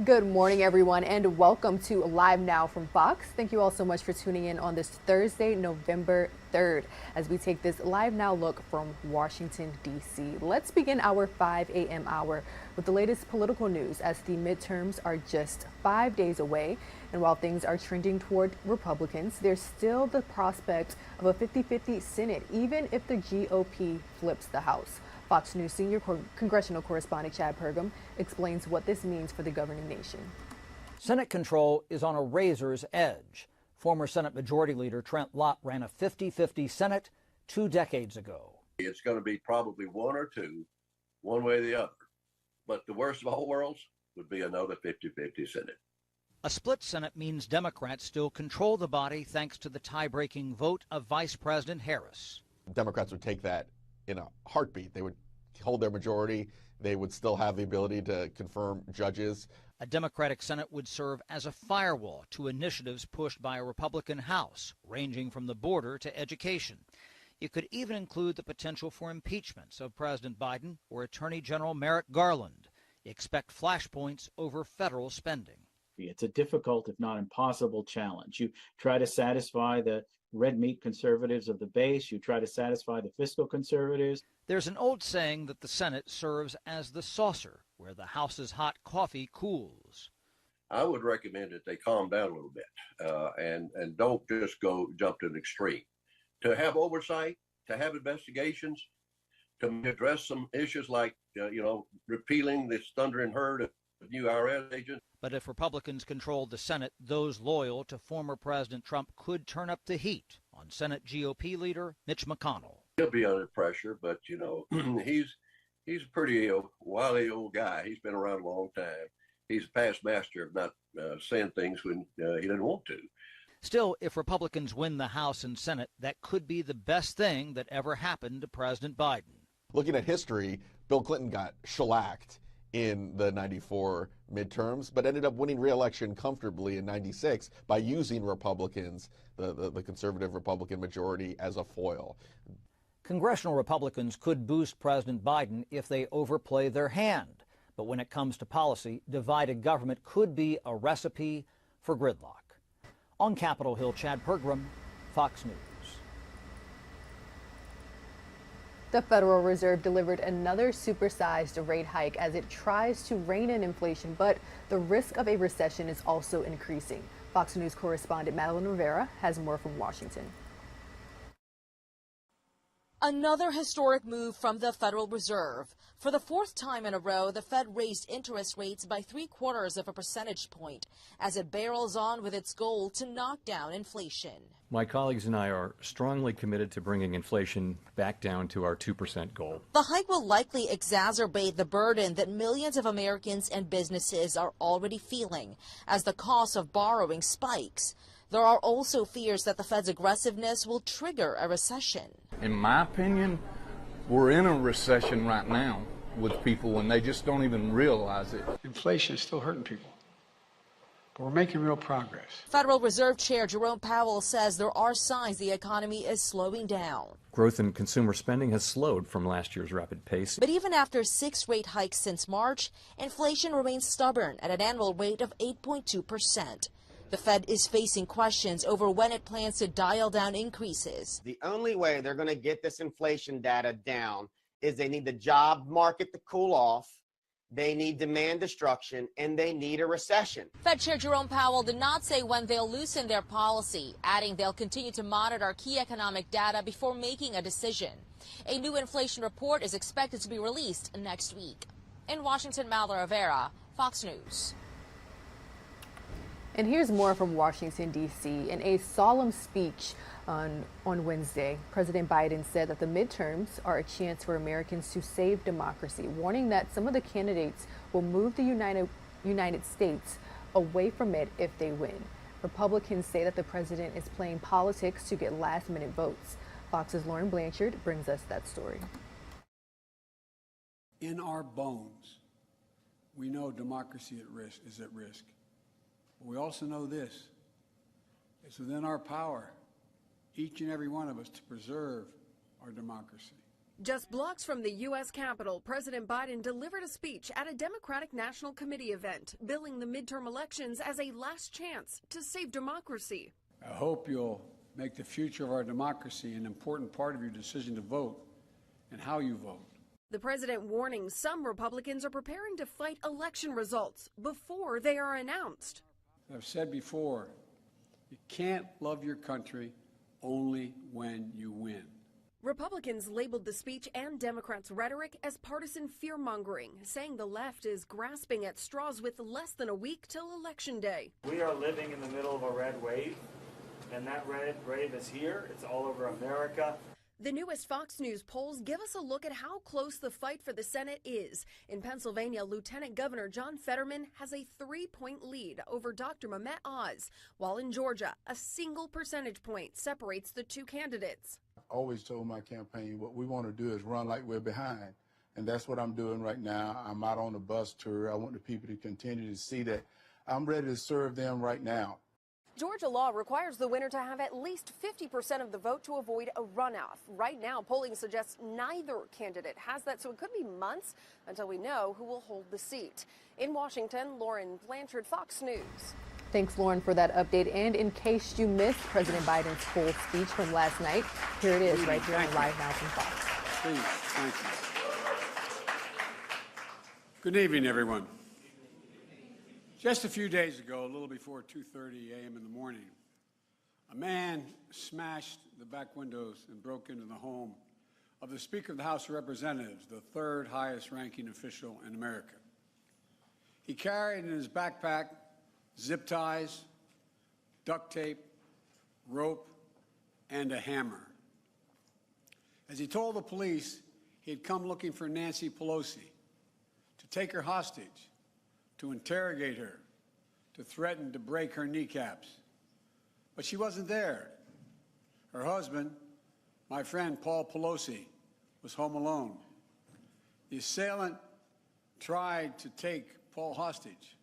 Good morning, everyone, and welcome to Live Now from Fox. Thank you all so much for tuning in on this Thursday, November 3rd, as we take this Live Now look from Washington, D.C. Let's begin our 5 a.m. hour with the latest political news as the midterms are just 5 days away. And while things are trending toward Republicans, there's still the prospect of a 50-50 Senate, even if the GOP flips the House. Fox News senior congressional correspondent Chad Pergam explains what this means for the governing nation. Senate control is on a razor's edge. Former Senate Majority Leader Trent Lott ran a 50-50 Senate 2 decades ago. It's going to be probably one or two, one way or the other. But the worst of all worlds would be another 50-50 Senate. A split Senate means Democrats still control the body thanks to the tie-breaking vote of Vice President Harris. Democrats would take that in a heartbeat. They would hold their majority. They would still have the ability to confirm judges. A Democratic Senate would serve as a firewall to initiatives pushed by a Republican House, ranging from the border to education. It could even include the potential for impeachments of President Biden or Attorney General Merrick Garland. Expect flashpoints over federal spending. It's a difficult, if not impossible, challenge. You try to satisfy the red meat conservatives of the base. You try to satisfy the fiscal conservatives. There's an old saying that the Senate serves as the saucer where the House's hot coffee cools. I would recommend that they calm down a little bit and don't just jump to an extreme. To have oversight, to have investigations, to address some issues like, repealing this thundering herd of new IRS agents. But if Republicans controlled the Senate, those loyal to former President Trump could turn up the heat on Senate GOP leader Mitch McConnell. He'll be under pressure, but, he's a pretty wily old guy. He's been around a long time. He's a past master of not saying things when he doesn't want to. Still, if Republicans win the House and Senate, that could be the best thing that ever happened to President Biden. Looking at history, Bill Clinton got shellacked in the 94 midterms, but ended up winning re-election comfortably in 96 by using Republicans, the conservative Republican majority, as a foil. Congressional Republicans could boost President Biden if they overplay their hand. But when it comes to policy, divided government could be a recipe for gridlock. On Capitol Hill, Chad Pergram, Fox News. The Federal Reserve delivered another supersized rate hike as it tries to rein in inflation, but the risk of a recession is also increasing. Fox News correspondent Madeline Rivera has more from Washington. Another historic move from the Federal Reserve. For the fourth time in a row, the Fed raised interest rates by 0.75 percentage point as it barrels on with its goal to knock down inflation. My colleagues and I are strongly committed to bringing inflation back down to our 2% goal. The hike will likely exacerbate the burden that millions of Americans and businesses are already feeling as the cost of borrowing spikes. There are also fears that the Fed's aggressiveness will trigger a recession. In my opinion, we're in a recession right now with people and they just don't even realize it. Inflation is still hurting people, but we're making real progress. Federal Reserve Chair Jerome Powell says there are signs the economy is slowing down. Growth in consumer spending has slowed from last year's rapid pace. But even after 6 rate hikes since March, inflation remains stubborn at an annual rate of 8.2%. The Fed is facing questions over when it plans to dial down increases. The only way they're going to get this inflation data down is they need the job market to cool off, they need demand destruction, and they need a recession. Fed Chair Jerome Powell did not say when they'll loosen their policy, adding they'll continue to monitor key economic data before making a decision. A new inflation report is expected to be released next week. In Washington, Madeline Rivera, Fox News. And here's more from Washington, D.C. In a solemn speech on Wednesday, President Biden said that the midterms are a chance for Americans to save democracy, warning that some of the candidates will move the United States away from it if they win. Republicans say that the president is playing politics to get last-minute votes. Fox's Lauren Blanchard brings us that story. In our bones, we know democracy is at risk. We also know this: it's within our power, each and every one of us, to preserve our democracy. Just blocks from the U.S. Capitol, President Biden delivered a speech at a Democratic National Committee event, billing the midterm elections as a last chance to save democracy. I hope you'll make the future of our democracy an important part of your decision to vote and how you vote. The president warning some Republicans are preparing to fight election results before they are announced. I've said before, you can't love your country only when you win. Republicans labeled the speech and Democrats' rhetoric as partisan fear-mongering, saying the left is grasping at straws with less than a week till Election Day. We are living in the middle of a red wave, and that red wave is here. It's all over America. The newest Fox News polls give us a look at how close the fight for the Senate is. In Pennsylvania, Lieutenant Governor John Fetterman has a 3-point lead over Dr. Mehmet Oz, while in Georgia, a single percentage point separates the two candidates. I always told my campaign what we want to do is run like we're behind. And that's what I'm doing right now. I'm out on the bus tour. I want the people to continue to see that I'm ready to serve them right now. Georgia law requires the winner to have at least 50% of the vote to avoid a runoff. Right now, polling suggests neither candidate has that, so it could be months until we know who will hold the seat. In Washington, Lauren Blanchard, Fox News. Thanks, Lauren, for that update. And in case you missed President Biden's full speech from last night, here it is right here on Live Now from Fox. Please, thank you. Good evening, everyone. Just a few days ago, a little before 2:30 a.m. in the morning, a man smashed the back windows and broke into the home of the Speaker of the House of Representatives, the third highest ranking official in America. He carried in his backpack zip ties, duct tape, rope, and a hammer. As he told the police, he had come looking for Nancy Pelosi, to take her hostage, to interrogate her, to threaten to break her kneecaps. But she wasn't there. Her husband, my friend Paul Pelosi, was home alone. The assailant tried to take Paul hostage.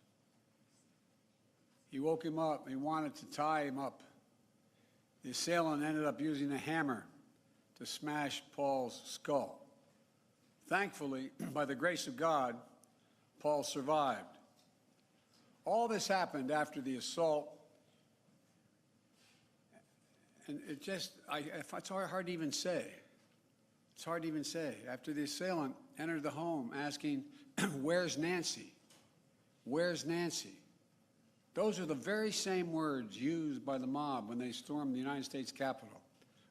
He woke him up. He wanted to tie him up. The assailant ended up using a hammer to smash Paul's skull. Thankfully, by the grace of God, Paul survived. All this happened after the assault, and it's hard to even say. It's hard to even say. After the assailant entered the home asking, "Where's Nancy? Where's Nancy?" Those are the very same words used by the mob when they stormed the United States Capitol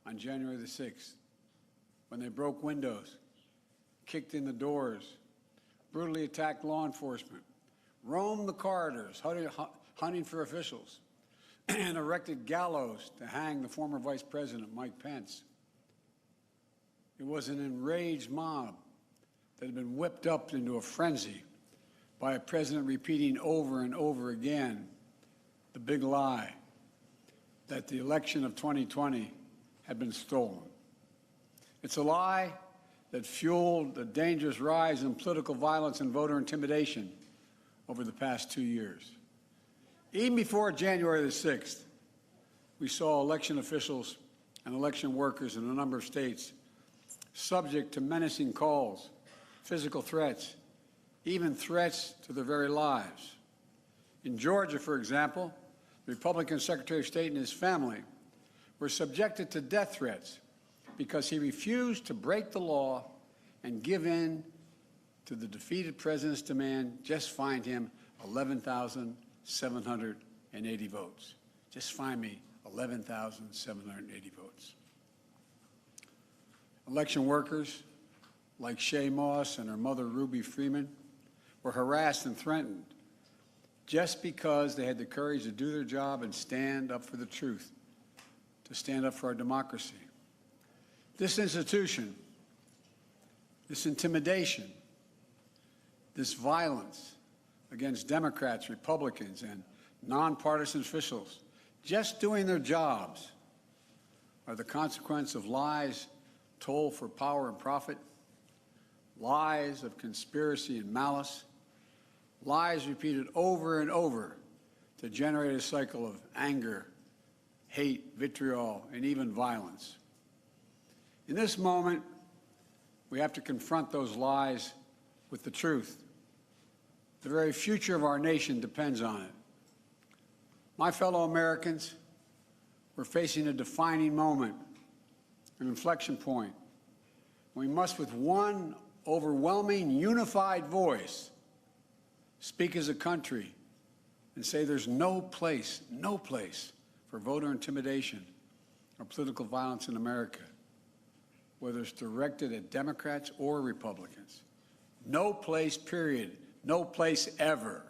on January the 6th, when they broke windows, kicked in the doors, brutally attacked law enforcement, roamed the corridors, hunting for officials, and erected gallows to hang the former Vice President, Mike Pence. It was an enraged mob that had been whipped up into a frenzy by a president repeating over and over again the big lie that the election of 2020 had been stolen. It's a lie that fueled the dangerous rise in political violence and voter intimidation over the past 2 years. Even before January the 6th, we saw election officials and election workers in a number of states subject to menacing calls, physical threats, even threats to their very lives. In Georgia, for example, the Republican Secretary of State and his family were subjected to death threats because he refused to break the law and give in to the defeated president's demand, just find him 11,780 votes. Just find me 11,780 votes. Election workers like Shay Moss and her mother, Ruby Freeman, were harassed and threatened just because they had the courage to do their job and stand up for the truth, to stand up for our democracy. This institution, this intimidation, this violence against Democrats, Republicans, and nonpartisan officials just doing their jobs are the consequence of lies told for power and profit, lies of conspiracy and malice, lies repeated over and over to generate a cycle of anger, hate, vitriol, and even violence. In this moment, We have to confront those lies with the truth. The very future of our nation depends on it. My fellow Americans, we're facing a defining moment, an inflection point. We must, with one overwhelming, unified voice, speak as a country and say there's no place for voter intimidation or political violence in America, whether it's directed at Democrats or Republicans. No place, period. No place ever.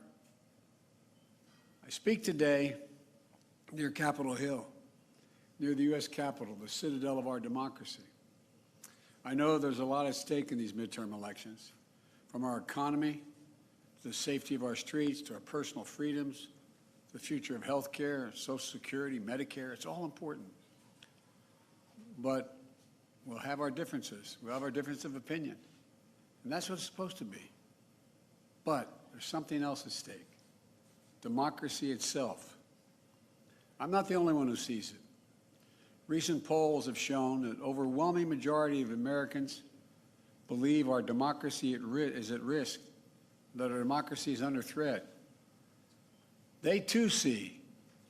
I speak today near Capitol Hill, near the U.S. Capitol, the citadel of our democracy. I know there's a lot at stake in these midterm elections, from our economy to the safety of our streets, to our personal freedoms, to the future of health care, Social Security, Medicare. It's all important. But we'll have our differences. We'll have our difference of opinion. And that's what it's supposed to be. But there's something else at stake. Democracy itself. I'm not the only one who sees it. Recent polls have shown that overwhelming majority of Americans believe our democracy is at risk, that our democracy is under threat. They too see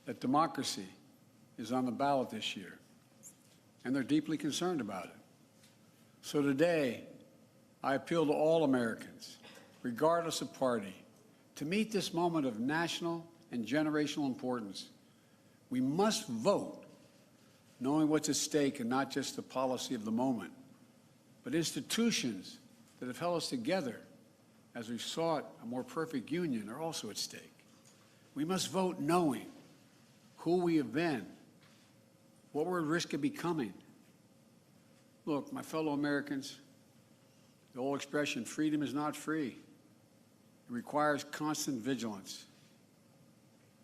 that democracy is on the ballot this year, and they're deeply concerned about it. So today, I appeal to all Americans, regardless of party, to meet this moment of national and generational importance. We must vote knowing what's at stake and not just the policy of the moment, but institutions that have held us together as we've sought a more perfect union are also at stake. We must vote knowing who we have been, what we're at risk of becoming. Look, my fellow Americans, the old expression, freedom is not free. It requires constant vigilance.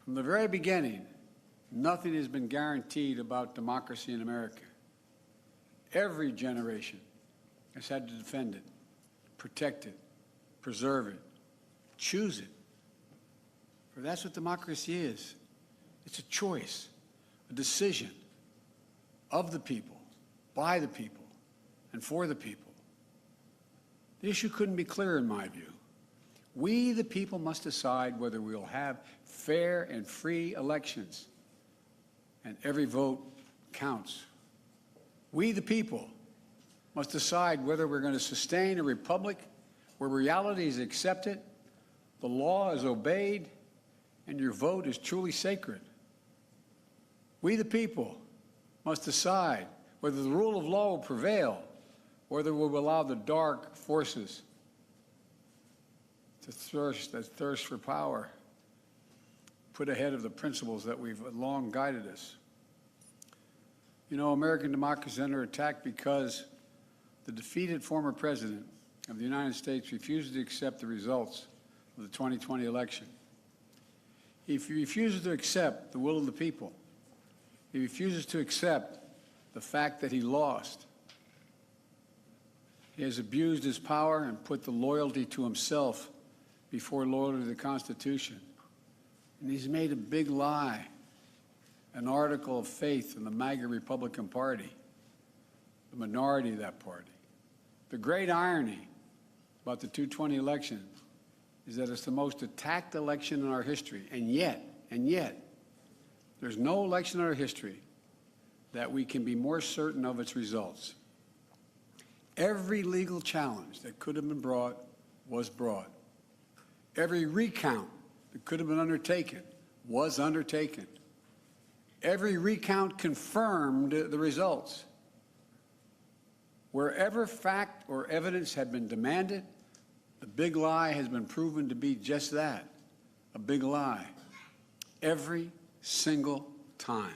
From the very beginning, nothing has been guaranteed about democracy in America. Every generation has had to defend it, protect it, preserve it, choose it. For that's what democracy is. It's a choice, a decision of the people, by the people, and for the people. The issue couldn't be clearer in my view. We, the people, must decide whether we will have fair and free elections, and every vote counts. We, the people, must decide whether we're going to sustain a republic where reality is accepted, the law is obeyed, and your vote is truly sacred. We, the people, must decide whether the rule of law will prevail, whether we will allow the dark forces that thirst for power put ahead of the principles that we've long guided us. You know, American democracy is under attack because the defeated former president of the United States refuses to accept the results of the 2020 election. He refuses to accept the will of the people. He refuses to accept the fact that he lost. He has abused his power and put the loyalty to himself before loyalty to the Constitution. And he's made a big lie an article of faith in the MAGA Republican Party, the minority of that party. The great irony about the 2020 election is that it's the most attacked election in our history. And yet, there's no election in our history that we can be more certain of its results. Every legal challenge that could have been brought was brought. Every recount that could have been undertaken was undertaken. Every recount confirmed the results. Wherever fact or evidence had been demanded, the big lie has been proven to be just that, a big lie, every single time.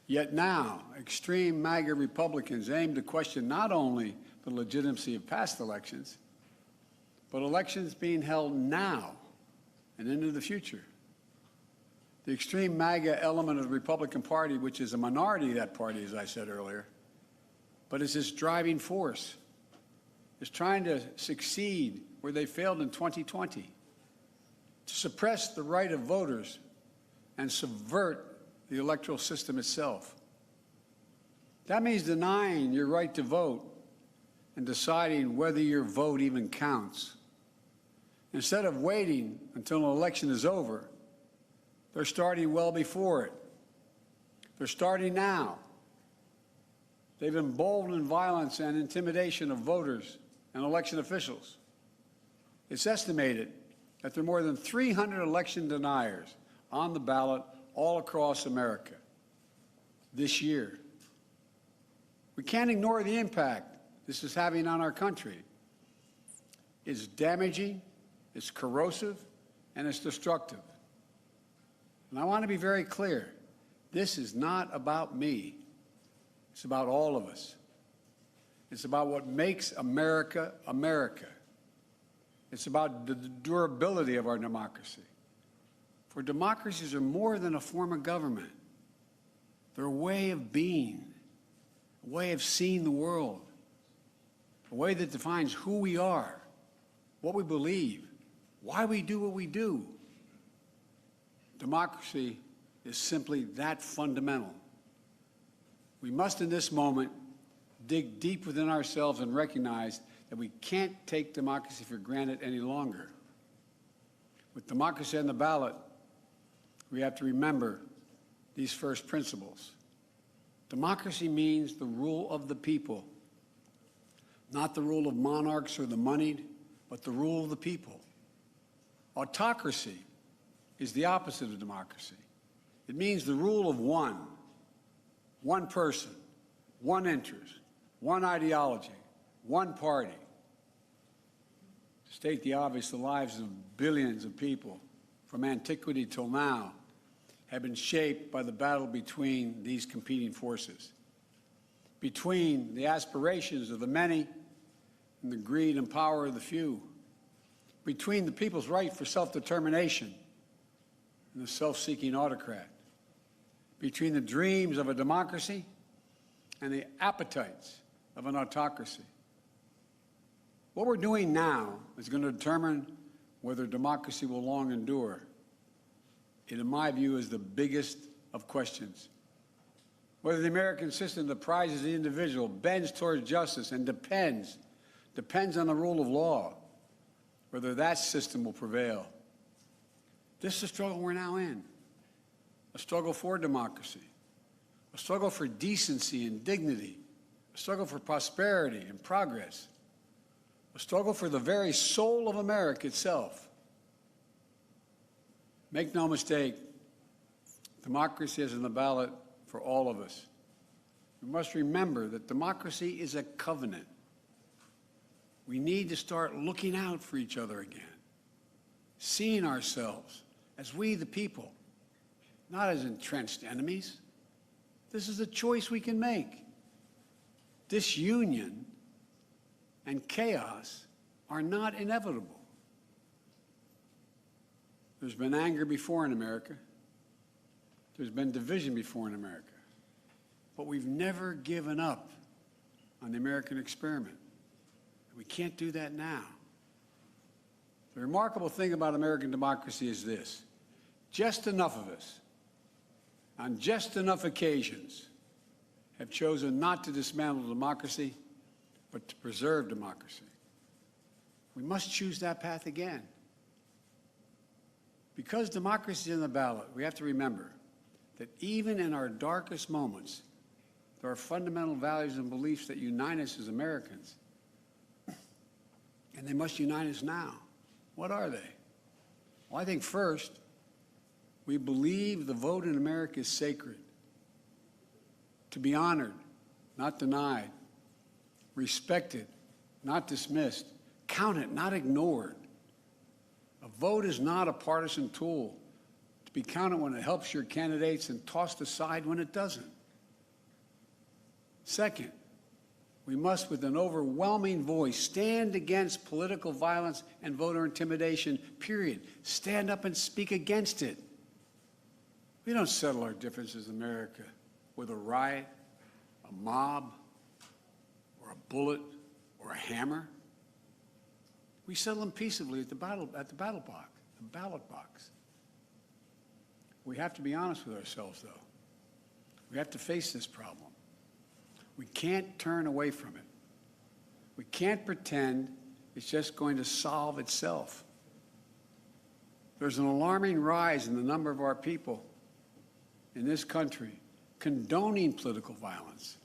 Yet now, extreme MAGA Republicans aim to question not only the legitimacy of past elections, but elections being held now and into the future. The extreme MAGA element of the Republican Party, which is a minority of that party, as I said earlier, but is its driving force, is trying to succeed where they failed in 2020, to suppress the right of voters and subvert the electoral system itself. That means denying your right to vote and deciding whether your vote even counts. Instead of waiting until an election is over, they're starting well before it. They're starting now. They've emboldened violence and intimidation of voters and election officials. It's estimated that there are more than 300 election deniers on the ballot all across America this year. We can't ignore the impact this is having on our country. It's damaging, it's corrosive, and it's destructive. And I want to be very clear. This is not about me. It's about all of us. It's about what makes America, America. It's about the durability of our democracy. For democracies are more than a form of government. They're a way of being, a way of seeing the world, a way that defines who we are, what we believe, why we do what we do. Democracy is simply that fundamental. We must, in this moment, dig deep within ourselves and recognize that we can't take democracy for granted any longer. With democracy on the ballot, we have to remember these first principles. Democracy means the rule of the people, not the rule of monarchs or the moneyed, but the rule of the people. Autocracy is the opposite of democracy. It means the rule of one person, one interest, one ideology, one party. To state the obvious, the lives of billions of people from antiquity till now have been shaped by the battle between these competing forces, between the aspirations of the many and the greed and power of the few, between the people's right for self-determination and the self-seeking autocrat, between the dreams of a democracy and the appetites of an autocracy. What we're doing now is going to determine whether democracy will long endure. It, in my view, is the biggest of questions. Whether the American system that prizes the individual, bends towards justice, and depends on the rule of law, whether that system will prevail. This is the struggle we're now in. A struggle for democracy, a struggle for decency and dignity, a struggle for prosperity and progress, a struggle for the very soul of America itself. Make no mistake, democracy is on the ballot for all of us. We must remember that democracy is a covenant. We need to start looking out for each other again, seeing ourselves as we the people, not as entrenched enemies. This is a choice we can make. Disunion and chaos are not inevitable. There's been anger before in America. There's been division before in America. But we've never given up on the American experiment. We can't do that now. The remarkable thing about American democracy is this: just enough of us, on just enough occasions, have chosen not to dismantle democracy, but to preserve democracy. We must choose that path again. Because democracy is in the ballot, we have to remember that even in our darkest moments, there are fundamental values and beliefs that unite us as Americans. And they must unite us now. What are they? Well, I think first, we believe the vote in America is sacred, to be honored, not denied, respected, not dismissed, counted, not ignored. A vote is not a partisan tool to be counted when it helps your candidates and tossed aside when it doesn't. Second, we must, with an overwhelming voice, stand against political violence and voter intimidation, period. Stand up and speak against it. We don't settle our differences in America with a riot, a mob, or a bullet, or a hammer. We settle them peaceably at the ballot box. We have to be honest with ourselves, though. We have to face this problem. We can't turn away from it. We can't pretend it's just going to solve itself. There's an alarming rise in the number of our people in this country condoning political violence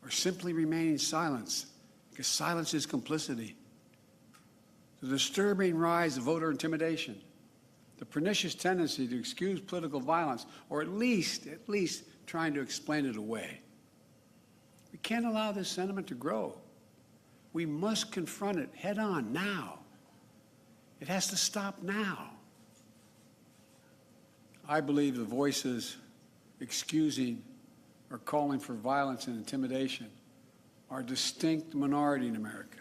or simply remaining silent, because silence is complicity. The disturbing rise of voter intimidation, the pernicious tendency to excuse political violence, or at least trying to explain it away. We can't allow this sentiment to grow. We must confront it head on now. It has to stop now. I believe the voices excusing or calling for violence and intimidation are a distinct minority in America,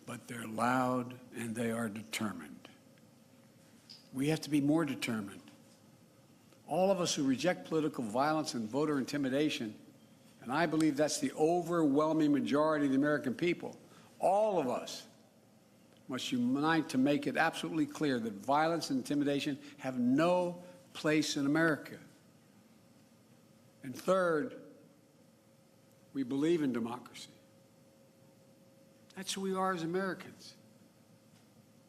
but they're loud and they are determined. We have to be more determined. All of us who reject political violence and voter intimidation, and I believe that's the overwhelming majority of the American people, all of us must unite to make it absolutely clear that violence and intimidation have no place in America. And third, we believe in democracy. That's who we are as Americans.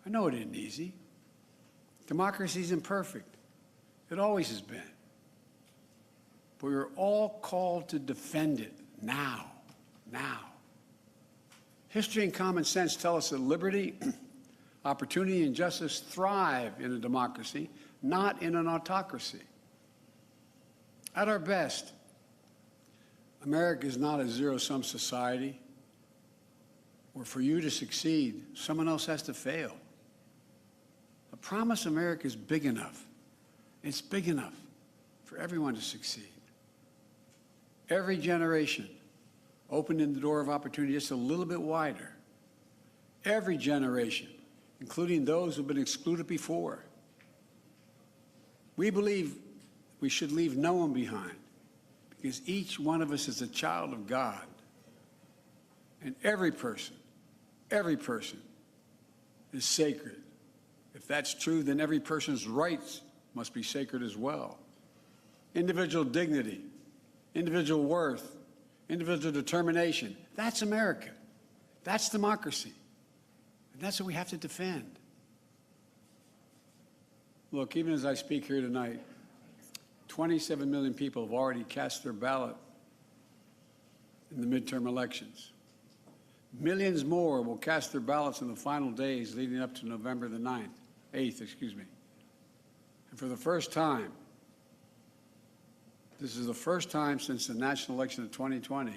I know it isn't easy. Democracy is imperfect. It always has been. But we're all called to defend it now. History and common sense tell us that liberty, opportunity, and justice thrive in a democracy, not in an autocracy. At our best, America is not a zero-sum society where for you to succeed, someone else has to fail. I promise America is big enough. It's big enough for everyone to succeed. Every generation opening the door of opportunity just a little bit wider. Every generation, including those who've been excluded before. We believe we should leave no one behind because each one of us is a child of God. And every person is sacred. If that's true, then every person's rights must be sacred as well. Individual dignity, individual worth, individual determination. That's America. That's democracy. And that's what we have to defend. Look, even as I speak here tonight, 27 million people have already cast their ballot in the midterm elections. Millions more will cast their ballots in the final days leading up to November the 8th. And for the first time, this is the first time since the national election of 2020,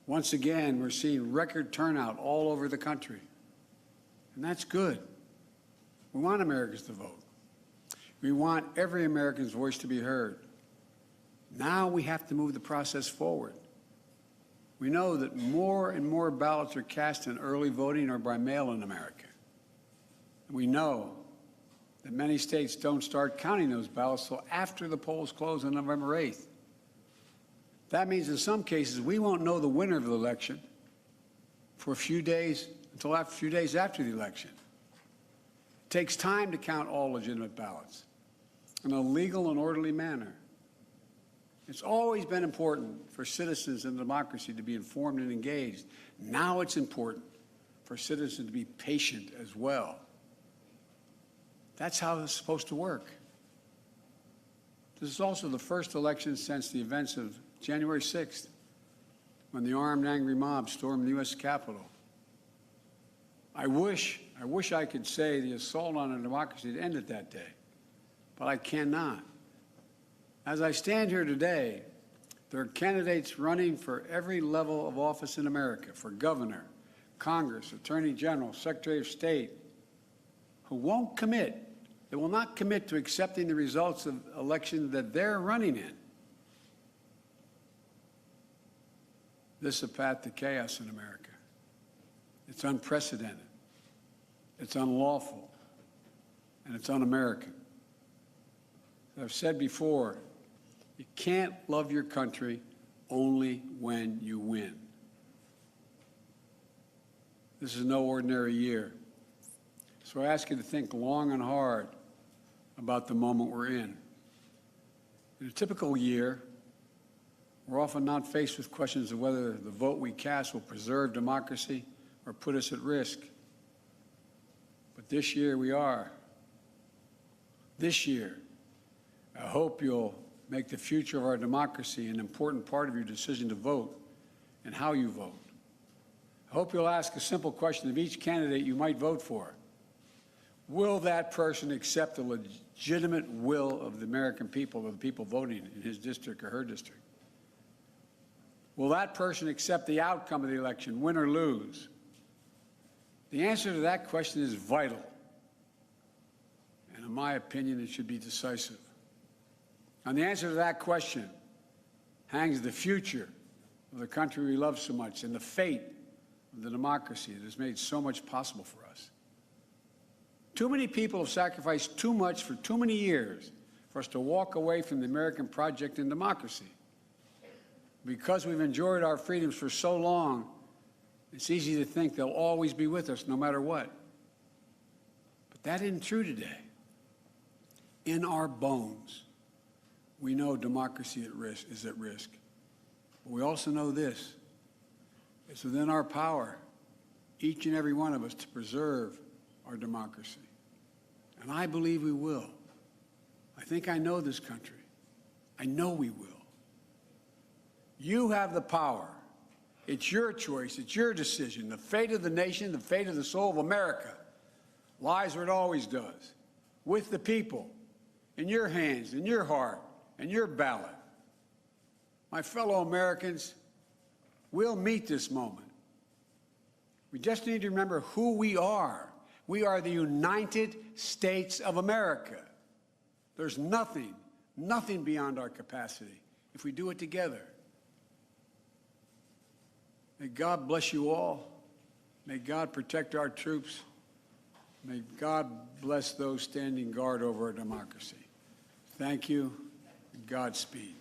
once again, we're seeing record turnout all over the country. And that's good. We want Americans to vote. We want every American's voice to be heard. Now we have to move the process forward. We know that more and more ballots are cast in early voting or by mail in America. We know that many states don't start counting those ballots until after the polls close on November 8th. That means in some cases we won't know the winner of the election for a few days until a few days after the election. It takes time to count all legitimate ballots in a legal and orderly manner. It's always been important for citizens in democracy to be informed and engaged. Now it's important for citizens to be patient as well. That's how it's supposed to work. This is also the first election since the events of January 6th, when the armed, angry mob stormed the U.S. Capitol. I wish I could say the assault on our democracy had ended that day, but I cannot. As I stand here today, there are candidates running for every level of office in America, for governor, Congress, Attorney General, Secretary of State, who won't commit. They will not commit to accepting the results of elections that they're running in. This is a path to chaos in America. It's unprecedented. It's unlawful. And it's un-American. As I've said before, you can't love your country only when you win. This is no ordinary year. So I ask you to think long and hard about the moment we're in. In a typical year, We're often not faced with questions of whether the vote we cast will preserve democracy or put us at risk. But this year we are. This year, I hope you'll make the future of our democracy an important part of your decision to vote and how you vote. I hope you'll ask a simple question of each candidate you might vote for. Will that person accept the legitimate will of the American people, of the people voting in his district or her district? Will that person accept the outcome of the election, win or lose? The answer to that question is vital. And in my opinion, it should be decisive. On the answer to that question hangs the future of the country we love so much and the fate of the democracy that has made so much possible for us. Too many people have sacrificed too much for too many years for us to walk away from the American project and democracy. Because we've enjoyed our freedoms for so long, it's easy to think they'll always be with us no matter what. But that isn't true today. In our bones, we know democracy is at risk. But we also know this. It's within our power, each and every one of us, to preserve our democracy. And I believe we will. I think I know this country. I know we will. You have the power. It's your choice. It's your decision. The fate of the nation, the fate of the soul of America lies where it always does, with the people, in your hands, in your heart, and your ballot. My fellow Americans, we'll meet this moment. We just need to remember who we are. We are the United States of America. There's nothing beyond our capacity if we do it together. May God bless you all. May God protect our troops. May God bless those standing guard over our democracy. Thank you, and Godspeed.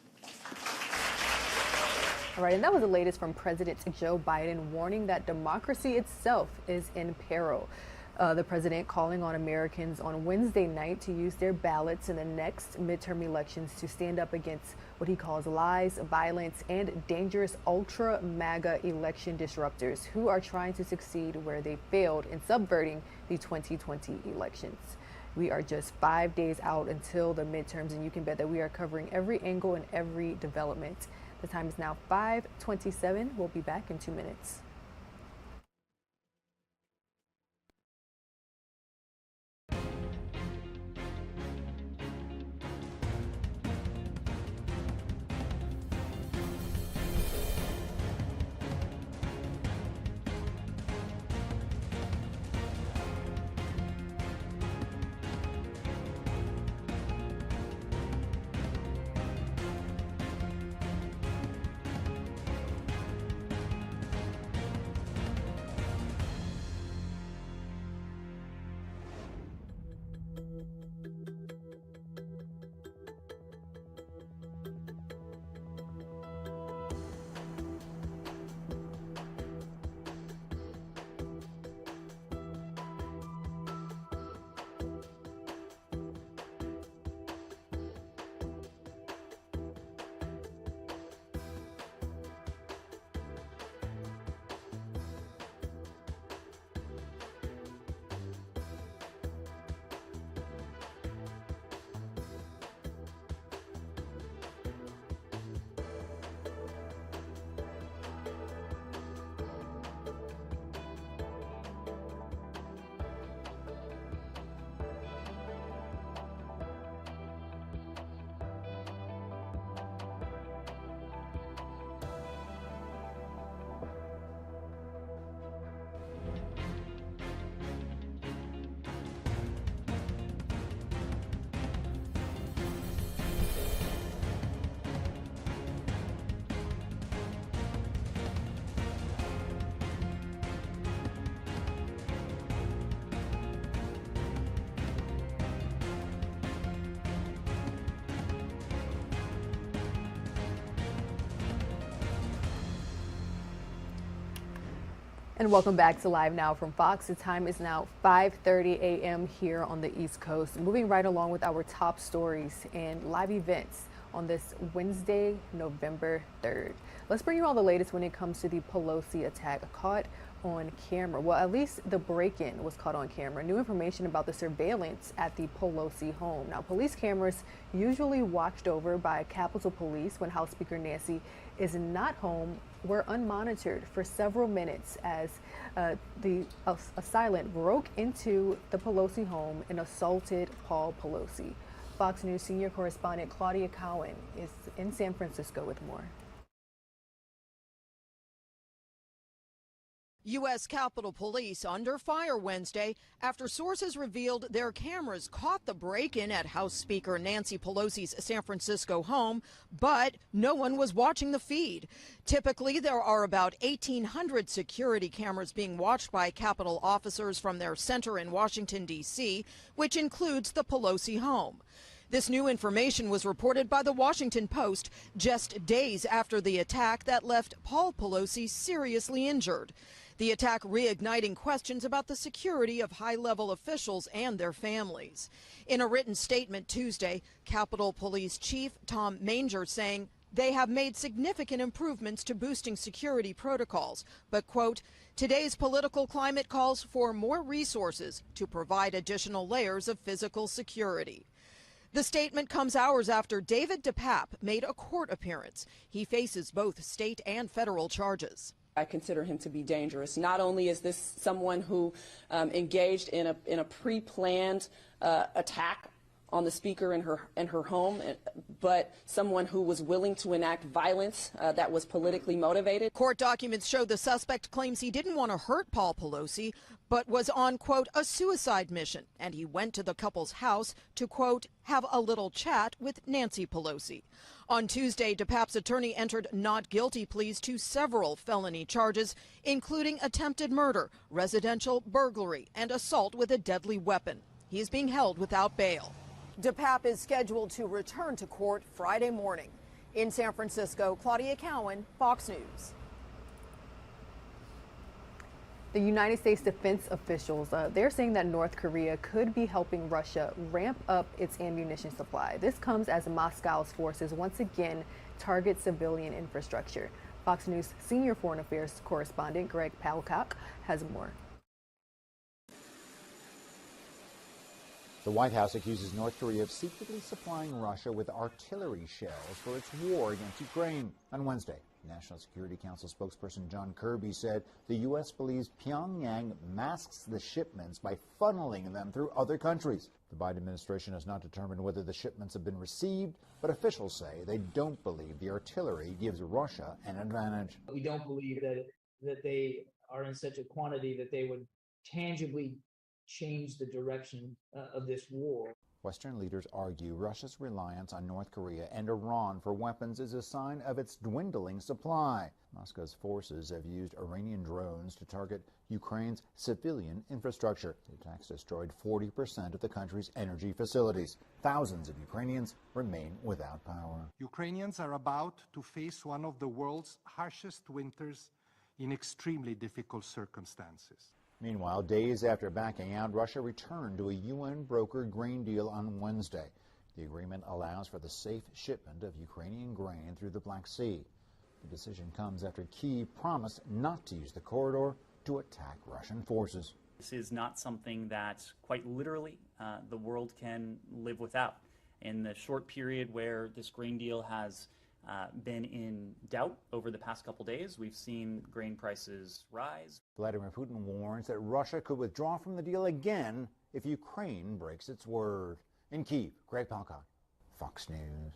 All right, and that was the latest from President Joe Biden, warning that democracy itself is in peril. The president calling on Americans on Wednesday night to use their ballots in the next midterm elections to stand up against what he calls lies, violence, and dangerous ultra MAGA election disruptors who are trying to succeed where they failed in subverting the 2020 elections. We are just 5 days out until the midterms, and you can bet that we are covering every angle and every development. The time is now 5:27. We'll be back in 2 minutes. And welcome back to Live Now from Fox. The time is now 5:30 a.m. here on the East Coast. Moving right along with our top stories and live events. on this Wednesday, November 3rd. Let's bring you all the latest when it comes to the Pelosi attack caught on camera. Well, at least the break-in was caught on camera. New information about the surveillance at the Pelosi home. Now, police cameras usually watched over by Capitol Police when House Speaker Nancy is not home were unmonitored for several minutes as the assailant broke into the Pelosi home and assaulted Paul Pelosi. Fox News senior correspondent Claudia Cowan is in San Francisco with more. U.S. Capitol Police under fire Wednesday after sources revealed their cameras caught the break-in at House Speaker Nancy Pelosi's San Francisco home, but no one was watching the feed. Typically, there are about 1,800 security cameras being watched by Capitol officers from their center in Washington, D.C., which includes the Pelosi home. This new information was reported by the Washington Post just days after the attack that left Paul Pelosi seriously injured. The attack reigniting questions about the security of high-level officials and their families. In a written statement Tuesday, Capitol Police Chief Tom Manger saying they have made significant improvements to boosting security protocols, but, quote, today's political climate calls for more resources to provide additional layers of physical security. The statement comes hours after David DePape made a court appearance. He faces both state and federal charges. I consider him to be dangerous. Not only is this someone who engaged in a pre-planned attack on the speaker in her home, but someone who was willing to enact violence that was politically motivated. Court documents show the suspect claims he didn't want to hurt Paul Pelosi, but was on, quote, a suicide mission, and he went to the couple's house to, quote, have a little chat with Nancy Pelosi. On Tuesday, DePape's attorney entered not guilty pleas to several felony charges, including attempted murder, residential burglary, and assault with a deadly weapon. He is being held without bail. DePape is scheduled to return to court Friday morning. In San Francisco, Claudia Cowan, Fox News. The United States defense officials, they're saying that North Korea could be helping Russia ramp up its ammunition supply. This comes as Moscow's forces once again target civilian infrastructure. Fox News senior foreign affairs correspondent Greg Palcock has more. The White House accuses North Korea of secretly supplying Russia with artillery shells for its war against Ukraine. On Wednesday, National Security Council spokesperson John Kirby said the U.S. believes Pyongyang masks the shipments by funneling them through other countries. The Biden administration has not determined whether the shipments have been received, but officials say they don't believe the artillery gives Russia an advantage. We don't believe that they are in such a quantity that they would tangibly change the direction of this war. Western leaders argue Russia's reliance on North Korea and Iran for weapons is a sign of its dwindling supply. Moscow's forces have used Iranian drones to target Ukraine's civilian infrastructure. The attacks destroyed 40% of the country's energy facilities. Thousands of Ukrainians remain without power. Ukrainians are about to face one of the world's harshest winters in extremely difficult circumstances. Meanwhile, days after backing out, Russia returned to a UN-brokered grain deal on Wednesday. The agreement allows for the safe shipment of Ukrainian grain through the Black Sea. The decision comes after Kyiv promised not to use the corridor to attack Russian forces. This is not something that, quite literally, the world can live without. In the short period where this grain deal has been in doubt over the past couple days, we've seen grain prices rise. Vladimir Putin warns that Russia could withdraw from the deal again if Ukraine breaks its word. In Kyiv, Greg Palcock, Fox News.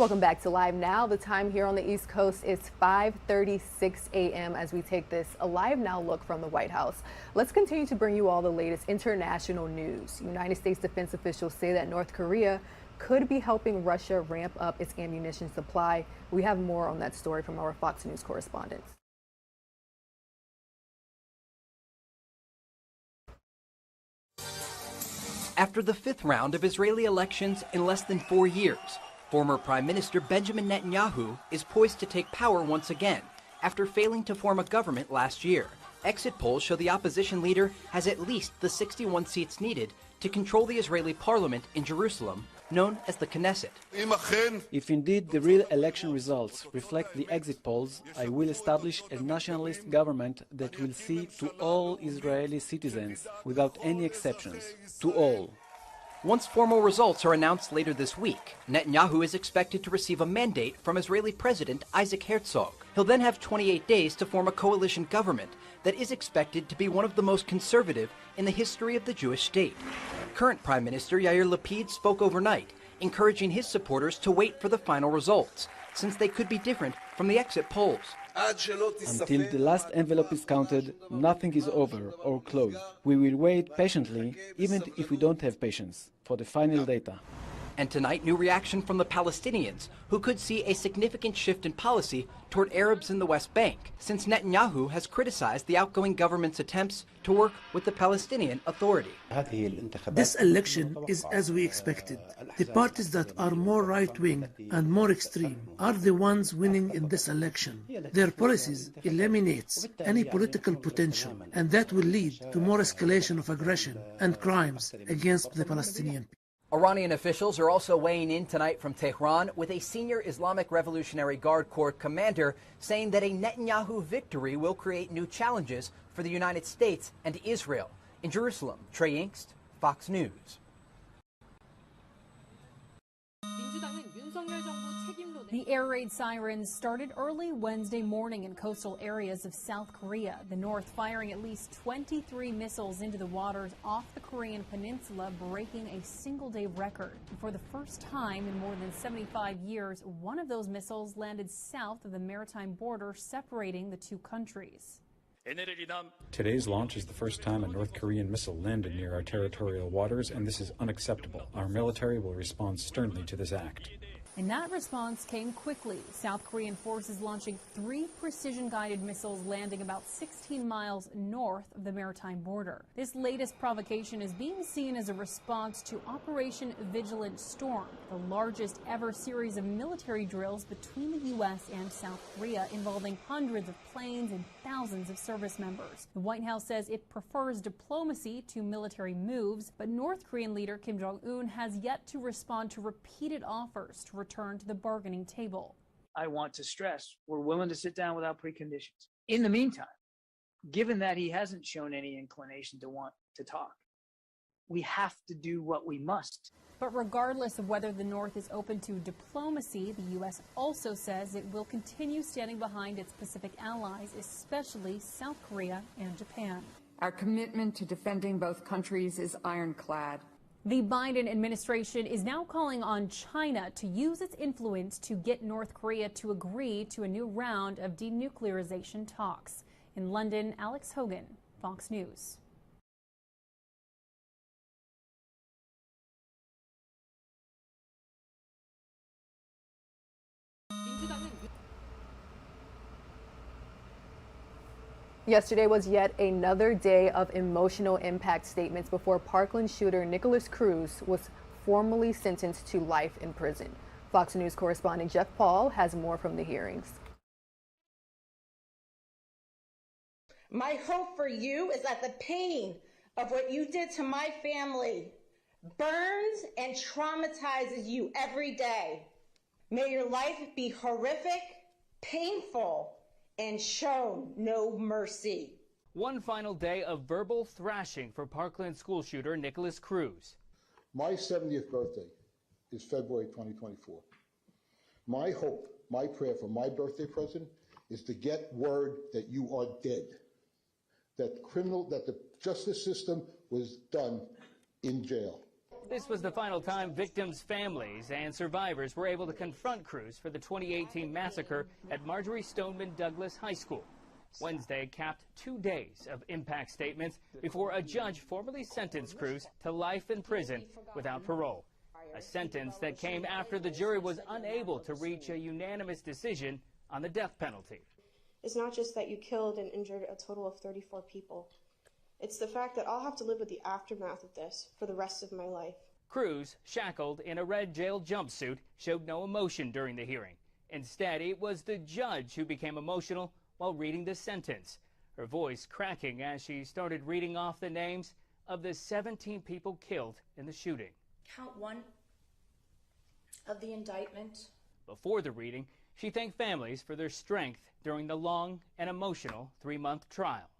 Welcome back to Live Now. The time here on the East Coast is 5:36 a.m. as we take this Live Now look from the White House. Let's continue to bring you all the latest international news. United States defense officials say that North Korea could be helping Russia ramp up its ammunition supply. We have more on that story from our Fox News correspondents. After the fifth round of Israeli elections in less than 4 years, former Prime Minister Benjamin Netanyahu is poised to take power once again after failing to form a government last year. Exit polls show the opposition leader has at least the 61 seats needed to control the Israeli parliament in Jerusalem, known as the Knesset. If indeed the real election results reflect the exit polls, I will establish a nationalist government that will see to all Israeli citizens, without any exceptions, to all. Once formal results are announced later this week, Netanyahu is expected to receive a mandate from Israeli President Isaac Herzog. He'll then have 28 days to form a coalition government that is expected to be one of the most conservative in the history of the Jewish state. Current Prime Minister Yair Lapid spoke overnight, encouraging his supporters to wait for the final results, since they could be different from the exit polls. Until the last envelope is counted, nothing is over or closed. We will wait patiently, even if we don't have patience, for the final data. And tonight, new reaction from the Palestinians, who could see a significant shift in policy toward Arabs in the West Bank, since Netanyahu has criticized the outgoing government's attempts to work with the Palestinian Authority. This election is as we expected. The parties that are more right-wing and more extreme are the ones winning in this election. Their policies eliminates any political potential, and that will lead to more escalation of aggression and crimes against the Palestinian people. Iranian officials are also weighing in tonight from Tehran, with a senior Islamic Revolutionary Guard Corps commander saying that a Netanyahu victory will create new challenges for the United States and Israel. In Jerusalem, Trey Inkst, Fox News. The air raid sirens started early Wednesday morning in coastal areas of South Korea, the North firing at least 23 missiles into the waters off the Korean peninsula, breaking a single-day record. For the first time in more than 75 years, one of those missiles landed south of the maritime border separating the two countries. Today's launch is the first time a North Korean missile landed near our territorial waters, and this is unacceptable. Our military will respond sternly to this act. And that response came quickly. South Korean forces launching 3 precision-guided missiles landing about 16 miles north of the maritime border. This latest provocation is being seen as a response to Operation Vigilant Storm, the largest ever series of military drills between the U.S. and South Korea, involving hundreds of planes and thousands of service members. The White House says it prefers diplomacy to military moves, but North Korean leader Kim Jong-un has yet to respond to repeated offers to return to the bargaining table. I want to stress we're willing to sit down without preconditions. In the meantime, given that he hasn't shown any inclination to want to talk, we have to do what we must. But regardless of whether the North is open to diplomacy, the U.S. also says it will continue standing behind its Pacific allies, especially South Korea and Japan. Our commitment to defending both countries is ironclad. The Biden administration is now calling on China to use its influence to get North Korea to agree to a new round of denuclearization talks. In London, Alex Hogan, Fox News. Yesterday was yet another day of emotional impact statements before Parkland shooter Nicholas Cruz was formally sentenced to life in prison. Fox News correspondent Jeff Paul has more from the hearings. My hope for you is that the pain of what you did to my family burns and traumatizes you every day. May your life be horrific, painful, and shown no mercy. One final day of verbal thrashing for Parkland school shooter Nicholas Cruz. My 70th birthday is February 2024. My hope, my prayer for my birthday present is to get word that you are dead, that the justice system was done in jail. This was the final time victims' families and survivors were able to confront Cruz for the 2018 massacre at Marjorie Stoneman Douglas High School. Wednesday capped 2 days of impact statements before a judge formally sentenced Cruz to life in prison without parole. A sentence that came after the jury was unable to reach a unanimous decision on the death penalty. It's not just that you killed and injured a total of 34 people. It's the fact that I'll have to live with the aftermath of this for the rest of my life. Cruz, shackled in a red jail jumpsuit, showed no emotion during the hearing. Instead, it was the judge who became emotional while reading the sentence, her voice cracking as she started reading off the names of the 17 people killed in the shooting. Count 1 of the indictment. Before the reading, she thanked families for their strength during the long and emotional 3-month trial.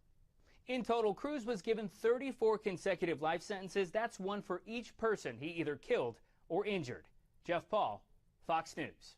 In total, Cruz was given 34 consecutive life sentences. That's one for each person he either killed or injured. Jeff Paul, Fox News.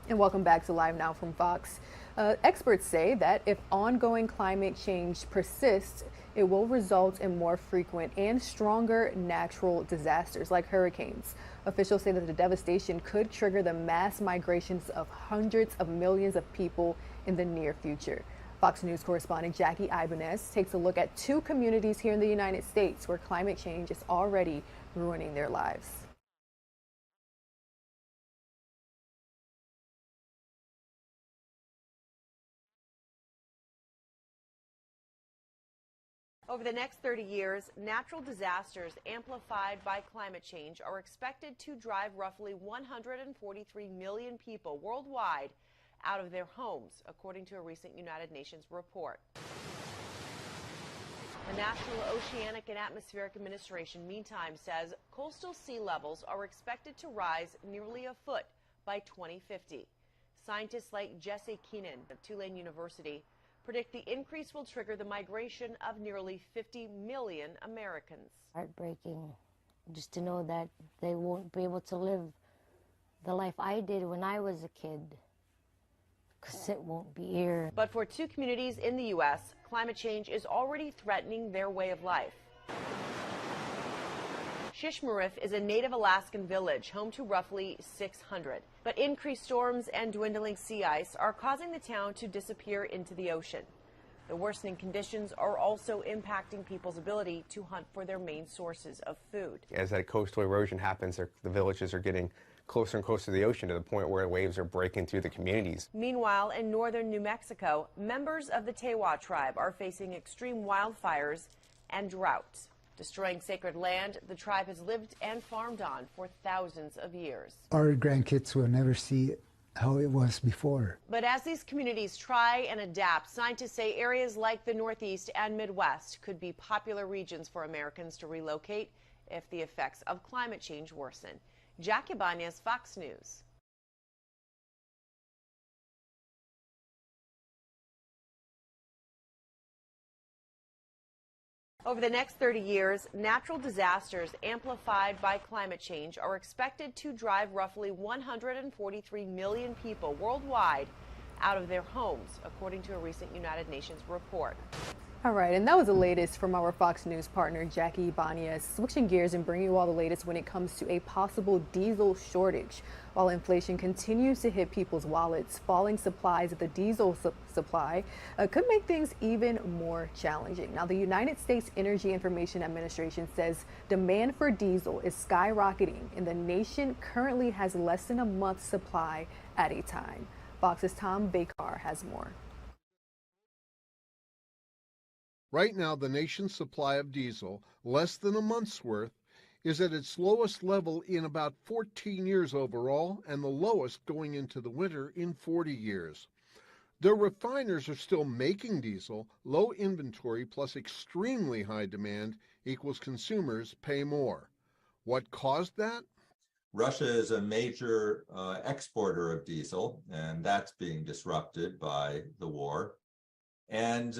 And welcome back to Live Now from Fox. Experts say that if ongoing climate change persists, it will result in more frequent and stronger natural disasters like hurricanes. Officials say that the devastation could trigger the mass migrations of hundreds of millions of people in the near future. Fox News correspondent Jackie Ibanez takes a look at 2 communities here in the United States where climate change is already ruining their lives. Over the next 30 years, natural disasters amplified by climate change are expected to drive roughly 143 million people worldwide out of their homes, according to a recent United Nations report. The National Oceanic and Atmospheric Administration, meantime, says coastal sea levels are expected to rise nearly a foot by 2050. Scientists like Jesse Keenan of Tulane University predict the increase will trigger the migration of nearly 50 million Americans. Heartbreaking just to know that they won't be able to live the life I did when I was a kid, because it won't be here. But for 2 communities in the U.S., climate change is already threatening their way of life. Shishmaref is a native Alaskan village, home to roughly 600. But increased storms and dwindling sea ice are causing the town to disappear into the ocean. The worsening conditions are also impacting people's ability to hunt for their main sources of food. As that coastal erosion happens, the villages are getting closer and closer to the ocean, to the point where waves are breaking through the communities. Meanwhile, in northern New Mexico, members of the Tewa tribe are facing extreme wildfires and drought. Destroying sacred land the tribe has lived and farmed on for thousands of years. Our grandkids will never see how it was before. But as these communities try and adapt, scientists say areas like the Northeast and Midwest could be popular regions for Americans to relocate if the effects of climate change worsen. Jackie Ibanez, Fox News. Over the next 30 years, natural disasters amplified by climate change are expected to drive roughly 143 million people worldwide out of their homes, according to a recent United Nations report. All right, and that was the latest from our Fox News partner, Jackie Ibanez. Switching gears and bringing you all the latest when it comes to a possible diesel shortage. While inflation continues to hit people's wallets, falling supplies of the diesel supply could make things even more challenging. Now, the United States Energy Information Administration says demand for diesel is skyrocketing, and the nation currently has less than a month's supply at a time. Fox's Tom Bakar has more. Right now, the nation's supply of diesel, less than a month's worth, is at its lowest level in about 14 years overall, and the lowest going into the winter in 40 years. Though refiners are still making diesel, low inventory plus extremely high demand equals consumers pay more. What caused that? Russia is a major exporter of diesel, and that's being disrupted by the war. And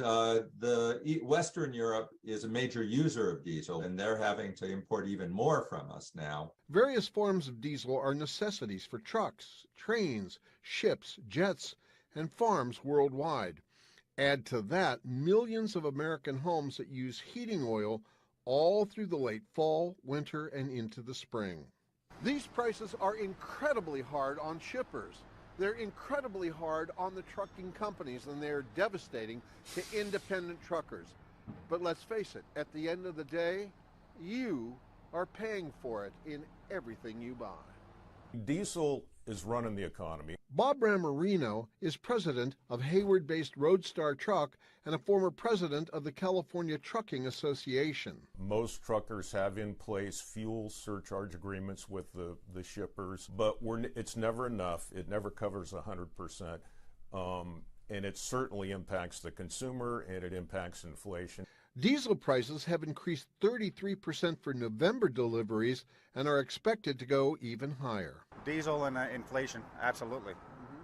Western Europe is a major user of diesel, and they're having to import even more from us now. Various forms of diesel are necessities for trucks, trains, ships, jets, and farms worldwide. Add to that millions of American homes that use heating oil all through the late fall, winter, and into the spring. These prices are incredibly hard on shippers. They're incredibly hard on the trucking companies, and they're devastating to independent truckers. But let's face it, at the end of the day, you are paying for it in everything you buy. Diesel is running the economy. Bob Ramarino is president of Hayward-based Roadstar Truck and a former president of the California Trucking Association. Most truckers have in place fuel surcharge agreements with the shippers, but it's never enough. It never covers 100%, and it certainly impacts the consumer, and it impacts inflation. Diesel prices have increased 33% for November deliveries and are expected to go even higher. Diesel and inflation, absolutely.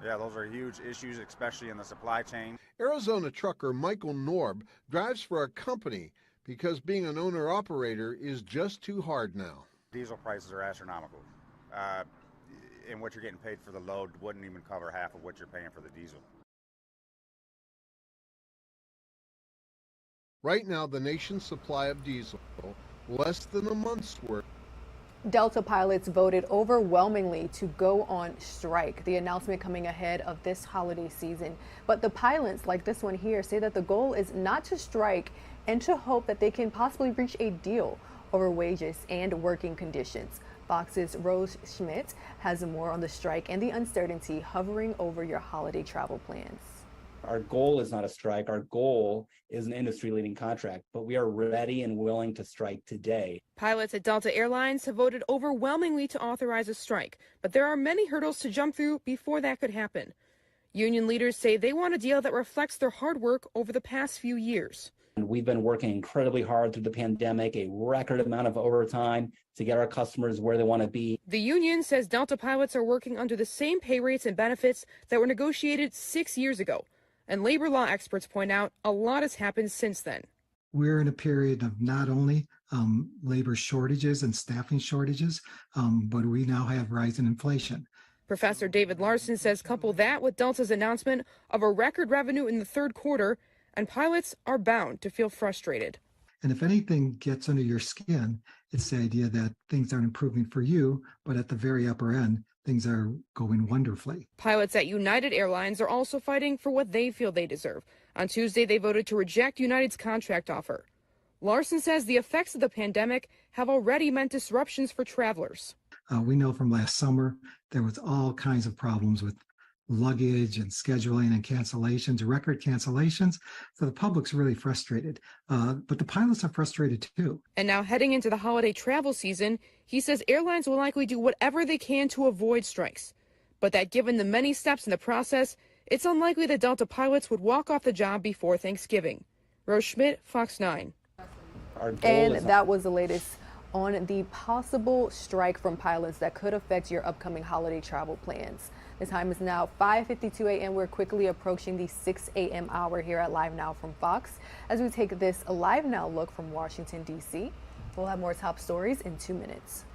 Yeah, those are huge issues, especially in the supply chain. Arizona trucker Michael Norb drives for a company because being an owner-operator is just too hard now. Diesel prices are astronomical. And what you're getting paid for the load wouldn't even cover half of what you're paying for the diesel. Right now, the nation's supply of diesel, less than a month's worth. Delta pilots voted overwhelmingly to go on strike, the announcement coming ahead of this holiday season. But the pilots, like this one here, say that the goal is not to strike and to hope that they can possibly reach a deal over wages and working conditions. Fox's Rose Schmidt has more on the strike and the uncertainty hovering over your holiday travel plans. Our goal is not a strike. Our goal is an industry-leading contract, but we are ready and willing to strike today. Pilots at Delta Airlines have voted overwhelmingly to authorize a strike, but there are many hurdles to jump through before that could happen. Union leaders say they want a deal that reflects their hard work over the past few years. And we've been working incredibly hard through the pandemic, a record amount of overtime to get our customers where they want to be. The union says Delta pilots are working under the same pay rates and benefits that were negotiated 6 years ago. And labor law experts point out a lot has happened since then. We're in a period of not only labor shortages and staffing shortages, but we now have rising inflation. Professor David Larson says couple that with Delta's announcement of a record revenue in the third quarter, and pilots are bound to feel frustrated. And if anything gets under your skin, it's the idea that things aren't improving for you, but at the very upper end, things are going wonderfully. Pilots at United Airlines are also fighting for what they feel they deserve. On Tuesday, they voted to reject United's contract offer. Larson says the effects of the pandemic have already meant disruptions for travelers. We know from last summer there was all kinds of problems with luggage and scheduling and cancellations, record cancellations. So the public's really frustrated, but the pilots are frustrated too. And now heading into the holiday travel season, he says airlines will likely do whatever they can to avoid strikes, but that given the many steps in the process, it's unlikely that Delta pilots would walk off the job before Thanksgiving. Rose Schmidt, Fox 9. And that was the latest on the possible strike from pilots that could affect your upcoming holiday travel plans. The time is now 5:52 a.m. We're quickly approaching the 6 a.m. hour here at Live Now from Fox as we take this Live Now look from Washington, D.C. We'll have more top stories in 2 minutes.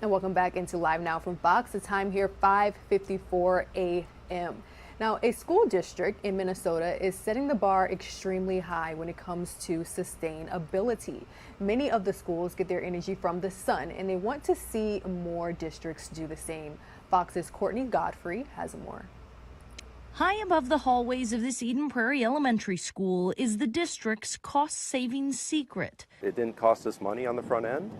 And welcome back into Live Now from Fox. The time here, 5:54 a.m. Now, a school district in Minnesota is setting the bar extremely high when it comes to sustainability. Many of the schools get their energy from the sun, and they want to see more districts do the same. Fox's Courtney Godfrey has more. High above the hallways of this Eden Prairie Elementary School is the district's cost-saving secret. It didn't cost us money on the front end,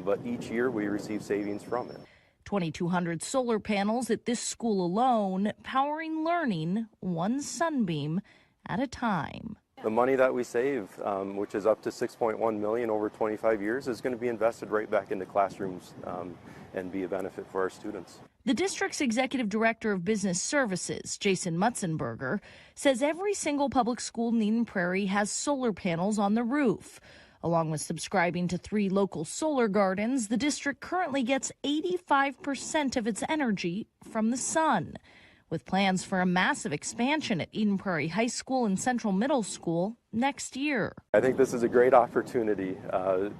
but each year we receive savings from it. 2,200 solar panels at this school alone, powering learning one sunbeam at a time. The money that we save, which is up to $6.1 million over 25 years, is going to be invested right back into classrooms and be a benefit for our students. The district's executive director of business services, Jason Mutzenberger, says every single public school in Eden Prairie has solar panels on the roof. Along with subscribing to 3 local solar gardens, the district currently gets 85% of its energy from the sun. With plans for a massive expansion at Eden Prairie High School and Central Middle School next year. I think this is a great opportunity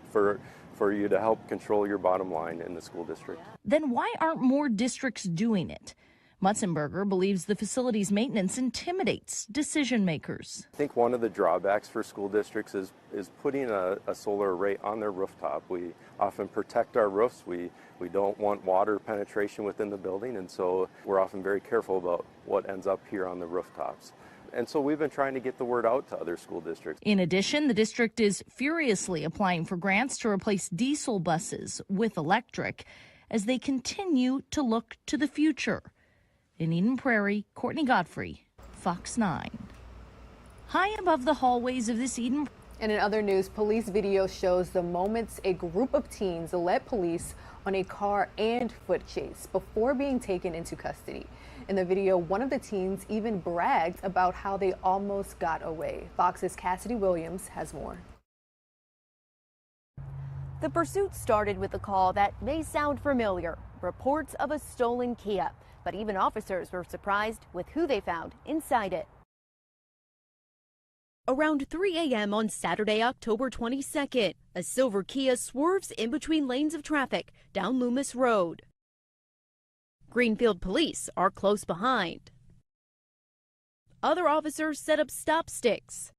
for you to help control your bottom line in the school district. Then why aren't more districts doing it? Mutzenberger believes the facility's maintenance intimidates decision makers. I think one of the drawbacks for school districts is putting a solar array on their rooftop. We often protect our roofs. We don't want water penetration within the building, and so we're often very careful about what ends up here on the rooftops. And so we've been trying to get the word out to other school districts. In addition, the district is furiously applying for grants to replace diesel buses with electric as they continue to look to the future. In Eden Prairie, Courtney Godfrey, Fox 9. High above the hallways of this Eden. And in other news, police video shows the moments a group of teens led police on a car and foot chase before being taken into custody. In the video, one of the teens even bragged about how they almost got away. Fox's Cassidy Williams has more. The pursuit started with a call that may sound familiar, reports of a stolen Kia. But even officers were surprised with who they found inside it. Around 3 a.m. on Saturday, October 22nd, a silver Kia swerves in between lanes of traffic down Loomis Road. Greenfield police are close behind. Other officers set up stop sticks.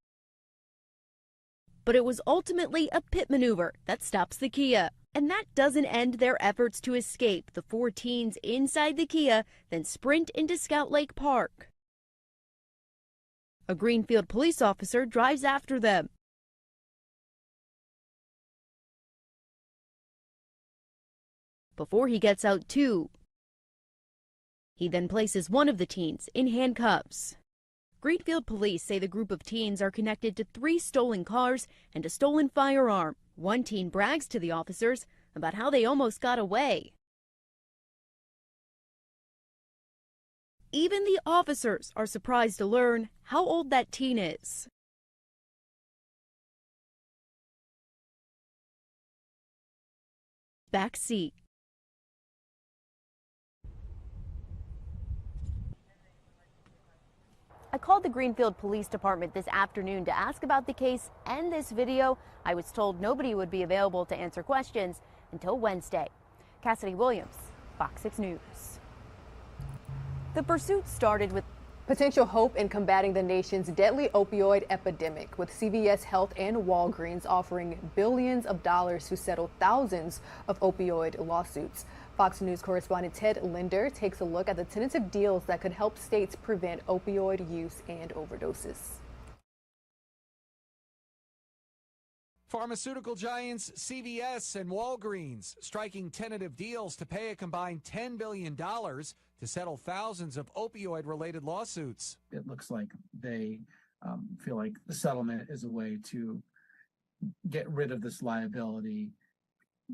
But it was ultimately a pit maneuver that stops the Kia. And that doesn't end their efforts to escape. The 4 teens inside the Kia then sprint into Scout Lake Park. A Greenfield police officer drives after them. Before he gets out too, he then places one of the teens in handcuffs. Greenfield police say the group of teens are connected to 3 stolen cars and a stolen firearm. One teen brags to the officers about how they almost got away. Even the officers are surprised to learn how old that teen is. Backseat. I called the Greenfield Police Department this afternoon to ask about the case and this video. I was told nobody would be available to answer questions until Wednesday. Cassidy Williams, Fox 6 News. The pursuit started with potential hope in combating the nation's deadly opioid epidemic, with CVS Health and Walgreens offering billions of dollars to settle thousands of opioid lawsuits. Fox News correspondent Ted Linder takes a look at the tentative deals that could help states prevent opioid use and overdoses. Pharmaceutical giants CVS and Walgreens striking tentative deals to pay a combined $10 billion to settle thousands of opioid-related lawsuits. It looks like they feel like the settlement is a way to get rid of this liability,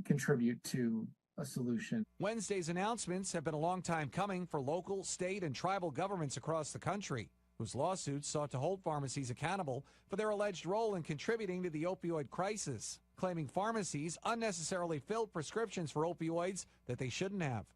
contribute to a solution. Wednesday's announcements have been a long time coming for local, state, and tribal governments across the country, whose lawsuits sought to hold pharmacies accountable for their alleged role in contributing to the opioid crisis, claiming pharmacies unnecessarily filled prescriptions for opioids that they shouldn't have.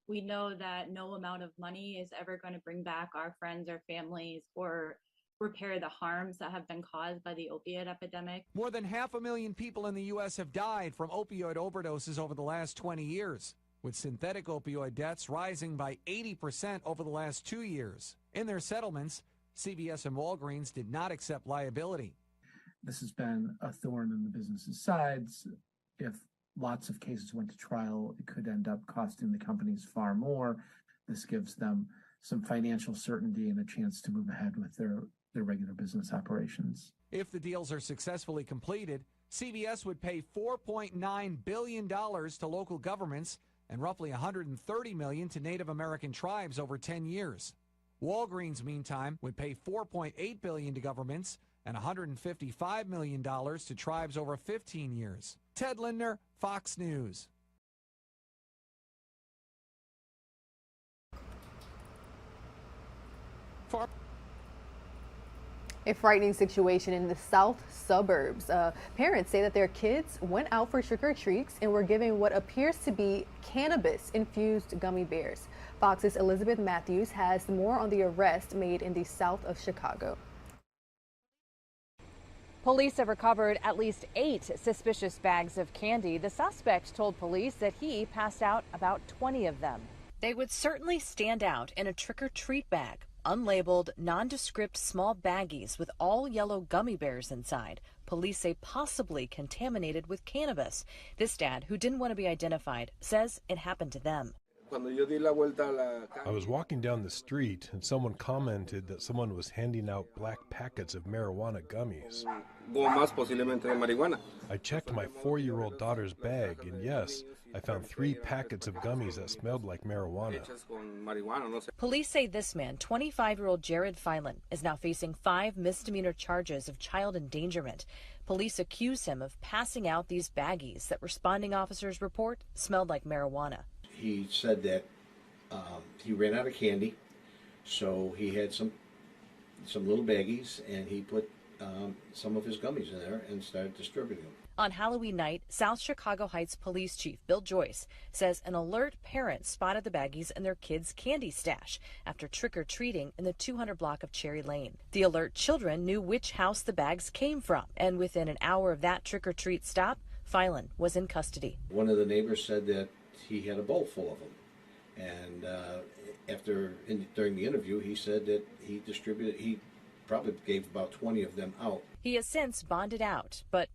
We know that no amount of money is ever going to bring back our friends or families or repair the harms that have been caused by the opiate epidemic. More than 500,000 people in the U.S. have died from opioid overdoses over the last 20 years, with synthetic opioid deaths rising by 80% over the last 2 years. In their settlements, CVS and Walgreens did not accept liability. This has been a thorn in the business's sides. If lots of cases went to trial, it could end up costing the companies far more. This gives them some financial certainty and a chance to move ahead with their regular business operations. If the deals are successfully completed, CVS would pay $4.9 billion to local governments and roughly $130 million to Native American tribes over 10 years. Walgreens, meantime, would pay $4.8 billion to governments and $155 million to tribes over 15 years. Ted Lindner, Fox News. A frightening situation in the south suburbs. Parents say that their kids went out for trick-or-treats and were given what appears to be cannabis-infused gummy bears. Fox's Elizabeth Matthews has more on the arrest made in the south of Chicago. Police have recovered at least 8 suspicious bags of candy. The suspect told police that he passed out about 20 of them. They would certainly stand out in a trick-or-treat bag. Unlabeled, nondescript small baggies with all yellow gummy bears inside. Police say possibly contaminated with cannabis. This dad, who didn't want to be identified, says it happened to them. I was walking down the street and someone commented that someone was handing out black packets of marijuana gummies. I checked my 4-year-old daughter's bag and yes, I found 3 packets of gummies that smelled like marijuana. Police say this man, 25-year-old Jared Filan, is now facing 5 misdemeanor charges of child endangerment. Police accuse him of passing out these baggies that responding officers report smelled like marijuana. He said that he ran out of candy, so he had some little baggies, and he put some of his gummies in there and started distributing them. On Halloween night, South Chicago Heights Police Chief Bill Joyce says an alert parent spotted the baggies in their kids' candy stash after trick-or-treating in the 200 block of Cherry Lane. The alert children knew which house the bags came from, and within an hour of that trick-or-treat stop, Filan was in custody. One of the neighbors said that he had a bowl full of them, and during the interview, he said that he probably gave about 20 of them out. He has since bonded out, but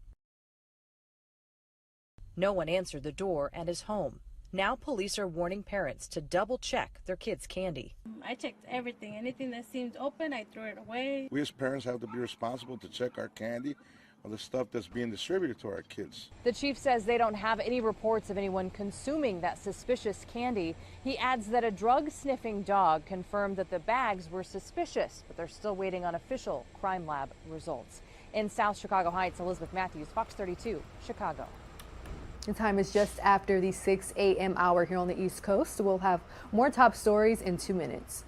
no one answered the door at his home. Now police are warning parents to double-check their kids' candy. I checked everything. Anything that seemed open, I threw it away. We as parents have to be responsible to check our candy or the stuff that's being distributed to our kids. The chief says they don't have any reports of anyone consuming that suspicious candy. He adds that a drug-sniffing dog confirmed that the bags were suspicious, but they're still waiting on official crime lab results. In South Chicago Heights, Elizabeth Matthews, Fox 32, Chicago. The time is just after the 6 a.m. hour here on the East Coast. We'll have more top stories in 2 minutes.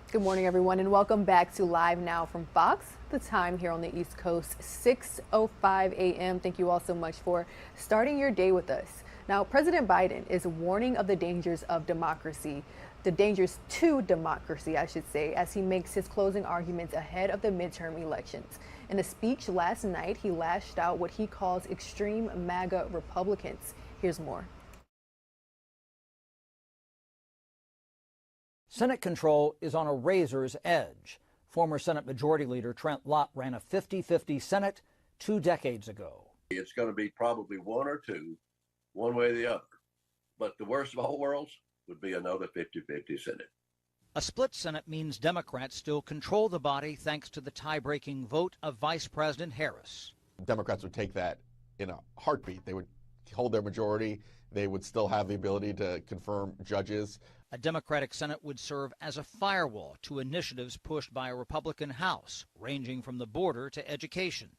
Good morning, everyone, and welcome back to Live Now from Fox. The time here on the East Coast, 6:05 a.m. Thank you all so much for starting your day with us. Now, President Biden is warning of the dangers of democracy, the dangers to democracy, I should say, as he makes his closing arguments ahead of the midterm elections. In a speech last night, he lashed out what he calls extreme MAGA Republicans. Here's more. Senate control is on a razor's edge. Former Senate Majority Leader Trent Lott ran a 50-50 Senate 2 decades ago. It's going to be probably one or two, one way or the other. But the worst of all worlds would be another 50-50 Senate. A split Senate means Democrats still control the body thanks to the tie-breaking vote of Vice President Harris. Democrats would take that in a heartbeat. They would hold their majority. They would still have the ability to confirm judges. A Democratic Senate would serve as a firewall to initiatives pushed by a Republican House, ranging from the border to education.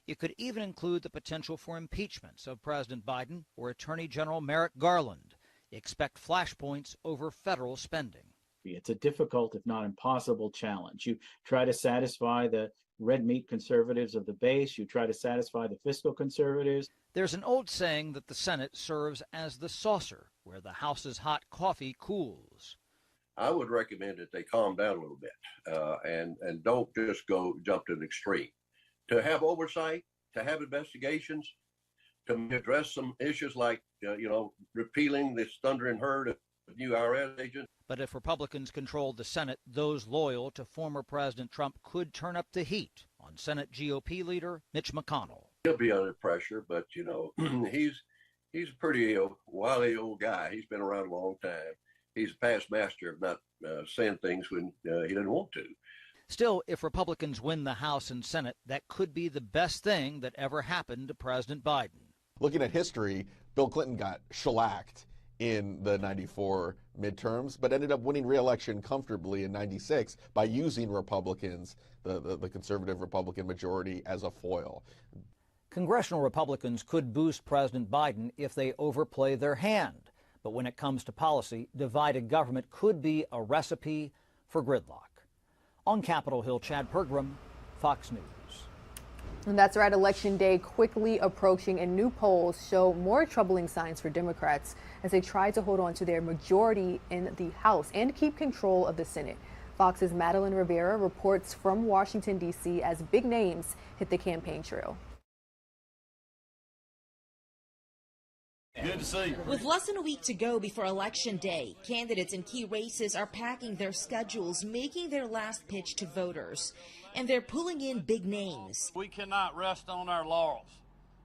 It could even include the potential for impeachments of President Biden or Attorney General Merrick Garland. Expect flashpoints over federal spending. It's a difficult, if not impossible, challenge. You try to satisfy the red meat conservatives of the base. You try to satisfy the fiscal conservatives. There's an old saying that the Senate serves as the saucer where the House's hot coffee cools. I would recommend that they calm down a little bit and don't just jump to an extreme. To have oversight, to have investigations, to address some issues like, repealing this thundering herd of new IRS agents. But if Republicans controlled the Senate, those loyal to former President Trump could turn up the heat on Senate GOP leader Mitch McConnell. He'll be under pressure, but, he's a pretty wily old guy. He's been around a long time. He's a past master of not saying things when he didn't want to. Still, if Republicans win the House and Senate, that could be the best thing that ever happened to President Biden. Looking at history, Bill Clinton got shellacked in the 94 midterms, but ended up winning re-election comfortably in 96 by using Republicans, the conservative Republican majority, as a foil. Congressional Republicans could boost President Biden if they overplay their hand. But when it comes to policy, divided government could be a recipe for gridlock. On Capitol Hill, Chad Pergram, Fox News. And that's right, Election Day quickly approaching, and new polls show more troubling signs for Democrats as they try to hold on to their majority in the House and keep control of the Senate. Fox's Madeline Rivera reports from Washington, D.C. as big names hit the campaign trail. Good to see you. With less than a week to go before Election Day, candidates in key races are packing their schedules, making their last pitch to voters. And they're pulling in big names. We cannot rest on our laurels.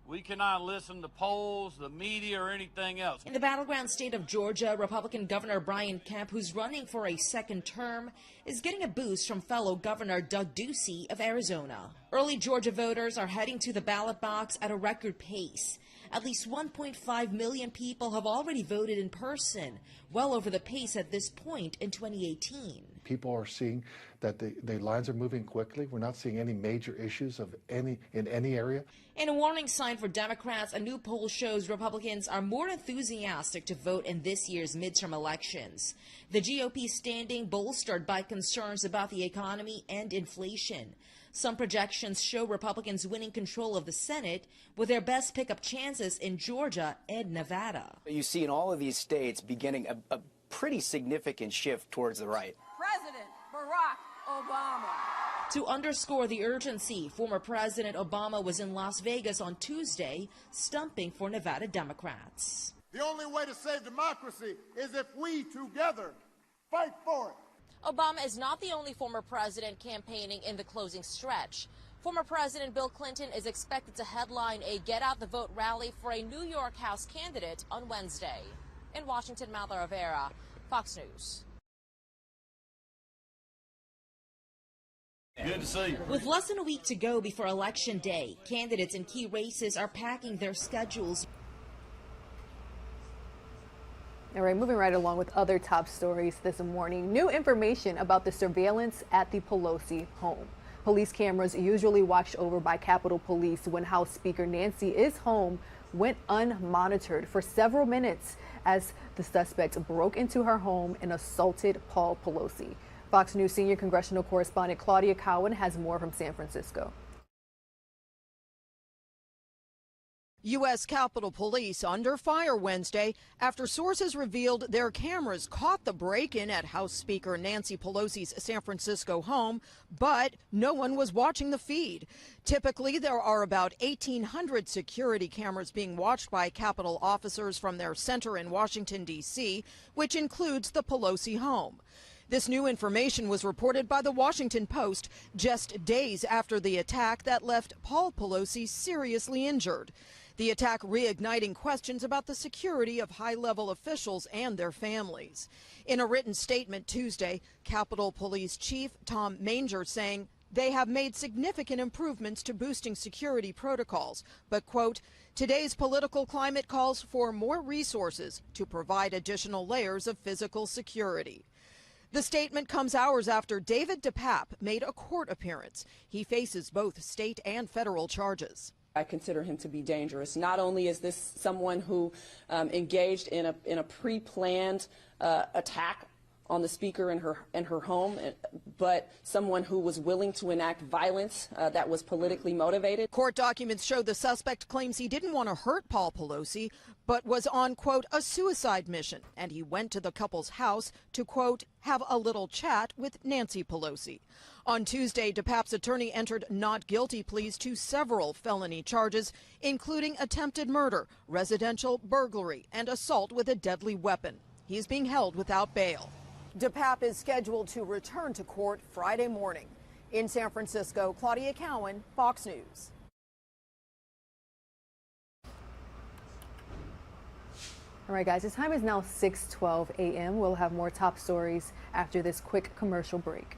We cannot listen to polls, the media, or anything else. In the battleground state of Georgia, Republican Governor Brian Kemp, who's running for a second term, is getting a boost from fellow Governor Doug Ducey of Arizona. Early Georgia voters are heading to the ballot box at a record pace. At least 1.5 million people have already voted in person, well over the pace at this point in 2018. People are seeing that the lines are moving quickly. We're not seeing any major issues in any area. And a warning sign for Democrats, a new poll shows Republicans are more enthusiastic to vote in this year's midterm elections. The GOP standing bolstered by concerns about the economy and inflation. Some projections show Republicans winning control of the Senate with their best pickup chances in Georgia and Nevada. You see in all of these states beginning a pretty significant shift towards the right. President Barack Obama. To underscore the urgency, former President Obama was in Las Vegas on Tuesday, stumping for Nevada Democrats. The only way to save democracy is if we together fight for it. Obama is not the only former president campaigning in the closing stretch. Former President Bill Clinton is expected to headline a Get Out the Vote rally for a New York House candidate on Wednesday. In Washington, Madeline Rivera, Fox News. Good to see you. With less than a week to go before Election Day, candidates in key races are packing their schedules. All right, moving right along with other top stories this morning. New information about the surveillance at the Pelosi home. Police cameras usually watched over by Capitol Police when House Speaker Nancy is home went unmonitored for several minutes as the suspect broke into her home and assaulted Paul Pelosi. Fox News senior congressional correspondent Claudia Cowan has more from San Francisco. U.S. Capitol Police under fire Wednesday after sources revealed their cameras caught the break-in at House Speaker Nancy Pelosi's San Francisco home, but no one was watching the feed. Typically, there are about 1,800 security cameras being watched by Capitol officers from their center in Washington, D.C., which includes the Pelosi home. This new information was reported by the Washington Post just days after the attack that left Paul Pelosi seriously injured. The attack reigniting questions about the security of high-level officials and their families. In a written statement Tuesday, Capitol Police Chief Tom Manger saying They have made significant improvements to boosting security protocols, but, quote, today's political climate calls for more resources to provide additional layers of physical security. The statement comes hours after David DePape made a court appearance. He faces both state and federal charges. I consider him to be dangerous. Not only is this someone who engaged in a pre-planned attack on the speaker in her home, but someone who was willing to enact violence that was politically motivated. Court documents show the suspect claims he didn't want to hurt Paul Pelosi, but was on, quote, a suicide mission, and he went to the couple's house to, quote, have a little chat with Nancy Pelosi. On Tuesday, DePape's attorney entered not guilty pleas to several felony charges, including attempted murder, residential burglary, and assault with a deadly weapon. He is being held without bail. DePape is scheduled to return to court Friday morning. In San Francisco, Claudia Cowan, Fox News. All right, guys, the time is now 6:12 a.m. We'll have more top stories after this quick commercial break.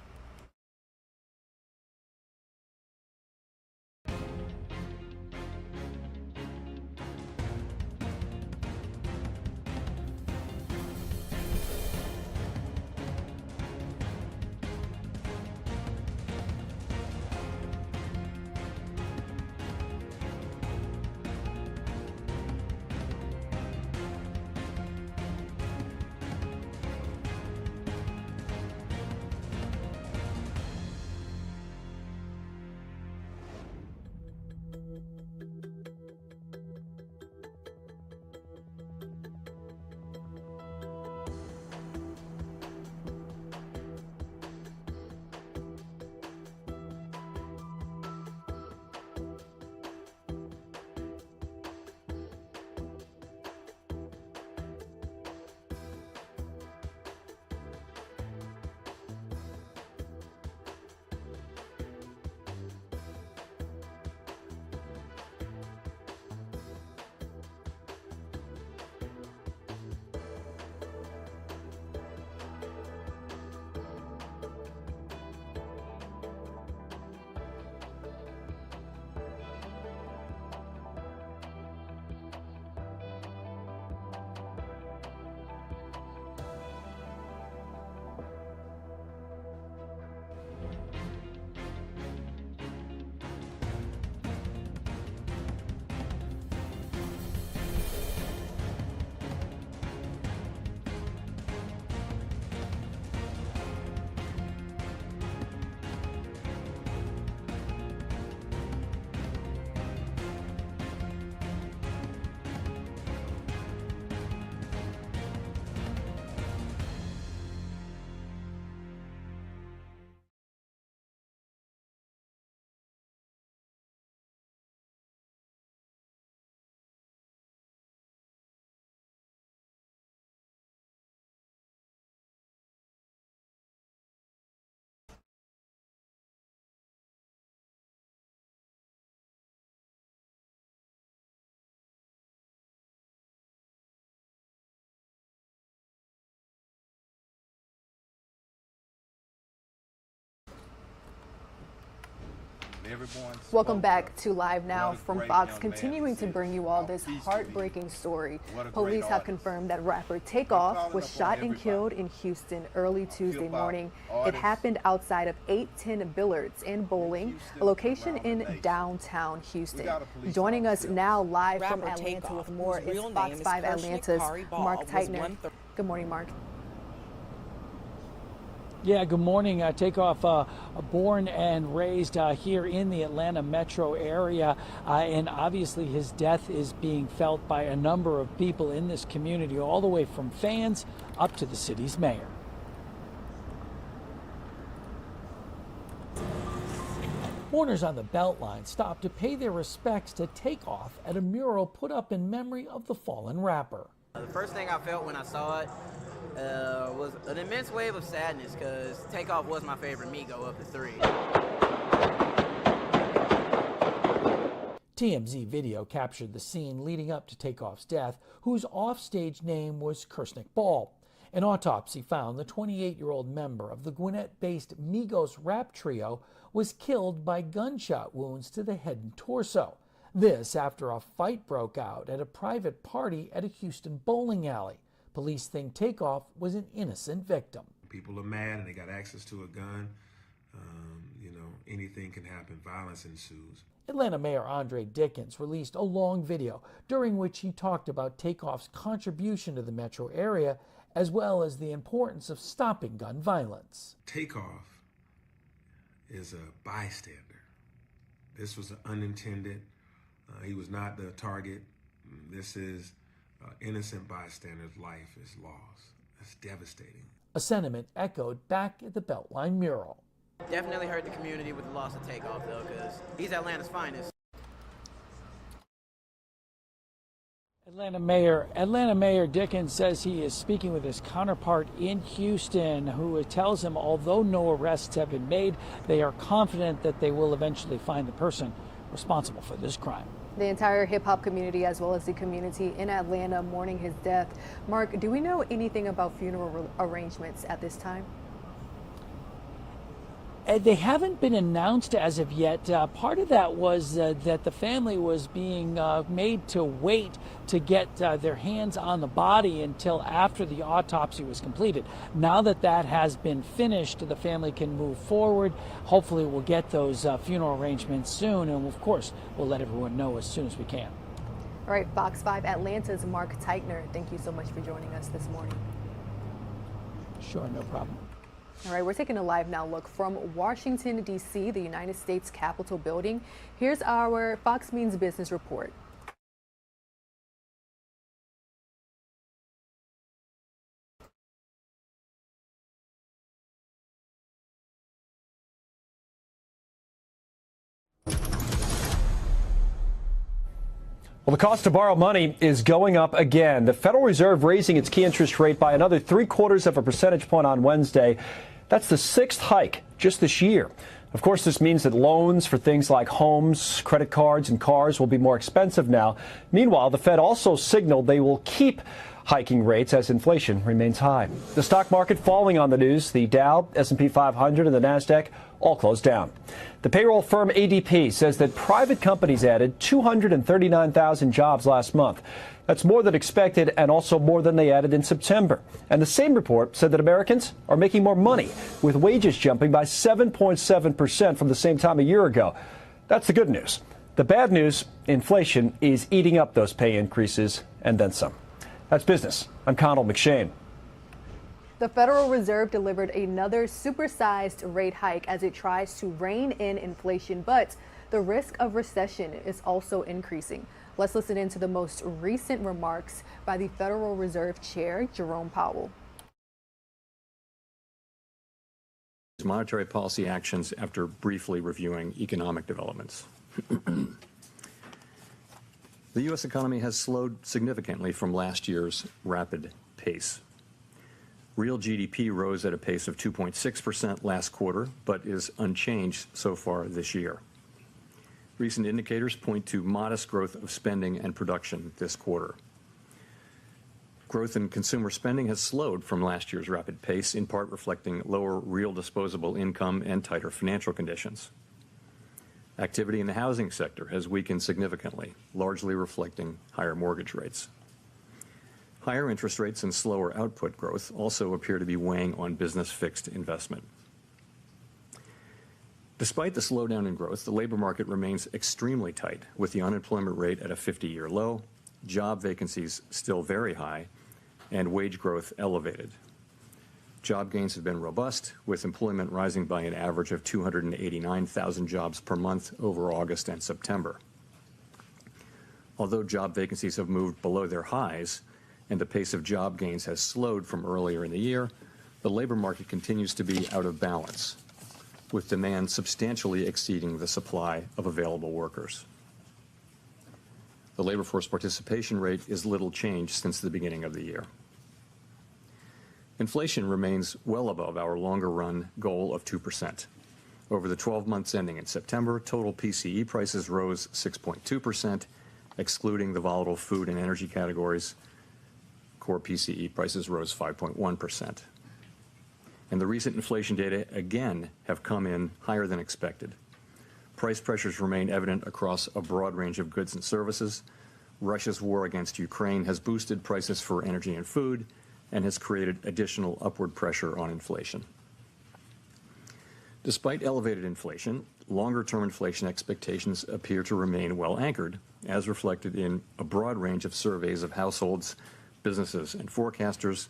Welcome back to Live Now from Fox, continuing to bring you all this heartbreaking story. Police have confirmed that rapper Takeoff was shot and killed in Houston early Tuesday morning. It happened outside of 810 Billards and Bowling, a location in downtown Houston. Joining us now live from Atlanta with more is Fox 5 Atlanta's Mark Teitner. Good morning, Mark. Yeah, good morning. Takeoff, born and raised here in the Atlanta metro area, and obviously his death is being felt by a number of people in this community, all the way from fans up to the city's mayor. Mourners on the Beltline stopped to pay their respects to Takeoff at a mural put up in memory of the fallen rapper. The first thing I felt when I saw it was an immense wave of sadness, because Takeoff was my favorite Migo of the three. TMZ video captured the scene leading up to Takeoff's death, whose offstage name was Kirsnick Ball. An autopsy found the 28-year-old member of the Gwinnett-based Migos rap trio was killed by gunshot wounds to the head and torso. This after a fight broke out at a private party at a Houston bowling alley. Police think Takeoff was an innocent victim. People are mad and they got access to a gun. Anything can happen. Violence ensues. Atlanta Mayor Andre Dickens released a long video during which he talked about Takeoff's contribution to the metro area, as well as the importance of stopping gun violence. Takeoff is a bystander. This was unintended. He was not the target. This is innocent bystander's life is lost. That's devastating. A sentiment echoed back at the Beltline mural. Definitely hurt the community with the loss of Takeoff, though, because he's Atlanta's finest. Atlanta Mayor Dickens says he is speaking with his counterpart in Houston, who tells him although no arrests have been made, they are confident that they will eventually find the person responsible for this crime. The entire hip-hop community, as well as the community in Atlanta, mourning his death. Mark, do we know anything about funeral arrangements at this time? They haven't been announced as of yet. Part of that was that the family was being made to wait to get their hands on the body until after the autopsy was completed. Now that that has been finished, the family can move forward. Hopefully we'll get those funeral arrangements soon, and of course we'll let everyone know as soon as we can. All right, Fox 5 Atlanta's Mark Teichner, thank you so much for joining us this morning. Sure, no problem. All right, we're taking a live now look from Washington, D.C., the United States Capitol building. Here's our Fox Means Business report. Well, the cost to borrow money is going up again. The Federal Reserve raising its key interest rate by another 0.75 percentage point on Wednesday. That's the 6th hike just this year. Of course, this means that loans for things like homes, credit cards, and cars will be more expensive now. Meanwhile, the Fed also signaled they will keep hiking rates as inflation remains high. The stock market falling on the news. The Dow, S&P 500, and the Nasdaq all closed down. The payroll firm ADP says that private companies added 239,000 jobs last month. That's more than expected and also more than they added in September. And the same report said that Americans are making more money, with wages jumping by 7.7% from the same time a year ago. That's the good news. The bad news, inflation is eating up those pay increases and then some. That's business. I'm Connell McShane. The Federal Reserve delivered another supersized rate hike as it tries to rein in inflation, but the risk of recession is also increasing. Let's listen in to the most recent remarks by the Federal Reserve Chair, Jerome Powell. Monetary policy actions after briefly reviewing economic developments. The U.S. economy has slowed significantly from last year's rapid pace. Real GDP rose at a pace of 2.6% last quarter, but is unchanged so far this year. Recent indicators point to modest growth of spending and production this quarter. Growth in consumer spending has slowed from last year's rapid pace, in part reflecting lower real disposable income and tighter financial conditions. Activity in the housing sector has weakened significantly, largely reflecting higher mortgage rates. Higher interest rates and slower output growth also appear to be weighing on business fixed investment. Despite the slowdown in growth, the labor market remains extremely tight, with the unemployment rate at a 50-year low, job vacancies still very high, and wage growth elevated. Job gains have been robust, with employment rising by an average of 289,000 jobs per month over August and September. Although job vacancies have moved below their highs and the pace of job gains has slowed from earlier in the year, the labor market continues to be out of balance, with demand substantially exceeding the supply of available workers. The labor force participation rate is little changed since the beginning of the year. Inflation remains well above our longer-run goal of 2%. Over the 12 months ending in September, total PCE prices rose 6.2%, excluding the volatile food and energy categories. Core PCE prices rose 5.1%. And the recent inflation data again have come in higher than expected. Price pressures remain evident across a broad range of goods and services. Russia's war against Ukraine has boosted prices for energy and food and has created additional upward pressure on inflation. Despite elevated inflation, longer-term inflation expectations appear to remain well anchored, as reflected in a broad range of surveys of households, businesses, and forecasters,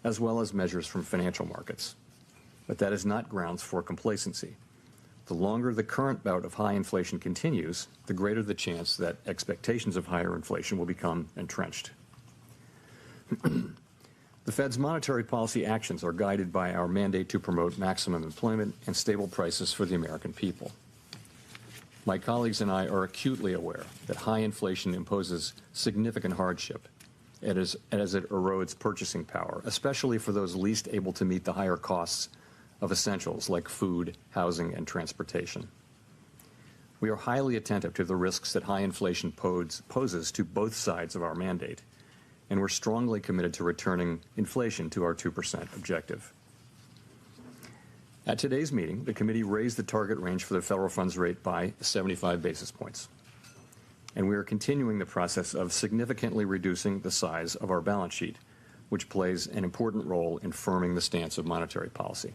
as well as measures from financial markets. But that is not grounds for complacency. The longer the current bout of high inflation continues, the greater the chance that expectations of higher inflation will become entrenched. The Fed's monetary policy actions are guided by our mandate to promote maximum employment and stable prices for the American people. My colleagues and I are acutely aware that high inflation imposes significant hardship as it erodes purchasing power, especially for those least able to meet the higher costs of essentials like food, housing, and transportation. We are highly attentive to the risks that high inflation poses to both sides of our mandate, and we're strongly committed to returning inflation to our 2% objective. At today's meeting, the committee raised the target range for the federal funds rate by 75 basis points. And we are continuing the process of significantly reducing the size of our balance sheet, which plays an important role in firming the stance of monetary policy.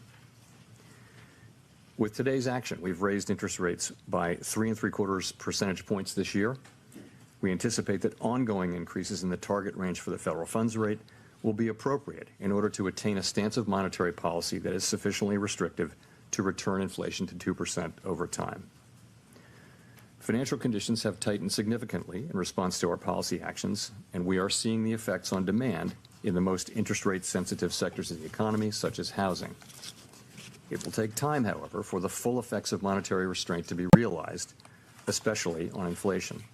With today's action, we've raised interest rates by 3.75 percentage points this year. We anticipate that ongoing increases in the target range for the federal funds rate will be appropriate in order to attain a stance of monetary policy that is sufficiently restrictive to return inflation to 2% over time. Financial conditions have tightened significantly in response to our policy actions, and we are seeing the effects on demand in the most interest rate sensitive sectors of the economy, such as housing. It will take time, however, for the full effects of monetary restraint to be realized, especially on inflation.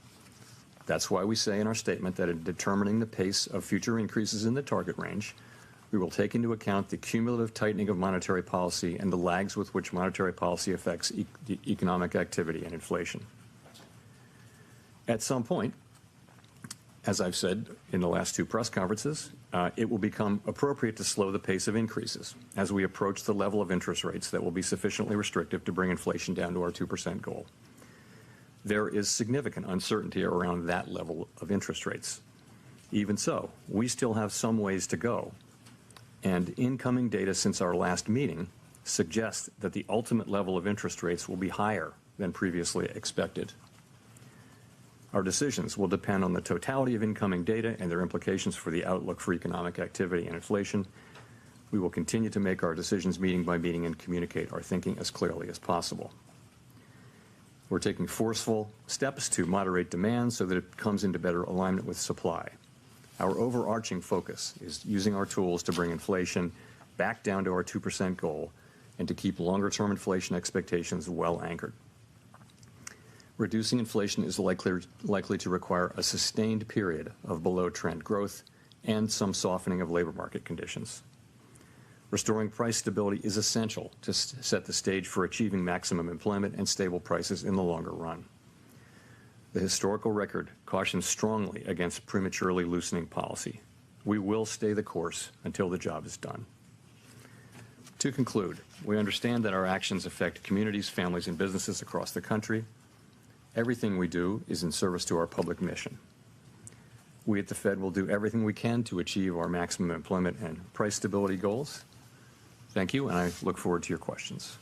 That's why we say in our statement that in determining the pace of future increases in the target range, we will take into account the cumulative tightening of monetary policy and the lags with which monetary policy affects economic activity and inflation. At some point, as I've said in the last two press conferences, it will become appropriate to slow the pace of increases as we approach the level of interest rates that will be sufficiently restrictive to bring inflation down to our 2% goal. There is significant uncertainty around that level of interest rates. Even so, we still have some ways to go, and incoming data since our last meeting suggests that the ultimate level of interest rates will be higher than previously expected. Our decisions will depend on the totality of incoming data and their implications for the outlook for economic activity and inflation. We will continue to make our decisions meeting by meeting and communicate our thinking as clearly as possible. We're taking forceful steps to moderate demand so that it comes into better alignment with supply. Our overarching focus is using our tools to bring inflation back down to our 2% goal and to keep longer-term inflation expectations well anchored. Reducing inflation is likely to require a sustained period of below-trend growth and some softening of labor market conditions. Restoring price stability is essential to set the stage for achieving maximum employment and stable prices in the longer run. The historical record cautions strongly against prematurely loosening policy. We will stay the course until the job is done. To conclude, we understand that our actions affect communities, families, and businesses across the country. Everything we do is in service to our public mission. We at the Fed will do everything we can to achieve our maximum employment and price stability goals. Thank you, and I look forward to your questions.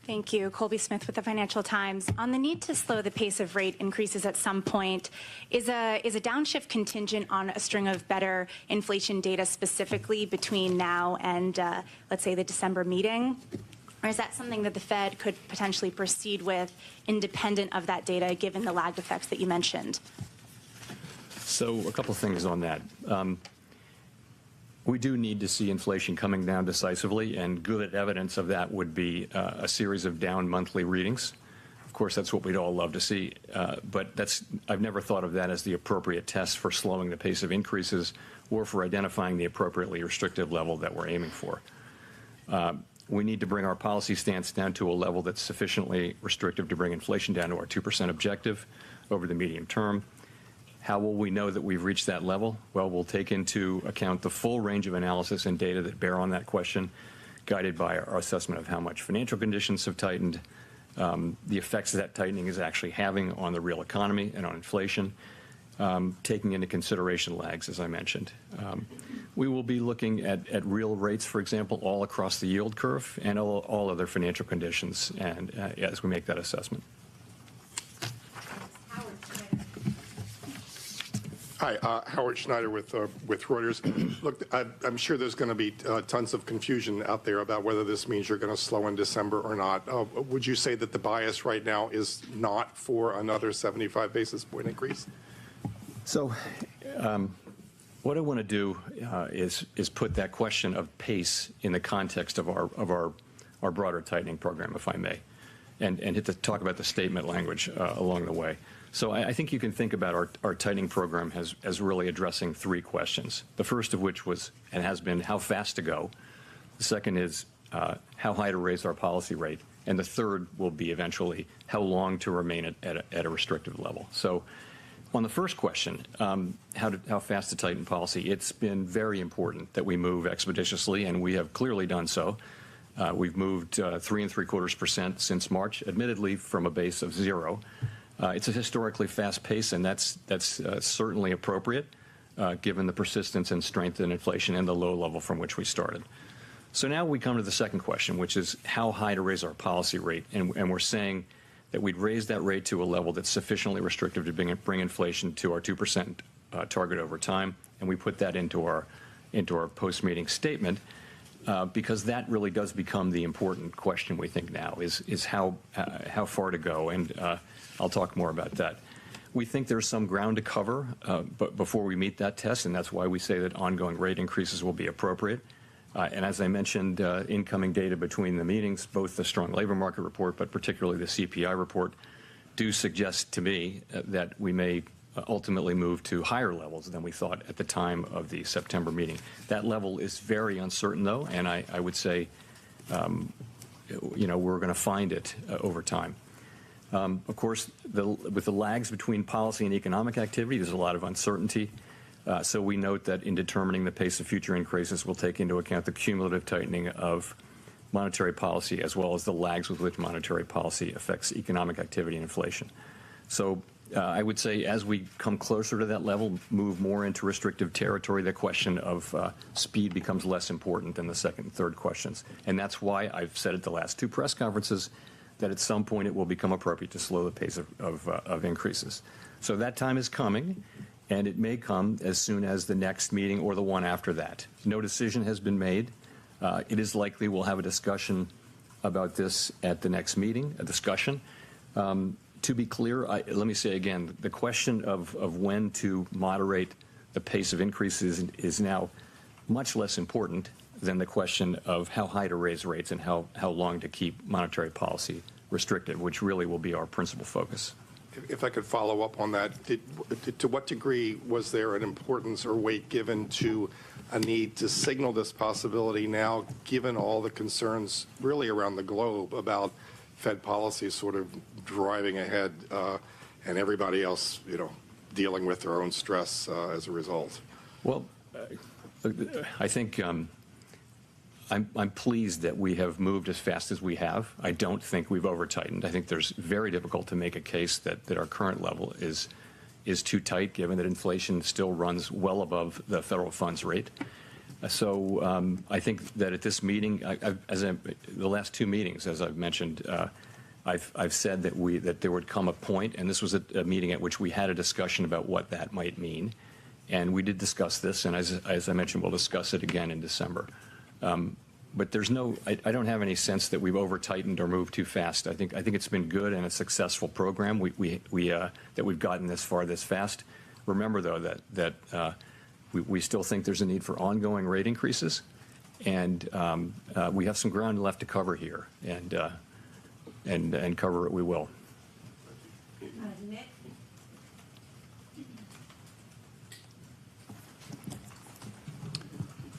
Thank you. Colby Smith with the Financial Times. On the need to slow the pace of rate increases at some point, is a downshift contingent on a string of better inflation data specifically between now and, let's say, the December meeting? Or is that something that the Fed could potentially proceed with independent of that data, given the lagged effects that you mentioned? So a couple things on that. We do need to see inflation coming down decisively, and good evidence of that would be a series of down monthly readings. Of course, that's what we'd all love to see, but I've never thought of that as the appropriate test for slowing the pace of increases or for identifying the appropriately restrictive level that we're aiming for. We need to bring our policy stance down to a level that's sufficiently restrictive to bring inflation down to our 2% objective over the medium term. How will we know that we've reached that level? Well, we'll take into account the full range of analysis and data that bear on that question, guided by our assessment of how much financial conditions have tightened, the effects that tightening is actually having on the real economy and on inflation, taking into consideration lags, as I mentioned. We will be looking at real rates, for example, all across the yield curve and all other financial conditions, and as we make that assessment. Hi, Howard Schneider with Reuters. Look, I'm sure there's going to be tons of confusion out there about whether this means you're going to slow in December or not. Would you say that the bias right now is not for another 75 basis point increase? So what I want to do is put that question of pace in the context of our broader tightening program, if I may, and hit to talk about the statement language along the way. So I think you can think about our tightening program as really addressing three questions. The first of which was, and has been, how fast to go. The second is how high to raise our policy rate. And the third will be eventually how long to remain at a restrictive level. So on the first question, how fast to tighten policy, it's been very important that we move expeditiously, and we have clearly done so. We've moved 3.75% since March, admittedly from a base of 0. It's a historically fast pace, and that's certainly appropriate, given the persistence and strength in inflation and the low level from which we started. So now we come to the second question, which is how high to raise our policy rate, and we're saying that we'd raise that rate to a level that's sufficiently restrictive to bring inflation to our 2% target over time, and we put that into our post-meeting statement. Because that really does become the important question, we think now, is how far to go, and I'll talk more about that. We think there's some ground to cover but before we meet that test, and that's why we say that ongoing rate increases will be appropriate. And as I mentioned, incoming data between the meetings, both the strong labor market report, but particularly the CPI report, do suggest to me that we may ultimately move to higher levels than we thought at the time of the September meeting. That level is very uncertain, though, and I would say, we're going to find it over time. Of course, with the lags between policy and economic activity, there's a lot of uncertainty. So we note that in determining the pace of future increases, we'll take into account the cumulative tightening of monetary policy as well as the lags with which monetary policy affects economic activity and inflation. So I would say as we come closer to that level, move more into restrictive territory, the question of speed becomes less important than the second and third questions. And that's why I've said at the last two press conferences that at some point it will become appropriate to slow the pace of increases. So that time is coming, and it may come as soon as the next meeting or the one after that. No decision has been made. It is likely we'll have a discussion about this at the next meeting, a discussion. To be clear, let me say again, the question of when to moderate the pace of increases is now much less important than the question of how high to raise rates and how long to keep monetary policy restricted, which really will be our principal focus. If I could follow up on that, to what degree was there an importance or weight given to a need to signal this possibility now, given all the concerns really around the globe about Fed policy sort of driving ahead and everybody else, dealing with their own stress as a result? Well, I think I'm pleased that we have moved as fast as we have. I don't think we've over-tightened. I think there's very difficult to make a case that our current level is too tight, given that inflation still runs well above the federal funds rate. So I think that at this meeting, the last two meetings, as I've mentioned, I've said that there would come a point, and this was a meeting at which we had a discussion about what that might mean, and we did discuss this, and as I mentioned, we'll discuss it again in December. But there's I don't have any sense that we've over-tightened or moved too fast. I think it's been good and a successful program. That we've gotten this far this fast. Remember, though, that we still think there's a need for ongoing rate increases, and we have some ground left to cover here, and cover it we will. Nick?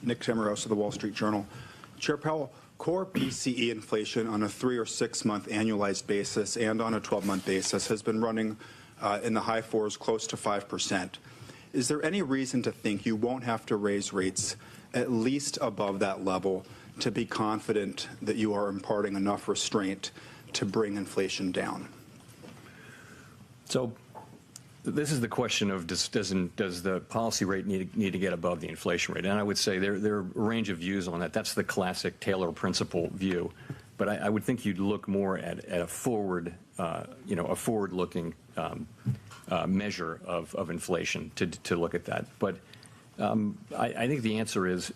Nick Tamaros of the Wall Street Journal. Chair Powell, core PCE inflation on a 3 or 6 month annualized basis and on a 12-month basis has been running in the high 4s, close to 5%. Is there any reason to think you won't have to raise rates at least above that level to be confident that you are imparting enough restraint to bring inflation down? So this is the question of does the policy rate need to get above the inflation rate? And I would say there are a range of views on that. That's the classic Taylor principle view. But I would think you'd look more at a forward, a forward-looking measure of inflation to look at that. But I think the answer is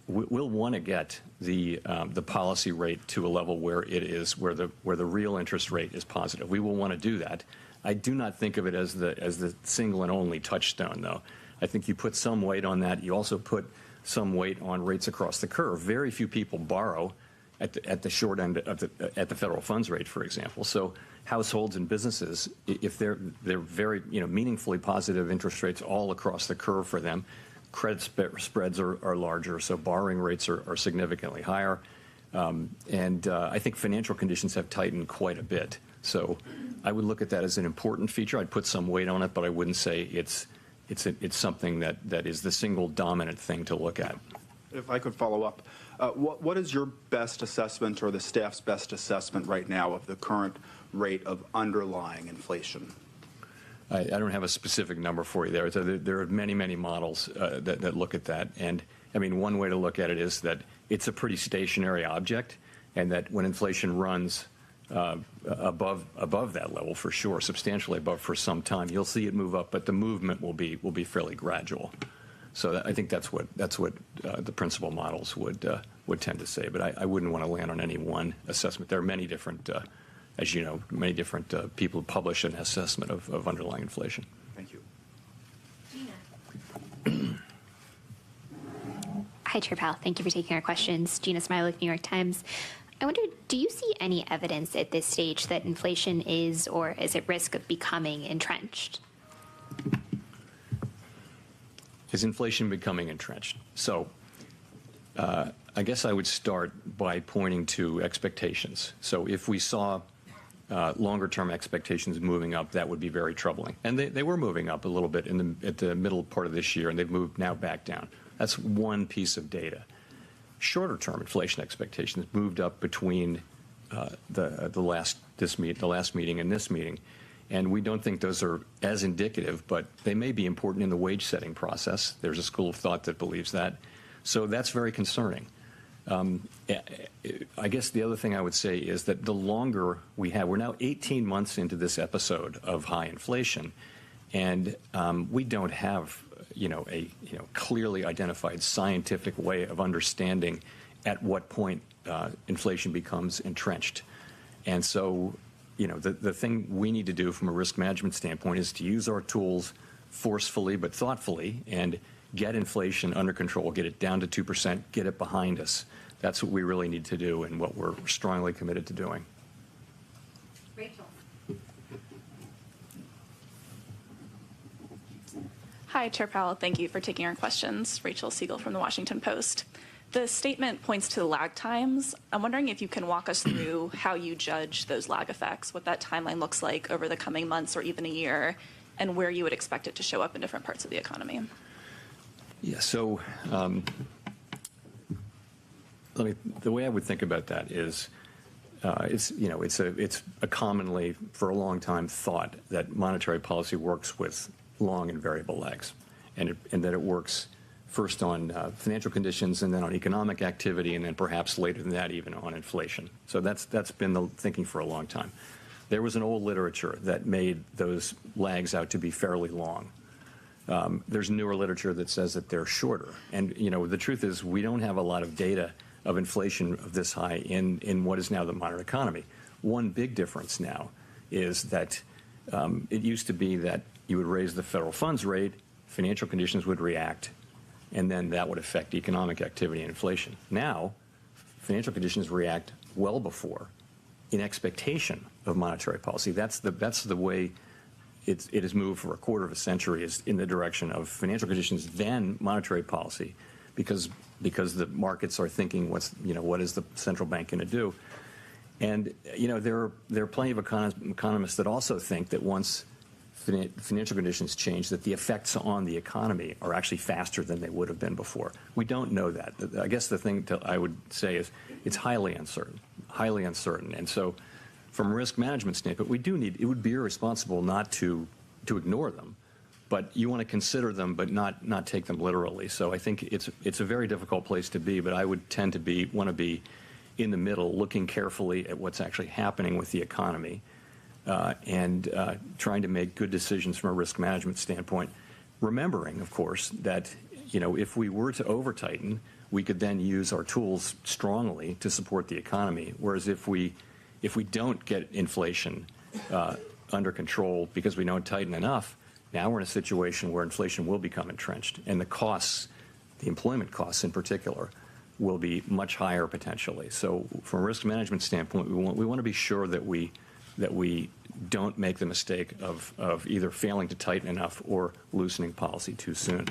we'll want to get the policy rate to a level where it is where the real interest rate is positive. We will want to do that. I do not think of it as the single and only touchstone, though. I think you put some weight on that. You also put some weight on rates across the curve. Very few people borrow at the short end of at the federal funds rate, for example. So households and businesses, if they're very meaningfully positive interest rates all across the curve for them, credit spreads are larger, so borrowing rates are significantly higher, and I think financial conditions have tightened quite a bit. So I would look at that as an important feature. I'd put some weight on it, but I wouldn't say it's something that is the single dominant thing to look at. If I could follow up, what is your best assessment or the staff's best assessment right now of the current rate of underlying inflation? I don't have a specific number for you there. There are many, many models that look at that. And I mean, one way to look at it is that it's a pretty stationary object, and that when inflation runs above that level, for sure, substantially above for some time, you'll see it move up, but the movement will be fairly gradual. So I think that's what the principal models would tend to say. But I wouldn't want to land on any one assessment. There are many different, as you know, many different people who publish an assessment of underlying inflation. Thank you. Hi, Chair Powell. Thank you for taking our questions. Gina Smilik, New York Times. I wonder, do you see any evidence at this stage that inflation is or is at risk of becoming entrenched? Is inflation becoming entrenched? So I guess I would start by pointing to expectations. So if we saw longer-term expectations moving up, that would be very troubling. And they were moving up a little bit at the middle part of this year, and they've moved now back down. That's one piece of data. Shorter-term inflation expectations moved up between the last meeting and this meeting. And we don't think those are as indicative, but they may be important in the wage setting process. There's a school of thought that believes that. So that's very concerning. I guess the other thing I would say is that the longer we have, we're now 18 months into this episode of high inflation, and we don't have a clearly identified scientific way of understanding at what point inflation becomes entrenched. And so the thing we need to do from a risk management standpoint is to use our tools forcefully but thoughtfully and get inflation under control, get it down to 2%, get it behind us. That's what we really need to do and what we're strongly committed to doing. Rachel. Hi, Chair Powell. Thank you for taking our questions. Rachel Siegel from the Washington Post. The statement points to lag times. I'm wondering if you can walk us through how you judge those lag effects, what that timeline looks like over the coming months or even a year, and where you would expect it to show up in different parts of the economy. Yeah, so the way I would think about that is it's a commonly, for a long time, thought that monetary policy works with long and variable lags, and that it works first on financial conditions and then on economic activity and then perhaps later than that even on inflation. So that's been the thinking for a long time. There was an old literature that made those lags out to be fairly long. There's newer literature that says that they're shorter. And the truth is we don't have a lot of data of inflation of this high in what is now the modern economy. One big difference now is that it used to be that you would raise the federal funds rate, financial conditions would react, and then that would affect economic activity and inflation. Now, financial conditions react well before, in expectation of monetary policy. That's the way it has moved for a quarter of a century, is in the direction of financial conditions, then monetary policy, because the markets are thinking what is the central bank going to do. And there are plenty of economists that also think that once financial conditions change, that the effects on the economy are actually faster than they would have been before. We don't know that. I guess the thing I would say is it's highly uncertain. And so from a risk management standpoint, it would be irresponsible not to ignore them. But you want to consider them, but not take them literally. So I think it's a very difficult place to be, but I would tend to want to be in the middle, looking carefully at what's actually happening with the economy, and trying to make good decisions from a risk management standpoint, remembering, of course, that if we were to over-tighten, we could then use our tools strongly to support the economy. Whereas if we don't get inflation under control because we don't tighten enough, now we're in a situation where inflation will become entrenched, and the costs, the employment costs in particular, will be much higher potentially. So from a risk management standpoint, we want to be sure that we don't make the mistake of either failing to tighten enough or loosening policy too soon.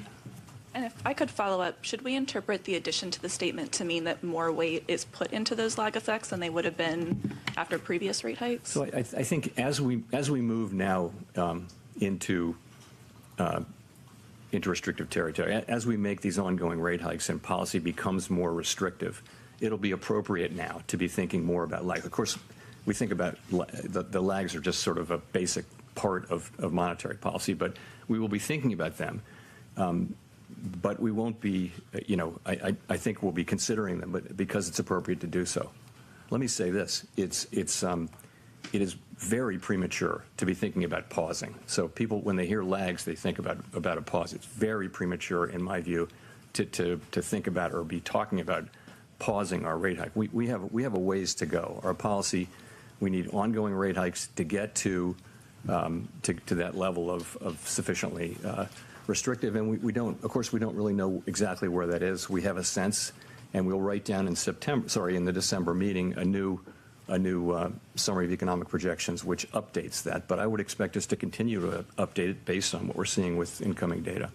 And if I could follow up, should we interpret the addition to the statement to mean that more weight is put into those lag effects than they would have been after previous rate hikes? So I think as we move now into restrictive territory, as we make these ongoing rate hikes and policy becomes more restrictive, it'll be appropriate now to be thinking more about lag. Of course, we think about the lags are just sort of a basic part of monetary policy, but we will be thinking about them. But we won't be, I think we'll be considering them, but because it's appropriate to do so. Let me say this: it is very premature to be thinking about pausing. So people, when they hear lags, they think about a pause. It's very premature, in my view, to think about or be talking about pausing our rate hike. We have a ways to go. Our policy, we need ongoing rate hikes to get to that level of sufficiently restrictive, and we don't really know exactly where that is. We have a sense, and we'll write down in the December meeting a new summary of economic projections which updates that. But I would expect us to continue to update it based on what we're seeing with incoming data.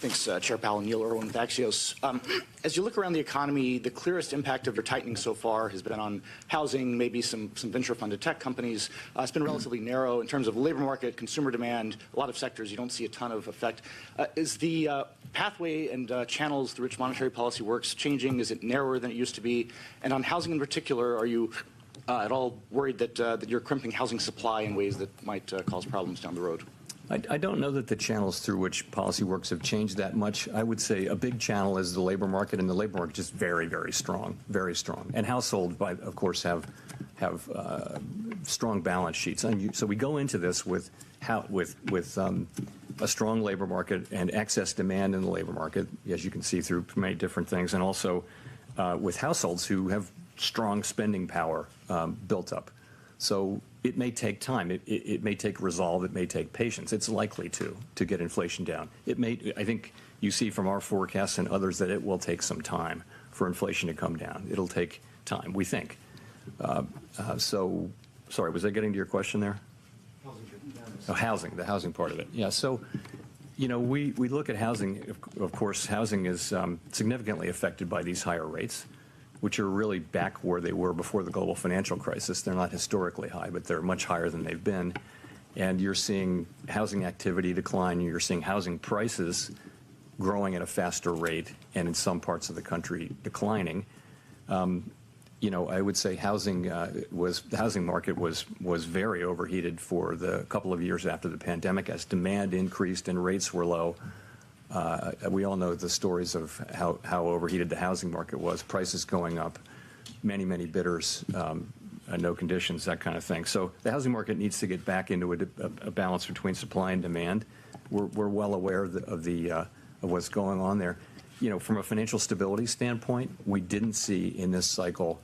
Thanks, Chair Powell. Neil Irwin with Axios. As you look around the economy, the clearest impact of your tightening so far has been on housing, maybe some venture-funded tech companies. It's been relatively narrow in terms of labor market, consumer demand. A lot of sectors you don't see a ton of effect. Is the pathway and channels through which monetary policy works changing? Is it narrower than it used to be? And on housing in particular, are you at all worried that you're crimping housing supply in ways that might cause problems down the road? I don't know that the channels through which policy works have changed that much. I would say a big channel is the labor market, and the labor market is very, very strong, very strong. And households, of course, have strong balance sheets. And so we go into this with a strong labor market and excess demand in the labor market, as you can see through many different things, and also with households who have strong spending power built up. So it may take time. It may take resolve. It may take patience. It's likely to get inflation down. I think you see from our forecasts and others that it will take some time for inflation to come down. It'll take time, we think. So, sorry, was I getting to your question there? Housing, the housing part of it. Yeah, so, we look at housing. Of course, housing is significantly affected by these higher rates, which are really back where they were before the global financial crisis. They're not historically high, but they're much higher than they've been. And you're seeing housing activity decline. You're seeing housing prices growing at a faster rate, and in some parts of the country declining. I would say the housing market was very overheated for the couple of years after the pandemic as demand increased and rates were low. We all know the stories of how overheated the housing market was, prices going up, many bidders, no conditions, that kind of thing. So the housing market needs to get back into a balance between supply and demand. We're well aware of what's going on there. From a financial stability standpoint, we didn't see in this cycle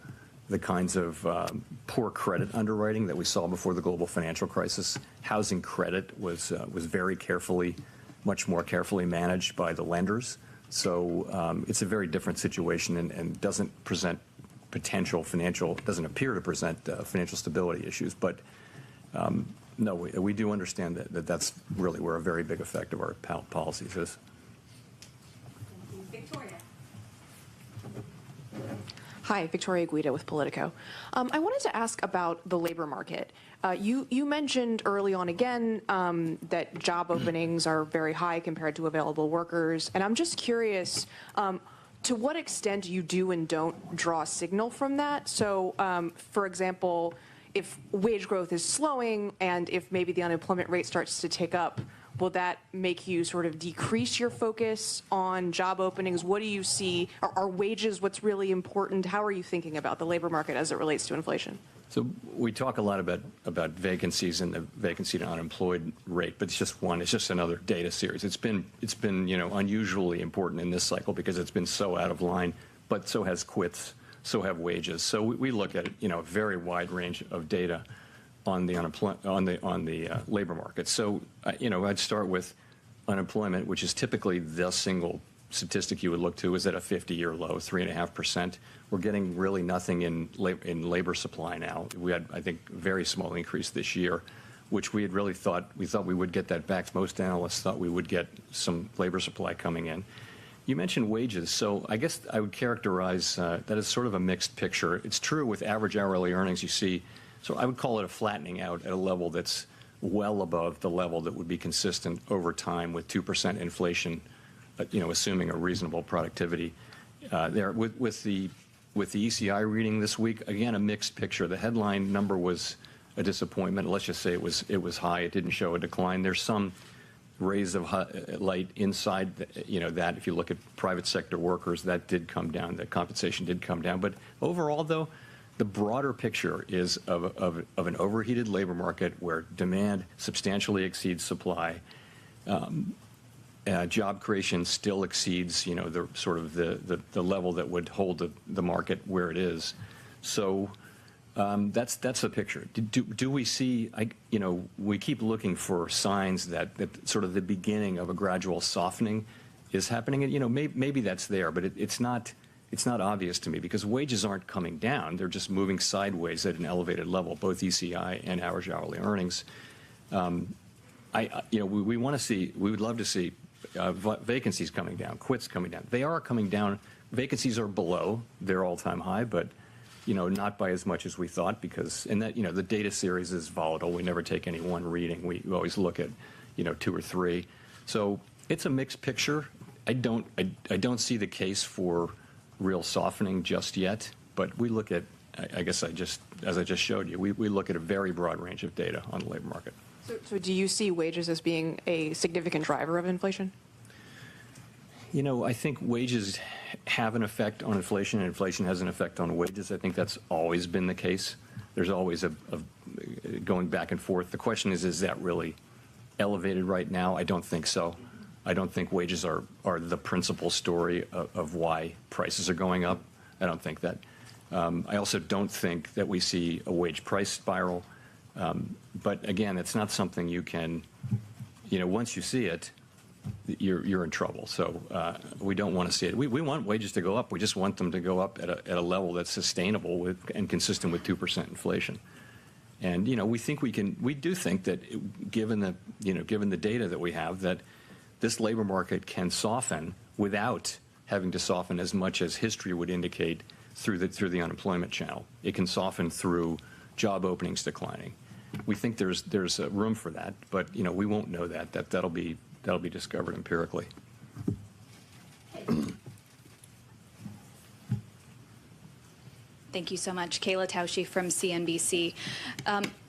the kinds of poor credit underwriting that we saw before the global financial crisis. Housing credit was very much more carefully managed by the lenders. So it's a very different situation and doesn't appear to present financial stability issues. But no, we do understand that's really where a very big effect of our policies is. Hi, Victoria Guida with Politico. I wanted to ask about the labor market. You mentioned early on again that job openings are very high compared to available workers, and I'm just curious to what extent you do and don't draw a signal from that. So, for example, if wage growth is slowing and if maybe the unemployment rate starts to tick up, will that make you sort of decrease your focus on job openings? What do you see? Are wages what's really important? How are you thinking about the labor market as it relates to inflation? So we talk a lot about vacancies and the vacancy to unemployed rate, but it's just one. It's just another data series. It's been unusually important in this cycle because it's been so out of line. But so has quits, so have wages. So we look at a very wide range of data on the labor market. So I'd start with unemployment, which is typically the single statistic you would look to, is at a 50-year low, 3.5%. We're getting really nothing in labor supply now. We had, I think, a very small increase this year, which we had really thought we would get that back. Most analysts thought we would get some labor supply coming in. You mentioned wages, so I guess I would characterize that as sort of a mixed picture. It's true with average hourly earnings you see, so I would call it a flattening out at a level that's well above the level that would be consistent over time with 2% inflation, assuming a reasonable productivity there. With the ECI reading this week, again, a mixed picture. The headline number was a disappointment. Let's just say it was high. It didn't show a decline. There's some rays of light inside, that if you look at private sector workers, that did come down. The compensation did come down. But overall, though, the broader picture is of an overheated labor market where demand substantially exceeds supply. Job creation still exceeds, the sort of the level that would hold the market where it is. So that's the picture. Do we see? We keep looking for signs that sort of the beginning of a gradual softening is happening. And maybe that's there, but it's not. It's not obvious to me because wages aren't coming down. They're just moving sideways at an elevated level, both ECI and average hourly earnings. We want to see. We would love to see vacancies coming down, quits coming down. They are coming down. Vacancies are below their all-time high, but not by as much as we thought because the data series is volatile. We never take any one reading. We always look at 2 or 3. So it's a mixed picture. I don't see the case for real softening just yet, but we look at, as I just showed you, we look at a very broad range of data on the labor market. So do you see wages as being a significant driver of inflation? I think wages have an effect on inflation, and inflation has an effect on wages. I think that's always been the case. There's always a going back and forth. The question is that really elevated right now? I don't think so. I don't think wages are the principal story of why prices are going up. I don't think that. I also don't think that we see a wage price spiral. But again, it's not something you can, once you see it, you're in trouble. So we don't want to see it. We want wages to go up. We just want them to go up at a level that's sustainable and consistent with 2% inflation. And we do think that given the data that we have, that this labor market can soften without having to soften as much as history would indicate through the unemployment channel. It can soften through job openings declining. We think there's room for that, but we won't know that. That'll be discovered empirically. Thank you so much. Kayla Tausche from CNBC.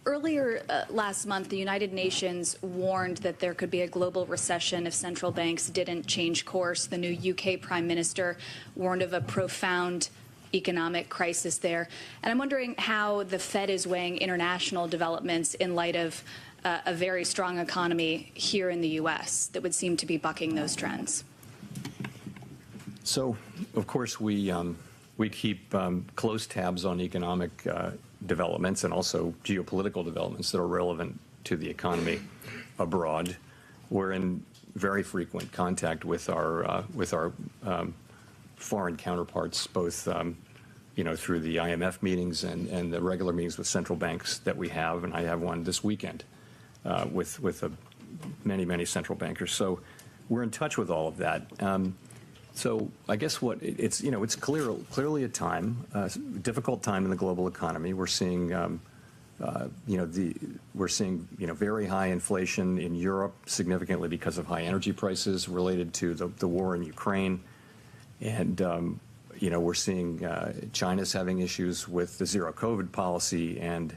Earlier last month, the United Nations warned that there could be a global recession if central banks didn't change course. The new UK Prime Minister warned of a profound economic crisis there. And I'm wondering how the Fed is weighing international developments in light of a very strong economy here in the U.S. that would seem to be bucking those trends. So, of course, we keep close tabs on economic developments and also geopolitical developments that are relevant to the economy abroad. We're in very frequent contact with our foreign counterparts, both through the IMF meetings and the regular meetings with central banks that we have, and I have one this weekend with many central bankers. So we're in touch with all of that. So I guess it's clearly a difficult time in the global economy. We're seeing very high inflation in Europe, significantly because of high energy prices related to the war in Ukraine, and we're seeing China's having issues with the zero COVID policy and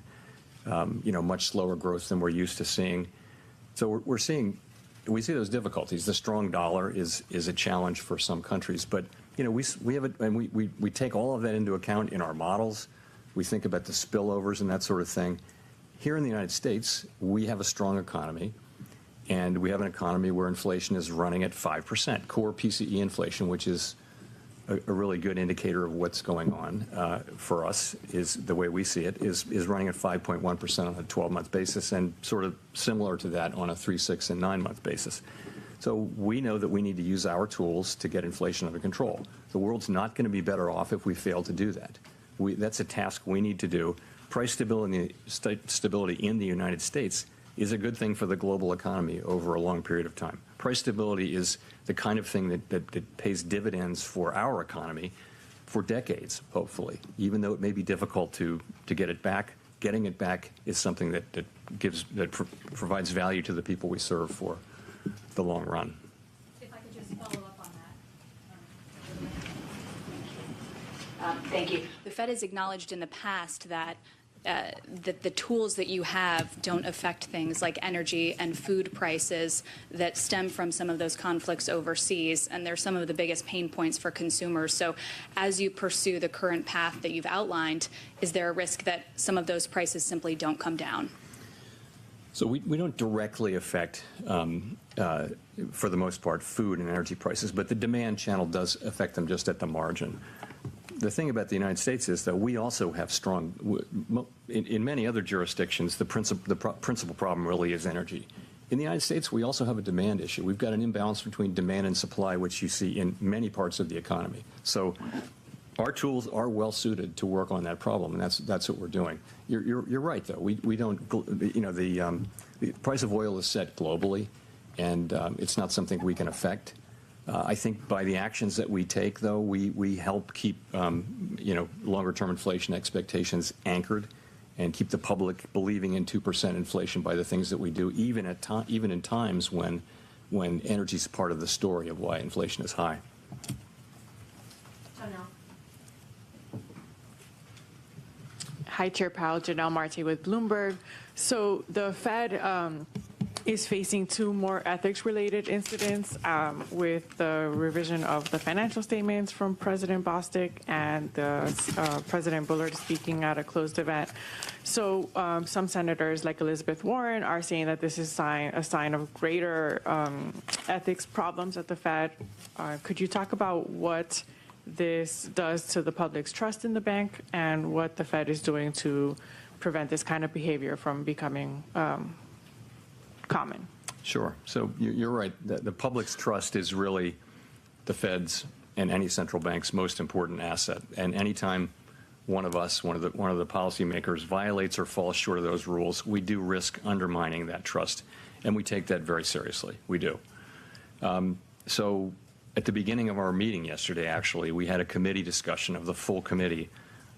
much slower growth than we're used to seeing. So we see those difficulties. The strong dollar is a challenge for some countries, but we take all of that into account in our models. We think about the spillovers and that sort of thing. Here in the United States, we have a strong economy, and we have an economy where inflation is running at 5%. Core PCE inflation, which is a really good indicator of what's going on for us, is the way we see it, is running at 5.1% on a 12-month basis, and sort of similar to that on a 3, 6, and 9-month basis. So we know that we need to use our tools to get inflation under control. The world's not going to be better off if we fail to do that. That's a task we need to do. Price stability in the United States is a good thing for the global economy over a long period of time. Price stability is the kind of thing that pays dividends for our economy for decades, hopefully. Even though it may be difficult to get it back, getting it back is something that provides value to the people we serve for the long run. If I could just follow up on that. Thank you. The Fed has acknowledged in the past that the tools that you have don't affect things like energy and food prices that stem from some of those conflicts overseas, and they're some of the biggest pain points for consumers. So as you pursue the current path that you've outlined, is there a risk that some of those prices simply don't come down? So we don't directly affect, for the most part, food and energy prices, but the demand channel does affect them just at the margin. The thing about the United States is that we also have strong, in many other jurisdictions, the principal problem really is energy. In the United States, we also have a demand issue. We've got an imbalance between demand and supply, which you see in many parts of the economy. So our tools are well suited to work on that problem, and that's what we're doing. You're right, though. We don't, the price of oil is set globally, and it's not something we can affect. I think by the actions that we take, though, we help keep longer-term inflation expectations anchored, and keep the public believing in 2% inflation by the things that we do, even in times when energy is part of the story of why inflation is high. Hi, Chair Powell. Janelle Marte with Bloomberg. So the Fed is facing 2 more ethics-related incidents with the revision of the financial statements from President Bostic and President Bullard speaking at a closed event. So some senators, like Elizabeth Warren, are saying that this is a sign of greater ethics problems at the Fed. Could you talk about what this does to the public's trust in the bank and what the Fed is doing to prevent this kind of behavior from becoming common? Sure. So you're right. The public's trust is really the Fed's and any central bank's most important asset. And anytime one of the policymakers violates or falls short of those rules, we do risk undermining that trust, and we take that very seriously. We do. So at the beginning of our meeting yesterday, actually, we had a committee discussion of the full committee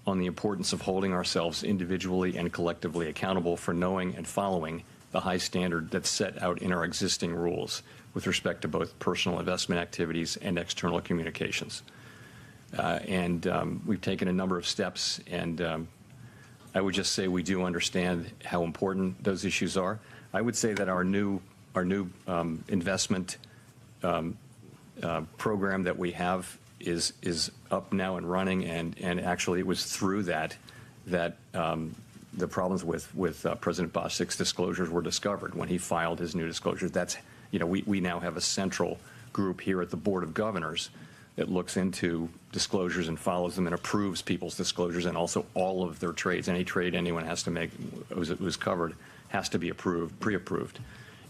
on the importance of holding ourselves individually and collectively accountable for knowing and following the high standard that's set out in our existing rules with respect to both personal investment activities and external communications. We've taken a number of steps, and I would just say we do understand how important those issues are. I would say that our new investment program that we have is up now and running, and actually it was through that the problems with President Bostic's disclosures were discovered when he filed his new disclosures. That's, we now have a central group here at the Board of Governors that looks into disclosures and follows them and approves people's disclosures, and also all of their trades. Any trade anyone has to make who's covered has to be pre-approved.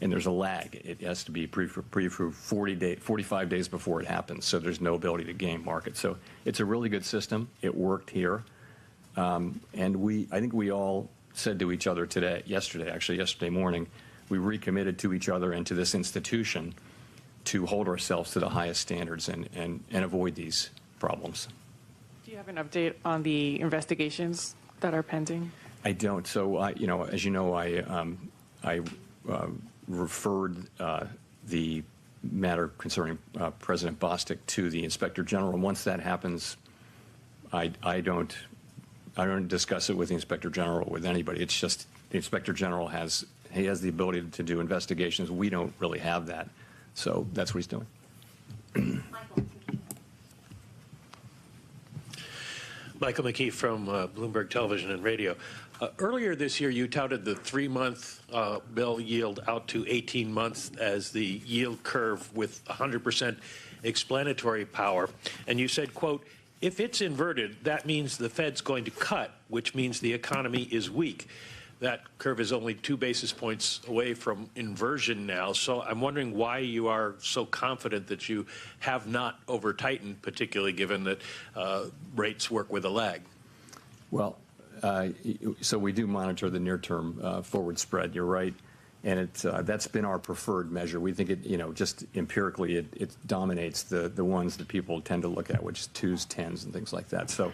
And there's a lag. It has to be pre-approved 45 days before it happens, so there's no ability to game market. So it's a really good system. It worked here. And I think we all said to each other yesterday morning, we recommitted to each other and to this institution to hold ourselves to the highest standards and avoid these problems. Do you have an update on the investigations that are pending? I don't. So, as you know, I referred the matter concerning President Bostic to the Inspector General. And once that happens, I don't discuss it with the Inspector General or with anybody. It's just the Inspector General has the ability to do investigations. We don't really have that. So that's what he's doing. Michael McKee from Bloomberg Television and Radio. Earlier this year, you touted the 3-month bill yield out to 18 months as the yield curve with 100% explanatory power. And you said, quote, if it's inverted, that means the Fed's going to cut, which means the economy is weak. That curve is only 2 basis points away from inversion now. So I'm wondering why you are so confident that you have not over-tightened, particularly given that rates work with a lag. Well, so we do monitor the near-term forward spread. You're right, and that's been our preferred measure. We think it, just empirically, it dominates the ones that people tend to look at, which is 2s, 10s, and things like that. So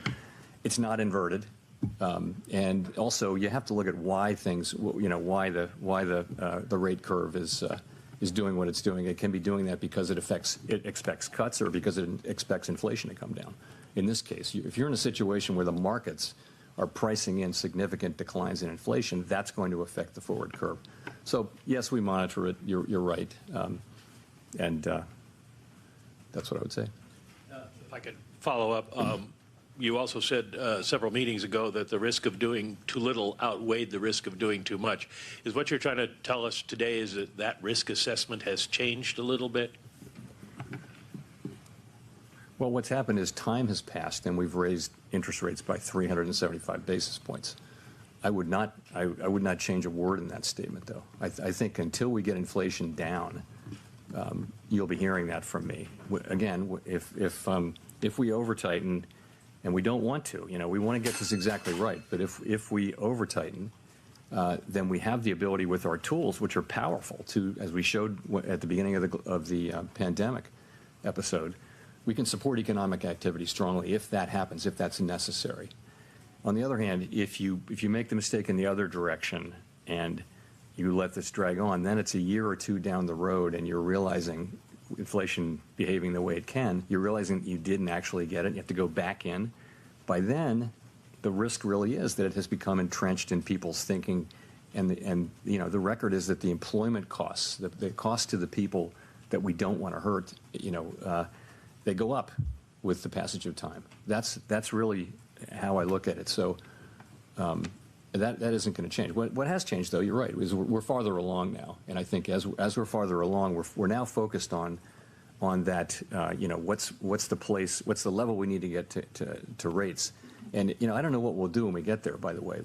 it's not inverted. And also, you have to look at why things, why the rate curve is doing what it's doing. It can be doing that because it expects cuts or because it expects inflation to come down. In this case, if you're in a situation where the markets are pricing in significant declines in inflation, that's going to affect the forward curve. So yes, we monitor it. You're right, and that's what I would say. If I could follow up. You also said several meetings ago that the risk of doing too little outweighed the risk of doing too much. Is what you're trying to tell us today is that that risk assessment has changed a little bit? Well, what's happened is time has passed and we've raised interest rates by 375 basis points. I would not change a word in that statement, though. I think until we get inflation down, you'll be hearing that from me. Again, if we over-tighten, and we don't want to, we want to get this exactly right. But if we over-tighten, then we have the ability with our tools, which are powerful, to, as we showed at the beginning of the pandemic episode, we can support economic activity strongly if that happens, if that's necessary. On the other hand, if you make the mistake in the other direction and you let this drag on, then it's a year or two down the road and you're realizing inflation behaving the way it can, you're realizing that you didn't actually get it, you have to go back in. By then, the risk really is that it has become entrenched in people's thinking, and the record is that the employment costs, the cost to the people that we don't want to hurt, they go up with the passage of time. That's really how I look at it. So that isn't going to change. What has changed, though, you're right, is we're farther along now, and I think as we're farther along, we're now focused on that. What's the level we need to get to rates, and I don't know what we'll do when we get there. By the way,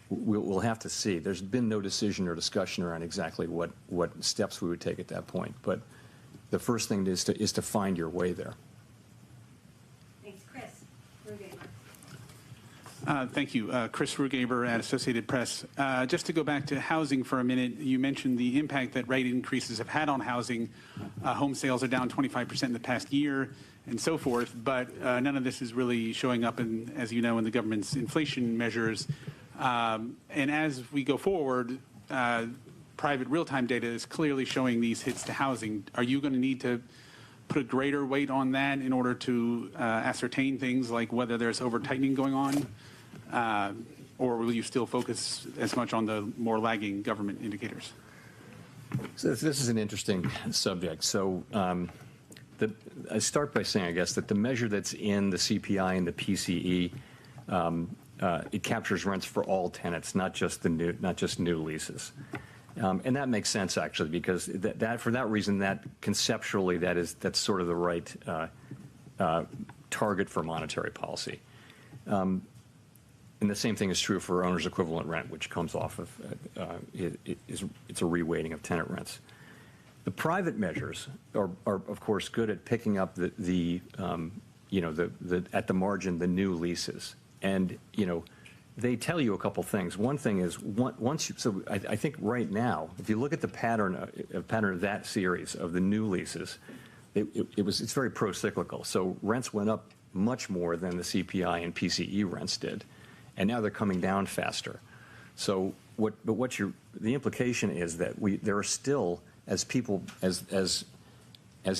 we'll have to see. There's been no decision or discussion around exactly what steps we would take at that point, but the first thing is to find your way there. Thanks, Chris. Thank you. Chris Rugaber at Associated Press. Just to go back to housing for a minute, you mentioned the impact that rate increases have had on housing. Home sales are down 25% in the past year and so forth, but none of this is really showing up, as you know, in the government's inflation measures. And as we go forward, private real-time data is clearly showing these hits to housing. Are you going to need to put a greater weight on that in order to ascertain things like whether there's over-tightening going on? Or will you still focus as much on the more lagging government indicators? So this is an interesting subject. So I start by saying, I guess, that the measure that's in the CPI and the PCE, it captures rents for all tenants, not just new leases. And that makes sense, actually, because for that reason, that conceptually, that's sort of the right target for monetary policy. And the same thing is true for owner's equivalent rent, which comes off of it's a reweighting of tenant rents. The private measures are of course good at picking up at the margin the new leases, and they tell you a couple things. One thing is, I think right now, if you look at the pattern of that series of the new leases, it's very pro-cyclical. So rents went up much more than the CPI and PCE rents did, and now they're coming down faster. So the implication is that there are still, as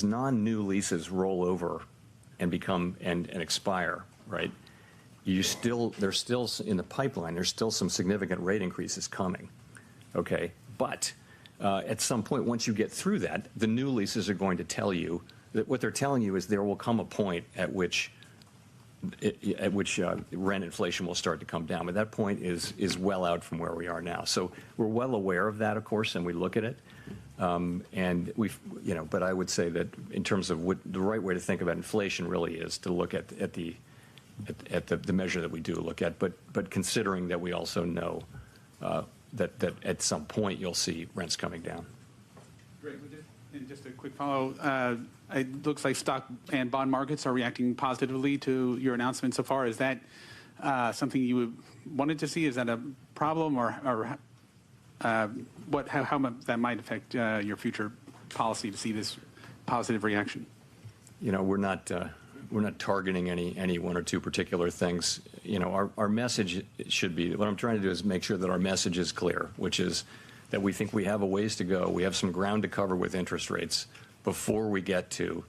non-new leases roll over and become and expire, right? There's still in the pipeline. There's still some significant rate increases coming, okay? But at some point, once you get through that, the new leases are going to tell you that what they're telling you is there will come a point at which rent inflation will start to come down. But that point is well out from where we are now. So we're well aware of that, of course, and we look at it. And but I would say that in terms of what the right way to think about inflation really is to look at the measure that we do look at, but considering that we also know that at some point you'll see rents coming down. Great. And just a quick follow. It looks like stock and bond markets are reacting positively to your announcement so far. Is that something you wanted to see? Is that a problem, or how that might affect your future policy to see this positive reaction? We're not targeting any one or two particular things. Our message should be, what I'm trying to do is make sure that our message is clear, which is that we think we have a ways to go. We have some ground to cover with interest rates before we get to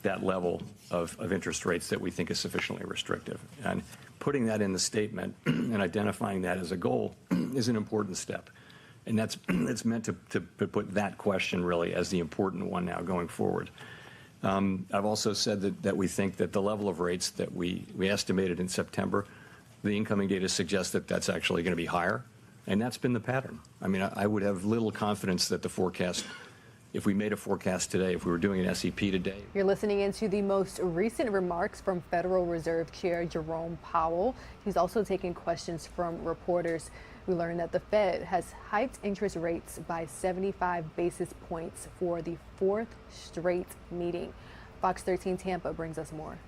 that level of interest rates that we think is sufficiently restrictive. And putting that in the statement and identifying that as a goal is an important step. And that's meant to put that question really as the important one now going forward. I've also said that we think that the level of rates that we estimated in September, the incoming data suggests that that's actually going to be higher, and that's been the pattern. I mean, I would have little confidence that the forecast, if we made a forecast today, if we were doing an SEP today. You're listening into the most recent remarks from Federal Reserve Chair Jerome Powell. He's also taking questions from reporters. We learned that the Fed has hiked interest rates by 75 basis points for the fourth straight meeting. Fox 13 Tampa brings us more.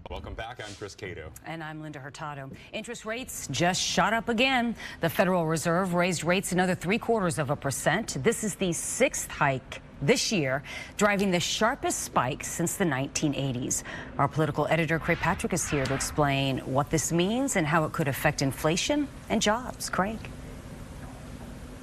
Welcome back. I'm Chris Cato. And I'm Linda Hurtado. Interest rates just shot up again. The Federal Reserve raised rates another 0.75%. This is the sixth hike this year, driving the sharpest spike since the 1980s. Our political editor, Craig Patrick, is here to explain what this means and how it could affect inflation and jobs. Craig.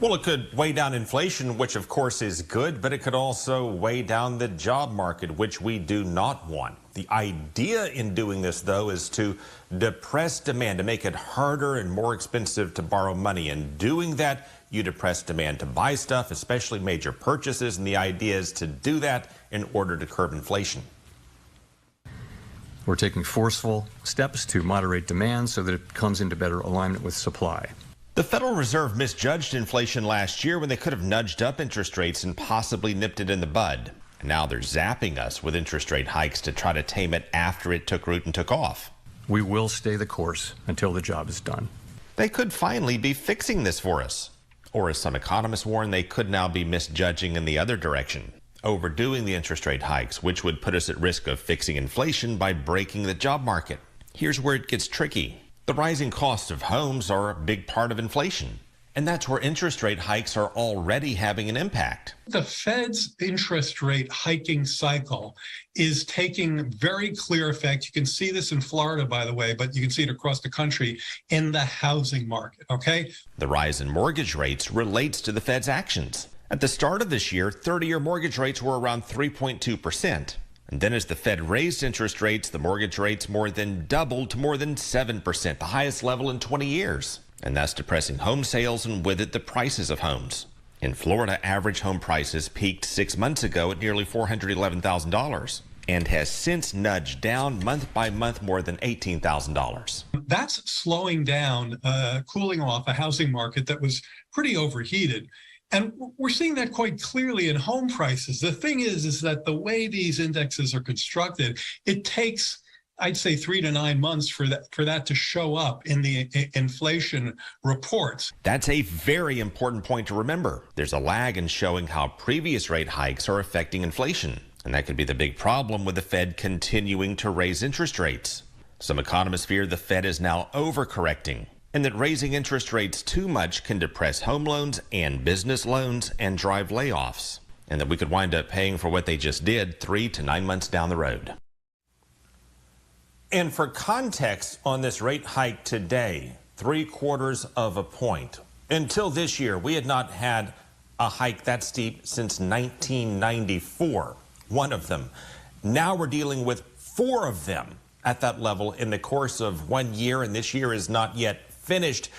Well, it could weigh down inflation, which of course is good, but it could also weigh down the job market, which we do not want. The idea in doing this, though, is to depress demand, to make it harder and more expensive to borrow money. And doing that, you depress demand to buy stuff, especially major purchases. And the idea is to do that in order to curb inflation. We're taking forceful steps to moderate demand so that it comes into better alignment with supply. The Federal Reserve misjudged inflation last year when they could have nudged up interest rates and possibly nipped it in the bud. And now they're zapping us with interest rate hikes to try to tame it after it took root and took off. We will stay the course until the job is done. They could finally be fixing this for us. Or as some economists warn, they could now be misjudging in the other direction, overdoing the interest rate hikes, which would put us at risk of fixing inflation by breaking the job market. Here's where it gets tricky. The rising costs of homes are a big part of inflation, and that's where interest rate hikes are already having an impact. The Fed's interest rate hiking cycle is taking very clear effect. You can see this in Florida, by the way, but you can see it across the country in the housing market, okay? The rise in mortgage rates relates to the Fed's actions. At the start of this year, 30-year mortgage rates were around 3.2%. And then as the Fed raised interest rates, the mortgage rates more than doubled to more than 7%, the highest level in 20 years. And that's depressing home sales and with it the prices of homes. In Florida, average home prices peaked 6 months ago at nearly $411,000 and has since nudged down month by month more than $18,000. That's slowing down, cooling off a housing market that was pretty overheated. And we're seeing that quite clearly in home prices. The thing is that the way these indexes are constructed, it takes, I'd say, 3 to 9 months for that to show up in the inflation reports. That's a very important point to remember. There's a lag in showing how previous rate hikes are affecting inflation. And that could be the big problem with the Fed continuing to raise interest rates. Some economists fear the Fed is now overcorrecting and that raising interest rates too much can depress home loans and business loans and drive layoffs, and that we could wind up paying for what they just did 3 to 9 months down the road. And for context on this rate hike today, 3/4 of a point. Until this year, we had not had a hike that steep since 1994, one of them. Now we're dealing with 4 of them at that level in the course of 1 year, and this year is not yet finished,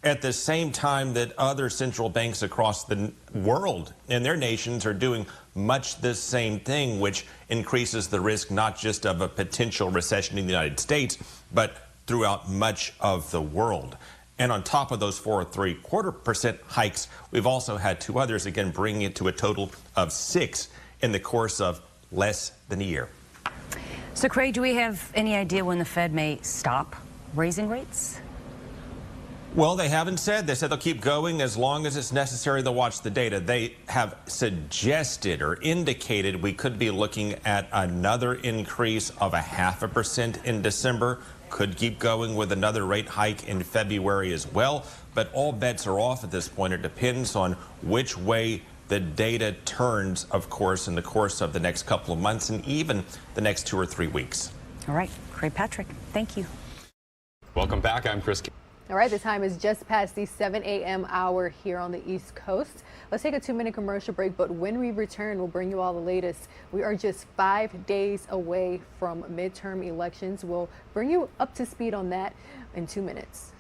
at the same time that other central banks across the world and their nations are doing much the same thing, which increases the risk not just of a potential recession in the United States, but throughout much of the world. And on top of those 4.75% hikes, we've also had 2 others, again, bringing it to a total of 6 in the course of less than a year. So, Craig, do we have any idea when the Fed may stop raising rates? Well, they haven't said. They said they'll keep going as long as it's necessary. They'll watch the data. They have suggested or indicated we could be looking at another increase of 0.5% in December. Could keep going with another rate hike in February as well. But all bets are off at this point. It depends on which way the data turns, of course, in the course of the next couple of months and even the next 2 or 3 weeks. All right, Craig Patrick, thank you. Welcome back. I'm Chris. All right, the time is just past the 7 a.m. hour here on the East Coast. Let's take a 2-minute commercial break, but when we return, we'll bring you all the latest. We are just 5 days away from midterm elections. We'll bring you up to speed on that in 2 minutes.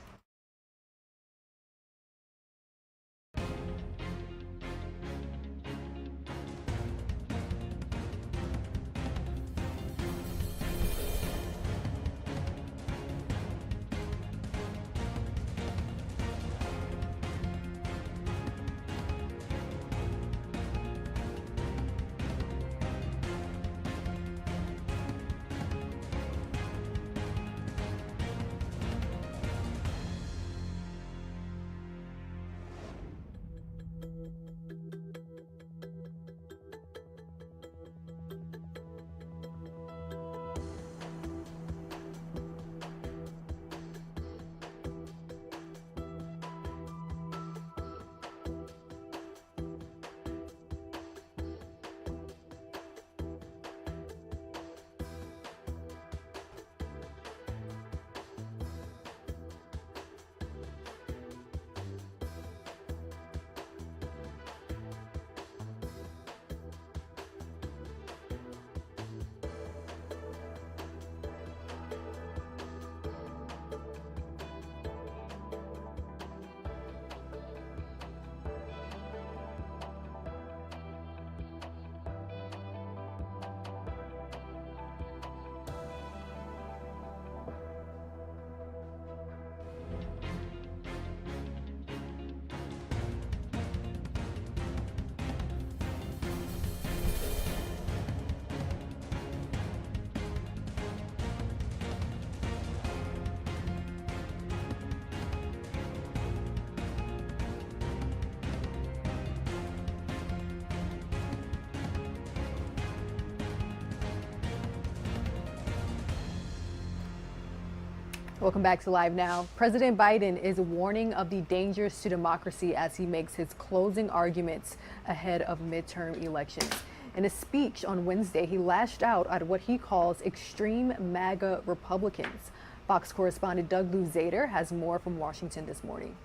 Welcome back to Live Now. President Biden is warning of the dangers to democracy as he makes his closing arguments ahead of midterm elections. In a speech on Wednesday, he lashed out at what he calls extreme MAGA Republicans. Fox correspondent Doug Luzader has more from Washington this morning.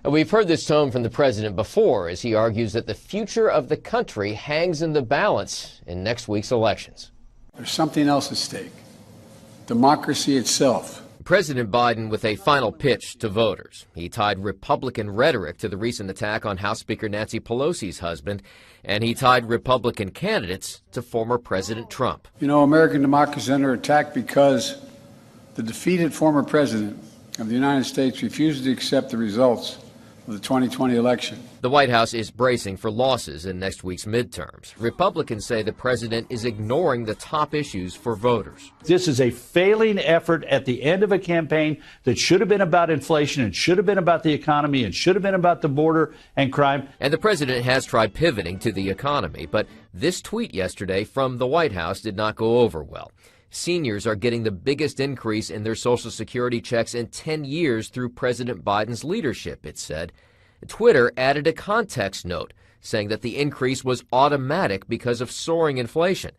We've heard this tone from the president before as he argues that the future of the country hangs in the balance in next week's elections. There's something else at stake: democracy itself. President Biden with a final pitch to voters. He tied Republican rhetoric to the recent attack on House Speaker Nancy Pelosi's husband, and he tied Republican candidates to former President Trump. You know, American democracy is under attack because the defeated former president of the United States refuses to accept the results of the 2020 election. The White House is bracing for losses in next week's midterms. Republicans say the president is ignoring the top issues for voters. This is a failing effort at the end of a campaign that should have been about inflation and should have been about the economy and should have been about the border and crime. And the president has tried pivoting to the economy, but this tweet yesterday from the White House did not go over well. Seniors are getting the biggest increase in their Social Security checks in 10 years through President Biden's leadership, it said. Twitter added a context note saying that the increase was automatic because of soaring inflation.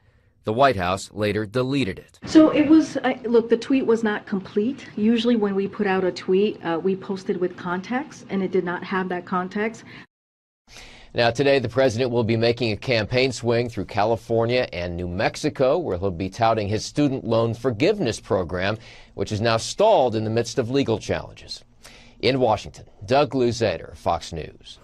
The White House later deleted it. So it was, look, the tweet was not complete. Usually when we put out a tweet, we post it with context, and it did not have that context. Now, today, the president will be making a campaign swing through California and New Mexico, where he'll be touting his student loan forgiveness program, which is now stalled in the midst of legal challenges. In Washington, Doug Luzader, Fox News.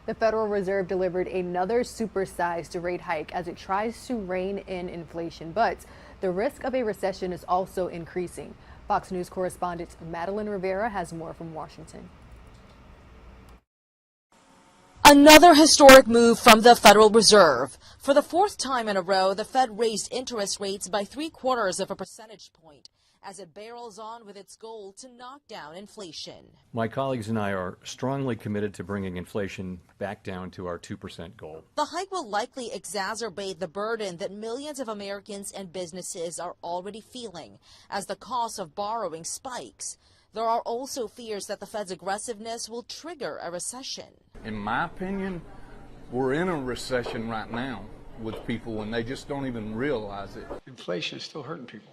The Federal Reserve delivered another supersized rate hike as it tries to rein in inflation, but the risk of a recession is also increasing. Fox News correspondent Madeline Rivera has more from Washington. Another historic move from the Federal Reserve. For the fourth time in a row, the Fed raised interest rates by 0.75 of a percentage point as it barrels on with its goal to knock down inflation. My colleagues and I are strongly committed to bringing inflation back down to our 2% goal. The hike will likely exacerbate the burden that millions of Americans and businesses are already feeling as the cost of borrowing spikes. There are also fears that the Fed's aggressiveness will trigger a recession. In my opinion, we're in a recession right now with people and they just don't even realize it. Inflation is still hurting people,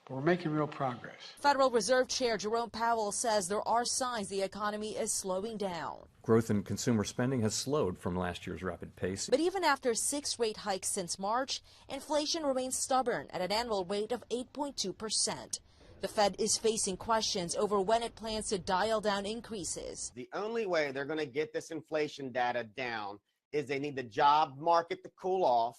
but we're making real progress. Federal Reserve Chair Jerome Powell says there are signs the economy is slowing down. Growth in consumer spending has slowed from last year's rapid pace. But even after 6 rate hikes since March, inflation remains stubborn at an annual rate of 8.2%. The Fed is facing questions over when it plans to dial down increases. The only way they're going to get this inflation data down is they need the job market to cool off,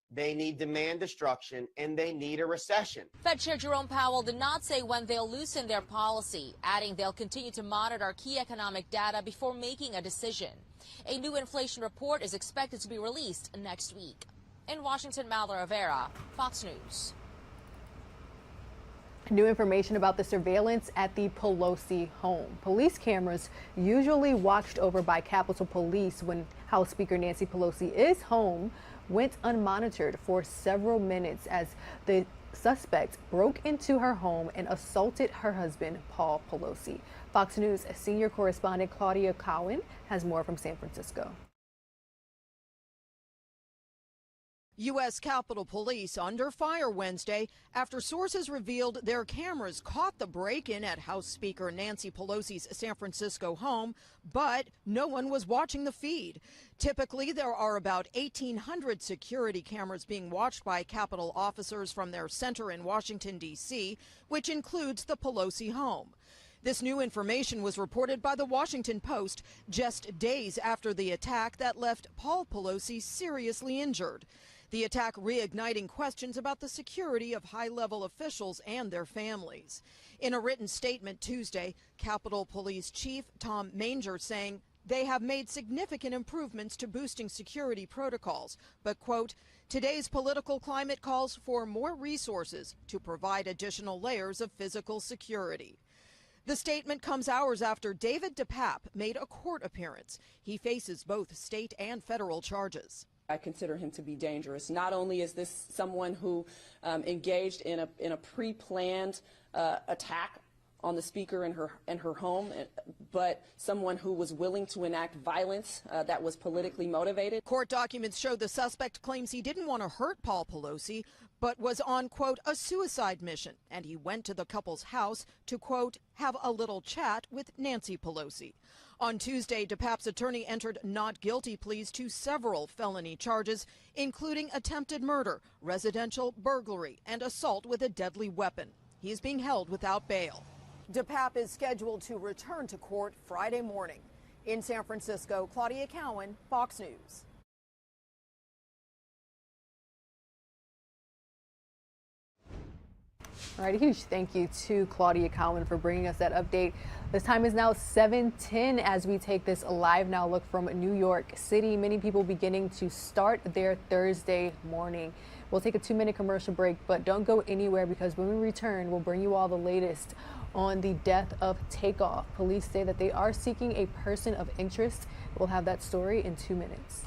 they need demand destruction, and they need a recession. Fed Chair Jerome Powell did not say when they'll loosen their policy, adding they'll continue to monitor key economic data before making a decision. A new inflation report is expected to be released next week. In Washington, Madeline Rivera, Fox News. New information about the surveillance at the Pelosi home. Police cameras usually watched over by Capitol Police when House Speaker Nancy Pelosi is home went unmonitored for several minutes as the suspect broke into her home and assaulted her husband, Paul Pelosi. Fox News senior correspondent Claudia Cowan has more from San Francisco. U.S. Capitol Police under fire Wednesday after sources revealed their cameras caught the break-in at House Speaker Nancy Pelosi's San Francisco home, but no one was watching the feed. Typically, there are about 1,800 security cameras being watched by Capitol officers from their center in Washington, D.C., which includes the Pelosi home. This new information was reported by the Washington Post just days after the attack that left Paul Pelosi seriously injured. The attack reigniting questions about the security of high-level officials and their families. In a written statement Tuesday, Capitol Police Chief Tom Manger saying they have made significant improvements to boosting security protocols, but, quote, today's political climate calls for more resources to provide additional layers of physical security. The statement comes hours after David DePape made a court appearance. He faces both state and federal charges. I consider him to be dangerous. Not only is this someone who engaged in a pre-planned attack on the speaker in her home, but someone who was willing to enact violence that was politically motivated. Court documents show the suspect claims he didn't want to hurt Paul Pelosi, but was on, quote, a suicide mission, and he went to the couple's house to, quote, have a little chat with Nancy Pelosi. On Tuesday, DePape's attorney entered not guilty pleas to several felony charges, including attempted murder, residential burglary, and assault with a deadly weapon. He is being held without bail. DePape is scheduled to return to court Friday morning. In San Francisco, Claudia Cowan, Fox News. All right, a huge thank you to Claudia Cowan for bringing us that update. This time is now 7:10 as we take this Live Now look from New York City. Many people beginning to start their Thursday morning. We'll take a 2-minute commercial break, but don't go anywhere because when we return, we'll bring you all the latest on the death of Takeoff. Police say that they are seeking a person of interest. We'll have that story in 2 minutes.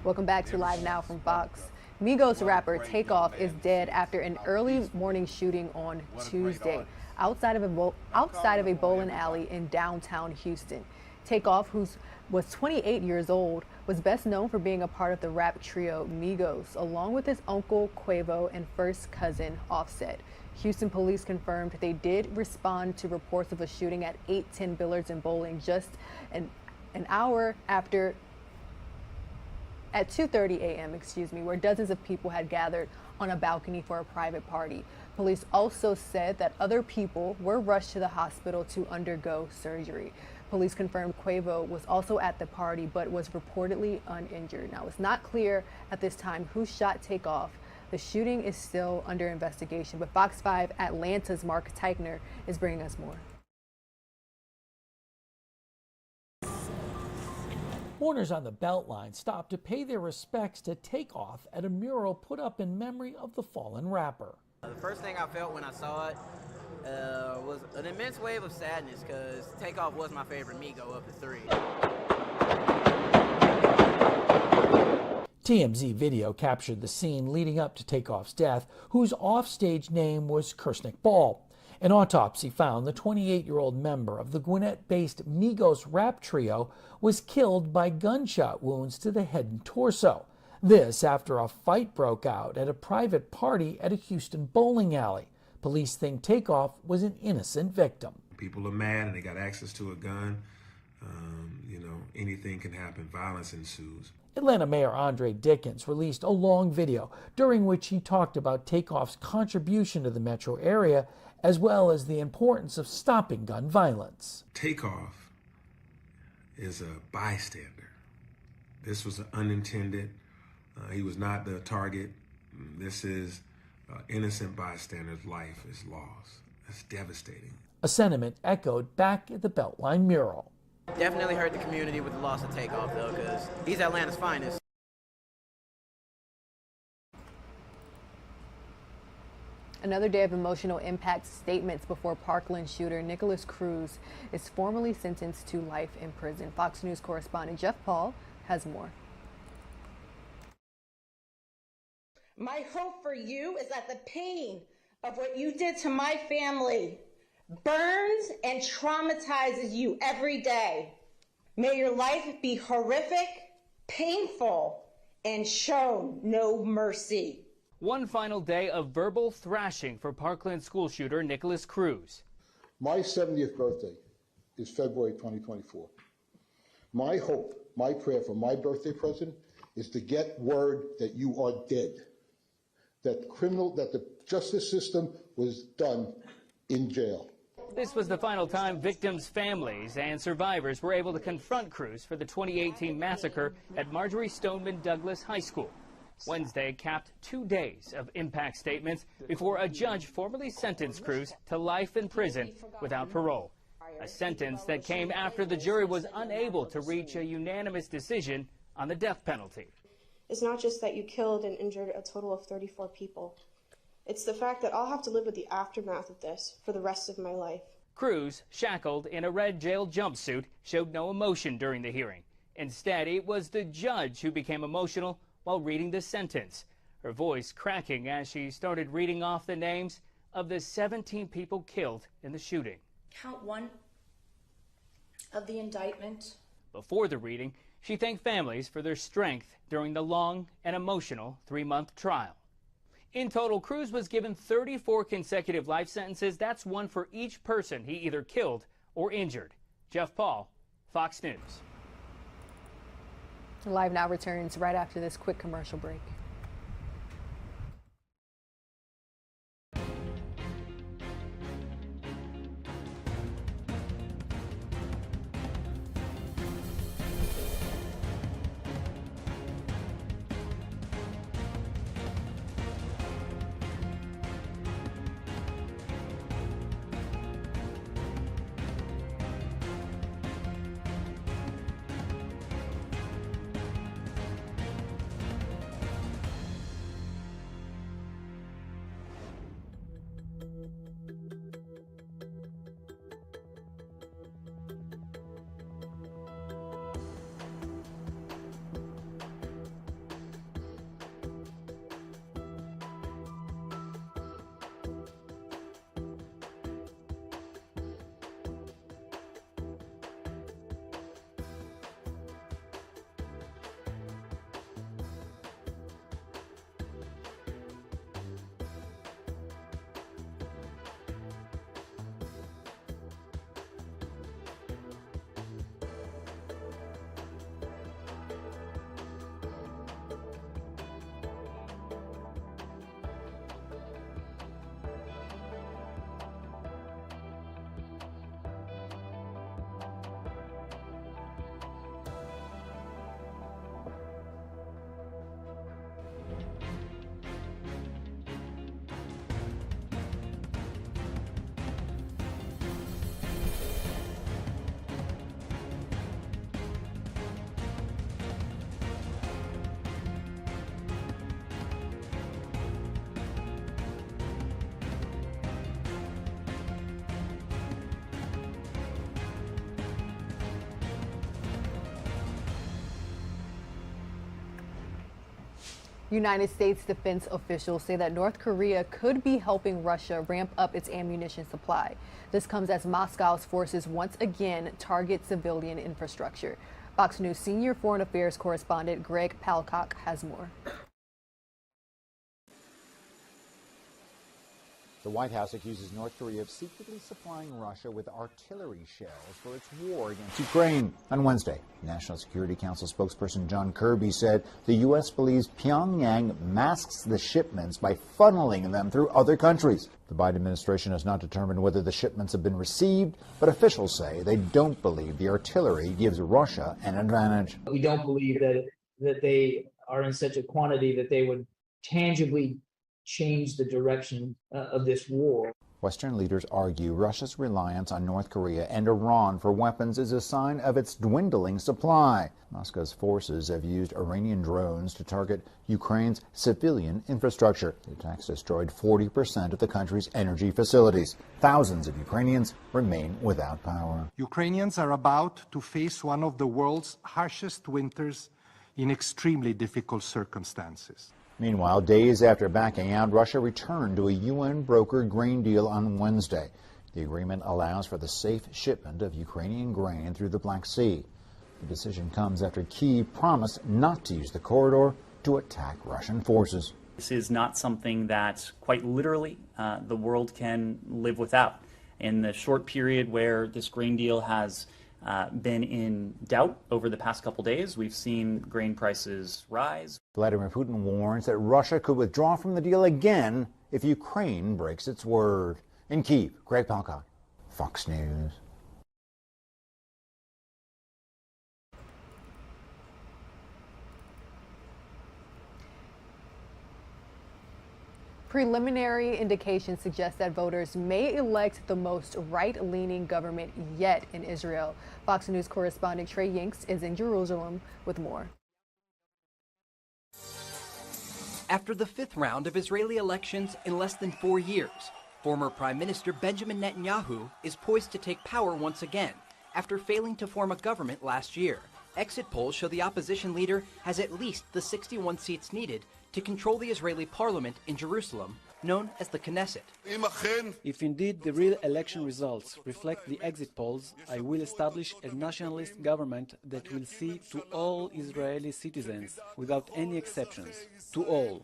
Welcome back to Live Now from Fox. Migos rapper Takeoff is dead after an early morning shooting on Tuesday outside of a bowling alley in downtown Houston. Takeoff, who was 28 years old, was best known for being a part of the rap trio Migos, along with his uncle Quavo and first cousin Offset. Houston police confirmed they did respond to reports of a shooting at 810 Billards and Bowling just an hour after at 2:30 a.m., where dozens of people had gathered on a balcony for a private party. Police also said that other people were rushed to the hospital to undergo surgery. Police confirmed Quavo was also at the party but was reportedly uninjured. Now, it's not clear at this time who shot Takeoff. The shooting is still under investigation, but Fox 5 Atlanta's Mark Teichner is bringing us more. Mourners on the Beltline stopped to pay their respects to Takeoff at a mural put up in memory of the fallen rapper. The first thing I felt when I saw it was an immense wave of sadness because Takeoff was my favorite Migo of the three. TMZ video captured the scene leading up to Takeoff's death, whose offstage name was Kirsnick Ball. An autopsy found the 28-year-old member of the Gwinnett-based Migos rap trio was killed by gunshot wounds to the head and torso. This after a fight broke out at a private party at a Houston bowling alley. Police think Takeoff was an innocent victim. People are mad and they got access to a gun. Anything can happen. Violence ensues. Atlanta Mayor Andre Dickens released a long video during which he talked about Takeoff's contribution to the metro area as well as the importance of stopping gun violence. Takeoff is a bystander. This was an unintended. He was not the target. This is innocent bystander's life is lost. It's devastating. A sentiment echoed back at the Beltline mural. Definitely hurt the community with the loss of Takeoff, though, because he's Atlanta's finest. Another day of emotional impact statements before Parkland shooter Nicholas Cruz is formally sentenced to life in prison. Fox News correspondent Jeff Paul has more. My hope for you is that the pain of what you did to my family burns and traumatizes you every day. May your life be horrific, painful, and show no mercy. One final day of verbal thrashing for Parkland school shooter Nicholas Cruz. My 70th birthday is February 2024. My hope, my prayer for my birthday present is to get word that you are dead, that the justice system was done in jail. This was the final time victims' families and survivors were able to confront Cruz for the 2018 massacre at Marjorie Stoneman Douglas High School. Wednesday capped 2 days of impact statements before a judge formally sentenced Cruz to life in prison without parole, a sentence that came after the jury was unable to reach a unanimous decision on the death penalty. It's not just that you killed and injured a total of 34 people. It's the fact that I'll have to live with the aftermath of this for the rest of my life. Cruz, shackled in a red jail jumpsuit, showed no emotion during the hearing. Instead, it was the judge who became emotional while reading the sentence, her voice cracking as she started reading off the names of the 17 people killed in the shooting. Count 1 of the indictment. Before the reading, she thanked families for their strength during the long and emotional 3-month trial. In total, Cruz was given 34 consecutive life sentences. That's one for each person he either killed or injured. Jeff Paul, Fox News. Live Now returns right after this quick commercial break. United States defense officials say that North Korea could be helping Russia ramp up its ammunition supply. This comes as Moscow's forces once again target civilian infrastructure. Fox News senior foreign affairs correspondent Greg Palcock has more. The White House accuses North Korea of secretly supplying Russia with artillery shells for its war against Ukraine. On Wednesday, National Security Council spokesperson John Kirby said the U.S. believes Pyongyang masks the shipments by funneling them through other countries. The Biden administration has not determined whether the shipments have been received, but officials say they don't believe the artillery gives Russia an advantage. We don't believe that they are in such a quantity that they would tangibly change the direction of this war. Western leaders argue Russia's reliance on North Korea and Iran for weapons is a sign of its dwindling supply. Moscow's forces have used Iranian drones to target Ukraine's civilian infrastructure. The attacks destroyed 40% of the country's energy facilities. Thousands of Ukrainians remain without power. Ukrainians are about to face one of the world's harshest winters in extremely difficult circumstances. Meanwhile, days after backing out, Russia returned to a UN-brokered grain deal on Wednesday. The agreement allows for the safe shipment of Ukrainian grain through the Black Sea. The decision comes after Kyiv promised not to use the corridor to attack Russian forces. This is not something that, quite literally, the world can live without. In the short period where this grain deal has been in doubt over the past couple days, we've seen grain prices rise. Vladimir Putin warns that Russia could withdraw from the deal again if Ukraine breaks its word. In Kyiv, Greg Palkot, Fox News. Preliminary indications suggest that voters may elect the most right-leaning government yet in Israel. Fox News correspondent Trey Yinks is in Jerusalem with more. After the fifth round of Israeli elections in less than 4 years, former Prime Minister Benjamin Netanyahu is poised to take power once again after failing to form a government last year. Exit polls show the opposition leader has at least the 61 seats needed to control the Israeli parliament in Jerusalem, known as the Knesset. If indeed the real election results reflect the exit polls, I will establish a nationalist government that will see to all Israeli citizens, without any exceptions, to all.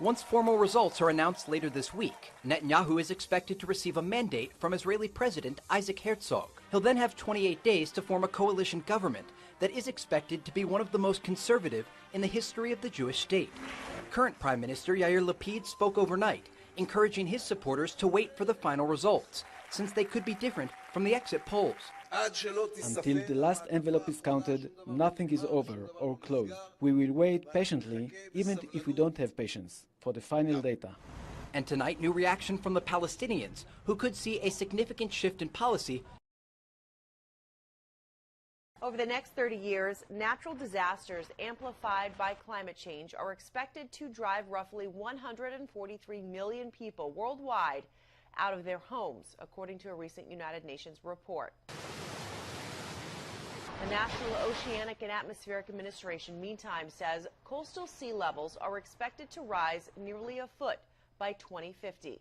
Once formal results are announced later this week, Netanyahu is expected to receive a mandate from Israeli President Isaac Herzog. He'll then have 28 days to form a coalition government that is expected to be one of the most conservative in the history of the Jewish state. Current Prime Minister Yair Lapid spoke overnight, encouraging his supporters to wait for the final results, since they could be different from the exit polls. Until the last envelope is counted, nothing is over or closed. We will wait patiently, even if we don't have patience, for the final data. And tonight, new reaction from the Palestinians, who could see a significant shift in policy. Over the next 30 years, natural disasters amplified by climate change are expected to drive roughly 143 million people worldwide out of their homes, according to a recent United Nations report. The National Oceanic and Atmospheric Administration, meantime, says coastal sea levels are expected to rise nearly a foot by 2050.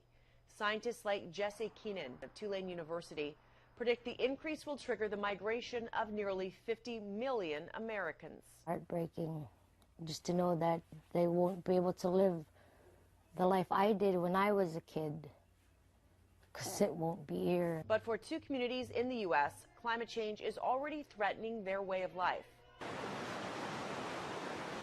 Scientists like Jesse Keenan of Tulane University predict the increase will trigger the migration of nearly 50 million Americans. Heartbreaking just to know that they won't be able to live the life I did when I was a kid, because it won't be here. But for two communities in the U.S., climate change is already threatening their way of life.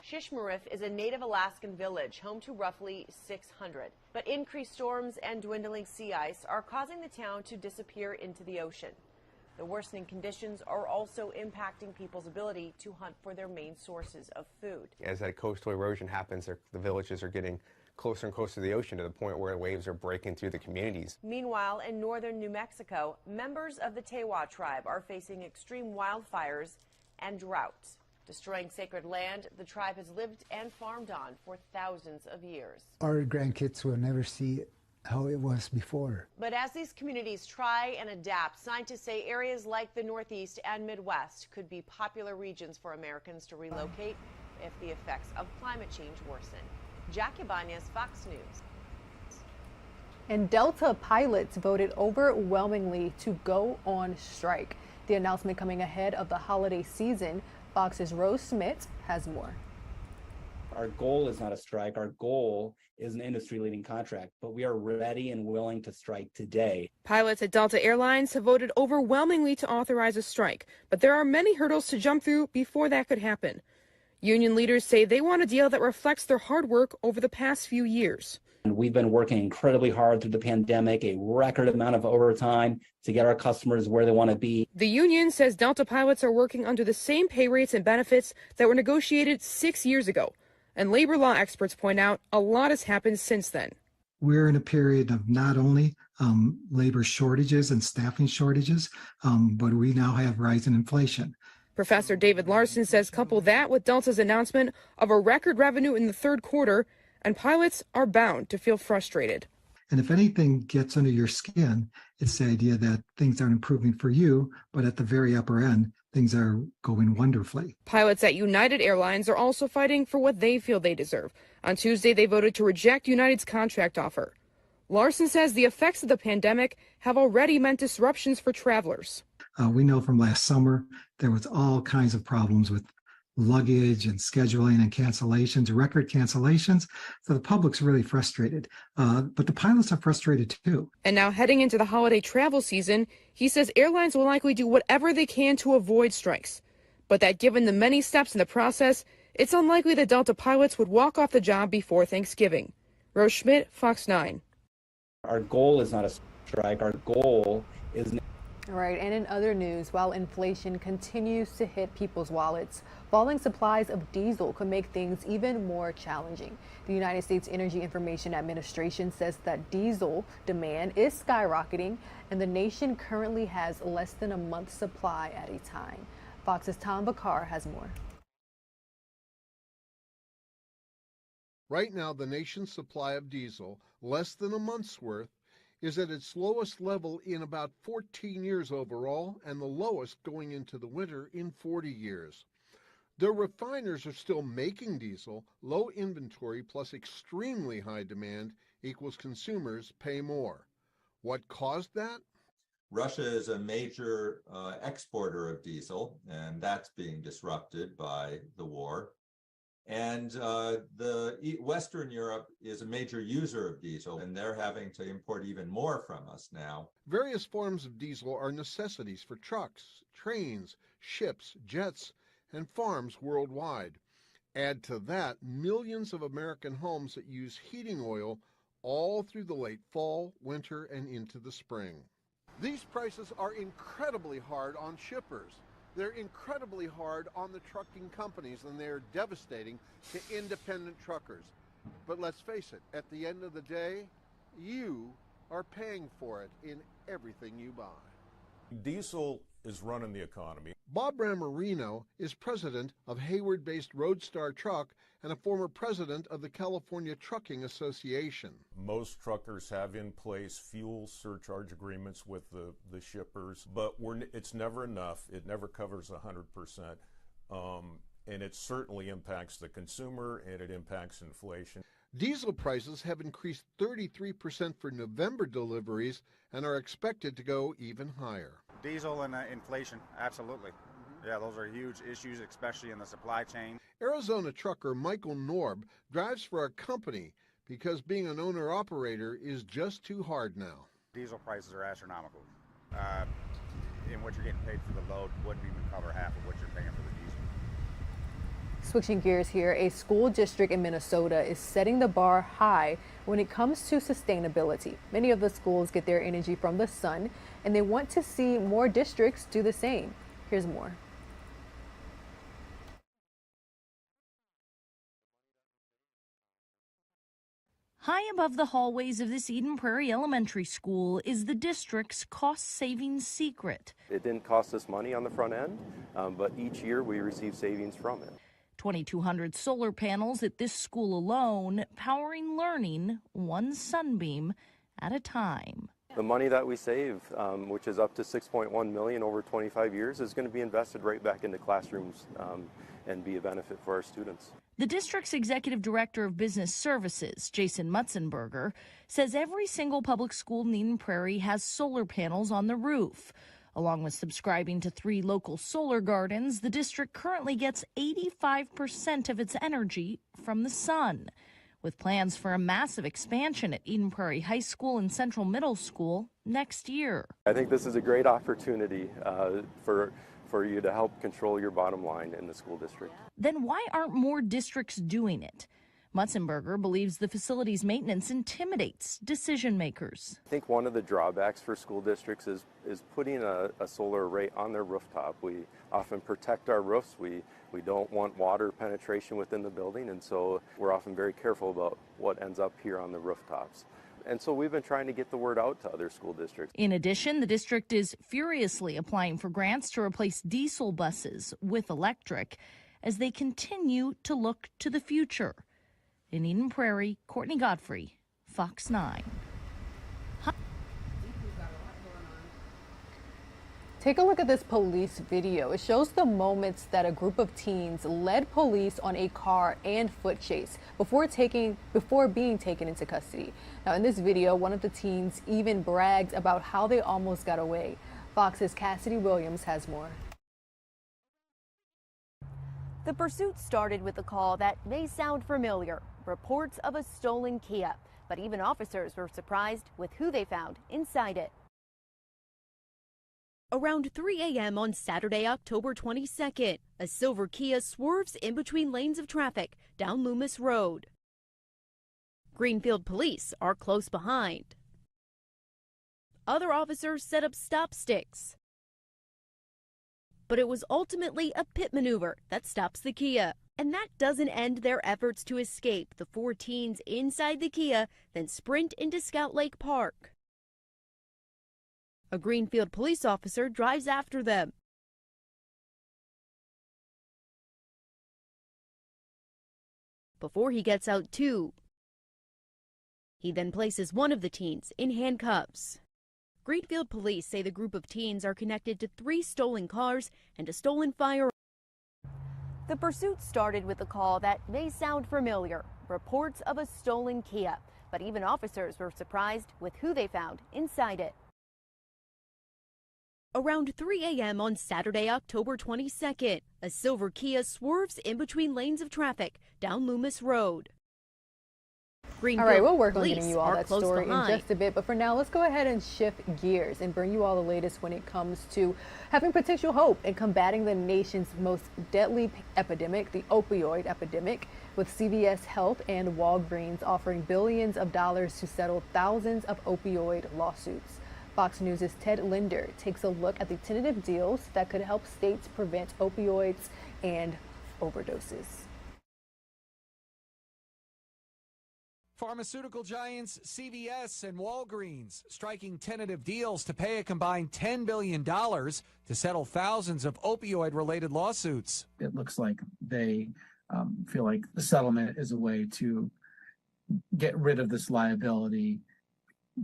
Shishmarif is a native Alaskan village home to roughly 600. But increased storms and dwindling sea ice are causing the town to disappear into the ocean. The worsening conditions are also impacting people's ability to hunt for their main sources of food. As that coastal erosion happens, the villages are getting closer and closer to the ocean, to the point where waves are breaking through the communities. Meanwhile, in northern New Mexico, members of the Tewa tribe are facing extreme wildfires and droughts. Destroying sacred land the tribe has lived and farmed on for thousands of years. Our grandkids will never see how it was before. But as these communities try and adapt, scientists say areas like the Northeast and Midwest could be popular regions for Americans to relocate if the effects of climate change worsen. Jackie Ibanez, Fox News. And Delta pilots voted overwhelmingly to go on strike. The announcement coming ahead of the holiday season. Fox's Rose Smith has more. Our goal is not a strike. Our goal is an industry-leading contract, but we are ready and willing to strike today. Pilots at Delta Airlines have voted overwhelmingly to authorize a strike, but there are many hurdles to jump through before that could happen. Union leaders say they want a deal that reflects their hard work over the past few years. We've been working incredibly hard through the pandemic, a record amount of overtime to get our customers where they want to be. The union says Delta pilots are working under the same pay rates and benefits that were negotiated 6 years ago. And labor law experts point out a lot has happened since then. We're in a period of not only labor shortages and staffing shortages, but we now have rising inflation. Professor David Larson says couple that with Delta's announcement of a record revenue in the third quarter, and pilots are bound to feel frustrated. And if anything gets under your skin, it's the idea that things aren't improving for you, but at the very upper end, things are going wonderfully. Pilots at United Airlines are also fighting for what they feel they deserve. On Tuesday, they voted to reject United's contract offer. Larson says the effects of the pandemic have already meant disruptions for travelers. We know from last summer there was all kinds of problems with luggage and scheduling and cancellations, record cancellations. So the public's really frustrated, but the pilots are frustrated too. And now heading into the holiday travel season, he says airlines will likely do whatever they can to avoid strikes, but that given the many steps in the process, it's unlikely that Delta pilots would walk off the job before Thanksgiving. Rose Schmidt, Fox 9. Our goal is not a strike. Our goal is... All right, and in other news, while inflation continues to hit people's wallets, falling supplies of diesel could make things even more challenging. The United States Energy Information Administration says that diesel demand is skyrocketing, and the nation currently has less than a month's supply at a time. Fox's Tom Bakar has more. Right now, the nation's supply of diesel, less than a month's worth, is at its lowest level in about 14 years overall and the lowest going into the winter in 40 years. Though refiners are still making diesel, low inventory plus extremely high demand equals consumers pay more. What caused that? Russia is a major exporter of diesel, and that's being disrupted by the war. And Western Europe is a major user of diesel, and they're having to import even more from us now. Various forms of diesel are necessities for trucks, trains, ships, jets, and farms worldwide. Add to that millions of American homes that use heating oil all through the late fall, winter, and into the spring. These prices are incredibly hard on shippers. They're incredibly hard on the trucking companies, and they're devastating to independent truckers. But let's face it, at the end of the day, you are paying for it in everything you buy. Diesel is running the economy. Bob Ramarino is president of Hayward-based Roadstar Truck and a former president of the California Trucking Association. Most truckers have in place fuel surcharge agreements with the shippers, but it's never enough. It never covers 100%, and it certainly impacts the consumer, and it impacts inflation. Diesel prices have increased 33% for November deliveries and are expected to go even higher. Diesel and inflation, absolutely. Yeah, those are huge issues, especially in the supply chain. Arizona trucker Michael Norb drives for a company because being an owner-operator is just too hard now. Diesel prices are astronomical. And what you're getting paid for the load wouldn't even cover half of what you're paying for the diesel. Switching gears here, a school district in Minnesota is setting the bar high when it comes to sustainability. Many of the schools get their energy from the sun, and they want to see more districts do the same. Here's more. High above the hallways of this Eden Prairie Elementary School is the district's cost-saving secret. It didn't cost us money on the front end, but each year we receive savings from it. 2,200 solar panels at this school alone, powering learning one sunbeam at a time. The money that we save, which is up to $6.1 million over 25 years, is going to be invested right back into classrooms and be a benefit for our students. The district's executive director of business services, Jason Mutzenberger, says every single public school in Eden Prairie has solar panels on the roof. Along with subscribing to 3 local solar gardens, the district currently gets 85% of its energy from the sun. With plans for a massive expansion at Eden Prairie High School and Central Middle School next year. I think this is a great opportunity for you to help control your bottom line in the school district. Then why aren't more districts doing it? Mutzenberger believes the facility's maintenance intimidates decision makers. I think one of the drawbacks for school districts is putting a solar array on their rooftop. We often protect our roofs. We don't want water penetration within the building, and so we're often very careful about what ends up here on the rooftops. And so we've been trying to get the word out to other school districts. In addition, the district is furiously applying for grants to replace diesel buses with electric as they continue to look to the future. In Eden Prairie, Courtney Godfrey, Fox 9. Take a look at this police video. It shows the moments that a group of teens led police on a car and foot chase before being taken into custody. Now, in this video, one of the teens even bragged about how they almost got away. Fox's Cassidy Williams has more. The pursuit started with a call that may sound familiar, reports of a stolen Kia, but even officers were surprised with who they found inside it. Around 3 a.m. on Saturday, October 22nd, a silver Kia swerves in between lanes of traffic down Loomis Road. Greenfield police are close behind. Other officers set up stop sticks. But it was ultimately a pit maneuver that stops the Kia. And that doesn't end their efforts to escape. The 4 teens inside the Kia then sprint into Scout Lake Park. A Greenfield police officer drives after them. Before he gets out too, he then places one of the teens in handcuffs. Greenfield police say the group of teens are connected to 3 stolen cars and a stolen firearm. The pursuit started with a call that may sound familiar, reports of a stolen Kia, but even officers were surprised with who they found inside it. Around 3 a.m. on Saturday, October 22nd, a silver Kia swerves in between lanes of traffic down Loomis Road. All right, we'll work on getting you all that story in just a bit. But for now, let's go ahead and shift gears and bring you all the latest when it comes to having potential hope in combating the nation's most deadly epidemic, the opioid epidemic, with CVS Health and Walgreens offering billions of dollars to settle thousands of opioid lawsuits. Fox News' Ted Linder takes a look at the tentative deals that could help states prevent opioids and overdoses. Pharmaceutical giants CVS and Walgreens striking tentative deals to pay a combined $10 billion to settle thousands of opioid-related lawsuits. It looks like they feel like the settlement is a way to get rid of this liability,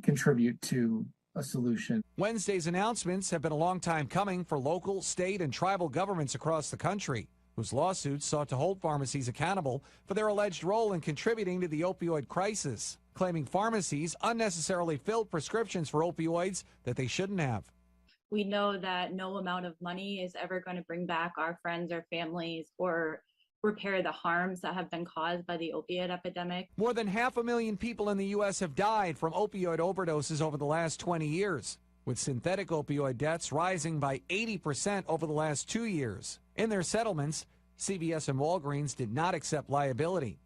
contribute to a solution. Wednesday's announcements have been a long time coming for local, state, and tribal governments across the country, whose lawsuits sought to hold pharmacies accountable for their alleged role in contributing to the opioid crisis, claiming pharmacies unnecessarily filled prescriptions for opioids that they shouldn't have. We know that no amount of money is ever going to bring back our friends or families or repair the harms that have been caused by the opiate epidemic. More than 500,000 people in the U.S. have died from opioid overdoses over the last 20 years, with synthetic opioid deaths rising by 80% over the last 2 years. In their settlements, CVS and Walgreens did not accept liability.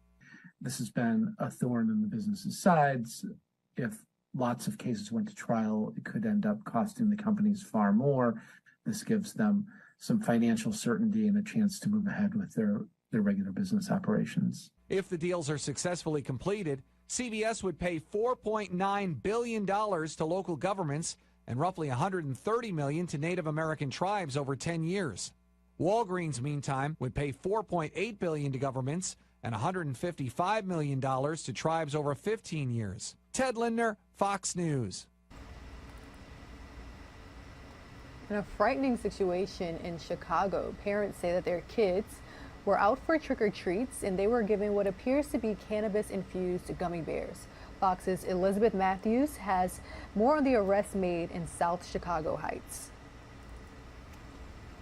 This has been a thorn in the business's sides. If lots of cases went to trial, it could end up costing the companies far more. This gives them some financial certainty and a chance to move ahead with their regular business operations. If the deals are successfully completed, CVS would pay $4.9 billion to local governments and roughly $130 million to Native American tribes over 10 years. Walgreens, meantime, would pay $4.8 billion to governments and $155 million to tribes over 15 years. Ted Linder, Fox News. In a frightening situation in Chicago, parents say that their kids were out for trick-or-treats and they were given what appears to be cannabis-infused gummy bears. Fox's Elizabeth Matthews has more on the arrest made in South Chicago Heights.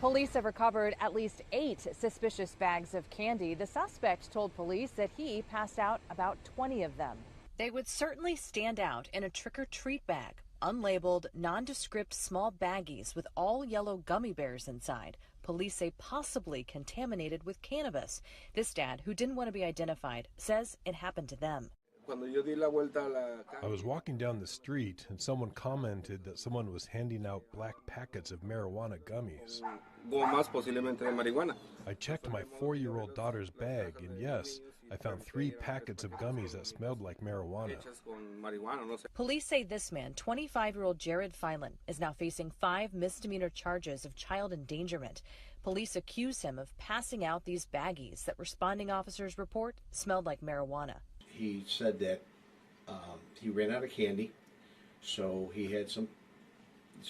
Police have recovered at least 8 suspicious bags of candy. The suspect told police that he passed out about 20 of them. They would certainly stand out in a trick-or-treat bag. Unlabeled, nondescript small baggies with all yellow gummy bears inside. Police say possibly contaminated with cannabis. This dad, who didn't want to be identified, says it happened to them. I was walking down the street and someone commented that someone was handing out black packets of marijuana gummies. I checked my 4-year-old daughter's bag and yes, I found 3 packets of gummies that smelled like marijuana. Police say this man, 25-year-old Jared Filan, is now facing 5 misdemeanor charges of child endangerment. Police accuse him of passing out these baggies that responding officers report smelled like marijuana. He said that he ran out of candy, so he had some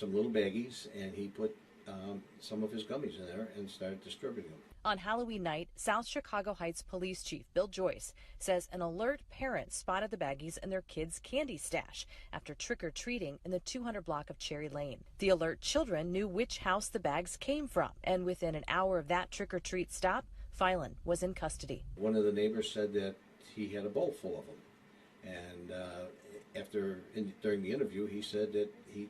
little baggies, and he put some of his gummies in there and started distributing them. On Halloween night, South Chicago Heights Police Chief Bill Joyce says an alert parent spotted the baggies in their kids' candy stash after trick-or-treating in the 200 block of Cherry Lane. The alert children knew which house the bags came from, and within an hour of that trick-or-treat stop, Phelan was in custody. One of the neighbors said that he had a bowl full of them, and during the interview, he said that he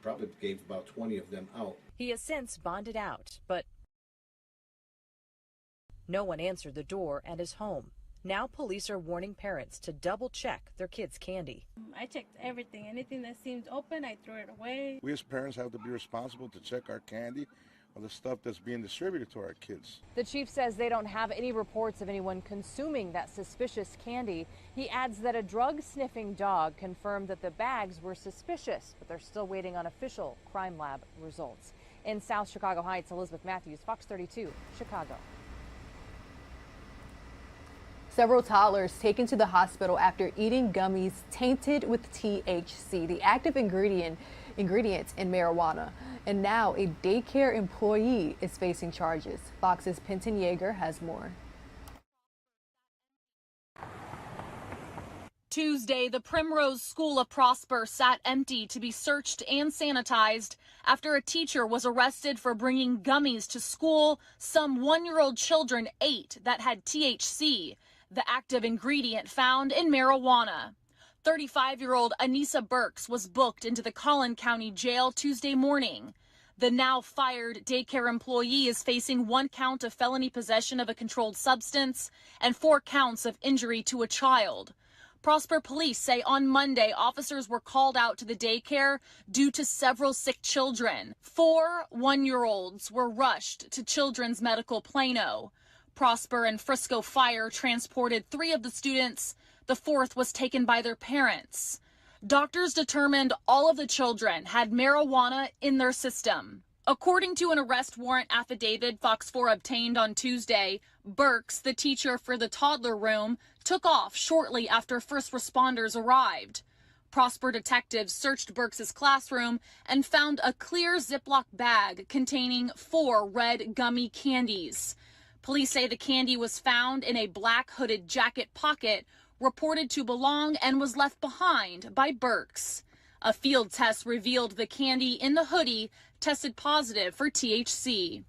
probably gave about 20 of them out. He has since bonded out, but no one answered the door at his home. Now police are warning parents to double-check their kids' candy. I checked everything. Anything that seemed open, I threw it away. We as parents have to be responsible to check our candy or the stuff that's being distributed to our kids. The chief says they don't have any reports of anyone consuming that suspicious candy. He adds that a drug-sniffing dog confirmed that the bags were suspicious, but they're still waiting on official crime lab results. In South Chicago Heights, Elizabeth Matthews, Fox 32, Chicago. Several toddlers taken to the hospital after eating gummies tainted with THC, the active ingredient in marijuana. And now a daycare employee is facing charges. Fox's Penton Yeager has more. Tuesday, the Primrose School of Prosper sat empty to be searched and sanitized after a teacher was arrested for bringing gummies to school some 1-year-old children ate that had THC, the active ingredient found in marijuana. 35-year-old Anissa Burks was booked into the Collin County Jail Tuesday morning. The now fired daycare employee is facing 1 count of felony possession of a controlled substance and 4 counts of injury to a child. Prosper police say on Monday, officers were called out to the daycare due to several sick children. 4 1-year-olds were rushed to Children's Medical Plano. Prosper and Frisco Fire transported 3 of the students. The 4th was taken by their parents. Doctors determined all of the children had marijuana in their system. According to an arrest warrant affidavit Fox 4 obtained on Tuesday, Burks, the teacher for the toddler room, took off shortly after first responders arrived. Prosper detectives searched Burks's classroom and found a clear Ziploc bag containing 4 red gummy candies. Police say the candy was found in a black hooded jacket pocket, reported to belong and was left behind by Burks. A field test revealed the candy in the hoodie tested positive for THC.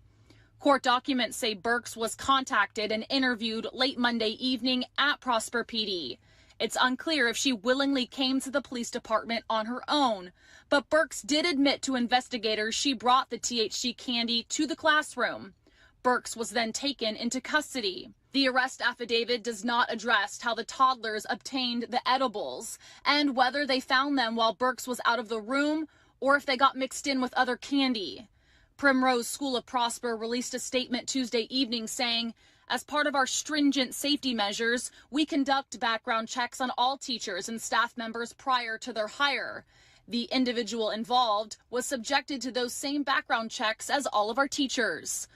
Court documents say Burks was contacted and interviewed late Monday evening at Prosper PD. It's unclear if she willingly came to the police department on her own, but Burks did admit to investigators she brought the THC candy to the classroom. Burks was then taken into custody. The arrest affidavit does not address how the toddlers obtained the edibles and whether they found them while Burks was out of the room or if they got mixed in with other candy. Primrose School of Prosper released a statement Tuesday evening saying, as part of our stringent safety measures, we conduct background checks on all teachers and staff members prior to their hire. The individual involved was subjected to those same background checks as all of our teachers.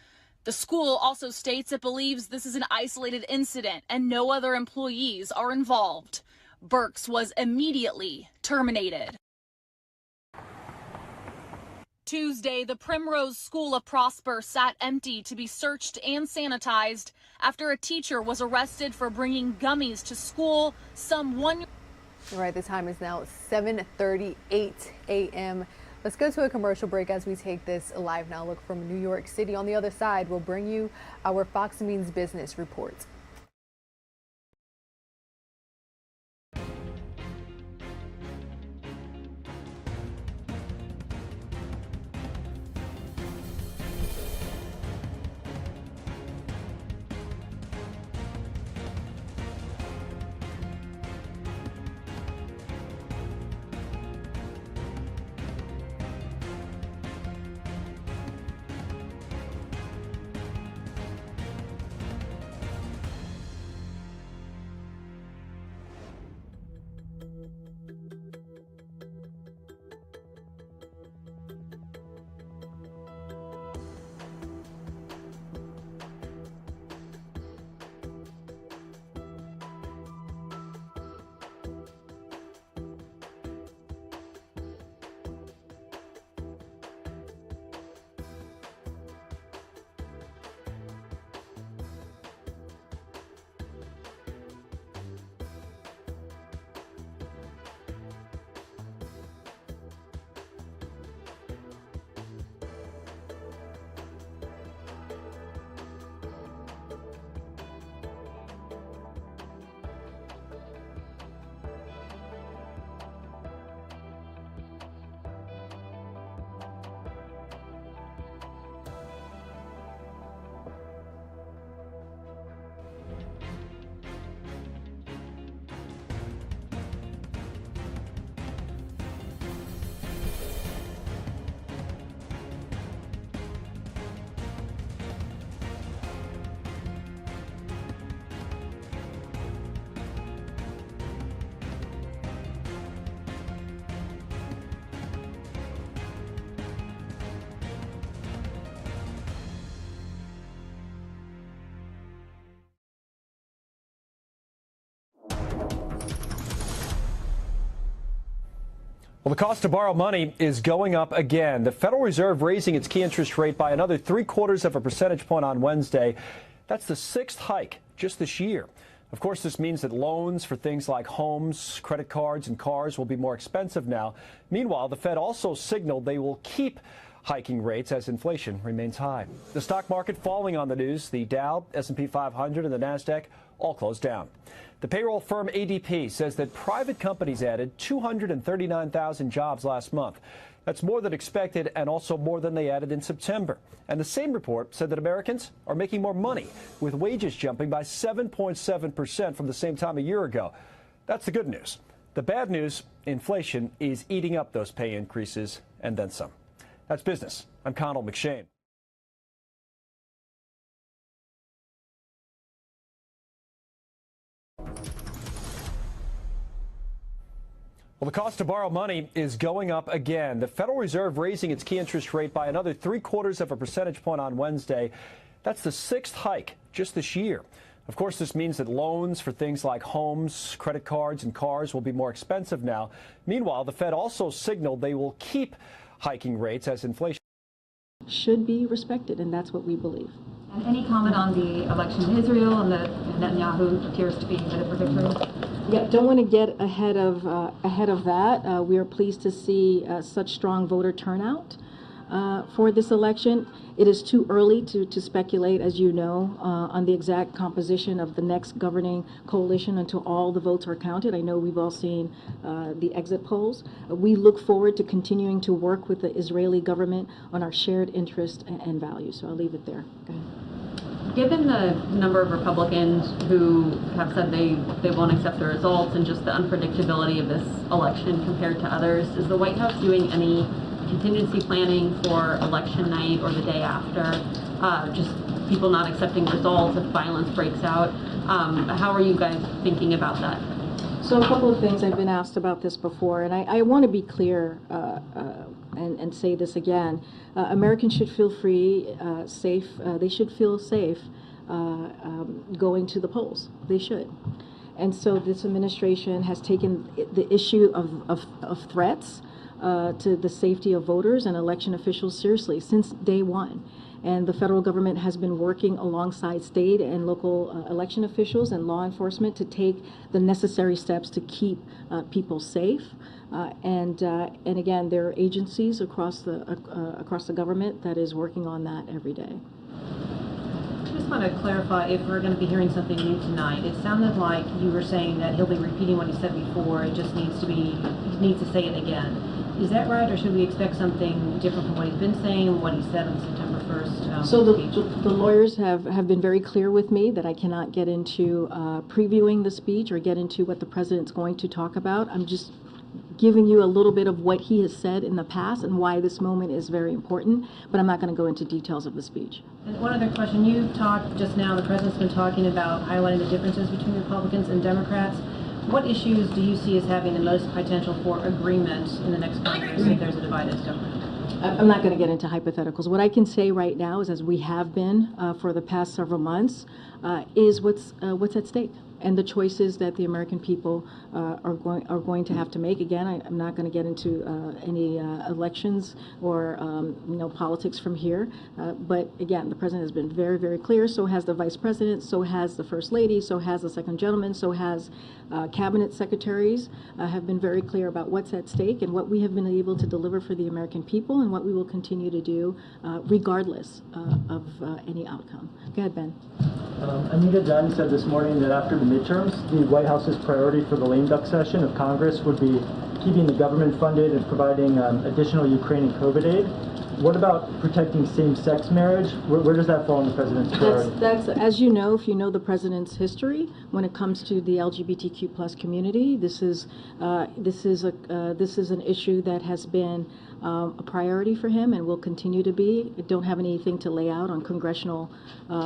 The school also states it believes this is an isolated incident and no other employees are involved. Burks was immediately terminated. Tuesday, the Primrose School of Prosper sat empty to be searched and sanitized after a teacher was arrested for bringing gummies to school some 1. All right, the time is now 7:38 a.m. Let's go to a commercial break as we take this live now look from New York City. On the other side, we'll bring you our Fox Means Business report. Well, the cost to borrow money is going up again. The Federal Reserve raising its key interest rate by another 0.75 of a percentage point on Wednesday. That's the 6th hike just this year. Of course, this means that loans for things like homes, credit cards, and cars will be more expensive now. Meanwhile, the Fed also signaled they will keep hiking rates as inflation remains high. The stock market falling on the news. The Dow, S&P 500, and the NASDAQ all closed down. The payroll firm ADP says that private companies added 239,000 jobs last month. That's more than expected and also more than they added in September. And the same report said that Americans are making more money, with wages jumping by 7.7% from the same time a year ago. That's the good news. The bad news, inflation is eating up those pay increases and then some. That's business. I'm Connell McShane. Well, the cost to borrow money is going up again. The Federal Reserve raising its key interest rate by another 0.75 of a percentage point on Wednesday. That's the 6th hike just this year. Of course, this means that loans for things like homes, credit cards, and cars will be more expensive now. Meanwhile, the Fed also signaled they will keep hiking rates as inflation should be respected, and that's what we believe. And any comment on the election in Israel and that Netanyahu appears to be headed for victory? Yeah, don't want to get ahead of that. We are pleased to see such strong voter turnout for this election. It is too early to speculate, as you know, on the exact composition of the next governing coalition until all the votes are counted. I know we've all seen the exit polls. We look forward to continuing to work with the Israeli government on our shared interest and values. So I'll leave it there. Go ahead. Given the number of Republicans who have said they won't accept the results and just the unpredictability of this election compared to others, is the White House doing any contingency planning for election night or the day after? Just people not accepting results if violence breaks out. How are you guys thinking about that? So a couple of things. I've been asked about this before, and I want to be clear and say this again. Americans should feel free, safe. They should feel safe going to the polls. They should. And so this administration has taken the issue of threats to the safety of voters and election officials seriously since day one. And the federal government has been working alongside state and local election officials and law enforcement to take the necessary steps to keep people safe. And again, there are agencies across the government that is working on that every day. I just want to clarify if we're going to be hearing something new tonight. It sounded like you were saying that he'll be repeating what he said before. It just needs to say it again. Is that right, or should we expect something different from what he's been saying, what he said on September 1st? So the lawyers have been very clear with me that I cannot get into previewing the speech or get into what the president's going to talk about. I'm just giving you a little bit of what he has said in the past and why this moment is very important, but I'm not going to go into details of the speech. And one other question. You talked just now, the president's been talking about highlighting the differences between Republicans and Democrats. What issues do you see as having the most potential for agreement in the next Congress if there's a divided government? I'm not going to get into hypotheticals. What I can say right now is, as we have been for the past several months, is what's at stake and the choices that the American people are going to have to make. Again, I'm not going to get into any elections or politics from here. But again, the president has been very, very clear. So has the vice president. So has the first lady. So has the second gentleman. So has cabinet secretaries have been very clear about what's at stake and what we have been able to deliver for the American people and what we will continue to do regardless of any outcome. Go ahead, Ben. Anita Dunn said this morning that after the midterms, the White House's priority for the lame duck session of Congress would be keeping the government funded and providing additional Ukrainian COVID aid. What about protecting same-sex marriage? Where does that fall in the president's priority? That's as you know, if you know the president's history when it comes to the LGBTQ+ community, this is an issue that has been a priority for him and will continue to be. I don't have anything to lay out on congressional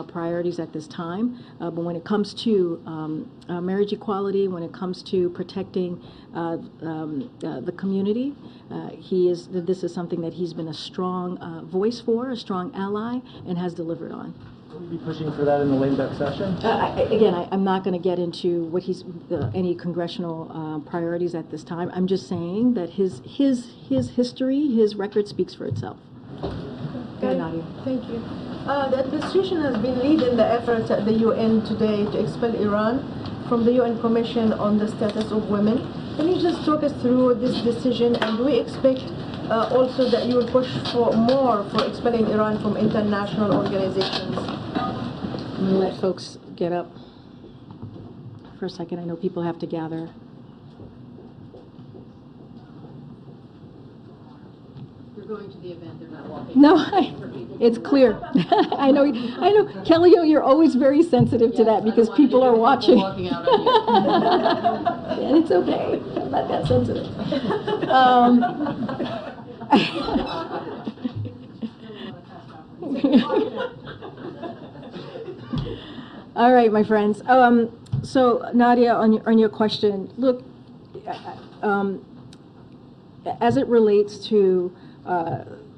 priorities at this time, but when it comes to marriage equality, when it comes to protecting the community, this is something that he's been a strong voice for, a strong ally, and has delivered on. Will you be pushing for that in the lame duck session? I'm not going to get into what he's any congressional priorities at this time. I'm just saying that his history, his record speaks for itself. Okay. Nadia. Thank you. The administration has been leading the efforts at the UN today to expel Iran from the UN Commission on the Status of Women. Can you just talk us through this decision, and do we expect also that you will push for more for expelling Iran from international organizations? I'm going to let folks get up for a second. I know people have to gather. You're going to the event, they're not walking. No, it's clear. I know. Kelly, you're always very sensitive to that because people are watching. Walking out on you. And it's okay. I'm not that sensitive. All right, my friends. So Nadia, on your question, look, as it relates to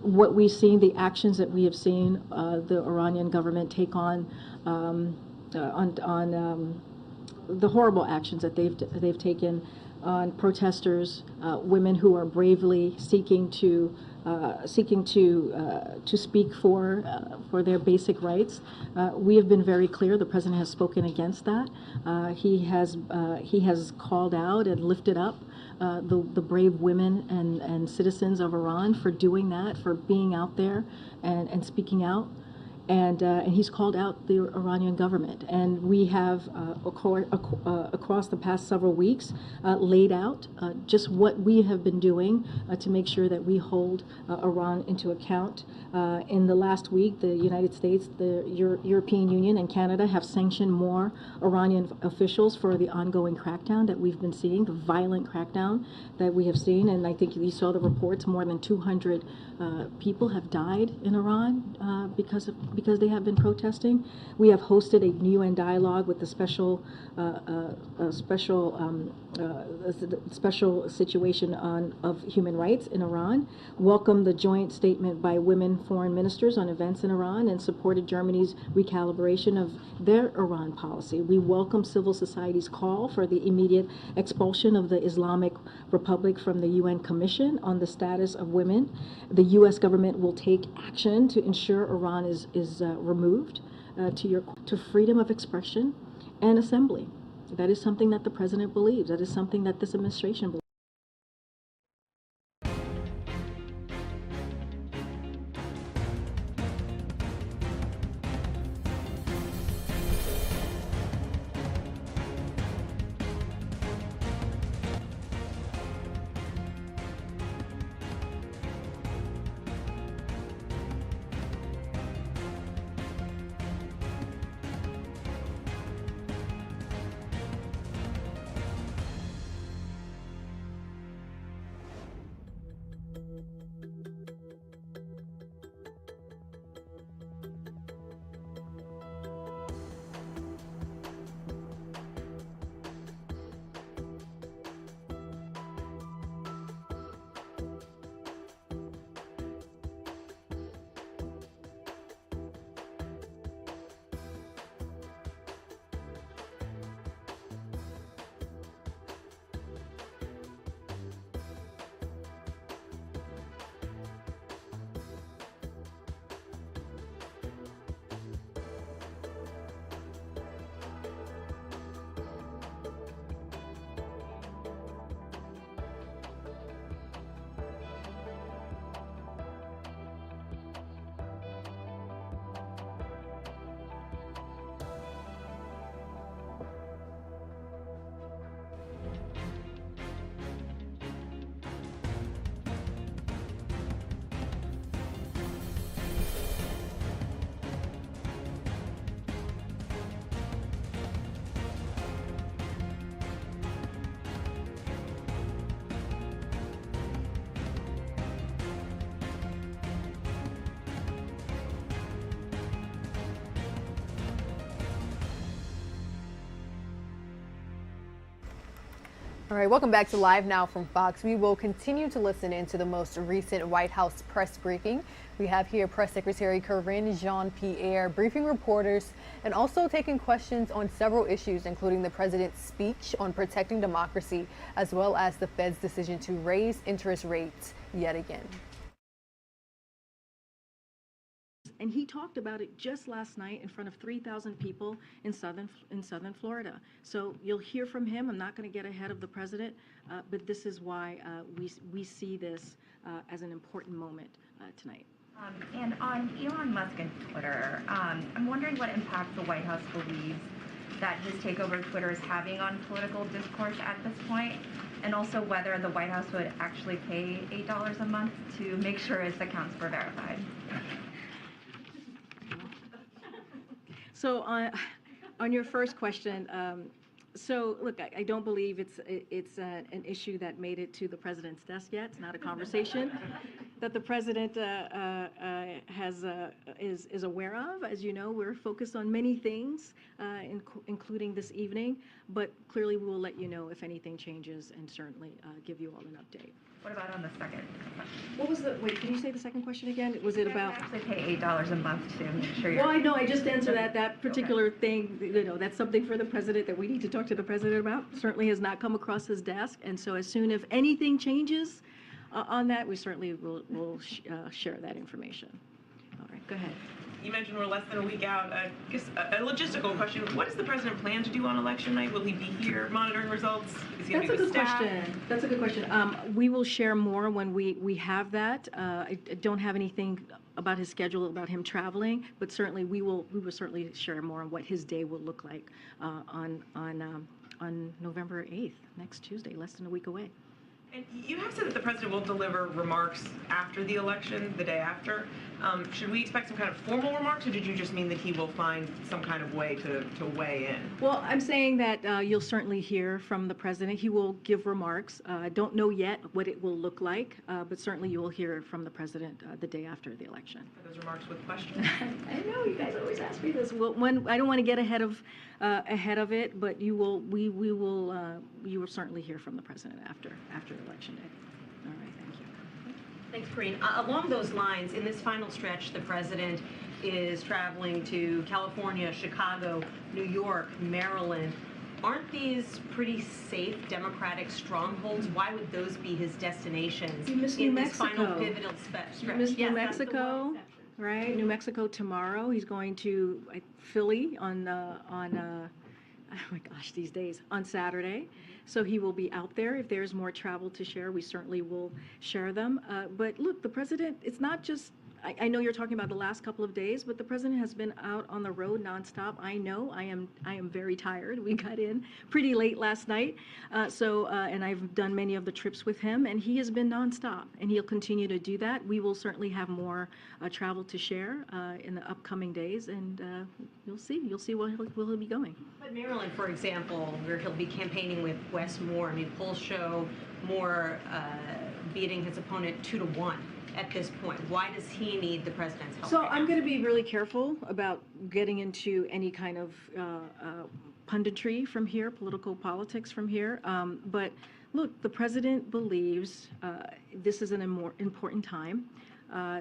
what we've seen, the actions that we have seen the Iranian government take on the horrible actions that they've taken on protesters, women who are bravely seeking to speak for their basic rights. We have been very clear. The president has spoken against that. He has called out and lifted up the brave women and citizens of Iran for doing that, for being out there and speaking out. And he's called out the Iranian government. And we have, across the past several weeks, laid out just what we have been doing to make sure that we hold Iran into account. In the last week, the United States, the European Union, and Canada have sanctioned more Iranian officials for the ongoing crackdown that we've been seeing, the violent crackdown that we have seen. And I think you saw the reports, more than 200 people have died in Iran because they have been protesting. We have hosted a UN dialogue with the special situation of human rights in Iran, welcomed the joint statement by women foreign ministers on events in Iran, and supported Germany's recalibration of their Iran policy. We welcome civil society's call for the immediate expulsion of the Islamic Republic from the UN Commission on the Status of Women. The U.S. government will take action to ensure Iran is removed to freedom of expression and assembly. That is something that the president believes. That is something that this administration believes. All right, welcome back to Live Now from Fox. We will continue to listen into the most recent White House press briefing. We have here Press Secretary Karine Jean-Pierre briefing reporters and also taking questions on several issues, including the president's speech on protecting democracy, as well as the Fed's decision to raise interest rates yet again. And he talked about it just last night in front of 3,000 people in southern Florida. So you'll hear from him. I'm not going to get ahead of the president, but this is why we see this as an important moment tonight. And on Elon Musk and Twitter, I'm wondering what impact the White House believes that his takeover of Twitter is having on political discourse at this point, and also whether the White House would actually pay $8 a month to make sure his accounts were verified. So on your first question, so look, I don't believe it's an issue that made it to the president's desk yet. It's not a conversation that the president is aware of. As you know, we're focused on many things, including this evening. But clearly, we will let you know if anything changes, and certainly give you all an update. What about on the second question? What was the, wait, can you say the second question again? Was it about? Actually pay $8 a month to make sure you're. Well, I know, I just answered that particular thing, that's something for the president that we need to talk to the president about. Certainly has not come across his desk, and so as soon as anything changes on that, we certainly will share that information. All right, go ahead. You mentioned we're less than a week out. I guess a logistical question. What does the president plan to do on election night? Will he be here monitoring results? Is he going to be with staff? That's a good question. We will share more when we have that. I don't have anything about his schedule, about him traveling, but certainly we will certainly share more on what his day will look like on November 8th, next Tuesday, less than a week away. And you have said that the president will deliver remarks after the election, the day after. Should we expect some kind of formal remarks, or did you just mean that he will find some kind of way to weigh in? Well, I'm saying that you'll certainly hear from the president. He will give remarks. I don't know yet what it will look like, but certainly you will hear from the president the day after the election. Are those remarks with questions? I know you guys always ask me this. Well, I don't want to get ahead of it, but you will certainly hear from the president after election day. All right, thank you. Thanks, Karine. Along those lines, in this final stretch, the president is traveling to California, Chicago, New York, Maryland. Aren't these pretty safe Democratic strongholds? Why would those be his destinations in this final pivotal stretch? You missed New Mexico, right? New Mexico tomorrow. He's going to Philly on oh my gosh, these days, on Saturday. So he will be out there. If there's more travel to share, we certainly will share them. But look, the president, it's not just, I know you're talking about the last couple of days, but the president has been out on the road nonstop. I know I am very tired. We got in pretty late last night. And I've done many of the trips with him, and he has been nonstop, and he'll continue to do that. We will certainly have more travel to share in the upcoming days, and you'll see where he'll be going. But Maryland, for example, where he'll be campaigning with Wes Moore, I mean, polls show Moore beating his opponent 2-1. At this point, why does he need the president's help? So I'm going to be really careful about getting into any kind of punditry from here, political politics from here. But look, the president believes this is an important time.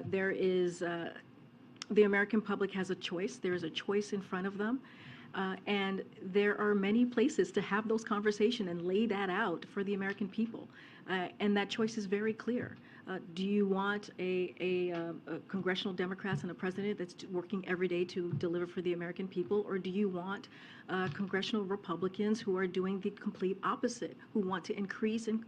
There is the American public has a choice. There is a choice in front of them. And there are many places to have those conversations and lay that out for the American people. And that choice is very clear. Do you want a congressional Democrats and a president that's working every day to deliver for the American people, or do you want congressional Republicans who are doing the complete opposite, who want to increase in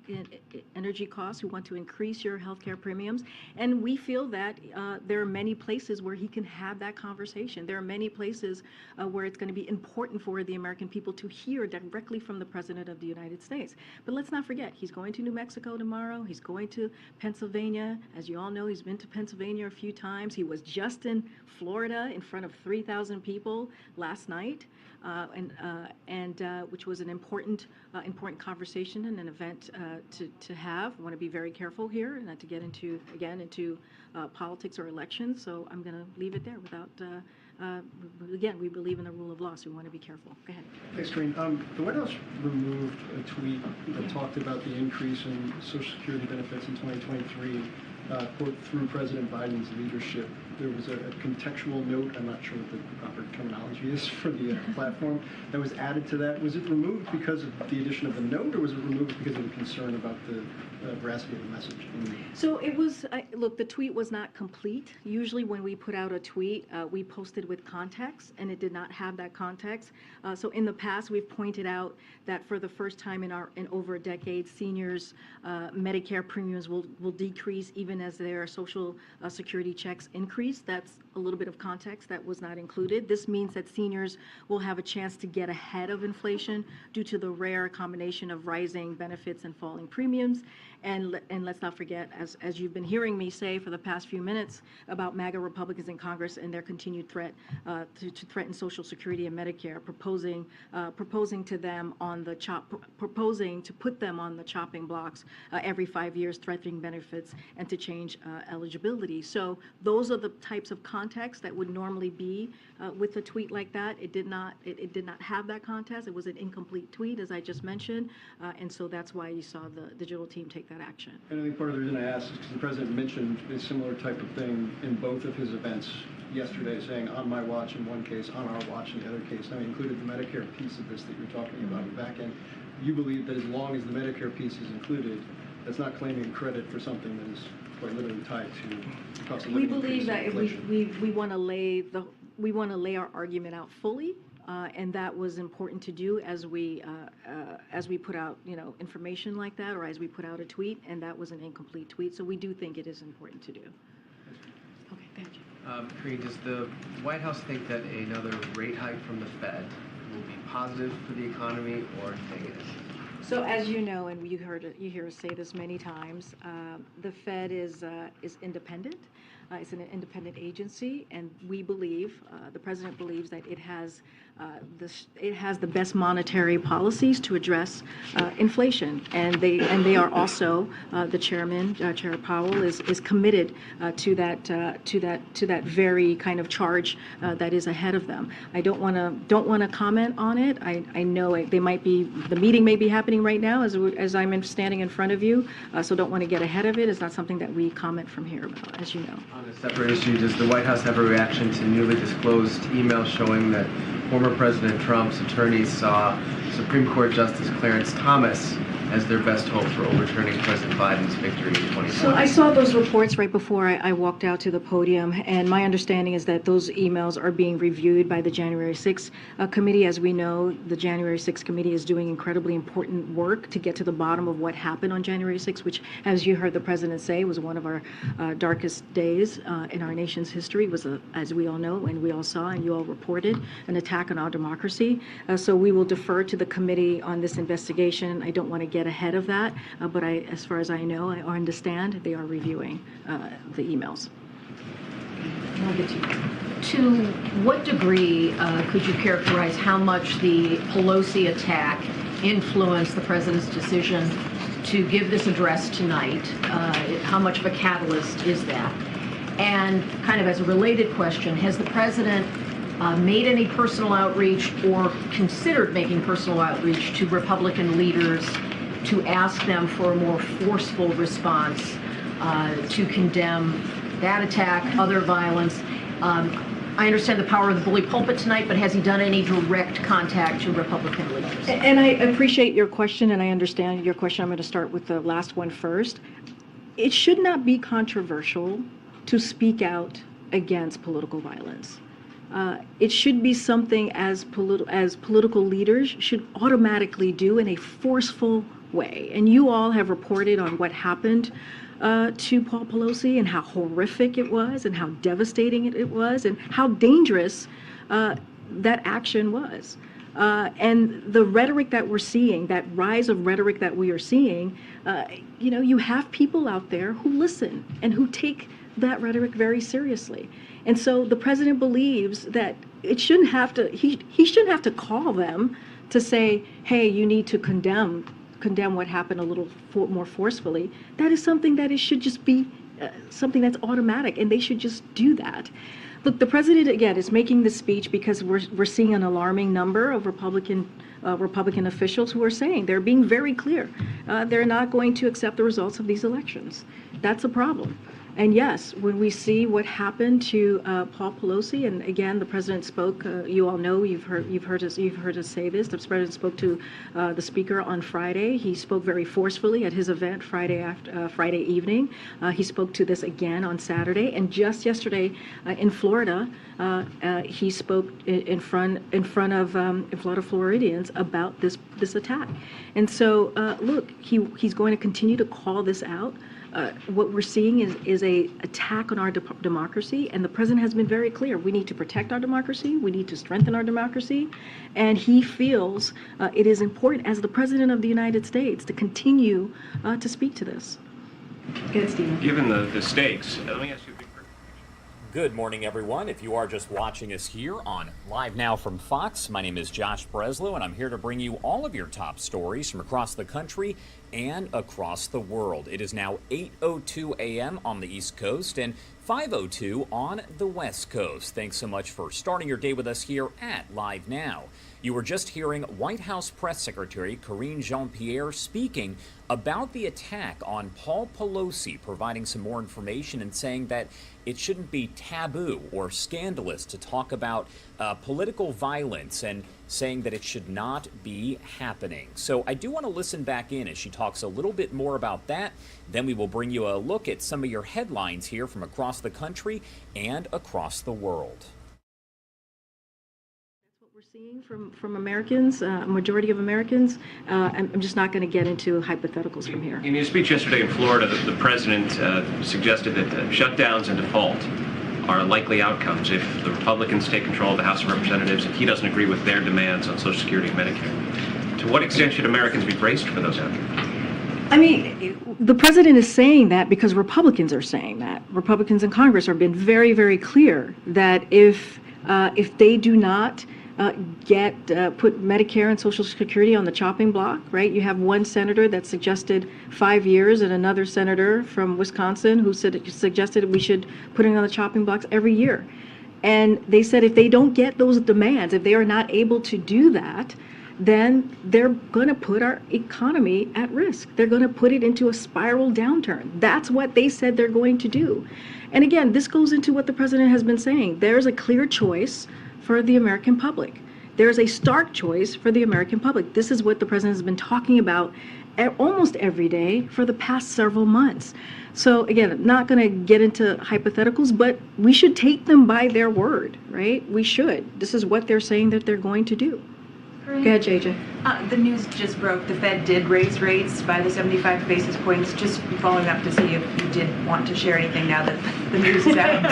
energy costs, who want to increase your health care premiums? And we feel that there are many places where he can have that conversation. There are many places where it's going to be important for the American people to hear directly from the President of the United States. But let's not forget, he's going to New Mexico tomorrow. He's going to Pennsylvania. As you all know, he's been to Pennsylvania a few times. He was just in Florida in front of 3,000 people last night, which was an important conversation and an event to have. I want to be very careful here, not to get into politics or elections. So I'm going to leave it there without again, we believe in the rule of law, so we want to be careful. Go ahead. Thanks, Karine. The White House removed a tweet that talked about the increase in Social Security benefits in 2023, quote, through President Biden's leadership. There was a contextual note, I'm not sure what the proper terminology is for the platform, that was added to that. Was it removed because of the addition of the note, or was it removed because of the concern about the veracity of the message? So it was, look, the tweet was not complete. Usually when we put out a tweet, we posted with context, and it did not have that context. So in the past, we've pointed out that for the first time in over a decade, seniors' Medicare premiums will decrease even as their Social Security checks increase. That's a little bit of context that was not included. This means that seniors will have a chance to get ahead of inflation due to the rare combination of rising benefits and falling premiums. And let's not forget, as you've been hearing me say for the past few minutes about MAGA Republicans in Congress and their continued threat to threaten Social Security and Medicare, proposing to them proposing to put them on the chopping blocks every 5 years, threatening benefits and to change eligibility. So those are the types of context that would normally be with a tweet like that. It did not have that context. It was an incomplete tweet, as I just mentioned, and so that's why you saw the digital team take that action. And I think part of the reason I asked is because the president mentioned a similar type of thing in both of his events yesterday, saying on my watch in one case, on our watch in the other case. I included the Medicare piece of this that you're talking about in the back end. You believe that as long as the Medicare piece is included, that's not claiming credit for something that is quite literally tied to the cost of living. We believe that we want to lay our argument out fully. And that was important to do as we put out, information like that, or as we put out a tweet, and that was an incomplete tweet. So we do think it is important to do. Okay, thank you. Karine, does the White House think that another rate hike from the Fed will be positive for the economy or negative? So as you know, and you hear us say this many times, the Fed is independent. It's an independent agency, and we believe, the president believes, that it has the best monetary policies to address inflation, and they are also the chairman, Chair Powell, is committed to that very kind of charge that is ahead of them. I don't want to comment on it. I know the meeting may be happening right now as I'm standing in front of you, so don't want to get ahead of it. It's not something that we comment from here about, as you know. On a separate issue, does the White House have a reaction to newly disclosed emails showing that former President Trump's attorneys saw Supreme Court Justice Clarence Thomas as their best hope for overturning President Biden's victory in 2020? So I saw those reports right before I walked out to the podium, and my understanding is that those emails are being reviewed by the January 6th committee. As we know, the January 6th committee is doing incredibly important work to get to the bottom of what happened on January 6th, which, as you heard the president say, was one of our darkest days in our nation's history. It was, as we all know and we all saw and you all reported, an attack on our democracy. So we will defer to the committee on this investigation. I don't want to get ahead of that, but as far as I know or understand, they are reviewing the emails. I'll get to you. To what degree could you characterize how much the Pelosi attack influenced the president's decision to give this address tonight? How much of a catalyst is that? And kind of as a related question, has the president made any personal outreach or considered making personal outreach to Republican leaders to ask them for a more forceful response to condemn that attack, other violence? I understand the power of the bully pulpit tonight, but has he done any direct contact to Republican leaders? And I appreciate your question, and I understand your question. I'm going to start with the last one first. It should not be controversial to speak out against political violence. It should be something as political leaders should automatically do in a forceful way. And you all have reported on what happened to Paul Pelosi and how horrific it was and how devastating it was and how dangerous that action was. And the rhetoric that we're seeing, that rise of rhetoric that we are seeing, you have people out there who listen and who take that rhetoric very seriously. And so the president believes that it shouldn't have to, he shouldn't have to call them to say, hey, you need to condemn what happened a little more forcefully. That is something that it should just be something that's automatic, and they should just do that. Look, the president, again, is making this speech because we're seeing an alarming number of Republican officials who are saying, they're being very clear, they're not going to accept the results of these elections. That's a problem. And yes, when we see what happened to Paul Pelosi, and again, the president spoke. You all know, you've heard us say this. The president spoke to the speaker on Friday. He spoke very forcefully at his event Friday evening. He spoke to this again on Saturday, and just yesterday in Florida, he spoke in front of Florida Floridians about this attack. And so, look, he's going to continue to call this out. What we're seeing is a attack on our democracy, and the president has been very clear. We need to protect our democracy. We need to strengthen our democracy, and he feels it is important, as the president of the United States, to continue to speak to this. Good, Stephen. Given the stakes, let me ask you a big question. Good morning, everyone. If you are just watching us here on Live Now from Fox, my name is Josh Breslow, and I'm here to bring you all of your top stories from across the country and across the world. It is now 8:02 a.m. on the East Coast and 5:02 on the West Coast. Thanks so much for starting your day with us here at Live Now. You were just hearing White House Press Secretary Karine Jean-Pierre speaking about the attack on Paul Pelosi, providing some more information and saying that it shouldn't be taboo or scandalous to talk about political violence, and saying that it should not be happening. So I do want to listen back in as she talks a little bit more about that. Then we will bring you a look at some of your headlines here from across the country and across the world. We're seeing from Americans, a majority of Americans. I'm just not going to get into hypotheticals from here. In his speech yesterday in Florida, the president suggested that shutdowns and default are likely outcomes if the Republicans take control of the House of Representatives and he doesn't agree with their demands on Social Security and Medicare. To what extent should Americans be braced for those outcomes? I mean, the president is saying that because Republicans are saying that. Republicans in Congress have been very, very clear that if they do not put Medicare and Social Security on the chopping block, right? You have one senator that suggested 5 years and another senator from Wisconsin who suggested we should put it on the chopping blocks every year. And they said if they don't get those demands, if they are not able to do that, then they're going to put our economy at risk. They're going to put it into a spiral downturn. That's what they said they're going to do. And again, this goes into what the president has been saying. There's a clear choice for the American public. There's a stark choice for the American public. This is what the president has been talking about almost every day for the past several months. So again, I'm not going to get into hypotheticals, but we should take them by their word, right? We should. This is what they're saying that they're going to do. Go ahead, JJ. The news just broke. The Fed did raise rates by the 75 basis points. Just following up to see if you did want to share anything now that the news is out.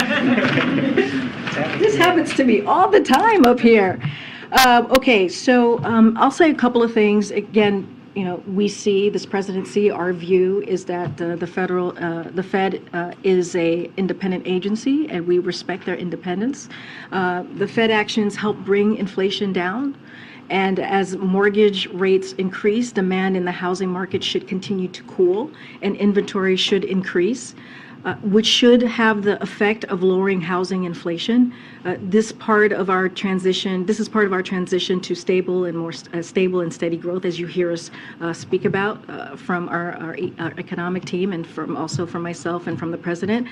This happens to me all the time up here. Okay, so I'll say a couple of things. Again, we see this presidency. Our view is that the Fed is a independent agency, and we respect their independence. The Fed actions help bring inflation down. And as mortgage rates increase, demand in the housing market should continue to cool, and inventory should increase, which should have the effect of lowering housing inflation. This is part of our transition to stable and more stable and steady growth, as you hear us speak about from our economic team, and also from myself and from the president.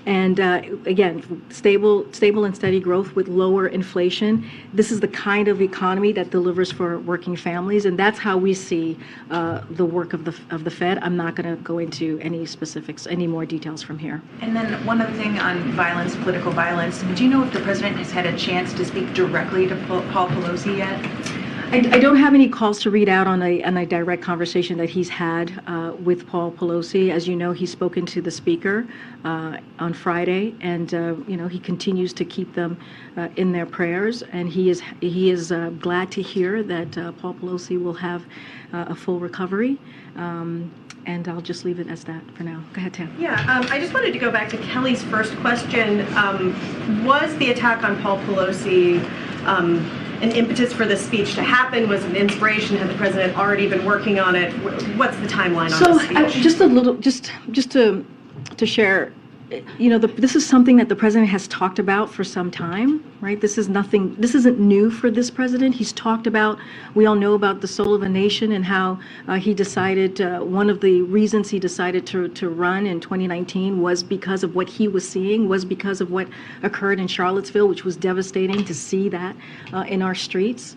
And again, stable and steady growth with lower inflation. This is the kind of economy that delivers for working families, and that's how we see the work of the Fed. I'm not going to go into any specifics, any more details from here. And then one other thing on violence, political violence. Do you know if the president has had a chance to speak directly to Paul Pelosi yet? I don't have any calls to read out on a direct conversation that he's had with Paul Pelosi. As you know, he's spoken to the speaker on Friday, and he continues to keep them in their prayers. And he is glad to hear that Paul Pelosi will have a full recovery. And I'll just leave it as that for now. Go ahead, Tam. Yeah, I just wanted to go back to Kelly's first question. Was the attack on Paul Pelosi an impetus for the speech to happen? Was it an inspiration? Had the president already been working on it? What's the timeline on the speech? Just a little, just to share. This is something that the president has talked about for some time, right? This isn't new for this president. He's talked about, we all know about the soul of a nation and how he decided, one of the reasons he decided to run in 2019 was because of what he was seeing, was because of what occurred in Charlottesville, which was devastating to see that in our streets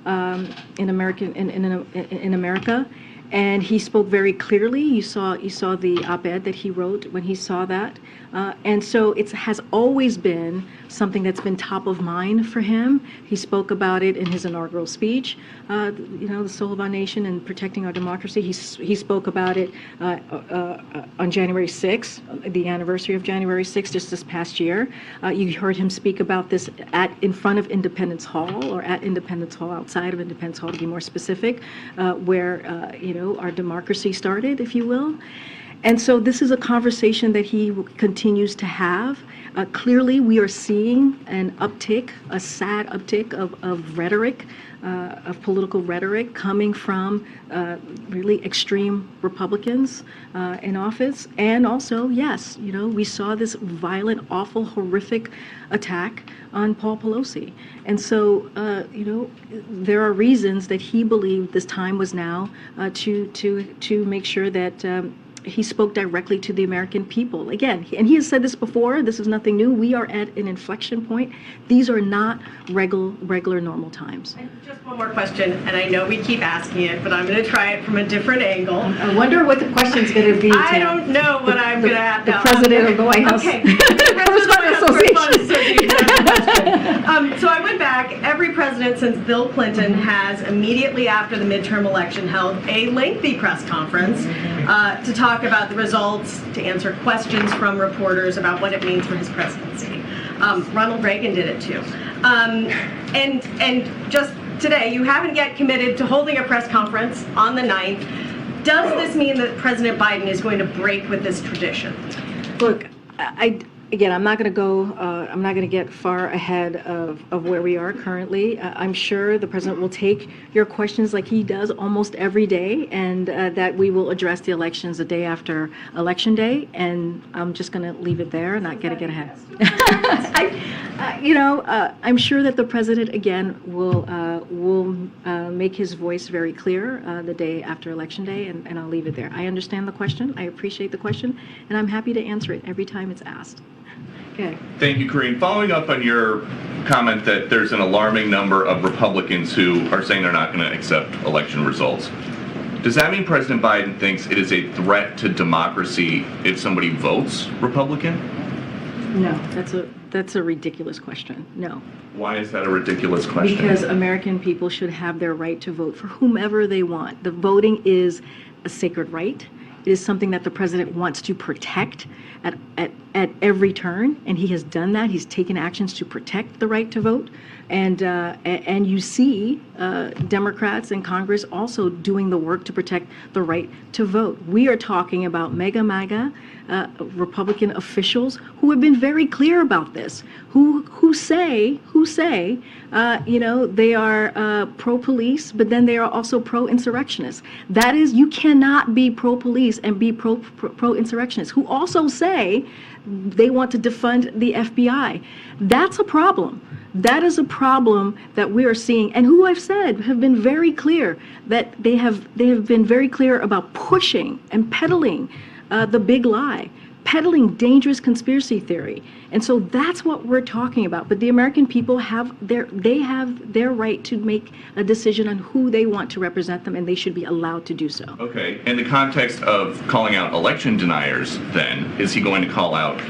in America. And he spoke very clearly. You saw the op-ed that he wrote when he saw that. And so it has always been something that's been top of mind for him. He spoke about it in his inaugural speech, the soul of our nation and protecting our democracy. He spoke about it on January 6th, the anniversary of January 6th, just this past year. You heard him speak about this in front of Independence Hall, or at Independence Hall, outside of Independence Hall to be more specific, where our democracy started, if you will. And so this is a conversation that he continues to have. Clearly, we are seeing an uptick, a sad uptick of rhetoric, of political rhetoric coming from really extreme Republicans in office. And also, yes, we saw this violent, awful, horrific attack on Paul Pelosi. And so, there are reasons that he believed this time was now to make sure that he spoke directly to the American people. Again, and he has said this before, this is nothing new. We are at an inflection point. These are not regular normal times. And just one more question, and I know we keep asking it, but I'm going to try it from a different angle. I wonder what the question's going to be. I don't know what I'm going to have the president of the White House. Okay. Correspondence Association. So I went back. Every president since Bill Clinton has immediately after the midterm election held a lengthy press conference to talk about the results, to answer questions from reporters about what it means for his presidency. Ronald Reagan did it too. And just today, you haven't yet committed to holding a press conference on the 9th. Does this mean that President Biden is going to break with this tradition? Look, Again, I'm not going to get far ahead of where we are currently. I'm sure the president will take your questions like he does almost every day, and that we will address the elections the day after Election Day. And I'm just going to leave it there, not going to get ahead. I'm sure that the president again will make his voice very clear the day after Election Day, and I'll leave it there. I understand the question. I appreciate the question, and I'm happy to answer it every time it's asked. Okay. Thank you, Karine. Following up on your comment that there's an alarming number of Republicans who are saying they're not going to accept election results, does that mean President Biden thinks it is a threat to democracy if somebody votes Republican? No, that's a ridiculous question. No. Why is that a ridiculous question? Because American people should have their right to vote for whomever they want. The voting is a sacred right. It is something that the president wants to protect at every turn, and he has done that. He's taken actions to protect the right to vote, and you see Democrats in Congress also doing the work to protect the right to vote. We are talking about MAGA Republican officials who have been very clear about this, who say they are pro-police, but then they are also pro-insurrectionists. That is, you cannot be pro-police and be pro-insurrectionists, who also say they want to defund the FBI. That's a problem. That is a problem that we are seeing, and who I've said have been very clear that they have been very clear about pushing and peddling the big lie, peddling dangerous conspiracy theory. And so that's what we're talking about. But the American people have their right to make a decision on who they want to represent them, and they should be allowed to do so. Okay. In the context of calling out election deniers, then, is he going to call out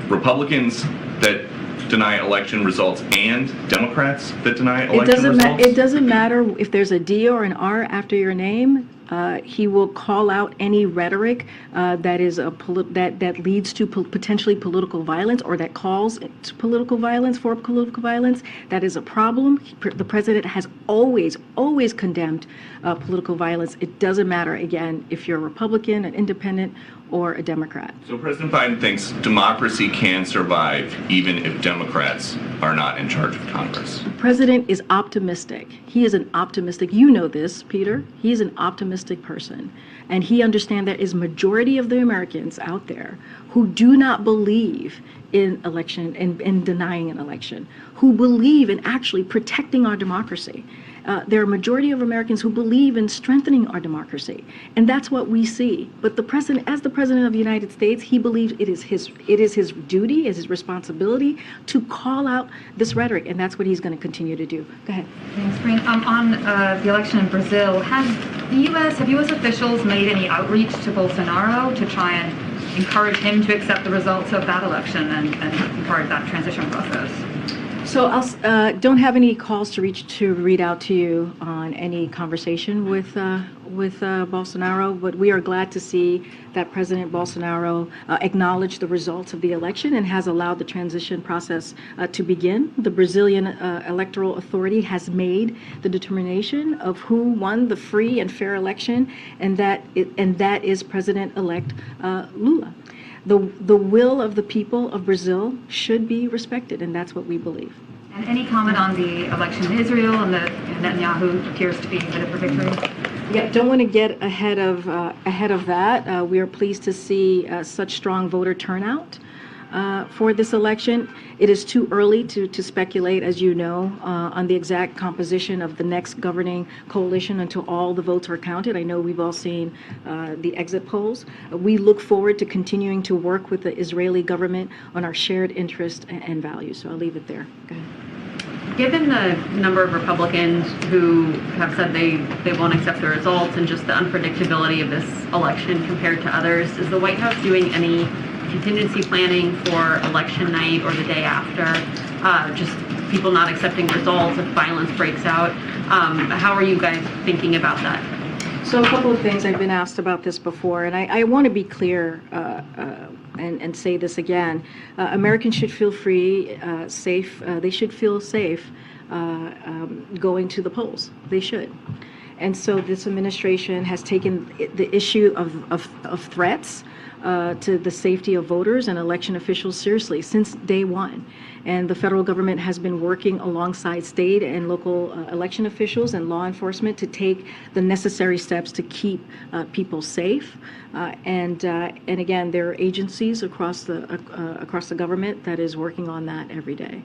Republicans that deny election results and Democrats that deny election results? It doesn't matter if there's a D or an R after your name. He will call out any rhetoric that leads to potentially political violence, or that calls to political violence, for political violence. That is a problem. The president has always condemned political violence. It doesn't matter, again, if you're a Republican, an independent, or a Democrat. So President Biden thinks democracy can survive even if Democrats are not in charge of Congress. The president is optimistic. He is an optimistic, you know this, Peter. He is an optimistic person. And he understands there is majority of the Americans out there who do not believe in election and in denying an election, who believe in actually protecting our democracy. There are a majority of Americans who believe in strengthening our democracy, and that's what we see. But the president, as the president of the United States, he believes it is his duty, is his responsibility to call out this rhetoric, and that's what he's going to continue to do. Go ahead. Thanks, Green. On the election in Brazil, have U.S. officials made any outreach to Bolsonaro to try and encourage him to accept the results of that election and part of that transition process? So I don't have any calls to read out to you on any conversation with Bolsonaro, but we are glad to see that President Bolsonaro acknowledged the results of the election and has allowed the transition process to begin. The Brazilian Electoral Authority has made the determination of who won the free and fair election, and that is President-elect Lula. The will of the people of Brazil should be respected, and that's what we believe. And any comment on the election in Israel and that Netanyahu appears to be a bit of a victory? Yeah, don't want to get ahead of that. We are pleased to see such strong voter turnout for this election. It is too early to speculate, as you know, on the exact composition of the next governing coalition until all the votes are counted. I know we've all seen the exit polls. We look forward to continuing to work with the Israeli government on our shared interests and values. So I'll leave it there. Go ahead. Given the number of Republicans who have said they won't accept the results and just the unpredictability of this election compared to others, is the White House doing any contingency planning for election night or the day after, just people not accepting results if violence breaks out? How are you guys thinking about that? So a couple of things. I've been asked about this before, and I want to be clear and say this again. Americans should feel free, safe. They should feel safe going to the polls. They should. And so this administration has taken the issue of threats to the safety of voters and election officials seriously since day one. And the federal government has been working alongside state and local election officials and law enforcement to take the necessary steps to keep people safe. And again, there are agencies across the government that is working on that every day.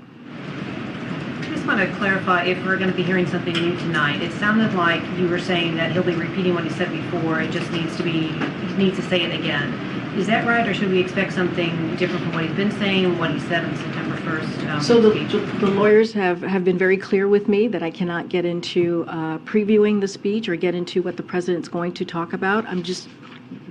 I just want to clarify if we're going to be hearing something new tonight. It sounded like you were saying that he'll be repeating what he said before. It just needs to say it again. Is that right, or should we expect something different from what he's been saying, what he said on September 1st? So the lawyers have been very clear with me that I cannot get into previewing the speech or get into what the president's going to talk about. I'm just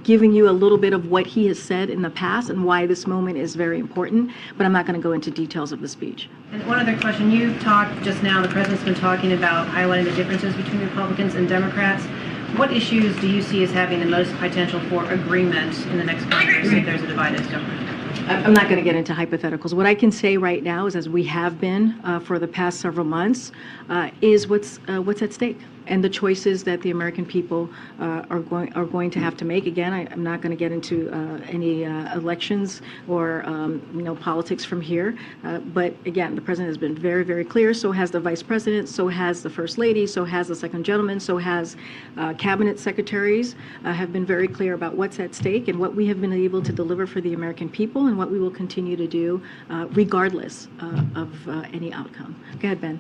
giving you a little bit of what he has said in the past and why this moment is very important, but I'm not going to go into details of the speech. And one other question. You talked just now, the president's been talking about highlighting the differences between Republicans and Democrats. What issues do you see as having the most potential for agreement in the next Congress if there's a divided government? I'm not going to get into hypotheticals. What I can say right now is, as we have been for the past several months, is what's at stake and the choices that the American people are going to have to make. Again, I'm not going to get into any elections or politics from here. But again, the president has been very, very clear. So has the vice president. So has the first lady. So has the second gentleman. So has cabinet secretaries have been very clear about what's at stake and what we have been able to deliver for the American people and what we will continue to do regardless of any outcome. Go ahead, Ben.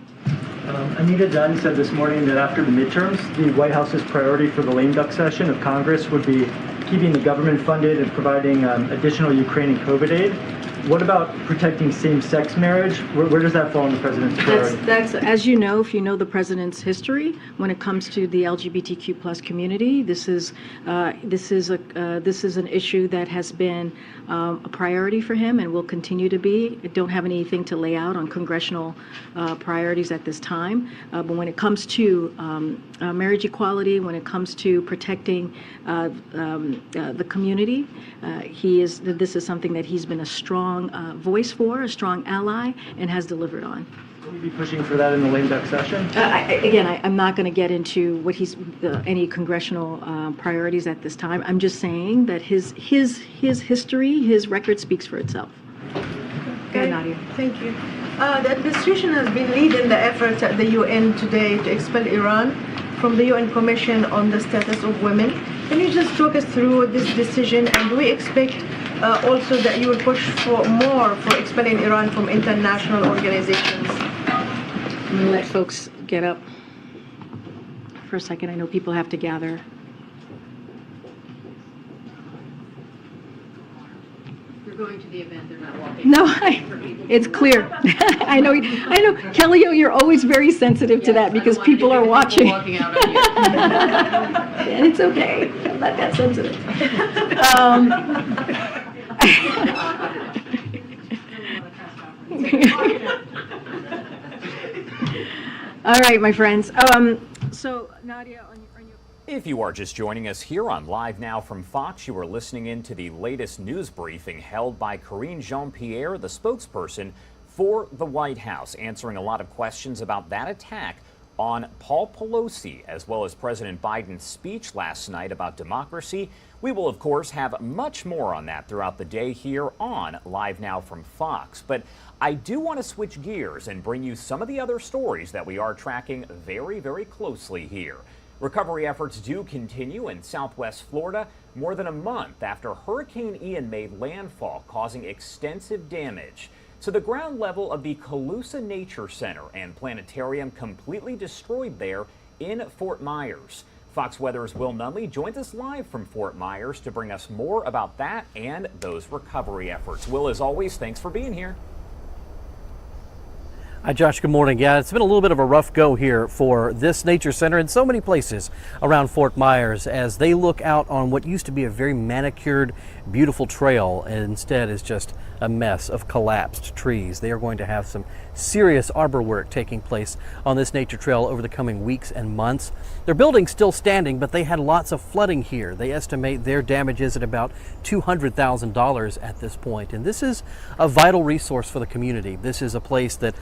Anita Dunn said this morning that after the midterms, the White House's priority for the lame duck session of Congress would be keeping the government funded and providing additional Ukrainian COVID aid. What about protecting same-sex marriage? Where does that fall in the president's priority? That's as you know, if you know the president's history when it comes to the LGBTQ+ community, this is an issue that has been a priority for him and will continue to be. I don't have anything to lay out on congressional priorities at this time, but when it comes to marriage equality, when it comes to protecting the community, this is something that he's been a strong voice for, a strong ally, and has delivered on. Will you be pushing for that in the lame duck session? I'm not going to get into what any congressional priorities at this time. I'm just saying that his history, his record speaks for itself. Okay, Nadia. Thank you. The administration has been leading the effort at the UN today to expel Iran from the UN Commission on the Status of Women. Can you just talk us through this decision, and do we expect also that you will push for more for expelling Iran from international organizations? I'm going to let folks get up for a second. I know people have to gather. We're going to the event, they're not walking. No, it's clear. I know, Kelly, you're always very sensitive to that because people are watching. Walking out on you. And it's okay. I'm not that sensitive. All right, my friends. So, Nadia, on your... If you are just joining us here on Live Now from Fox, you are listening in to the latest news briefing held by Karine Jean-Pierre, the spokesperson for the White House, answering a lot of questions about that attack on Paul Pelosi, as well as President Biden's speech last night about democracy. We will, of course, have much more on that throughout the day here on Live Now from Fox. But I do want to switch gears and bring you some of the other stories that we are tracking very, very closely here. Recovery efforts do continue in southwest Florida more than a month after Hurricane Ian made landfall, causing extensive damage. So the ground level of the Calusa Nature Center and Planetarium completely destroyed there in Fort Myers. Fox Weather's Will Nunley joins us live from Fort Myers to bring us more about that and those recovery efforts. Will, as always, thanks for being here. Hi, Josh. Good morning. Yeah, it's been a little bit of a rough go here for this nature center and so many places around Fort Myers as they look out on what used to be a very manicured, beautiful trail and instead is just a mess of collapsed trees. They are going to have some serious arbor work taking place on this nature trail over the coming weeks and months. Their building's still standing, but they had lots of flooding here. They estimate their damages at about $200,000 at this point. And this is a vital resource for the community. This is a place that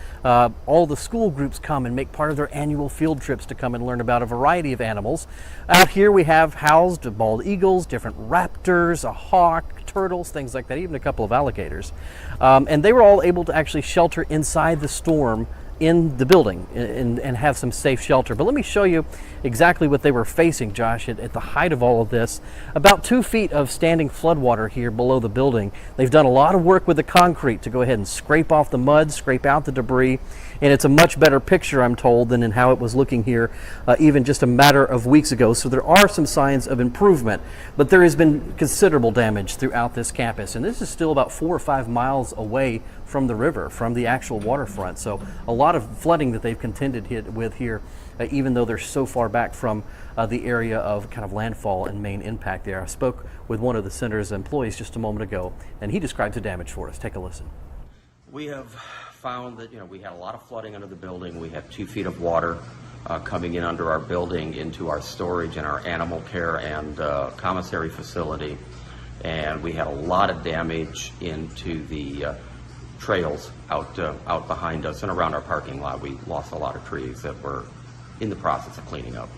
all the school groups come and make part of their annual field trips to come and learn about a variety of animals. Out here we have housed bald eagles, different raptors, a hawk, turtles, things like that, even a couple of alligators. And they were all able to actually shelter inside the storm in the building and have some safe shelter. But let me show you exactly what they were facing, Josh, at the height of all of this. About 2 feet of standing floodwater here below the building. They've done a lot of work with the concrete to go ahead and scrape off the mud, scrape out the debris, and it's a much better picture, I'm told, than in how it was looking here even just a matter of weeks ago. So there are some signs of improvement, but there has been considerable damage throughout this campus, and this is still about 4 or 5 miles away from the river, from the actual waterfront. So a lot of flooding that they've contended with here, even though they're so far back from the area of kind of landfall and main impact there. I spoke with one of the center's employees just a moment ago, and he describes the damage for us. Take a listen. We have found that, we had a lot of flooding under the building. We had 2 feet of water coming in under our building into our storage and our animal care and commissary facility. And we had a lot of damage into the trails out behind us and around our parking lot. We lost a lot of trees that were in the process of cleaning up.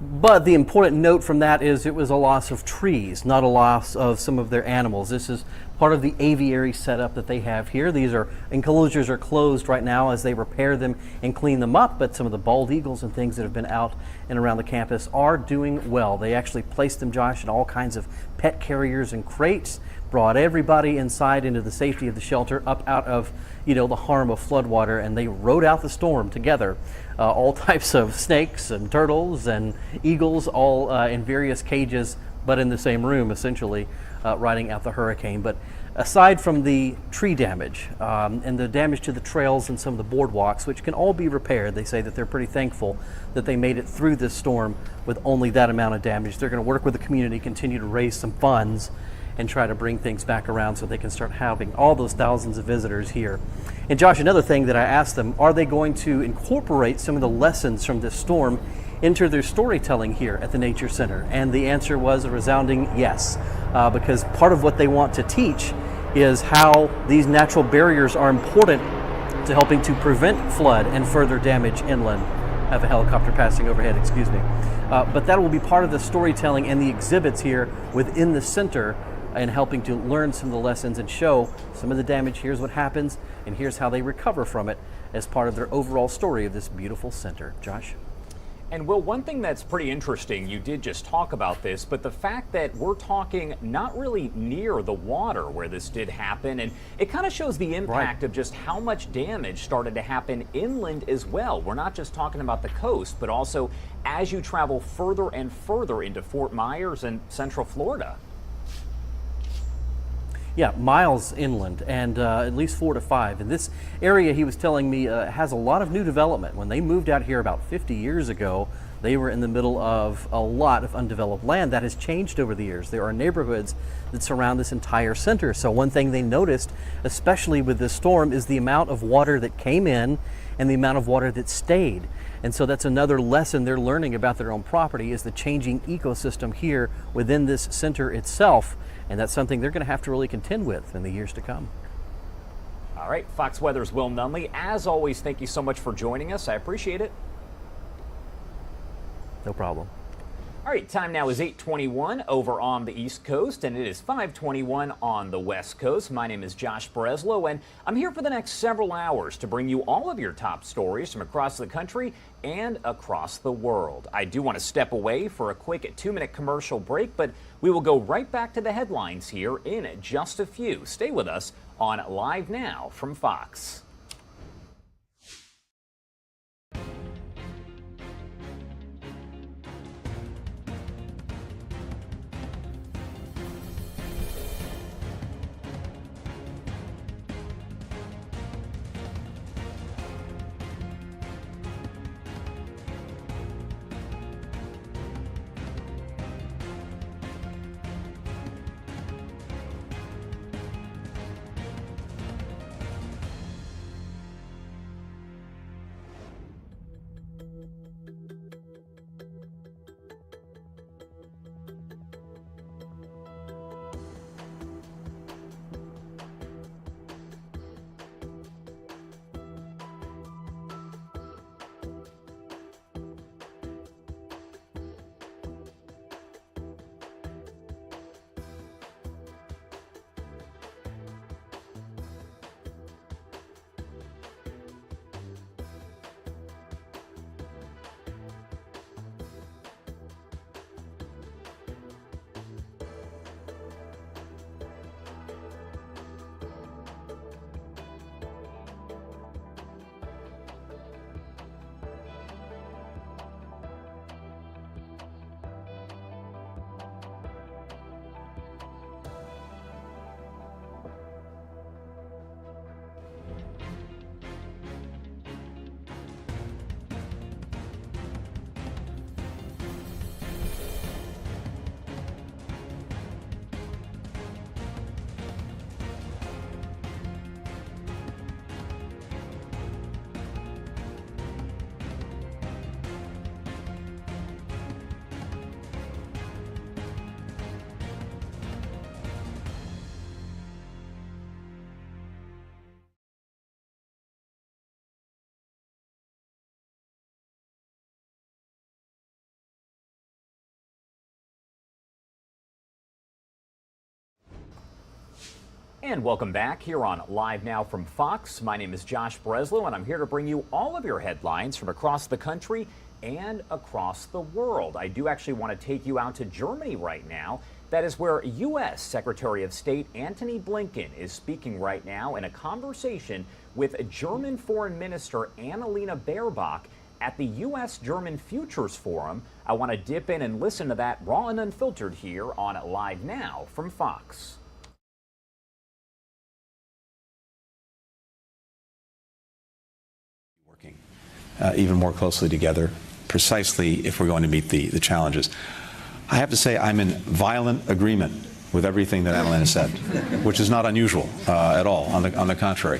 But the important note from that is it was a loss of trees, not a loss of some of their animals. This is part of the aviary setup that they have here. These enclosures are closed right now as they repair them and clean them up, but some of the bald eagles and things that have been out and around the campus are doing well. They actually placed them, Josh, in all kinds of pet carriers and crates, brought everybody inside into the safety of the shelter, up out of the harm of floodwater, and they rode out the storm together. All types of snakes and turtles and eagles, all in various cages, but in the same room, essentially, riding out the hurricane. But aside from the tree damage and the damage to the trails and some of the boardwalks, which can all be repaired, they say that they're pretty thankful that they made it through this storm with only that amount of damage. They're going to work with the community, continue to raise some funds, and try to bring things back around so they can start having all those thousands of visitors here. And Josh, another thing that I asked them, are they going to incorporate some of the lessons from this storm into their storytelling here at the Nature Center? And the answer was a resounding yes, because part of what they want to teach is how these natural barriers are important to helping to prevent flood and further damage inland. I have a helicopter passing overhead, excuse me. But that will be part of the storytelling and the exhibits here within the center, and helping to learn some of the lessons and show some of the damage. Here's what happens, and here's how they recover from it as part of their overall story of this beautiful center. Josh? And Will, one thing that's pretty interesting, you did just talk about this, but the fact that we're talking not really near the water where this did happen, and it kind of shows the impact of just how much damage started to happen inland as well. We're not just talking about the coast, but also as you travel further and further into Fort Myers and Central Florida. Yeah, miles inland, and at least 4 to 5. And this area, he was telling me, has a lot of new development. When they moved out here about 50 years ago, they were in the middle of a lot of undeveloped land. That has changed over the years. There are neighborhoods that surround this entire center. So one thing they noticed, especially with this storm, is the amount of water that came in and the amount of water that stayed. And so that's another lesson they're learning about their own property, is the changing ecosystem here within this center itself. And that's something they're going to have to really contend with in the years to come. All right, Fox Weather's Will Nunley. As always, thank you so much for joining us. I appreciate it. No problem. All right, time now is 8:21 over on the East Coast, and it is 5:21 on the West Coast. My name is Josh Breslow, and I'm here for the next several hours to bring you all of your top stories from across the country and across the world. I do want to step away for a quick 2-minute commercial break, but we will go right back to the headlines here in just a few. Stay with us on Live Now from Fox. And welcome back here on Live Now from Fox. My name is Josh Breslow, and I'm here to bring you all of your headlines from across the country and across the world. I do actually want to take you out to Germany right now. That is where U.S. Secretary of State Antony Blinken is speaking right now in a conversation with German Foreign Minister Annalena Baerbock at the U.S.-German Futures Forum. I want to dip in and listen to that raw and unfiltered here on Live Now from Fox. Even more closely together, precisely if we're going to meet the challenges. I have to say I'm in violent agreement with everything that Annalena said, which is not unusual at all, on the contrary.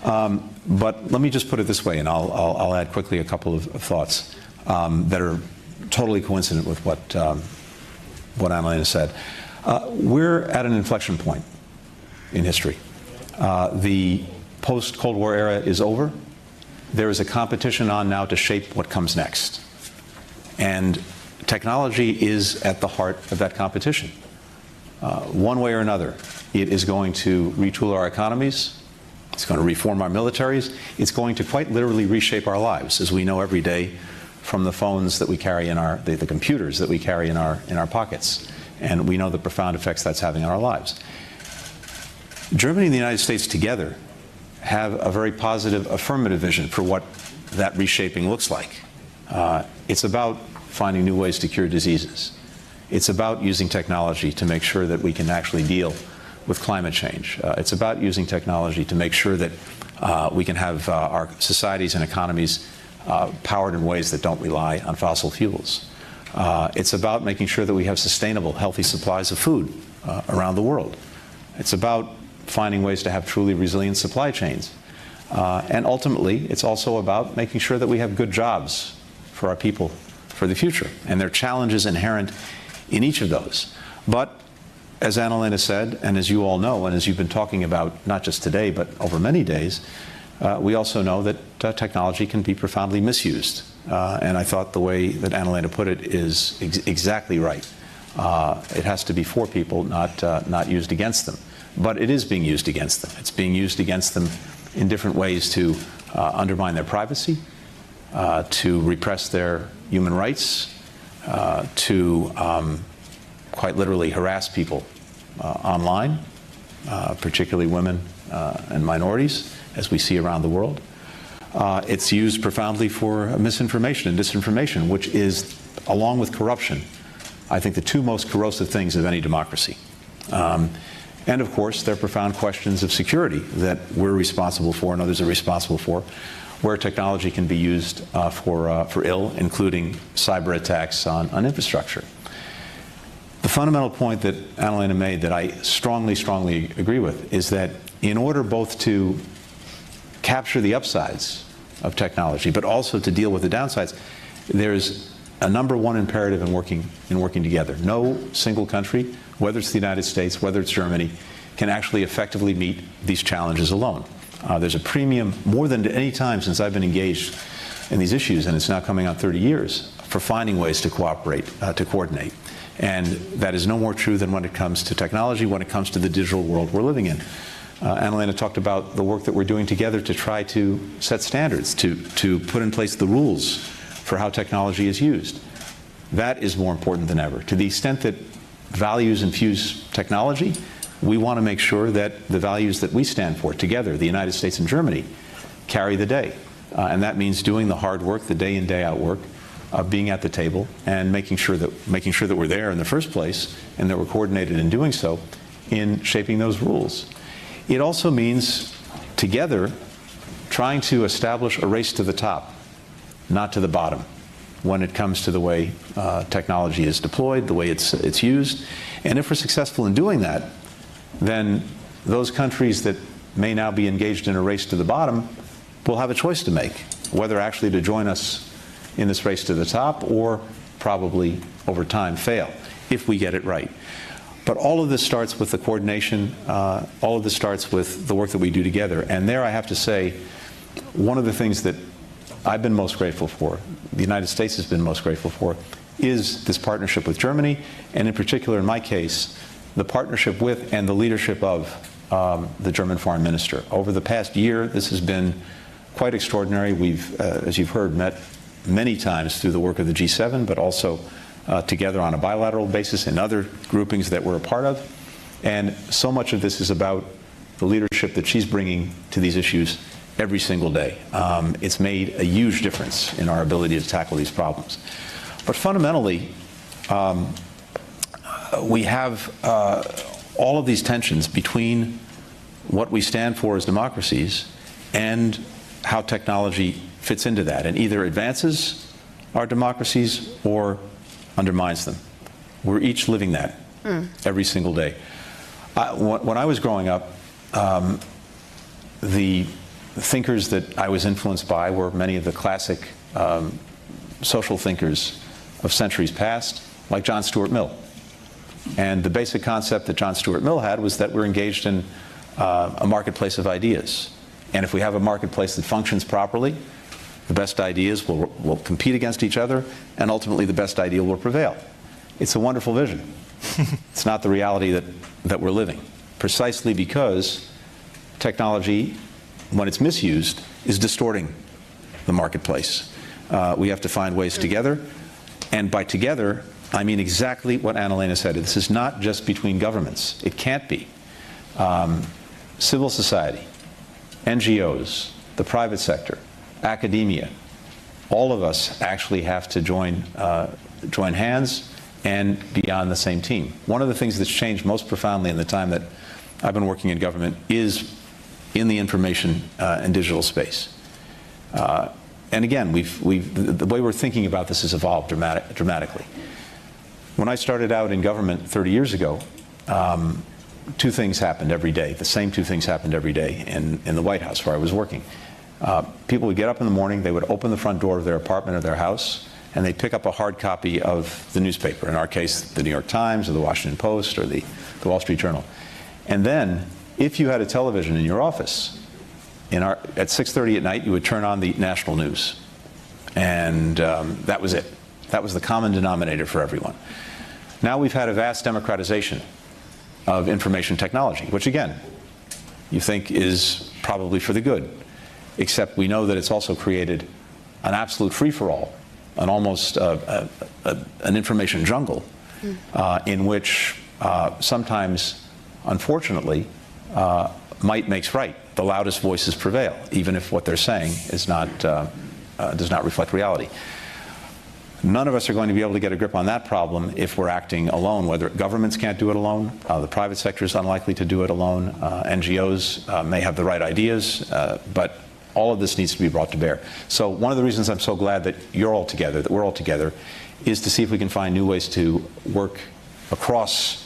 But let me just put it this way, and I'll add quickly a couple of thoughts that are totally coincident with what Annalena said. We're at an inflection point in history. The post-Cold War era is over. There is a competition on now to shape what comes next. And technology is at the heart of that competition. One way or another, it is going to retool our economies. It's going to reform our militaries. It's going to quite literally reshape our lives. As we know every day, from the phones that we carry in the computers that we carry in our pockets. And we know the profound effects that's having on our lives. Germany and the United States together have a very positive, affirmative vision for what that reshaping looks like. It's about finding new ways to cure diseases. It's about using technology to make sure that we can actually deal with climate change. It's about using technology to make sure that we can have our societies and economies powered in ways that don't rely on fossil fuels. It's about making sure that we have sustainable, healthy supplies of food around the world. It's about finding ways to have truly resilient supply chains. And ultimately, it's also about making sure that we have good jobs for our people for the future. And there are challenges inherent in each of those. But as Annalena said, and as you all know, and as you've been talking about not just today, but over many days, we also know that technology can be profoundly misused. And I thought the way that Annalena put it is exactly right. It has to be for people, not used against them. But it is being used against them. It's being used against them in different ways to undermine their privacy, to repress their human rights, to quite literally harass people online, particularly women and minorities, as we see around the world. It's used profoundly for misinformation and disinformation, which is, along with corruption, I think the two most corrosive things of any democracy. And of course, there are profound questions of security that we're responsible for and others are responsible for, where technology can be used for ill, including cyber attacks on infrastructure. The fundamental point that Annalena made that I strongly, strongly agree with is that in order both to capture the upsides of technology, but also to deal with the downsides, there's a number one imperative in working together. No single country, whether it's the United States, whether it's Germany, can actually effectively meet these challenges alone. There's a premium, more than at any time since I've been engaged in these issues, and it's now coming on 30 years, for finding ways to cooperate, to coordinate. And that is no more true than when it comes to technology, when it comes to the digital world we're living in. Annalena talked about the work that we're doing together to try to set standards, to put in place the rules for how technology is used. That is more important than ever. To the extent that values infuse technology, we want to make sure that the values that we stand for together, the United States and Germany, carry the day. And that means doing the hard work, the day in, day out work, being at the table and making sure that we're there in the first place and that we're coordinated in doing so in shaping those rules. It also means together trying to establish a race to the top, not to the bottom, when it comes to the way technology is deployed, the way it's used. And if we're successful in doing that, then those countries that may now be engaged in a race to the bottom will have a choice to make, whether actually to join us in this race to the top or probably over time fail, if we get it right. But all of this starts with the coordination, all of this starts with the work that we do together. And there I have to say, one of the things that I've been most grateful for, the United States has been most grateful for, is this partnership with Germany, and in particular in my case, the partnership with and the leadership of the German foreign minister. Over the past year, this has been quite extraordinary. We've, as you've heard, met many times through the work of the G7, but also together on a bilateral basis in other groupings that we're a part of. And so much of this is about the leadership that she's bringing to these issues every single day. It's made a huge difference in our ability to tackle these problems. But fundamentally, we have all of these tensions between what we stand for as democracies and how technology fits into that, and either advances our democracies or undermines them. We're each living that every single day. When I was growing up, the thinkers that I was influenced by were many of the classic social thinkers of centuries past, like John Stuart Mill. And the basic concept that John Stuart Mill had was that we're engaged in a marketplace of ideas. And if we have a marketplace that functions properly, the best ideas will compete against each other, and ultimately the best idea will prevail. It's a wonderful vision. It's not the reality that we're living, precisely because technology, when it's misused, is distorting the marketplace. We have to find ways together. And by together, I mean exactly what Annalena said. This is not just between governments. It can't be. Civil society, NGOs, the private sector, academia, all of us actually have to join hands and be on the same team. One of the things that's changed most profoundly in the time that I've been working in government is in the information and digital space. And again, the way we're thinking about this has evolved dramatically. When I started out in government 30 years ago, two things happened every day. The same two things happened every day in the White House where I was working. People would get up in the morning, they would open the front door of their apartment or their house, and they'd pick up a hard copy of the newspaper, in our case, the New York Times or the Washington Post or the Wall Street Journal. And then, if you had a television in your office, at 6:30 at night, you would turn on the national news. And that was it. That was the common denominator for everyone. Now we've had a vast democratization of information technology, which again, you think is probably for the good, except we know that it's also created an absolute free-for-all, an almost an information jungle, in which sometimes, unfortunately, might makes right. The loudest voices prevail, even if what they're saying is does not reflect reality. None of us are going to be able to get a grip on that problem if we're acting alone. Whether governments can't do it alone, the private sector is unlikely to do it alone. NGOs may have the right ideas, but all of this needs to be brought to bear. So one of the reasons I'm so glad that you're all together, that we're all together, is to see if we can find new ways to work across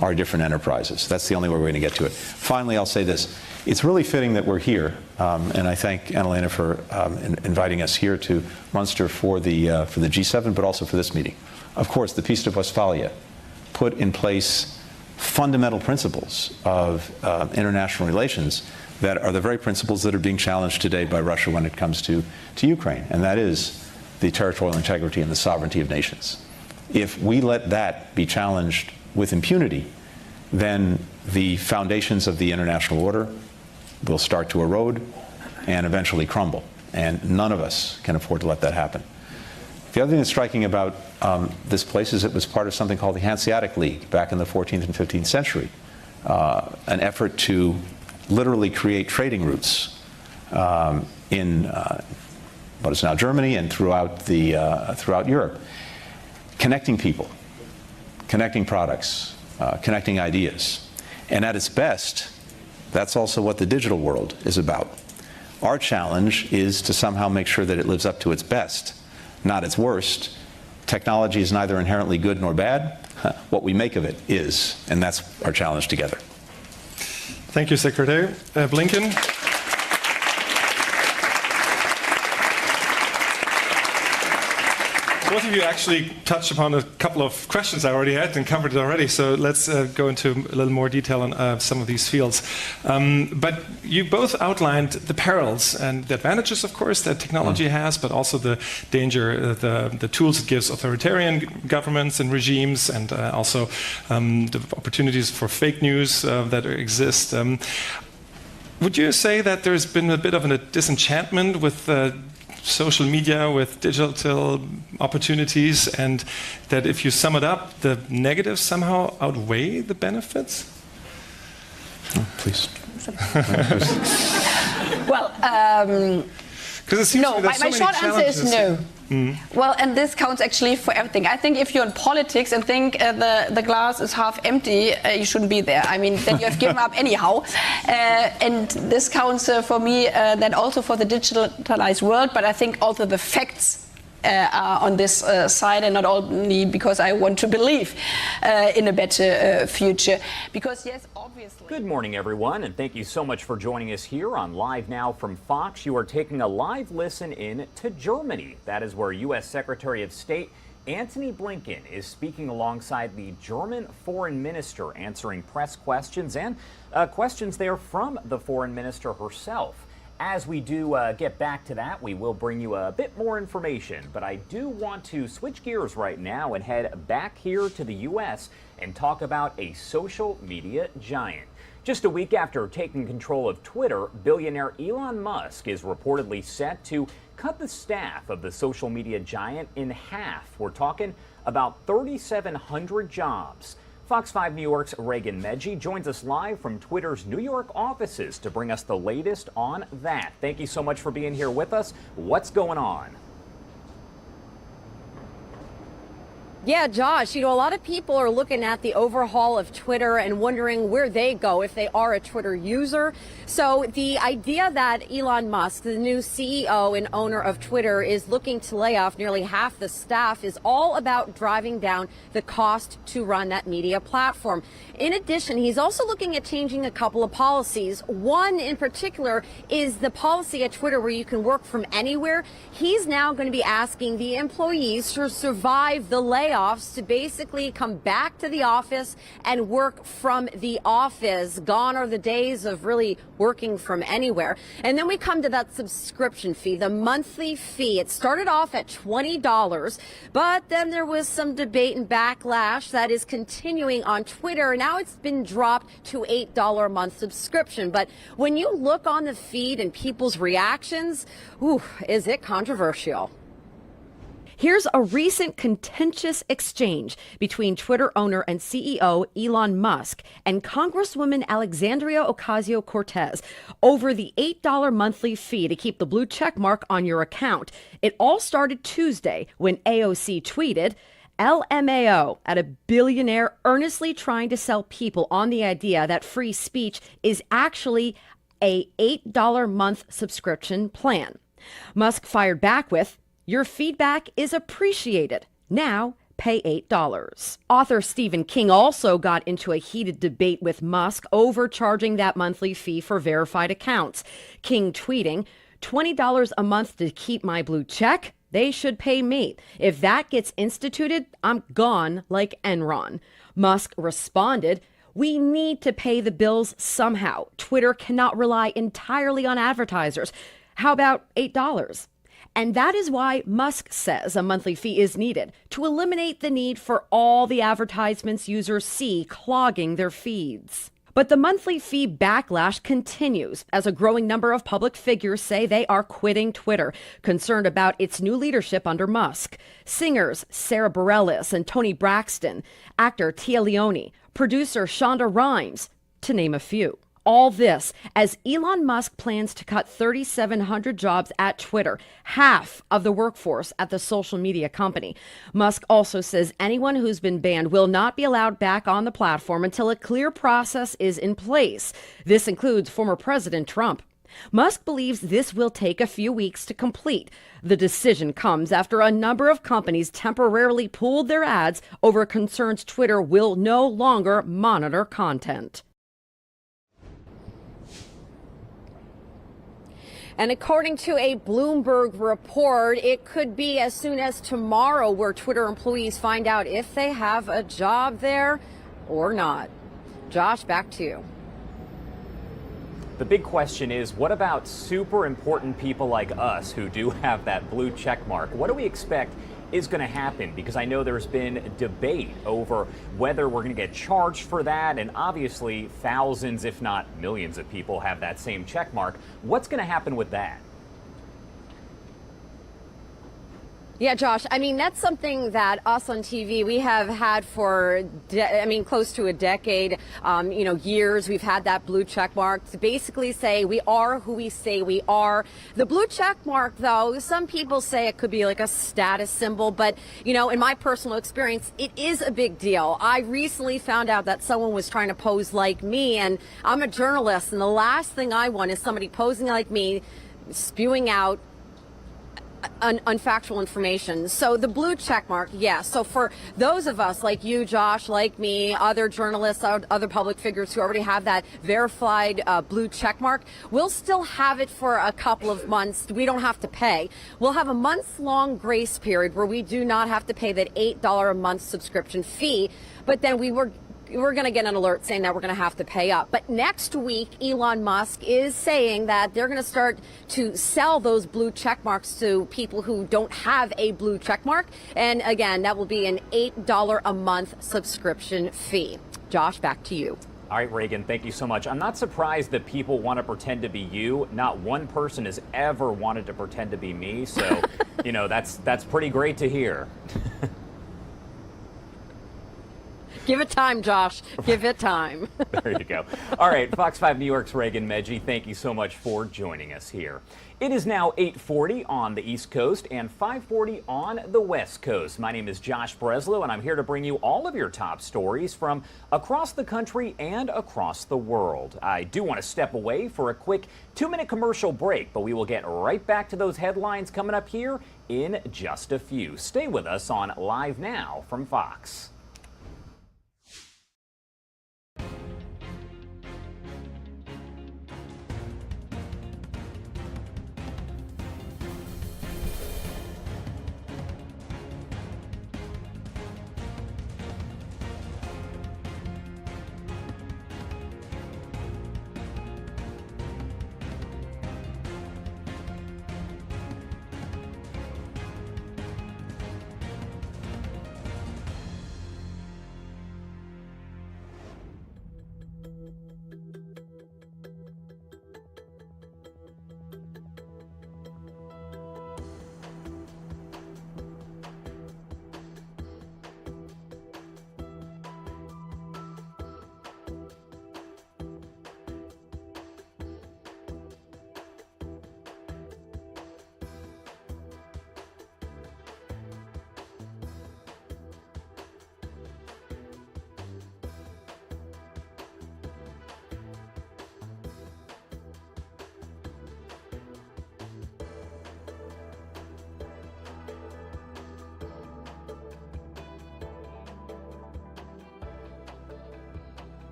our different enterprises. That's the only way we're going to get to it. Finally, I'll say this. It's really fitting that we're here, and I thank Annalena for inviting us here to Munster for the G7, but also for this meeting. Of course, the Peace of Westphalia put in place fundamental principles of international relations that are the very principles that are being challenged today by Russia when it comes to Ukraine, and that is the territorial integrity and the sovereignty of nations. If we let that be challenged with impunity, then the foundations of the international order will start to erode and eventually crumble. And none of us can afford to let that happen. The other thing that's striking about this place is it was part of something called the Hanseatic League back in the 14th and 15th century, an effort to literally create trading routes in what is now Germany and throughout Europe, connecting people, connecting products, connecting ideas. And at its best, that's also what the digital world is about. Our challenge is to somehow make sure that it lives up to its best, not its worst. Technology is neither inherently good nor bad. What we make of it is, and that's our challenge together. Thank you, Secretary. Blinken. Both of you actually touched upon a couple of questions I already had and covered it already, so let's go into a little more detail on some of these fields. But you both outlined the perils and the advantages, of course, that technology has, but also the danger, the tools it gives authoritarian governments and regimes, and also the opportunities for fake news that exist. Would you say that there's been a bit of a disenchantment with social media, with digital opportunities, and that if you sum it up, the negatives somehow outweigh the benefits? Oh, please. Well, no, my short answer is no. Well, and this counts actually for everything. I think if you're in politics and think the glass is half empty, you shouldn't be there. I mean, then you have given up anyhow. And this counts for me then also for the digitalized world, but I think also the facts are on this side, and not only because I want to believe in a better future. Because yes, obviously. Good morning, everyone, and thank you so much for joining us here on Live Now from Fox. You are taking a live listen in to Germany. That is where U.S. Secretary of State Antony Blinken is speaking alongside the German foreign minister, answering press questions and questions there from the foreign minister herself. As we do get back to that, we will bring you a bit more information, but I do want to switch gears right now and head back here to the U.S. and talk about a social media giant. Just a week after taking control of Twitter, billionaire Elon Musk is reportedly set to cut the staff of the social media giant in half. We're talking about 3,700 jobs. Fox 5 New York's Reagan Medji joins us live from Twitter's New York offices to bring us the latest on that. Thank you so much for being here with us. What's going on? Yeah, Josh, a lot of people are looking at the overhaul of Twitter and wondering where they go if they are a Twitter user. So the idea that Elon Musk, the new CEO and owner of Twitter, is looking to lay off nearly half the staff is all about driving down the cost to run that media platform. In addition, he's also looking at changing a couple of policies. One in particular is the policy at Twitter where you can work from anywhere. He's now going to be asking the employees to survive the layoffs to basically come back to the office and work from the office. Gone are the days of really working from anywhere. And then we come to that subscription fee, the monthly fee. It started off at $20, but then there was some debate and backlash that is continuing on Twitter. Now it's been dropped to $8 a month subscription. But when you look on the feed and people's reactions, is it controversial? Here's a recent contentious exchange between Twitter owner and CEO Elon Musk and Congresswoman Alexandria Ocasio-Cortez over the $8 monthly fee to keep the blue check mark on your account. It all started Tuesday when AOC tweeted, LMAO at a billionaire earnestly trying to sell people on the idea that free speech is actually a $8 month subscription plan. Musk fired back with, your feedback is appreciated. Now pay $8. Author Stephen King also got into a heated debate with Musk over charging that monthly fee for verified accounts. King tweeting, $20 a month to keep my blue check? They should pay me. If that gets instituted, I'm gone like Enron. Musk responded, we need to pay the bills somehow. Twitter cannot rely entirely on advertisers. How about $8? And that is why Musk says a monthly fee is needed to eliminate the need for all the advertisements users see clogging their feeds. But the monthly fee backlash continues as a growing number of public figures say they are quitting Twitter, concerned about its new leadership under Musk. Singers Sarah Bareilles and Toni Braxton, actor Tia Leone, producer Shonda Rhimes, to name a few. All this as Elon Musk plans to cut 3,700 jobs at Twitter, half of the workforce at the social media company. Musk also says anyone who's been banned will not be allowed back on the platform until a clear process is in place. This includes former President Trump. Musk believes this will take a few weeks to complete. The decision comes after a number of companies temporarily pulled their ads over concerns Twitter will no longer monitor content. And according to a Bloomberg report, it could be as soon as tomorrow where Twitter employees find out if they have a job there or not. Josh, back to you. The big question is, what about super important people like us who do have that blue check mark? What do we expect is going to happen? Because I know there's been debate over whether we're going to get charged for that, and obviously thousands, if not millions of people have that same check mark. What's going to happen with that? Yeah, Josh, I mean, that's something that us on TV, we have had for, close to a decade, years. We've had that blue check mark to basically say we are who we say we are. The blue check mark, though, some people say it could be like a status symbol, but, in my personal experience, it is a big deal. I recently found out that someone was trying to pose like me, and I'm a journalist, and the last thing I want is somebody posing like me, spewing out unfactual information. So the blue check mark, yes. So for those of us like you, Josh, like me, other journalists, other public figures who already have that verified blue check mark, we'll still have it for a couple of months. We don't have to pay. We'll have a month-long grace period where we do not have to pay that $8 a month subscription fee. But then we're going to get an alert saying that we're going to have to pay up. But next week, Elon Musk is saying that they're going to start to sell those blue check marks to people who don't have a blue check mark. And again, that will be an $8 a month subscription fee. Josh, back to you. All right, Reagan, thank you so much. I'm not surprised that people want to pretend to be you. Not one person has ever wanted to pretend to be me. So, you know, that's pretty great to hear. Give it time, Josh. Give it time. There you go. All right, Fox 5 New York's Reagan Medji, thank you so much for joining us here. It is now 8:40 on the East Coast and 5:40 on the West Coast. My name is Josh Breslow, and I'm here to bring you all of your top stories from across the country and across the world. I do want to step away for a quick 2-minute commercial break, but we will get right back to those headlines coming up here in just a few. Stay with us on Live Now from Fox.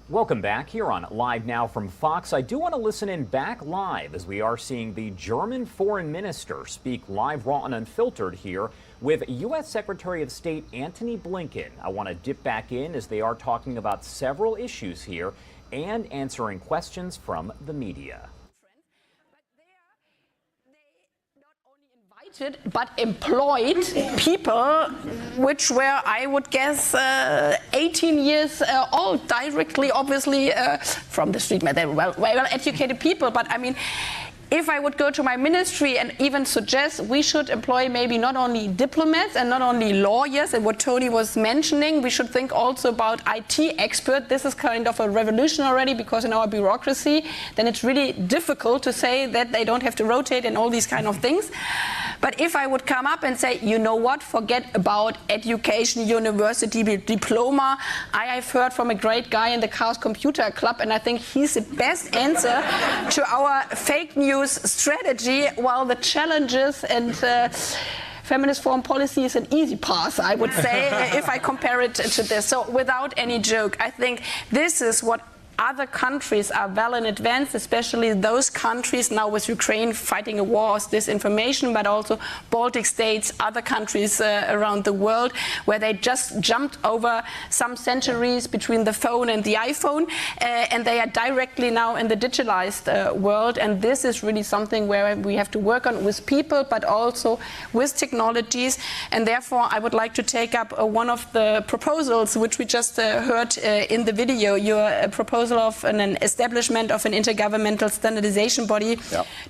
Welcome back here on Live Now from Fox. I do want to listen in back live as we are seeing the German foreign minister speak live, raw, and unfiltered here with U.S. Secretary of State Antony Blinken. I want to dip back in as they are talking about several issues here and answering questions from the media. But employed people which were, I would guess, 18 years old, directly, obviously, from the street. They were well-educated people, but I mean, if I would go to my ministry and even suggest we should employ maybe not only diplomats and not only lawyers, and what Tony was mentioning, we should think also about IT experts. This is kind of a revolution already, because in our bureaucracy, then it's really difficult to say that they don't have to rotate and all these kind of things. But if I would come up and say, you know what, forget about education, university, diploma. I have heard from a great guy in the Chaos Computer Club, and I think he's the best answer to our fake news strategy, while the challenges and feminist foreign policy is an easy path, I would say, if I compare it to this. So without any joke, I think this is what other countries are well in advance, especially those countries now with Ukraine fighting a war of disinformation, but also Baltic states, other countries around the world, where they just jumped over some centuries between the phone and the iPhone, and they are directly now in the digitalized world. And this is really something where we have to work on with people, but also with technologies. And therefore, I would like to take up one of the proposals which we just heard in the video, your proposal of an establishment of an intergovernmental standardization body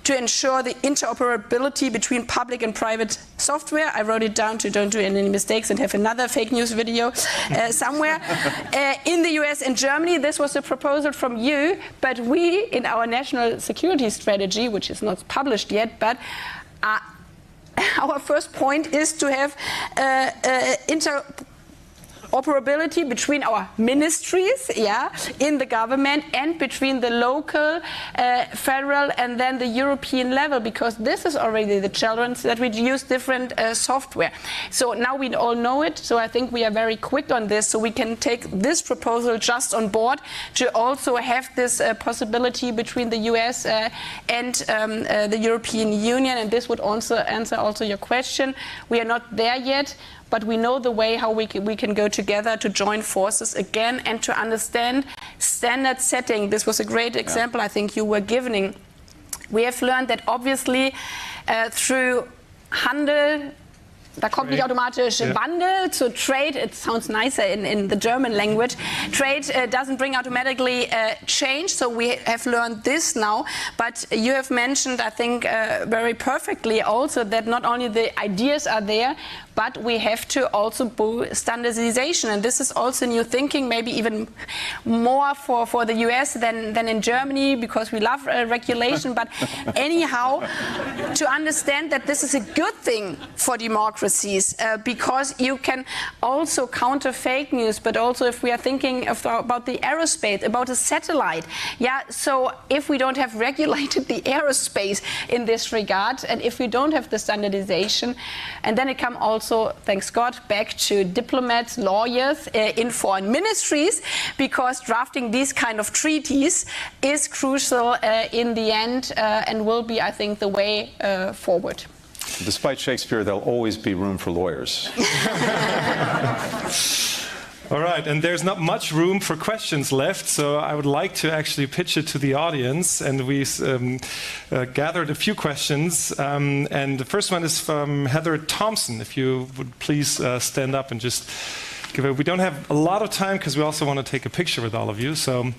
to ensure the interoperability between public and private software. I wrote it down to don't do any mistakes and have another fake news video somewhere. In the US and Germany, this was a proposal from you, but we, in our national security strategy, which is not published yet, but our first point is to have operability between our ministries, in the government, and between the local, federal, and then the European level, because this is already the challenge that we use different software. So now we all know it, so I think we are very quick on this, so we can take this proposal just on board to also have this possibility between the US and the European Union, and this would also answer also your question. We are not there yet, but we know the way how we can go together to join forces again and to understand standard setting. This was a great example I think you were giving. We have learned that obviously through Handel, da kommt nicht automatisch Wandel zu Trade. It sounds nicer in the German language. Trade doesn't bring automatically change, so we have learned this now. But you have mentioned, I think, very perfectly also that not only the ideas are there, but we have to also do standardization. And this is also new thinking, maybe even more for the US than in Germany, because we love regulation. But anyhow, to understand that this is a good thing for democracies, because you can also counter fake news, but also if we are thinking about the aerospace, about a satellite. So if we don't have regulated the aerospace in this regard, and if we don't have the standardization, and then it comes also, thanks God, back to diplomats, lawyers in foreign ministries, because drafting these kind of treaties is crucial in the end and will be, I think, the way forward. Despite Shakespeare, there'll always be room for lawyers. All right, and there's not much room for questions left, so I would like to actually pitch it to the audience, and we gathered a few questions, and the first one is from Heather Thompson. If you would please stand up and just give it. We don't have a lot of time because we also want to take a picture with all of you, so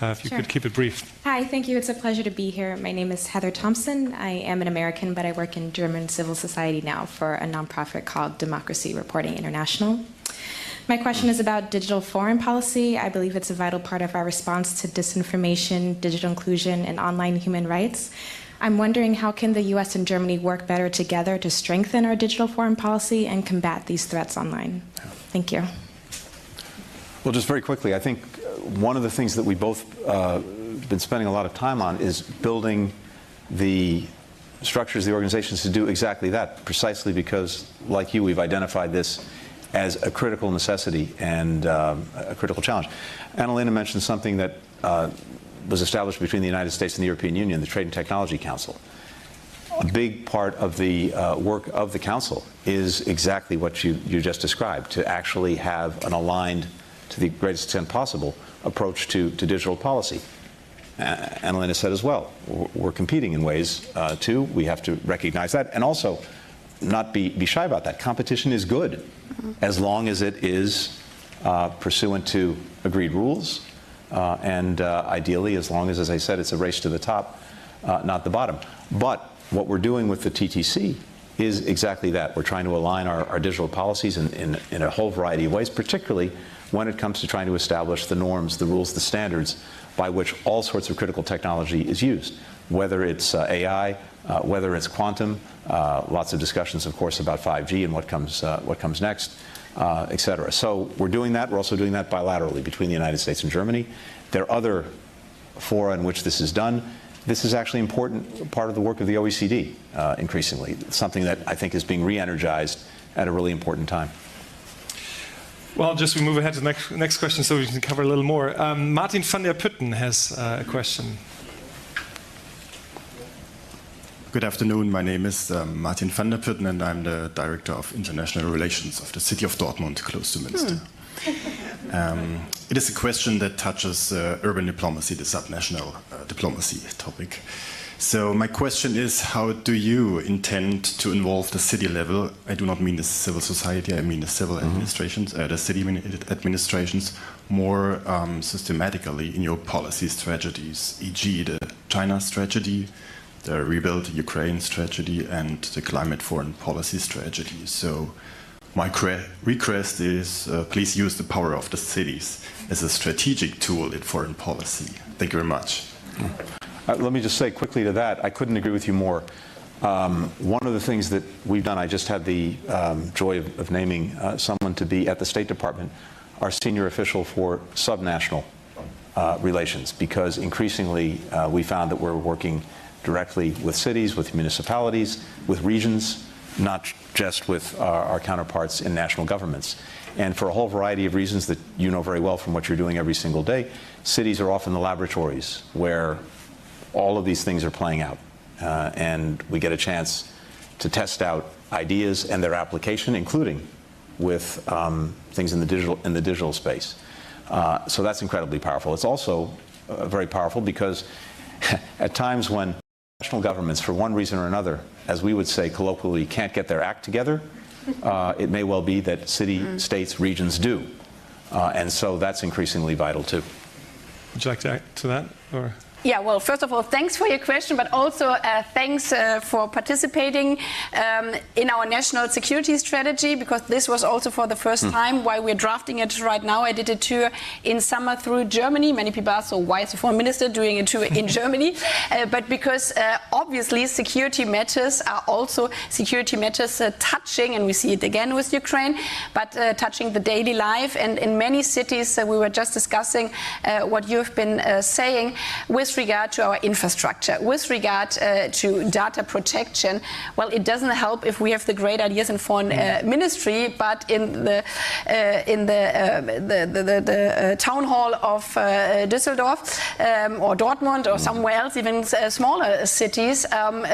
if you could keep it brief. Hi, thank you. It's a pleasure to be here. My name is Heather Thompson. I am an American, but I work in German civil society now for a nonprofit called Democracy Reporting International. My question is about digital foreign policy. I believe it's a vital part of our response to disinformation, digital inclusion, and online human rights. I'm wondering, how can the US and Germany work better together to strengthen our digital foreign policy and combat these threats online? Thank you. Well, just very quickly, I think one of the things that we both been spending a lot of time on is building the structures, the organizations to do exactly that, precisely because, like you, we've identified this as a critical necessity and a critical challenge. Annalena mentioned something that was established between the United States and the European Union, the Trade and Technology Council. A big part of the work of the Council is exactly what you just described, to actually have an aligned, to the greatest extent possible, approach to digital policy. Annalena said as well, we're competing in ways too. We have to recognize that, and also not be shy about that. Competition is good, as long as it is pursuant to agreed rules, and ideally, as long as I said, it's a race to the top, not the bottom. But what we're doing with the TTC is exactly that. We're trying to align our digital policies in a whole variety of ways, particularly when it comes to trying to establish the norms, the rules, the standards by which all sorts of critical technology is used, whether it's AI, whether it's quantum, lots of discussions, of course, about 5G and what comes next, et cetera. So we're doing that. We're also doing that bilaterally between the United States and Germany. There are other fora in which this is done. This is actually an important part of the work of the OECD, increasingly. It's something that I think is being re-energized at a really important time. Well, we move ahead to the next question so we can cover a little more. Martin van der Putten has a question. Good afternoon. My name is Martin van der Putten, and I'm the Director of International Relations of the city of Dortmund, close to Münster. It is a question that touches urban diplomacy, the subnational diplomacy topic. So my question is, how do you intend to involve the city level? I do not mean the civil society, I mean the civil administrations, the city administrations, more systematically in your policy strategies, e.g. the China strategy, the Rebuild Ukraine strategy, and the climate foreign policy strategy. So my request is please use the power of the cities as a strategic tool in foreign policy. Thank you very much. Let me just say quickly to that, I couldn't agree with you more. One of the things that we've done, I just had the joy of naming someone to be at the State Department our senior official for subnational relations, because increasingly we found that we're working directly with cities, with municipalities, with regions, not just with our counterparts in national governments. And for a whole variety of reasons that you know very well from what you're doing every single day, cities are often the laboratories where all of these things are playing out. And we get a chance to test out ideas and their application, including with things in the digital space. So that's incredibly powerful. It's also very powerful because at times when national governments, for one reason or another, as we would say colloquially, can't get their act together, it may well be that states, regions do. And so that's increasingly vital too. Would you like to add to that? Or? Yeah, well, first of all, thanks for your question, but also thanks for participating in our national security strategy, because this was also for the first time while we're drafting it right now. I did a tour in summer through Germany. Many people ask, so why is the foreign minister doing a tour in Germany? But because obviously security matters are also security matters touching, and we see it again with Ukraine, but touching the daily life. And in many cities, we were just discussing what you've been saying, with regard to our infrastructure, with regard to data protection. Well, it doesn't help if we have the great ideas in foreign ministry, but in the town hall of Düsseldorf or Dortmund or somewhere else, even smaller cities,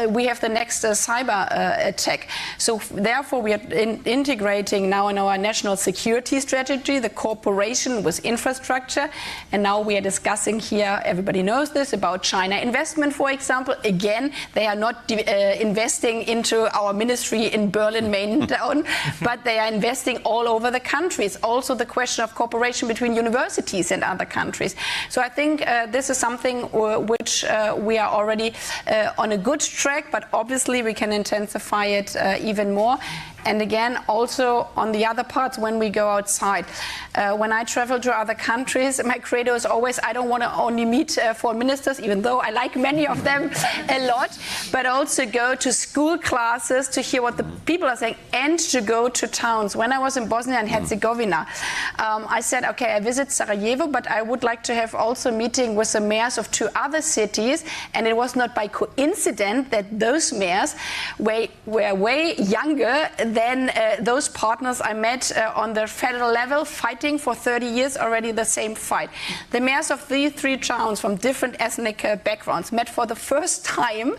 we have the next cyber attack. So therefore, we are integrating now in our national security strategy the cooperation with infrastructure, and now we are discussing here, everybody knows this, about China investment, for example. Again, they are not investing into our ministry in Berlin main town, but they are investing all over the country. It's also the question of cooperation between universities and other countries. So I think this is something which we are already on a good track, but obviously we can intensify it even more. And again, also on the other parts, when we go outside, when I travel to other countries, my credo is always, I don't want to only meet foreign ministers, even though I like many of them a lot, but also go to school classes to hear what the people are saying and to go to towns. When I was in Bosnia and Herzegovina, I said, okay, I visit Sarajevo, but I would like to have also a meeting with the mayors of 2 other cities. And it was not by coincidence that those mayors were way younger than those partners I met on the federal level, fighting for 30 years already the same fight. The mayors of these 3 towns from different ethnic backgrounds met for the first time,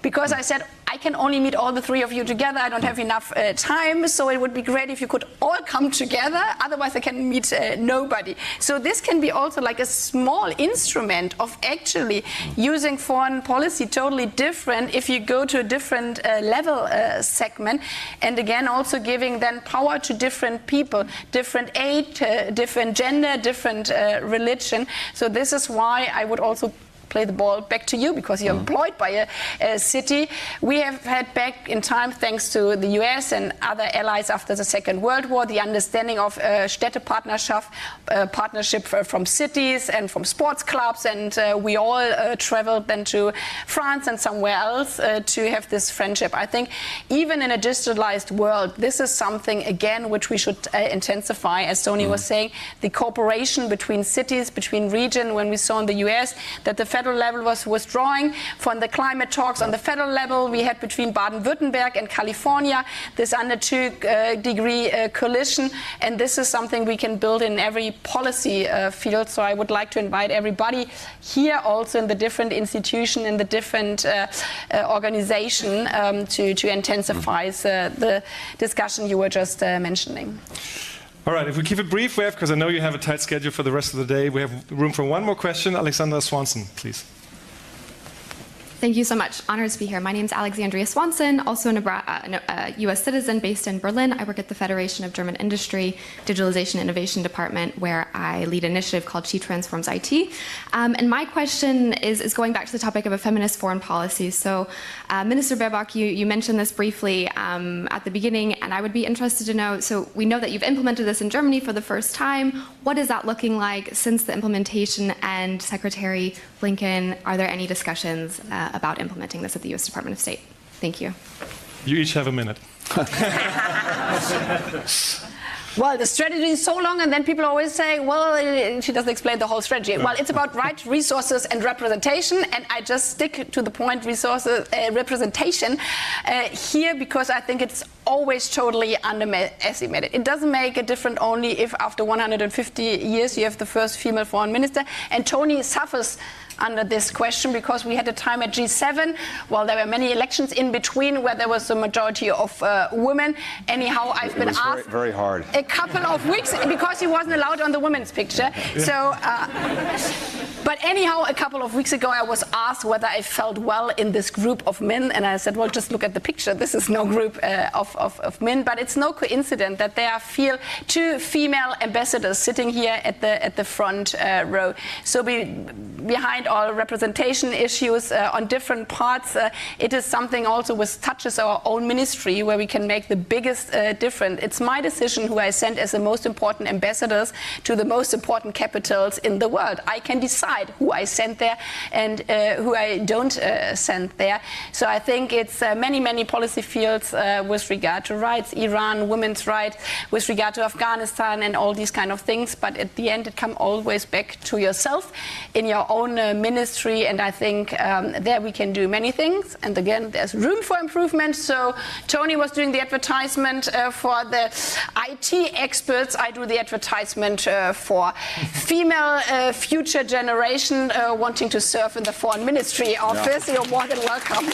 because I said, I can only meet all the 3 of you together. I don't have enough time, so it would be great if you could all come together. Otherwise, I can meet nobody. So this can be also like a small instrument of actually using foreign policy totally different if you go to a different level segment. And again, also giving then power to different people, different age, different gender, different religion. So this is why I would also play the ball back to you, because you're employed by a city. We have had back in time, thanks to the US and other allies after the Second World War, the understanding of partnership from cities and from sports clubs, and we all traveled then to France and somewhere else to have this friendship. I think even in a digitalized world, this is something, again, which we should intensify. As Tony was saying, the cooperation between cities, between region, when we saw in the US that the federal level was withdrawing from the climate talks on the federal level we had between Baden-Württemberg and California, this under 2-degree coalition, and this is something we can build in every policy field. So I would like to invite everybody here, also in the different institution, in the different organization, to intensify the discussion you were just mentioning. All right, if we keep it brief, we have, because I know you have a tight schedule for the rest of the day, we have room for one more question. Alexandra Swanson, please. Thank you so much. Honored to be here. My name is Alexandria Swanson, also a U.S. citizen based in Berlin. I work at the Federation of German Industry Digitalization Innovation Department, where I lead an initiative called She Transforms IT. And my question is going back to the topic of a feminist foreign policy. So Minister Baerbock, you mentioned this briefly at the beginning, and I would be interested to know, so we know that you've implemented this in Germany for the first time. What is that looking like since the implementation? And Secretary Blinken, are there any discussions about implementing this at the U.S. Department of State? Thank you. You each have a minute. Well, the strategy is so long, and then people always say, well, she doesn't explain the whole strategy. Well, it's about right resources and representation, and I just stick to the point, resources, representation here, because I think it's always totally underestimated. It doesn't make a difference only if after 150 years you have the first female foreign minister, and Tony suffers under this question because we had a time at G7, well, there were many elections in between where there was a majority of women. Anyhow, I've been asked very hard a couple of weeks because he wasn't allowed on the women's picture. So, but anyhow, a couple of weeks ago, I was asked whether I felt well in this group of men, and I said, well, just look at the picture. This is no group of men, but it's no coincidence that there feel two female ambassadors sitting here at the front row. So behind all representation issues on different parts, it is something also which touches our own ministry where we can make the biggest difference. It's my decision who I send as the most important ambassadors to the most important capitals in the world. I can decide who I send there and who I don't send there. So I think it's many policy fields with regard to rights, Iran, women's rights, with regard to Afghanistan and all these kind of things. But at the end, it comes always back to yourself in your own ministry. And I think there we can do many things. And again, there's room for improvement. So Tony was doing the advertisement for the IT experts. I do the advertisement for female future generation wanting to serve in the foreign ministry office. You're more than welcome.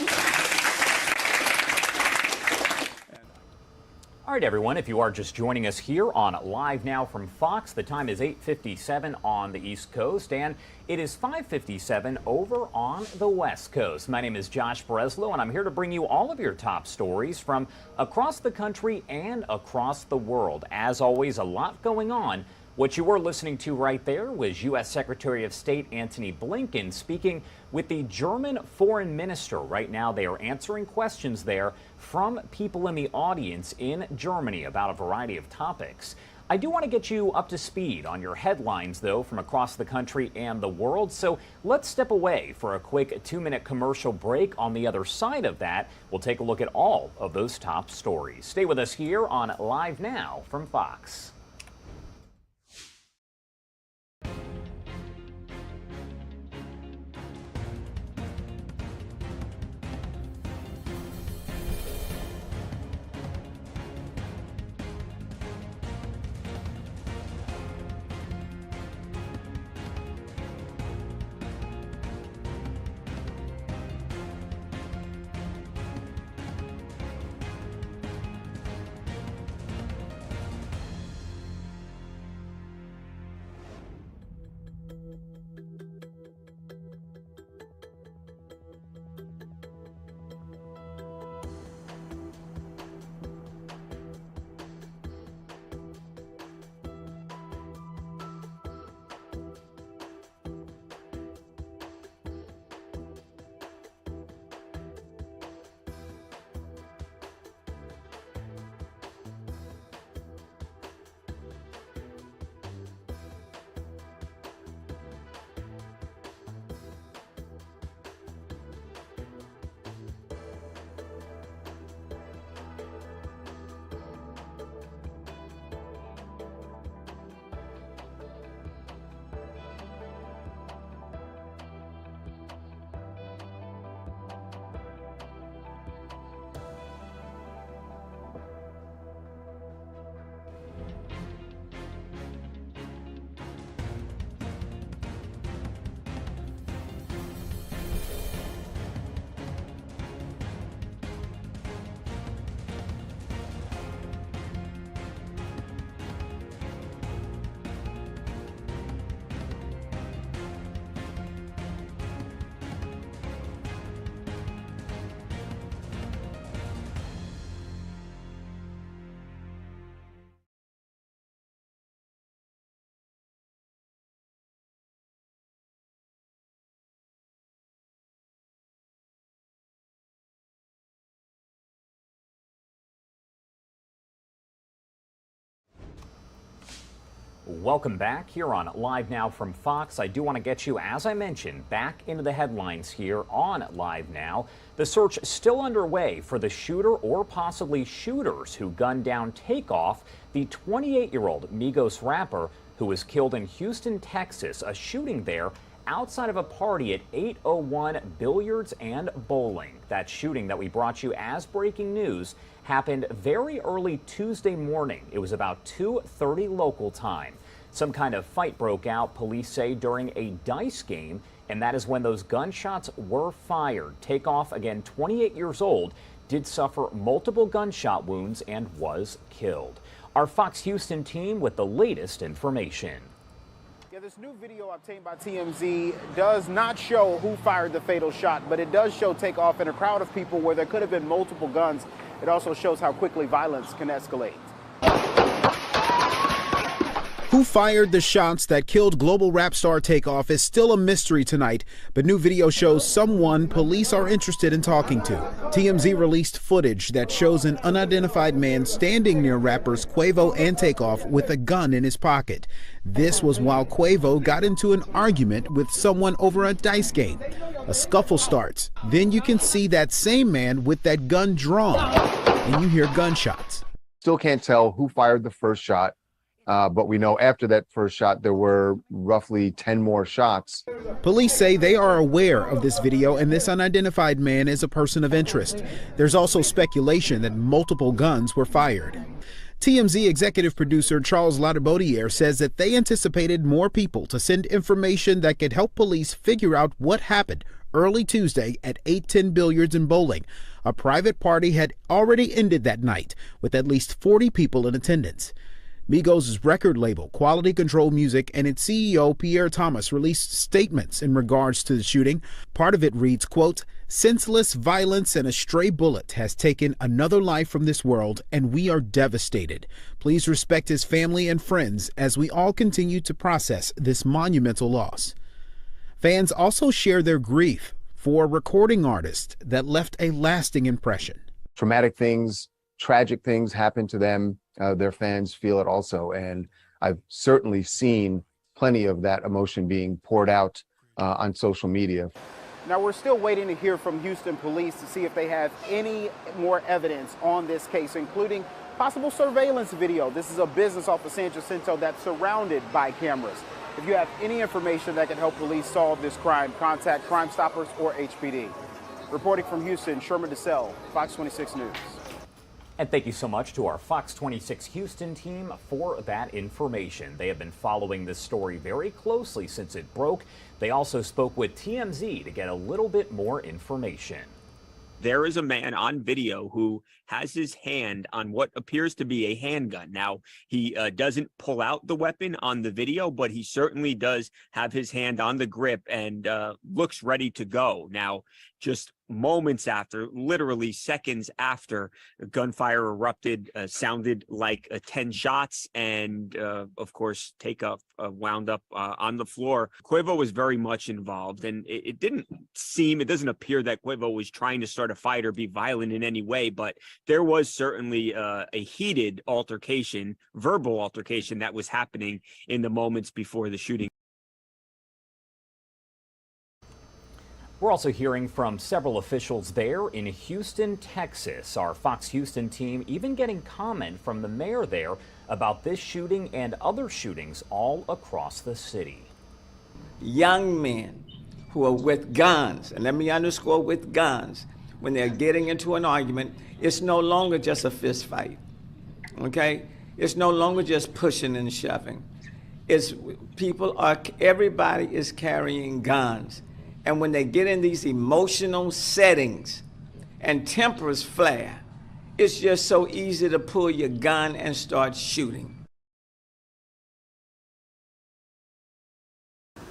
All right, everyone, if you are just joining us here on Live Now from Fox, the time is 8:57 on the East Coast, and it is 5:57 over on the West Coast. My name is Josh Breslow, and I'm here to bring you all of your top stories from across the country and across the world. As always, a lot going on. What you were listening to right there was U.S. Secretary of State Antony Blinken speaking with the German foreign minister. Right now, they are answering questions there from people in the audience in Germany about a variety of topics. I do want to get you up to speed on your headlines, though, from across the country and the world. So let's step away for a quick 2-minute commercial break. On the other side of that, we'll take a look at all of those top stories. Stay with us here on Live Now from Fox. Welcome back here on Live Now from Fox. I do want to get you, as I mentioned, back into the headlines here on Live Now. The search still underway for the shooter or possibly shooters who gunned down Takeoff, the 28-year-old Migos rapper who was killed in Houston, Texas, a shooting there outside of a party at 801 Billiards and Bowling. That shooting that we brought you as breaking news happened very early Tuesday morning. It was about 2:30 local time. Some kind of fight broke out, police say, during a dice game, and that is when those gunshots were fired. Takeoff, again 28 years old, did suffer multiple gunshot wounds and was killed. Our Fox Houston team with the latest information. Yeah, this new video obtained by TMZ does not show who fired the fatal shot, but it does show Takeoff in a crowd of people where there could have been multiple guns. It also shows how quickly violence can escalate. Who fired the shots that killed global rap star Takeoff is still a mystery tonight, but new video shows someone police are interested in talking to. TMZ released footage that shows an unidentified man standing near rappers Quavo and Takeoff with a gun in his pocket. This was while Quavo got into an argument with someone over a dice game. A scuffle starts. Then you can see that same man with that gun drawn, and you hear gunshots. Still can't tell who fired the first shot. But we know after that first shot, there were roughly 10 more shots. Police say they are aware of this video and this unidentified man is a person of interest. There's also speculation that multiple guns were fired. TMZ executive producer Charles Lauderdale says that they anticipated more people to send information that could help police figure out what happened early Tuesday at 810 Billiards and Bowling. A private party had already ended that night with at least 40 people in attendance. Migos' record label, Quality Control Music, and its CEO, Pierre Thomas, released statements in regards to the shooting. Part of it reads, quote, "Senseless violence and a stray bullet has taken another life from this world, and we are devastated. Please respect his family and friends as we all continue to process this monumental loss." Fans also share their grief for a recording artist that left a lasting impression. Traumatic things, tragic things happen to them. Their fans feel it also, and I've certainly seen plenty of that emotion being poured out on social media. Now, we're still waiting to hear from Houston police to see if they have any more evidence on this case, including possible surveillance video. This is a business off of San Jacinto that's surrounded by cameras. If you have any information that can help police solve this crime, contact Crime Stoppers or HPD. Reporting from Houston, Sherman DeSalle, Fox 26 News. And thank you so much to our Fox 26 Houston team for that information. They have been following this story very closely since it broke. They also spoke with TMZ to get a little bit more information. There is a man on video who has his hand on what appears to be a handgun. Now, he doesn't pull out the weapon on the video, but he certainly does have his hand on the grip and looks ready to go. Now, just moments after, literally seconds after, gunfire erupted, sounded like 10 shots, and of course, Takeoff wound up on the floor. Quavo was very much involved, and it doesn't appear that Quavo was trying to start a fight or be violent in any way, but there was certainly a heated altercation, verbal altercation that was happening in the moments before the shooting. We're also hearing from several officials there in Houston, Texas. Our Fox Houston team even getting comment from the mayor there about this shooting and other shootings all across the city. Young men who are with guns, and let me underscore with guns, when they're getting into an argument, it's no longer just a fist fight, okay? It's no longer just pushing and shoving. Everybody is carrying guns. And when they get in these emotional settings and tempers flare, it's just so easy to pull your gun and start shooting. All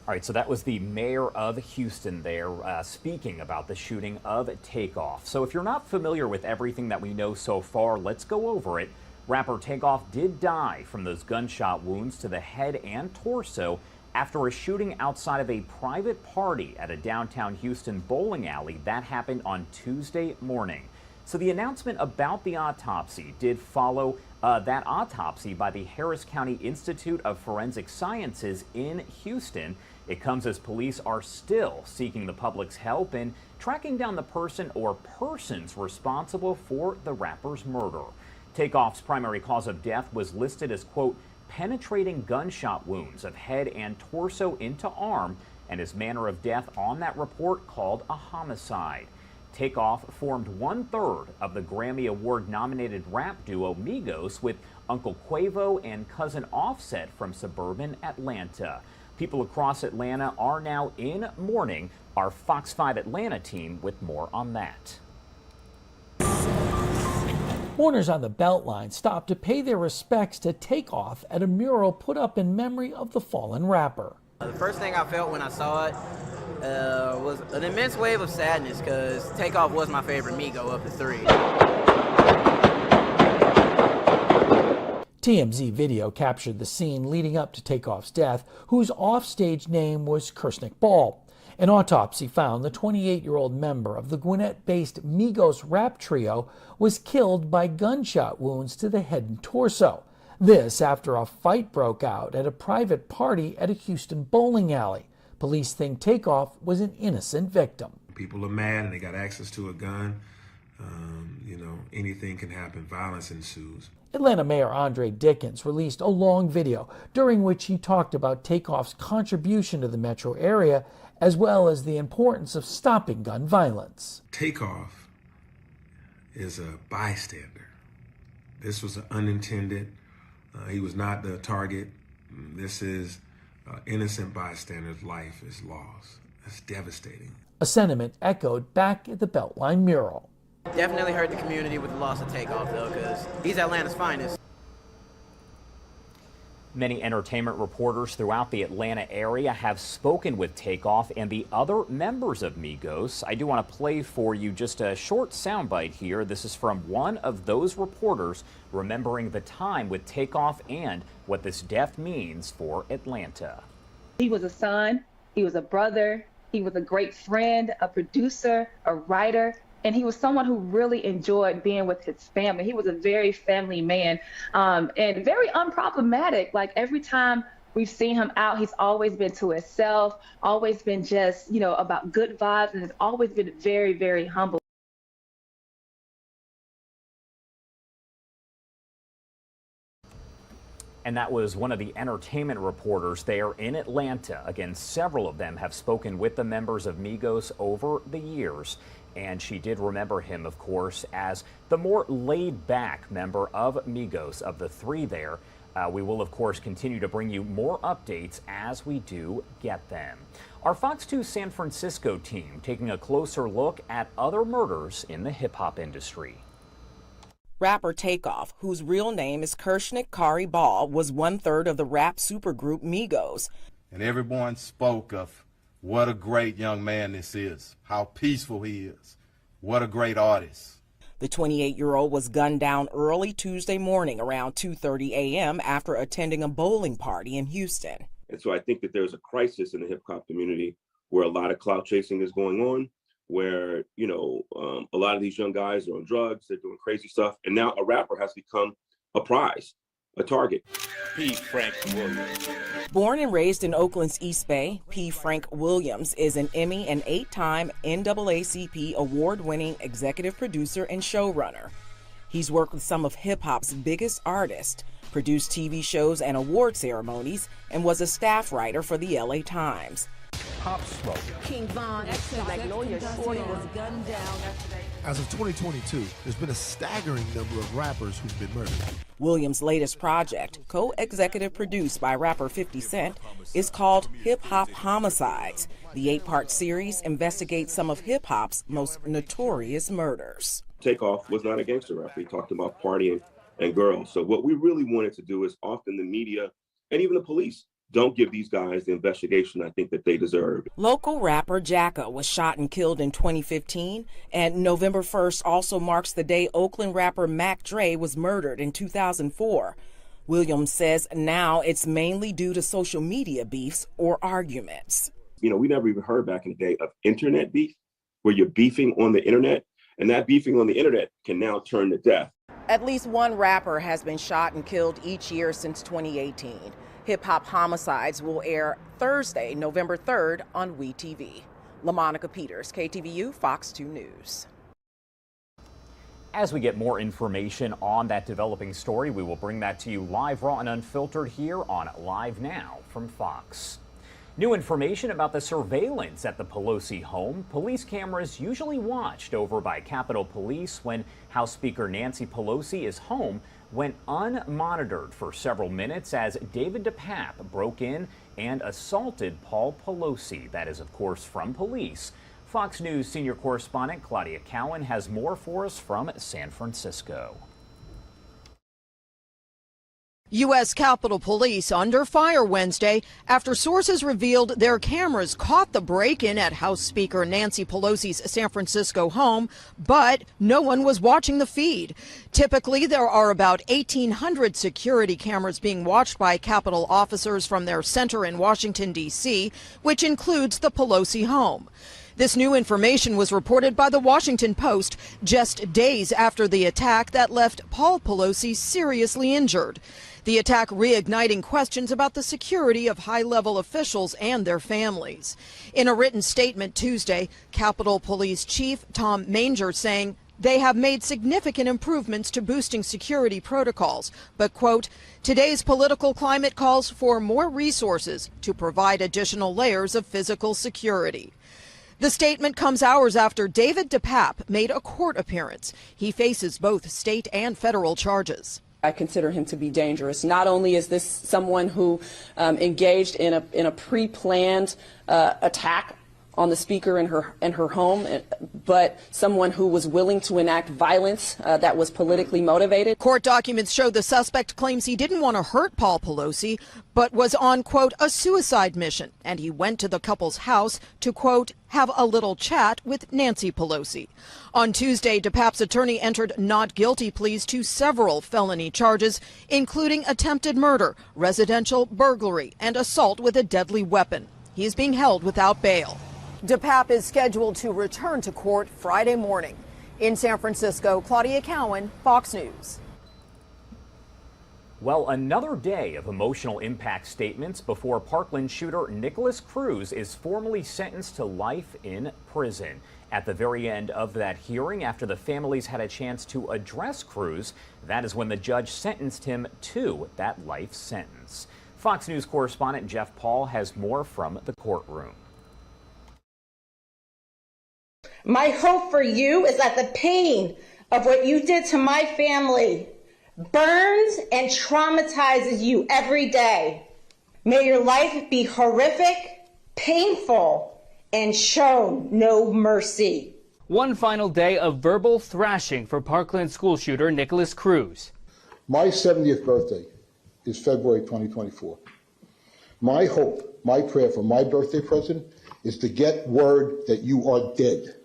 right, so that was the mayor of Houston there speaking about the shooting of Takeoff. So if you're not familiar with everything that we know so far, let's go over it. Rapper Takeoff did die from those gunshot wounds to the head and torso after a shooting outside of a private party at a downtown Houston bowling alley. That happened on Tuesday morning. So the announcement about the autopsy did follow that autopsy by the Harris County Institute of Forensic Sciences in Houston. It comes as police are still seeking the public's help in tracking down the person or persons responsible for the rapper's murder. Takeoff's primary cause of death was listed as, quote, penetrating gunshot wounds of head and torso into arm, and his manner of death on that report called a homicide. Takeoff formed 1/3 of the Grammy Award-nominated rap duo Migos with Uncle Quavo and cousin Offset from suburban Atlanta. People across Atlanta are now in mourning. Our Fox 5 Atlanta team with more on that. Mourners on the Beltline stopped to pay their respects to Takeoff at a mural put up in memory of the fallen rapper. The first thing I felt when I saw it was an immense wave of sadness because Takeoff was my favorite Migo of the three. TMZ video captured the scene leading up to Takeoff's death, whose offstage name was Kirsnick Ball. An autopsy found the 28-year-old member of the Gwinnett-based Migos rap trio was killed by gunshot wounds to the head and torso. This after a fight broke out at a private party at a Houston bowling alley. Police think Takeoff was an innocent victim. People are mad and they got access to a gun. Anything can happen. Violence ensues. Atlanta Mayor Andre Dickens released a long video during which he talked about Takeoff's contribution to the metro area, as well as the importance of stopping gun violence. Takeoff is a bystander. This was unintended. He was not the target. This is innocent bystander's life is lost. That's devastating. A sentiment echoed back at the Beltline mural. Definitely hurt the community with the loss of Takeoff, though, because he's Atlanta's finest. Many entertainment reporters throughout the Atlanta area have spoken with Takeoff and the other members of Migos. I do want to play for you just a short soundbite here. This is from one of those reporters remembering the time with Takeoff and what this death means for Atlanta. He was a son, he was a brother, he was a great friend, a producer, a writer, and he was someone who really enjoyed being with his family. He was a very family man and very unproblematic. Like every time we've seen him out, he's always been to himself, always been just, about good vibes, and has always been very, very humble. And that was one of the entertainment reporters there in Atlanta. Again, several of them have spoken with the members of Migos over the years. And she did remember him, of course, as the more laid-back member of Migos of the three there. We will, of course, continue to bring you more updates as we do get them. Our Fox 2 San Francisco team taking a closer look at other murders in the hip-hop industry. Rapper Takeoff, whose real name is Kirsnick Kari Ball, was 1/3 of the rap supergroup Migos. And everyone spoke of what a great young man this is, how peaceful he is, what a great artist. The 28-year-old was gunned down early Tuesday morning around 2:30 a.m. after attending a bowling party in Houston. And so I think that there's a crisis in the hip-hop community where a lot of clout chasing is going on, where, a lot of these young guys are on drugs, they're doing crazy stuff, and now a rapper has become a prize, a target. P. Frank Williams. Born and raised in Oakland's East Bay, P. Frank Williams is an Emmy and 8-time NAACP award-winning executive producer and showrunner. He's worked with some of hip-hop's biggest artists, produced TV shows and award ceremonies, and was a staff writer for the LA Times. Pop Smoke. King Von, Magnolia Shorty was gunned down yesterday. As of 2022, there's been a staggering number of rappers who've been murdered. Williams' latest project, co-executive produced by rapper 50 Cent, is called Hip Hop Homicides. The 8-part series investigates some of hip-hop's most notorious murders. Takeoff was not a gangster rapper. He talked about partying and girls. So what we really wanted to do is often the media and even the police don't give these guys the investigation I think that they deserve. Local rapper Jacka was shot and killed in 2015, and November 1st also marks the day Oakland rapper Mac Dre was murdered in 2004. Williams says now it's mainly due to social media beefs or arguments. We never even heard back in the day of internet beef, where you're beefing on the internet, and that beefing on the internet can now turn to death. At least one rapper has been shot and killed each year since 2018. Hip Hop Homicides will air Thursday, November 3rd on WeTV. LaMonica Peters, KTVU, Fox 2 News. As we get more information on that developing story, we will bring that to you live, raw, and unfiltered here on Live Now from Fox. New information about the surveillance at the Pelosi home. Police cameras usually watched over by Capitol Police when House Speaker Nancy Pelosi is home went unmonitored for several minutes as David DePape broke in and assaulted Paul Pelosi. That is, of course, from police. Fox News senior correspondent Claudia Cowan has more for us from San Francisco. U.S. Capitol Police under fire Wednesday after sources revealed their cameras caught the break-in at House Speaker Nancy Pelosi's San Francisco home, but no one was watching the feed. Typically, there are about 1,800 security cameras being watched by Capitol officers from their center in Washington, D.C., which includes the Pelosi home. This new information was reported by the Washington Post just days after the attack that left Paul Pelosi seriously injured. The attack reigniting questions about the security of high-level officials and their families. In a written statement Tuesday, Capitol Police Chief Tom Manger saying they have made significant improvements to boosting security protocols, but, quote, today's political climate calls for more resources to provide additional layers of physical security. The statement comes hours after David DePape made a court appearance. He faces both state and federal charges. I consider him to be dangerous. Not only is this someone who engaged in a pre-planned attack on the speaker in her home, but someone who was willing to enact violence that was politically motivated. Court documents show the suspect claims he didn't want to hurt Paul Pelosi, but was on, quote, a suicide mission, and he went to the couple's house to, quote, have a little chat with Nancy Pelosi. On Tuesday, DePape's attorney entered not guilty pleas to several felony charges, including attempted murder, residential burglary, and assault with a deadly weapon. He is being held without bail. DePape is scheduled to return to court Friday morning. In San Francisco, Claudia Cowan, Fox News. Well, another day of emotional impact statements before Parkland shooter Nicholas Cruz is formally sentenced to life in prison. At the very end of that hearing, after the families had a chance to address Cruz, that is when the judge sentenced him to that life sentence. Fox News correspondent Jeff Paul has more from the courtroom. My hope for you is that the pain of what you did to my family burns and traumatizes you every day. May your life be horrific, painful, and show no mercy. One final day of verbal thrashing for Parkland school shooter Nicholas Cruz. My 70th birthday is February 2024. My hope, my prayer for my birthday present is to get word that you are dead.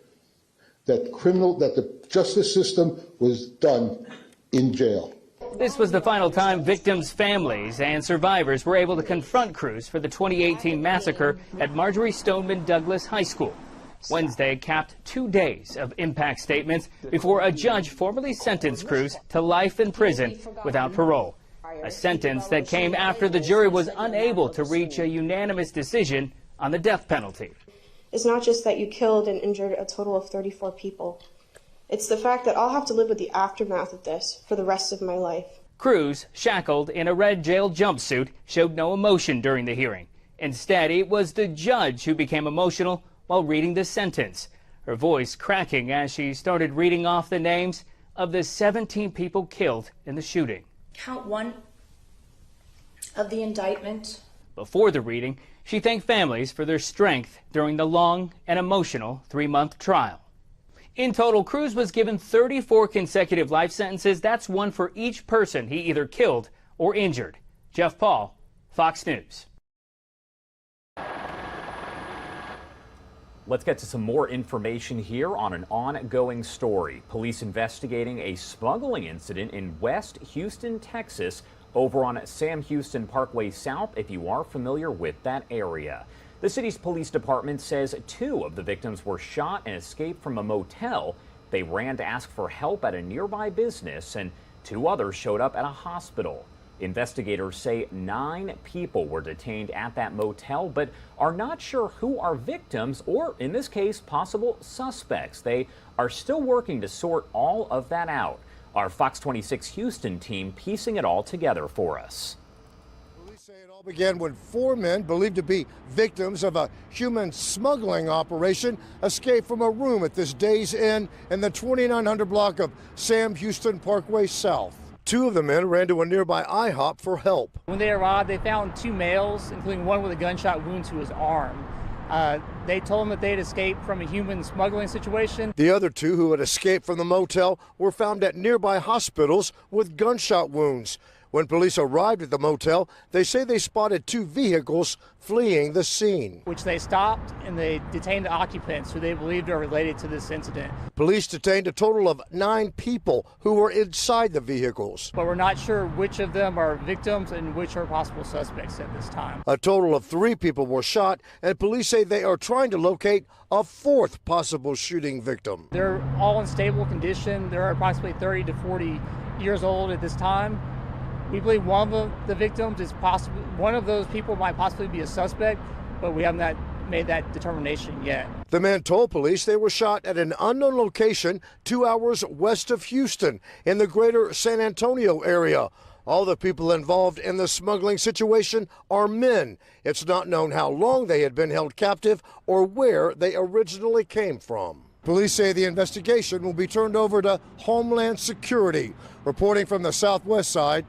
That the justice system was done in jail. This was the final time victims' families and survivors were able to confront Cruz for the 2018 massacre at Marjorie Stoneman Douglas High School. Wednesday capped 2 days of impact statements before a judge formally sentenced Cruz to life in prison without parole. A sentence that came after the jury was unable to reach a unanimous decision on the death penalty. It's not just that you killed and injured a total of 34 people. It's the fact that I'll have to live with the aftermath of this for the rest of my life. Cruz, shackled in a red jail jumpsuit, showed no emotion during the hearing. Instead, it was the judge who became emotional while reading the sentence, her voice cracking as she started reading off the names of the 17 people killed in the shooting. Count 1 of the indictment. Before the reading, she thanked families for their strength during the long and emotional 3-month trial. In total, Cruz was given 34 consecutive life sentences. That's one for each person he either killed or injured. Jeff Paul, Fox News. Let's get to some more information here on an ongoing story. Police investigating a smuggling incident in West Houston, Texas, over on Sam Houston Parkway South, if you are familiar with that area. The city's police department says 2 of the victims were shot and escaped from a motel. They ran to ask for help at a nearby business, and 2 others showed up at a hospital. Investigators say 9 people were detained at that motel, but are not sure who are victims or, in this case, possible suspects. They are still working to sort all of that out. Our Fox 26 Houston team piecing it all together for us. Police say it all began when 4 men believed to be victims of a human smuggling operation escaped from a room at this Days Inn in the 2900 block of Sam Houston Parkway South. 2 of the men ran to a nearby IHOP for help. When they arrived, they found 2 males, including one with a gunshot wound to his arm. They told them that they had escaped from a human smuggling situation. The other 2 who had escaped from the motel were found at nearby hospitals with gunshot wounds. When police arrived at the motel, they say they spotted 2 vehicles fleeing the scene, which they stopped, and they detained the occupants who they believed are related to this incident. Police detained a total of 9 people who were inside the vehicles, but we're not sure which of them are victims and which are possible suspects at this time. A total of 3 people were shot, and police say they are trying to locate a 4th possible shooting victim. They're all in stable condition. They're approximately 30 to 40 years old at this time. We believe one of the victims is possibly, one of those people might possibly be a suspect, but we have not made that determination yet. The men told police they were shot at an unknown location 2 hours west of Houston in the greater San Antonio area. All the people involved in the smuggling situation are men. It's not known how long they had been held captive or where they originally came from. Police say the investigation will be turned over to Homeland Security. Reporting from the southwest side,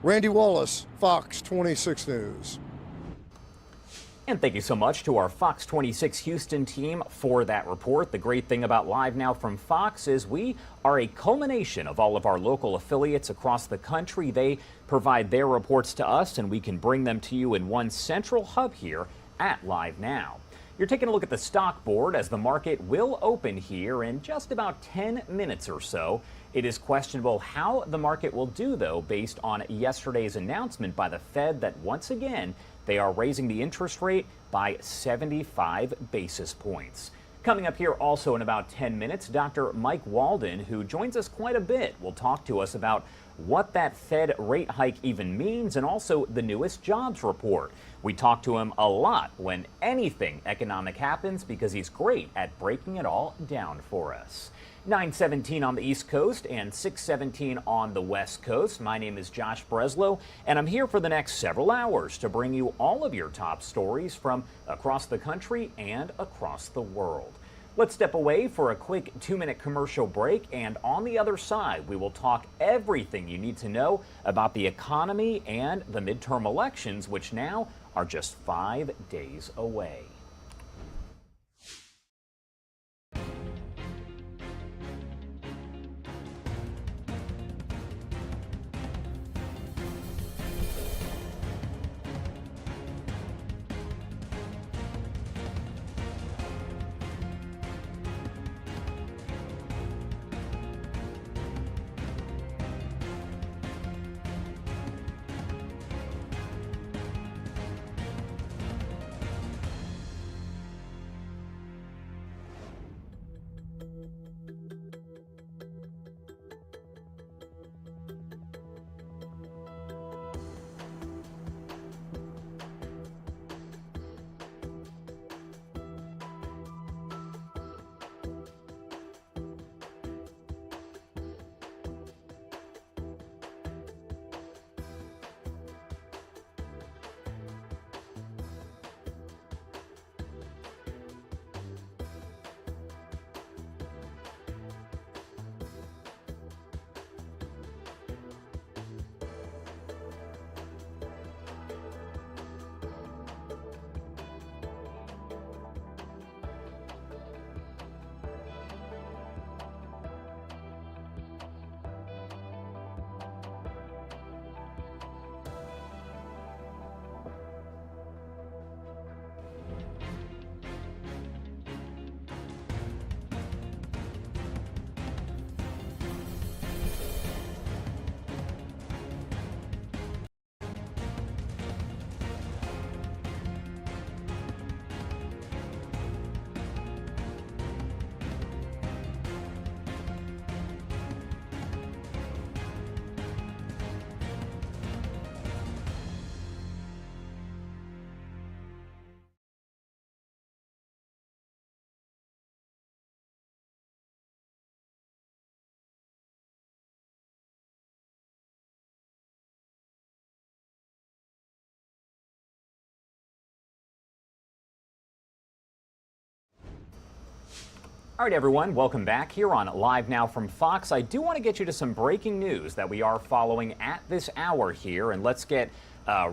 Randy Wallace, Fox 26 News. And thank you so much to our Fox 26 Houston team for that report. The great thing about Live Now from Fox is we are a culmination of all of our local affiliates across the country. They provide their reports to us, and we can bring them to you in one central hub here at Live Now. You're taking a look at the stock board as the market will open here in just about 10 minutes or so. It is questionable how the market will do, though, based on yesterday's announcement by the Fed that once again they are raising the interest rate by 75 basis points. Coming up here also in about 10 minutes, Dr. Mike Walden, who joins us quite a bit, will talk to us about what that Fed rate hike even means and also the newest jobs report. We talk to him a lot when anything economic happens because he's great at breaking it all down for us. 9:17 on the East Coast and 6:17 on the West Coast. My name is Josh Breslow, and I'm here for the next several hours to bring you all of your top stories from across the country and across the world. Let's step away for a quick 2-minute commercial break, and on the other side, we will talk everything you need to know about the economy and the midterm elections, which now are just 5 days away. All right, everyone, welcome back here on Live Now from Fox. I do want to get you to some breaking news that we are following at this hour here, and let's get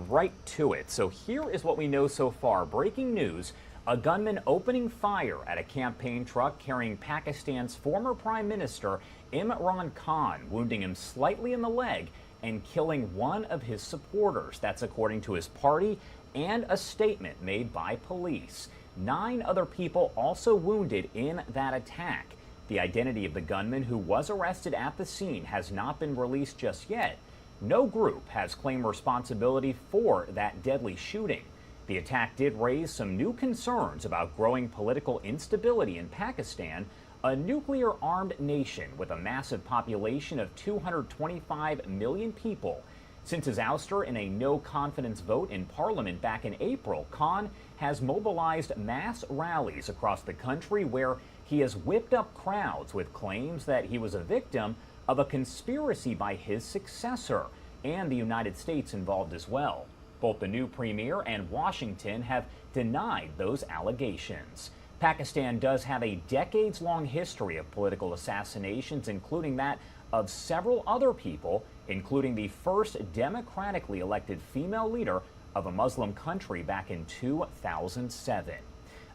right to it. So here is what we know so far. Breaking news, a gunman opening fire at a campaign truck carrying Pakistan's former Prime Minister Imran Khan, wounding him slightly in the leg and killing one of his supporters. That's according to his party and a statement made by police. 9 other people also wounded in that attack. The identity of the gunman who was arrested at the scene has not been released just yet. No group has claimed responsibility for that deadly shooting. The attack did raise some new concerns about growing political instability in Pakistan, a nuclear-armed nation with a massive population of 225 million people. Since his ouster in a no-confidence vote in Parliament back in April, Khan has mobilized mass rallies across the country where he has whipped up crowds with claims that he was a victim of a conspiracy by his successor, and the United States involved as well. Both the new premier and Washington have denied those allegations. Pakistan does have a decades-long history of political assassinations, including that of several other people, including the first democratically elected female leader of a Muslim country back in 2007.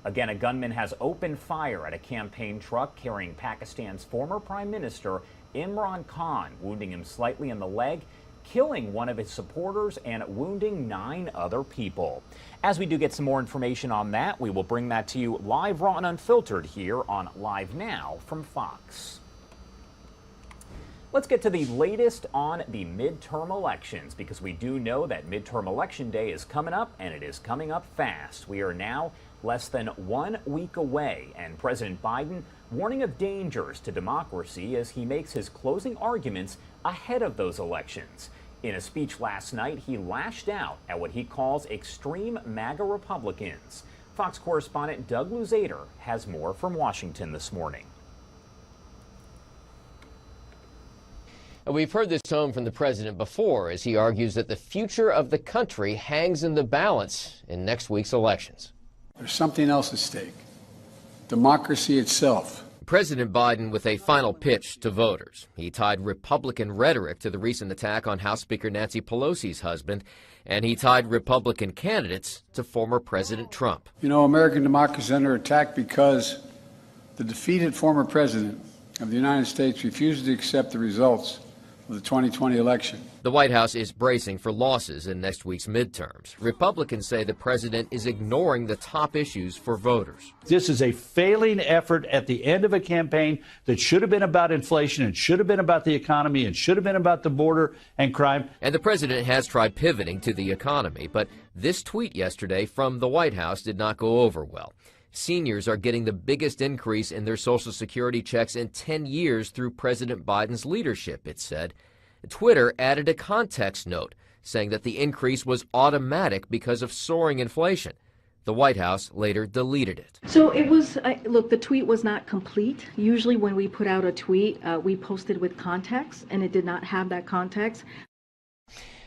Again, a gunman has opened fire at a campaign truck carrying Pakistan's former Prime Minister Imran Khan, wounding him slightly in the leg, killing one of his supporters and wounding 9 other people. As we do get some more information on that, we will bring that to you live, raw, and unfiltered here on Live Now from Fox. Let's get to the latest on the midterm elections, because we do know that midterm election day is coming up, and it is coming up fast. We are now less than 1 week away, and President Biden warning of dangers to democracy as he makes his closing arguments ahead of those elections. In a speech last night, he lashed out at what he calls extreme MAGA Republicans. Fox correspondent Doug Luzader has more from Washington this morning. We've heard this tone from the president before as he argues that the future of the country hangs in the balance in next week's elections. There's something else at stake: democracy itself. President Biden with a final pitch to voters. He tied Republican rhetoric to the recent attack on House Speaker Nancy Pelosi's husband, and he tied Republican candidates to former President Trump. You know, American democracy is under attack because the defeated former president of the United States refuses to accept the results of the 2020 election. The White House is bracing for losses in next week's midterms. Republicans say the president is ignoring the top issues for voters. This is a failing effort at the end of a campaign that should have been about inflation and should have been about the economy and should have been about the border and crime. And the president has tried pivoting to the economy, but this tweet yesterday from the White House did not go over well. Seniors are getting the biggest increase in their Social Security checks in 10 years through President Biden's leadership, it said. Twitter added a context note saying that the increase was automatic because of soaring inflation. The White House later deleted it. So it was, look, the tweet was not complete. Usually when we put out a tweet, we posted with context, and it did not have that context.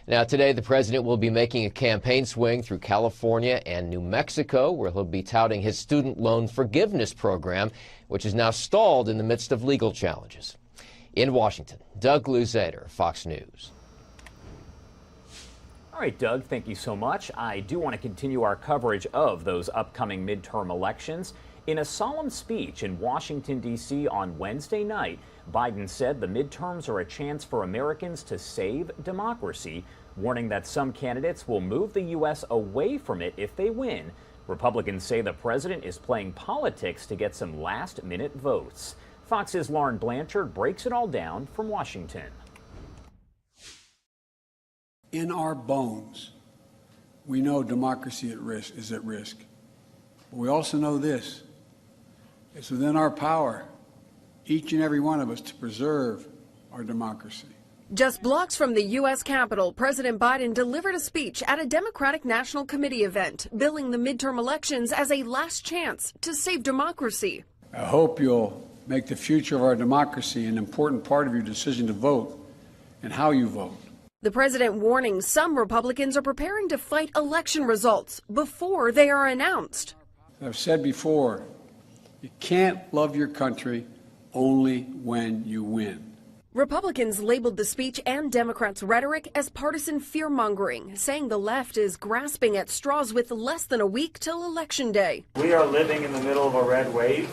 Now, today, the president will be making a campaign swing through California and New Mexico, where he'll be touting his student loan forgiveness program, which is now stalled in the midst of legal challenges. In Washington, Doug Luzader, Fox News. All right, Doug, thank you so much. I do want to continue our coverage of those upcoming midterm elections. In a solemn speech in Washington, D.C. on Wednesday night, Biden said the midterms are a chance for Americans to save democracy, warning that some candidates will move the U.S. away from it if they win. Republicans say the president is playing politics to get some last-minute votes. Fox's Lauren Blanchard breaks it all down from Washington. In our bones, we know democracy is at risk. But we also know this: it's within our power, each and every one of us, to preserve our democracy. Just blocks from the U.S. Capitol, President Biden delivered a speech at a Democratic National Committee event, billing the midterm elections as a last chance to save democracy. I hope you'll make the future of our democracy an important part of your decision to vote and how you vote. The president warning some Republicans are preparing to fight election results before they are announced. As I've said before, You can't love your country only when you win. Republicans labeled the speech and Democrats' rhetoric as partisan fear-mongering, saying the left is grasping at straws with less than a week till Election Day. We are living in the middle of a red wave,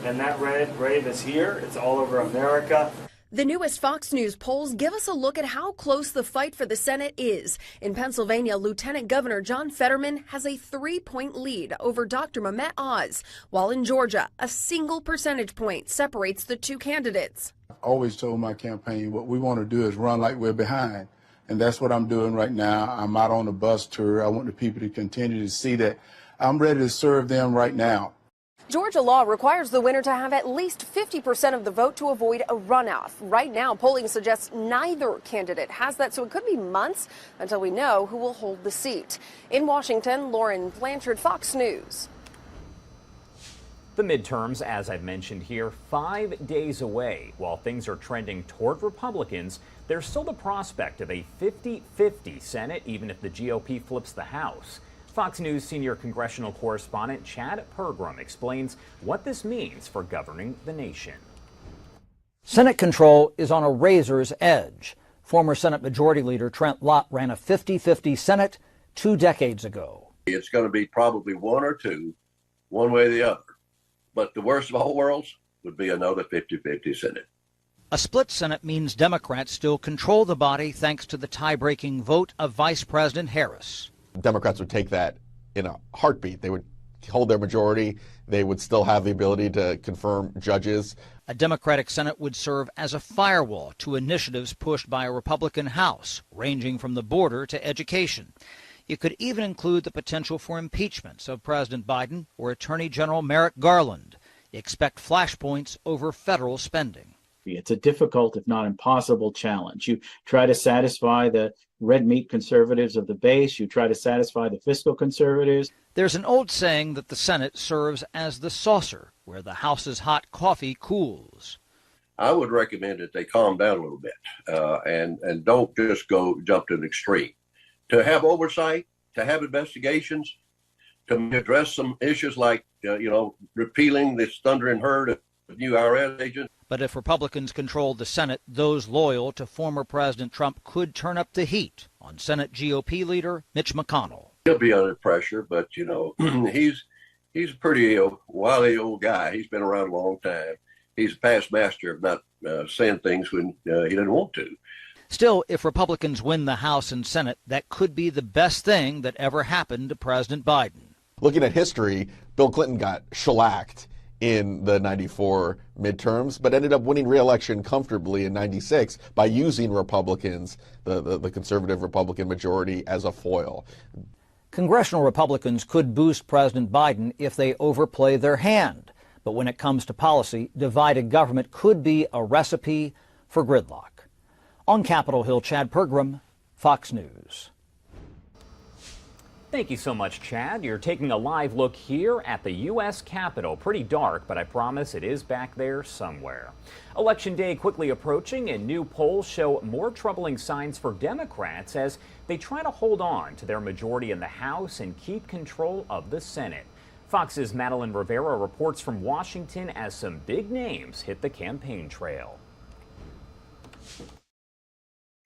and that red wave is here. It's all over America. The newest Fox News polls give us a look at how close the fight for the Senate is. In Pennsylvania, Lieutenant Governor John Fetterman has a 3-point lead over Dr. Mehmet Oz, while in Georgia, a single percentage point separates the two candidates. I've always told my campaign what we want to do is run like we're behind, and that's what I'm doing right now. I'm out on a bus tour. I want the people to continue to see that I'm ready to serve them right now. Georgia law requires the winner to have at least 50% of the vote to avoid a runoff. Right now, polling suggests neither candidate has that, so it could be months until we know who will hold the seat. In Washington, Lauren Blanchard, Fox News. The midterms, as I've mentioned here, 5 days away. While things are trending toward Republicans, there's still the prospect of a 50-50 Senate, even if the GOP flips the House. Fox News senior congressional correspondent Chad Pergram explains what this means for governing the nation. Senate control is on a razor's edge. Former Senate Majority Leader Trent Lott ran a 50-50 Senate 2 decades ago. It's going to be probably one or two, one way or the other. But the worst of all worlds would be another 50-50 Senate. A split Senate means Democrats still control the body thanks to the tie-breaking vote of Vice President Harris. Democrats would take that in a heartbeat. They would hold their majority. They would still have the ability to confirm judges. A Democratic Senate would serve as a firewall to initiatives pushed by a Republican House, ranging from the border to education. It could even include the potential for impeachments of President Biden or Attorney General Merrick Garland. Expect flashpoints over federal spending. It's a difficult, if not impossible, challenge. You try to satisfy the red meat conservatives of the base. You try to satisfy the fiscal conservatives. There's an old saying that the Senate serves as the saucer where the House's hot coffee cools. I would recommend that they calm down a little bit and don't just jump to an extreme. To have oversight, to have investigations, to address some issues like, repealing this thundering herd of new IRS agents. But if Republicans controlled the Senate, those loyal to former President Trump could turn up the heat on Senate GOP leader Mitch McConnell. He'll be under pressure, but, he's a pretty wily old guy. He's been around a long time. He's a past master of not saying things when he didn't want to. Still, if Republicans win the House and Senate, that could be the best thing that ever happened to President Biden. Looking at history, Bill Clinton got shellacked in the 94 midterms, but ended up winning re-election comfortably in 96 by using Republicans, the conservative Republican majority, as a foil. Congressional Republicans could boost President Biden if they overplay their hand. But when it comes to policy, divided government could be a recipe for gridlock. On Capitol Hill, Chad Pergram, Fox News. Thank you so much, Chad. You're taking a live look here at the U.S. Capitol. Pretty dark, but I promise it is back there somewhere. Election day quickly approaching, and new polls show more troubling signs for Democrats as they try to hold on to their majority in the House and keep control of the Senate. Fox's Madeline Rivera reports from Washington as some big names hit the campaign trail.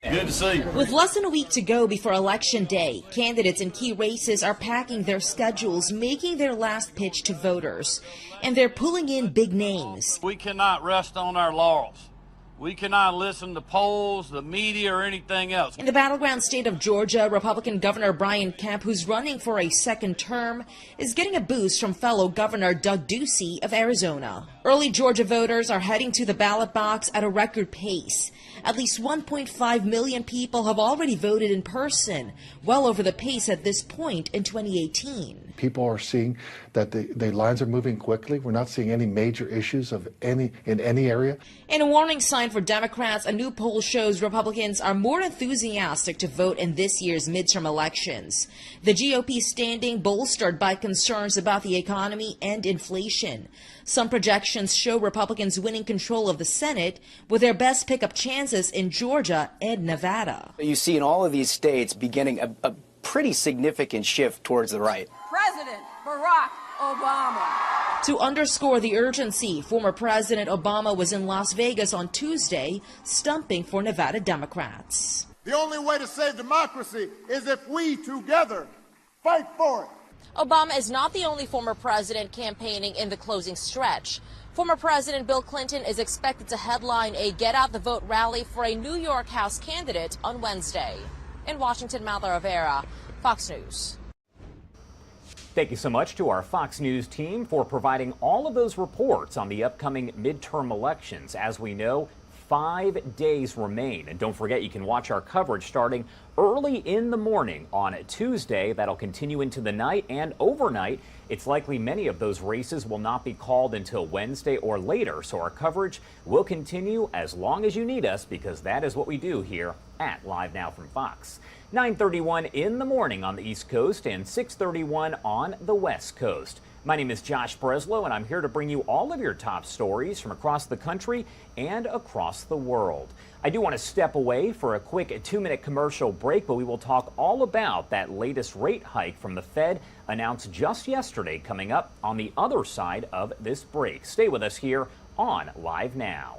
Good to see you. With less than a week to go before Election Day, candidates in key races are packing their schedules, making their last pitch to voters. And they're pulling in big names. We cannot rest on our laurels. We cannot listen to polls, the media, or anything else. In the battleground state of Georgia, Republican Governor Brian Kemp, who's running for a second term, is getting a boost from fellow Governor Doug Ducey of Arizona. Early Georgia voters are heading to the ballot box at a record pace. At least 1.5 million people have already voted in person, well over the pace at this point in 2018. People are seeing that the lines are moving quickly. We're not seeing any major issues in any area. In a warning sign for Democrats, a new poll shows Republicans are more enthusiastic to vote in this year's midterm elections. The GOP standing bolstered by concerns about the economy and inflation. Some projections show Republicans winning control of the Senate with their best pickup chances in Georgia and Nevada. You see in all of these states beginning a pretty significant shift towards the right. President Barack Obama. To underscore the urgency, former President Obama was in Las Vegas on Tuesday, stumping for Nevada Democrats. The only way to save democracy is if we together fight for it. Obama is not the only former president campaigning in the closing stretch. Former President Bill Clinton is expected to headline a Get Out the Vote rally for a New York House candidate on Wednesday. In Washington, Malta Rivera, Fox News. Thank you so much to our Fox News team for providing all of those reports on the upcoming midterm elections. As we know, 5 days remain. And don't forget, you can watch our coverage starting early in the morning on Tuesday. That'll continue into the night and overnight. It's likely many of those races will not be called until Wednesday or later. So our coverage will continue as long as you need us, because that is what we do here at Live Now from Fox. 9:31 in the morning on the East Coast and 6:31 on the West Coast. My name is Josh Breslow, and I'm here to bring you all of your top stories from across the country and across the world. I do want to step away for a quick 2-minute commercial break, but we will talk all about that latest rate hike from the Fed announced just yesterday, coming up on the other side of this break. Stay with us here on Live Now.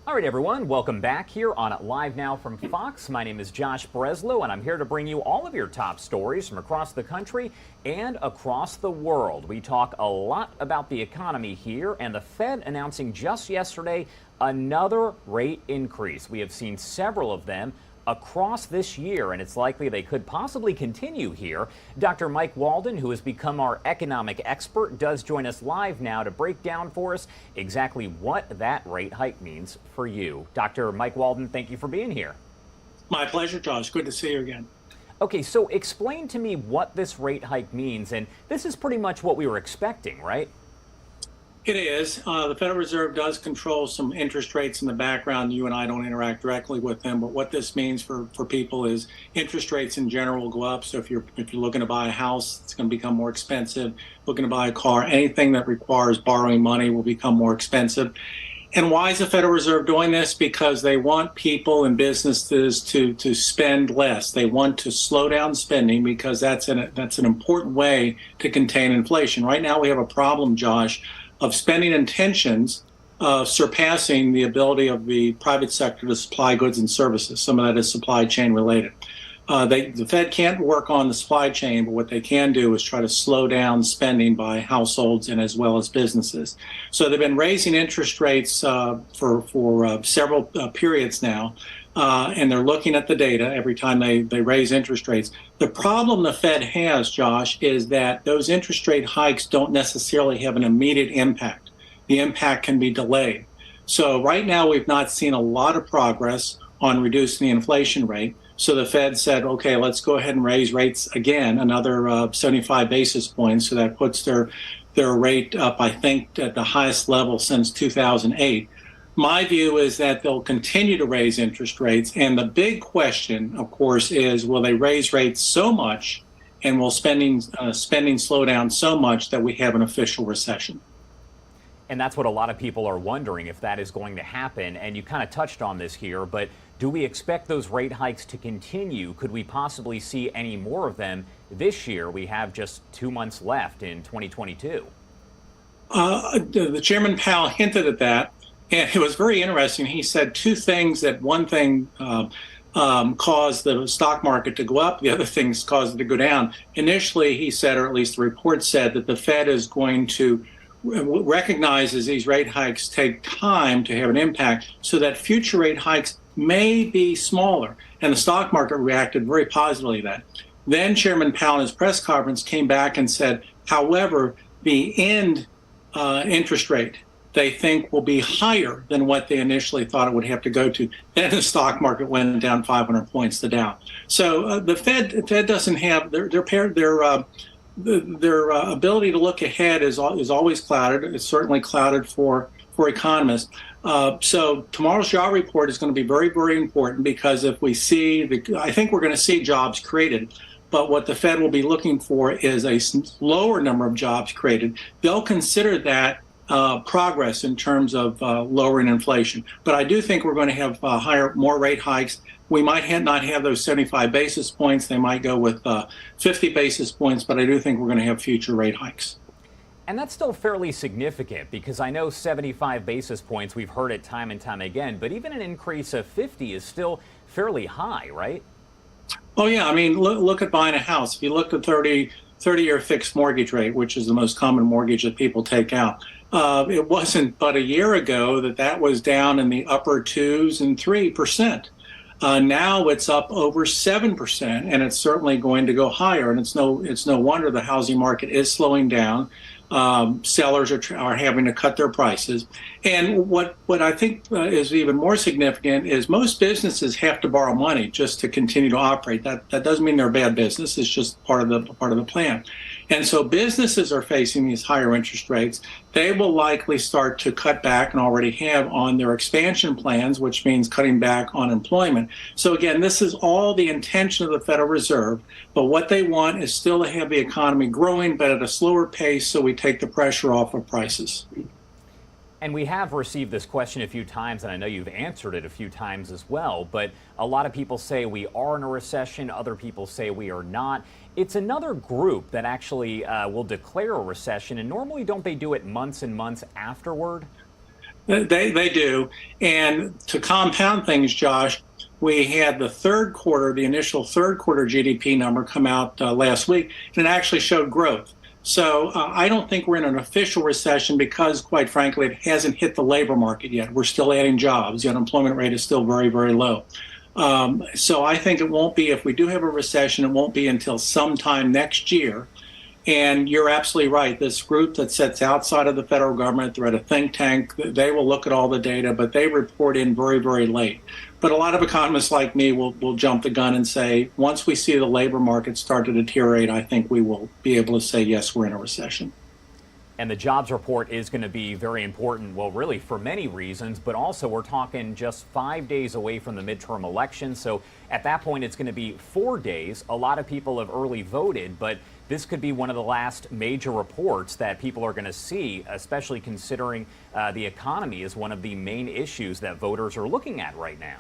All right, everyone, welcome back here on Live Now from Fox. My name is Josh Breslow, and I'm here to bring you all of your top stories from across the country and across the world. We talk a lot about the economy here, and the Fed announcing just yesterday another rate increase. We have seen several of them across this year, and it's likely they could possibly continue here. Dr. Mike Walden, who has become our economic expert, does join us live now to break down for us exactly what that rate hike means for you. Dr. Mike Walden, thank you for being here. My pleasure, Josh. Good to see you again. Okay, so explain to me what this rate hike means, and this is pretty much what we were expecting, right? It is. The Federal Reserve does control some interest rates in the background. You and I don't interact directly with them, but what this means for people is interest rates in general will go up. So if you're looking to buy a house, it's going to become more expensive. Looking to buy a car, anything that requires borrowing money will become more expensive. And why is the Federal Reserve doing this? Because they want people and businesses to spend less. They want to slow down spending because that's an important way to contain inflation. Right now we have a problem, Josh, of spending intentions surpassing the ability of the private sector to supply goods and services. Some of that is supply chain related. The Fed can't work on the supply chain, but what they can do is try to slow down spending by households and as well as businesses. So they've been raising interest rates for several periods now. and they're looking at the data every time they raise interest rates. The problem the Fed has, Josh, is that those interest rate hikes don't necessarily have an immediate impact. The impact can be delayed. So right now we've not seen a lot of progress on reducing the inflation rate. So the Fed said, okay, let's go ahead and raise rates again, another 75 basis points. So that puts their rate up, I think, at the highest level since 2008. My view is that they'll continue to raise interest rates. And the big question, of course, is will they raise rates so much and will spending slow down so much that we have an official recession? And that's what a lot of people are wondering, if that is going to happen. And you kind of touched on this here, but do we expect those rate hikes to continue? Could we possibly see any more of them this year? We have just 2 months left in 2022. The Chairman Powell hinted at that, and it was very interesting. He said two things. That one thing caused the stock market to go up. The other things caused it to go down. Initially, he said, or at least the report said, that the Fed is going to recognizes these rate hikes take time to have an impact, so that future rate hikes may be smaller. And the stock market reacted very positively to that. Then Chairman Powell in his press conference came back and said, however, the end interest rate they think will be higher than what they initially thought it would have to go to. Then the stock market went down 500 points to down. So the Fed doesn't have their ability to look ahead is always clouded. It's certainly clouded for economists. So tomorrow's job report is going to be very, very important, because if we see, I think we're going to see jobs created. But what the Fed will be looking for is a lower number of jobs created. They'll consider that progress in terms of lowering inflation. But I do think we're going to have more rate hikes. We might not have those 75 basis points. They might go with 50 basis points, but I do think we're going to have future rate hikes. And that's still fairly significant, because I know 75 basis points, we've heard it time and time again, but even an increase of 50 is still fairly high, right? Oh, yeah. I mean, look at buying a house. If you look at 30-year fixed mortgage rate, which is the most common mortgage that people take out, it wasn't but a year ago that was down in the upper 2s and 3%. Now it's up over 7%, and it's certainly going to go higher. And it's no wonder the housing market is slowing down. Sellers are having to cut their prices. And what I think is even more significant is most businesses have to borrow money just to continue to operate. That doesn't mean they're a bad business. It's just part of the plan. And so businesses are facing these higher interest rates. They will likely start to cut back, and already have, on their expansion plans, which means cutting back on employment. So again, this is all the intention of the Federal Reserve. But what they want is still to have the economy growing, but at a slower pace, so we take the pressure off of prices. And we have received this question a few times, and I know you've answered it a few times as well, but a lot of people say we are in a recession. Other people say we are not. It's another group that actually will declare a recession, and normally don't they do it months and months afterward? They do. And to compound things, Josh, we had the initial third quarter GDP number come out last week, and it actually showed growth. So I don't think we're in an official recession, because, quite frankly, it hasn't hit the labor market yet. We're still adding jobs. The unemployment rate is still very, very low. So I think it won't be, if we do have a recession, it won't be until sometime next year. And you're absolutely right. This group that sits outside of the federal government, they're at a think tank. They will look at all the data, but they report in very, very late. But a lot of economists like me will jump the gun and say, once we see the labor market start to deteriorate, I think we will be able to say, yes, we're in a recession. And the jobs report is going to be very important, well, really for many reasons, but also we're talking just 5 days away from the midterm election. So at that point, it's going to be 4 days. A lot of people have early voted, but this could be one of the last major reports that people are going to see, especially considering the economy is one of the main issues that voters are looking at right now.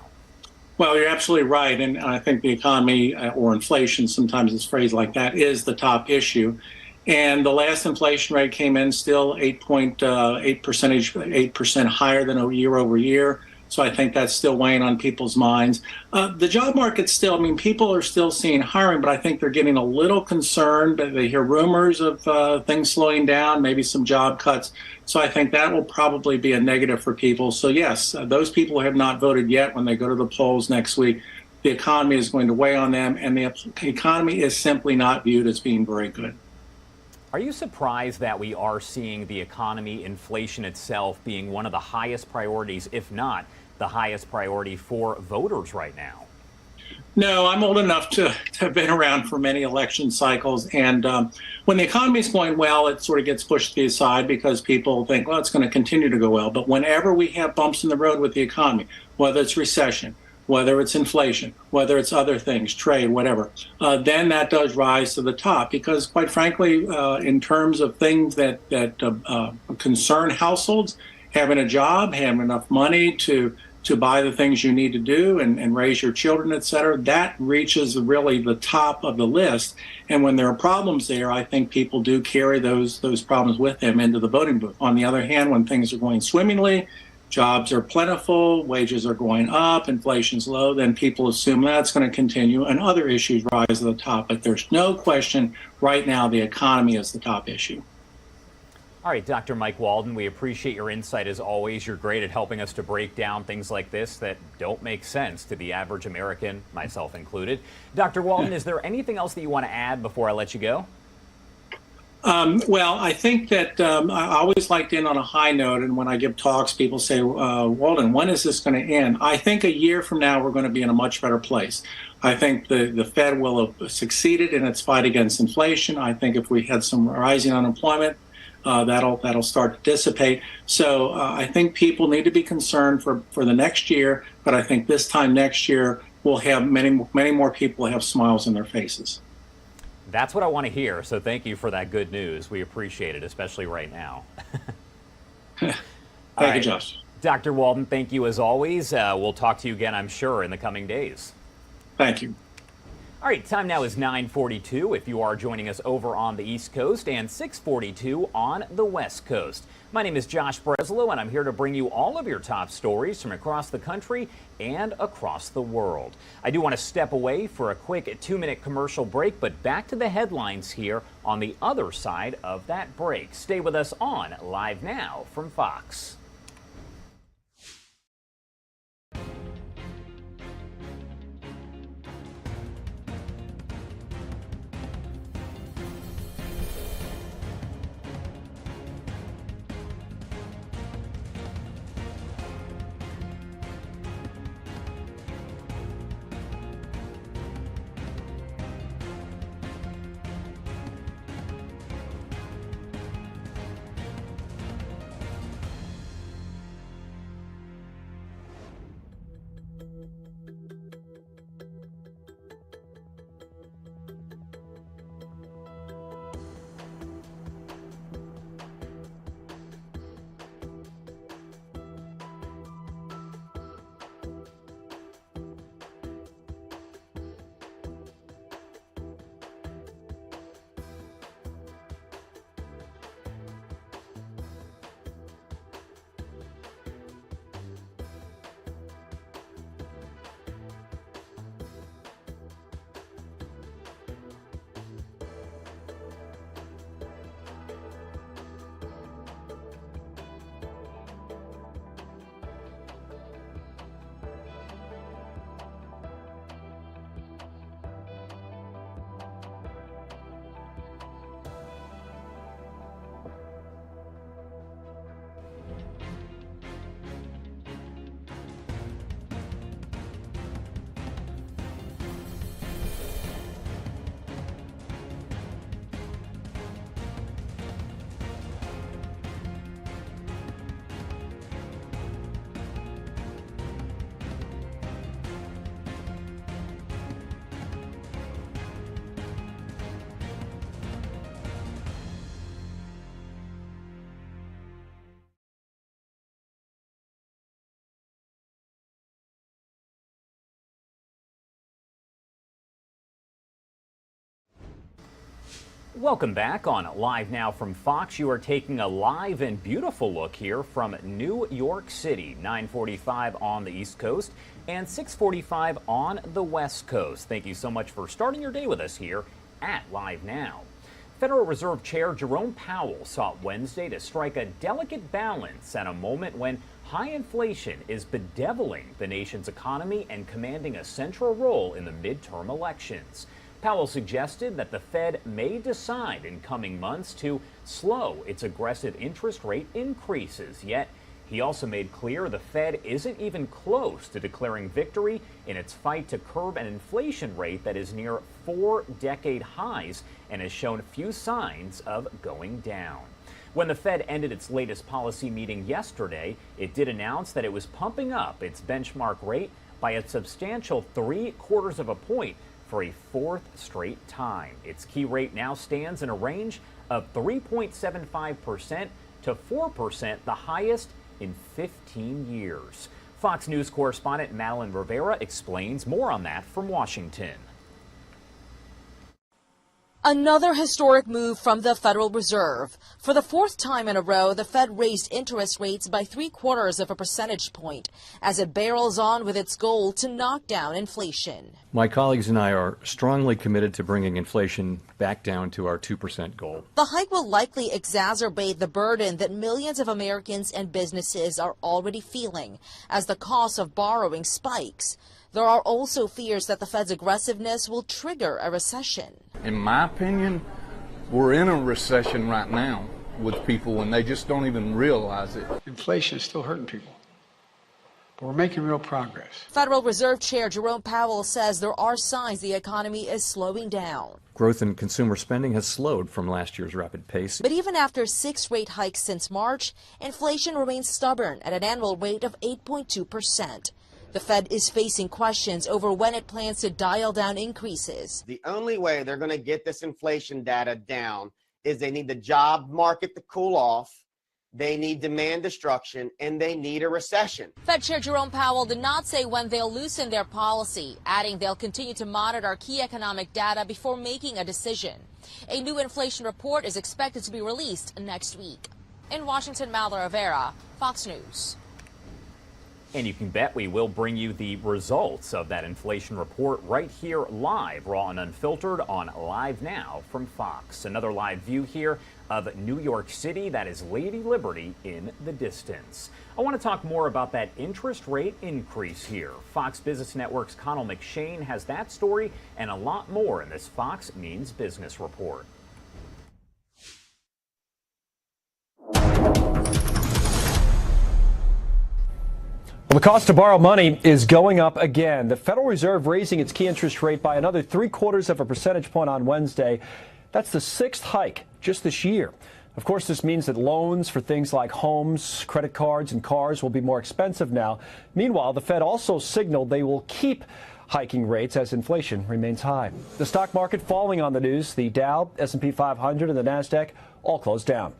Well, you're absolutely right. And I think the economy, or inflation, sometimes it's phrased like that, is the top issue. And the last inflation rate came in still 8% higher than a year over year. So I think that's still weighing on people's minds. The job market still, I mean, people are still seeing hiring, but I think they're getting a little concerned. They hear rumors of things slowing down, maybe some job cuts. So I think that will probably be a negative for people. So yes, those people who have not voted yet, when they go to the polls next week, the economy is going to weigh on them, and the economy is simply not viewed as being very good. Are you surprised that we are seeing the economy, inflation itself, being one of the highest priorities, if not the highest priority for voters right now? No, I'm old enough to have been around for many election cycles. And when the economy is going well, it sort of gets pushed to the side because people think, well, it's going to continue to go well. But whenever we have bumps in the road with the economy, whether it's recession, whether it's inflation, whether it's other things, trade, whatever, then that does rise to the top. Because quite frankly, in terms of things that concern households, having a job, having enough money to buy the things you need to do and raise your children, et cetera, that reaches really the top of the list. And when there are problems there, I think people do carry those problems with them into the voting booth. On the other hand, when things are going swimmingly, jobs are plentiful, wages are going up, inflation's low, then people assume that's going to continue and other issues rise to the top. But there's no question right now the economy is the top issue. All right, Dr. Mike Walden, we appreciate your insight as always. You're great at helping us to break down things like this that don't make sense to the average American, myself included. Dr. Walden, is there anything else that you want to add before I let you go? Well, I think that I always like to end on a high note, and when I give talks, people say, Walden, when is this going to end? I think a year from now, we're going to be in a much better place. I think the Fed will have succeeded in its fight against inflation. I think if we had some rising unemployment, that'll start to dissipate. So I think people need to be concerned for the next year, but I think this time next year, we'll have many more people have smiles on their faces. That's what I want to hear, so thank you for that good news. We appreciate it, especially right now. Thank you, Josh. Dr. Walden, thank you as always. We'll talk to you again, I'm sure, in the coming days. Thank you. All right, time now is 9:42 if you are joining us over on the East Coast and 6:42 on the West Coast. My name is Josh Breslow, and I'm here to bring you all of your top stories from across the country and across the world. I do want to step away for a quick 2-minute commercial break, but back to the headlines here on the other side of that break. Stay with us on Live Now from Fox. Welcome back on Live Now from Fox. You are taking a live and beautiful look here from New York City, 9:45 on the East Coast and 6:45 on the West Coast. Thank you so much for starting your day with us here at Live Now. Federal Reserve Chair Jerome Powell sought Wednesday to strike a delicate balance at a moment when high inflation is bedeviling the nation's economy and commanding a central role in the midterm elections. Powell suggested that the Fed may decide in coming months to slow its aggressive interest rate increases. Yet, he also made clear the Fed isn't even close to declaring victory in its fight to curb an inflation rate that is near 4-decade highs and has shown few signs of going down. When the Fed ended its latest policy meeting yesterday, it did announce that it was pumping up its benchmark rate by a substantial 3/4 of a point for a fourth straight time. Its key rate now stands in a range of 3.75% to 4%, the highest in 15 years. Fox News correspondent Madeline Rivera explains more on that from Washington. Another historic move from the Federal Reserve. For the fourth time in a row, the Fed raised interest rates by 3/4 of a percentage point as it barrels on with its goal to knock down inflation. My colleagues and I are strongly committed to bringing inflation back down to our 2% goal. The hike will likely exacerbate the burden that millions of Americans and businesses are already feeling as the cost of borrowing spikes. There are also fears that the Fed's aggressiveness will trigger a recession. In my opinion, we're in a recession right now with people and they just don't even realize it. Inflation is still hurting people, but we're making real progress. Federal Reserve Chair Jerome Powell says there are signs the economy is slowing down. Growth in consumer spending has slowed from last year's rapid pace. But even after 6 rate hikes since March, inflation remains stubborn at an annual rate of 8.2%. The Fed is facing questions over when it plans to dial down increases. The only way they're going to get this inflation data down is they need the job market to cool off, they need demand destruction, and they need a recession. Fed Chair Jerome Powell did not say when they'll loosen their policy, adding they'll continue to monitor key economic data before making a decision. A new inflation report is expected to be released next week. In Washington, Madeline Rivera, Fox News. And you can bet we will bring you the results of that inflation report right here live, raw and unfiltered on Live Now from Fox. Another live view here of New York City. That is Lady Liberty in the distance. I want to talk more about that interest rate increase here. Fox Business Network's Connell McShane has that story and a lot more in this Fox Means Business report. Well, the cost to borrow money is going up again. The Federal Reserve raising its key interest rate by another 3/4 of a percentage point on Wednesday. That's the 6th hike just this year. Of course, this means that loans for things like homes, credit cards, and cars will be more expensive now. Meanwhile, the Fed also signaled they will keep hiking rates as inflation remains high. The stock market falling on the news. The Dow, S&P 500, and the NASDAQ all closed down.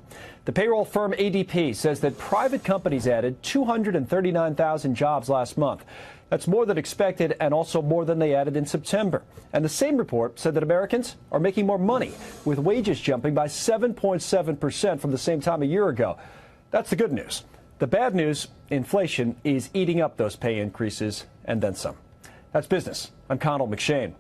The payroll firm ADP says that private companies added 239,000 jobs last month. That's more than expected and also more than they added in September. And the same report said that Americans are making more money, with wages jumping by 7.7% from the same time a year ago. That's the good news. The bad news, inflation is eating up those pay increases and then some. That's business. I'm Connell McShane.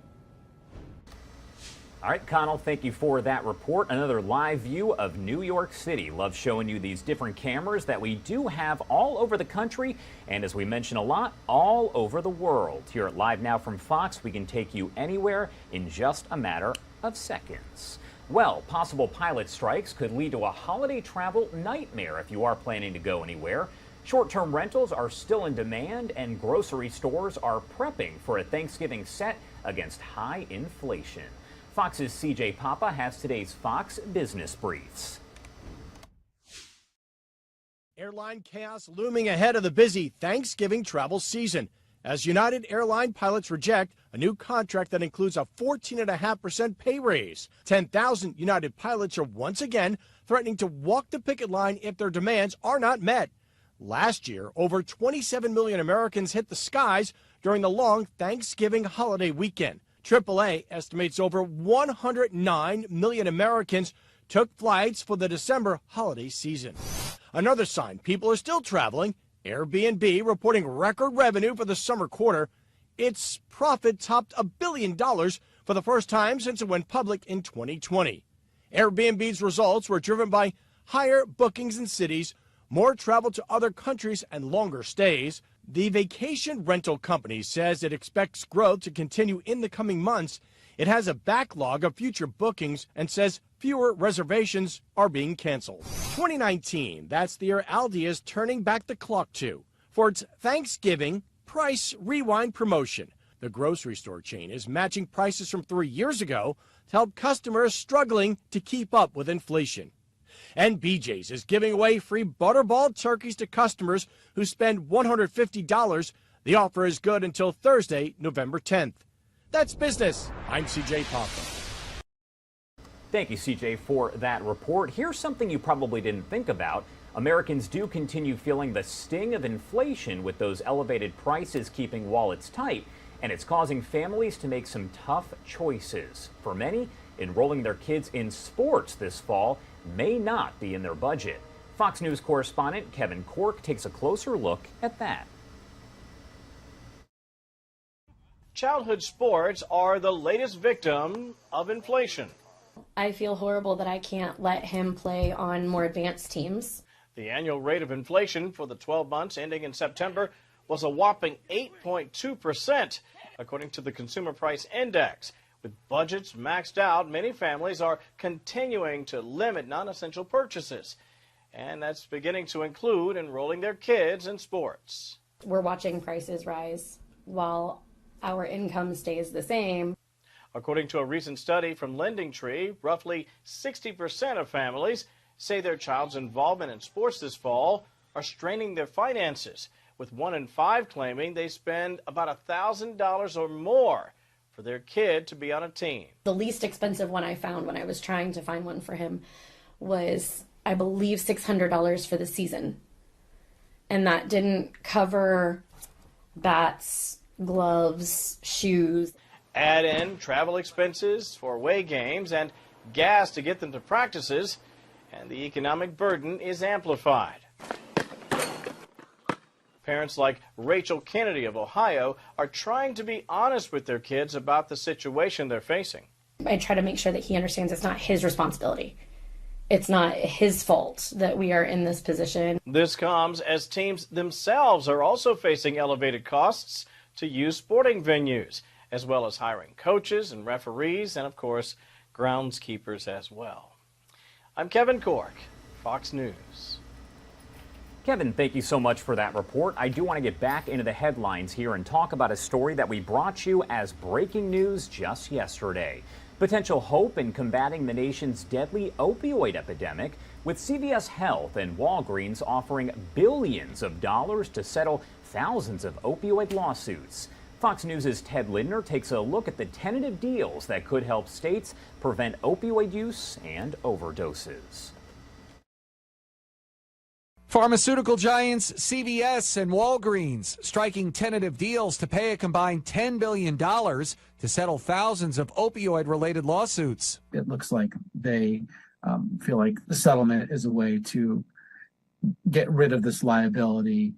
All right, Connell, thank you for that report. Another live view of New York City. Love showing you these different cameras that we do have all over the country, and as we mention a lot, all over the world. Here at Live Now from Fox, we can take you anywhere in just a matter of seconds. Well, possible pilot strikes could lead to a holiday travel nightmare if you are planning to go anywhere. Short-term rentals are still in demand, and grocery stores are prepping for a Thanksgiving set against high inflation. Fox's CJ Papa has today's Fox Business Briefs. Airline chaos looming ahead of the busy Thanksgiving travel season as United Airline pilots reject a new contract that includes a 14.5% pay raise. 10,000 United pilots are once again threatening to walk the picket line if their demands are not met. Last year, over 27 million Americans hit the skies during the long Thanksgiving holiday weekend. AAA estimates over 109 million Americans took flights for the December holiday season. Another sign people are still traveling, Airbnb reporting record revenue for the summer quarter. Its profit topped $1 billion for the first time since it went public in 2020. Airbnb's results were driven by higher bookings in cities, more travel to other countries, and longer stays. The vacation rental company says it expects growth to continue in the coming months. It has a backlog of future bookings and says fewer reservations are being canceled. 2019, that's the year Aldi is turning back the clock to for its Thanksgiving Price Rewind promotion. The grocery store chain is matching prices from 3 years ago to help customers struggling to keep up with inflation. And BJ's is giving away free butterball turkeys to customers who spend $150. The offer is good until Thursday, November 10th. That's business. I'm CJ Papa. Thank you, CJ, for that report. Here's something you probably didn't think about. Americans do continue feeling the sting of inflation, with those elevated prices keeping wallets tight, and it's causing families to make some tough choices. For many, enrolling their kids in sports this fall may not be in their budget. Fox News correspondent Kevin Cork takes a closer look at that. Childhood sports are the latest victim of inflation. I feel horrible that I can't let him play on more advanced teams. The annual rate of inflation for the 12 months ending in September was a whopping 8.2%, according to the Consumer Price Index. With budgets maxed out, many families are continuing to limit non-essential purchases, and that's beginning to include enrolling their kids in sports. We're watching prices rise while our income stays the same. According to a recent study from LendingTree, roughly 60% of families say their child's involvement in sports this fall are straining their finances, with 1 in 5 claiming they spend about $1,000 or more for their kid to be on a team. The least expensive one I found when I was trying to find one for him was, I believe, $600 for the season. And that didn't cover bats, gloves, shoes. Add in travel expenses for away games and gas to get them to practices, and the economic burden is amplified. Parents like Rachel Kennedy of Ohio are trying to be honest with their kids about the situation they're facing. I try to make sure that he understands it's not his responsibility. It's not his fault that we are in this position. This comes as teams themselves are also facing elevated costs to use sporting venues, as well as hiring coaches and referees, and of course, groundskeepers as well. I'm Kevin Cork, Fox News. Kevin, thank you so much for that report. I do want to get back into the headlines here and talk about a story that we brought you as breaking news just yesterday. Potential hope in combating the nation's deadly opioid epidemic, with CVS Health and Walgreens offering billions of dollars to settle thousands of opioid lawsuits. Fox News' Ted Lindner takes a look at the tentative deals that could help states prevent opioid use and overdoses. Pharmaceutical giants CVS and Walgreens striking tentative deals to pay a combined $10 billion to settle thousands of opioid-related lawsuits. It looks like they feel like the settlement is a way to get rid of this liability,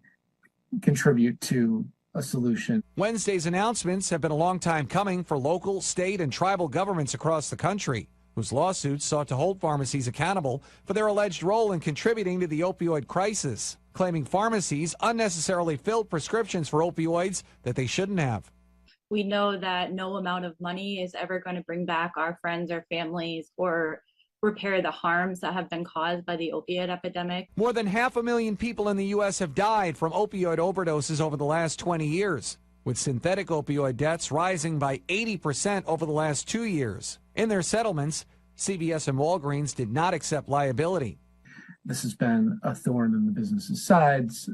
contribute to a solution. Wednesday's announcements have been a long time coming for local, state, and tribal governments across the country, whose lawsuits sought to hold pharmacies accountable for their alleged role in contributing to the opioid crisis, claiming pharmacies unnecessarily filled prescriptions for opioids that they shouldn't have. We know that no amount of money is ever going to bring back our friends or families or repair the harms that have been caused by the opioid epidemic. More than 500,000 people in the U.S. have died from opioid overdoses over the last 20 years, with synthetic opioid deaths rising by 80% over the last 2 years. In their settlements, CVS and Walgreens did not accept liability. This has been a thorn in the business's sides.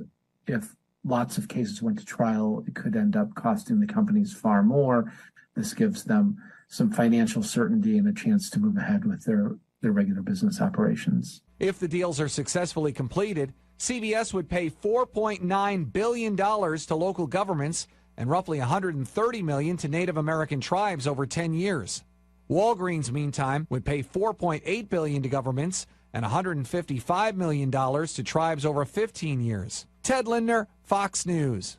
If lots of cases went to trial, it could end up costing the companies far more. This gives them some financial certainty and a chance to move ahead with their regular business operations. If the deals are successfully completed, CVS would pay $4.9 billion to local governments and roughly $130 million to Native American tribes over 10 years. Walgreens, meantime, would pay $4.8 billion to governments and $155 million to tribes over 15 years. Ted Lindner, Fox News.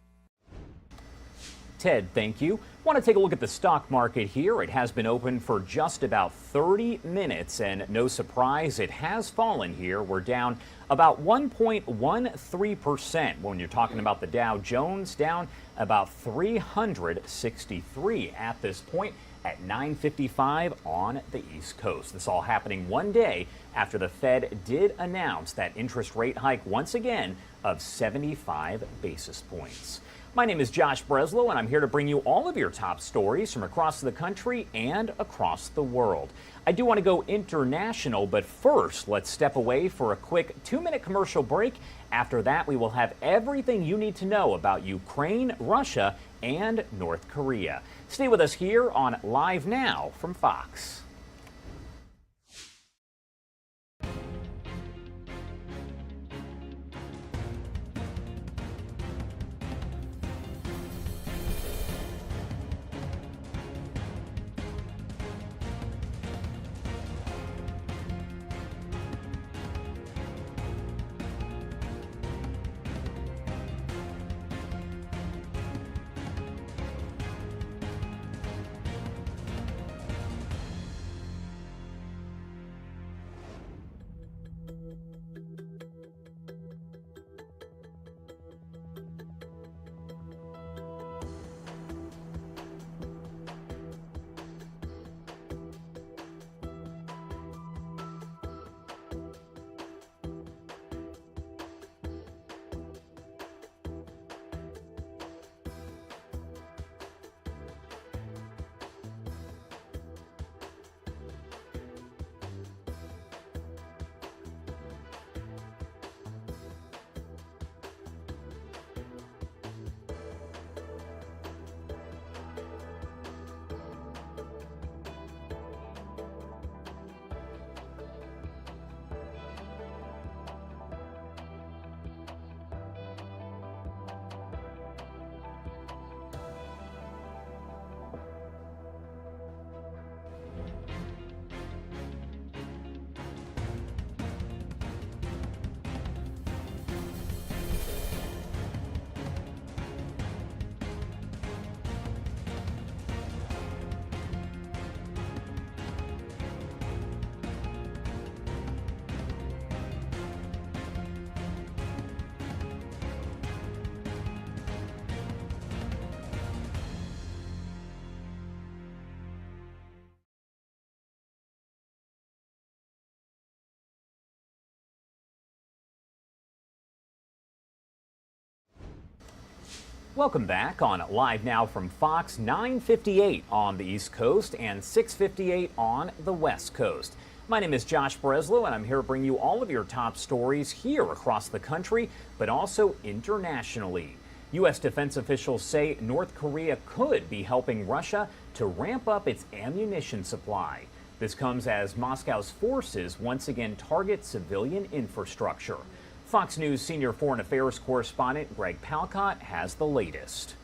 Ted, thank you. Want to take a look at the stock market here. It has been open for just about 30 minutes, and no surprise, it has fallen here. We're down about 1.13% when you're talking about the Dow Jones, down about 363 at this point at 9:55 on the East Coast. This all happening one day after the Fed did announce that interest rate hike once again of 75 basis points. My name is Josh Breslow, and I'm here to bring you all of your top stories from across the country and across the world. I do want to go international, but first, let's step away for a quick 2-minute commercial break. After that, we will have everything you need to know about Ukraine, Russia, and North Korea. Stay with us here on Live Now from Fox. Welcome back on Live Now from Fox, 9:58 on the East Coast and 6:58 on the West Coast. My name is Josh Breslow, and I'm here to bring you all of your top stories here across the country, but also internationally. U.S. defense officials say North Korea could be helping Russia to ramp up its ammunition supply. This comes as Moscow's forces once again target civilian infrastructure. Fox News senior foreign affairs correspondent Greg Palcott has the latest.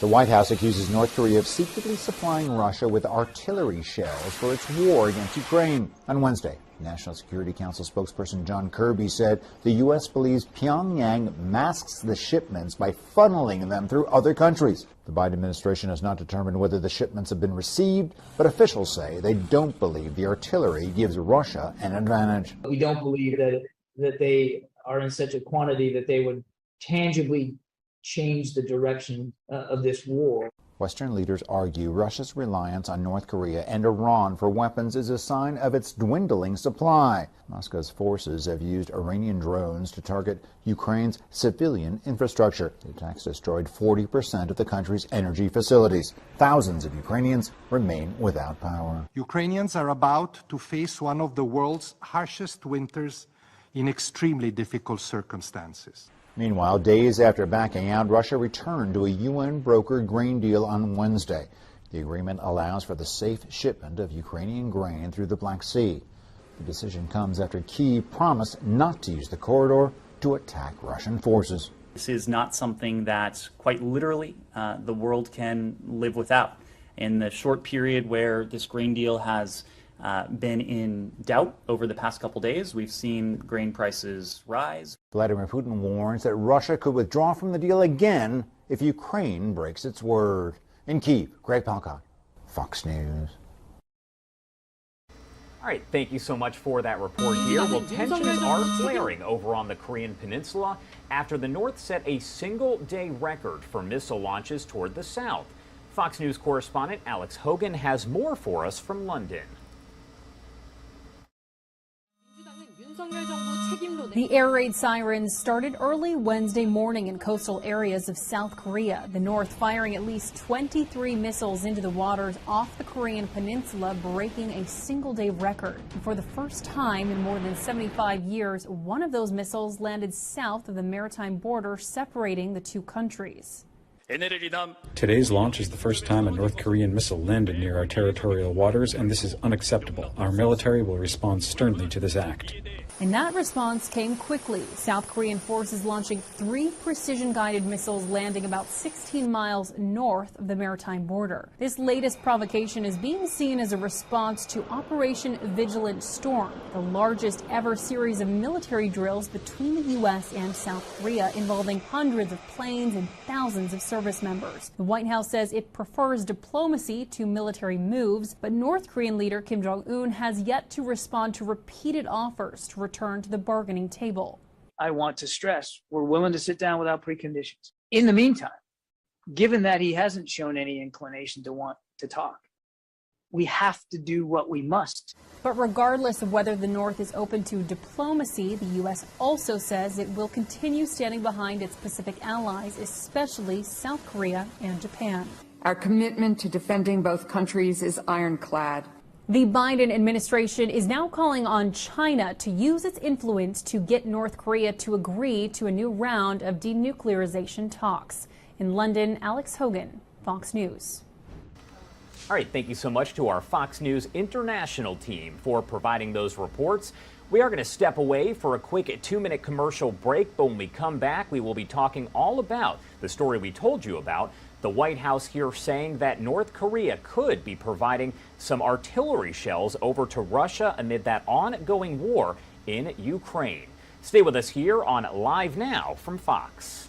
The White House accuses North Korea of secretly supplying Russia with artillery shells for its war against Ukraine. On Wednesday, National Security Council spokesperson John Kirby said the U.S. believes Pyongyang masks the shipments by funneling them through other countries. The Biden administration has not determined whether the shipments have been received, but officials say they don't believe the artillery gives Russia an advantage. We don't believe that they are in such a quantity that they would tangibly change the direction of this war. Western leaders argue Russia's reliance on North Korea and Iran for weapons is a sign of its dwindling supply. Moscow's forces have used Iranian drones to target Ukraine's civilian infrastructure. The attacks destroyed 40% of the country's energy facilities. Thousands of Ukrainians remain without power. Ukrainians are about to face one of the world's harshest winters in extremely difficult circumstances. Meanwhile, days after backing out, Russia returned to a UN-brokered grain deal on Wednesday. The agreement allows for the safe shipment of Ukrainian grain through the Black Sea. The decision comes after Kyiv promised not to use the corridor to attack Russian forces. This is not something that, quite literally, the world can live without. In the short period where this grain deal has been in doubt over the past couple days, we've seen grain prices rise. Vladimir Putin warns that Russia could withdraw from the deal again if Ukraine breaks its word. In Kyiv, Greg Palkot, Fox News. All right, thank you so much for that report here. Well, tensions are flaring over on the Korean Peninsula after the North set a single-day record for missile launches toward the south. Fox News correspondent Alex Hogan has more for us from London. The air raid sirens started early Wednesday morning in coastal areas of South Korea. The North firing at least 23 missiles into the waters off the Korean peninsula, breaking a single-day record. For the first time in more than 75 years, one of those missiles landed south of the maritime border separating the two countries. Today's launch is the first time a North Korean missile landed near our territorial waters, and this is unacceptable. Our military will respond sternly to this act. And that response came quickly. South Korean forces launching 3 precision-guided missiles landing about 16 miles north of the maritime border. This latest provocation is being seen as a response to Operation Vigilant Storm, the largest ever series of military drills between the U.S. and South Korea involving hundreds of planes and thousands of service members. The White House says it prefers diplomacy to military moves, but North Korean leader Kim Jong-un has yet to respond to repeated offers to return to the bargaining table. I want to stress we're willing to sit down without preconditions. In the meantime, given that he hasn't shown any inclination to want to talk, we have to do what we must. But regardless of whether the North is open to diplomacy, the U.S. also says it will continue standing behind its Pacific allies, especially South Korea and Japan. Our commitment to defending both countries is ironclad. The Biden administration is now calling on China to use its influence to get North Korea to agree to a new round of denuclearization talks. In London, Alex Hogan, Fox News. All right, thank you so much to our Fox News International team for providing those reports. We are going to step away for a quick 2-minute commercial break, but when we come back, we will be talking all about the story we told you about. The White House here saying that North Korea could be providing some artillery shells over to Russia amid that ongoing war in Ukraine. Stay with us here on Live Now from Fox.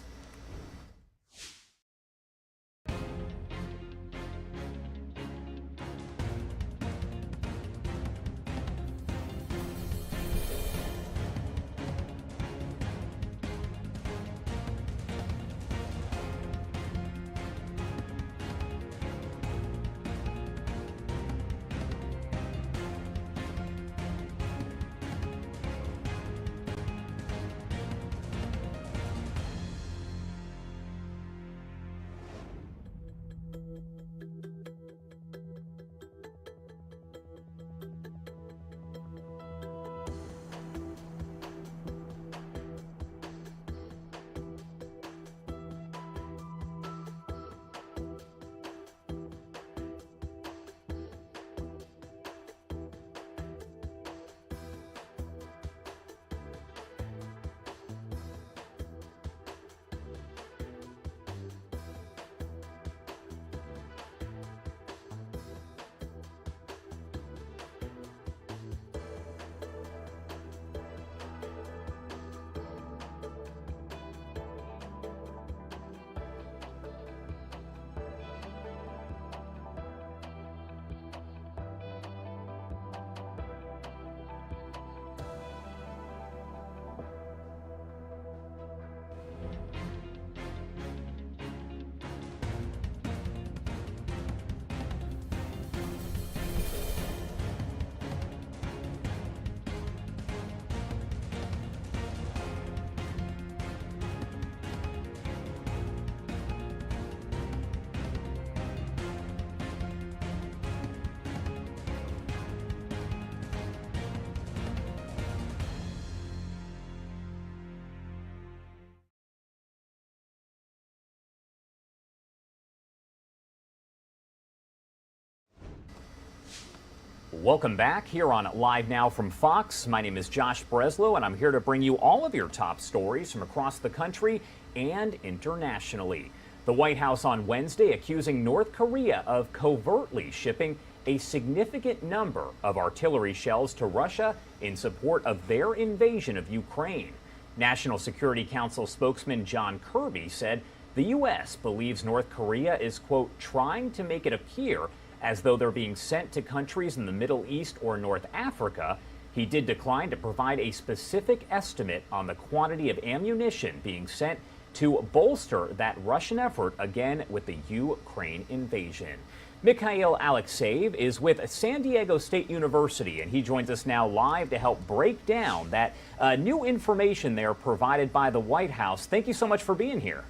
Welcome back here on Live Now from Fox. My name is Josh Breslow, and I'm here to bring you all of your top stories from across the country and internationally. The White House on Wednesday accusing North Korea of covertly shipping a significant number of artillery shells to Russia in support of their invasion of Ukraine. National Security Council spokesman John Kirby said the U.S. believes North Korea is, quote, trying to make it appear as though they're being sent to countries in the Middle East or North Africa. He did decline to provide a specific estimate on the quantity of ammunition being sent to bolster that Russian effort again with the Ukraine invasion. Mikhail Alexeyev is with San Diego State University, and he joins us now live to help break down that new information there provided by the White House. Thank you so much for being here.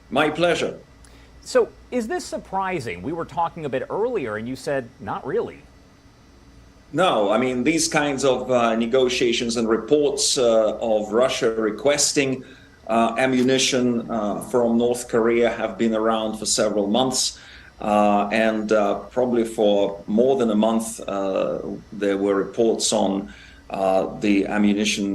My pleasure. So is this surprising? We were talking a bit earlier and you said not really. No, I mean, these kinds of negotiations and reports of Russia requesting ammunition from North Korea have been around for several months. And probably for more than a month, there were reports on the ammunition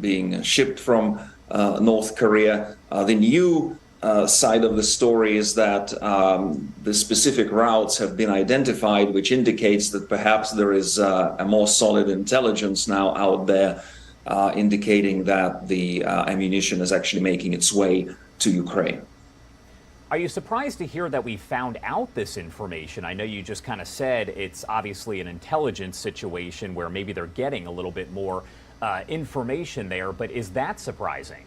being shipped from North Korea. The new side of the story is that the specific routes have been identified, which indicates that perhaps there is a more solid intelligence now out there indicating that the ammunition is actually making its way to Ukraine. Are you surprised to hear that we found out this information? I know you just kind of said it's obviously an intelligence situation where maybe they're getting a little bit more information there, but is that surprising?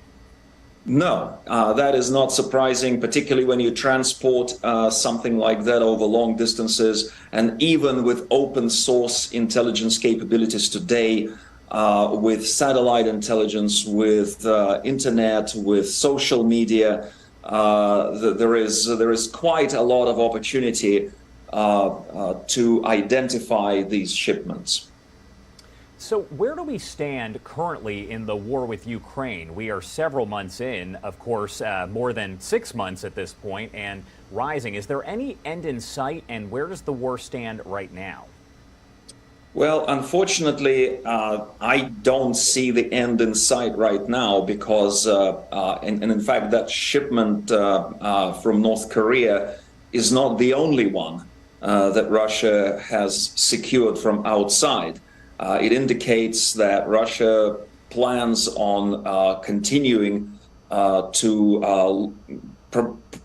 No, that is not surprising, particularly when you transport something like that over long distances. And even with open source intelligence capabilities today, with satellite intelligence, with internet, with social media, there is quite a lot of opportunity to identify these shipments. So where do we stand currently in the war with Ukraine? We are several months in, of course, more than 6 months at this point, and rising. Is there any end in sight, and where does the war stand right now? Well, unfortunately, I don't see the end in sight right now because, and in fact, that shipment from North Korea is not the only one that Russia has secured from outside. It indicates that Russia plans on continuing to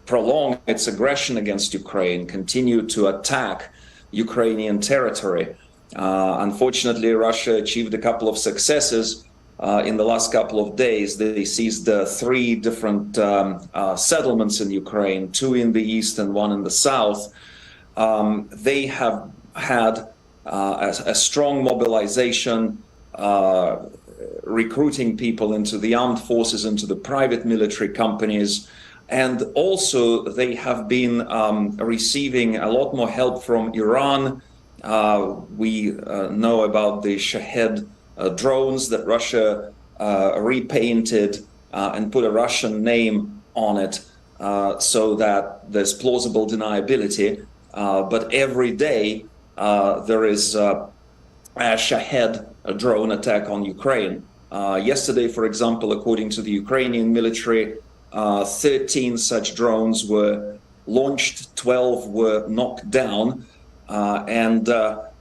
prolong its aggression against Ukraine, continue to attack Ukrainian territory. Unfortunately, Russia achieved a couple of successes in the last couple of days. They seized 3 different settlements in Ukraine, 2 in the east and 1 in the south. They have had a strong mobilization, recruiting people into the armed forces, into the private military companies. And also they have been receiving a lot more help from Iran. We know about the Shahed drones that Russia repainted and put a Russian name on it so that there's plausible deniability. But every day there is a Shahed drone attack on Ukraine. Yesterday, for example, according to the Ukrainian military, 13 such drones were launched, 12 were knocked down. And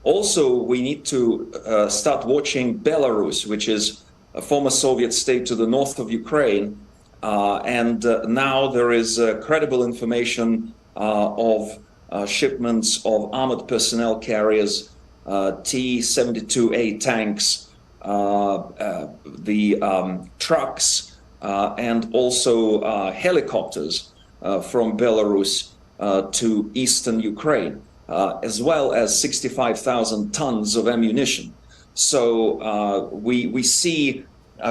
also we need to start watching Belarus, which is a former Soviet state to the north of Ukraine. And now there is credible information of shipments of armored personnel carriers, T-72A tanks, the trucks, and also helicopters from Belarus to eastern Ukraine, as well as 65,000 tons of ammunition. So we see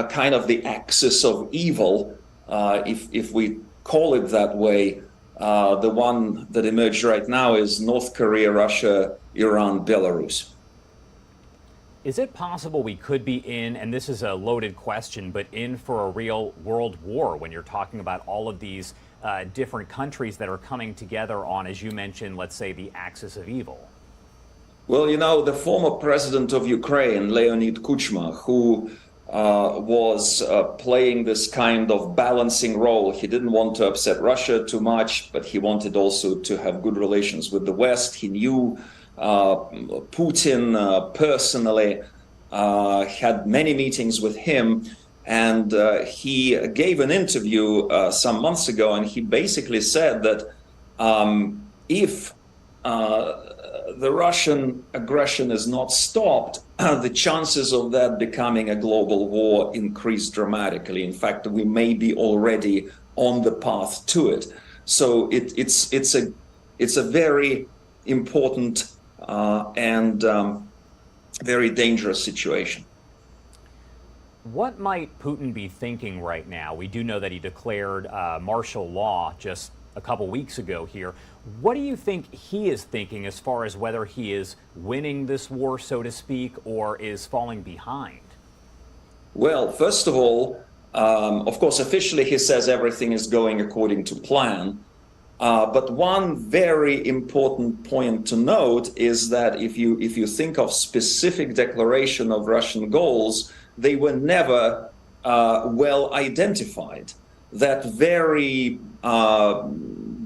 kind of the axis of evil, if we call it that way. The one that emerged right now is North Korea, Russia, Iran, Belarus. Is it possible we could be in, and this is a loaded question, but in for a real world war when you're talking about all of these different countries that are coming together on, as you mentioned, let's say the axis of evil? Well, you know, the former president of Ukraine, Leonid Kuchma, who was playing this kind of balancing role. He didn't want to upset Russia too much, but he wanted also to have good relations with the West. He knew Putin personally, had many meetings with him, and he gave an interview some months ago, and he basically said that if the Russian aggression is not stopped, the chances of that becoming a global war increase dramatically. In fact, we may be already on the path to it. So it's a very important and very dangerous situation. What might Putin be thinking right now? We do know that he declared martial law just a couple weeks ago here. What do you think he is thinking as far as whether he is winning this war, so to speak, or is falling behind? Well, first of all, of course, officially he says everything is going according to plan. But one very important point to note is that if you think of specific declaration of Russian goals, they were never well identified. That very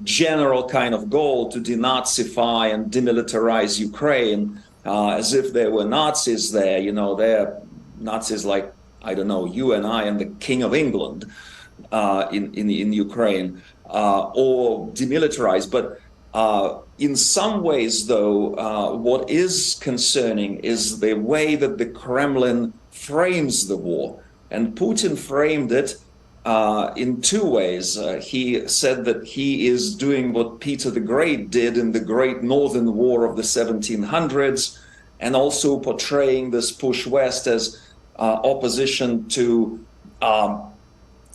general kind of goal to denazify and demilitarize Ukraine, as if there were Nazis there, you know, they're Nazis like, I don't know, you and I and the King of England in Ukraine, or demilitarized. But in some ways, though, what is concerning is the way that the Kremlin frames the war. And Putin framed it in two ways. He said that he is doing what Peter the Great did in the Great Northern War of the 1700s, and also portraying this push west as opposition to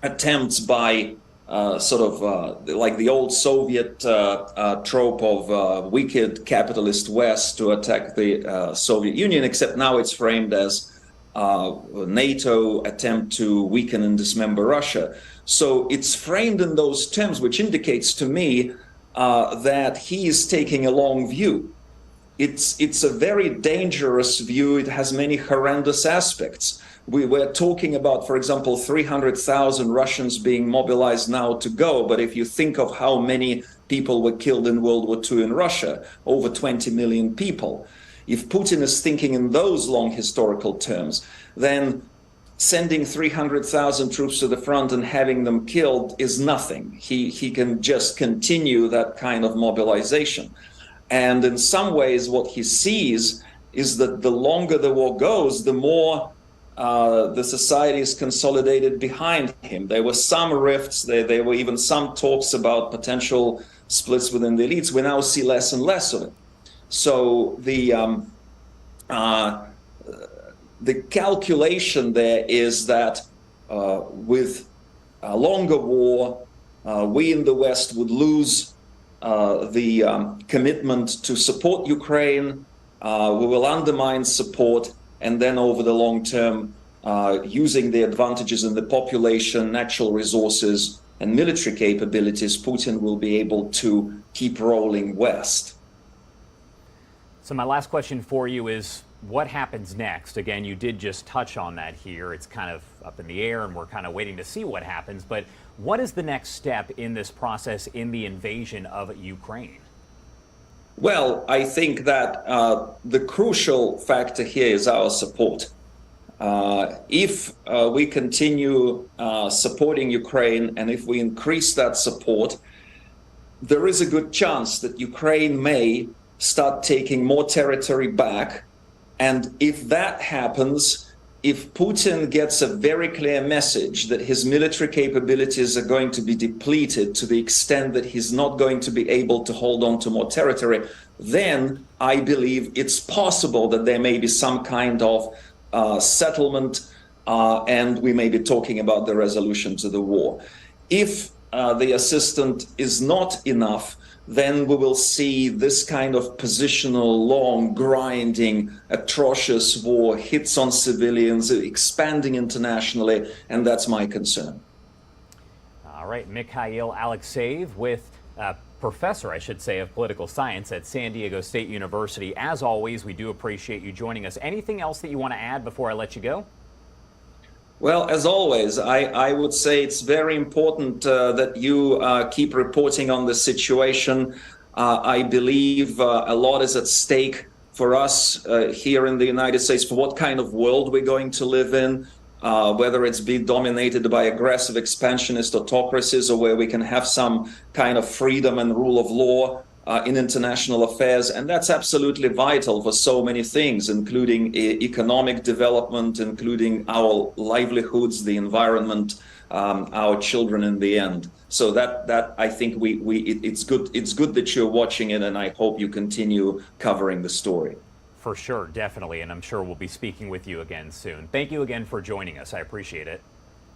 attempts by like the old Soviet trope of wicked capitalist West to attack the Soviet Union, except now it's framed as NATO attempt to weaken and dismember Russia. So it's framed in those terms, which indicates to me that he is taking a long view. It's a very dangerous view. It has many horrendous aspects. We were talking about, for example, 300,000 Russians being mobilized now to go. But if you think of how many people were killed in World War II in Russia, over 20 million people. If Putin is thinking in those long historical terms, then sending 300,000 troops to the front and having them killed is nothing. He can just continue that kind of mobilization. And in some ways, what he sees is that the longer the war goes, the more the society is consolidated behind him. There were some rifts, there were even some talks about potential splits within the elites. We now see less and less of it. So the calculation there is that with a longer war, we in the West would lose the commitment to support Ukraine. We will undermine support, and then over the long term, using the advantages in the population, natural resources, and military capabilities, Putin will be able to keep rolling west. So my last question for you is, what happens next? Again, you did just touch on that here. It's kind of up in the air, and we're kind of waiting to see what happens. But what is the next step in this process in the invasion of Ukraine? Well, I think that the crucial factor here is our support. If we continue supporting Ukraine, and if we increase that support, there is a good chance that Ukraine may start taking more territory back. And if that happens, if Putin gets a very clear message that his military capabilities are going to be depleted to the extent that he's not going to be able to hold on to more territory, then I believe it's possible that there may be some kind of settlement, and we may be talking about the resolution to the war. If the assistance is not enough, then we will see this kind of positional, long, grinding, atrocious war, hits on civilians, expanding internationally, and that's my concern. All right, Mikhail Alexeyev with professor, I should say, of political science at San Diego State University. As always, we do appreciate you joining us. Anything else that you want to add before I let you go? Well, as always, I would say it's very important that you keep reporting on the situation. I believe a lot is at stake for us here in the United States, for what kind of world we're going to live in, whether it's be dominated by aggressive expansionist autocracies or where we can have some kind of freedom and rule of law in international affairs. And that's absolutely vital for so many things, including economic development, including our livelihoods, the environment, our children in the end. So that I think it's good that you're watching it, and I hope you continue covering the story. For sure, definitely, and I'm sure we'll be speaking with you again soon. Thank you again for joining us. I appreciate it.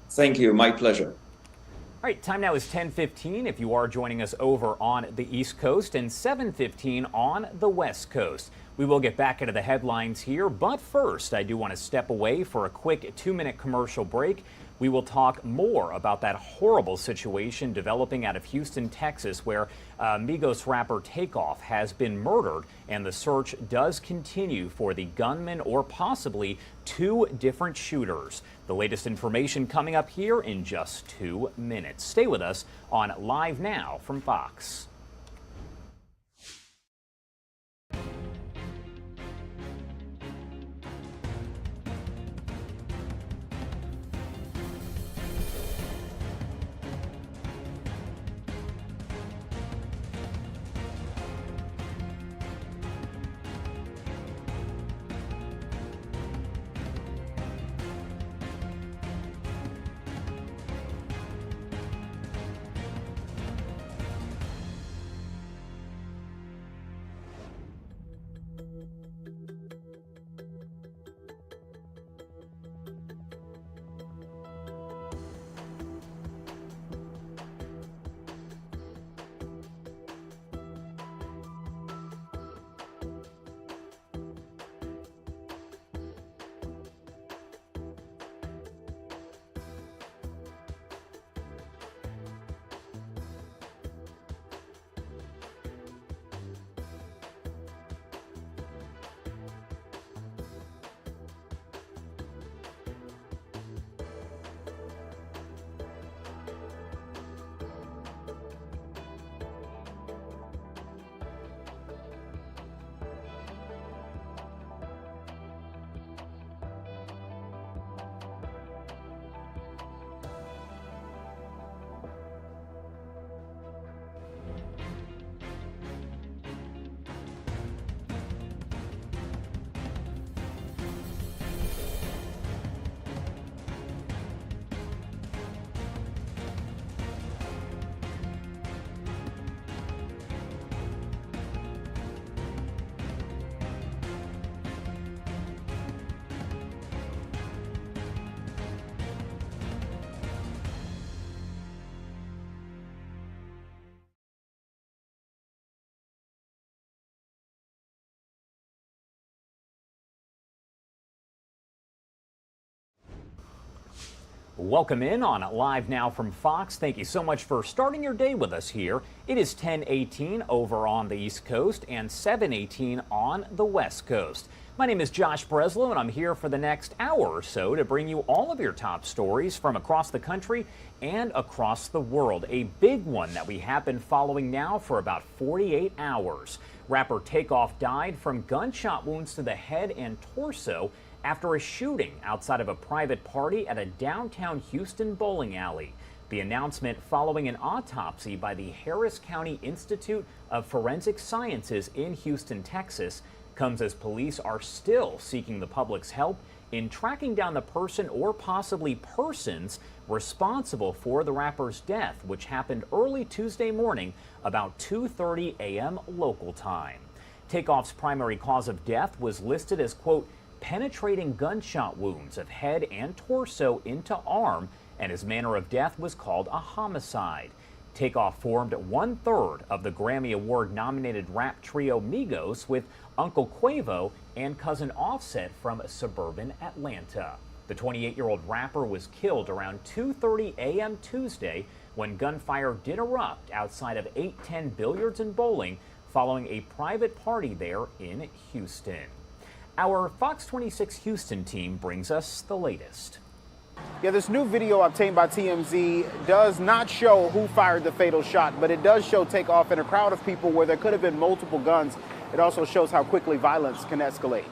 Thank you. My pleasure. All right, time now is 10:15 if you are joining us over on the East Coast, and 7:15 on the West Coast. We will get back into the headlines here, but first I do want to step away for a quick 2-minute commercial break. We will talk more about that horrible situation developing out of Houston, Texas, where Migos rapper Takeoff has been murdered, and the search does continue for the gunman or possibly 2 different shooters. The latest information coming up here in just 2 minutes. Stay with us on Live Now from Fox. Welcome in on Live Now from Fox. Thank you so much for starting your day with us here. It is 10:18 over on the East Coast and 7:18 on the West Coast. My name is Josh Breslow, and I'm here for the next hour or so to bring you all of your top stories from across the country and across the world. A big one that we have been following now for about 48 hours. Rapper Takeoff died from gunshot wounds to the head and torso after a shooting outside of a private party at a downtown Houston bowling alley. The announcement following an autopsy by the Harris County Institute of Forensic Sciences in Houston, Texas, comes as police are still seeking the public's help in tracking down the person or possibly persons responsible for the rapper's death, which happened early Tuesday morning about 2:30 a.m. local time. Takeoff's primary cause of death was listed as, quote, penetrating gunshot wounds of head and torso into arm, and his manner of death was called a homicide. Takeoff formed 1/3 of the Grammy Award-nominated rap trio Migos with Uncle Quavo and cousin Offset from suburban Atlanta. The 28-year-old rapper was killed around 2:30 a.m. Tuesday when gunfire did erupt outside of 810 Billiards and Bowling following a private party there in Houston. Our Fox 26 Houston team brings us the latest. Yeah, this new video obtained by TMZ does not show who fired the fatal shot, but it does show Takeoff in a crowd of people where there could have been multiple guns. It also shows how quickly violence can escalate.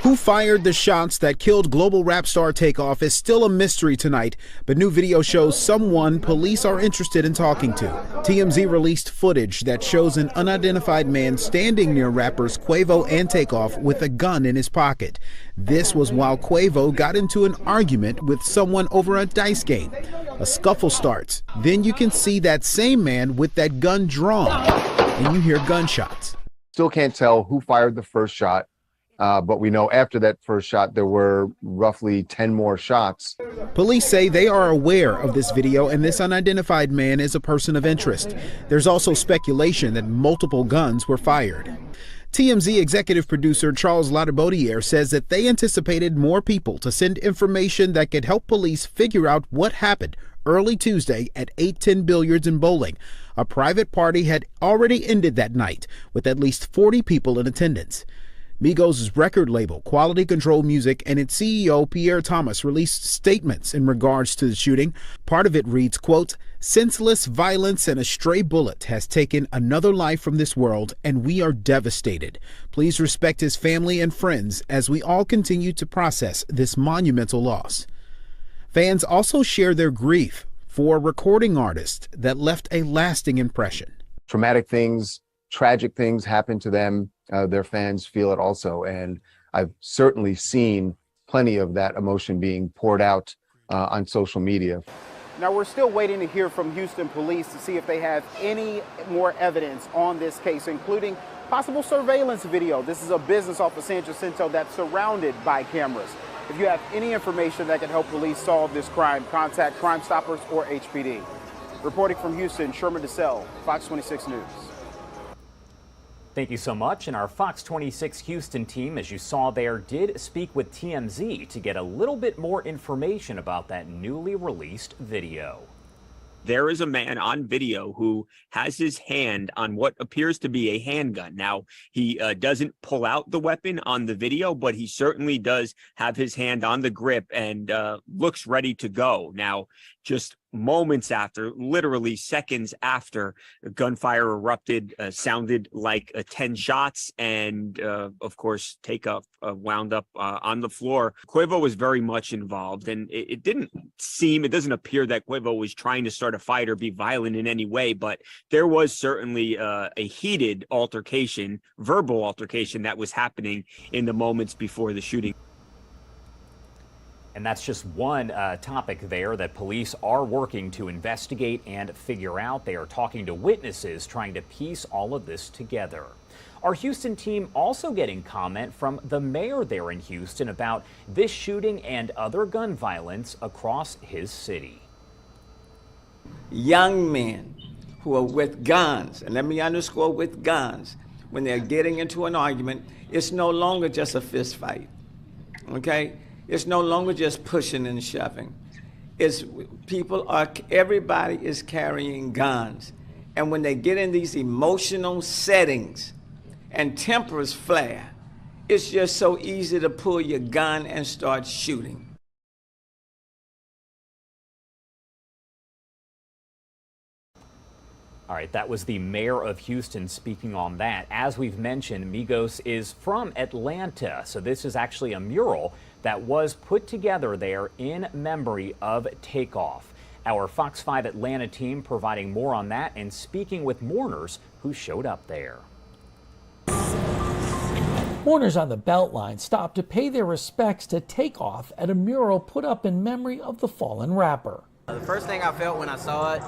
Who fired the shots that killed global rap star Takeoff is still a mystery tonight, but new video shows someone police are interested in talking to. TMZ released footage that shows an unidentified man standing near rappers Quavo and Takeoff with a gun in his pocket. This was while Quavo got into an argument with someone over a dice game. A scuffle starts. Then you can see that same man with that gun drawn, and you hear gunshots. Still can't tell who fired the first shot. But we know after that first shot, there were roughly 10 more shots. Police say they are aware of this video and this unidentified man is a person of interest. There's also speculation that multiple guns were fired. TMZ executive producer Charles Lauderdale says that they anticipated more people to send information that could help police figure out what happened early Tuesday at 810 Billiards and Bowling. A private party had already ended that night with at least 40 people in attendance. Migos' record label, Quality Control Music, and its CEO, Pierre Thomas, released statements in regards to the shooting. Part of it reads, quote, "Senseless violence and a stray bullet has taken another life from this world, and we are devastated. Please respect his family and friends as we all continue to process this monumental loss." Fans also share their grief for a recording artist that left a lasting impression. Traumatic things, tragic things happen to them. Their fans feel it also. And I've certainly seen plenty of that emotion being poured out on social media. Now, we're still waiting to hear from Houston police to see if they have any more evidence on this case, including possible surveillance video. This is a business off of San Jacinto that's surrounded by cameras. If you have any information that can help police solve this crime, contact Crime Stoppers or HPD. Reporting from Houston, Sherman DeSalle, Fox 26 News. Thank you so much. And our Fox 26 Houston team, as you saw there, did speak with TMZ to get a little bit more information about that newly released video. There is a man on video who has his hand on what appears to be a handgun. Now, he doesn't pull out the weapon on the video, but he certainly does have his hand on the grip and looks ready to go. Now, just moments after, literally seconds after, gunfire erupted, sounded like 10 shots, and of course, Takeoff wound up on the floor. Quavo was very much involved, and it doesn't appear that Quavo was trying to start a fight or be violent in any way, but there was certainly a heated altercation, verbal altercation that was happening in the moments before the shooting. And that's just one topic there that police are working to investigate and figure out. They are talking to witnesses, trying to piece all of this together. Our Houston team also getting comment from the mayor there in Houston about this shooting and other gun violence across his city. Young men who are with guns, and let me underscore with guns, when they're getting into an argument, it's no longer just a fist fight, okay? It's no longer just pushing and shoving. Everybody is carrying guns. And when they get in these emotional settings and tempers flare, it's just so easy to pull your gun and start shooting. All right, that was the mayor of Houston speaking on that. As we've mentioned, Migos is from Atlanta, so this is actually a mural that was put together there in memory of Takeoff. Our Fox 5 Atlanta team providing more on that and speaking with mourners who showed up there. Mourners on the Beltline stopped to pay their respects to Takeoff at a mural put up in memory of the fallen rapper. The first thing I felt when I saw it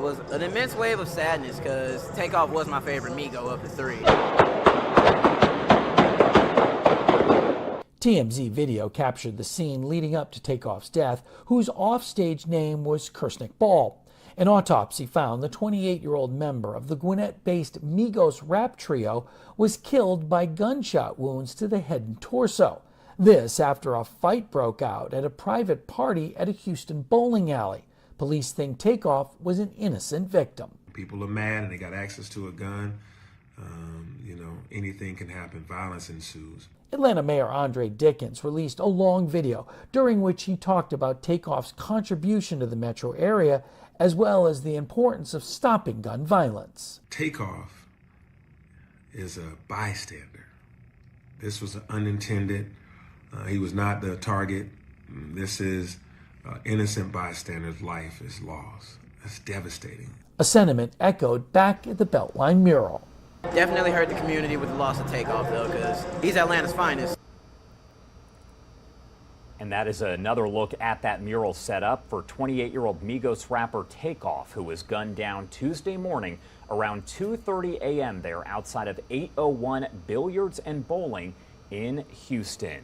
was an immense wave of sadness because Takeoff was my favorite Migo of the three. TMZ video captured the scene leading up to Takeoff's death, whose offstage name was Kirsnick Ball. An autopsy found the 28-year-old member of the Gwinnett-based Migos rap trio was killed by gunshot wounds to the head and torso. This after a fight broke out at a private party at a Houston bowling alley. Police think Takeoff was an innocent victim. People are mad and they got access to a gun. Anything can happen. Violence ensues. Atlanta Mayor Andre Dickens released a long video during which he talked about Takeoff's contribution to the metro area, as well as the importance of stopping gun violence. Takeoff is a bystander. This was unintended. He was not the target. This is innocent bystander's life is lost. That's devastating. A sentiment echoed back at the Beltline mural. Definitely hurt the community with the loss of Takeoff, though, because he's Atlanta's finest. And that is another look at that mural set up for 28-year-old Migos rapper Takeoff, who was gunned down Tuesday morning around 2:30 a.m. there outside of 801 Billiards and Bowling in Houston.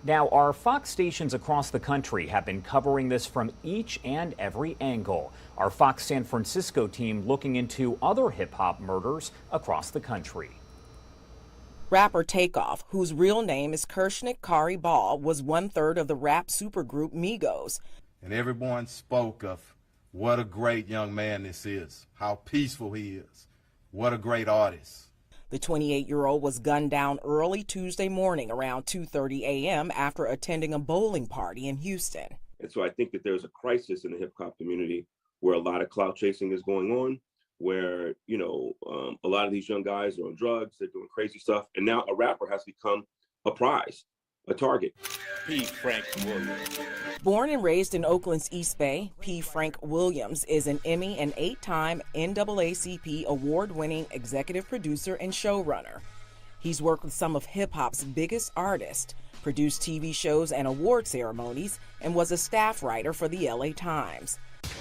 Now, our Fox stations across the country have been covering this from each and every angle. Our Fox San Francisco team looking into other hip-hop murders across the country. Rapper Takeoff, whose real name is Kershnik Kari Ball, was one-third of the rap supergroup Migos. And everyone spoke of what a great young man this is, how peaceful he is, what a great artist. The 28-year-old was gunned down early Tuesday morning around 2:30 a.m. after attending a bowling party in Houston. And so I think that there's a crisis in the hip-hop community where a lot of clout chasing is going on, where, a lot of these young guys are on drugs, they're doing crazy stuff, and now a rapper has become a prize, a target. P. Frank Williams. Born and raised in Oakland's East Bay, P. Frank Williams is an Emmy and 8-time NAACP award-winning executive producer and showrunner. He's worked with some of hip-hop's biggest artists, produced TV shows and award ceremonies, and was a staff writer for the LA Times.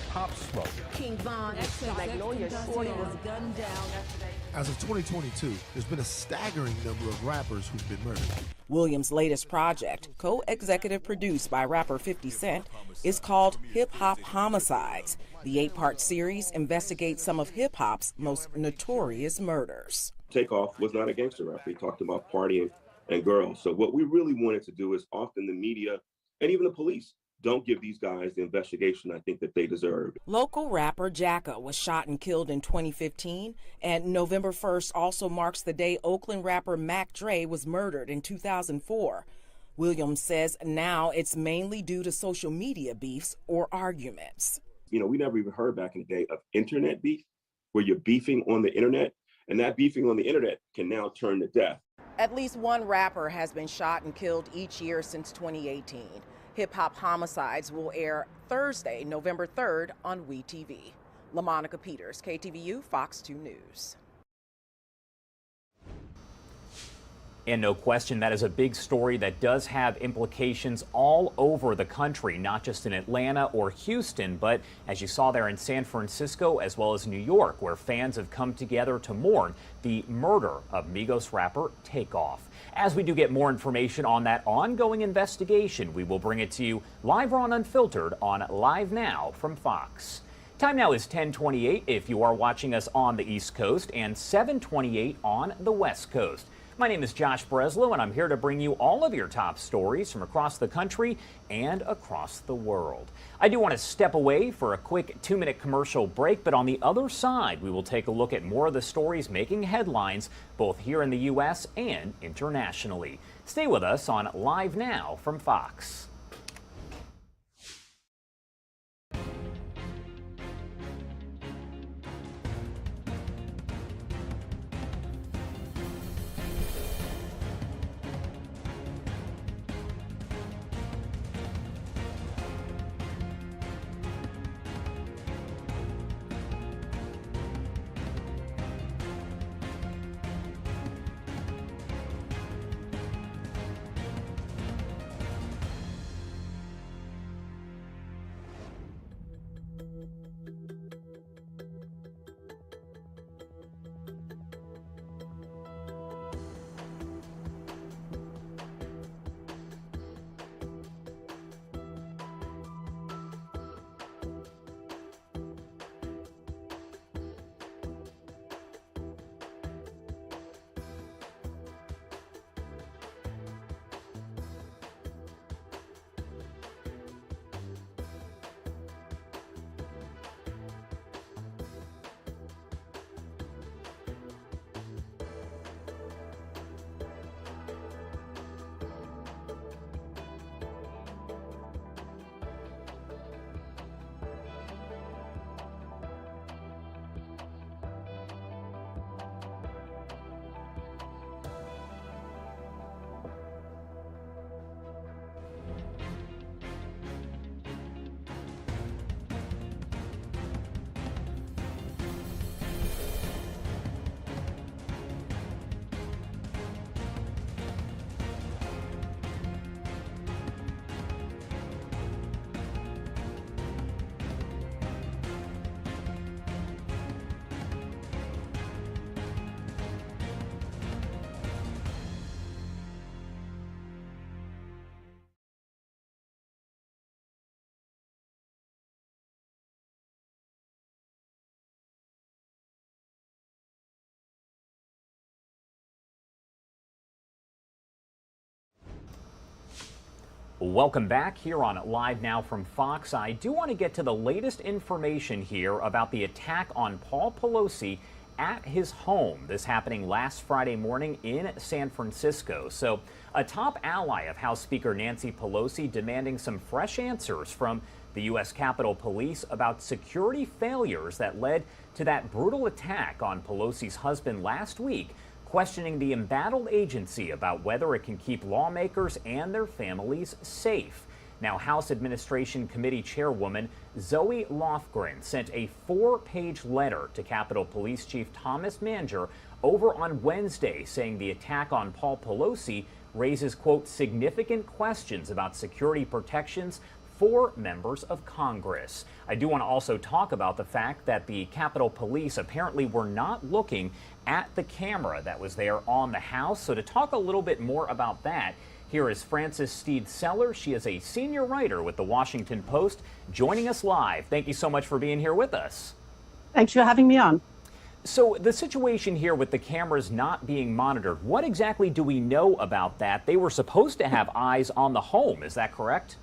Pop Smoke. King Von, Magnolia Shorty was gunned down yesterday. As of 2022, there's been a staggering number of rappers who've been murdered. Williams' latest project, co-executive produced by rapper 50 Cent, is called Hip Hop Homicides. The 8-part series investigates some of hip-hop's most notorious murders. Takeoff was not a gangster rapper. He talked about partying and girls. So what we really wanted to do is often the media and even the police don't give these guys the investigation I think that they deserve. Local rapper Jacka was shot and killed in 2015, and November 1st also marks the day Oakland rapper Mac Dre was murdered in 2004. Williams says now it's mainly due to social media beefs or arguments. We never even heard back in the day of internet beef, where you're beefing on the internet, and that beefing on the internet can now turn to death. At least one rapper has been shot and killed each year since 2018. Hip Hop Homicides will air Thursday, November 3rd on WeTV. LaMonica Peters, KTVU, Fox 2 News. And no question, that is a big story that does have implications all over the country, not just in Atlanta or Houston, but as you saw there in San Francisco as well as New York, where fans have come together to mourn the murder of Migos rapper Takeoff. As we do get more information on that ongoing investigation, we will bring it to you live or on Unfiltered on Live Now from Fox. Time now is 10:28 if you are watching us on the East Coast and 7:28 on the West Coast. My name is Josh Breslow, and I'm here to bring you all of your top stories from across the country and across the world. I do want to step away for a quick 2-minute commercial break, but on the other side, we will take a look at more of the stories making headlines both here in the U.S. and internationally. Stay with us on Live Now from Fox. Welcome back here on Live Now from Fox. I do want to get to the latest information here about the attack on Paul Pelosi at his home. This happening last Friday morning in San Francisco. So a top ally of House Speaker Nancy Pelosi demanding some fresh answers from the U.S. Capitol Police about security failures that led to that brutal attack on Pelosi's husband last week, questioning the embattled agency about whether it can keep lawmakers and their families safe. Now, House Administration Committee Chairwoman Zoe Lofgren sent a 4-page letter to Capitol Police Chief Thomas Manger over on Wednesday, saying the attack on Paul Pelosi raises, quote, significant questions about security protections for members of Congress. I do want to also talk about the fact that the Capitol Police apparently were not looking at the camera that was there on the House. So to talk a little bit more about that, here is Frances Steed Seller. She is a senior writer with the Washington Post, joining us live. Thank you so much for being here with us. Thanks for having me on. So the situation here with the cameras not being monitored, what exactly do we know about that? They were supposed to have eyes on the home, is that correct?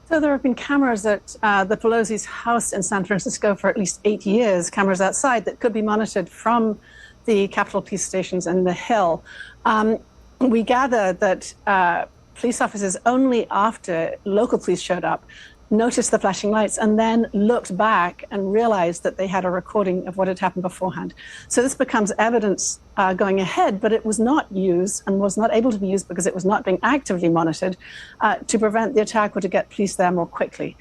So there have been cameras at the Pelosi's house in San Francisco for at least 8 years, cameras outside that could be monitored from the Capitol Police stations in the Hill. We gather that police officers only after local police showed up noticed the flashing lights and then looked back and realized that they had a recording of what had happened beforehand. So this becomes evidence going ahead, but it was not used and was not able to be used because it was not being actively monitored to prevent the attack or to get police there more quickly.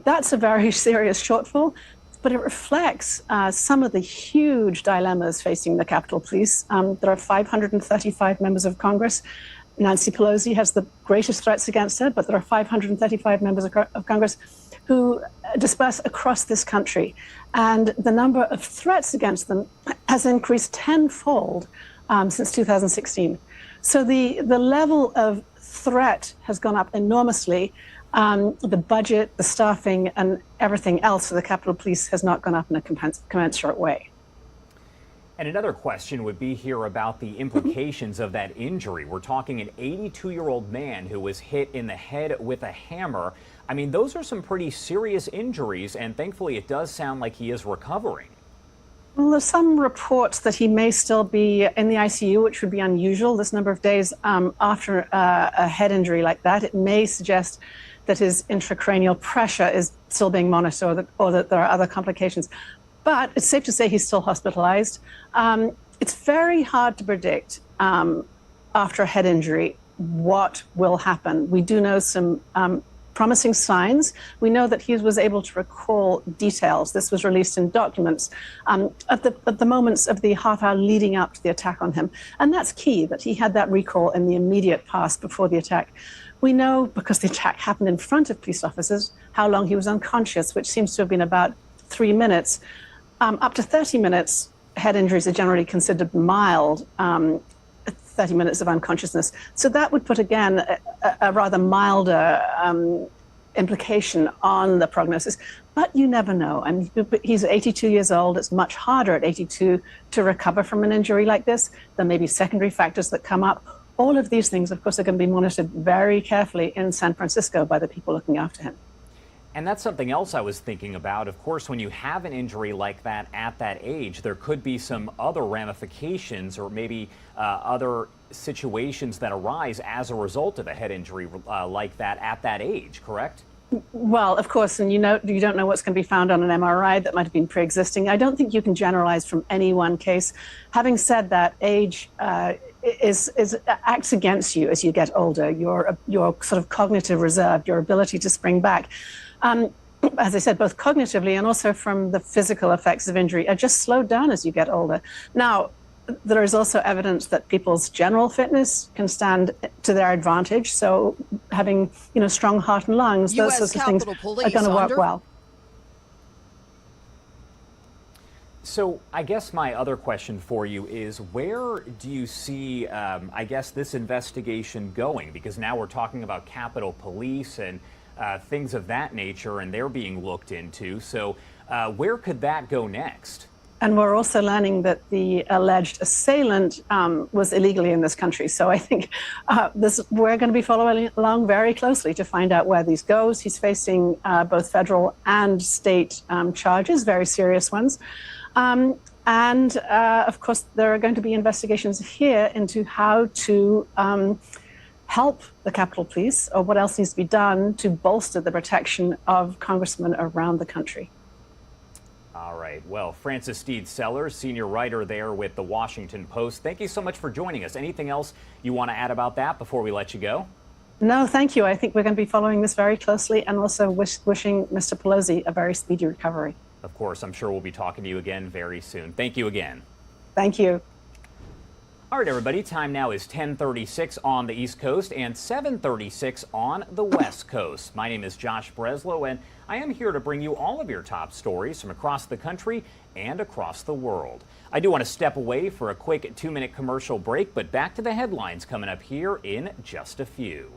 That's a very serious shortfall, but it reflects some of the huge dilemmas facing the Capitol Police. There are 535 members of Congress. Nancy Pelosi has the greatest threats against her, but there are 535 members of Congress who disperse across this country. And the number of threats against them has increased tenfold since 2016. So the level of threat has gone up enormously. The budget, the staffing, and everything else for the Capitol Police has not gone up in a commensurate way. And another question would be here about the implications of that injury. We're talking an 82-year-old man who was hit in the head with a hammer. I mean, those are some pretty serious injuries, and thankfully it does sound like he is recovering. Well, there's some reports that he may still be in the ICU, which would be unusual this number of days after a head injury like that. It may suggest that his intracranial pressure is still being monitored or that there are other complications. But it's safe to say he's still hospitalized. It's very hard to predict after a head injury what will happen. We do know some promising signs. We know that he was able to recall details. This was released in documents at the moments of the half hour leading up to the attack on him. And that's key, that he had that recall in the immediate past before the attack. We know, because the attack happened in front of police officers, how long he was unconscious, which seems to have been about 3 minutes. Up to 30 minutes, head injuries are generally considered mild, 30 minutes of unconsciousness. So that would put, again, a rather milder implication on the prognosis. But you never know. And he's 82 years old. It's much harder at 82 to recover from an injury like this. There may be secondary factors that come up. All of these things, of course, are going to be monitored very carefully in San Francisco by the people looking after him. And that's something else I was thinking about. Of course, when you have an injury like that at that age, there could be some other ramifications or maybe other situations that arise as a result of a head injury like that at that age, correct? Well, of course, and you don't know what's going to be found on an MRI that might have been pre-existing. I don't think you can generalize from any one case. Having said that, age acts against you as you get older. Your sort of cognitive reserve, your ability to spring back. As I said, both cognitively and also from the physical effects of injury are just slowed down as you get older. Now, there is also evidence that people's general fitness can stand to their advantage. So having, strong heart and lungs, those sorts of things are going to work well. So I guess my other question for you is, where do you see, this investigation going? Because now we're talking about Capitol Police and things of that nature, and they're being looked into. So where could that go next? And we're also learning that the alleged assailant was illegally in this country. So I think we're going to be following along very closely to find out where these goes. He's facing both federal and state charges, very serious ones. Of course, there are going to be investigations here into how to help the Capitol Police, or what else needs to be done to bolster the protection of congressmen around the country. All right. Well, Frances Steed Sellers, senior writer there with the Washington Post, thank you so much for joining us. Anything else you want to add about that before we let you go? No, thank you. I think we're going to be following this very closely, and also wishing Mr. Pelosi a very speedy recovery. Of course, I'm sure we'll be talking to you again very soon. Thank you again. Thank you. All right, everybody, time now is 10:36 on the East Coast and 7:36 on the West Coast. My name is Josh Breslow, and I am here to bring you all of your top stories from across the country and across the world. I do want to step away for a quick 2-minute commercial break, but back to the headlines coming up here in just a few.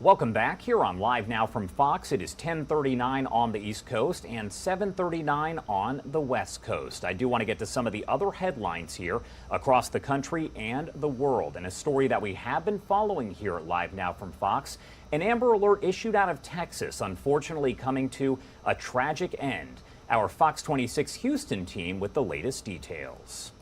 Welcome back here on Live Now from Fox. It is 10:39 on the East Coast and 7:39 on the West Coast. I do want to get to some of the other headlines here across the country and the world, and a story that we have been following here at Live Now from Fox. An Amber Alert issued out of Texas, unfortunately coming to a tragic end. Our Fox 26 Houston team with the latest details.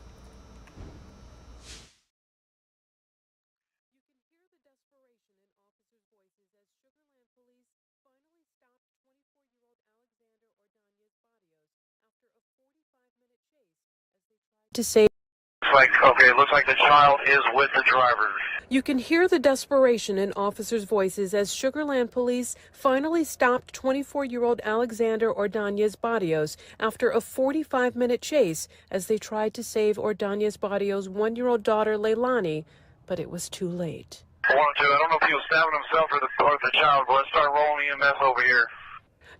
To say, looks like the child is with the driver. You can hear the desperation in officers' voices as Sugar Land police finally stopped 24-year-old Alexander Ordonez Barrios after a 45-minute chase as they tried to save Ordonez Barrios' 1-year-old daughter Leilani, but it was too late. I don't know if he was stabbing himself or the child, but let's start rolling EMS over here.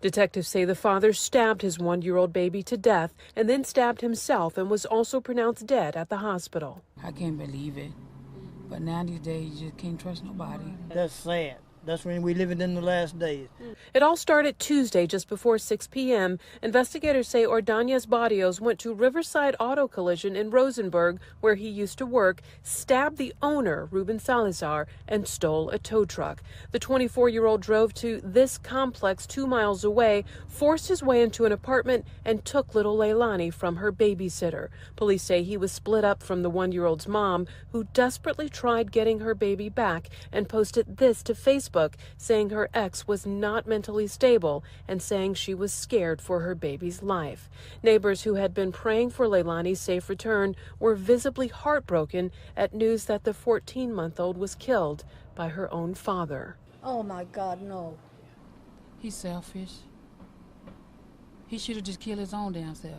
Detectives say the father stabbed his 1-year-old baby to death and then stabbed himself and was also pronounced dead at the hospital. I can't believe it. But now these days, you just can't trust nobody. That's sad. That's when we living in the last days. It all started Tuesday just before 6 p.m. Investigators say Ordonez Barrios went to Riverside Auto Collision in Rosenberg, where he used to work, stabbed the owner, Ruben Salazar, and stole a tow truck. The 24-year-old drove to this complex 2 miles away, forced his way into an apartment, and took little Leilani from her babysitter. Police say he was split up from the 1-year-old's mom, who desperately tried getting her baby back and posted this to Facebook, saying her ex was not mentally stable and saying she was scared for her baby's life. Neighbors who had been praying for Leilani's safe return were visibly heartbroken at news that the 14-month-old was killed by her own father. Oh my God, no. He's selfish. He should have just killed his own damn self.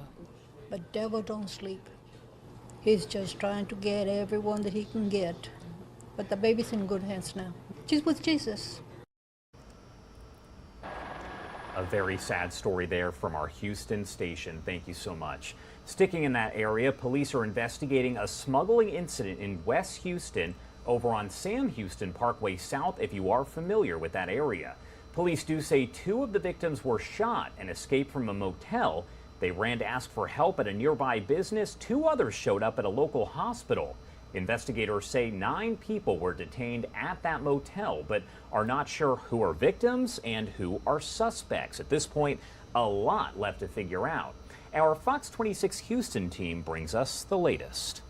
But devil don't sleep. He's just trying to get everyone that he can get. But the baby's in good hands now. She's with Jesus. A very sad story there from our Houston station. Thank you so much. Sticking in that area, police are investigating a smuggling incident in West Houston over on Sam Houston Parkway South, if you are familiar with that area. Police do say 2 of the victims were shot and escaped from a motel. They ran to ask for help at a nearby business. 2 others showed up at a local hospital. Investigators say 9 people were detained at that motel, but are not sure who are victims and who are suspects. At this point, a lot left to figure out. Our Fox 26 Houston team brings us the latest.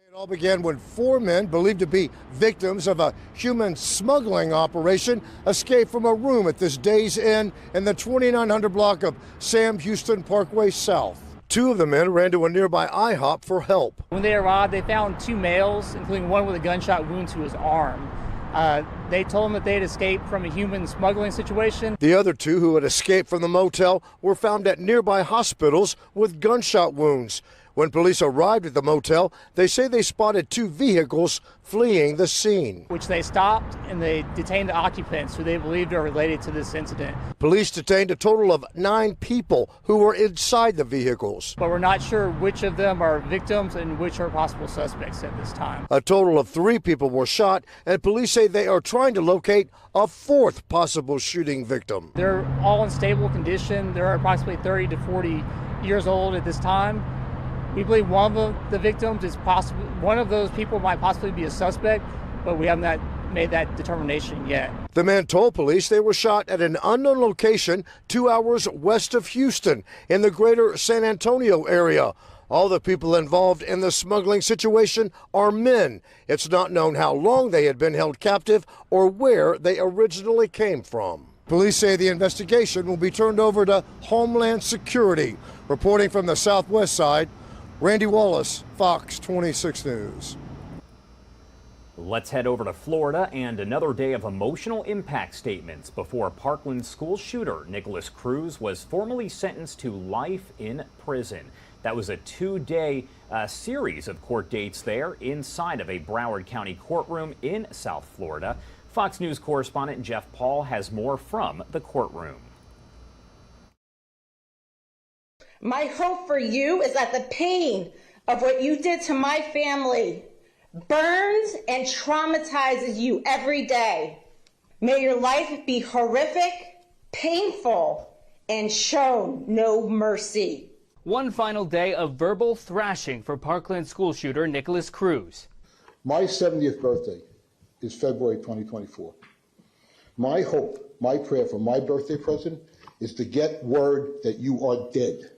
It all began when 4 men believed to be victims of a human smuggling operation escaped from a room at this Days Inn in the 2900 block of Sam Houston Parkway South. 2 of the men ran to a nearby IHOP for help. When they arrived, they found 2 males, including one with a gunshot wound to his arm. They told them that they had escaped from a human smuggling situation. The other 2 who had escaped from the motel were found at nearby hospitals with gunshot wounds. When police arrived at the motel, they say they spotted 2 vehicles fleeing the scene, which they stopped, and they detained the occupants who they believed are related to this incident. Police detained a total of 9 people who were inside the vehicles. But we're not sure which of them are victims and which are possible suspects at this time. A total of 3 people were shot, and police say they are trying to locate a 4th possible shooting victim. They're all in stable condition. They're approximately 30 to 40 years old at this time. We believe one of the victims is possible. One of those people might possibly be a suspect, but we have not made that determination yet. The man told police they were shot at an unknown location 2 hours west of Houston in the greater San Antonio area. All the people involved in the smuggling situation are men. It's not known how long they had been held captive or where they originally came from. Police say the investigation will be turned over to Homeland Security. Reporting from the southwest side, Randy Wallace, Fox 26 News. Let's head over to Florida and another day of emotional impact statements before Parkland school shooter Nicholas Cruz was formally sentenced to life in prison. That was a 2-day series of court dates there inside of a Broward County courtroom in South Florida. Fox News correspondent Jeff Paul has more from the courtroom. My hope for you is that the pain of what you did to my family burns and traumatizes you every day. May your life be horrific, painful, and show no mercy. One final day of verbal thrashing for Parkland school shooter Nicholas Cruz. My 70th birthday is February 2024. My hope, my prayer for my birthday present is to get word that you are dead.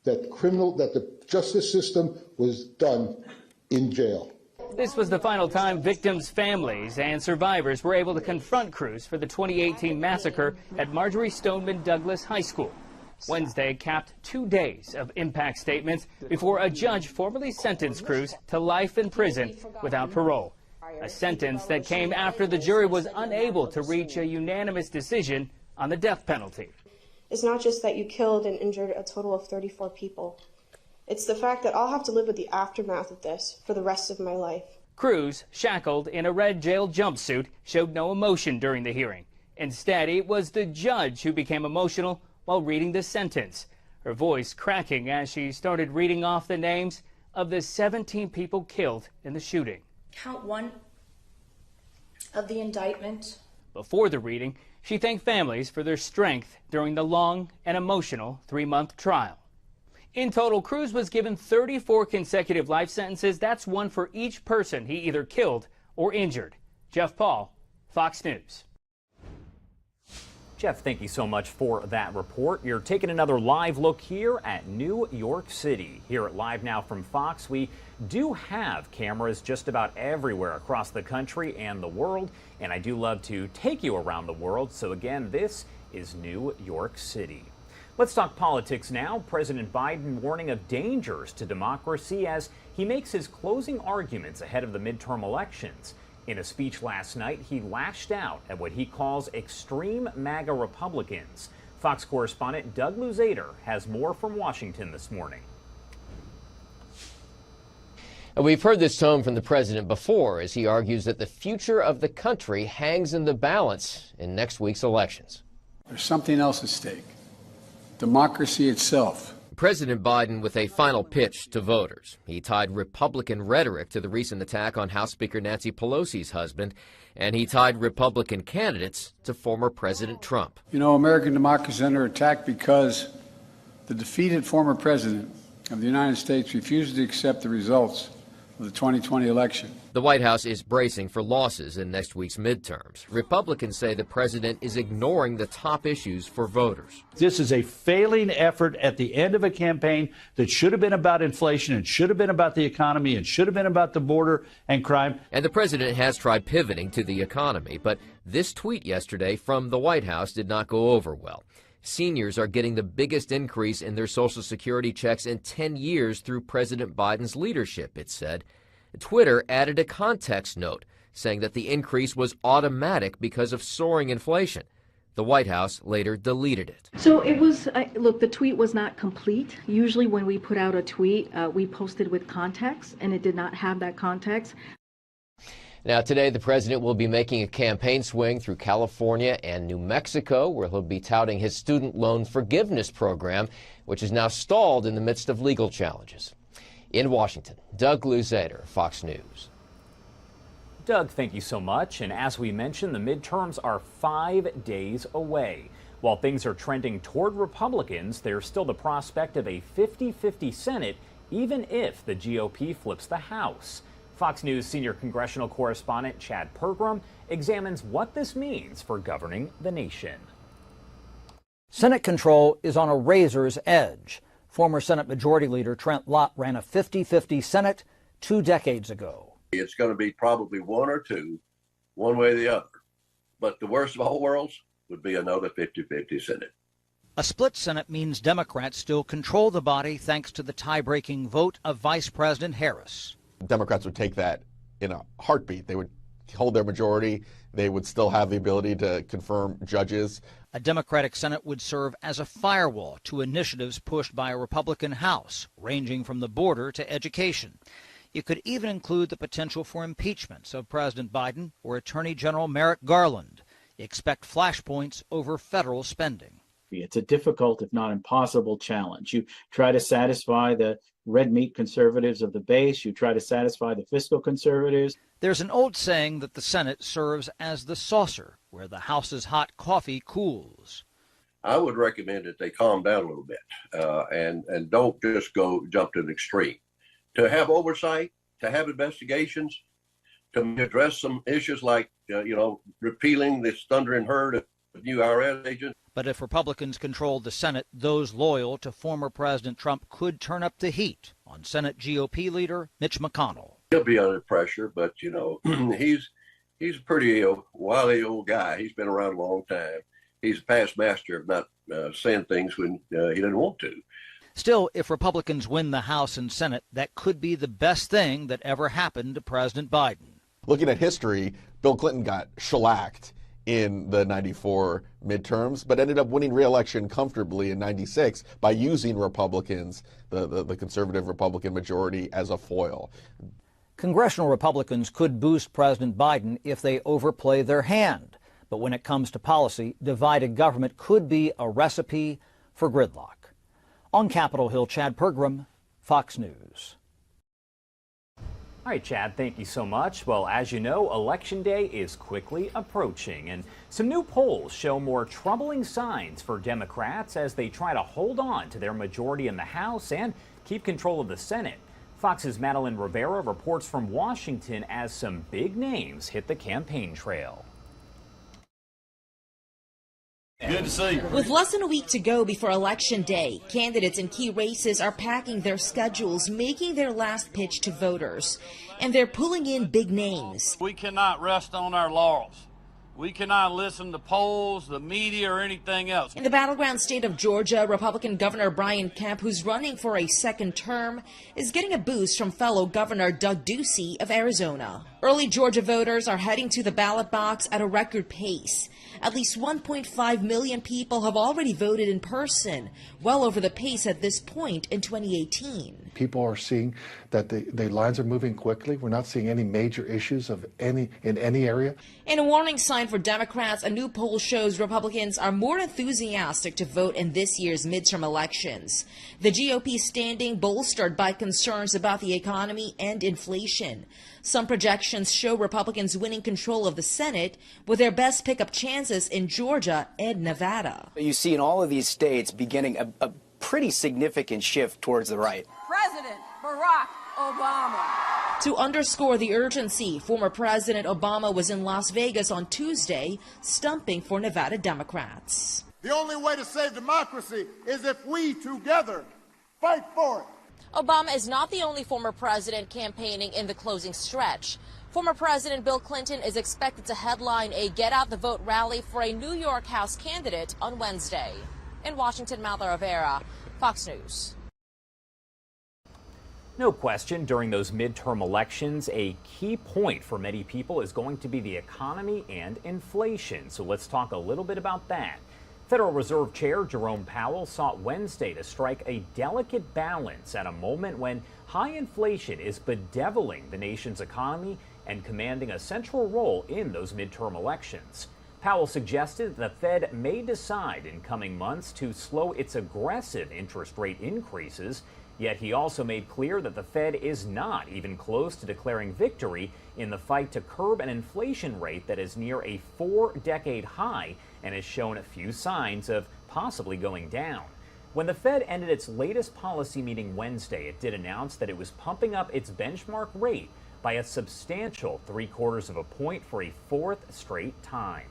That the justice system was done in jail. This was the final time victims' families and survivors were able to confront Cruz for the 2018 massacre at Marjorie Stoneman Douglas High School. Wednesday capped 2 days of impact statements before a judge formally sentenced Cruz to life in prison without parole. A sentence that came after the jury was unable to reach a unanimous decision on the death penalty. It's not just that you killed and injured a total of 34 people. It's the fact that I'll have to live with the aftermath of this for the rest of my life. Cruz, shackled in a red jail jumpsuit, showed no emotion during the hearing. Instead, it was the judge who became emotional while reading the sentence, her voice cracking as she started reading off the names of the 17 people killed in the shooting. Count 1, of the indictment. Before the reading, she thanked families for their strength during the long and emotional 3-month trial. In total, Cruz was given 34 consecutive life sentences. That's one for each person he either killed or injured. Jeff Paul, Fox News. Jeff, thank you so much for that report. You're taking another live look here at New York City. Here at Live Now from Fox, we do have cameras just about everywhere across the country and the world, and I do love to take you around the world. So again, this is New York City. Let's talk politics now. President Biden warning of dangers to democracy as he makes his closing arguments ahead of the midterm elections. In a speech last night, he lashed out at what he calls extreme MAGA Republicans. Fox correspondent Doug Luzader has more from Washington this morning. We've heard this tone from the president before as he argues that the future of the country hangs in the balance in next week's elections. There's something else at stake. Democracy itself. President Biden with a final pitch to voters. He tied Republican rhetoric to the recent attack on House Speaker Nancy Pelosi's husband, and he tied Republican candidates to former President Trump. You know, American democracy is under attack because the defeated former president of the United States refused to accept the results of the 2020 election. The White House is bracing for losses in next week's midterms. Republicans say the president is ignoring the top issues for voters. This is a failing effort at the end of a campaign that should have been about inflation and should have been about the economy and should have been about the border and crime. And the president has tried pivoting to the economy, but this tweet yesterday from the White House did not go over well. Seniors are getting the biggest increase in their Social Security checks in 10 years through President Biden's leadership, it said. Twitter added a context note saying that the increase was automatic because of soaring inflation. The White House later deleted it. So it was, look, the tweet was not complete. Usually when we put out a tweet, we posted with context, and it did not have that context. Now, today, the president will be making a campaign swing through California and New Mexico, where he'll be touting his student loan forgiveness program, which is now stalled in the midst of legal challenges. In Washington, Doug Luzader, Fox News. Doug, thank you so much. And as we mentioned, the midterms are 5 days away. While things are trending toward Republicans, there's still the prospect of a 50-50 Senate, even if the GOP flips the House. Fox News senior congressional correspondent Chad Pergram examines what this means for governing the nation. Senate control is on a razor's edge. Former Senate Majority Leader Trent Lott ran a 50-50 Senate 2 decades ago. It's going to be probably one or two, one way or the other. But the worst of all worlds would be another 50-50 Senate. A split Senate means Democrats still control the body thanks to the tie-breaking vote of Vice President Harris. Democrats would take that in a heartbeat. They would hold their majority. They would still have the ability to confirm judges. A Democratic Senate would serve as a firewall to initiatives pushed by a Republican House, ranging from the border to education. It could even include the potential for impeachments of President Biden or Attorney General Merrick Garland. Expect flashpoints over federal spending. It's a difficult, if not impossible, challenge. You try to satisfy the red meat conservatives of the base. You try to satisfy the fiscal conservatives. There's an old saying that the Senate serves as the saucer where the House's hot coffee cools. I would recommend that they calm down a little bit and don't just jump to an extreme. To have oversight, to have investigations, to address some issues like, repealing this thundering herd of new IRS agents. But if Republicans controlled the Senate, those loyal to former President Trump could turn up the heat on Senate GOP leader Mitch McConnell. He'll be under pressure, but, he's a pretty wily old guy. He's been around a long time. He's a past master of not saying things when he didn't want to. Still, if Republicans win the House and Senate, that could be the best thing that ever happened to President Biden. Looking at history, Bill Clinton got shellacked in the 94 midterms, but ended up winning re-election comfortably in 96 by using Republicans, the conservative Republican majority, as a foil. Congressional Republicans could boost President Biden if they overplay their hand. But when it comes to policy, divided government could be a recipe for gridlock. On Capitol Hill, Chad Pergram, Fox News. All right, Chad, thank you so much. Well, as you know, Election Day is quickly approaching, and some new polls show more troubling signs for Democrats as they try to hold on to their majority in the House and keep control of the Senate. Fox's Madeline Rivera reports from Washington as some big names hit the campaign trail. Good to see you. With less than a week to go before Election Day, candidates in key races are packing their schedules, making their last pitch to voters. And they're pulling in big names. We cannot rest on our laurels. We cannot listen to polls, the media, or anything else. In the battleground state of Georgia, Republican Governor Brian Kemp, who's running for a second term, is getting a boost from fellow Governor Doug Ducey of Arizona. Early Georgia voters are heading to the ballot box at a record pace. At least 1.5 million people have already voted in person, well over the pace at this point in 2018. People are seeing that the lines are moving quickly. We're not seeing any major issues in any area. In a warning sign for Democrats, a new poll shows Republicans are more enthusiastic to vote in this year's midterm elections. The GOP standing bolstered by concerns about the economy and inflation. Some projections show Republicans winning control of the Senate with their best pickup chances in Georgia and Nevada. You see in all of these states beginning a pretty significant shift towards the right. President Barack Obama. To underscore the urgency, former President Obama was in Las Vegas on Tuesday, stumping for Nevada Democrats. The only way to save democracy is if we together fight for it. Obama is not the only former president campaigning in the closing stretch. Former President Bill Clinton is expected to headline a Get Out the Vote rally for a New York House candidate on Wednesday. In Washington, Madeline Rivera, Fox News. No question, during those midterm elections, a key point for many people is going to be the economy and inflation. So let's talk a little bit about that. Federal Reserve Chair Jerome Powell sought Wednesday to strike a delicate balance at a moment when high inflation is bedeviling the nation's economy and commanding a central role in those midterm elections. Powell suggested the Fed may decide in coming months to slow its aggressive interest rate increases, yet he also made clear that the Fed is not even close to declaring victory in the fight to curb an inflation rate that is near a 4-decade high and has shown a few signs of possibly going down. When the Fed ended its latest policy meeting Wednesday, it did announce that it was pumping up its benchmark rate by a substantial 3/4 of a point for a fourth straight time.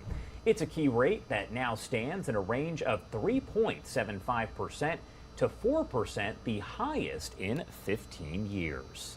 It's a key rate that now stands in a range of 3.75% to 4%, the highest in 15 years.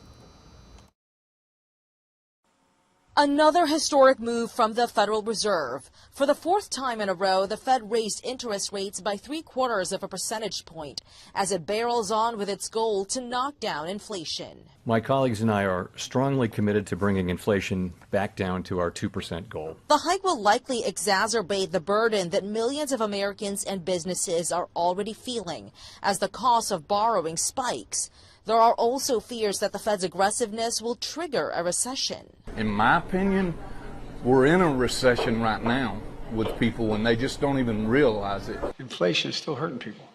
Another historic move from the Federal Reserve. For the fourth time in a row, the Fed raised interest rates by 3/4 of a percentage point as it barrels on with its goal to knock down inflation. My colleagues and I are strongly committed to bringing inflation back down to our 2% goal. The hike will likely exacerbate the burden that millions of Americans and businesses are already feeling as the cost of borrowing spikes. There are also fears that the Fed's aggressiveness will trigger a recession. In my opinion, we're in a recession right now with people and they just don't even realize it. Inflation is still hurting people,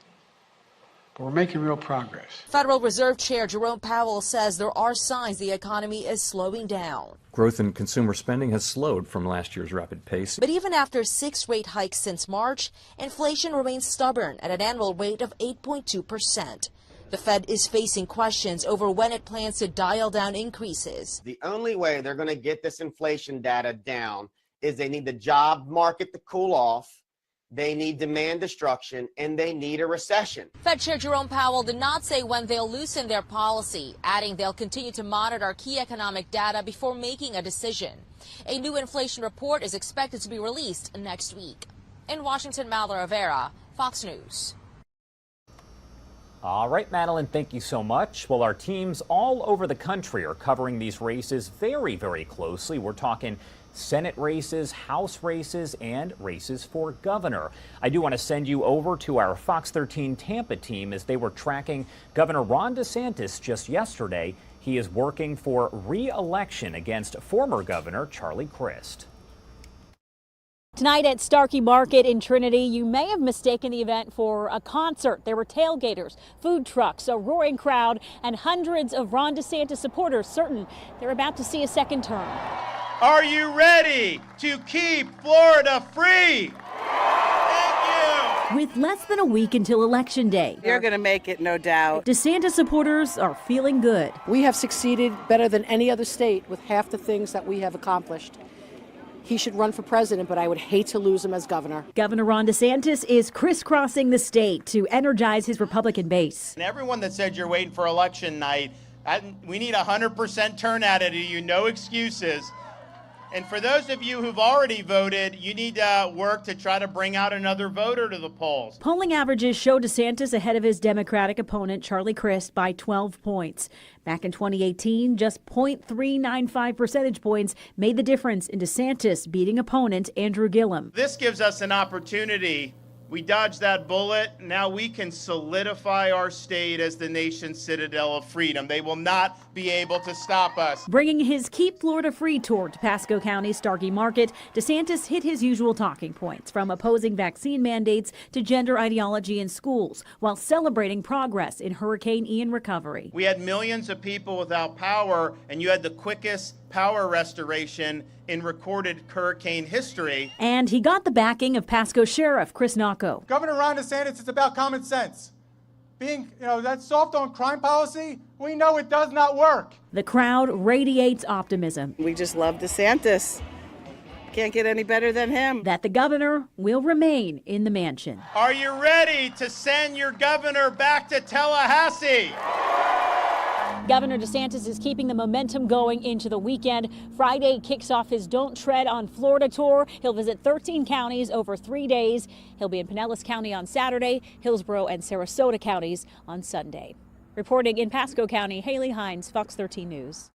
but we're making real progress. Federal Reserve Chair Jerome Powell says there are signs the economy is slowing down. Growth in consumer spending has slowed from last year's rapid pace. But even after 6 rate hikes since March, inflation remains stubborn at an annual rate of 8.2%. The Fed is facing questions over when it plans to dial down increases. The only way they're going to get this inflation data down is they need the job market to cool off, they need demand destruction, and they need a recession. Fed Chair Jerome Powell did not say when they'll loosen their policy, adding they'll continue to monitor key economic data before making a decision. A new inflation report is expected to be released next week. In Washington, Madeline Rivera, Fox News. All right, Madeline, thank you so much. Well, our teams all over the country are covering these races very, very closely. We're talking Senate races, House races, and races for governor. I do want to send you over to our Fox 13 Tampa team as they were tracking Governor Ron DeSantis just yesterday. He is working for re-election against former Governor Charlie Crist. Tonight at Starkey Market in Trinity, you may have mistaken the event for a concert. There were tailgaters, food trucks, a roaring crowd, and hundreds of Ron DeSantis supporters certain they're about to see a second term. Are you ready to keep Florida free? With less than a week until Election Day, You're going to make it, no doubt. DeSantis supporters are feeling good. We have succeeded better than any other state with half the things that we have accomplished. He should run for president, but I would hate to lose him as governor. Governor Ron DeSantis is crisscrossing the state to energize his Republican base. And everyone that said you're waiting for election night, we need 100% turnout out of you, no excuses. And for those of you who've already voted, you need to work to try to bring out another voter to the polls. Polling averages show DeSantis ahead of his Democratic opponent, Charlie Crist, by 12 points. Back in 2018, just 0.395 percentage points made the difference in DeSantis beating opponent Andrew Gillum. This gives us an opportunity. We dodged that bullet. Now we can solidify our state as the nation's citadel of freedom. They will not be able to stop us. Bringing his Keep Florida Free tour to Pasco County's Starkey Market, DeSantis hit his usual talking points, from opposing vaccine mandates to gender ideology in schools, while celebrating progress in Hurricane Ian recovery. We had millions of people without power, and you had the quickest power restoration in recorded hurricane history. And he got the backing of Pasco Sheriff Chris Nocco. Governor Ron DeSantis, it's about common sense. Being, that soft on crime policy, we know it does not work. The crowd radiates optimism. We just love DeSantis. Can't get any better than him. That the governor will remain in the mansion. Are you ready to send your governor back to Tallahassee? Governor DeSantis is keeping the momentum going into the weekend. Friday kicks off his Don't Tread on Florida tour. He'll visit 13 counties over 3 days. He'll be in Pinellas County on Saturday, Hillsborough and Sarasota counties on Sunday. Reporting in Pasco County, Haley Hines, Fox 13 News.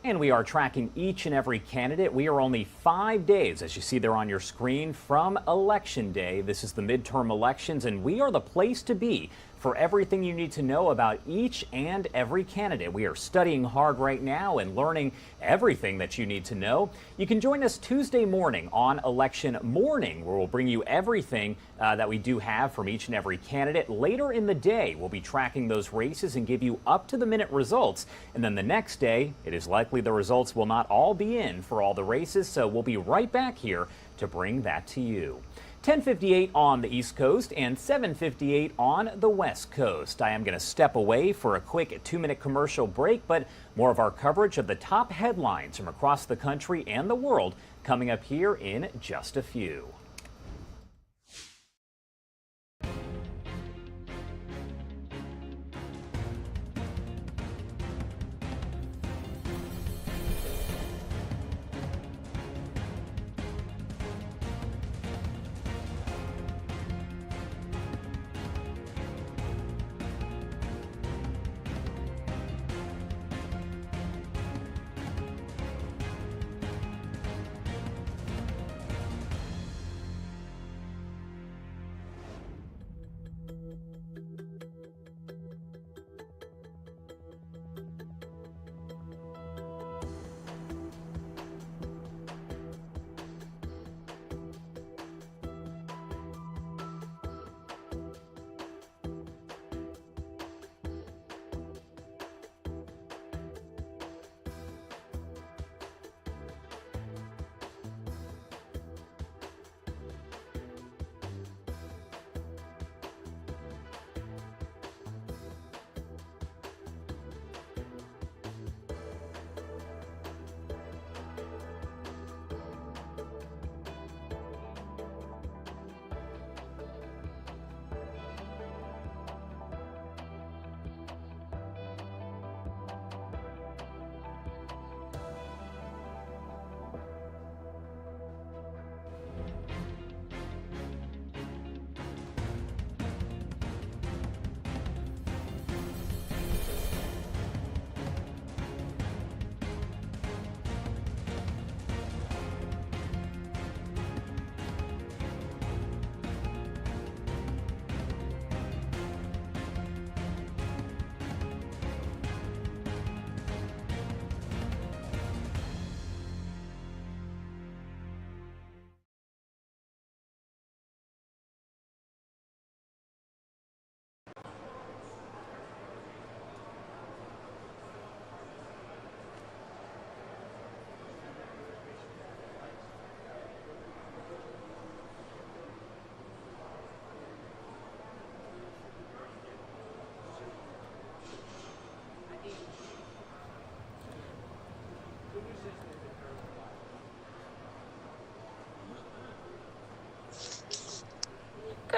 And we are tracking each and every candidate. We are only 5 days, as you see there on your screen, from Election Day. This is the midterm elections, and we are the place to be for everything you need to know about each and every candidate. We are studying hard right now and learning everything that you need to know. You can join us Tuesday morning on Election Morning, where we'll bring you everything that we do have from each and every candidate. Later in the day, we'll be tracking those races and give you up-to-the-minute results. And then the next day, it is likely the results will not all be in for all the races, so we'll be right back here to bring that to you. 10:58 on the East Coast and 7:58 on the West Coast. I am going to step away for a quick 2-minute commercial break, but more of our coverage of the top headlines from across the country and the world coming up here in just a few.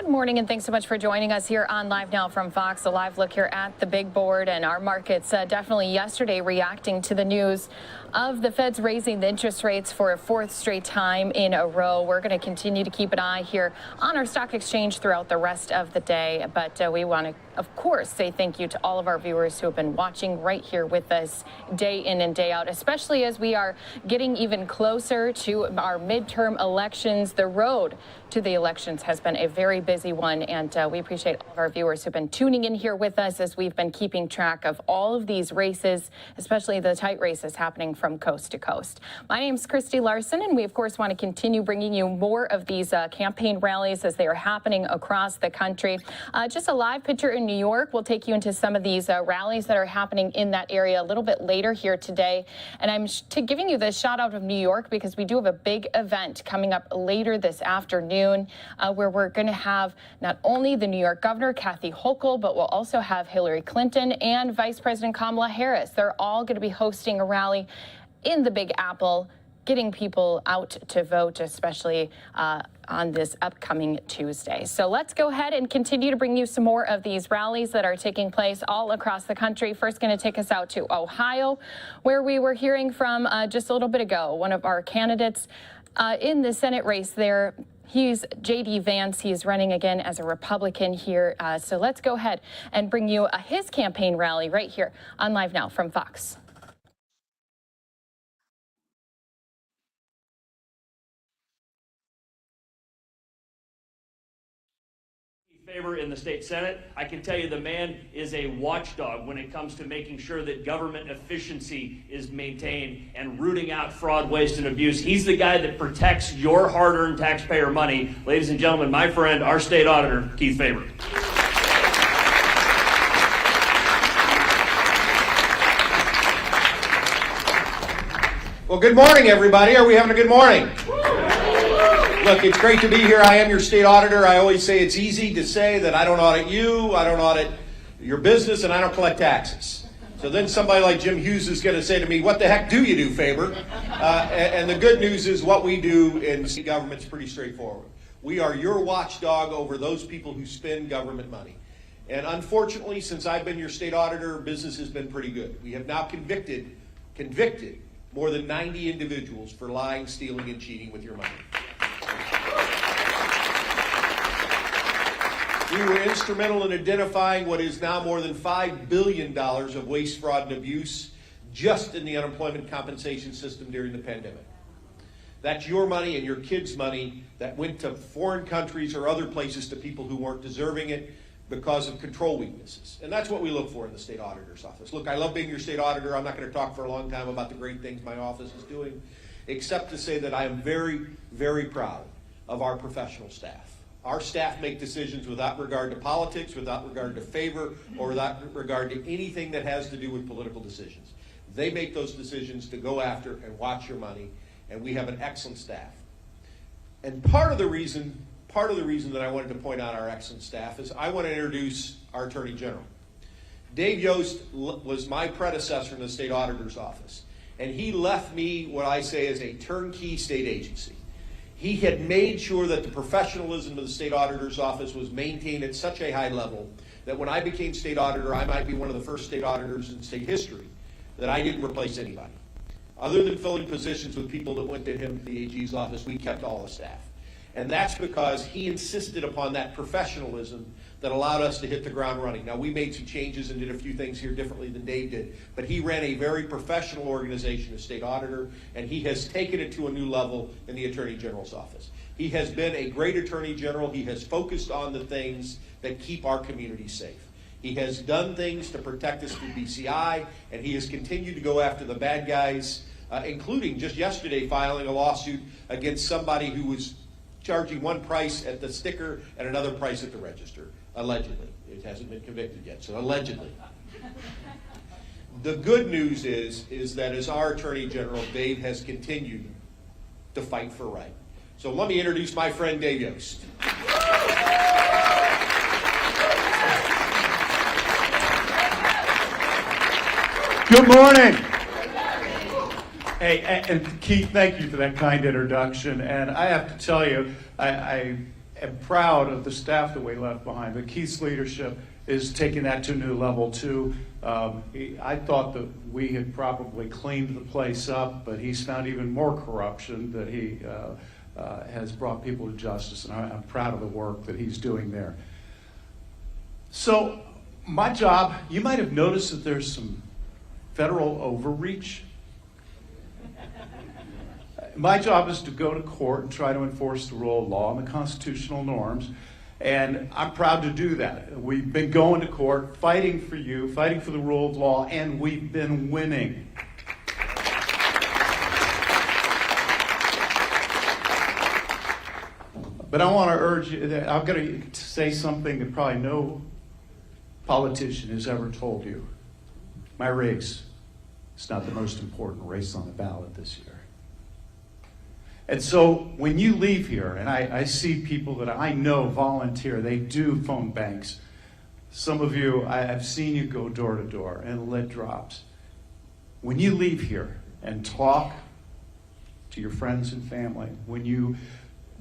Good morning, and thanks so much for joining us here on Live Now from Fox. A live look here at the big board, and our markets definitely yesterday reacting to the news of the Fed's raising the interest rates for a fourth straight time in a row. We're going to continue to keep an eye here on our stock exchange throughout the rest of the day. But we want to, of course, say thank you to all of our viewers who have been watching right here with us day in and day out, especially as we are getting even closer to our midterm elections. The road to the elections has been a very busy one, and we appreciate all of our viewers who've been tuning in here with us as we've been keeping track of all of these races, especially the tight races happening from coast to coast. My name's Christy Larson, and we, of course, want to continue bringing you more of these campaign rallies as they are happening across the country. Just a live picture in New York. We'll take you into some of these rallies that are happening in that area a little bit later here today. And I'm giving you the shout out of New York because we do have a big event coming up later this afternoon where we're going to have not only the New York governor, Kathy Hochul, but we'll also have Hillary Clinton and Vice President Kamala Harris. They're all going to be hosting a rally in the Big Apple, getting people out to vote, especially on this upcoming Tuesday. So let's go ahead and continue to bring you some more of these rallies that are taking place all across the country. First, going to take us out to Ohio, where we were hearing from just a little bit ago, one of our candidates in the Senate race there. He's J.D. Vance. He is running again as a Republican here. So let's go ahead and bring you his campaign rally right here on Live Now from Fox. Favor in the state Senate. I can tell you the man is a watchdog when it comes to making sure that government efficiency is maintained and rooting out fraud, waste, and abuse. He's the guy that protects your hard-earned taxpayer money. Ladies and gentlemen, my friend, our state auditor, Keith Faber. Well, good morning, everybody. Are we having a good morning? Look, it's great to be here. I am your state auditor. I always say it's easy to say that I don't audit you, I don't audit your business, and I don't collect taxes. So then somebody like Jim Hughes is going to say to me, what the heck do you do, Faber? And the good news is what we do in state government is pretty straightforward. We are your watchdog over those people who spend government money. And unfortunately, since I've been your state auditor, business has been pretty good. We have now convicted more than 90 individuals for lying, stealing, and cheating with your money. We were instrumental in identifying what is now more than $5 billion of waste, fraud, and abuse just in the unemployment compensation system during the pandemic. That's your money and your kids' money that went to foreign countries or other places to people who weren't deserving it because of control weaknesses. And that's what we look for in the state auditor's office. Look, I love being your state auditor. I'm not going to talk for a long time about the great things my office is doing, except to say that I am very, very proud of our professional staff. Our staff make decisions without regard to politics, without regard to favor, or without regard to anything that has to do with political decisions. They make those decisions to go after and watch your money, and we have an excellent staff. And part of the reason that I wanted to point out our excellent staff is I want to introduce our Attorney General. Dave Yost was my predecessor in the state auditor's office, and he left me what I say is a turnkey state agency. He had made sure that the professionalism of the state auditor's office was maintained at such a high level that when I became state auditor, I might be one of the first state auditors in state history that I didn't replace anybody. Other than filling positions with people that went to him at the AG's office, we kept all the staff. And that's because he insisted upon that professionalism that allowed us to hit the ground running. Now, we made some changes and did a few things here differently than Dave did, but he ran a very professional organization as state auditor, and he has taken it to a new level in the Attorney General's office. He has been a great Attorney General. He has focused on the things that keep our community safe. He has done things to protect us through BCI, and he has continued to go after the bad guys, including just yesterday filing a lawsuit against somebody who was charging one price at the sticker and another price at the register, allegedly. It hasn't been convicted yet, so allegedly. The good news is that as our Attorney General, Dave has continued to fight for right. So let me introduce my friend Dave Yost. Good morning. Hey, and Keith, thank you for that kind introduction. And I have to tell you, I am proud of the staff that we left behind, but Keith's leadership is taking that to a new level too. I thought that we had probably cleaned the place up, but he's found even more corruption that he has brought people to justice, and I'm proud of the work that he's doing there. So my job, you might have noticed that there's some federal overreach. My job is to go to court and try to enforce the rule of law and the constitutional norms, and I'm proud to do that. We've been going to court, fighting for you, fighting for the rule of law, and we've been winning. But I want to urge you that I'm going to say something that probably no politician has ever told you. My race is not the most important race on the ballot this year. And so when you leave here, and I see people that I know volunteer, they do phone banks. Some of you, I've seen you go door to door and lit drops. When you leave here and talk to your friends and family, when you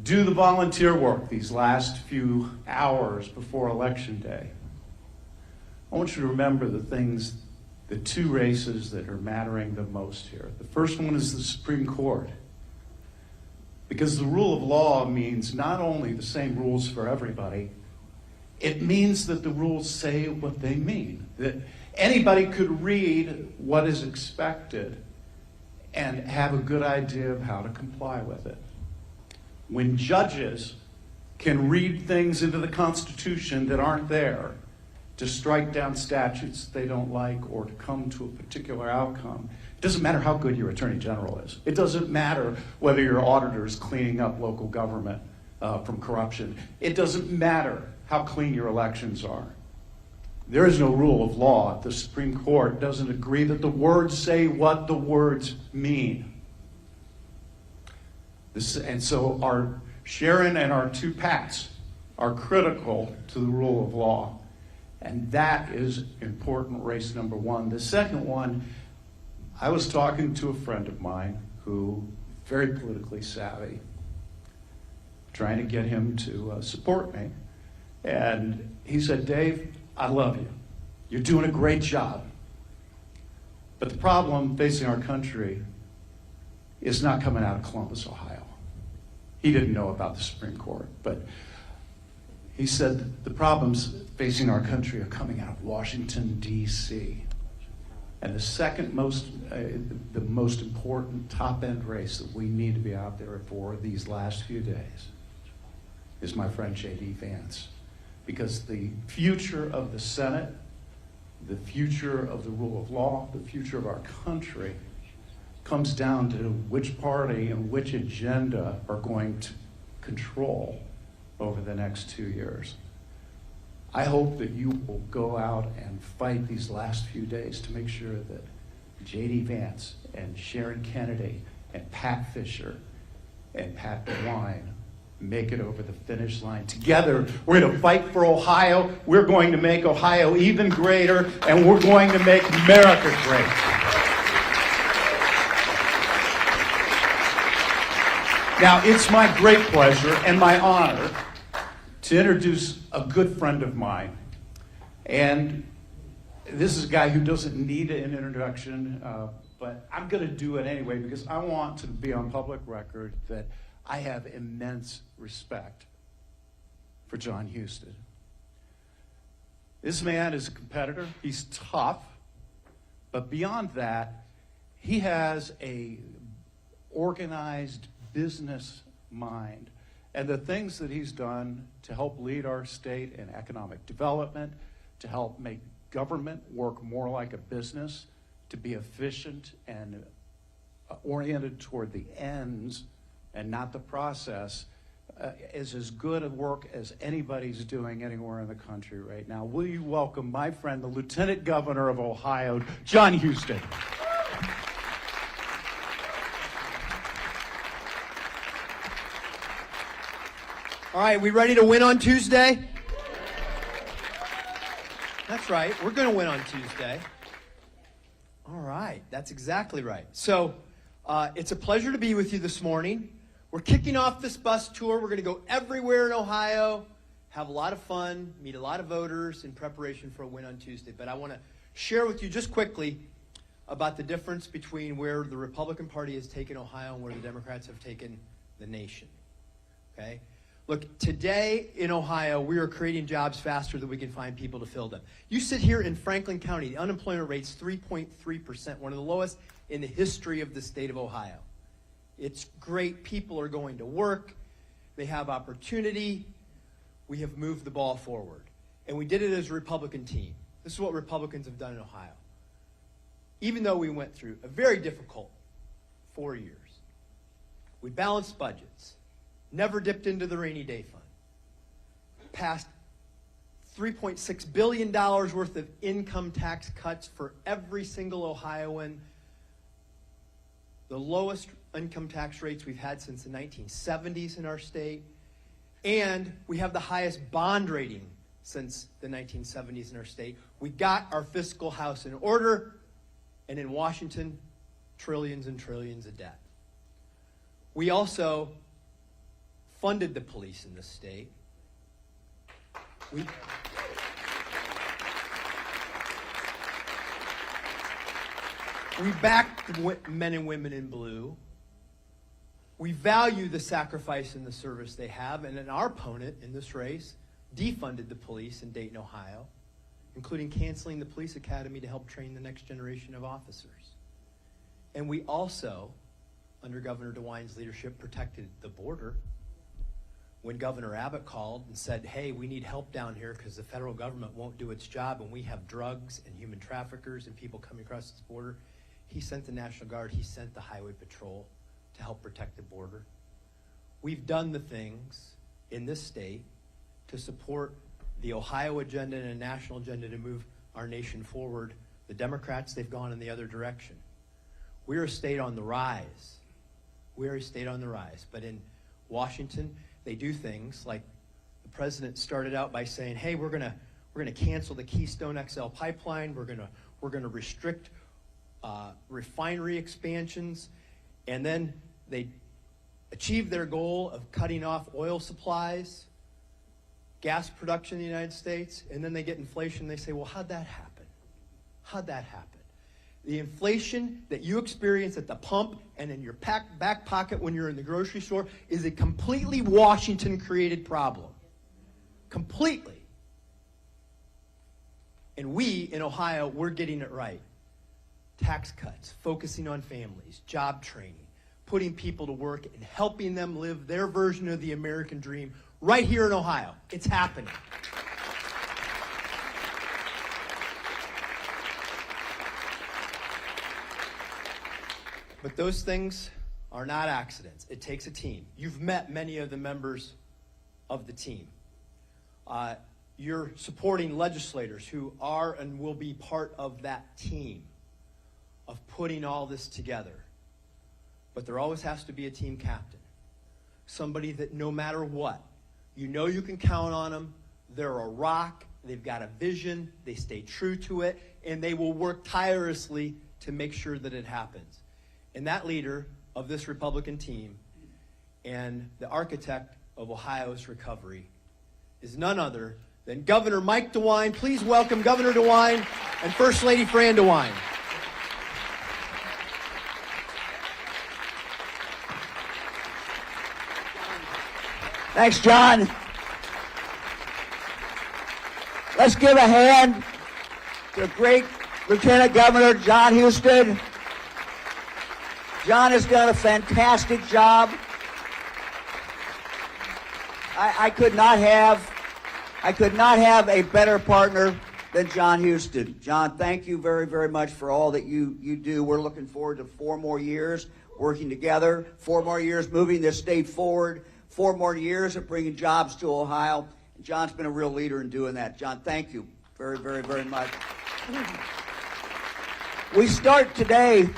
do the volunteer work these last few hours before Election Day, I want you to remember the two races that are mattering the most here. The first one is the Supreme Court. Because the rule of law means not only the same rules for everybody, it means that the rules say what they mean. That anybody could read what is expected and have a good idea of how to comply with it. When judges can read things into the Constitution that aren't there to strike down statutes they don't like or to come to a particular outcome, it doesn't matter how good your attorney general is. It doesn't matter whether your auditor is cleaning up local government from corruption. It doesn't matter how clean your elections are. There is no rule of law. The Supreme Court doesn't agree that the words say what the words mean. And so our Sharon and our two Pats are critical to the rule of law. And that is important race number one. The second one, I was talking to a friend of mine who, very politically savvy, trying to get him to support me. And he said, Dave, I love you. You're doing a great job. But the problem facing our country is not coming out of Columbus, Ohio. He didn't know about the Supreme Court, but he said the problems facing our country are coming out of Washington, D.C. And the second most, the most important top-end race that we need to be out there for these last few days is my friend J.D. Vance. Because the future of the Senate, the future of the rule of law, the future of our country comes down to which party and which agenda are going to control over the next 2 years. I hope that you will go out and fight these last few days to make sure that J.D. Vance and Sharon Kennedy and Pat Fisher and Pat DeWine make it over the finish line. Together, we're going to fight for Ohio. We're going to make Ohio even greater, and we're going to make America great. Now, it's my great pleasure and my honor to introduce a good friend of mine. And this is a guy who doesn't need an introduction, but I'm going to do it anyway because I want to be on public record that I have immense respect for John Husted. This man is a competitor. He's tough. But beyond that, he has a organized business mind. And the things that he's done to help lead our state in economic development, to help make government work more like a business, to be efficient and oriented toward the ends and not the process, is as good a work as anybody's doing anywhere in the country right now. Will you welcome my friend, the Lieutenant Governor of Ohio, John Husted. All right, we ready to win on Tuesday? That's right, we're going to win on Tuesday. All right, that's exactly right. So it's a pleasure to be with you this morning. We're kicking off this bus tour. We're going to go everywhere in Ohio, have a lot of fun, meet a lot of voters in preparation for a win on Tuesday. But I want to share with you just quickly about the difference between where the Republican Party has taken Ohio and where the Democrats have taken the nation. Okay? Look, today in Ohio, we are creating jobs faster than we can find people to fill them. You sit here in Franklin County, the unemployment rate's 3.3%, one of the lowest in the history of the state of Ohio. It's great. People are going to work. They have opportunity. We have moved the ball forward. And we did it as a Republican team. This is what Republicans have done in Ohio. Even though we went through a very difficult 4 years, we balanced budgets, never dipped into the rainy day fund, passed $3.6 billion worth of income tax cuts for every single Ohioan, the lowest income tax rates we've had since the 1970s in our state, and we have the highest bond rating since the 1970s in our state. We got our fiscal house in order, and in Washington, trillions and trillions of debt. We also funded the police in this state. We backed the men and women in blue. We value the sacrifice and the service they have, and then our opponent in this race defunded the police in Dayton, Ohio, including canceling the police academy to help train the next generation of officers. And we also, under Governor DeWine's leadership, protected the border. When Governor Abbott called and said, hey, we need help down here because the federal government won't do its job and we have drugs and human traffickers and people coming across this border, he sent the National Guard, he sent the Highway Patrol to help protect the border. We've done the things in this state to support the Ohio agenda and a national agenda to move our nation forward. The Democrats, they've gone in the other direction. We're a state on the rise. We're a state on the rise. But in Washington, they do things like the president started out by saying, hey, we're gonna cancel the Keystone XL pipeline. We're gonna restrict refinery expansions. And then they achieve their goal of cutting off oil supplies, gas production in the United States, and then they get inflation. They say, well, how'd that happen? How'd that happen? The inflation that you experience at the pump and in your back pocket when you're in the grocery store is a completely Washington-created problem. Completely. And we, in Ohio, we're getting it right. Tax cuts, focusing on families, job training, putting people to work and helping them live their version of the American dream right here in Ohio. It's happening. But those things are not accidents. It takes a team. You've met many of the members of the team. You're supporting legislators who are and will be part of that team of putting all this together. But there always has to be a team captain. Somebody that no matter what, you know you can count on them. They're a rock. They've got a vision. They stay true to it. And they will work tirelessly to make sure that it happens. And that leader of this Republican team and the architect of Ohio's recovery is none other than Governor Mike DeWine. Please welcome Governor DeWine and First Lady Fran DeWine. Thanks, John. Let's give a hand to great Lieutenant Governor John Husted. John has done a fantastic job. I could not have a better partner than John Husted. John, thank you very, very much for all that you do. We're looking forward to 4 more years working together, 4 more years moving this state forward, 4 more years of bringing jobs to Ohio. And John's been a real leader in doing that. John, thank you very, very, very much. We start today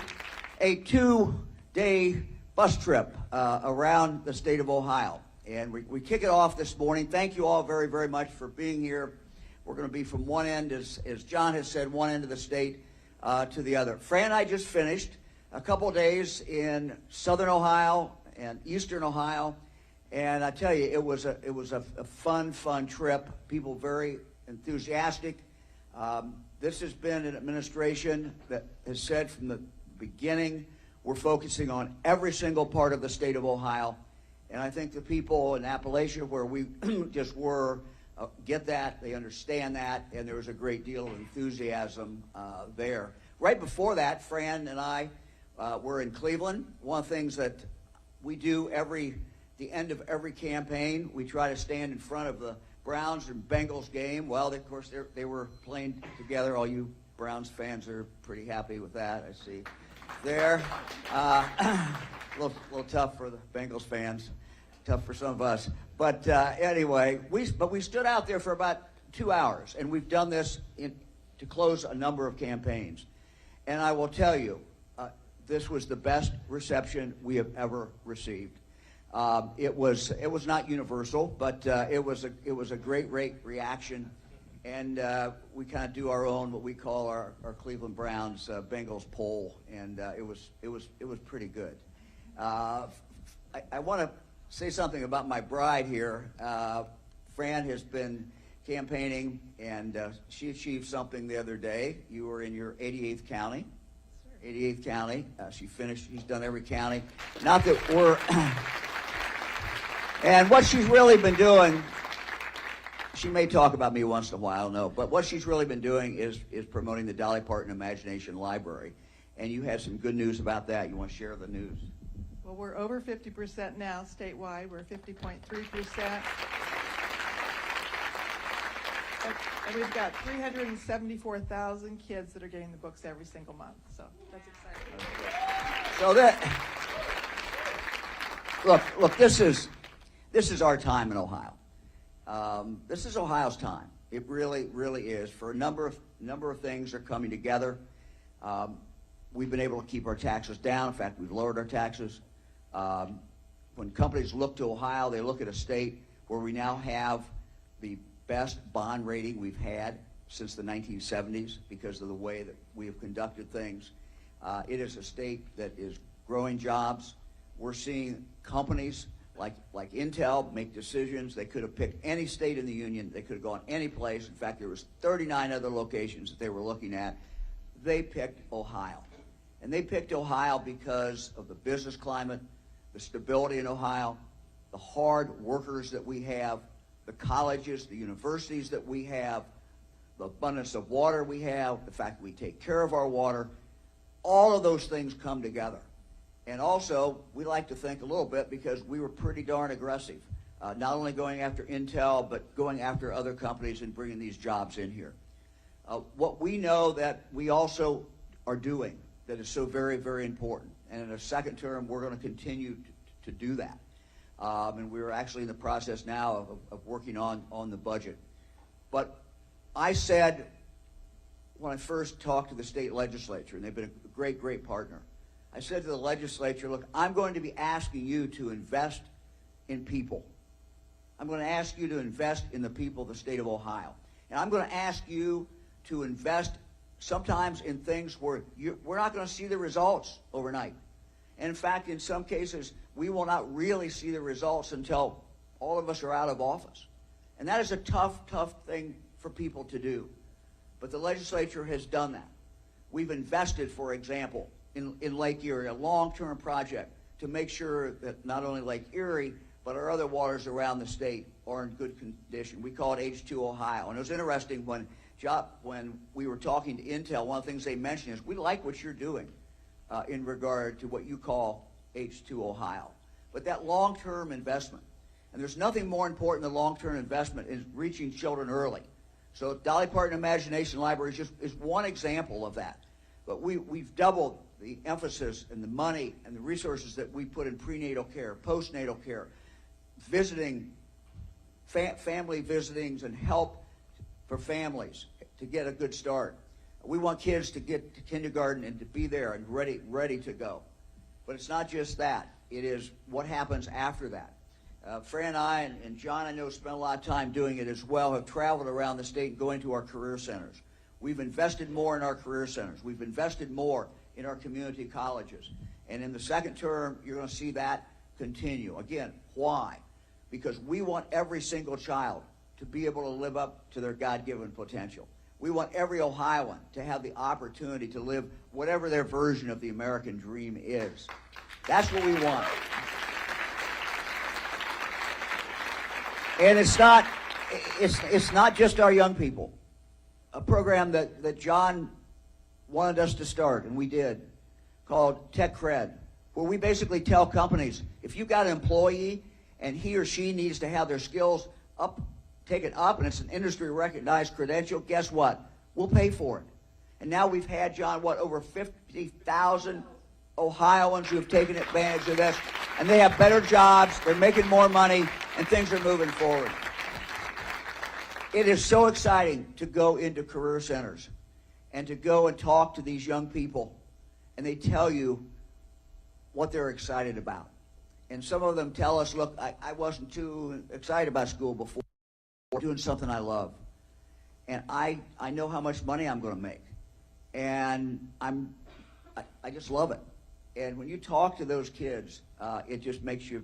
a 2-day bus trip around the state of Ohio. And we kick it off this morning. Thank you all very, very much for being here. We're going to be from one end, as John has said, one end of the state to the other. Fran and I just finished a couple of days in southern Ohio and Eastern Ohio. And I tell you, it was a fun trip. People very enthusiastic. This has been an administration that has said from the beginning, we're focusing on every single part of the state of Ohio. And I think the people in Appalachia, where we just were, get that, they understand that, and there was a great deal of enthusiasm there. Right before that, Fran and I were in Cleveland. One of the things that we do the end of every campaign, we try to stand in front of the Browns and Bengals game. Well, of course, they were playing together. All you Browns fans are pretty happy with that, I see. There, a little tough for the Bengals fans, tough for some of us. But anyway, we stood out there for about 2 hours, and we've done this to close a number of campaigns. And I will tell you, this was the best reception we have ever received. It was not universal, but it was a great reaction, and we kind of do our own, what we call our Cleveland Browns Bengals poll, and it was pretty good. I want to say something about my bride here. Fran has been campaigning, and she achieved something the other day. You were in your 88th county. 88th county. She's done every county. Not that we're. And what she's really been doing, she may talk about me once in a while, I don't know, but what she's really been doing is promoting the Dolly Parton Imagination Library. And you had some good news about that. You want to share the news? Well, we're over 50% now statewide. We're 50.3%. And we've got 374,000 kids that are getting the books every single month. So that's exciting. So look, this is our time in Ohio. This is Ohio's time. It really is. For a number of things are coming together. We've been able to keep our taxes down. In fact, we've lowered our taxes. When companies look to Ohio, they look at a state where we now have the best bond rating we've had since the 1970s because of the way that we have conducted things. It is a state that is growing jobs. We're seeing companies like Intel make decisions. They could have picked any state in the union. They could have gone any place. In fact, there was 39 other locations that they were looking at. They picked Ohio. And they picked Ohio because of the business climate, the stability in Ohio, the hard workers that we have, the colleges, the universities that we have, the abundance of water we have, the fact that we take care of our water. All of those things come together. And also, we like to think a little bit because we were pretty darn aggressive, not only going after Intel, but going after other companies and bringing these jobs in here. What we know that we also are doing that is so very, very important, and in a second term, we're going to continue to do that. And we're actually in the process now of working on the budget. But I said when I first talked to the state legislature, and they've been a great partner, I said to the legislature, look, I'm going to be asking you to invest in people. I'm going to ask you to invest in the people of the state of Ohio. And I'm going to ask you to invest sometimes in things where we're not going to see the results overnight. And in fact, in some cases, we will not really see the results until all of us are out of office. And that is a tough thing for people to do. But the legislature has done that. We've invested, for example, in Lake Erie, a long-term project to make sure that not only Lake Erie, but our other waters around the state are in good condition. We call it H2 Ohio. And it was interesting when we were talking to Intel, one of the things they mentioned is, we like what you're doing in regard to what you call H2 Ohio. But that long-term investment, and there's nothing more important than long-term investment in reaching children early. So Dolly Parton Imagination Library is one example of that. But we've doubled the emphasis and the money and the resources that we put in prenatal care, postnatal care, visiting, family visitings and help for families to get a good start. We want kids to get to kindergarten and to be there and ready to go. But it's not just that. It is what happens after that. Fran and I, and John, I know, spent a lot of time doing it as well, have traveled around the state and going to our career centers. We've invested more in our career centers. We've invested more in our community colleges. And in the second term, you're going to see that continue. Again, why? Because we want every single child to be able to live up to their God-given potential. We want every Ohioan to have the opportunity to live whatever their version of the American dream is. That's what we want. And it's not just our young people. A program that John wanted us to start, and we did, called Tech Cred, where we basically tell companies, if you've got an employee and he or she needs to have their skills taken up, and it's an industry-recognized credential, guess what? We'll pay for it. And now we've had, John, over 50,000 Ohioans who have taken advantage of this, and they have better jobs, they're making more money, and things are moving forward. It is so exciting to go into career centers and to go and talk to these young people, and they tell you what they're excited about. And some of them tell us, look, I wasn't too excited about school before. I'm doing something I love. And I know how much money I'm going to make. And I just love it. And when you talk to those kids, it just makes you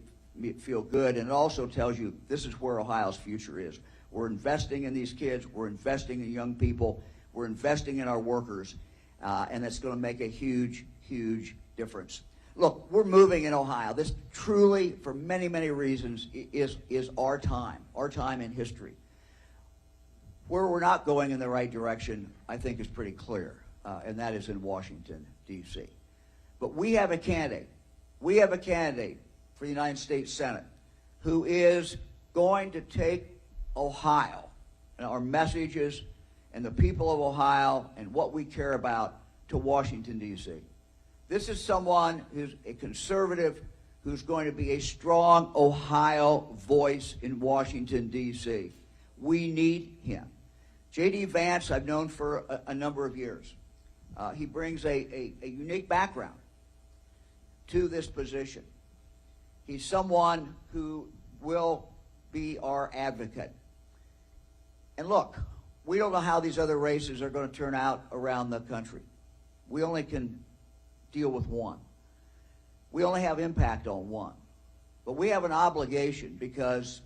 feel good. And it also tells you this is where Ohio's future is. We're investing in these kids. We're investing in young people. We're investing in our workers. And it's going to make a huge, huge difference. Look, we're moving in Ohio. This truly, for many, many reasons, is our time in history. Where we're not going in the right direction, I think, is pretty clear, and that is in Washington, D.C. But we have a candidate. We have a candidate for the United States Senate who is going to take Ohio and our messages and the people of Ohio and what we care about to Washington, D.C. This is someone who's a conservative who's going to be a strong Ohio voice in Washington, D.C. We need him. J.D. Vance, I've known for a number of years. He brings a unique background to this position. He's someone who will be our advocate. And look, we don't know how these other races are going to turn out around the country. We only can deal with one. We only have impact on one. But we have an obligation because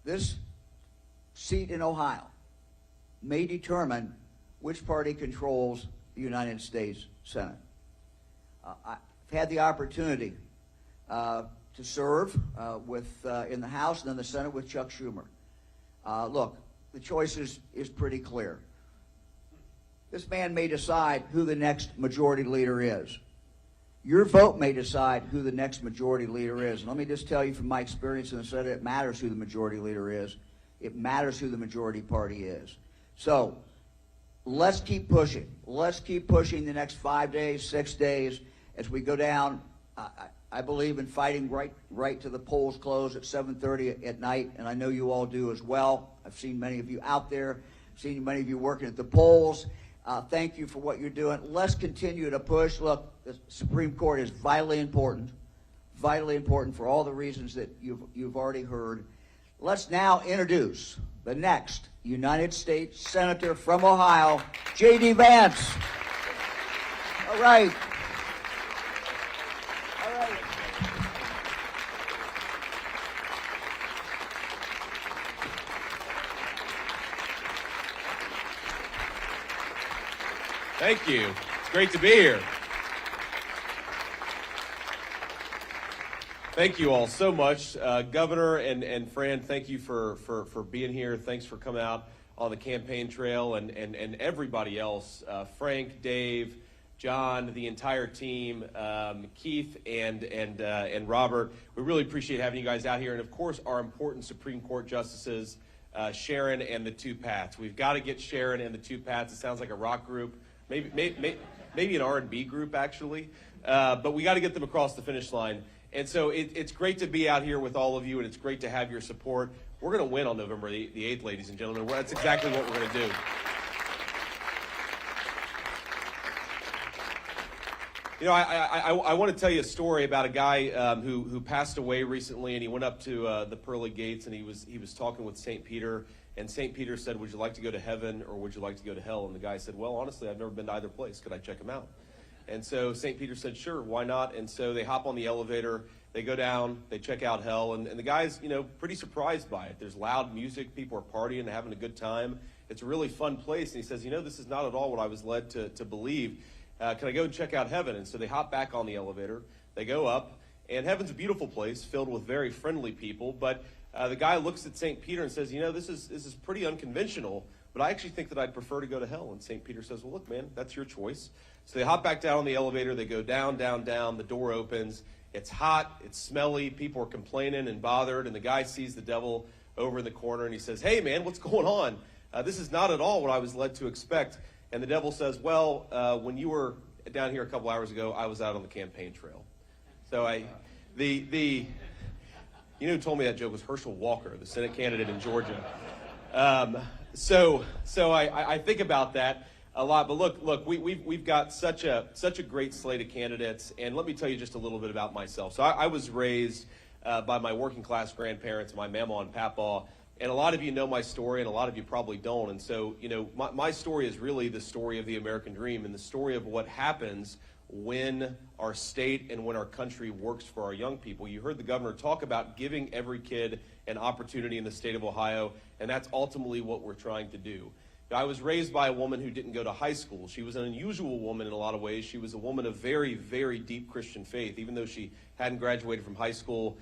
this seat in Ohio may determine which party controls the United States Senate. I've had the opportunity to serve in the House and in the Senate with Chuck Schumer. Look, the choice is pretty clear. This man may decide who the next majority leader is. Your vote may decide who the next majority leader is. And let me just tell you from my experience in the Senate, it matters who the majority leader is. It matters who the majority party is. So let's keep pushing. Let's keep pushing the next 5 days, 6 days as we go down. I believe in fighting right to the polls close at 7:30 at night, and I know you all do as well. I've seen many of you out there. I've seen many of you working at the polls. Thank you for what you're doing. Let's continue to push. Look, the Supreme Court is vitally important for all the reasons that you've already heard. Let's now introduce the next United States Senator from Ohio, J.D. Vance. All right. Thank you. It's great to be here. Thank you all so much. Governor and Fran, thank you for being here. Thanks for coming out on the campaign trail and everybody else. Frank, Dave, John, the entire team, Keith and Robert. We really appreciate having you guys out here. And of course, our important Supreme Court justices, Sharon and the Two Pats. We've got to get Sharon and the Two Pats. It sounds like a rock group. Maybe an R&B group, actually. But we got to get them across the finish line. And so it's great to be out here with all of you, and it's great to have your support. We're going to win on November the 8th, ladies and gentlemen. That's exactly what we're going to do. You know, I want to tell you a story about a guy who passed away recently, and he went up to the pearly gates, and he was talking with St. Peter. And St. Peter said, "Would you like to go to heaven or would you like to go to hell?" And the guy said, "Well, honestly, I've never been to either place. Could I check him out?" And so St. Peter said, "Sure, why not?" And so they hop on the elevator, They go down, they check out hell, and the guy's, pretty surprised by it. There's loud music, people are partying and having a good time. It's a really fun place, and he says, this is not at all what I was led to believe. Can I go and check out heaven? And so they hop back on the elevator, they go up, and heaven's a beautiful place filled with very friendly people, but the guy looks at St. Peter and says, this is pretty unconventional, but I actually think that I'd prefer to go to hell. And St. Peter says, well, look, man, that's your choice. So they hop back down on the elevator, they go down, down, down, the door opens. It's hot, it's smelly, people are complaining and bothered, and the guy sees the devil over in the corner, and he says, hey, man, what's going on? This is not at all what I was led to expect. And the devil says, well, when you were down here a couple hours ago, I was out on the campaign trail. So you know who told me that joke was Herschel Walker, the Senate candidate in Georgia. So I think about that a lot, but look, we've got such a great slate of candidates, and let me tell you just a little bit about myself. So I was raised by my working class grandparents, my mama and papa, and a lot of you know my story, and a lot of you probably don't. And so, my story is really the story of the American dream and the story of what happens when our state and when our country works for our young people. You heard the governor talk about giving every kid an opportunity in the state of Ohio, and that's ultimately what we're trying to do. I was raised by a woman who didn't go to high school. She was an unusual woman in a lot of ways. She was a woman of very, very deep Christian faith. Even though she hadn't graduated from high school,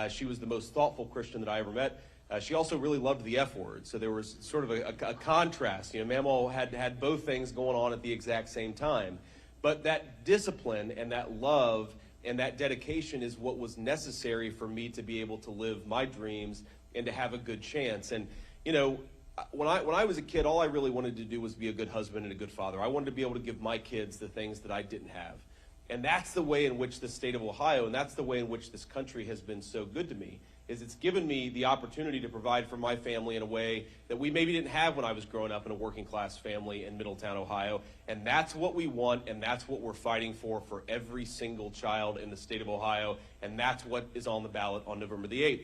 she was the most thoughtful Christian that I ever met. She also really loved the F word, so there was sort of a contrast. Mamaw had both things going on at the exact same time. But that discipline and that love and that dedication is what was necessary for me to be able to live my dreams and to have a good chance. And, when I was a kid, all I really wanted to do was be a good husband and a good father. I wanted to be able to give my kids the things that I didn't have. And that's the way in which the state of Ohio, and that's the way in which this country has been so good to me, is it's given me the opportunity to provide for my family in a way that we maybe didn't have when I was growing up in a working class family in Middletown, Ohio. And that's what we want, and that's what we're fighting for every single child in the state of Ohio. And that's what is on the ballot on November the 8th.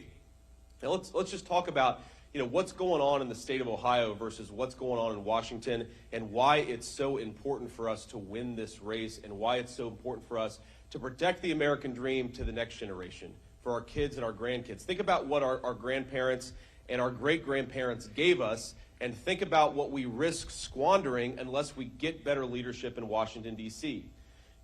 Now let's just talk about what's going on in the state of Ohio versus what's going on in Washington, and why it's so important for us to win this race, and why it's so important for us to protect the American dream to the next generation, for our kids and our grandkids. Think about what our grandparents and our great-grandparents gave us, and think about what we risk squandering unless we get better leadership in Washington, D.C.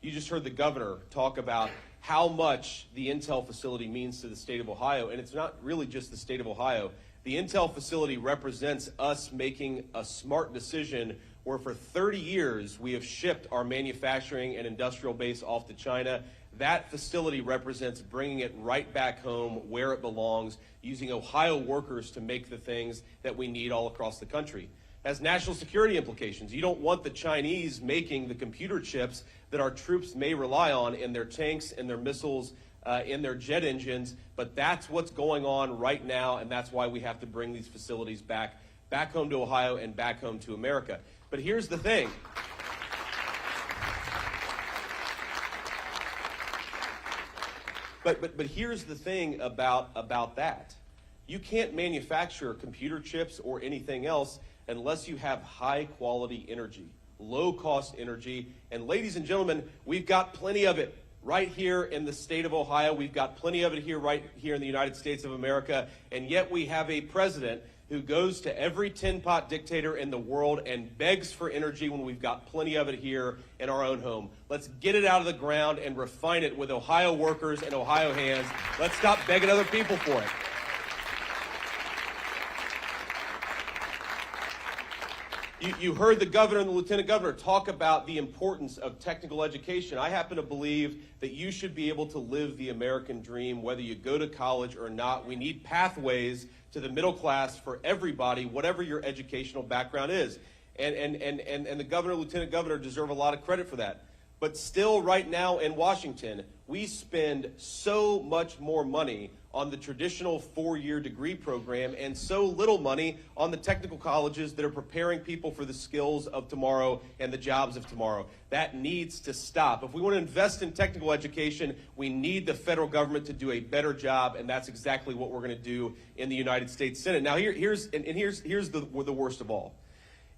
You just heard the governor talk about how much the Intel facility means to the state of Ohio, and it's not really just the state of Ohio. The Intel facility represents us making a smart decision where for 30 years we have shipped our manufacturing and industrial base off to China. That facility represents bringing it right back home where it belongs, using Ohio workers to make the things that we need all across the country. Has national security implications. You don't want the Chinese making the computer chips that our troops may rely on in their tanks and their missiles, in their jet engines, but that's what's going on right now, and that's why we have to bring these facilities back home to Ohio and back home to America. But here's the thing. But here's the thing about that. You can't manufacture computer chips or anything else unless you have high quality energy, low cost energy, and ladies and gentlemen, we've got plenty of it. Right here in the state of Ohio, we've got plenty of it right here in the United States of America, and yet we have a president who goes to every tin-pot dictator in the world and begs for energy when we've got plenty of it here in our own home. Let's get it out of the ground and refine it with Ohio workers and Ohio hands. Let's stop begging other people for it. You heard the governor and the lieutenant governor talk about the importance of technical education. I happen to believe that you should be able to live the American dream, whether you go to college or not. We need pathways to the middle class for everybody, whatever your educational background is. And the governor, lieutenant governor deserve a lot of credit for that. But still right now in Washington, we spend so much more money on the traditional four-year degree program and so little money on the technical colleges that are preparing people for the skills of tomorrow and the jobs of tomorrow. That needs to stop. If we want to invest in technical education, we need the federal government to do a better job, and that's exactly what we're going to do in the United States Senate. Now, here's the worst of all.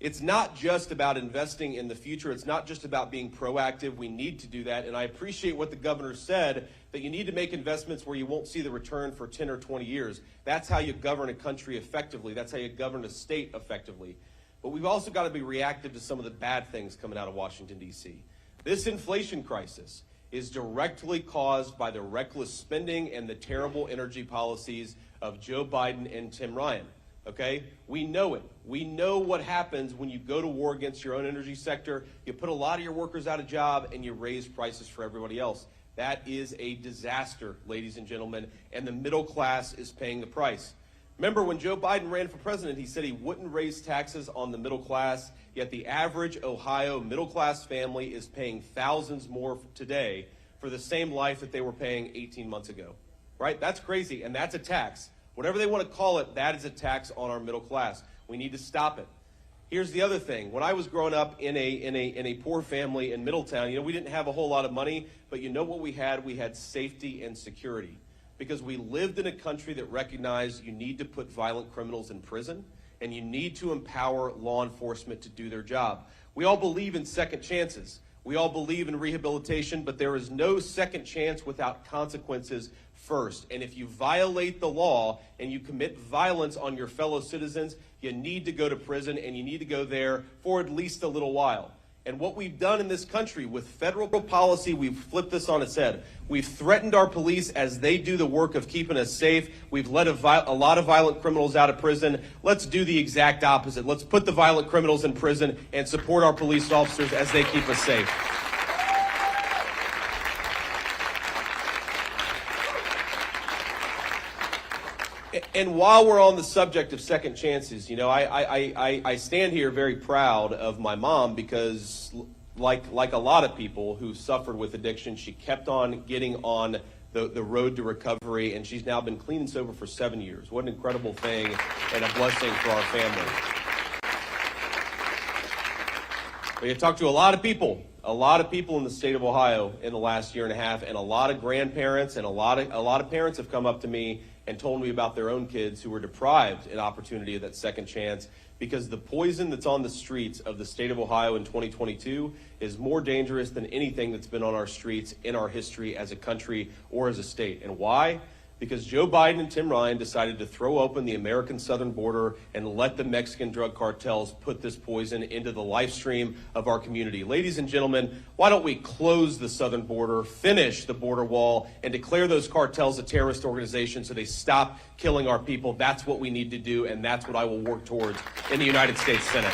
It's not just about investing in the future. It's not just about being proactive. We need to do that. And I appreciate what the governor said, that you need to make investments where you won't see the return for 10 or 20 years. That's how you govern a country effectively. That's how you govern a state effectively. But we've also got to be reactive to some of the bad things coming out of Washington, D.C. This inflation crisis is directly caused by the reckless spending and the terrible energy policies of Joe Biden and Tim Ryan. Okay? We know it. We know what happens when you go to war against your own energy sector. You put a lot of your workers out of job and you raise prices for everybody else. That is a disaster, ladies and gentlemen, and the middle class is paying the price. Remember, when Joe Biden ran for president, he said he wouldn't raise taxes on the middle class, yet the average Ohio middle-class family is paying thousands more today for the same life that they were paying 18 months ago. Right? That's crazy, and that's a tax. Whatever they want to call it, that is a tax on our middle class. We need to stop it. Here's the other thing. When I was growing up in a poor family in Middletown, we didn't have a whole lot of money, but you know what we had? We had safety and security. Because we lived in a country that recognized you need to put violent criminals in prison and you need to empower law enforcement to do their job. We all believe in second chances. We all believe in rehabilitation, but there is no second chance without consequences first. And if you violate the law and you commit violence on your fellow citizens, you need to go to prison, and you need to go there for at least a little while. And what we've done in this country with federal policy, we've flipped this on its head. We've threatened our police as they do the work of keeping us safe. We've let a lot of violent criminals out of prison. Let's do the exact opposite. Let's put the violent criminals in prison and support our police officers as they keep us safe. And while we're on the subject of second chances, I stand here very proud of my mom because, like a lot of people who suffered with addiction, she kept on getting on the road to recovery, and she's now been clean and sober for 7 years. What an incredible thing and a blessing for our family. We have talked to a lot of people in the state of Ohio in the last year and a half, and a lot of grandparents and a lot of parents have come up to me and told me about their own kids who were deprived an opportunity of that second chance because the poison that's on the streets of the state of Ohio in 2022 is more dangerous than anything that's been on our streets in our history as a country or as a state. And why? Because Joe Biden and Tim Ryan decided to throw open the American southern border and let the Mexican drug cartels put this poison into the life stream of our community. Ladies and gentlemen, why don't we close the southern border, finish the border wall, and declare those cartels a terrorist organization so they stop killing our people? That's what we need to do, and that's what I will work towards in the United States Senate.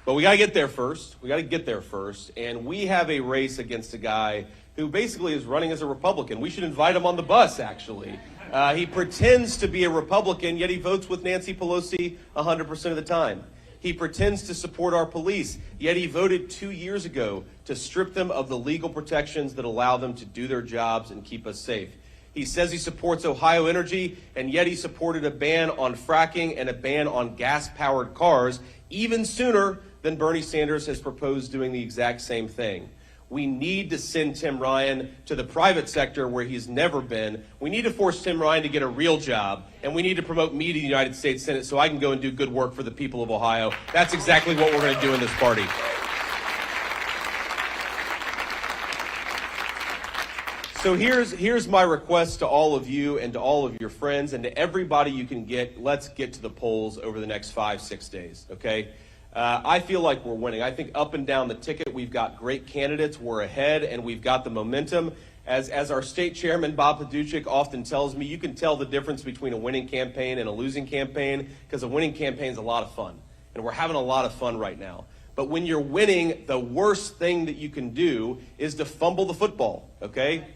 But we got to get there first. And we have a race against a guy who basically is running as a Republican. We should invite him on the bus, actually. He pretends to be a Republican, yet he votes with Nancy Pelosi 100% of the time. He pretends to support our police, yet he voted 2 years ago to strip them of the legal protections that allow them to do their jobs and keep us safe. He says he supports Ohio energy, and yet he supported a ban on fracking and a ban on gas-powered cars even sooner than Bernie Sanders has proposed doing the exact same thing. We need to send Tim Ryan to the private sector where he's never been. We need to force Tim Ryan to get a real job, and we need to promote me to the United States Senate so I can go and do good work for the people of Ohio. That's exactly what we're going to do in this party. So here's my request to all of you and to all of your friends and to everybody you can get. Let's get to the polls over the next 5-6 days, okay? I feel like we're winning. I think up and down the ticket, we've got great candidates. We're ahead, and we've got the momentum. As our state chairman, Bob Paduchik, often tells me, you can tell the difference between a winning campaign and a losing campaign because a winning campaign is a lot of fun, and we're having a lot of fun right now. But when you're winning, the worst thing that you can do is to fumble the football, okay?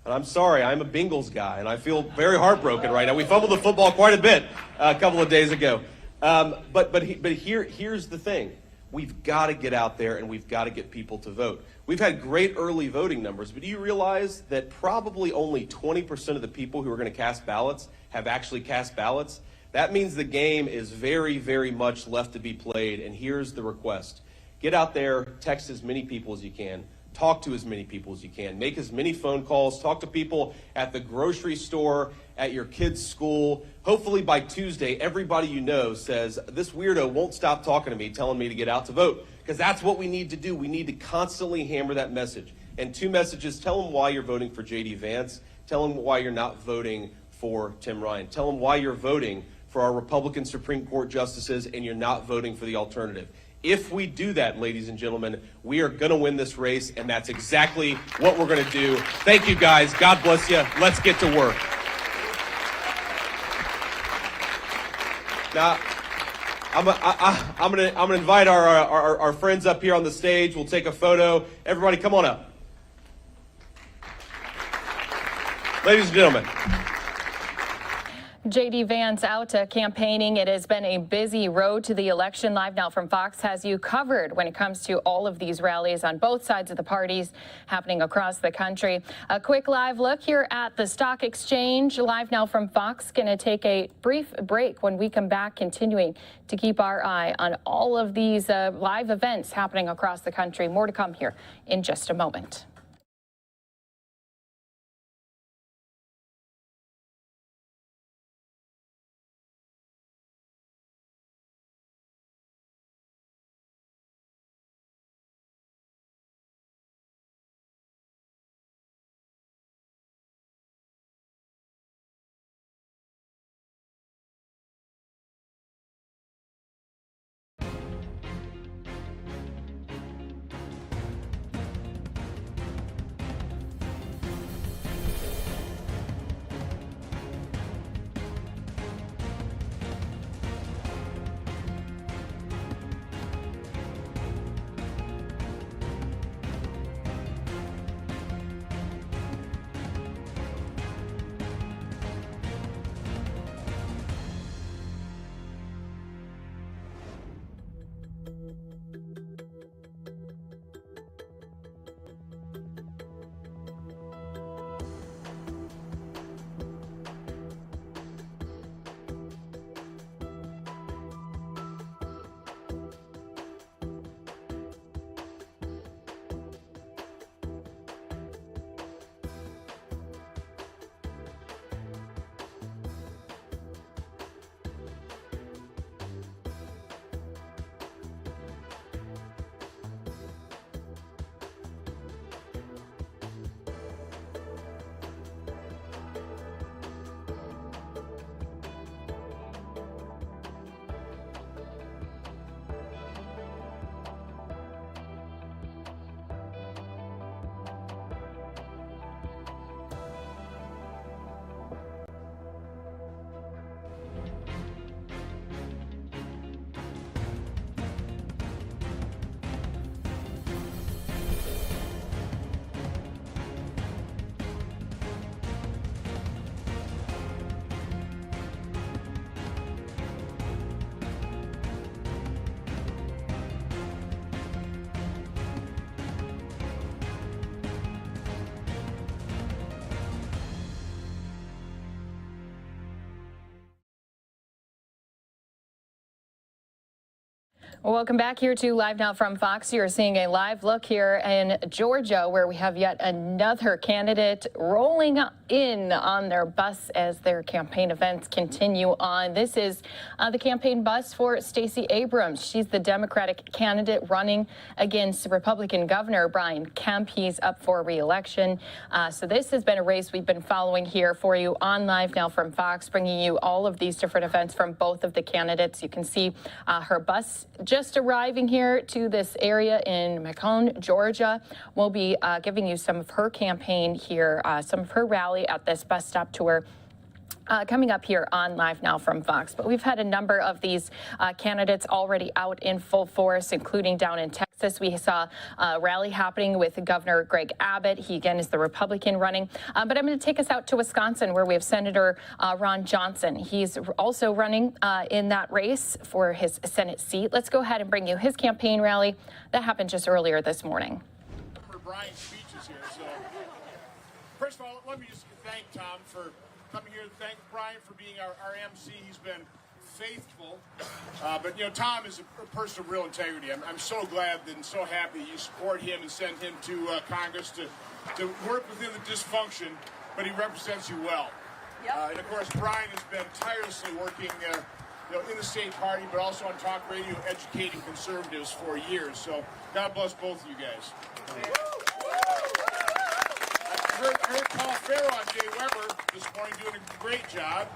And I'm sorry, I'm a Bengals guy, and I feel very heartbroken right now. We fumbled the football quite a bit a couple of days ago. But here's the thing. We've got to get out there and we've got to get people to vote. We've had great early voting numbers, but do you realize that probably only 20% of the people who are going to cast ballots have actually cast ballots? That means the game is very, very much left to be played, and here's the request. Get out there, text as many people as you can, talk to as many people as you can, make as many phone calls, talk to people at the grocery store, at your kid's school. Hopefully by Tuesday, everybody you know says, this weirdo won't stop talking to me, telling me to get out to vote. Because that's what we need to do. We need to constantly hammer that message. And 2 messages: tell them why you're voting for J.D. Vance. Tell them why you're not voting for Tim Ryan. Tell them why you're voting for our Republican Supreme Court justices and you're not voting for the alternative. If we do that, ladies and gentlemen, we are going to win this race, and that's exactly what we're going to do. Thank you, guys. God bless you. Let's get to work. Now, I'm gonna invite our friends up here on the stage. We'll take a photo. Everybody, come on up. Ladies and gentlemen. J.D. Vance out campaigning. It has been a busy road to the election. Live Now from Fox has you covered when it comes to all of these rallies on both sides of the parties happening across the country. A quick live look here at the stock exchange. Live Now from Fox going to take a brief break. When we come back, continuing to keep our eye on all of these live events happening across the country. More to come here in just a moment. Welcome back here to Live Now from Fox. You're seeing a live look here in Georgia, where we have yet another candidate rolling in on their bus as their campaign events continue on. This is the campaign bus for Stacey Abrams. She's the Democratic candidate running against Republican Governor Brian Kemp. He's up for re-election. So this has been a race we've been following here for you on Live Now from Fox, bringing you all of these different events from both of the candidates. You can see her bus just arriving here to this area in Macon, Georgia. We'll be giving you some of her campaign here, some of her rally at this bus stop tour coming up here on Live Now from Fox. But we've had a number of these candidates already out in full force, including down in Texas. We saw a rally happening with Governor Greg Abbott. He, again, is the Republican running. But I'm going to take us out to Wisconsin, where we have Senator Ron Johnson. He's also running in that race for his Senate seat. Let's go ahead and bring you his campaign rally that happened just earlier this morning. For Brian's speeches here. So, first of all, let me just thank Tom for coming here, to thank Brian for being our MC. He's been faithful. But, you know, Tom is a person of real integrity. I'm so glad and so happy you support him and send him to Congress to work within the dysfunction, but he represents you well. And of course, Brian has been tirelessly working in the state party, but also on talk radio, educating conservatives for years. So God bless both of you guys. I heard Paul Farrow on Jay Weber this morning doing a great job,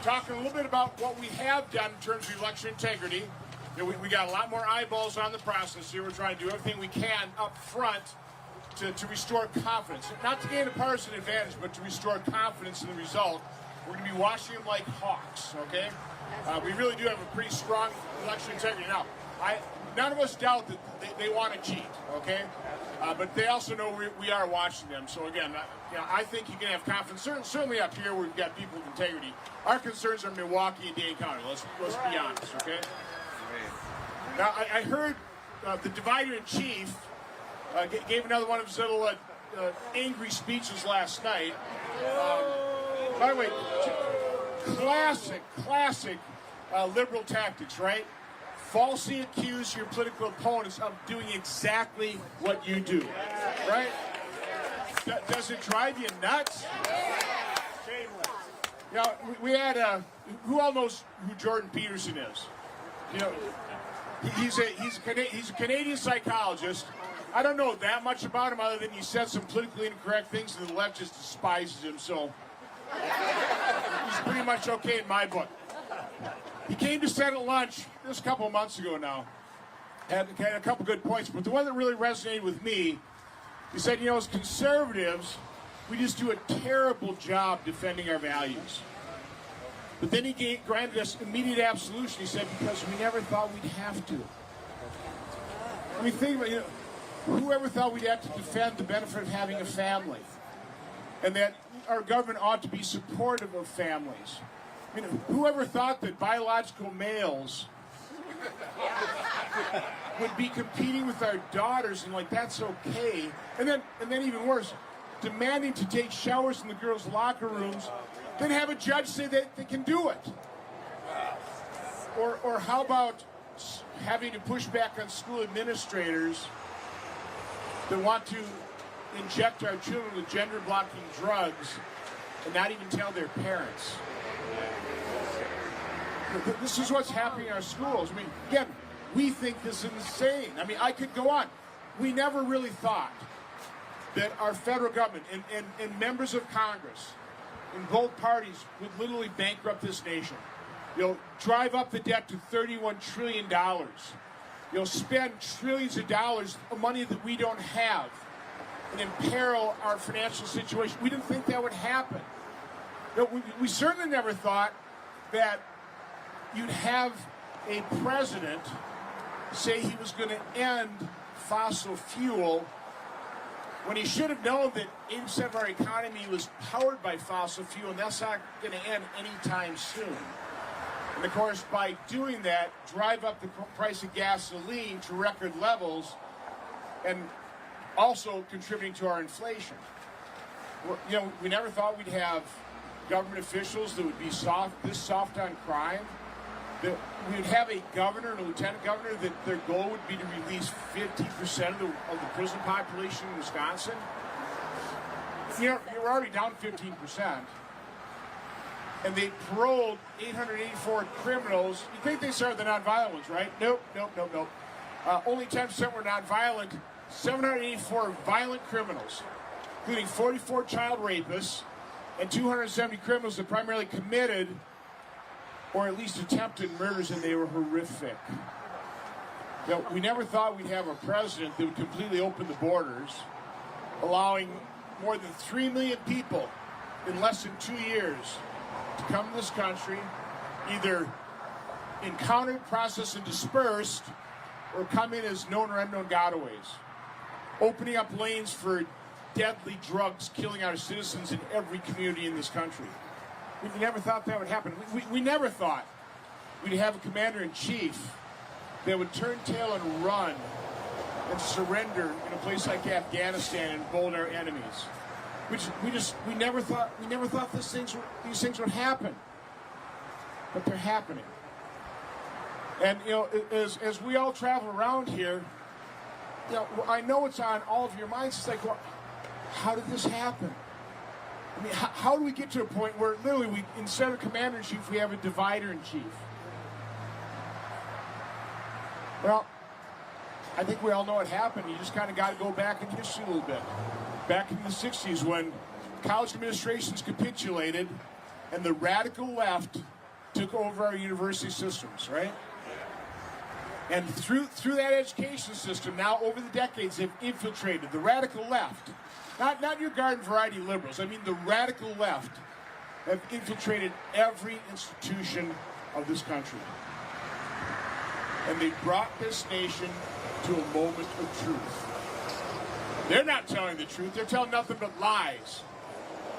talking a little bit about what we have done in terms of election integrity. We got a lot more eyeballs on the process here. We're trying to do everything we can up front to restore confidence. Not to gain a partisan advantage, but to restore confidence in the result. We're going to be watching them like hawks, okay? We really do have a pretty strong election integrity. Now, none of us doubt that they want to cheat, okay? But they also know we are watching them. So again, I think you can have confidence. Certainly up here, we've got people with integrity. Our concerns are Milwaukee and Dane County. Let's be honest, okay? Now, I heard the divider-in-chief gave another one of his little angry speeches last night. By the way, classic liberal tactics, right? Falsely accuse your political opponents of doing exactly what you do, right? Does it drive you nuts? Shameless. You know, we had who all knows who Jordan Peterson is? You know, he's a Canadian psychologist. I don't know that much about him other than he said some politically incorrect things and the left just despises him, so he's pretty much okay in my book. He came to Senate lunch just a couple of months ago now. Had a couple good points, but the one that really resonated with me, he said, you know, as conservatives, we just do a terrible job defending our values. But then he granted us immediate absolution. He said, because we never thought we'd have to. I mean, think about it. Whoever thought we'd have to defend the benefit of having a family, and that our government ought to be supportive of families? I mean, whoever thought that biological males would be competing with our daughters and like that's okay? And then even worse, demanding to take showers in the girls' locker rooms, then have a judge say that they can do it. Or how about having to push back on school administrators that want to inject our children with gender-blocking drugs and not even tell their parents? This is what's happening in our schools. I mean, again, we think this is insane. I mean, I could go on. We never really thought that our federal government and members of Congress in both parties would literally bankrupt this nation. You'll drive up the debt to $31 trillion. You'll spend trillions of dollars of money that we don't have and imperil our financial situation. We didn't think that would happen. We certainly never thought that you'd have a president say he was going to end fossil fuel when he should have known that 80% of our economy was powered by fossil fuel, and that's not going to end anytime soon. And of course, by doing that, drive up the price of gasoline to record levels, and also contributing to our inflation. You know, we never thought we'd have government officials that would be this soft on crime. That we would have a governor and a lieutenant governor that their goal would be to release 50% of the prison population in Wisconsin. You know, we're already down 15%. And they paroled 884 criminals. You think they started the nonviolent ones, right? Nope. Only 10% were nonviolent. 784 violent criminals, including 44 child rapists and 270 criminals that primarily committed or at least attempted murders, and they were horrific. You know, we never thought we'd have a president that would completely open the borders, allowing more than 3 million people in less than 2 years to come to this country, either encountered, processed, and dispersed, or come in as known or unknown gotaways, opening up lanes for deadly drugs, killing our citizens in every community in this country. We never thought that would happen. We never thought we'd have a commander-in-chief that would turn tail and run and surrender in a place like Afghanistan and embolden our enemies. We never thought these things would happen, but they're happening. And you know, as we all travel around here, you know, I know it's on all of your minds. It's like, well, how did this happen? I mean, how do we get to a point where literally instead of commander-in-chief, we have a divider-in-chief? Well, I think we all know what happened. You just kind of got to go back in history a little bit. Back in the 60s when college administrations capitulated and the radical left took over our university systems, right? And through that education system, now over the decades, they've infiltrated the radical left. Not your garden variety liberals. I mean the radical left have infiltrated every institution of this country. And they brought this nation to a moment of truth. They're not telling the truth. They're telling nothing but lies.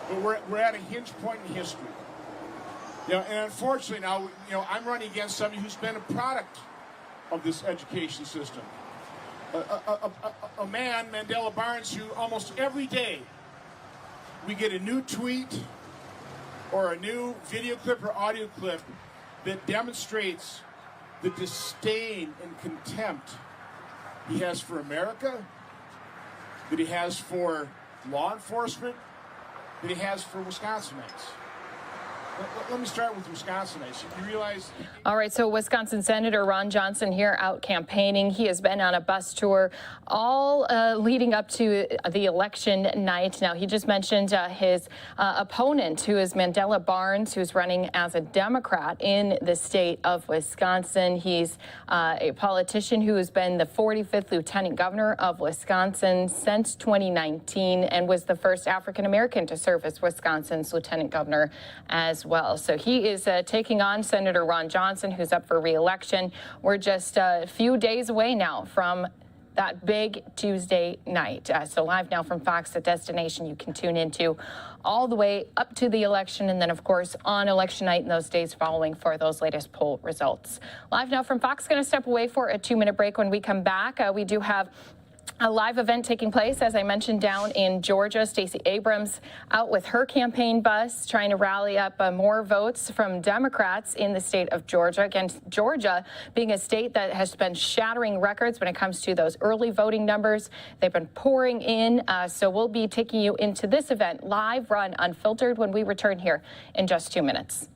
But we're at a hinge point in history. You know, and unfortunately now, you know, I'm running against somebody who's been a product of this education system. A man, Mandela Barnes, who almost every day we get a new tweet or a new video clip or audio clip that demonstrates the disdain and contempt he has for America, that he has for law enforcement, that he has for Wisconsinites. Let me start with Wisconsinites. You realize... All right, so Wisconsin Senator Ron Johnson here out campaigning. He has been on a bus tour all leading up to the election night. Now, he just mentioned his opponent, who is Mandela Barnes, who's running as a Democrat in the state of Wisconsin. He's a politician who has been the 45th Lieutenant Governor of Wisconsin since 2019 and was the first African-American to serve as Wisconsin's Lieutenant Governor as well. So he is taking on Senator Ron Johnson, who's up for re-election. We're just a few days away now from that big Tuesday night. So live now from Fox, the destination you can tune into all the way up to the election, and then, of course, on election night and those days following for those latest poll results. Live now from Fox, going to step away for a 2-minute break. When we come back, we do have a live event taking place, as I mentioned, down in Georgia. Stacey Abrams out with her campaign bus trying to rally up more votes from Democrats in the state of Georgia. Again, Georgia being a state that has been shattering records when it comes to those early voting numbers. They've been pouring in. So we'll be taking you into this event live, run unfiltered, when we return here in just 2 minutes.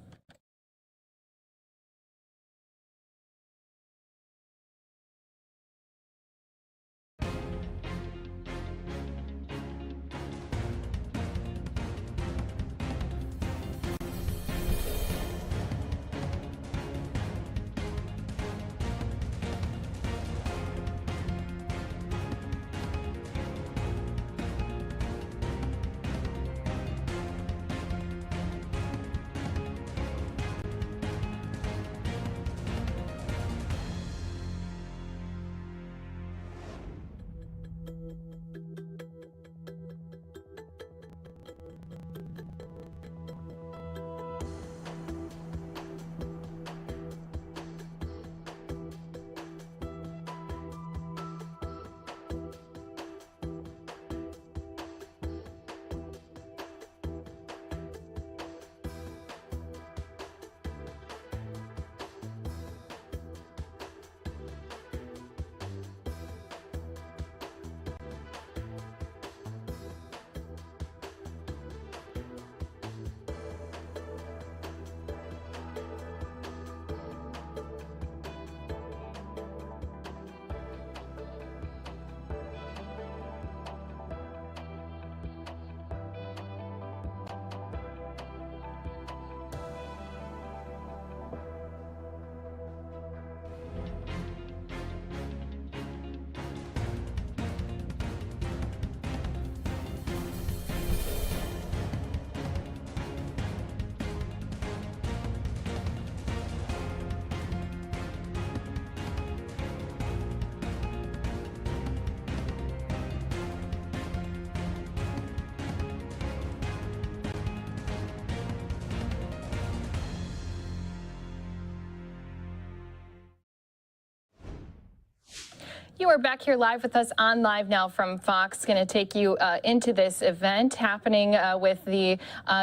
You are back here live with us on Live Now from Fox. Going to take you into this event happening with the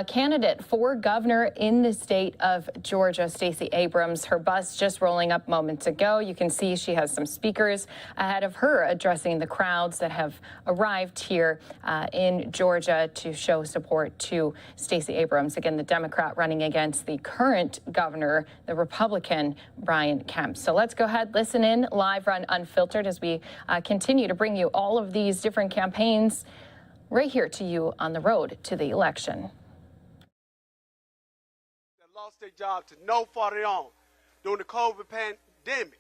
candidate for governor in the state of Georgia, Stacey Abrams. Her bus just rolling up moments ago. You can see she has some speakers ahead of her addressing the crowds that have arrived here in Georgia to show support to Stacey Abrams. Again, the Democrat running against the current governor, the Republican Brian Kemp. So let's go ahead, listen in live on Unfiltered as we continue to bring you all of these different campaigns right here to you on the road to the election. That lost their job to no fault of their own during the COVID pandemic.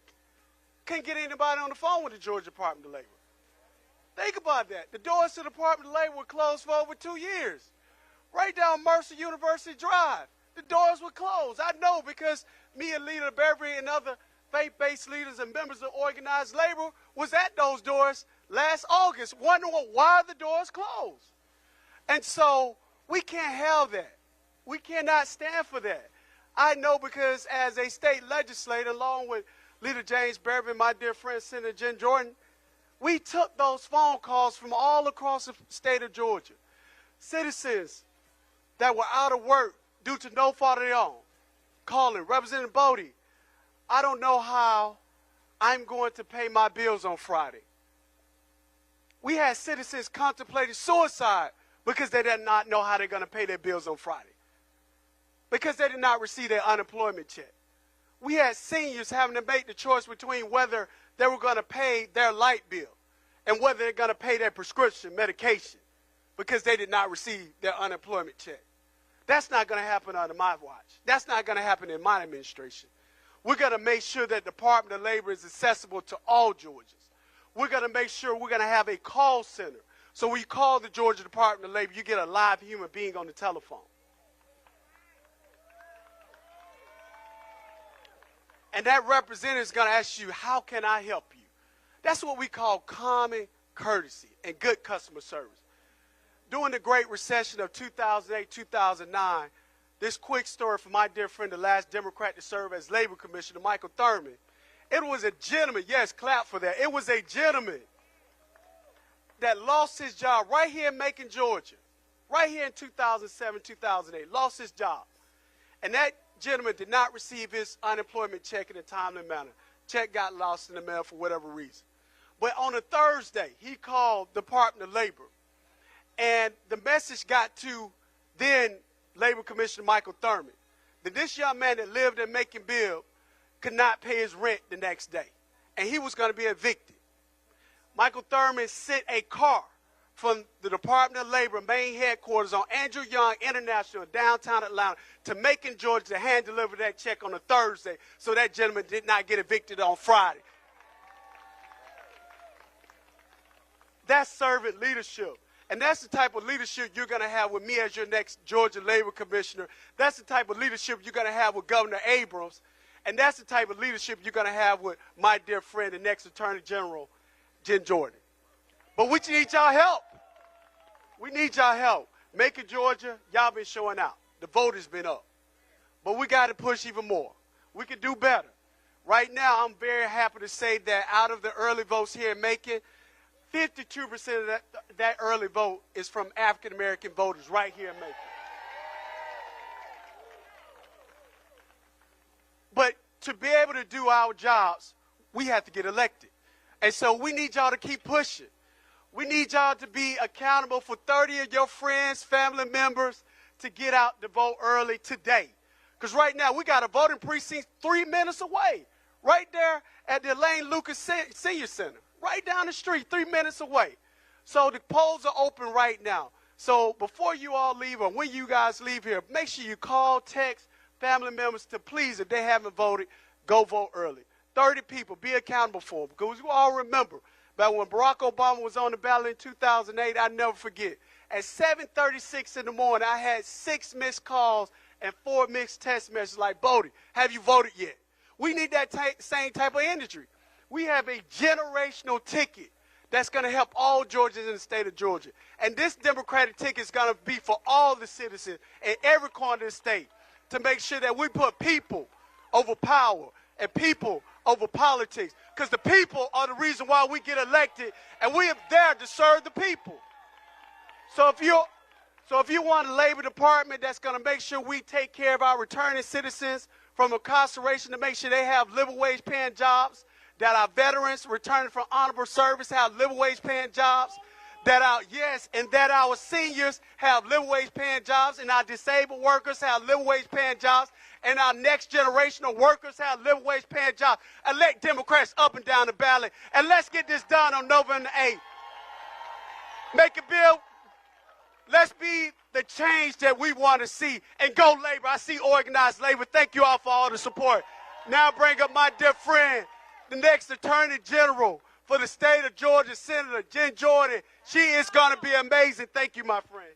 Couldn't get anybody on the phone with the Georgia Department of Labor. Think about that. The doors to the Department of Labor were closed for over 2 years. Right down Mercer University Drive, the doors were closed. I know because me and Leader Beverly and other faith-based leaders and members of organized labor was at those doors last August, wondering why the doors closed. And so we can't have that. We cannot stand for that. I know because as a state legislator, along with Leader James Beverly and my dear friend Senator Jen Jordan, we took those phone calls from all across the state of Georgia. Citizens that were out of work due to no fault of their own, calling Representative Bodie, I don't know how I'm going to pay my bills on Friday. We had citizens contemplating suicide because they did not know how they're going to pay their bills on Friday, because they did not receive their unemployment check. We had seniors having to make the choice between whether they were going to pay their light bill and whether they're going to pay their prescription medication because they did not receive their unemployment check. That's not going to happen under my watch. That's not going to happen in my administration. We're going to make sure that the Department of Labor is accessible to all Georgians. We're going to make sure we're going to have a call center. So when you call the Georgia Department of Labor, you get a live human being on the telephone. And that representative is going to ask you, how can I help you? That's what we call common courtesy and good customer service. During the Great Recession of 2008, 2009, this quick story from my dear friend, the last Democrat to serve as Labor Commissioner, Michael Thurman. It was a gentleman, yes, clap for that. It was a gentleman that lost his job right here in Macon, Georgia, right here in 2007, 2008, lost his job. And that gentleman did not receive his unemployment check in a timely manner. Check got lost in the mail for whatever reason. But on a Thursday, he called the Department of Labor, and the message got to then Labor Commissioner Michael Thurman that this young man that lived in Macon-Bibb could not pay his rent the next day, and he was going to be evicted. Michael Thurman sent a car from the Department of Labor main headquarters on Andrew Young International in downtown Atlanta to Macon, Georgia, to hand deliver that check on a Thursday so that gentleman did not get evicted on Friday. That's servant leadership. And that's the type of leadership you're going to have with me as your next Georgia Labor Commissioner. That's the type of leadership you're going to have with Governor Abrams. And that's the type of leadership you're going to have with my dear friend, the next Attorney General, Jen Jordan. But we need y'all help. We need y'all help. Macon, Georgia, y'all been showing out. The vote has been up. But we got to push even more. We can do better. Right now, I'm very happy to say that out of the early votes here in Macon, 52% of that early vote is from African-American voters right here in Macon. But to be able to do our jobs, we have to get elected. And so we need y'all to keep pushing. We need y'all to be accountable for 30 of your friends, family members, to get out to vote early today. Because right now we got a voting precinct 3 minutes away, right there at the Elaine Lucas Senior Center. Right down the street, 3 minutes away. So the polls are open right now. So before you all leave or when you guys leave here, make sure you call, text family members to please, if they haven't voted, go vote early. 30 people, be accountable for them. Because you all remember, but when Barack Obama was on the ballot in 2008, I never forget. At 7:36 in the morning, I had 6 missed calls and 4 missed text messages like, Bodie, have you voted yet? We need that same type of energy. We have a generational ticket that's going to help all Georgians in the state of Georgia. And this Democratic ticket is going to be for all the citizens in every corner of the state to make sure that we put people over power and people over politics, because the people are the reason why we get elected, and we are there to serve the people. So if you want a labor department that's going to make sure we take care of our returning citizens from incarceration, to make sure they have living wage paying jobs, that our veterans returning from honorable service have living wage paying jobs, that our seniors have living wage paying jobs, and our disabled workers have living wage paying jobs, and our next generation of workers have living wage paying jobs. Elect Democrats up and down the ballot, and let's get this done on November 8th. Make a bill. Let's be the change that we want to see. And go labor. I see organized labor. Thank you all for all the support. Now bring up my dear friend, the next Attorney General for the state of Georgia, Senator Jen Jordan. She is going to be amazing. Thank you, my friend.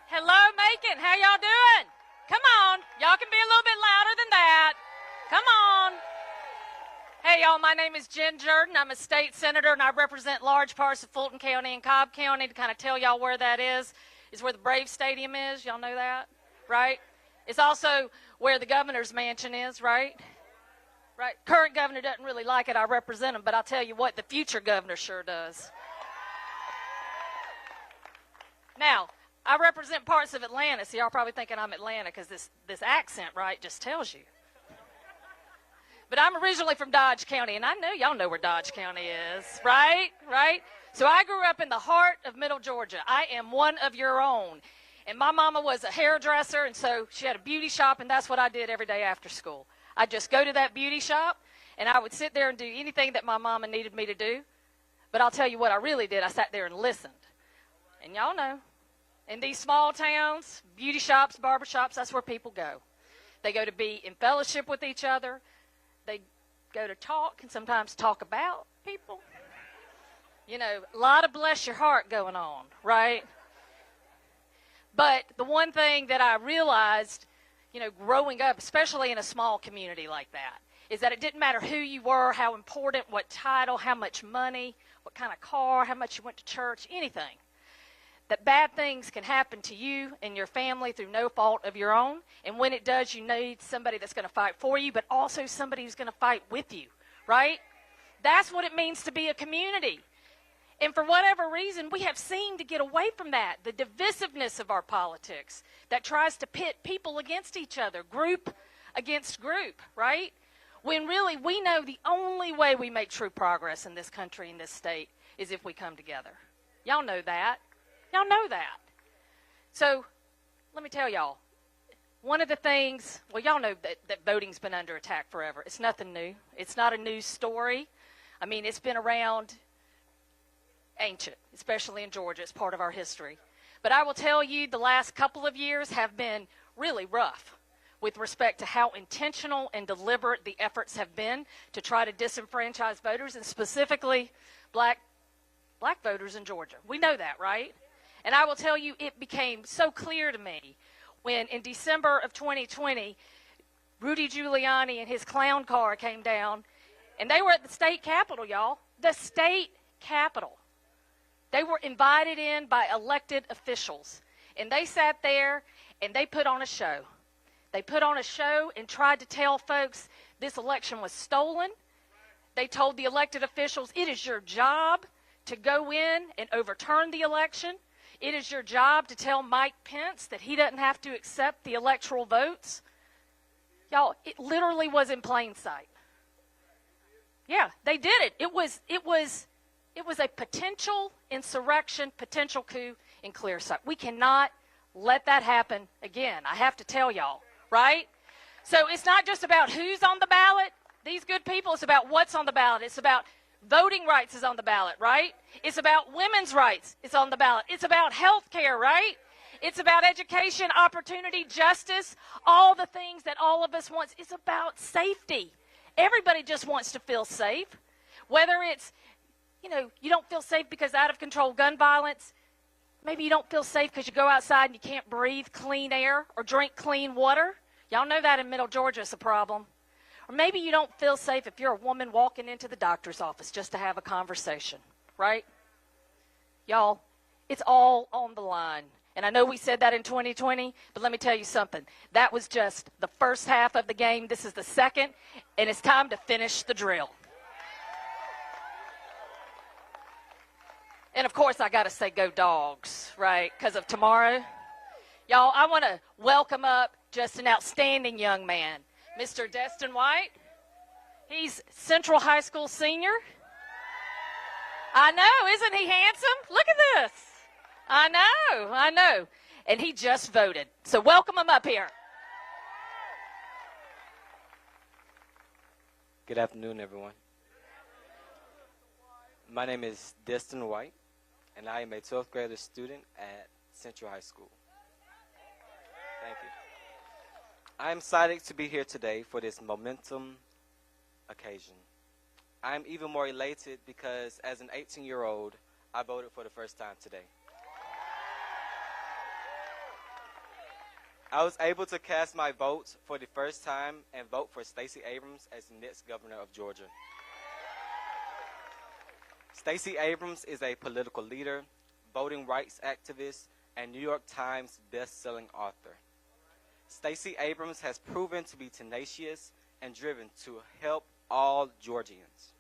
Hello, Macon. How y'all doing? Come on. Y'all can be a little bit louder than that. Come on. Hey, y'all, my name is Jen Jordan. I'm a state senator, and I represent large parts of Fulton County and Cobb County. To kind of tell y'all where that is where the Braves Stadium is. Y'all know that, right? It's also where the governor's mansion is, right? Right. Current governor doesn't really like it. I represent him, but I'll tell you what, the future governor sure does. Now, I represent parts of Atlanta, so y'all probably thinking I'm Atlanta because this accent, right, just tells you. But I'm originally from Dodge County, and I know y'all know where Dodge County is, right? Right? So I grew up in the heart of Middle Georgia. I am one of your own. And my mama was a hairdresser, and so she had a beauty shop, and that's what I did every day after school. I'd just go to that beauty shop, and I would sit there and do anything that my mama needed me to do. But I'll tell you what I really did. I sat there and listened. And y'all know, in these small towns, beauty shops, barber shops, that's where people go. They go to be in fellowship with each other. They go to talk and sometimes talk about people. You know, a lot of bless your heart going on, right? But the one thing that I realized, you know, growing up, especially in a small community like that, is that it didn't matter who you were, how important, what title, how much money, what kind of car, how much you went to church, anything. That bad things can happen to you and your family through no fault of your own. And when it does, you need somebody that's going to fight for you, but also somebody who's going to fight with you, right? That's what it means to be a community. And for whatever reason, we have seemed to get away from that, the divisiveness of our politics that tries to pit people against each other, group against group, right? When really we know the only way we make true progress in this country, in this state, is if we come together. Y'all know that. Y'all know that. So let me tell y'all, one of the things, well, y'all know that voting's been under attack forever. It's nothing new. It's not a news story. I mean, it's been around ancient, especially in Georgia. It's part of our history. But I will tell you, the last couple of years have been really rough with respect to how intentional and deliberate the efforts have been to try to disenfranchise voters, and specifically black voters in Georgia. We know that, right? And I will tell you, it became so clear to me when in December of 2020, Rudy Giuliani and his clown car came down, and they were at the state capitol, y'all. The state capitol. They were invited in by elected officials, and they sat there and they put on a show. They put on a show and tried to tell folks this election was stolen. They told the elected officials, it is your job to go in and overturn the election. It is your job to tell Mike Pence that he doesn't have to accept the electoral votes. Y'all, it literally was in plain sight. Yeah, they did it. It was a potential insurrection, potential coup in clear sight. We cannot let that happen again. I have to tell y'all, right? So it's not just about who's on the ballot, these good people. It's about what's on the ballot. It's about voting rights is on the ballot, right? It's about women's rights. It's on the ballot. It's about health care, right? It's about education, opportunity, justice, all the things that all of us want. It's about safety. Everybody just wants to feel safe. Whether it's, you know, you don't feel safe because out of control gun violence. Maybe you don't feel safe because you go outside and you can't breathe clean air or drink clean water. Y'all know that in Middle Georgia is a problem. Or maybe you don't feel safe if you're a woman walking into the doctor's office just to have a conversation, right? Y'all, it's all on the line. And I know we said that in 2020, but let me tell you something. That was just the first half of the game. This is the second, and it's time to finish the drill. And, of course, I got to say go Dogs, right, because of tomorrow. Y'all, I want to welcome up just an outstanding young man, Mr. Destin White. He's Central High School senior. I know, isn't he handsome? Look at this. I know. And he just voted. So welcome him up here. Good afternoon, everyone. My name is Destin White, and I am a 12th grader student at Central High School. Thank you. I am excited to be here today for this momentum occasion. I am even more elated because as an 18-year-old, I voted for the first time today. I was able to cast my vote for the first time and vote for Stacey Abrams as the next governor of Georgia. Stacey Abrams is a political leader, voting rights activist, and New York Times best-selling author. Stacey Abrams has proven to be tenacious and driven to help all Georgians.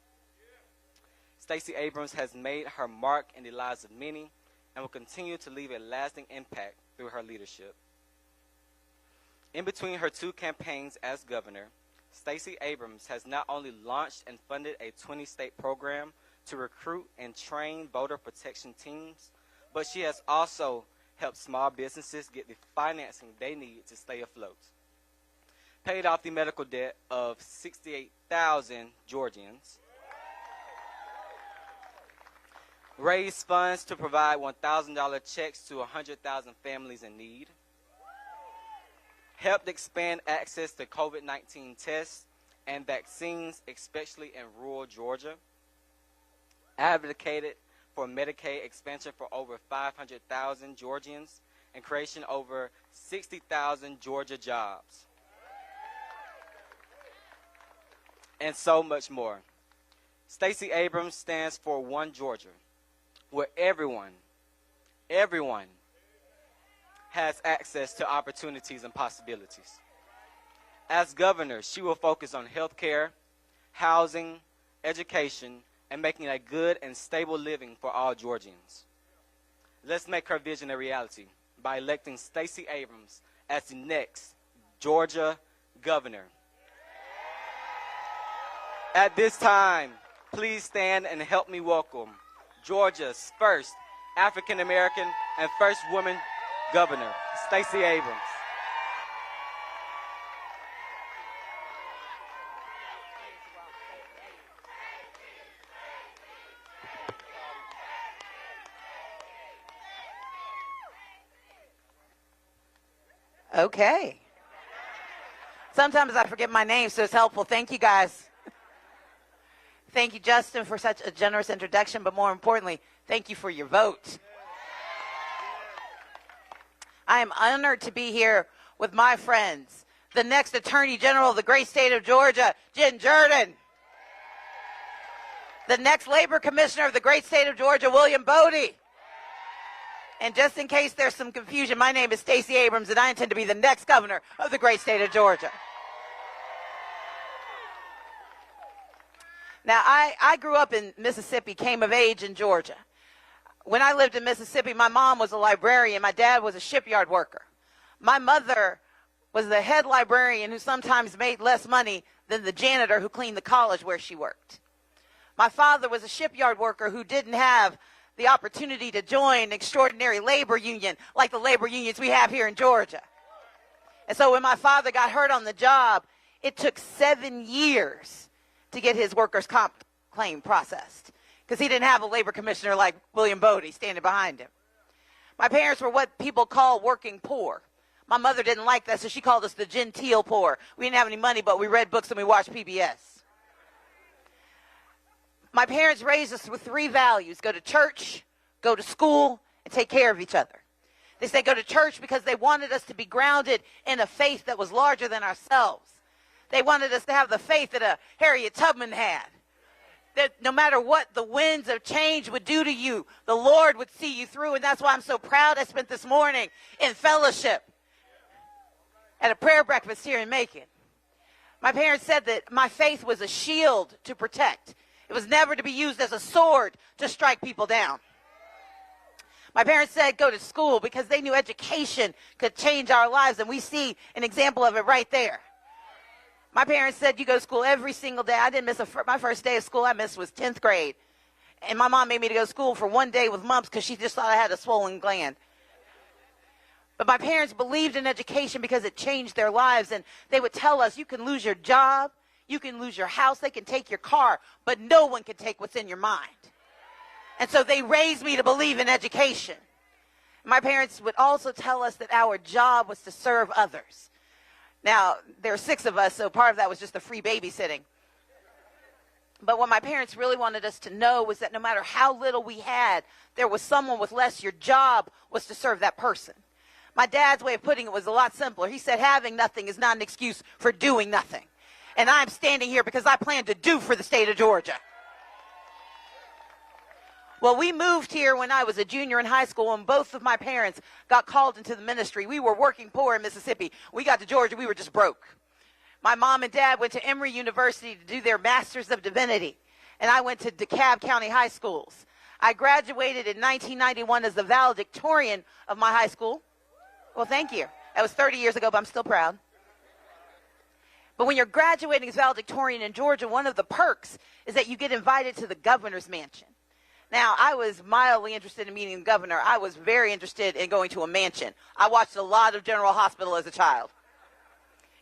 Stacey Abrams has made her mark in the lives of many and will continue to leave a lasting impact through her leadership. In between her two campaigns as governor, Stacey Abrams has not only launched and funded a 20-state program to recruit and train voter protection teams, but she has also helped small businesses get the financing they need to stay afloat, paid off the medical debt of 68,000 Georgians, raised funds to provide $1,000 checks to 100,000 families in need, helped expand access to COVID-19 tests and vaccines, especially in rural Georgia, advocated for Medicaid expansion for over 500,000 Georgians and creation of over 60,000 Georgia jobs, and so much more. Stacey Abrams stands for One Georgia, where everyone has access to opportunities and possibilities. As governor, she will focus on health care, housing, education, and making a good and stable living for all Georgians. Let's make her vision a reality by electing Stacey Abrams as the next Georgia governor. At this time, please stand and help me welcome Georgia's first African-American and first woman governor, Stacey Abrams. Okay. Sometimes I forget my name, so it's helpful. Thank you, guys. Thank you, Justin, for such a generous introduction, but more importantly, thank you for your vote. I am honored to be here with my friends, the next Attorney General of the great state of Georgia, Jen Jordan, the next Labor Commissioner of the great state of Georgia, William Bodie. And just in case there's some confusion, my name is Stacey Abrams, and I intend to be the next governor of the great state of Georgia. Now, I grew up in Mississippi, came of age in Georgia. When I lived in Mississippi, my mom was a librarian. My dad was a shipyard worker. My mother was the head librarian who sometimes made less money than the janitor who cleaned the college where she worked. My father was a shipyard worker who didn't have the opportunity to join an extraordinary labor union like the labor unions we have here in Georgia. And so when my father got hurt on the job, it took 7 years to get his workers' comp claim processed because he didn't have a labor commissioner like William Bodie standing behind him. My parents were what people call working poor. My mother didn't like that, so she called us the genteel poor. We didn't have any money, but we read books and we watched PBS. My parents raised us with 3 values: go to church, go to school, and take care of each other. They say go to church because they wanted us to be grounded in a faith that was larger than ourselves. They wanted us to have the faith that Harriet Tubman had. that no matter what the winds of change would do to you, the Lord would see you through. And that's why I'm so proud I spent this morning in fellowship at a prayer breakfast here in Macon. My parents said that my faith was a shield to protect. It was never to be used as a sword to strike people down. My parents said go to school because they knew education could change our lives, and we see an example of it right there. My parents said you go to school every single day. I didn't miss my first day of school I missed was 10th grade. And my mom made me to go to school for one day with mumps because she just thought I had a swollen gland. But my parents believed in education because it changed their lives, and they would tell us you can lose your job, you can lose your house, they can take your car, but no one can take what's in your mind. And so they raised me to believe in education. My parents would also tell us that our job was to serve others. Now, there are 6 of us, so part of that was just the free babysitting. But what my parents really wanted us to know was that no matter how little we had, there was someone with less. Your job was to serve that person. My dad's way of putting it was a lot simpler. He said having nothing is not an excuse for doing nothing. And I'm standing here because I plan to do for the state of Georgia. Well, we moved here when I was a junior in high school, and both of my parents got called into the ministry. We were working poor in Mississippi. We got to Georgia, we were just broke. My mom and dad went to Emory University to do their Masters of Divinity, and I went to DeKalb County High Schools. I graduated in 1991 as the valedictorian of my high school. Well, thank you. That was 30 years ago, but I'm still proud. But when you're graduating as valedictorian in Georgia, one of the perks is that you get invited to the governor's mansion. Now, I was mildly interested in meeting the governor. I was very interested in going to a mansion. I watched a lot of General Hospital as a child,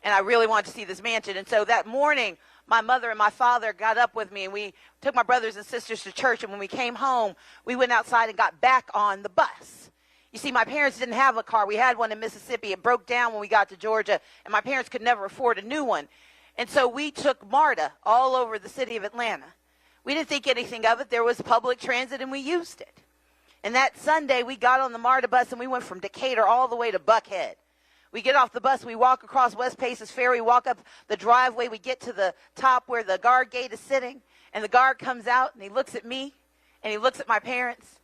and I really wanted to see this mansion. And so that morning, my mother and my father got up with me, and we took my brothers and sisters to church. And when we came home, we went outside and got back on the bus. You see, my parents didn't have a car. We had one in Mississippi. It broke down when we got to Georgia, and my parents could never afford a new one. And so we took MARTA all over the city of Atlanta. We didn't think anything of it. There was public transit, and we used it. And that Sunday, we got on the MARTA bus, and we went from Decatur all the way to Buckhead. We get off the bus, we walk across West Paces Ferry, walk up the driveway, we get to the top where the guard gate is sitting, and the guard comes out, and he looks at me, and he looks at my parents,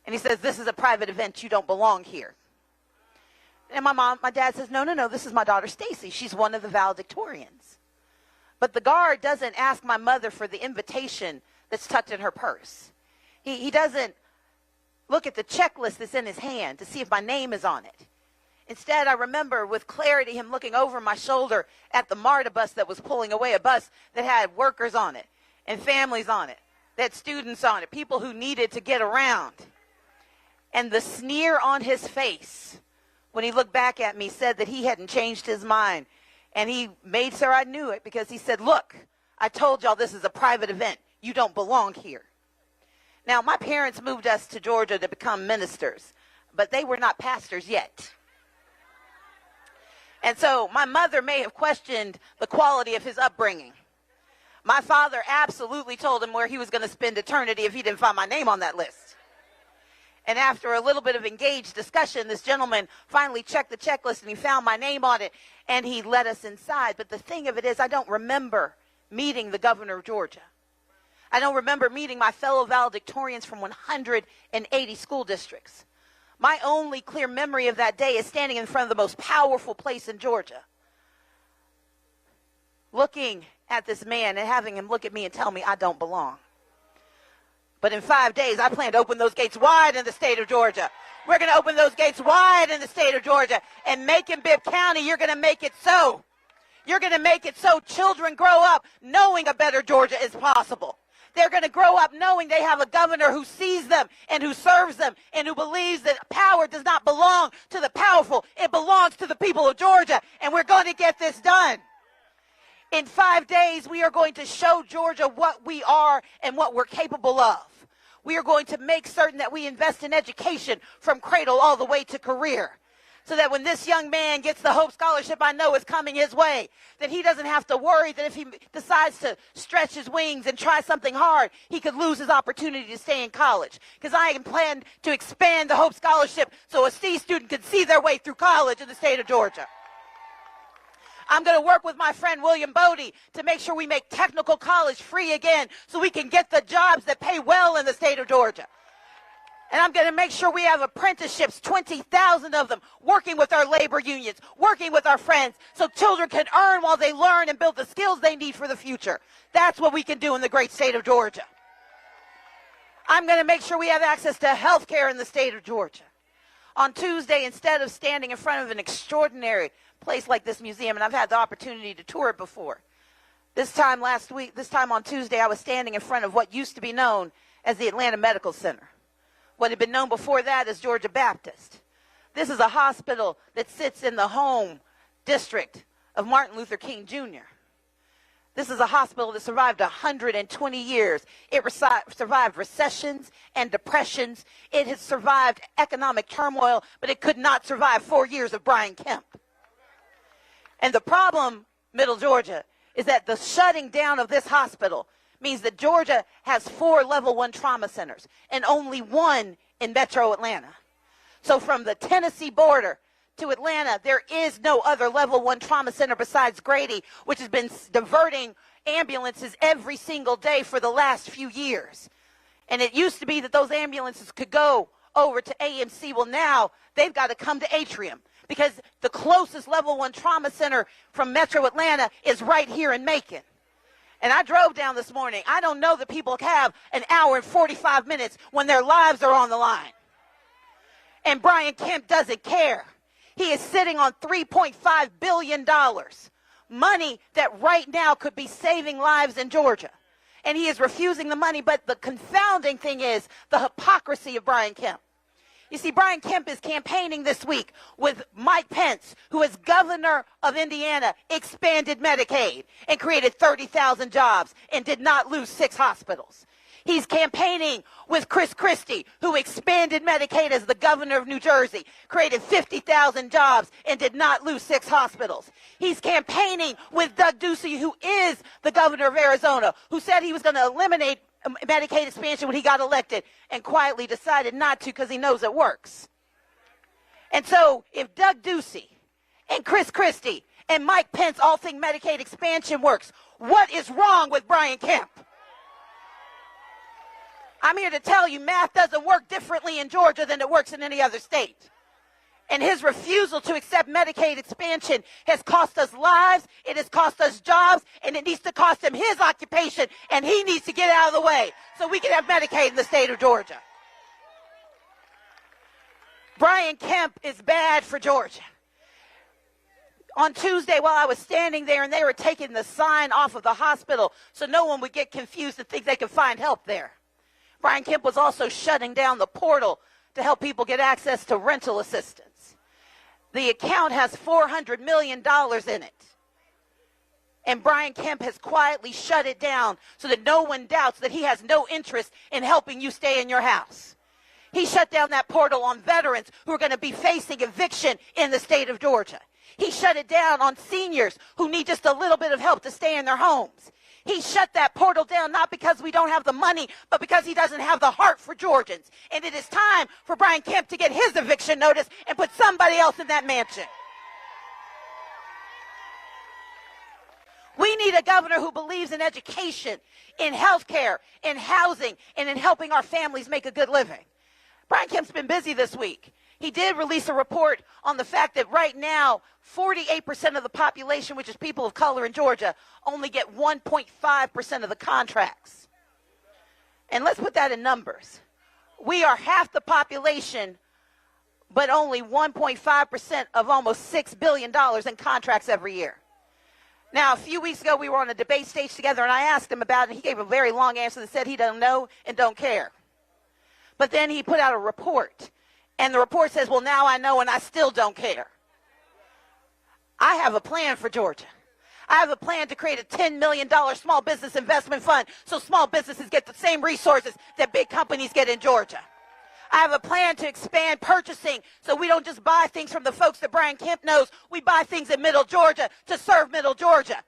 and he says, "This is a private event. You don't belong here." And my dad says, no, this is my daughter Stacy. She's one of the valedictorians. But the guard doesn't ask my mother for the invitation that's tucked in her purse. He doesn't look at the checklist that's in his hand to see if my name is on it. Instead, I remember with clarity him looking over my shoulder at the MARTA bus that was pulling away, a bus that had workers on it and families on it, that had students on it, people who needed to get around. And the sneer on his face when he looked back at me said that he hadn't changed his mind. And he made sure I knew it because he said, "Look, I told y'all this is a private event. You don't belong here." Now, my parents moved us to Georgia to become ministers, but they were not pastors yet. And so my mother may have questioned the quality of his upbringing. My father absolutely told him where he was going to spend eternity if he didn't find my name on that list. And after a little bit of engaged discussion, this gentleman finally checked the checklist and he found my name on it and he let us inside. But the thing of it is, I don't remember meeting the governor of Georgia. I don't remember meeting my fellow valedictorians from 180 school districts. My only clear memory of that day is standing in front of the most powerful place in Georgia, looking at this man and having him look at me and tell me I don't belong. But in 5 days, I plan to open those gates wide in the state of Georgia. We're going to open those gates wide in the state of Georgia. And Macon-Bibb County, you're going to make it so. You're going to make it so children grow up knowing a better Georgia is possible. They're going to grow up knowing they have a governor who sees them and who serves them and who believes that power does not belong to the powerful. It belongs to the people of Georgia. And we're going to get this done. In 5 days, we are going to show Georgia what we are and what we're capable of. We are going to make certain that we invest in education from cradle all the way to career, so that when this young man gets the Hope Scholarship I know is coming his way, that he doesn't have to worry that if he decides to stretch his wings and try something hard, he could lose his opportunity to stay in college. Because I am planning to expand the Hope Scholarship so a C student could see their way through college in the state of Georgia. I'm going to work with my friend William Bodie to make sure we make technical college free again so we can get the jobs that pay well in the state of Georgia. And I'm going to make sure we have apprenticeships, 20,000 of them, working with our labor unions, working with our friends, so children can earn while they learn and build the skills they need for the future. That's what we can do in the great state of Georgia. I'm going to make sure we have access to health care in the state of Georgia. On Tuesday, instead of standing in front of an extraordinary place like this museum, and I've had the opportunity to tour it before, this time on Tuesday, I was standing in front of what used to be known as the Atlanta Medical Center. What had been known before that as Georgia Baptist. This is a hospital that sits in the home district of Martin Luther King Jr. This is a hospital that survived 120 years. It survived recessions and depressions. It has survived economic turmoil, but it could not survive 4 years of Brian Kemp. And the problem, Middle Georgia, is that the shutting down of this hospital means that Georgia has 4 level 1 trauma centers and only 1 in metro Atlanta. So from the Tennessee border to Atlanta, there is no other level 1 trauma center besides Grady, which has been diverting ambulances every single day for the last few years. And it used to be that those ambulances could go over to AMC. Well, now they've got to come to Atrium because the closest level 1 trauma center from metro Atlanta is right here in Macon. And I drove down this morning. I don't know that people have an hour and 45 minutes when their lives are on the line. And Brian Kemp doesn't care. He is sitting on $3.5 billion, money that right now could be saving lives in Georgia. And he is refusing the money. But the confounding thing is the hypocrisy of Brian Kemp. You see, Brian Kemp is campaigning this week with Mike Pence, who is governor of Indiana, expanded Medicaid and created 30,000 jobs and did not lose 6 hospitals. He's campaigning with Chris Christie, who expanded Medicaid as the governor of New Jersey, created 50,000 jobs and did not lose 6 hospitals. He's campaigning with Doug Ducey, who is the governor of Arizona, who said he was going to eliminate Medicaid expansion when he got elected and quietly decided not to because he knows it works. And so if Doug Ducey and Chris Christie and Mike Pence all think Medicaid expansion works, what is wrong with Brian Kemp? I'm here to tell you math doesn't work differently in Georgia than it works in any other state. And his refusal to accept Medicaid expansion has cost us lives, it has cost us jobs, and it needs to cost him his occupation, and he needs to get out of the way so we can have Medicaid in the state of Georgia. Brian Kemp is bad for Georgia. On Tuesday, while I was standing there and they were taking the sign off of the hospital so no one would get confused and think they could find help there, Brian Kemp was also shutting down the portal to help people get access to rental assistance. The account has $400 million in it. And Brian Kemp has quietly shut it down so that no one doubts that he has no interest in helping you stay in your house. He shut down that portal on veterans who are going to be facing eviction in the state of Georgia. He shut it down on seniors who need just a little bit of help to stay in their homes. He shut that portal down not because we don't have the money, but because he doesn't have the heart for Georgians. And it is time for Brian Kemp to get his eviction notice and put somebody else in that mansion. We need a governor who believes in education, in health care, in housing, and in helping our families make a good living. Brian Kemp's been busy this week. He did release a report on the fact that right now, 48% of the population, which is people of color in Georgia, only get 1.5% of the contracts. And let's put that in numbers. We are half the population, but only 1.5% of almost $6 billion in contracts every year. Now, a few weeks ago, we were on a debate stage together, and I asked him about it, and he gave a very long answer that said he doesn't know and don't care. But then he put out a report. And the report says, well, now I know and I still don't care. I have a plan for Georgia. I have a plan to create a $10 million small business investment fund so small businesses get the same resources that big companies get in Georgia. I have a plan to expand purchasing so we don't just buy things from the folks that Brian Kemp knows. We buy things in Middle Georgia to serve Middle Georgia.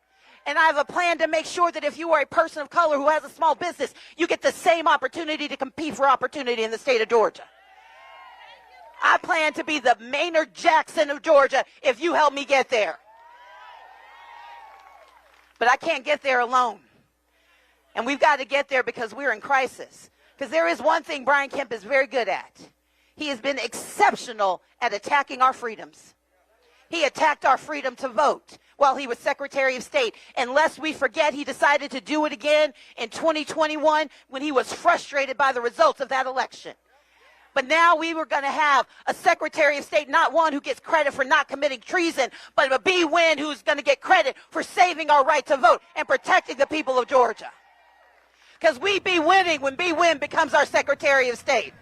And I have a plan to make sure that if you are a person of color who has a small business, you get the same opportunity to compete for opportunity in the state of Georgia. I plan to be the Maynard Jackson of Georgia if you help me get there. But I can't get there alone. And we've got to get there because we're in crisis. Because there is one thing Brian Kemp is very good at. He has been exceptional at attacking our freedoms. He attacked our freedom to vote while he was Secretary of State. And lest we forget, he decided to do it again in 2021 when he was frustrated by the results of that election. But now we were going to have a Secretary of State, not one who gets credit for not committing treason, but a B. Wynn who's going to get credit for saving our right to vote and protecting the people of Georgia. Because we be winning when B. Wynn becomes our Secretary of State.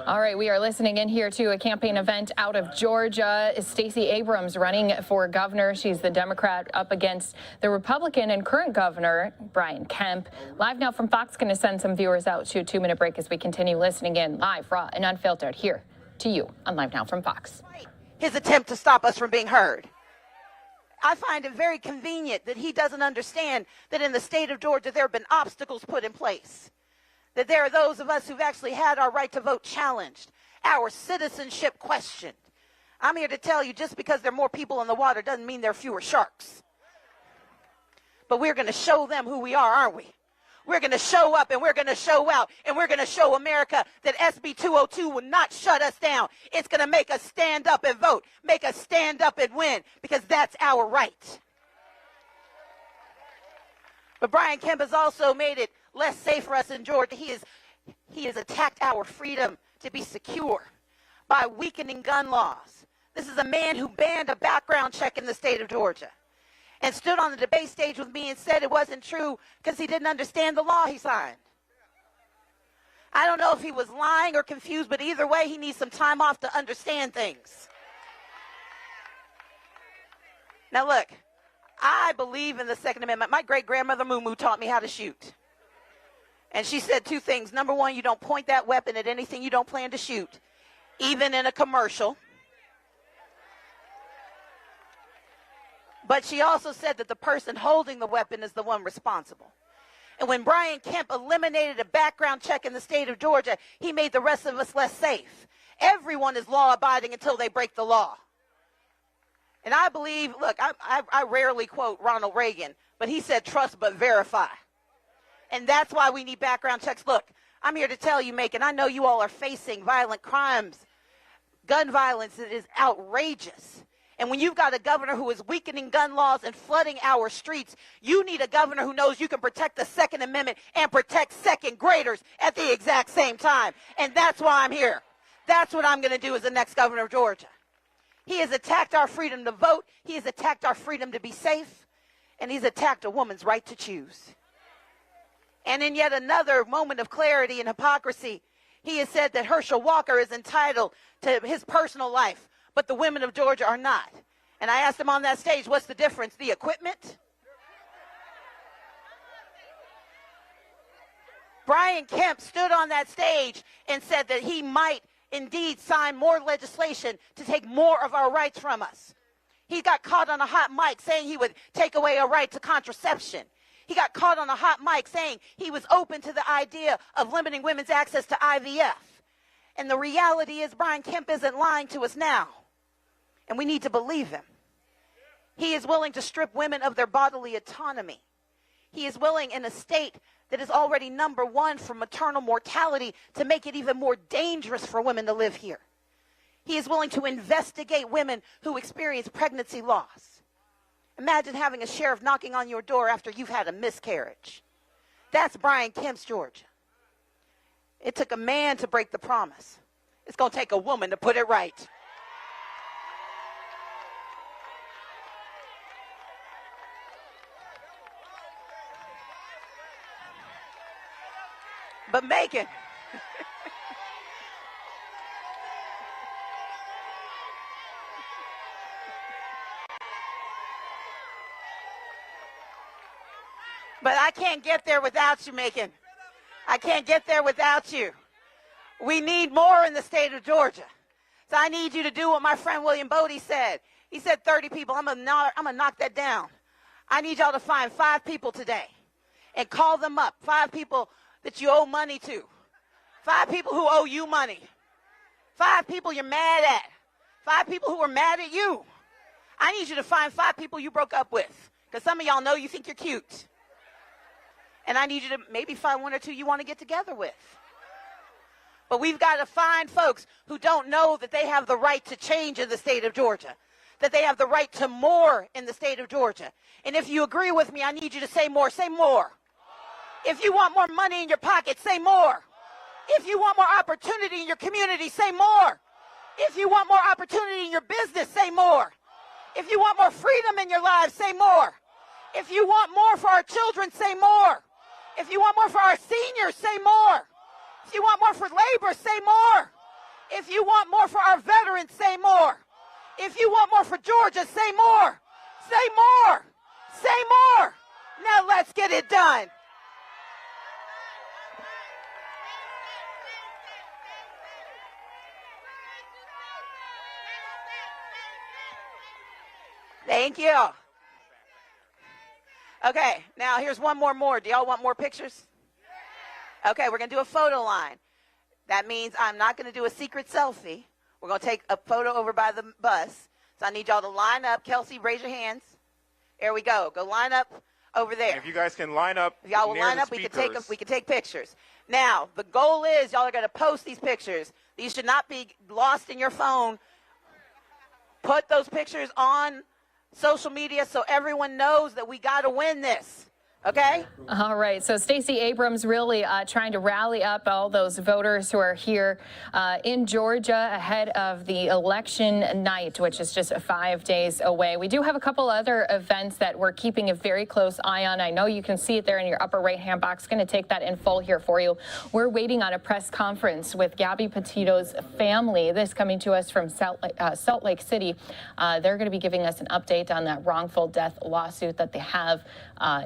All right, we are listening in here to a campaign event out of Georgia. Stacey Abrams running for governor. She's the Democrat up against the Republican and current governor, Brian Kemp. Live Now from Fox, going to send some viewers out to a 2-minute break as we continue listening in live, raw, and unfiltered here to you on Live Now from Fox. His attempt to stop us from being heard. I find it very convenient that he doesn't understand that in the state of Georgia there have been obstacles put in place. That there are those of us who've actually had our right to vote challenged, our citizenship questioned. I'm here to tell you, just because there are more people in the water doesn't mean there are fewer sharks. But we're going to show them who we are, aren't we? We're going to show up and we're going to show out and we're going to show America that SB 202 will not shut us down. It's going to make us stand up and vote, make us stand up and win, because that's our right. But Brian Kemp has also made it less safe for us in Georgia. He has attacked our freedom to be secure by weakening gun laws. This is a man who banned a background check in the state of Georgia and stood on the debate stage with me and said it wasn't true because he didn't understand the law he signed. I don't know if he was lying or confused, but either way, he needs some time off to understand things. Now look, I believe in the Second Amendment. My great-grandmother Moo Moo taught me how to shoot. And she said 2 things. Number 1, you don't point that weapon at anything you don't plan to shoot, even in a commercial. But she also said that the person holding the weapon is the one responsible. And when Brian Kemp eliminated a background check in the state of Georgia, he made the rest of us less safe. Everyone is law-abiding until they break the law. And I believe, look, I rarely quote Ronald Reagan, but he said trust but verify. And that's why we need background checks. Look, I'm here to tell you, Macon, I know you all are facing violent crimes. Gun violence is outrageous. And when you've got a governor who is weakening gun laws and flooding our streets, you need a governor who knows you can protect the Second Amendment and protect second graders at the exact same time. And that's why I'm here. That's what I'm going to do as the next governor of Georgia. He has attacked our freedom to vote. He has attacked our freedom to be safe. And he's attacked a woman's right to choose. And in yet another moment of clarity and hypocrisy, he has said that Herschel Walker is entitled to his personal life, but the women of Georgia are not. And I asked him on that stage, what's the difference? The equipment? Brian Kemp stood on that stage and said that he might indeed sign more legislation to take more of our rights from us. He got caught on a hot mic saying he would take away a right to contraception. He got caught on a hot mic saying he was open to the idea of limiting women's access to IVF. And the reality is Brian Kemp isn't lying to us now. And we need to believe him. He is willing to strip women of their bodily autonomy. He is willing in a state that is already number 1 for maternal mortality to make it even more dangerous for women to live here. He is willing to investigate women who experience pregnancy loss. Imagine having a sheriff knocking on your door after you've had a miscarriage. That's Brian Kemp's Georgia. It took a man to break the promise. It's going to take a woman to put it right. But Macon, but I can't get there without you, Macon. I can't get there without you. We need more in the state of Georgia. So I need you to do what my friend William Bodie said. He said 30 people. I'm gonna knock that down. I need y'all to find 5 people today and call them up. 5 people that you owe money to. 5 people who owe you money. 5 people you're mad at. 5 people who are mad at you. I need you to find 5 people you broke up with. Because some of y'all know you think you're cute. And I need you to maybe find one or two you want to get together with. But we've got to find folks who don't know that they have the right to change in the state of Georgia, that they have the right to more in the state of Georgia. And if you agree with me, I need you to say more. Say more. If you want more money in your pocket, say more. If you want more opportunity in your community, say more. If you want more opportunity in your business, say more. If you want more freedom in your lives, say more. If you want more for our children, say more. If you want more for our seniors, say more. If you want more for labor, say more. If you want more for our veterans, say more. If you want more for Georgia, say more. Say more. Say more. Now let's get it done. Thank you. Okay, now here's one more. Do y'all want more pictures? Okay, we're going to do a photo line. That means I'm not going to do a secret selfie. We're going to take a photo over by the bus. So I need y'all to line up. Kelsey, raise your hands. There we go. Go line up over there. If you guys can line up, if y'all will line up, we can take pictures. Now, the goal is y'all are going to post these pictures. These should not be lost in your phone. Put those pictures on social media so everyone knows that we got to win this. Okay? All right. So Stacey Abrams really trying to rally up all those voters who are here in Georgia ahead of the election night, which is just 5 days away. We do have a couple other events that we're keeping a very close eye on. I know you can see it there in your upper right-hand box. Going to take that in full here for you. We're waiting on a press conference with Gabby Petito's family. This coming to us from Salt Lake City. They're going to be giving us an update on that wrongful death lawsuit that they have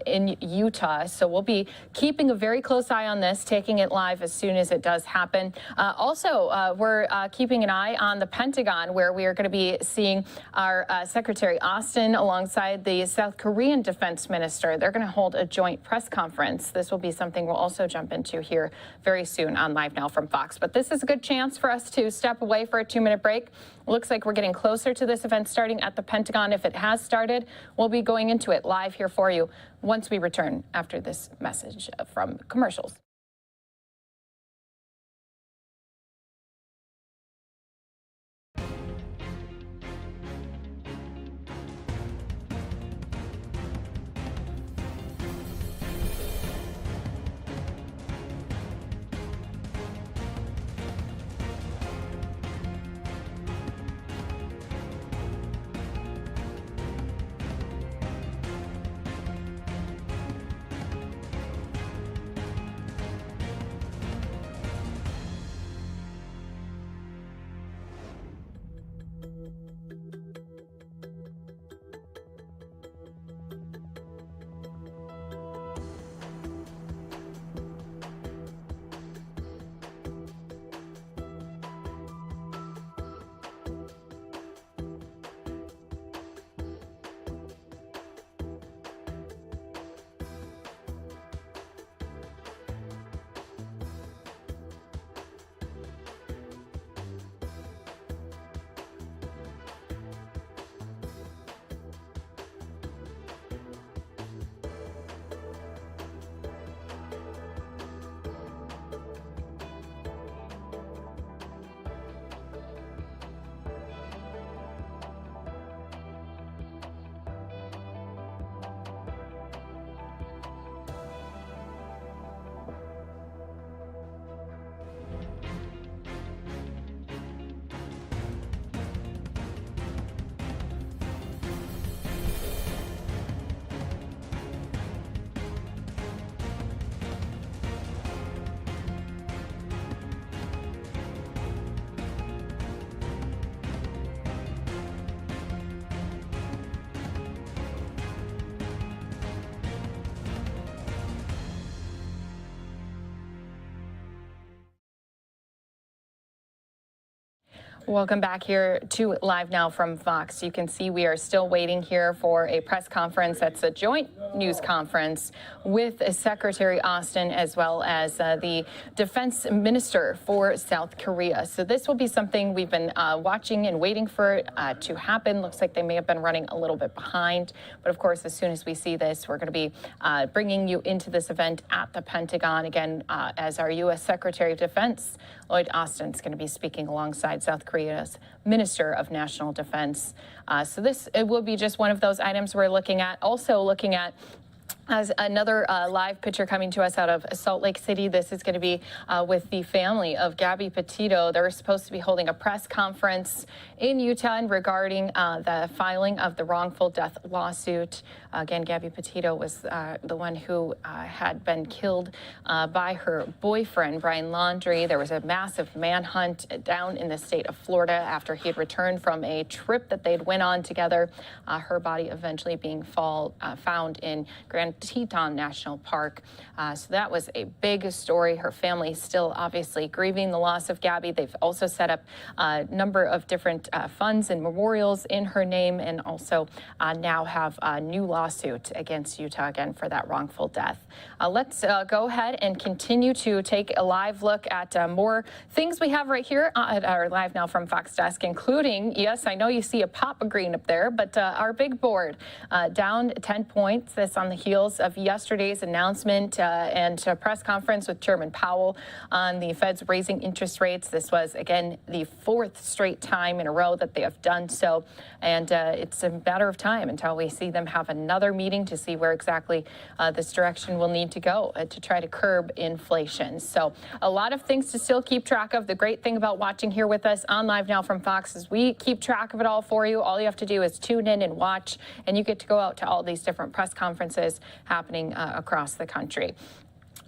in Utah. So we'll be keeping a very close eye on this, taking it live as soon as it does happen. Also, we're keeping an eye on the Pentagon, where we are going to be seeing our Secretary Austin alongside the South Korean defense minister. They're going to hold a joint press conference. This will be something we'll also jump into here very soon on Live Now from Fox. But this is a good chance for us to step away for a 2-minute break. Looks like we're getting closer to this event starting at the Pentagon. If it has started, we'll be going into it live here for you once we return after this message from commercials. Welcome back here to Live Now from Fox. You can see we are still waiting here for a press conference. That's a joint news conference with Secretary Austin as well as the Defense Minister for South Korea. So this will be something we've been watching and waiting for to happen. Looks like they may have been running a little bit behind. But of course, as soon as we see this, we're going to be bringing you into this event at the Pentagon. Again, as our U.S. Secretary of Defense, Lloyd Austin's going to be speaking alongside South Korea's Minister of National Defense. So this it will be just one of those items we're looking at. Also looking at as another live picture coming to us out of Salt Lake City. This is going to be with the family of Gabby Petito. They're supposed to be holding a press conference in Utah regarding the filing of the wrongful death lawsuit. Again, Gabby Petito was the one who had been killed by her boyfriend, Brian Laundrie. There was a massive manhunt down in the state of Florida after he had returned from a trip that they'd went on together. Her body eventually being found in Grand Teton National Park. So that was a big story. Her family still obviously grieving the loss of Gabby. They've also set up a number of different funds and memorials in her name, and also now have a new lawsuit against Utah again for that wrongful death. Let's go ahead and continue to take a live look at more things we have right here at our Live Now from Fox desk, including, yes, I know you see a Papa Green up there, but our big board down 10 points. This on the heels of yesterday's announcement and press conference with Chairman Powell on the Fed's raising interest rates. This was, again, the fourth straight time in a row that they have done so. And it's a matter of time until we see them have another meeting to see where exactly this direction will need to go to try to curb inflation. So a lot of things to still keep track of. The great thing about watching here with us on Live Now from Fox is we keep track of it all for you. All you have to do is tune in and watch, and you get to go out to all these different press conferences happening across the country.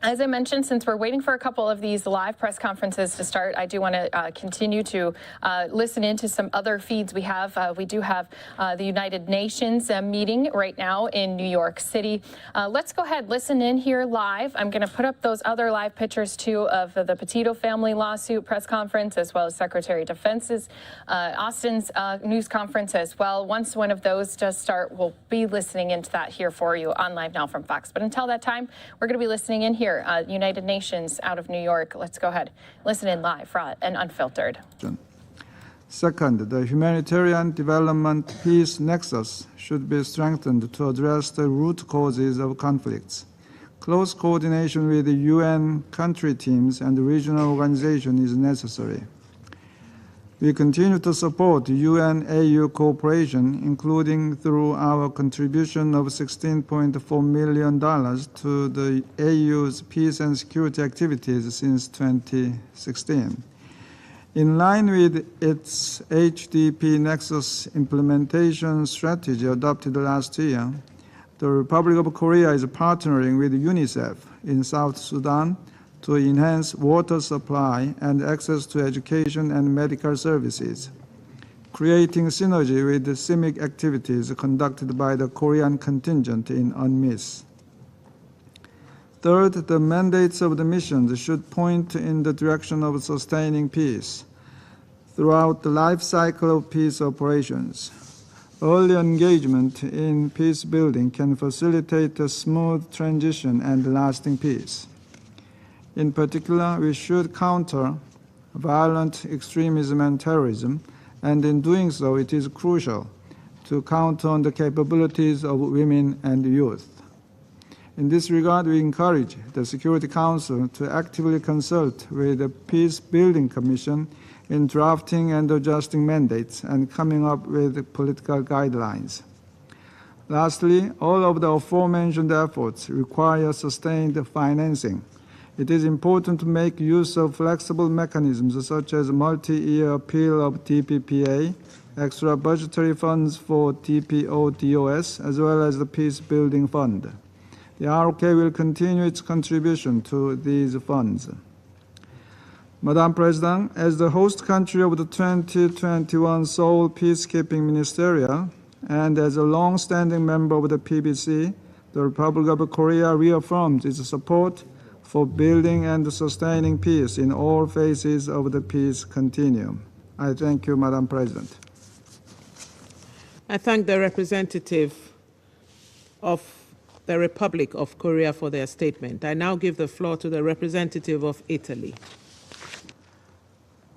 As I mentioned, since we're waiting for a couple of these live press conferences to start, I do want to continue to listen into some other feeds we have. We do have the United Nations meeting right now in New York City. Let's go ahead, listen in here live. I'm going to put up those other live pictures, too, of the Petito family lawsuit press conference, as well as Secretary of Defense's Austin's news conference as well. Once one of those does start, we'll be listening into that here for you on Live Now from Fox. But until that time, we're going to be listening in here. United Nations out of New York. Let's go ahead, listen in live, raw and unfiltered. Second, the humanitarian development peace nexus should be strengthened to address the root causes of conflicts. Close coordination with the UN country teams and the regional organization is necessary. We continue to support UN-AU cooperation, including through our contribution of $16.4 million to the AU's peace and security activities since 2016. In line with its HDP Nexus implementation strategy adopted last year, the Republic of Korea is partnering with UNICEF in South Sudan to enhance water supply and access to education and medical services, creating synergy with the CIMIC activities conducted by the Korean contingent in UNMISS. Third, the mandates of the missions should point in the direction of sustaining peace throughout the life cycle of peace operations. Early engagement in peace building can facilitate a smooth transition and lasting peace. In particular, we should counter violent extremism and terrorism, and in doing so, it is crucial to count on the capabilities of women and youth. In this regard, we encourage the Security Council to actively consult with the Peace Building Commission in drafting and adjusting mandates and coming up with political guidelines. Lastly, all of the aforementioned efforts require sustained financing. It is important to make use of flexible mechanisms such as multi-year appeal of TPPA, extra budgetary funds for TPODOS, as well as the Peace Building Fund. The ROK will continue its contribution to these funds. Madam President, as the host country of the 2021 Seoul Peacekeeping Ministerial and as a long-standing member of the PBC, the Republic of Korea reaffirms its support for building and sustaining peace in all phases of the peace continuum. I thank you, Madam President. I thank the representative of the Republic of Korea for their statement. I now give the floor to the representative of Italy.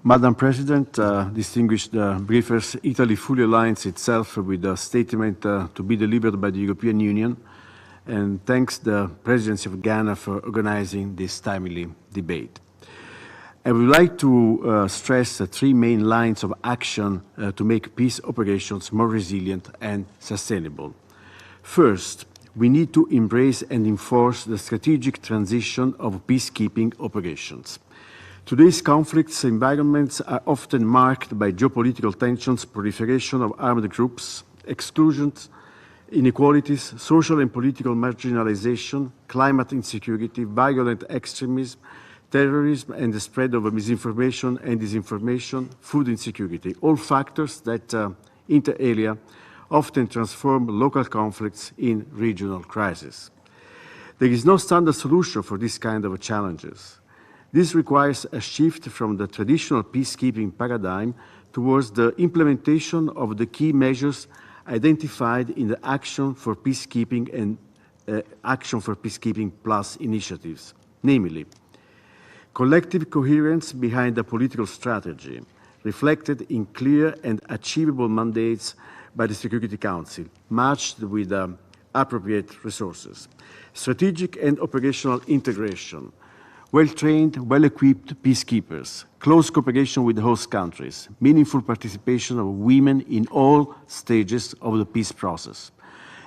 Madam President, distinguished briefers, Italy fully aligns itself with the statement to be delivered by the European Union and thanks the Presidency of Ghana for organizing this timely debate. I would like to stress the three main lines of action to make peace operations more resilient and sustainable. First, we need to embrace and enforce the strategic transition of peacekeeping operations. Today's conflicts environments are often marked by geopolitical tensions, proliferation of armed groups, exclusions, inequalities, social and political marginalization, climate insecurity, violent extremism, terrorism, and the spread of misinformation and disinformation, food insecurity, all factors that, inter alia, often transform local conflicts in regional crises. There is no standard solution for this kind of challenges. This requires a shift from the traditional peacekeeping paradigm towards the implementation of the key measures identified in the Action for Peacekeeping and Action for Peacekeeping Plus initiatives, namely, collective coherence behind the political strategy, reflected in clear and achievable mandates by the Security Council, matched with appropriate resources, strategic and operational integration, well-trained, well-equipped peacekeepers, close cooperation with the host countries, meaningful participation of women in all stages of the peace process,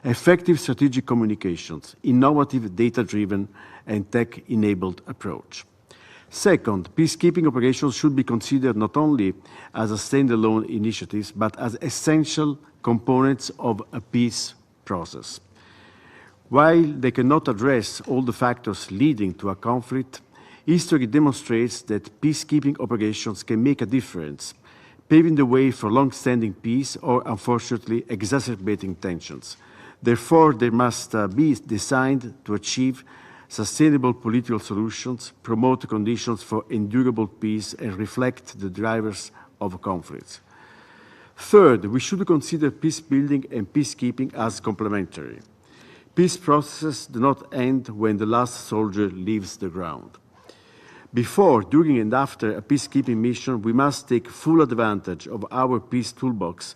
effective strategic communications, innovative data-driven and tech-enabled approach. Second, peacekeeping operations should be considered not only as a standalone initiatives, but as essential components of a peace process. While they cannot address all the factors leading to a conflict, history demonstrates that peacekeeping operations can make a difference, paving the way for long-standing peace or, unfortunately, exacerbating tensions. Therefore, they must be designed to achieve sustainable political solutions, promote conditions for endurable peace, and reflect the drivers of conflicts. Third, we should consider peace building and peacekeeping as complementary. Peace processes do not end when the last soldier leaves the ground. Before, during, and after a peacekeeping mission, we must take full advantage of our peace toolbox,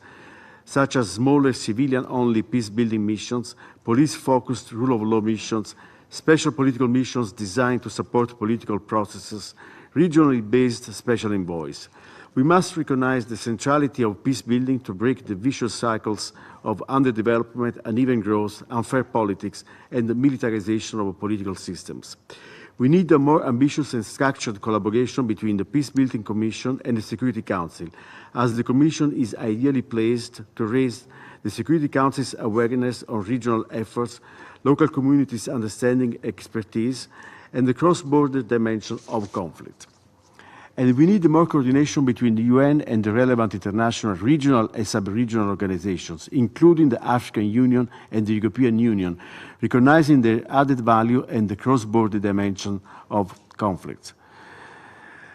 such as smaller civilian-only peace-building missions, police-focused rule of law missions, special political missions designed to support political processes, regionally based special envoys. We must recognize the centrality of peace building to break the vicious cycles of underdevelopment, uneven growth, unfair politics, and the militarization of political systems. We need a more ambitious and structured collaboration between the Peacebuilding Commission and the Security Council, as the Commission is ideally placed to raise the Security Council's awareness on regional efforts, local communities' understanding, expertise, and the cross-border dimension of conflict. And we need more coordination between the UN and the relevant international, regional and sub-regional organizations, including the African Union and the European Union, recognizing their added value and the cross-border dimension of conflicts.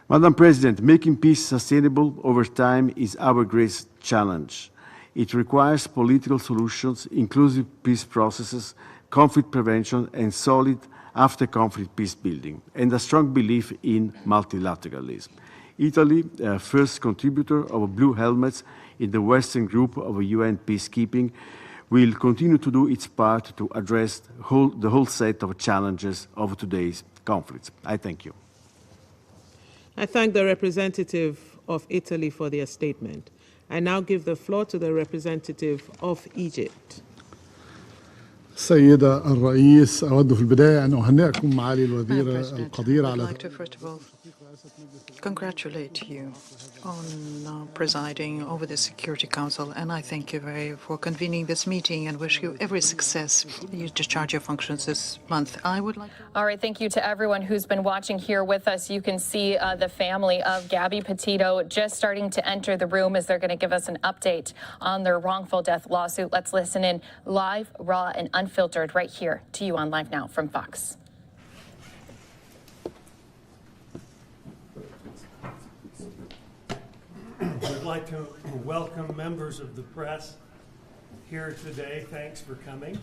Madam President, making peace sustainable over time is our greatest challenge. It requires political solutions, inclusive peace processes, conflict prevention, and solid after-conflict peace building, and a strong belief in multilateralism. Italy, first contributor of Blue Helmets in the Western Group of UN peacekeeping, will continue to do its part to address the whole set of challenges of today's conflicts. I thank you. I thank the representative of Italy for their statement. I now give the floor to the representative of Egypt. سيدة الرئيس، أود في البداية أن أهنئكم معالي الوزيرة القديرة على congratulate you on presiding over the Security Council, and I thank you for convening this meeting and wish you every success. You discharge your functions this month. I would like to... All right, thank you to everyone who's been watching here with us. You can see the family of Gabby Petito just starting to enter the room as they're going to give us an update on their wrongful death lawsuit. Let's listen in live, raw, and unfiltered right here to you on Live Now from Fox. I'd like to welcome members of the press here today. Thanks for coming.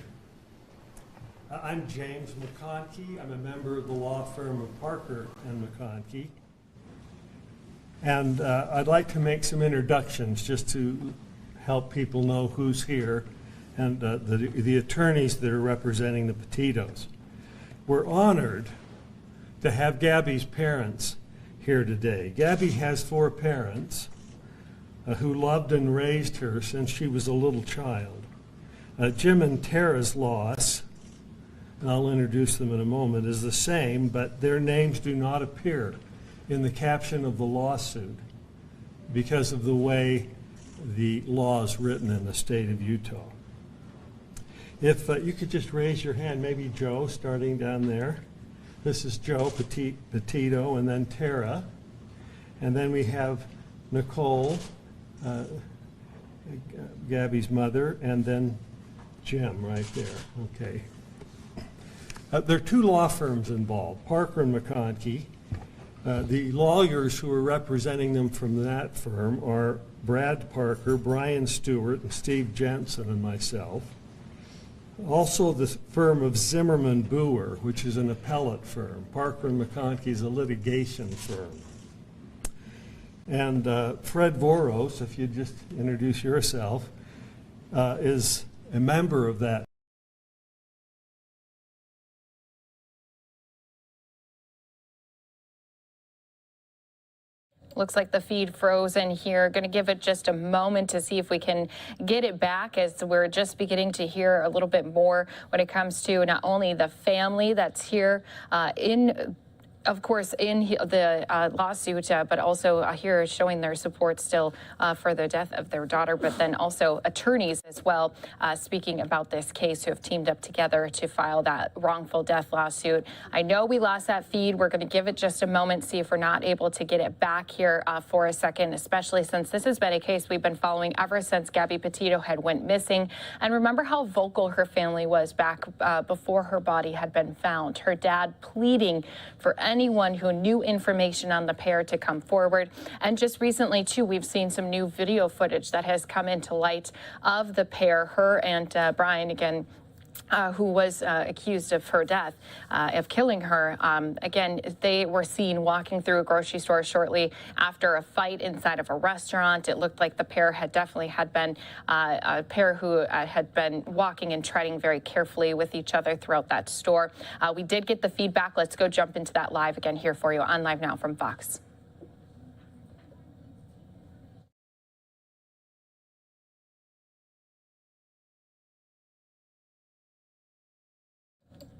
I'm James McConkey. I'm a member of the law firm of Parker and McConkey. And I'd like to make some introductions just to help people know who's here and the attorneys that are representing the Petitos. We're honored to have Gabby's parents here today. Gabby has 4 parents who loved and raised her since she was a little child. Jim and Tara's loss, and I'll introduce them in a moment, is the same, but their names do not appear in the caption of the lawsuit because of the way the law is written in the state of Utah. If you could just raise your hand, maybe Joe, starting down there. This is Joe Petito, and then Tara. And then we have Nicole, Gabby's mother, and then Jim right there. Okay. There are 2 law firms involved, Parker and McConkey. The lawyers who are representing them from that firm are Brad Parker, Brian Stewart, and Steve Jensen, and myself. Also the firm of Zimmerman Boer, which is an appellate firm. Parker and McConkey is a litigation firm. And Fred Voros, if you'd just introduce yourself, is a member of that. Looks like the feed frozen here. Going to give it just a moment to see if we can get it back, as we're just beginning to hear a little bit more when it comes to not only the family that's here of course, in the lawsuit, but also here showing their support still for the death of their daughter, but then also attorneys as well speaking about this case who have teamed up together to file that wrongful death lawsuit. I know we lost that feed. We're going to give it just a moment, see if we're not able to get it back here for a second, especially since this has been a case we've been following ever since Gabby Petito had went missing. And remember how vocal her family was back before her body had been found. Her dad pleading for anyone who knew information on the pair to come forward. And just recently, too, we've seen some new video footage that has come into light of the pair, her and Brian, again, who was accused of her death, of killing her. Again, they were seen walking through a grocery store shortly after a fight inside of a restaurant. It looked like the pair had definitely been a pair who had been walking and treading very carefully with each other throughout that store. We did get the feedback. Let's go jump into that live again here for you on Live Now from Fox.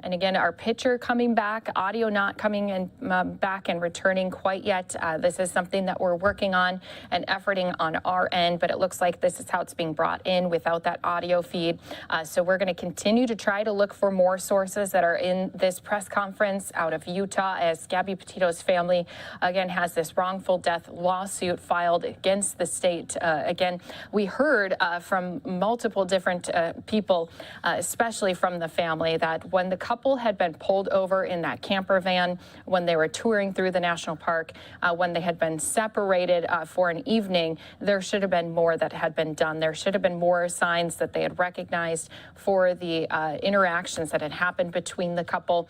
And again, our picture coming back, audio not coming in, back and returning quite yet. This is something that we're working on and efforting on our end, but it looks like this is how it's being brought in without that audio feed. So we're going to continue to try to look for more sources that are in this press conference out of Utah, as Gabby Petito's family, again, has this wrongful death lawsuit filed against the state. Again, we heard from multiple different people, especially from the family, that when the couple had been pulled over in that camper van when they were touring through the national park, when they had been separated for an evening, there should have been more that had been done. There should have been more signs that they had recognized for the interactions that had happened between the couple.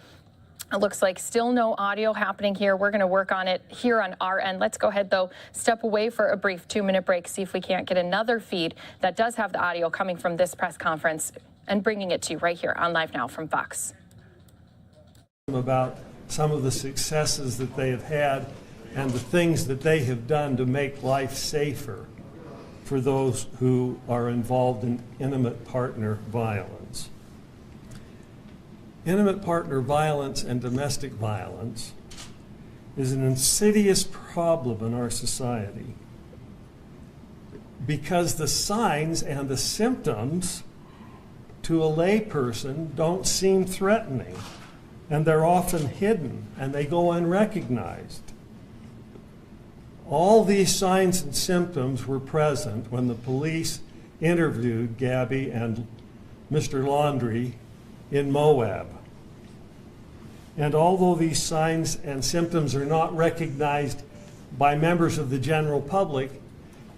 It looks like still no audio happening here. We're going to work on it here on our end. Let's go ahead, though, step away for a brief 2-minute break, see if we can't get another feed that does have the audio coming from this press conference and bringing it to you right here on Live Now from Fox. About some of the successes that they have had and the things that they have done to make life safer for those who are involved in intimate partner violence. Intimate partner violence and domestic violence is an insidious problem in our society because the signs and the symptoms to a layperson don't seem threatening. And they're often hidden, and they go unrecognized. All these signs and symptoms were present when the police interviewed Gabby and Mr. Laundrie in Moab. And although these signs and symptoms are not recognized by members of the general public,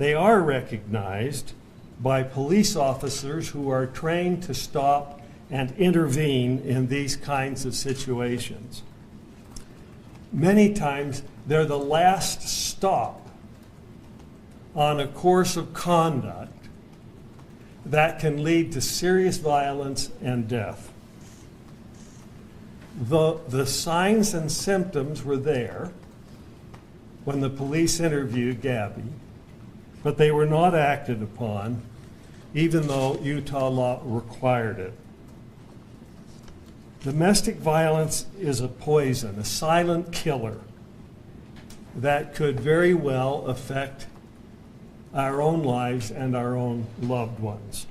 They are recognized by police officers who are trained to stop and intervene in these kinds of situations. Many times, they're the last stop on a course of conduct that can lead to serious violence and death. The signs and symptoms were there when the police interviewed Gabby, but they were not acted upon, even though Utah law required it. Domestic violence is a poison, a silent killer that could very well affect our own lives and our own loved ones.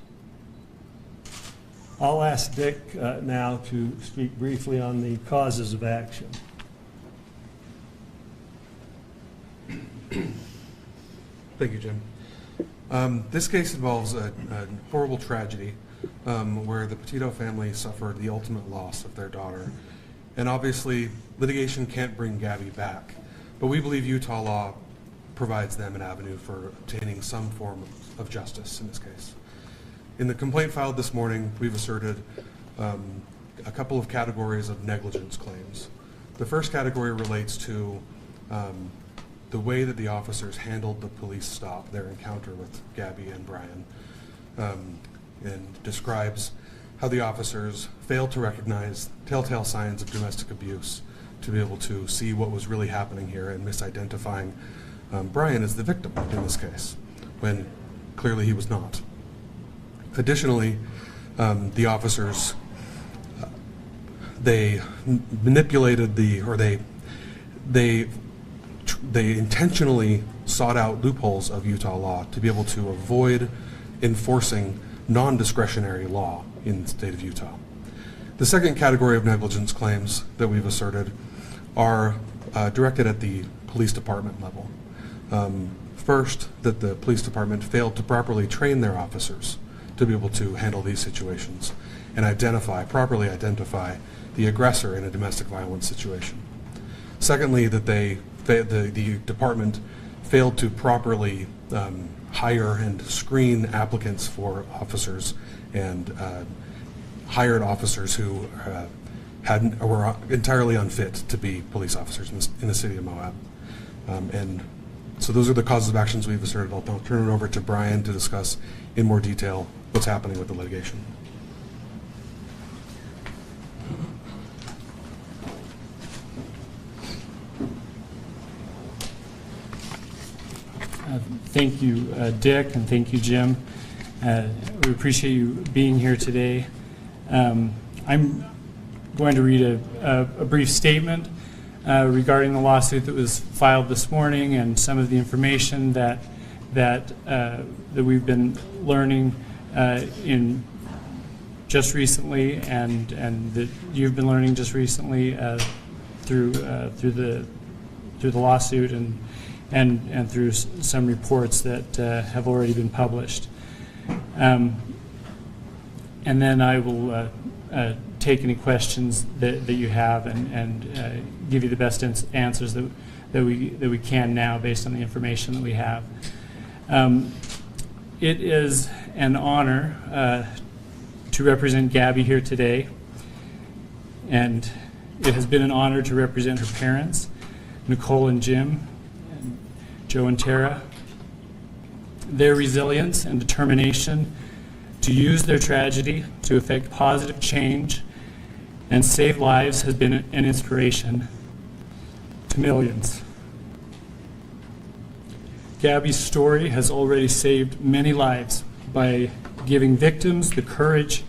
I'll ask Dick now to speak briefly on the causes of action. Thank you, Jim. This case involves a horrible tragedy where the Petito family suffered the ultimate loss of their daughter. And obviously, litigation can't bring Gabby back, but we believe Utah law provides them an avenue for obtaining some form of justice in this case. In the complaint filed this morning, we've asserted a couple of categories of negligence claims. The first category relates to the way that the officers handled the police stop, their encounter with Gabby and Brian, and describes how the officers failed to recognize telltale signs of domestic abuse to be able to see what was really happening here and misidentifying Brian as the victim in this case, when clearly he was not. Additionally, the officers, they manipulated they intentionally sought out loopholes of Utah law to be able to avoid enforcing non-discretionary law in the state of Utah. The second category of negligence claims that we've asserted are directed at the police department level. First, that the police department failed to properly train their officers to be able to handle these situations and properly identify the aggressor in a domestic violence situation. Secondly, that the department failed to properly hire and screen applicants for officers and hired officers who were entirely unfit to be police officers in the city of Moab. And so those are the causes of actions we've asserted. I'll turn it over to Brian to discuss in more detail what's happening with the litigation. Thank you, Dick, and thank you, Jim. We appreciate you being here today. I'm going to read a brief statement regarding the lawsuit that was filed this morning and some of the information that we've been learning in just recently, and that you've been learning just recently through the lawsuit and through some reports that have already been published. And then I will take any questions that you have and give you the best answers that we can now based on the information that we have. It is an honor to represent Gabby here today, and it has been an honor to represent her parents, Nicole and Jim, and Joe and Tara. Their resilience and determination to use their tragedy to effect positive change and save lives has been an inspiration to millions. Gabby's story has already saved many lives by giving victims the courage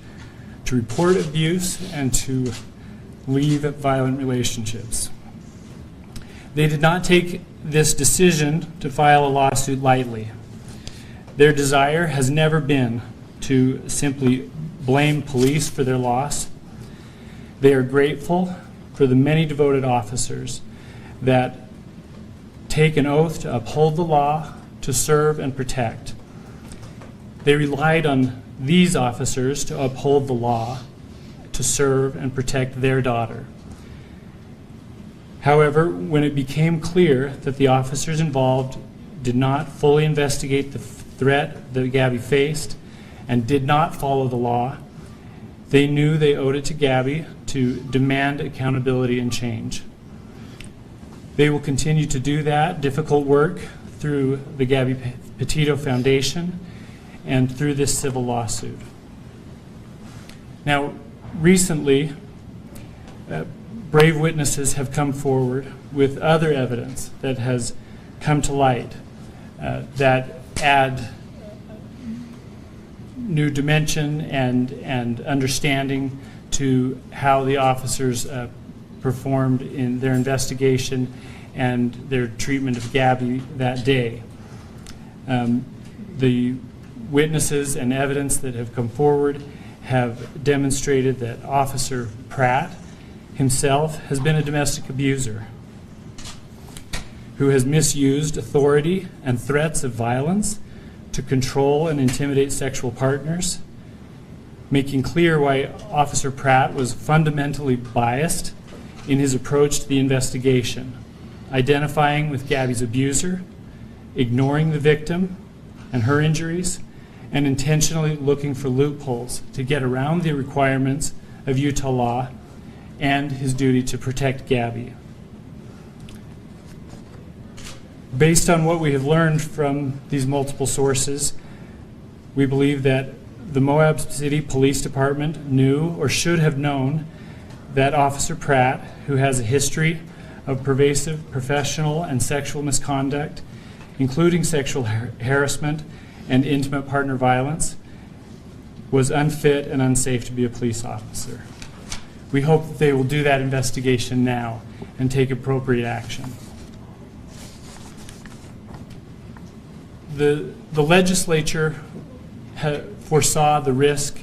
to report abuse and to leave violent relationships. They did not take this decision to file a lawsuit lightly. Their desire has never been to simply blame police for their loss. They are grateful for the many devoted officers that take an oath to uphold the law, to serve and protect. They relied on these officers to uphold the law, to serve and protect their daughter. However, when it became clear that the officers involved did not fully investigate the threat that Gabby faced and did not follow the law, they knew they owed it to Gabby to demand accountability and change. They will continue to do that difficult work through the Gabby Petito Foundation and through this civil lawsuit. Now, recently, brave witnesses have come forward with other evidence that has come to light that add new dimension and understanding to how the officers performed in their investigation and their treatment of Gabby that day. The witnesses and evidence that have come forward have demonstrated that Officer Pratt himself has been a domestic abuser who has misused authority and threats of violence to control and intimidate sexual partners, making clear why Officer Pratt was fundamentally biased in his approach to the investigation, identifying with Gabby's abuser, ignoring the victim and her injuries, and intentionally looking for loopholes to get around the requirements of Utah law and his duty to protect Gabby. Based on what we have learned from these multiple sources, we believe that the Moab City Police Department knew or should have known that Officer Pratt, who has a history of pervasive professional and sexual misconduct, including sexual harassment and intimate partner violence, was unfit and unsafe to be a police officer. We hope that they will do that investigation now and take appropriate action. The legislature foresaw the risk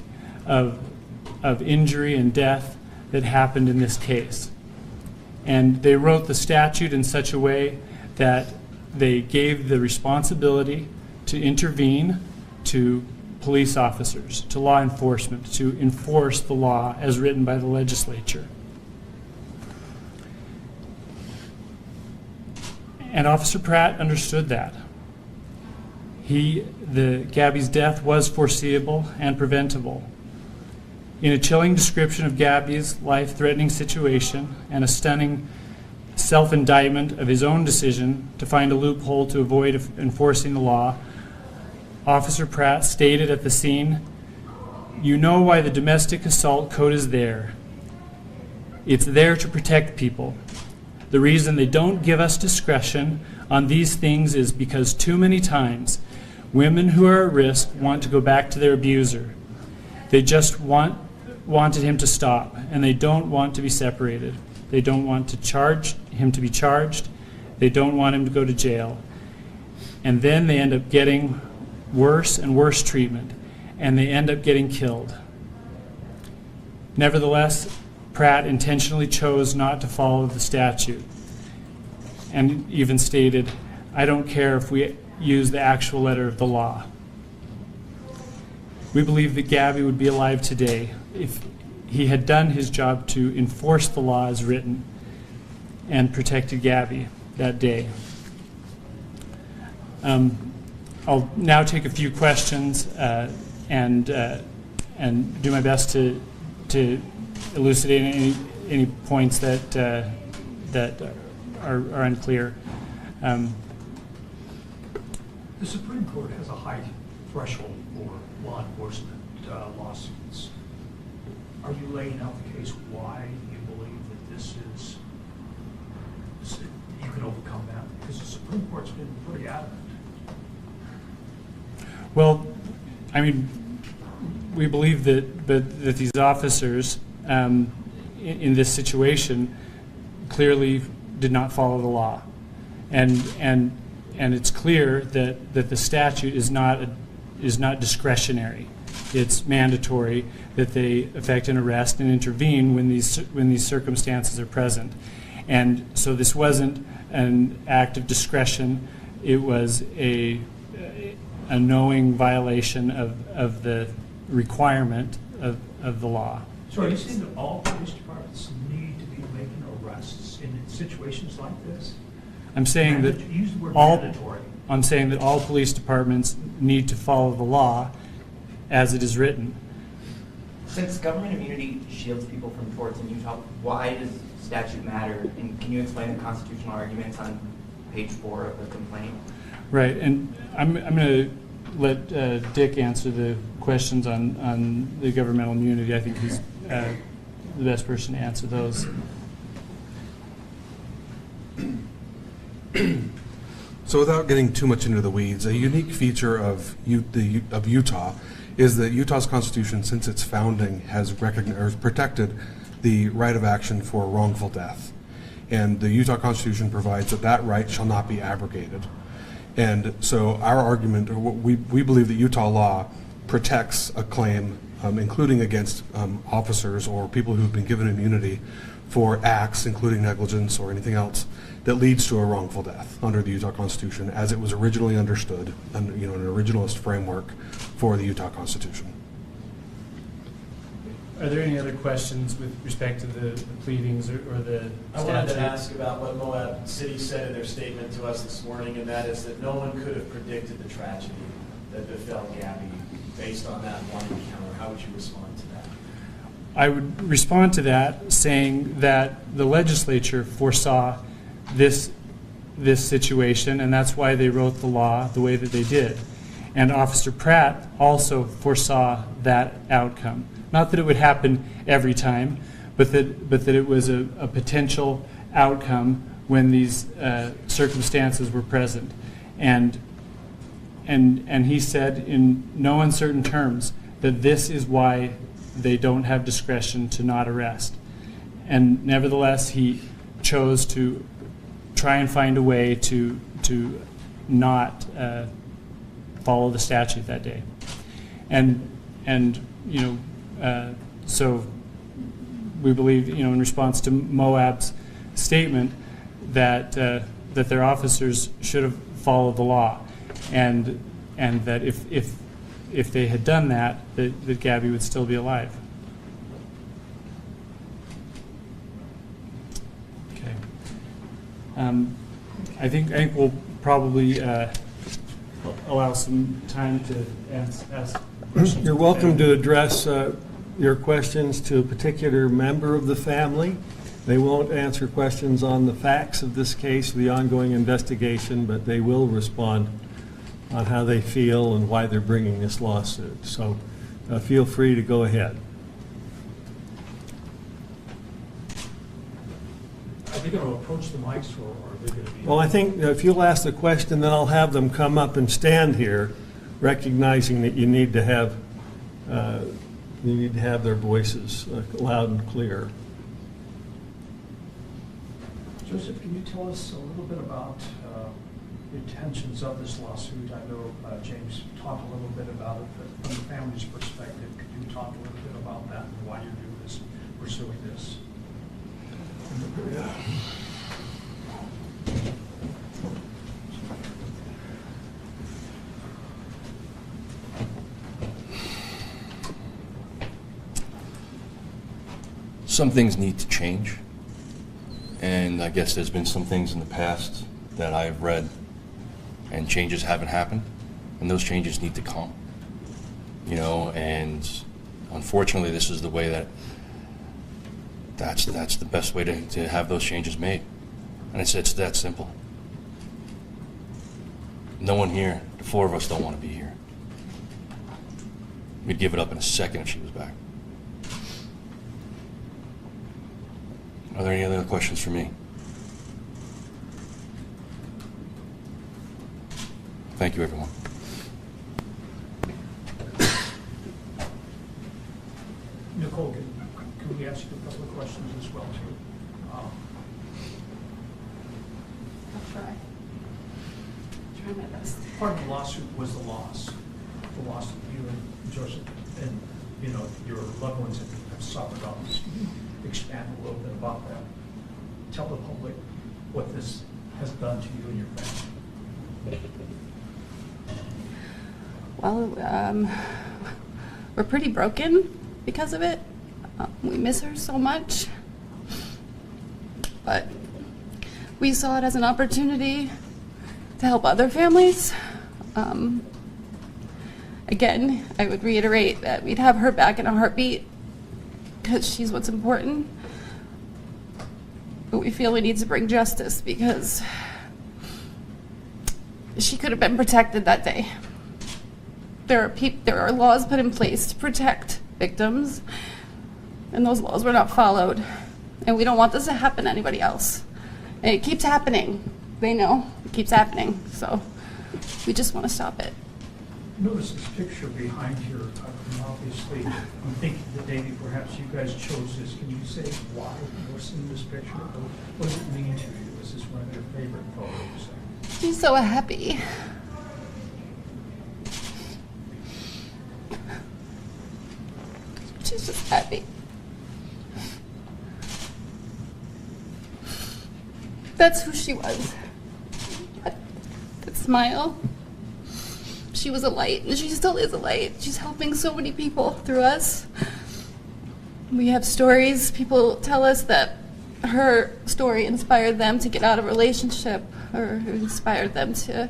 of injury and death that happened in this case. And they wrote the statute in such a way that they gave the responsibility to intervene to police officers, to law enforcement, to enforce the law as written by the legislature. And Officer Pratt understood that. Gabby's death was foreseeable and preventable. In a chilling description of Gabby's life-threatening situation and a stunning self-indictment of his own decision to find a loophole to avoid enforcing the law, Officer Pratt stated at the scene, "You know why the domestic assault code is there. It's there to protect people. The reason they don't give us discretion on these things is because too many times women who are at risk want to go back to their abuser. They just wanted him to stop, and they don't want to be separated. They don't want him to be charged. They don't want him to go to jail. And then they end up getting worse and worse treatment, and they end up getting killed." Nevertheless, Pratt intentionally chose not to follow the statute and even stated, "I don't care if we use the actual letter of the law." We believe that Gabby would be alive today if he had done his job to enforce the law as written and protected Gabby that day. I'll now take a few questions and do my best to elucidate any points that are unclear. The Supreme Court has a high threshold for law enforcement lawsuits. Are you laying out the case why you believe that this is you can overcome that? Because the Supreme Court's been pretty adamant. Well, I mean, we believe that these officers in this situation clearly did not follow the law, and it's clear that the statute is not discretionary. It's mandatory that they effect an arrest and intervene when these circumstances are present. And so this wasn't an act of discretion. It was a knowing violation of the requirement of the law. So are you saying that all police departments need to be making arrests in situations like this? I'm saying that Use the word all, mandatory. I'm saying that all police departments need to follow the law as it is written. Since government immunity shields people from torts in Utah, why does statute matter? And can you explain the constitutional arguments on page 4 of the complaint? Right, and I'm going to let Dick answer the questions on the governmental immunity. I think he's the best person to answer those. So without getting too much into the weeds, a unique feature of Utah is that Utah's Constitution, since its founding, has protected the right of action for wrongful death. And the Utah Constitution provides that that right shall not be abrogated. And so our argument, or we believe that Utah law protects a claim, including against officers or people who've been given immunity for acts, including negligence or anything else, that leads to a wrongful death under the Utah Constitution as it was originally understood, and an originalist framework for the Utah Constitution. Are there any other questions with respect to the pleadings or the I wanted to statute? ask about what Moab City said in their statement to us this morning, and that is that no one could have predicted the tragedy that befell Gabby based on that one encounter. How would you respond to that? I would respond to that saying that the legislature foresaw this situation, and that's why they wrote the law the way that they did. And Officer Pratt also foresaw that outcome. Not that it would happen every time, but that it was a potential outcome when these circumstances were present. And he said in no uncertain terms that this is why they don't have discretion to not arrest. And nevertheless, he chose to try and find a way to not follow the statute that day. And so we believe, in response to Moab's statement that their officers should have followed the law, and that if they had done that, that Gabby would still be alive. Okay. I think we'll probably allow some time to ask questions. You're welcome to address your questions to a particular member of the family. They won't answer questions on the facts of this case, the ongoing investigation, but they will respond on how they feel and why they're bringing this lawsuit. So feel free to go ahead. Are they going to approach the mics, or are they going to be? Well, I think if you'll ask the question, then I'll have them come up and stand here, recognizing that you need to have their voices loud and clear. Joseph, can you tell us a little bit about the intentions of this lawsuit? I know James talked a little bit about it, but from the family's perspective, could you talk a little bit about that and why you're doing this, pursuing this? Some things need to change, and I guess there's been some things in the past that I've read and changes haven't happened, and those changes need to come, and unfortunately this is the way that's the best way to have those changes made, and it's that simple. No one here, the four of us, don't want to be here. We'd give it up in a second if she was back. Are there any other questions for me? Thank you, everyone. Nicole, can we ask you a couple of questions as well, too? I'll try. Try my best. Part of the lawsuit was the loss of you and Joseph, and your loved ones have suffered on this. Can you expand a little bit about that? Tell the public what this has done to you and your family. Well, we're pretty broken because of it. We miss her so much. But We saw it as an opportunity to help other families. Again, I would reiterate that we'd have her back in a heartbeat because she's what's important. But we feel we need to bring justice because she could have been protected that day. There are laws put in place to protect victims, and those laws were not followed. And we don't want this to happen to anybody else. And it keeps happening. They know it keeps happening. So we just want to stop it. Notice this picture behind here. Obviously, I'm thinking that maybe perhaps you guys chose this. Can you say why you're seeing this picture? What does it mean to you? Is this one of your favorite photos? She's so happy. She's just happy. That's who she was. That smile. She was a light, and she still is a light. She's helping so many people through us. We have stories. People tell us that her story inspired them to get out of a relationship, or inspired them to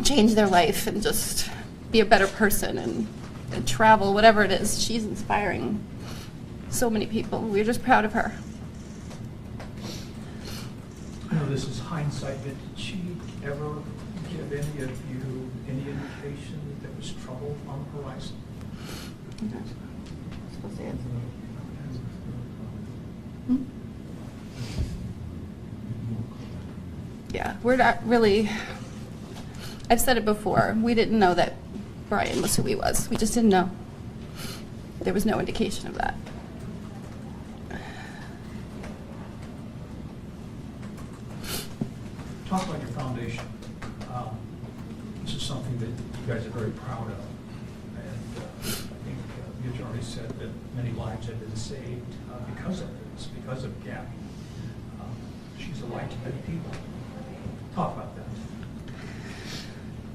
change their life and just be a better person and travel, whatever it is. She's inspiring so many people. We're just proud of her. I know this is hindsight, but did she ever give any of you any indication that there was trouble on the horizon? Yeah, we're not really, I've said it before, we didn't know that Brian was who he was. We just didn't know. There was no indication of that. Talk about your foundation. This is something that you guys are very proud of. And I think the attorney said that many lives have been saved because of this, because of Gabby. She's a light to many people. Talk about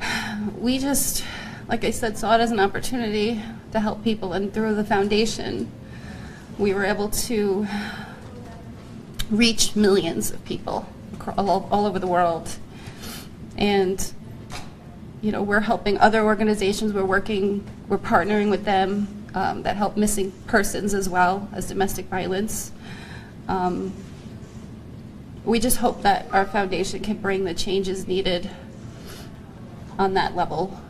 that. We just, like I said, saw it as an opportunity to help people, and through the foundation, we were able to reach millions of people all over the world. And, you know, we're helping other organizations. We're partnering with them that help missing persons as well as domestic violence. We just hope that our foundation can bring the changes needed on that level.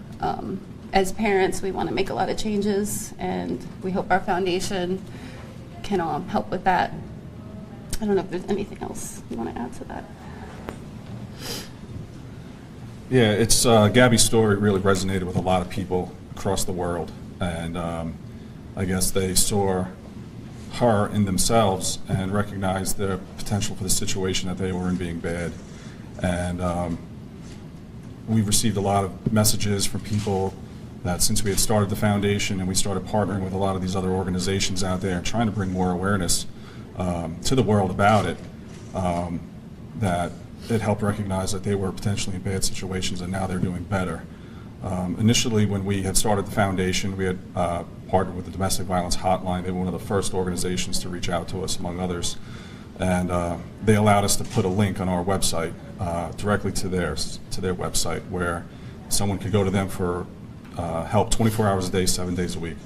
As parents, we want to make a lot of changes, and we hope our foundation can help with that. I don't know if there's anything else you want to add to that. Yeah, it's Gabby's story really resonated with a lot of people across the world, and I guess they saw her in themselves and recognized their potential for the situation that they were in being bad. And we've received a lot of messages from people that since we had started the foundation and we started partnering with a lot of these other organizations out there and trying to bring more awareness to the world about it, that it helped recognize that they were potentially in bad situations and now they're doing better. Initially, when we had started the foundation, we had partnered with the Domestic Violence Hotline. They were one of the first organizations to reach out to us, among others. And they allowed us to put a link on our website directly to their website, where someone could go to them for help 24 hours a day, 7 days a week.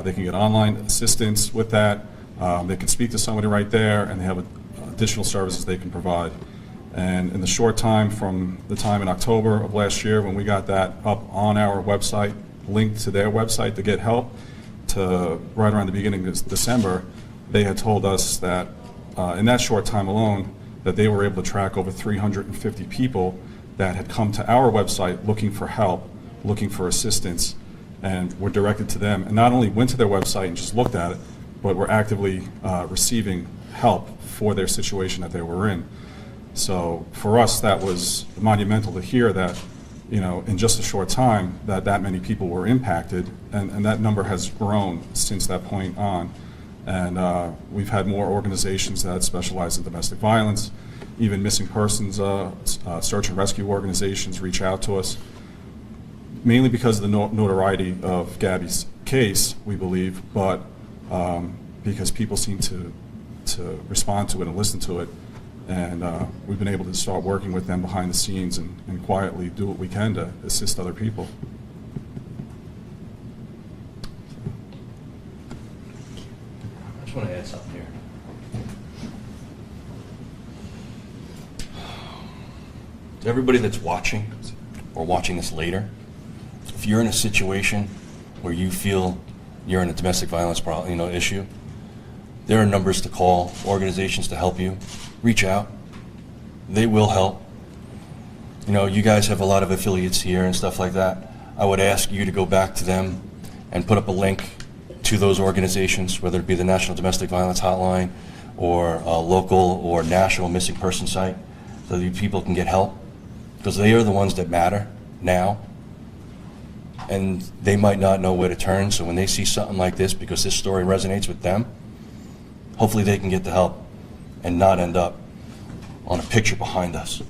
They can get online assistance with that. They can speak to somebody right there, and they have additional services they can provide. And in the short time from the time in October of last year when we got that up on our website, linked to their website to get help, to right around the beginning of December, they had told us that in that short time alone, that they were able to track over 350 people that had come to our website looking for help, looking for assistance, and were directed to them. And not only went to their website and just looked at it, but were actively receiving help for their situation that they were in. So for us, that was monumental to hear that, you know, in just a short time, that many people were impacted, and that number has grown since that point on. And we've had more organizations that specialize in domestic violence, even missing persons, search and rescue organizations reach out to us, mainly because of the notoriety of Gabby's case, we believe, but because people seem to respond to it and listen to it And we've been able to start working with them behind the scenes and quietly do what we can to assist other people. I just want to add something here. To everybody that's watching or watching this later, if you're in a situation where you feel you're in a domestic violence issue, there are numbers to call, organizations to help you. Reach out. They will help. You know, you guys have a lot of affiliates here and stuff like that. I would ask you to go back to them and put up a link to those organizations, whether it be the National Domestic Violence Hotline or a local or national missing person site, so that people can get help, because they are the ones that matter now. And they might not know where to turn, so when they see something like this, because this story resonates with them, hopefully they can get the help and not end up on a picture behind us.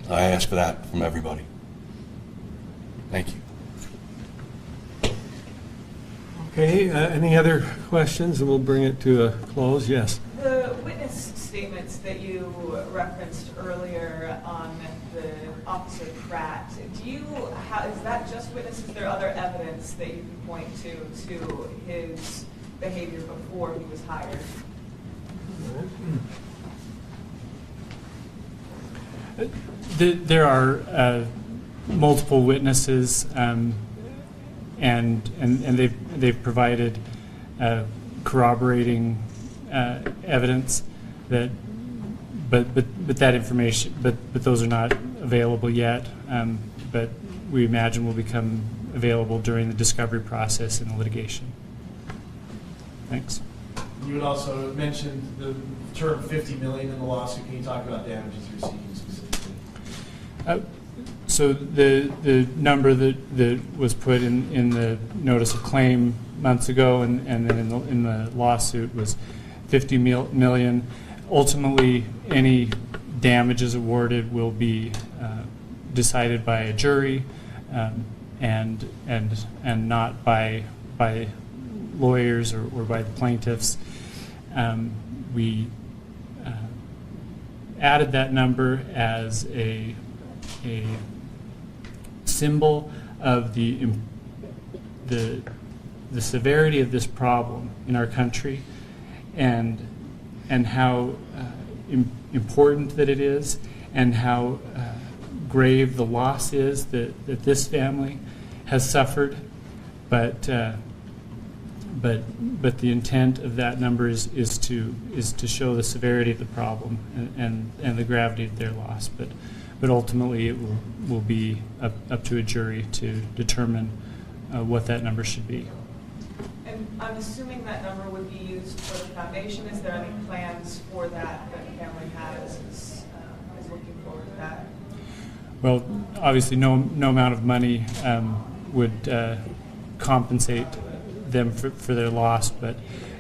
I ask for that from everybody. Thank you. Okay, any other questions? And we'll bring it to a close. Yes. The witness statements that you referenced earlier on the Officer Pratt, is that just witnesses? Is there other evidence that you can point to his behavior before he was hired? There are multiple witnesses, and they've provided corroborating evidence that, but that information, but those are not available yet. But we imagine will become available during the discovery process in the litigation. Thanks. You had also mentioned the term $50 million in the lawsuit. Can you talk about damages you're seeking specifically? So the number that was put in the notice of claim months ago, and then in the lawsuit was $50 million. Ultimately, any damages awarded will be decided by a jury, and not by lawyers or by the plaintiffs. We added that number as a symbol of the severity of this problem in our country, and how important that it is, and how grave the loss is that this family has suffered. But the intent of that number is to show the severity of the problem and the gravity of their loss. But ultimately, it will be up to a jury to determine what that number should be. And I'm assuming that number would be used for the foundation. Is there any plans for that the family is looking forward to that? Well, obviously, no amount of money would compensate them for their loss, but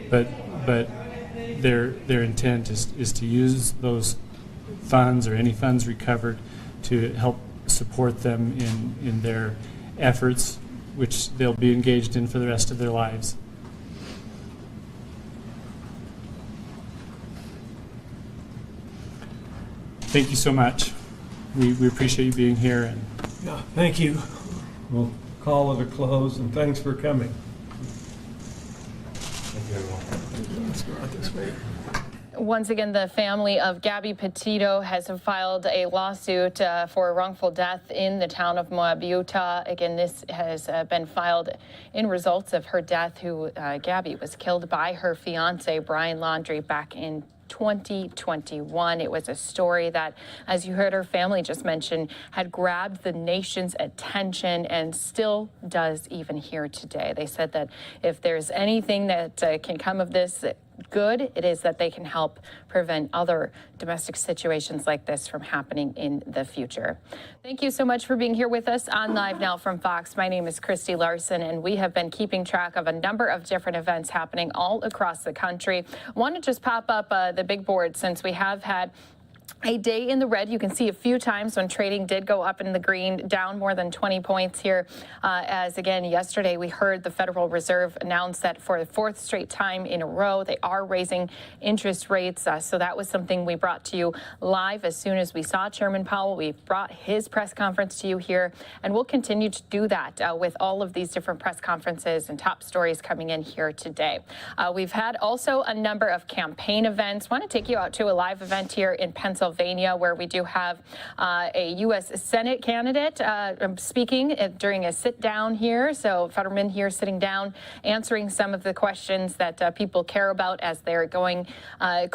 their intent is to use those funds or any funds recovered to help support them in their efforts, which they'll be engaged in for the rest of their lives. Thank you so much. We appreciate you being here. And yeah, thank you. We'll call it a close, and thanks for coming. Thank you, everyone. Let's go out this way. Once again, the family of Gabby Petito has filed a lawsuit for wrongful death in the town of Moab, Utah. Again, this has been filed in results of her death, Gabby was killed by her fiance, Brian Laundrie, back in 2021. It was a story that, as you heard her family just mention, had grabbed the nation's attention and still does even here today. They said that if there's anything that can come of this good, it is that they can help prevent other domestic situations like this from happening in the future. Thank you so much for being here with us on Live Now from Fox. My name is Christy Larson, and we have been keeping track of a number of different events happening all across the country. I want to just pop up the big board, since we have had A day in the red. You can see a few times when trading did go up in the green, down more than 20 points here. As again, yesterday we heard the Federal Reserve announce that for the fourth straight time in a row, they are raising interest rates. So that was something we brought to you live as soon as we saw Chairman Powell. We brought his press conference to you here, and we'll continue to do that with all of these different press conferences and top stories coming in here today. We've had also a number of campaign events. Want to take you out to a live event here in Pennsylvania, where we do have a U.S. Senate candidate speaking during a sit-down here. So Fetterman here sitting down, answering some of the questions that people care about as they're going getting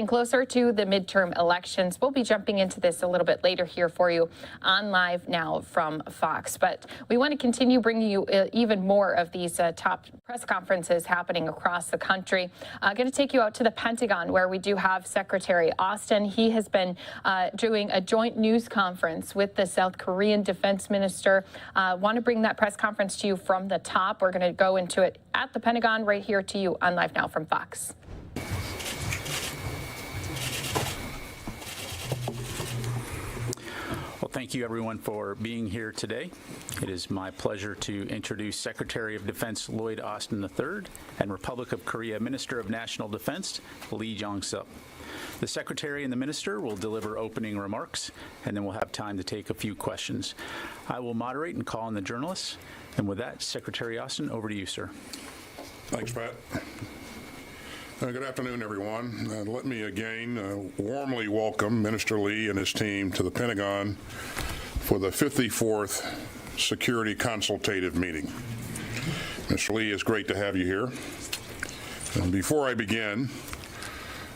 closer to the midterm elections. We'll be jumping into this a little bit later here for you on Live Now from Fox. But we want to continue bringing you even more of these top press conferences happening across the country. Going to take you out to the Pentagon, where we do have Secretary Austin. He has been doing a joint news conference with the South Korean defense minister. Want to bring that press conference to you from the top. We're going to go into it at the Pentagon right here to you on Live Now from Fox. Well, thank you everyone for being here today. It is my pleasure to introduce Secretary of Defense Lloyd Austin III and Republic of Korea Minister of National Defense Lee Jong-suk. The Secretary and the Minister will deliver opening remarks, and then we'll have time to take a few questions. I will moderate and call on the journalists. And with that, Secretary Austin, over to you, sir. Thanks, Pat. Good afternoon, everyone. Let me again warmly welcome Minister Lee and his team to the Pentagon for the 54th Security Consultative Meeting. Mr. Lee, it's great to have you here. And before I begin,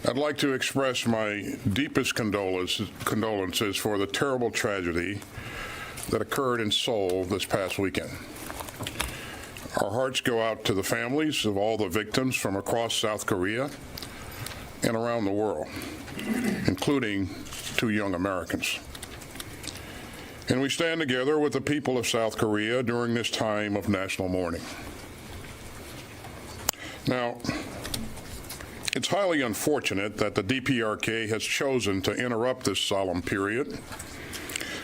I'd like to express my deepest condolences for the terrible tragedy that occurred in Seoul this past weekend. Our hearts go out to the families of all the victims from across South Korea and around the world, including 2 young Americans. And we stand together with the people of South Korea during this time of national mourning. Now, it's highly unfortunate that the DPRK has chosen to interrupt this solemn period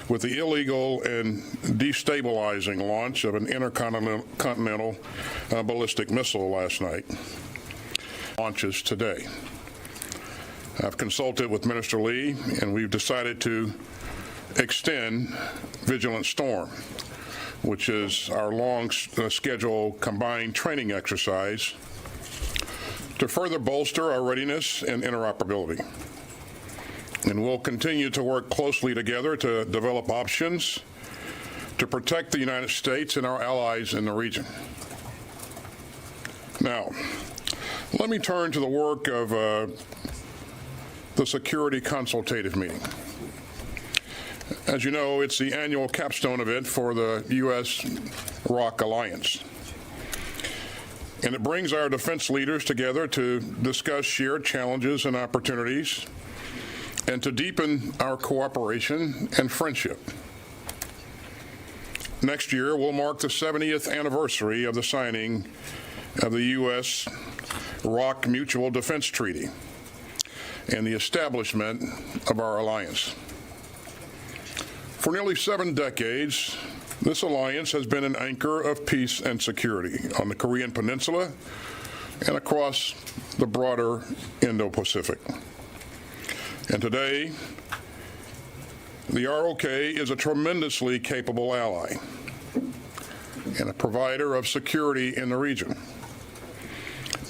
with the illegal and destabilizing launch of an intercontinental ballistic missile last night. Launches today. I've consulted with Minister Lee, and we've decided to extend Vigilant Storm, which is our long-scheduled combined training exercise to further bolster our readiness and interoperability. And we'll continue to work closely together to develop options to protect the United States and our allies in the region. Now, let me turn to the work of the Security Consultative Meeting. As you know, it's the annual capstone event for the U.S.-ROC Alliance. And it brings our defense leaders together to discuss shared challenges and opportunities and to deepen our cooperation and friendship. Next year will mark the 70th anniversary of the signing of the U.S.-ROC Mutual Defense Treaty and the establishment of our alliance. For nearly 7 decades, this alliance has been an anchor of peace and security on the Korean Peninsula and across the broader Indo-Pacific. And today, the ROK is a tremendously capable ally and a provider of security in the region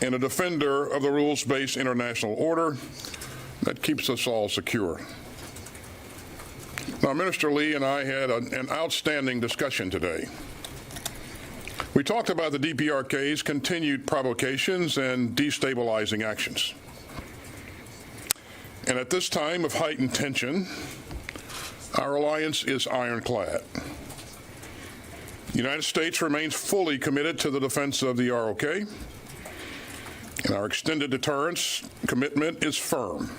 and a defender of the rules-based international order that keeps us all secure. Now, Minister Lee and I had an outstanding discussion today. We talked about the DPRK's continued provocations and destabilizing actions. And at this time of heightened tension, our alliance is ironclad. The United States remains fully committed to the defense of the ROK, and our extended deterrence commitment is firm.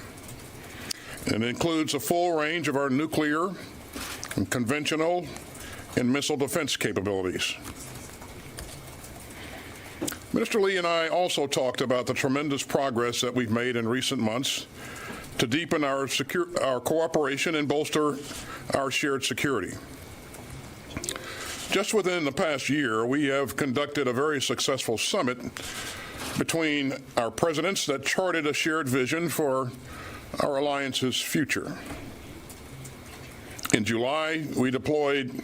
And it includes a full range of our nuclear and conventional and missile defense capabilities. Minister Lee and I also talked about the tremendous progress that we've made in recent months to deepen our cooperation and bolster our shared security. Just within the past year, we have conducted a very successful summit between our presidents that charted a shared vision for our alliance's future. In July, we deployed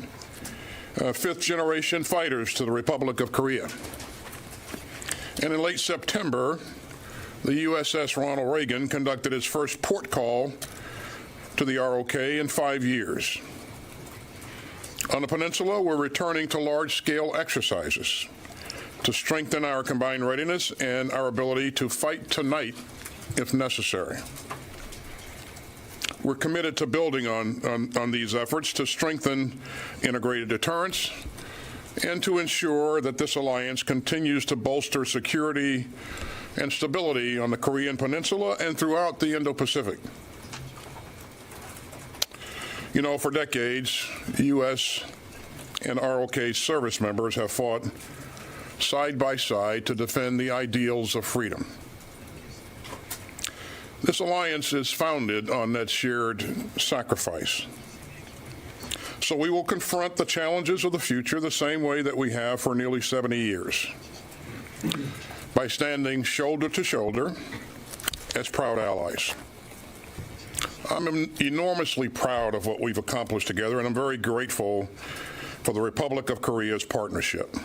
fifth-generation fighters to the Republic of Korea. And in late September, the USS Ronald Reagan conducted its first port call to the ROK in 5 years. On the peninsula, we're returning to large-scale exercises to strengthen our combined readiness and our ability to fight tonight if necessary. We're committed to building on these efforts to strengthen integrated deterrence and to ensure that this alliance continues to bolster security and stability on the Korean Peninsula and throughout the Indo-Pacific. You know, for decades, U.S. and ROK service members have fought side by side to defend the ideals of freedom. This alliance is founded on that shared sacrifice. So we will confront the challenges of the future the same way that we have for nearly 70 years, by standing shoulder to shoulder as proud allies. I'm enormously proud of what we've accomplished together, and I'm very grateful for the Republic of Korea's partnership.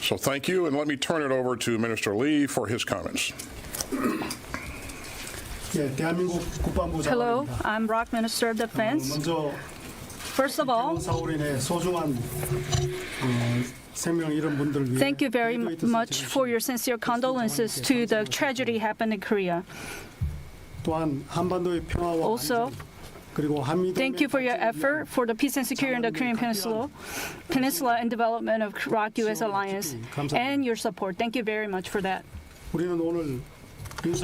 So thank you, and let me turn it over to Minister Lee for his comments. Hello, I'm Rock Minister of Defense. First of all, thank you very much for your sincere condolences to the tragedy happened in Korea. Also, thank you for your effort for the peace and security in the Korean Peninsula and development of ROK-US alliance and your support. Thank you very much for that.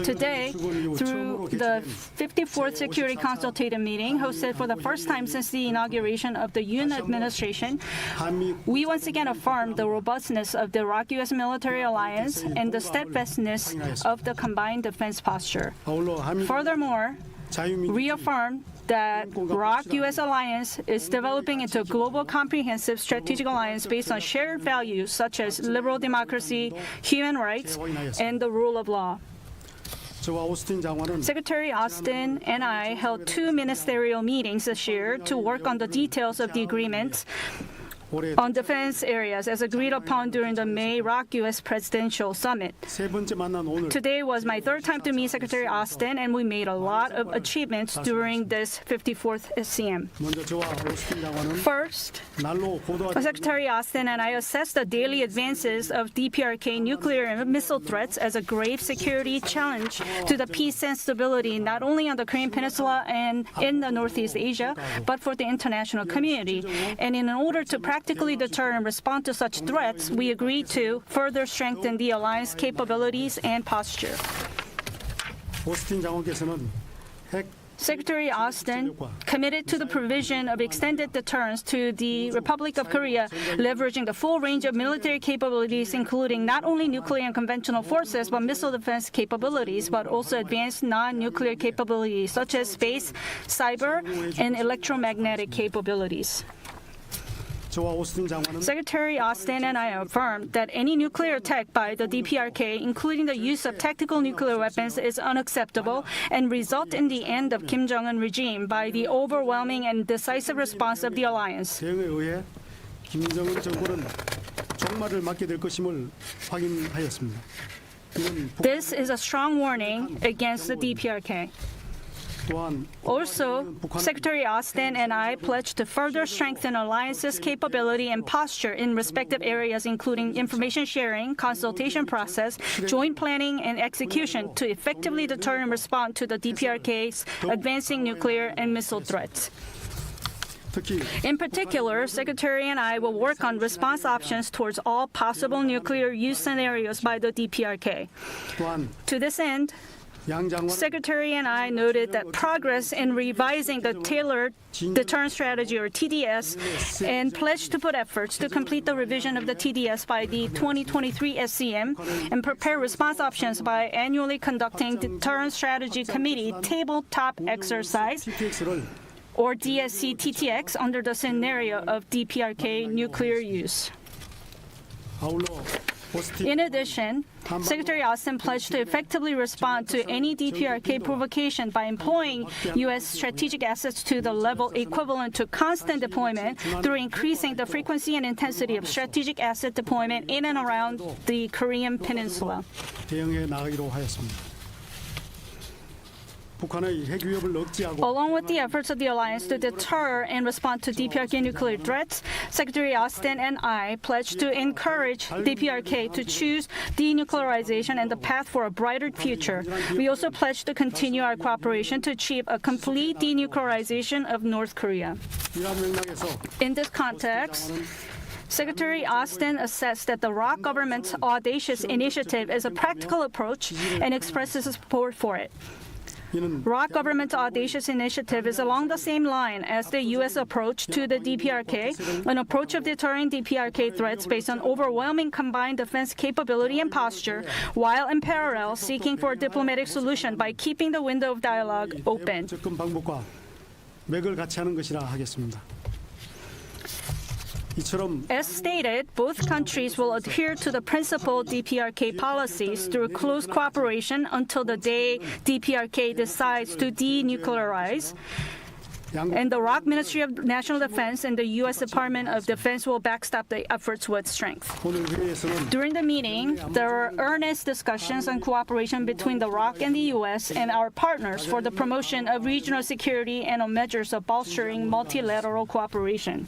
Today, through the 54th Security Consultative Meeting hosted for the first time since the inauguration of the Yoon administration, we once again affirmed the robustness of the ROK-US military alliance and the steadfastness of the combined defense posture. Furthermore, reaffirmed that ROK-US alliance is developing into a global comprehensive strategic alliance based on shared values such as liberal democracy, human rights, and the rule of law. Secretary Austin and I held 2 ministerial meetings this year to work on the details of the agreements on defense areas as agreed upon during the May ROK-US Presidential Summit. Today was my 3rd time to meet Secretary Austin, and we made a lot of achievements during this 54th SCM. First, Secretary Austin and I assessed the daily advances of DPRK nuclear and missile threats as a grave security challenge to the peace and stability not only on the Korean Peninsula and in the Northeast Asia, but for the international community. And in order to practically deter and respond to such threats, we agreed to further strengthen the alliance capabilities and posture. Secretary Austin committed to the provision of extended deterrence to the Republic of Korea, leveraging the full range of military capabilities, including not only nuclear and conventional forces, but missile defense capabilities, but also advanced non-nuclear capabilities, such as space, cyber, and electromagnetic capabilities. Secretary Austin and I affirmed that any nuclear attack by the DPRK, including the use of tactical nuclear weapons, is unacceptable and result in the end of Kim Jong-un regime by the overwhelming and decisive response of the alliance. This is a strong warning against the DPRK. Also, Secretary Austin and I pledged to further strengthen alliance's capability and posture in respective areas, including information sharing, consultation process, joint planning, and execution to effectively deter and respond to the DPRK's advancing nuclear and missile threats. In particular, Secretary and I will work on response options towards all possible nuclear use scenarios by the DPRK. To this end, Secretary and I noted that progress in revising the Tailored Deterrence Strategy, or TDS, and pledged to put efforts to complete the revision of the TDS by the 2023 SCM and prepare response options by annually conducting Deterrence Strategy Committee tabletop exercise, or DSC-TTX, under the scenario of DPRK nuclear use. In addition, Secretary Austin pledged to effectively respond to any DPRK provocation by employing U.S. strategic assets to the level equivalent to constant deployment through increasing the frequency and intensity of strategic asset deployment in and around the Korean Peninsula. Along with the efforts of the alliance to deter and respond to DPRK nuclear threats, Secretary Austin and I pledged to encourage DPRK to choose denuclearization and the path for a brighter future. We also pledged to continue our cooperation to achieve a complete denuclearization of North Korea. In this context, Secretary Austin assessed that the ROK government's audacious initiative is a practical approach and expresses support for it. ROK government's audacious initiative is along the same line as the U.S. approach to the DPRK, an approach of deterring DPRK threats based on overwhelming combined defense capability and posture, while in parallel seeking for a diplomatic solution by keeping the window of dialogue open. As stated, both countries will adhere to the principal DPRK policies through close cooperation until the day DPRK decides to denuclearize. And the ROK Ministry of National Defense and the U.S. Department of Defense will backstop the efforts with strength. During the meeting, there were earnest discussions on cooperation between the ROK and the U.S. and our partners for the promotion of regional security and on measures of bolstering multilateral cooperation.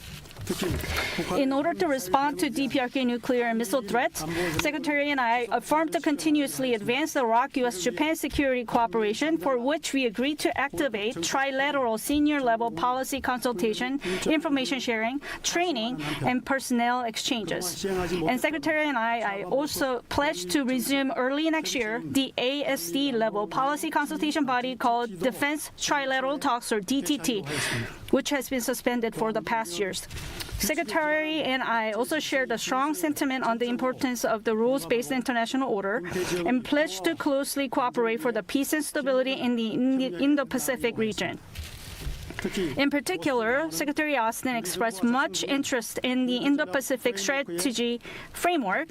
In order to respond to DPRK nuclear and missile threats, Secretary and I affirmed to continuously advance the ROK-U.S.-Japan security cooperation, for which we agreed to activate trilateral senior-level policy consultation, information sharing, training, and personnel exchanges. And Secretary and I also pledged to resume early next year the ASD-level policy consultation body called Defense Trilateral Talks, or DTT, which has been suspended for the past years. Secretary and I also shared a strong sentiment on the importance of the rules-based international order and pledged to closely cooperate for the peace and stability in the Indo-Pacific region. In particular, Secretary Austin expressed much interest in the Indo-Pacific Strategy Framework,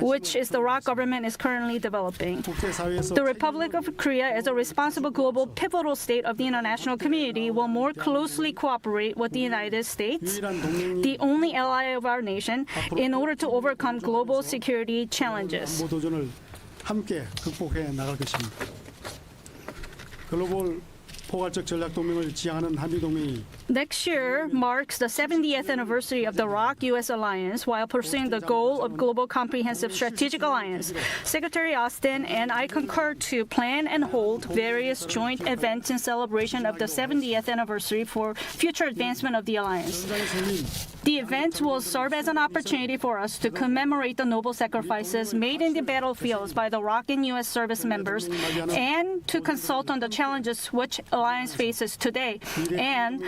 which the ROK government is currently developing. The Republic of Korea, as a responsible global pivotal state of the international community, will more closely cooperate with the United States, the only ally of our nation, in order to overcome global security challenges. Next year marks the 70th anniversary of the ROK-U.S. alliance while pursuing the goal of global comprehensive strategic alliance. Secretary Austin and I concur to plan and hold various joint events in celebration of the 70th anniversary for future advancement of the alliance. The event will serve as an opportunity for us to commemorate the noble sacrifices made in the battlefields by the ROK and U.S. service members and to consult on the challenges which alliance faces today and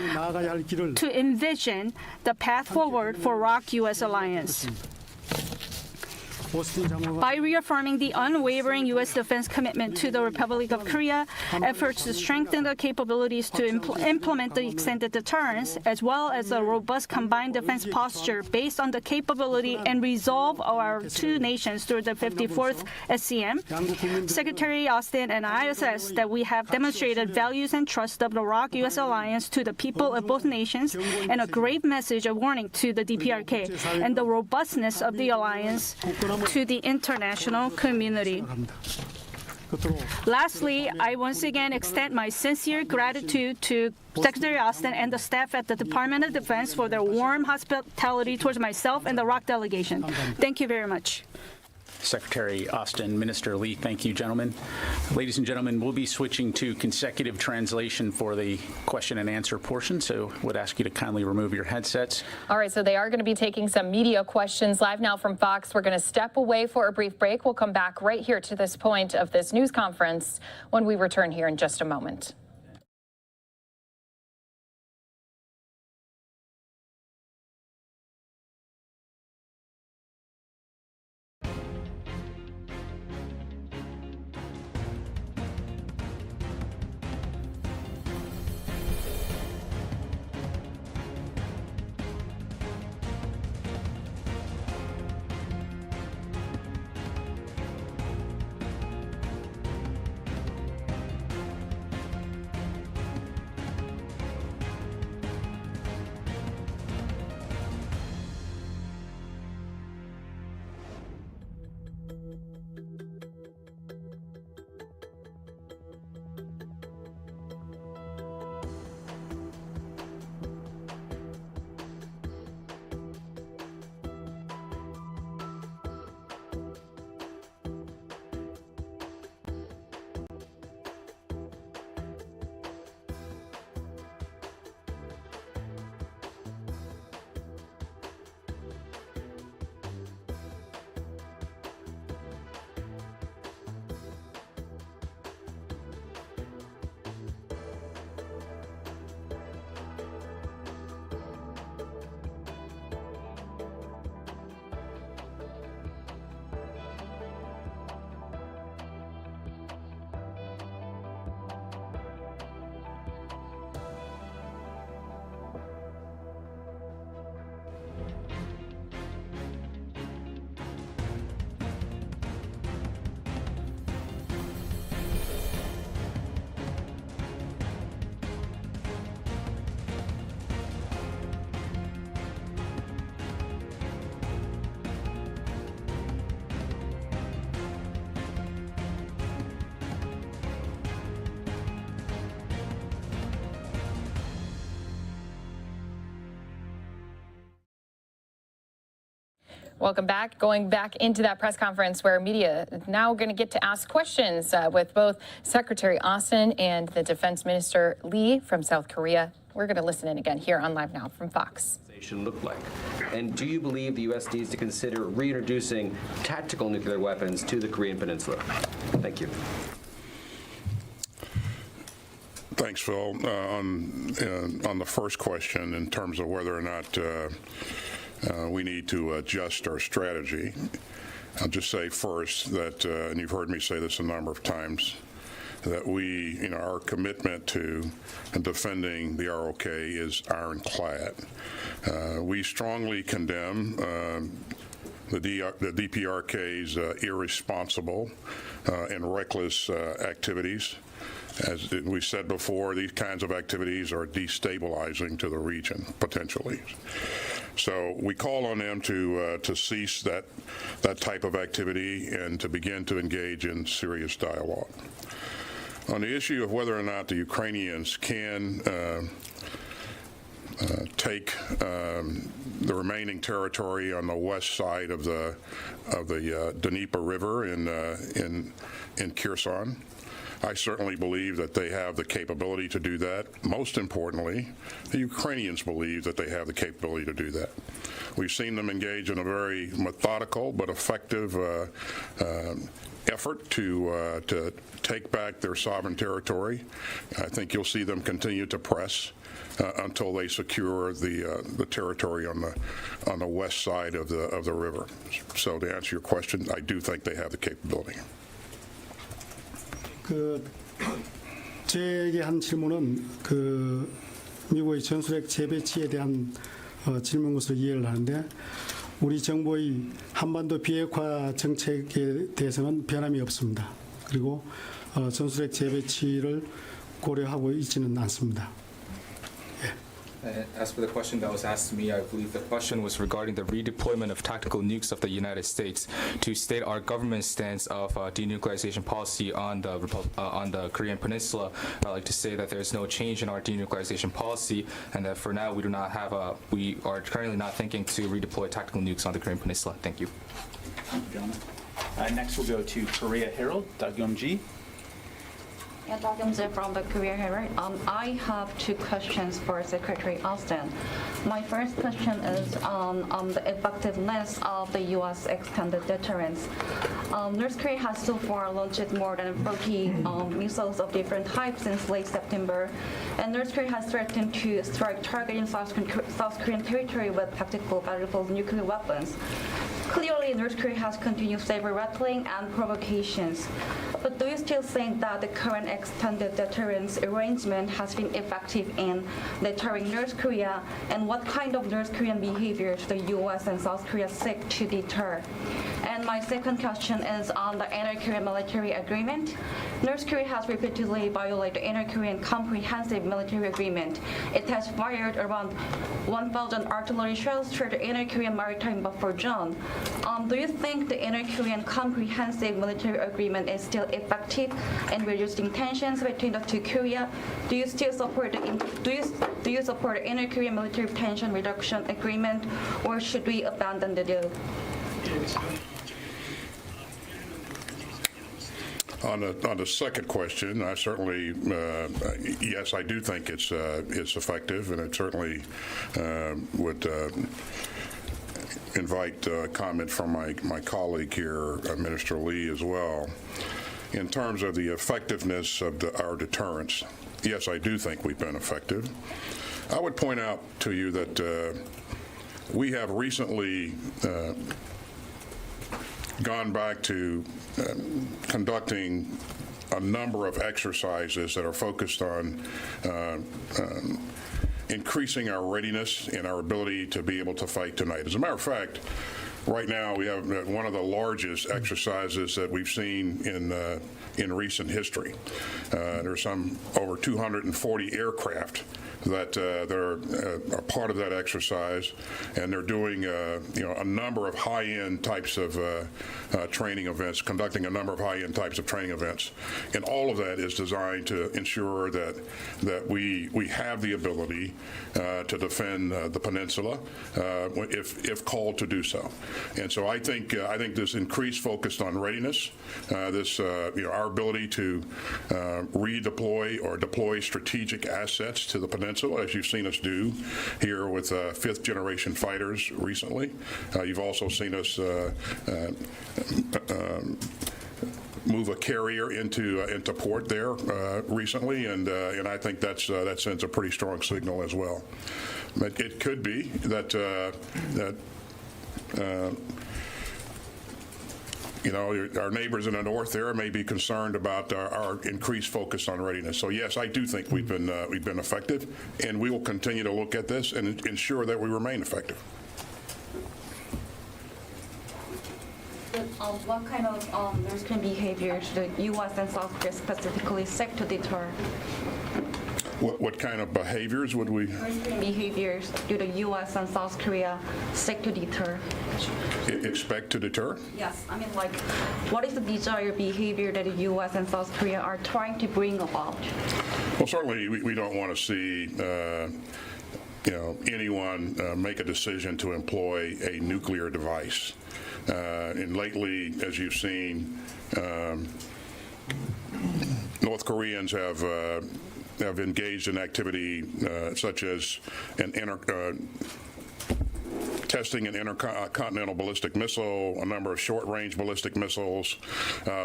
to envision the path forward for ROK-U.S. alliance. By reaffirming the unwavering U.S. defense commitment to the Republic of Korea, efforts to strengthen the capabilities to implement the extended deterrence, as well as a robust combined defense posture based on the capability and resolve of our two nations through the 54th SCM, Secretary Austin and I assess that we have demonstrated values and trust of the ROK-U.S. alliance to the people of both nations and a grave message of warning to the DPRK and the robustness of the alliance to the international community. Lastly, I once again extend my sincere gratitude to Secretary Austin and the staff at the Department of Defense for their warm hospitality towards myself and the ROK delegation. Thank you very much. Secretary Austin, Minister Lee, thank you, gentlemen. Ladies and gentlemen, we'll be switching to consecutive translation for the question and answer portion, so would ask you to kindly remove your headsets. All right, so they are going to be taking some media questions live now from Fox. We're going to step away for a brief break. We'll come back right here to this point of this news conference when we return here in just a moment. Welcome back. Going back into that press conference where media is now going to get to ask questions with both Secretary Austin and the Defense Minister Lee from South Korea. We're going to listen in again here on Live Now from Fox. Look like? And do you believe the U.S. needs to consider reintroducing tactical nuclear weapons to the Korean Peninsula? Thank you. Thanks, Phil. On the first question, in terms of whether or not we need to adjust our strategy, I'll just say first that, and you've heard me say this a number of times, that our commitment to defending the ROK is ironclad. We strongly condemn the DPRK's irresponsible and reckless activities. As we said before, these kinds of activities are destabilizing to the region, potentially. So we call on them to cease that type of activity and to begin to engage in serious dialogue. On the issue of whether or not the Ukrainians can take the remaining territory on the west side of the Dnieper River in Kherson, I certainly believe that they have the capability to do that. Most importantly, the Ukrainians believe that they have the capability to do that. We've seen them engage in a very methodical but effective effort to take back their sovereign territory. I think you'll see them continue to press until they secure the territory on the west side of the river. So to answer your question, I do think they have the capability. 제에게 한 질문은 미국의 전술핵 재배치에 대한 질문 것으로 이해를 하는데 우리 정부의 한반도 비핵화 정책에 대해서는 변함이 없습니다. 그리고 전술핵 재배치를 고려하고 있지는 않습니다. As for the question that was asked to me, I believe the question was regarding the redeployment of tactical nukes of the United States. To state our government's stance of denuclearization policy on the Korean Peninsula, I'd like to say that there is no change in our denuclearization policy, and that for now we are currently not thinking to redeploy tactical nukes on the Korean Peninsula. Thank you. John. Next, we'll go to Korea Herald, Dagyum-ji. Yeah, Dagyum-ji from the Korea Herald. I have two questions for Secretary Austin. My first question is on the effectiveness of the U.S. extended deterrence. North Korea has so far launched more than 40 missiles of different types since late September, and North Korea has threatened to strike targeting South Korean territory with tactical battlefield nuclear weapons. Clearly, North Korea has continued saber rattling and provocations. But do you still think that the current extended deterrence arrangement has been effective in deterring North Korea? And what kind of North Korean behavior do the U.S. and South Korea seek to deter? And my second question is on the Inter-Korean military agreement. North Korea has repeatedly violated the Inter-Korean comprehensive military agreement. It has fired around 1,000 artillery shells through the Inter-Korean maritime buffer zone. Do you think the Inter-Korean comprehensive military agreement is still effective in reducing tensions between the two Korea? Do you still support the Inter-Korean military tension reduction agreement, or should we abandon the deal? On the second question, I certainly, yes, I do think it's effective, and it certainly would invite comment from my colleague here, Minister Lee, as well. In terms of the effectiveness of our deterrence, yes, I do think we've been effective. I would point out to you that we have recently gone back to conducting a number of exercises that are focused on increasing our readiness and our ability to be able to fight tonight. As a matter of fact, right now we have one of the largest exercises that we've seen in recent history. There's over 240 aircraft that are part of that exercise, and they're doing a number of high-end types of training events, conducting a number of high-end types of training events, and all of that is designed to ensure that we have the ability to defend the peninsula if called to do so. And so I think this increased focus on readiness, our ability to redeploy or deploy strategic assets to the peninsula, as you've seen us do here with fifth-generation fighters recently. You've also seen us move a carrier into port there recently, and I think that sends a pretty strong signal as well. But it could be that our neighbors in the north there may be concerned about our increased focus on readiness. So yes, I do think we've been effective, and we will continue to look at this and ensure that we remain effective. What kind of North Korean behavior should the U.S. and South Korea specifically seek to deter? What kind of behaviors would we? North Korean behaviors do the U.S. and South Korea seek to deter? Expect to deter? Yes, I mean, like, what is the desired behavior that the U.S. and South Korea are trying to bring about? Well, certainly we don't want to see anyone make a decision to employ a nuclear device. And lately, as you've seen, North Koreans have engaged in activity such as testing an intercontinental ballistic missile, a number of short-range ballistic missiles,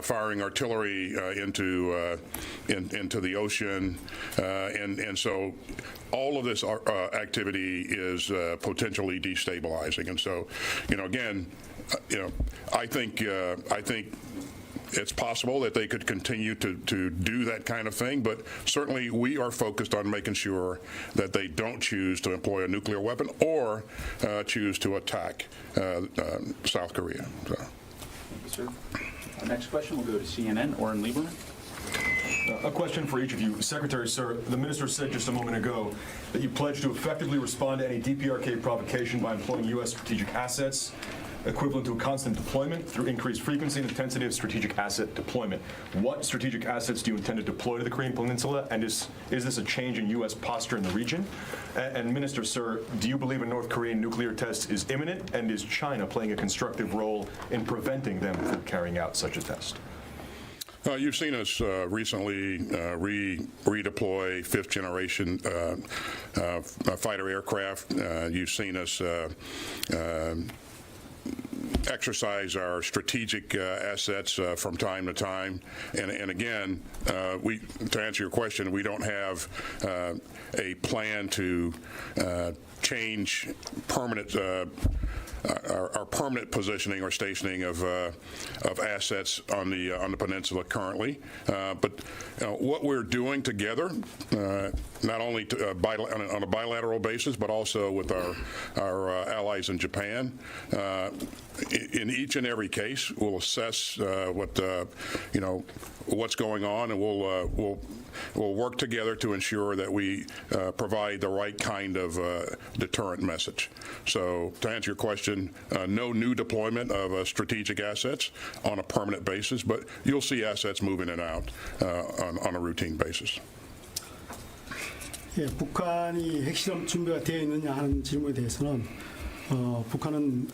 firing artillery into the ocean, and so all of this activity is potentially destabilizing. And so, again, I think it's possible that they could continue to do that kind of thing, but certainly we are focused on making sure that they don't choose to employ a nuclear weapon or choose to attack South Korea. So. Thank you, sir. Our next question will go to CNN, Oren Lieberman. A question for each of you. Secretary, sir, the minister said just a moment ago that you pledged to effectively respond to any DPRK provocation by employing U.S. strategic assets. equivalent to a constant deployment through increased frequency and intensity of strategic asset deployment. What strategic assets do you intend to deploy to the Korean Peninsula, and is this a change in U.S. posture in the region? And Minister, sir, do you believe a North Korean nuclear test is imminent, and is China playing a constructive role in preventing them from carrying out such a test? You've seen us recently redeploy fifth-generation fighter aircraft. You've seen us exercise our strategic assets from time to time. And again, to answer your question, we don't have a plan to change our permanent positioning or stationing of assets on the peninsula currently. But what we're doing together, not only on a bilateral basis, but also with our allies in Japan, in each and every case, we'll assess what's going on, and we'll work together to ensure that we provide the right kind of deterrent message. So to answer your question, no new deployment of strategic assets on a permanent basis, but you'll see assets move in and out on a routine basis. 예, 북한이 핵실험 준비가 되어 있느냐 하는 질문에 대해서는 북한은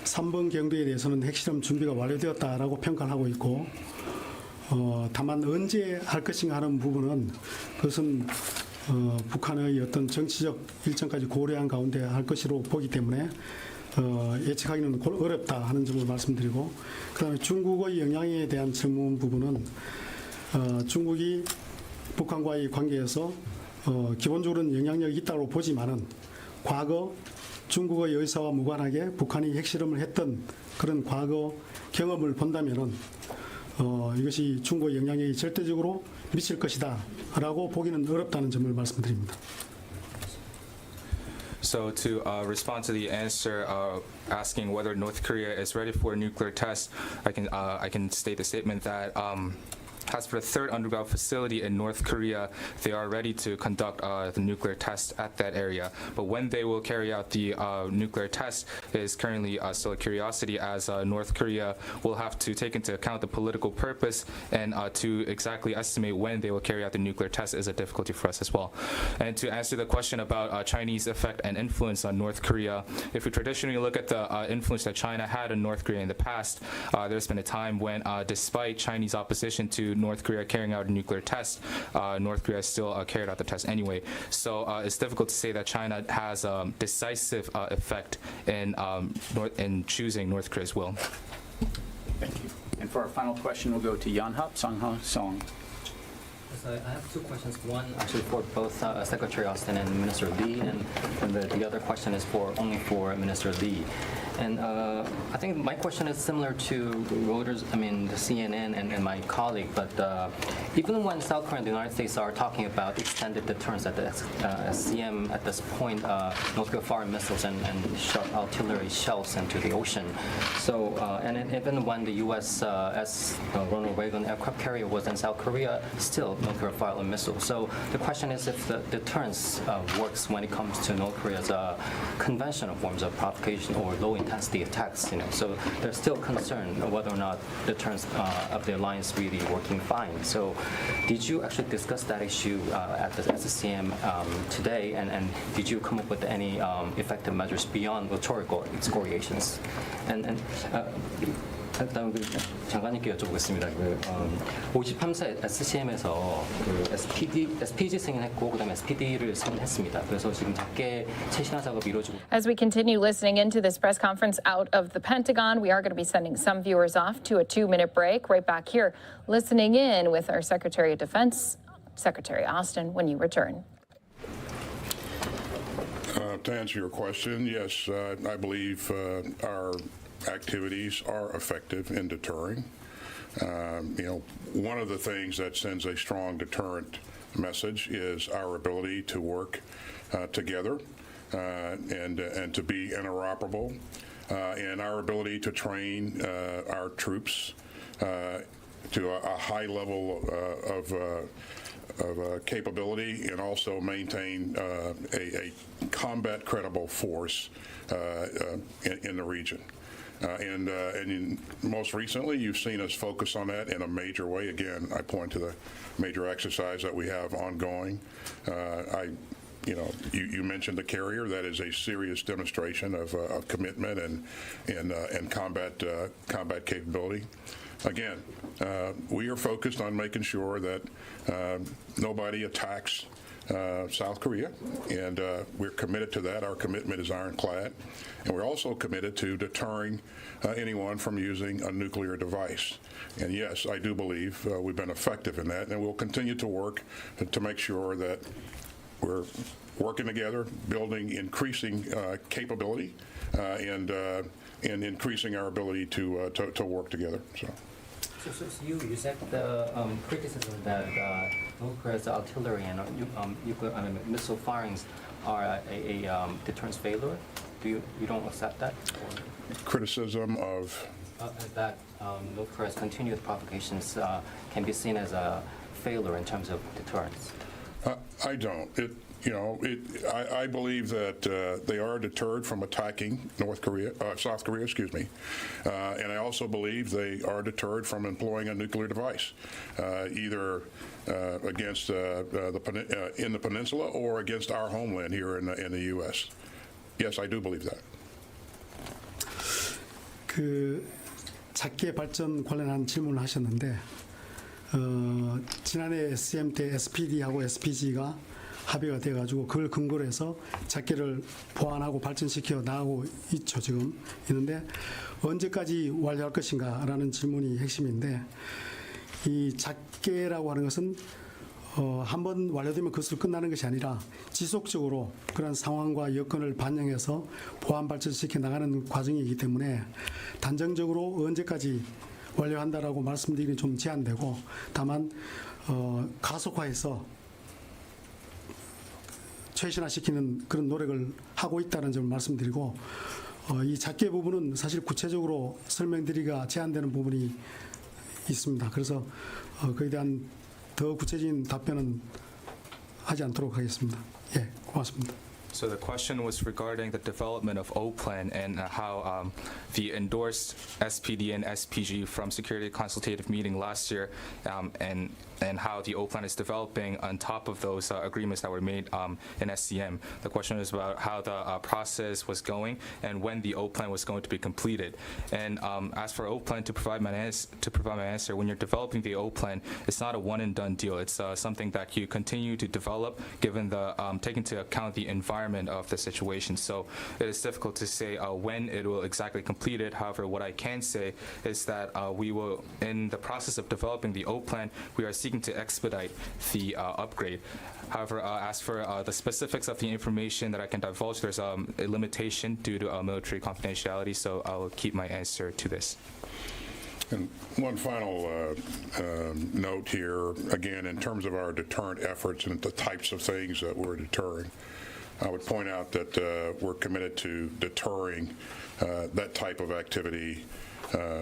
3번 경도에 대해서는 핵실험 준비가 완료되었다라고 평가를 하고 있고 다만 언제 할 것인가 하는 부분은 그것은 북한의 어떤 정치적 일정까지 고려한 가운데 할 것으로 보기 때문에 예측하기는 어렵다 하는 점을 말씀드리고, 그다음에 중국의 영향에 대한 질문 부분은 중국이 북한과의 관계에서 기본적으로는 영향력이 있다고 보지만은 과거 중국의 의사와 무관하게 북한이 핵실험을 했던 그런 과거 경험을 본다면은 이것이 중국의 영향력이 절대적으로 미칠 것이다라고 보기는 어렵다는 점을 말씀드립니다. So to respond to the answer asking whether North Korea is ready for a nuclear test, I can state the statement that as for the third underground facility in North Korea, they are ready to conduct the nuclear test at that area. But when they will carry out the nuclear test is currently still a curiosity, as North Korea will have to take into account the political purpose, and to exactly estimate when they will carry out the nuclear test is a difficulty for us as well. And to answer the question about Chinese effect and influence on North Korea, if we traditionally look at the influence that China had in North Korea in the past, there's been a time when despite Chinese opposition to North Korea carrying out a nuclear test, North Korea still carried out the test anyway. So it's difficult to say that China has a decisive effect in choosing North Korea's will. Thank you. And for our final question, we'll go to Yonhap Song. I have two questions. One actually for both Secretary Austin and Minister Lee, and the other question is only for Minister Lee. And I think my question is similar to Reuters, the CNN and my colleague, but even when South Korea and the United States are talking about extended deterrence at the SCM at this point, North Korea firing missiles and artillery shells into the ocean. So, and even when the U.S. Ronald Reagan aircraft carrier was in South Korea, still North Korea fired a missile. So the question is if the deterrence works when it comes to North Korea's conventional forms of provocation or low-intensity attacks. So there's still concern whether or not deterrence of the alliance really working fine. So did you actually discuss that issue at the SCM today, and did you come up with any effective measures beyond rhetorical excoriations? 다음 장관님께 여쭤보겠습니다. 53세 SCM에서 SPG 승인했고 그다음에 SPD를 승인했습니다. 그래서 지금 작게 최신화 작업이 이루어지고. As we continue listening into this press conference out of the Pentagon, we are going to be sending some viewers off to a 2-minute break. Right back here, listening in with our Secretary of Defense, Secretary Austin, when you return. To answer your question, yes, I believe our activities are effective in deterring. One of the things that sends a strong deterrent message is our ability to work together and to be interoperable, and our ability to train our troops to a high level of capability, and also maintain a combat credible force in the region. Most recently, you've seen us focus on that in a major way. Again, I point to the major exercise that we have ongoing. You mentioned the carrier. That is a serious demonstration of commitment and combat capability. Again, we are focused on making sure that nobody attacks South Korea, and we're committed to that. Our commitment is ironclad, and we're also committed to deterring anyone from using a nuclear device. And yes, I do believe we've been effective in that, and we'll continue to work to make sure that we're working together, building increasing capability, and increasing our ability to work together. So you said the criticism that North Korea's artillery and missile firings are a deterrence failure. You don't accept that? Criticism of? That North Korea's continued provocations can be seen as a failure in terms of deterrence. I don't. I believe that they are deterred from attacking South Korea, excuse me, and I also believe they are deterred from employing a nuclear device, either against in the peninsula or against our homeland here in the U.S. Yes, I do believe that. 작계 발전 관련한 질문을 하셨는데 지난해 SM 때 SPD하고 SPG가 합의가 돼가지고 그걸 근거로 해서 작계를 보완하고 발전시켜 나가고 있죠. 지금 있는데 언제까지 완료할 것인가라는 질문이 핵심인데 이 작계라고 하는 것은 한번 완료되면 그것으로 끝나는 것이 아니라 지속적으로 그런 상황과 여건을 반영해서 보완 발전시켜 나가는 과정이기 때문에 단정적으로 언제까지 완료한다라고 말씀드리기는 좀 제한되고 다만 가속화해서 최신화시키는 그런 노력을 하고 있다는 점을 말씀드리고 이 작계 부분은 사실 구체적으로 설명드리기가 제한되는 부분이 있습니다. 그래서 그에 대한 더 구체적인 답변은 하지 않도록 하겠습니다. 예, 고맙습니다. So the question was regarding the development of O-Plan and how the endorsed SPD and SPG from Security Consultative Meeting last year and how the O-Plan is developing on top of those agreements that were made in SCM. The question is about how the process was going and when the O-Plan was going to be completed. And as for O-Plan, to provide my answer, when you're developing the O-Plan, it's not a one-and-done deal. It's something that you continue to develop given the taking into account the environment of the situation. So it is difficult to say when it will exactly complete it. However, what I can say is that we will, in the process of developing the O-Plan, we are seeking to expedite the upgrade. However, as for the specifics of the information that I can divulge, there's a limitation due to military confidentiality, so I will keep my answer to this. And one final note here, again, in terms of our deterrent efforts and the types of things that we're deterring, I would point out that we're committed to deterring that type of activity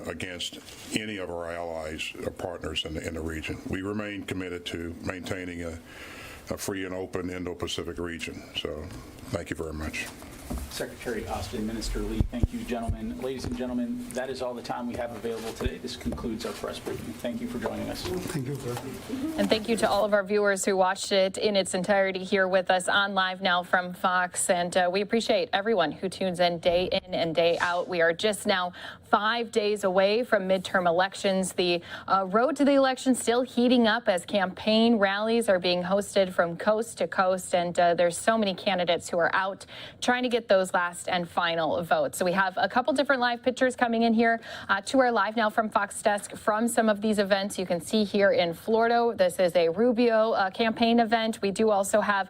against any of our allies or partners in the region. We remain committed to maintaining a free and open Indo-Pacific region. So thank you very much. Secretary Austin, Minister Lee, thank you, gentlemen. Ladies and gentlemen, that is all the time we have available today. This concludes our press briefing. Thank you for joining us. Thank you. And thank you to all of our viewers who watched it in its entirety here with us on Live Now from Fox. And we appreciate everyone who tunes in and day out. We are just now 5 days away from midterm elections. The road to the election still heating up as campaign rallies are being hosted from coast to coast. And there's so many candidates who are out trying to get those last and final votes. So we have a couple different live pictures coming in here to our Live Now from Fox desk from some of these events. You can see here in Florida, this is a Rubio campaign event. We do also have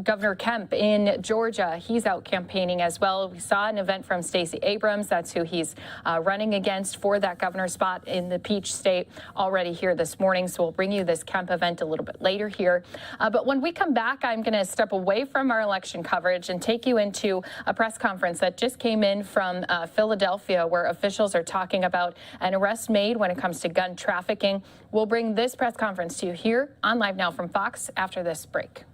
Governor Kemp in Georgia. He's out campaigning as well. We saw an event from Stacey Abrams. That's who he's running against for that governor spot in the Peach State already here this morning. So we'll bring you this Kemp event a little bit later here. But when we come back, I'm going to step away from our election coverage and take you into a press conference that just came in from Philadelphia, where officials are talking about an arrest made when it comes to gun trafficking. We'll bring this press conference to you here on Live Now from Fox after this break.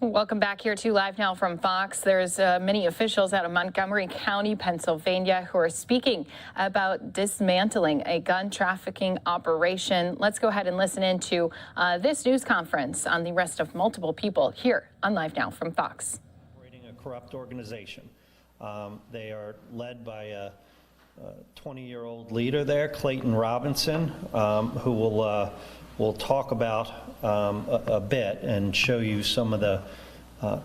Welcome back here to Live Now from Fox. There's many officials out of Montgomery County, Pennsylvania, who are speaking about dismantling a gun trafficking operation. Let's go ahead and listen into this news conference on the arrest of multiple people here on Live Now from Fox. Operating a corrupt organization. They are led by a 20-year-old leader there, Clayton Robinson, who will talk about a bit and show you some of the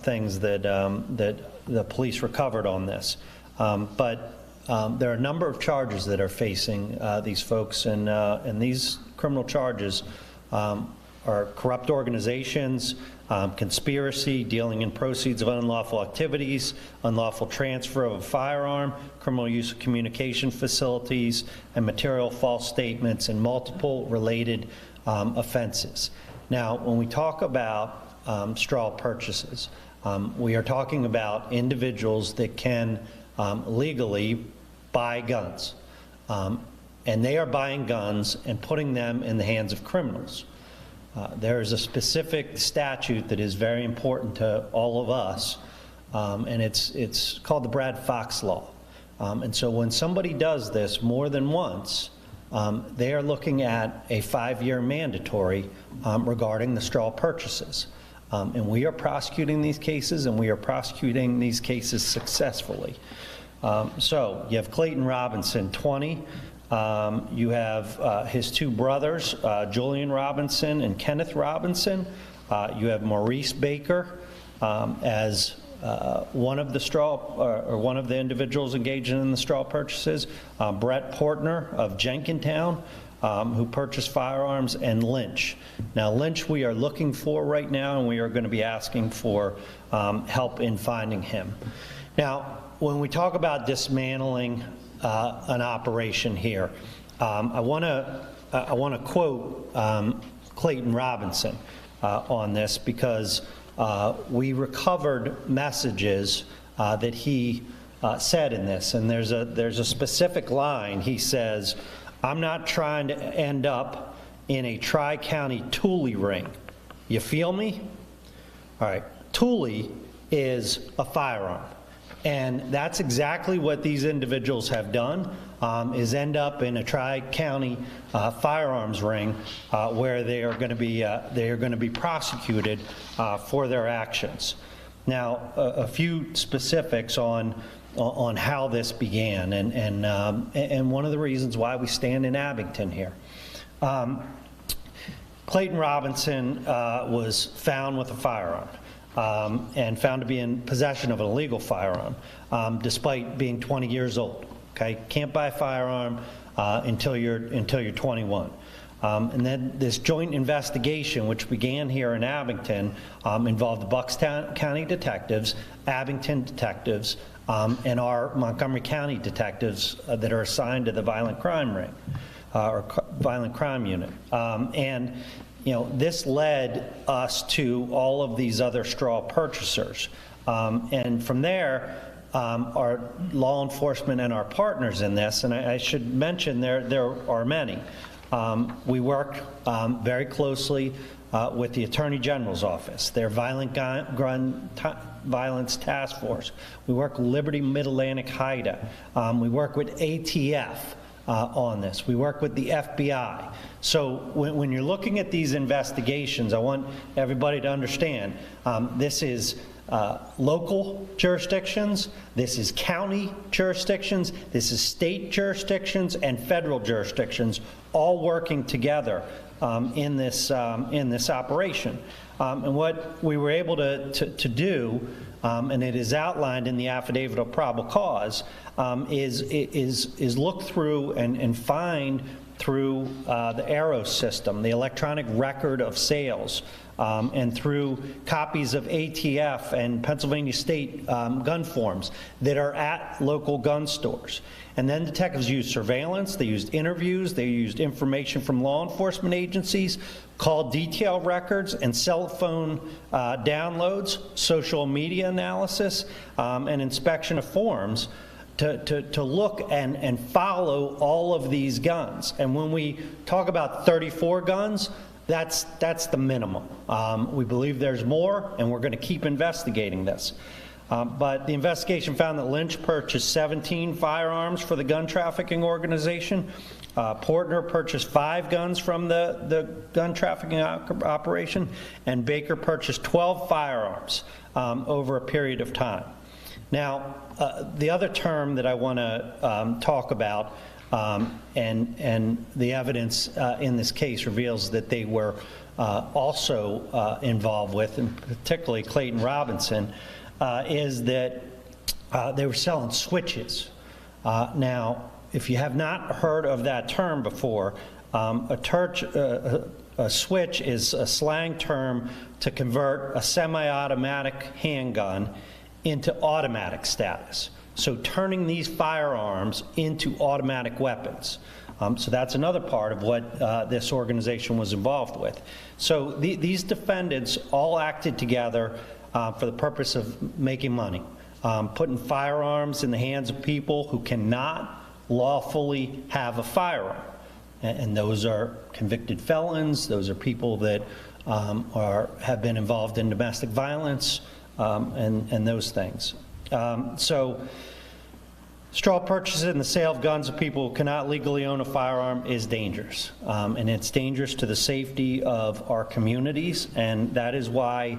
things that the police recovered on this. But there are a number of charges that are facing these folks, and these criminal charges are corrupt organizations, conspiracy, dealing in proceeds of unlawful activities, unlawful transfer of a firearm, criminal use of communication facilities, and material false statements, and multiple related offenses. Now, when we talk about straw purchases, we are talking about individuals that can legally buy guns. And they are buying guns and putting them in the hands of criminals. There is a specific statute that is very important to all of us, and it's called the Brad Fox Law. And so when somebody does this more than once, they are looking at a 5-year mandatory regarding the straw purchases. And we are prosecuting these cases, and we are prosecuting these cases successfully. So you have Clayton Robinson, 20. You have his two brothers, Julian Robinson and Kenneth Robinson. You have Maurice Baker as one of the one of the individuals engaging in the straw purchases. Brett Portner of Jenkintown, who purchased firearms, and Lynch. Now, Lynch we are looking for right now, and we are going to be asking for help in finding him. Now, when we talk about dismantling an operation here, I want to quote Clayton Robinson on this, because we recovered messages that he said in this, and there's a specific line. He says, "I'm not trying to end up in a Tri-County Thule ring. You feel me?" All right, Thule is a firearm. And that's exactly what these individuals have done, is end up in a Tri-County firearms ring where they are going to be prosecuted for their actions. Now, a few specifics on how this began, and one of the reasons why we stand in Abington here. Clayton Robinson was found with a firearm. And found to be in possession of an illegal firearm, despite being 20 years old. Okay, can't buy a firearm until you're 21. And then this joint investigation, which began here in Abington, involved the Bucks County detectives, Abington detectives, and our Montgomery County detectives that are assigned to the violent crime ring or violent crime unit. And you know, this led us to all of these other straw purchasers. And from there, our law enforcement and our partners in this, and I should mention there are many. We work very closely with the Attorney General's office, their violence task force. We work with Liberty Mid-Atlantic HIDA. We work with ATF. On this. We work with the FBI. So when you're looking at these investigations, I want everybody to understand this is local jurisdictions, this is county jurisdictions, this is state jurisdictions, and federal jurisdictions all working together in this operation. And what we were able to do, and it is outlined in the affidavit of probable cause, is look through and find through the ARROW system, the electronic record of sales, and through copies of ATF and Pennsylvania state gun forms that are at local gun stores. And then detectives used surveillance, they used interviews, they used information from law enforcement agencies, call detail records and cell phone downloads, social media analysis, and inspection of forms to look and follow all of these guns. And when we talk about 34 guns, That's the minimum. We believe there's more, and we're going to keep investigating this. But the investigation found that Lynch purchased 17 firearms for the gun trafficking organization. Portner purchased 5 guns from the gun trafficking operation, and Baker purchased 12 firearms over a period of time. Now, the other term that I want to talk about, and the evidence in this case reveals that they were also involved with, and particularly Clayton Robinson, is that they were selling switches. Now, if you have not heard of that term before, a switch is a slang term to convert a semi-automatic handgun into automatic status. So turning these firearms into automatic weapons. So that's another part of what this organization was involved with. So these defendants all acted together for the purpose of making money, putting firearms in the hands of people who cannot lawfully have a firearm. And those are convicted felons, those are people that have been involved in domestic violence, and those things. So straw purchases and the sale of guns to people who cannot legally own a firearm is dangerous. And it's dangerous to the safety of our communities, and that is why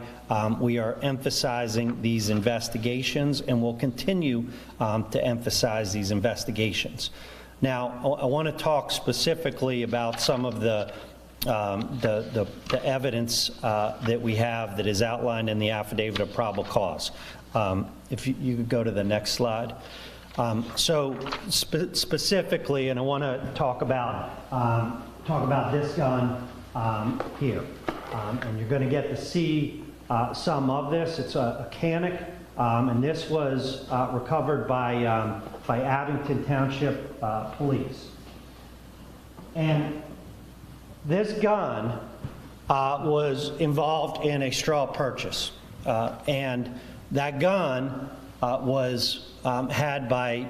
we are emphasizing these investigations, and will continue to emphasize these investigations. Now, I want to talk specifically about some of the evidence that we have that is outlined in the affidavit of probable cause. If you could go to the next slide. So specifically, and I want to talk about this gun here, and you're going to get to see some of this. It's a Canic, and this was recovered by Abington Township Police. And this gun was involved in a straw purchase, and that gun was had by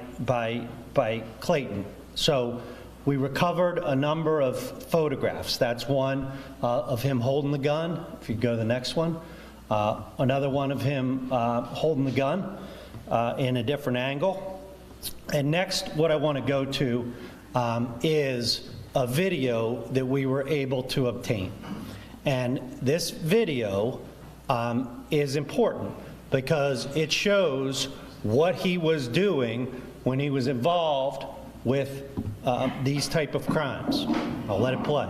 Clayton. So we recovered a number of photographs. That's one of him holding the gun. If you go to the next one, another one of him holding the gun in a different angle. And next, what I want to go to is a video that we were able to obtain. And this video is important because it shows what he was doing when he was involved with these type of crimes. I'll let it play.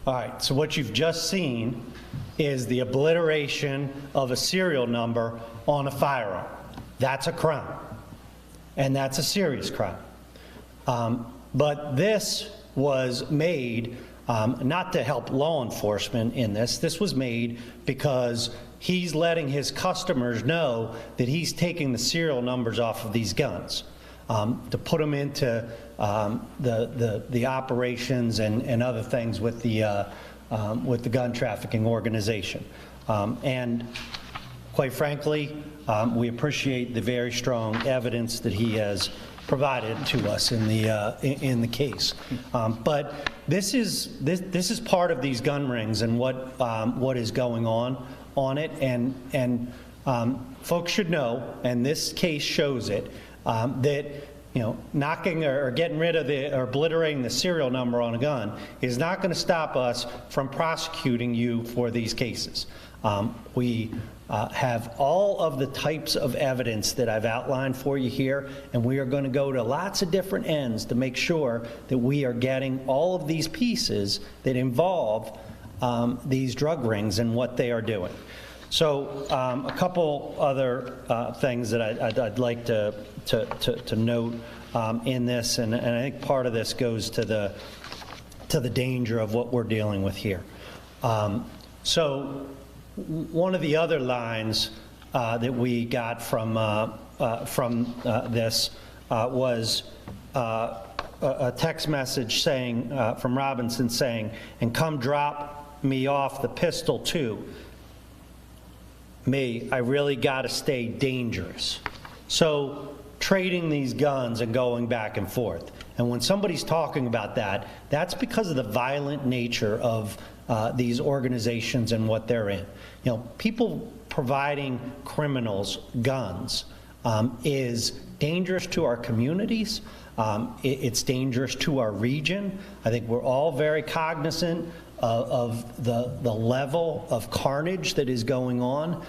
All right, so what you've just seen is the obliteration of a serial number on a firearm. That's a crime, and that's a serious crime. But this was made not to help law enforcement in this. This was made because he's letting his customers know that he's taking the serial numbers off of these guns to put them into the operations and other things with the gun trafficking organization. And quite frankly, we appreciate the very strong evidence that he has provided to us in the case. But this is part of these gun rings and what is going on it, and folks should know, and this case shows it, that knocking or getting rid of or obliterating the serial number on a gun is not going to stop us from prosecuting you for these cases. We have all of the types of evidence that I've outlined for you here, and we are going to go to lots of different ends to make sure that we are getting all of these pieces that involve these drug rings and what they are doing. So a couple other things that I'd like to note in this, and I think part of this goes to the danger of what we're dealing with here. So one of the other lines that we got from this was a text message saying from Robinson saying, "And come drop me off the pistol too. Me, I really got to stay dangerous." So trading these guns and going back and forth. And when somebody's talking about that, that's because of the violent nature of these organizations and what they're in. You know, people providing criminals guns is dangerous to our communities. It's dangerous to our region. I think we're all very cognizant of the level of carnage that is going on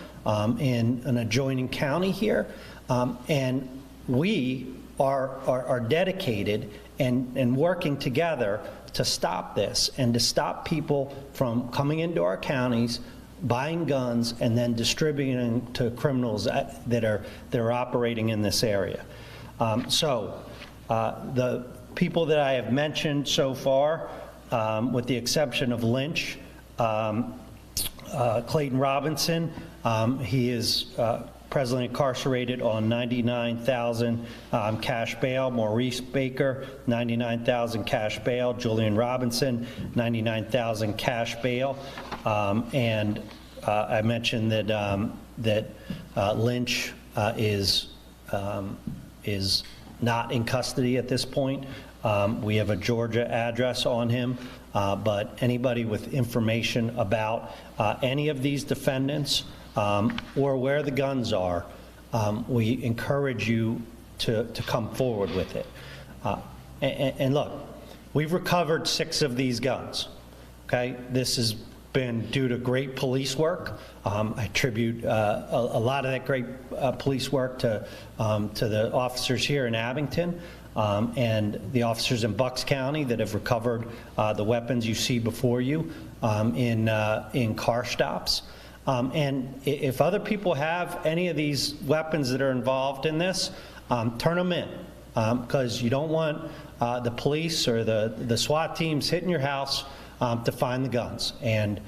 in an adjoining county here. And we are dedicated and working together to stop this and to stop people from coming into our counties, buying guns, and then distributing them to criminals that are operating in this area. So the people that I have mentioned so far, with the exception of Lynch, Clayton Robinson, he is presently incarcerated on $99,000 cash bail. Maurice Baker, $99,000 cash bail. Julian Robinson, $99,000 cash bail. And I mentioned that Lynch is not in custody at this point. We have a Georgia address on him, but anybody with information about any of these defendants or where the guns are, we encourage you to come forward with it. And look, we've recovered 6 of these guns. Okay, this has been due to great police work. I attribute a lot of that great police work to the officers here in Abington and the officers in Bucks County that have recovered the weapons you see before you in car stops. And if other people have any of these weapons that are involved in this, turn them in, because you don't want the police or the SWAT teams hitting your house to find the guns. And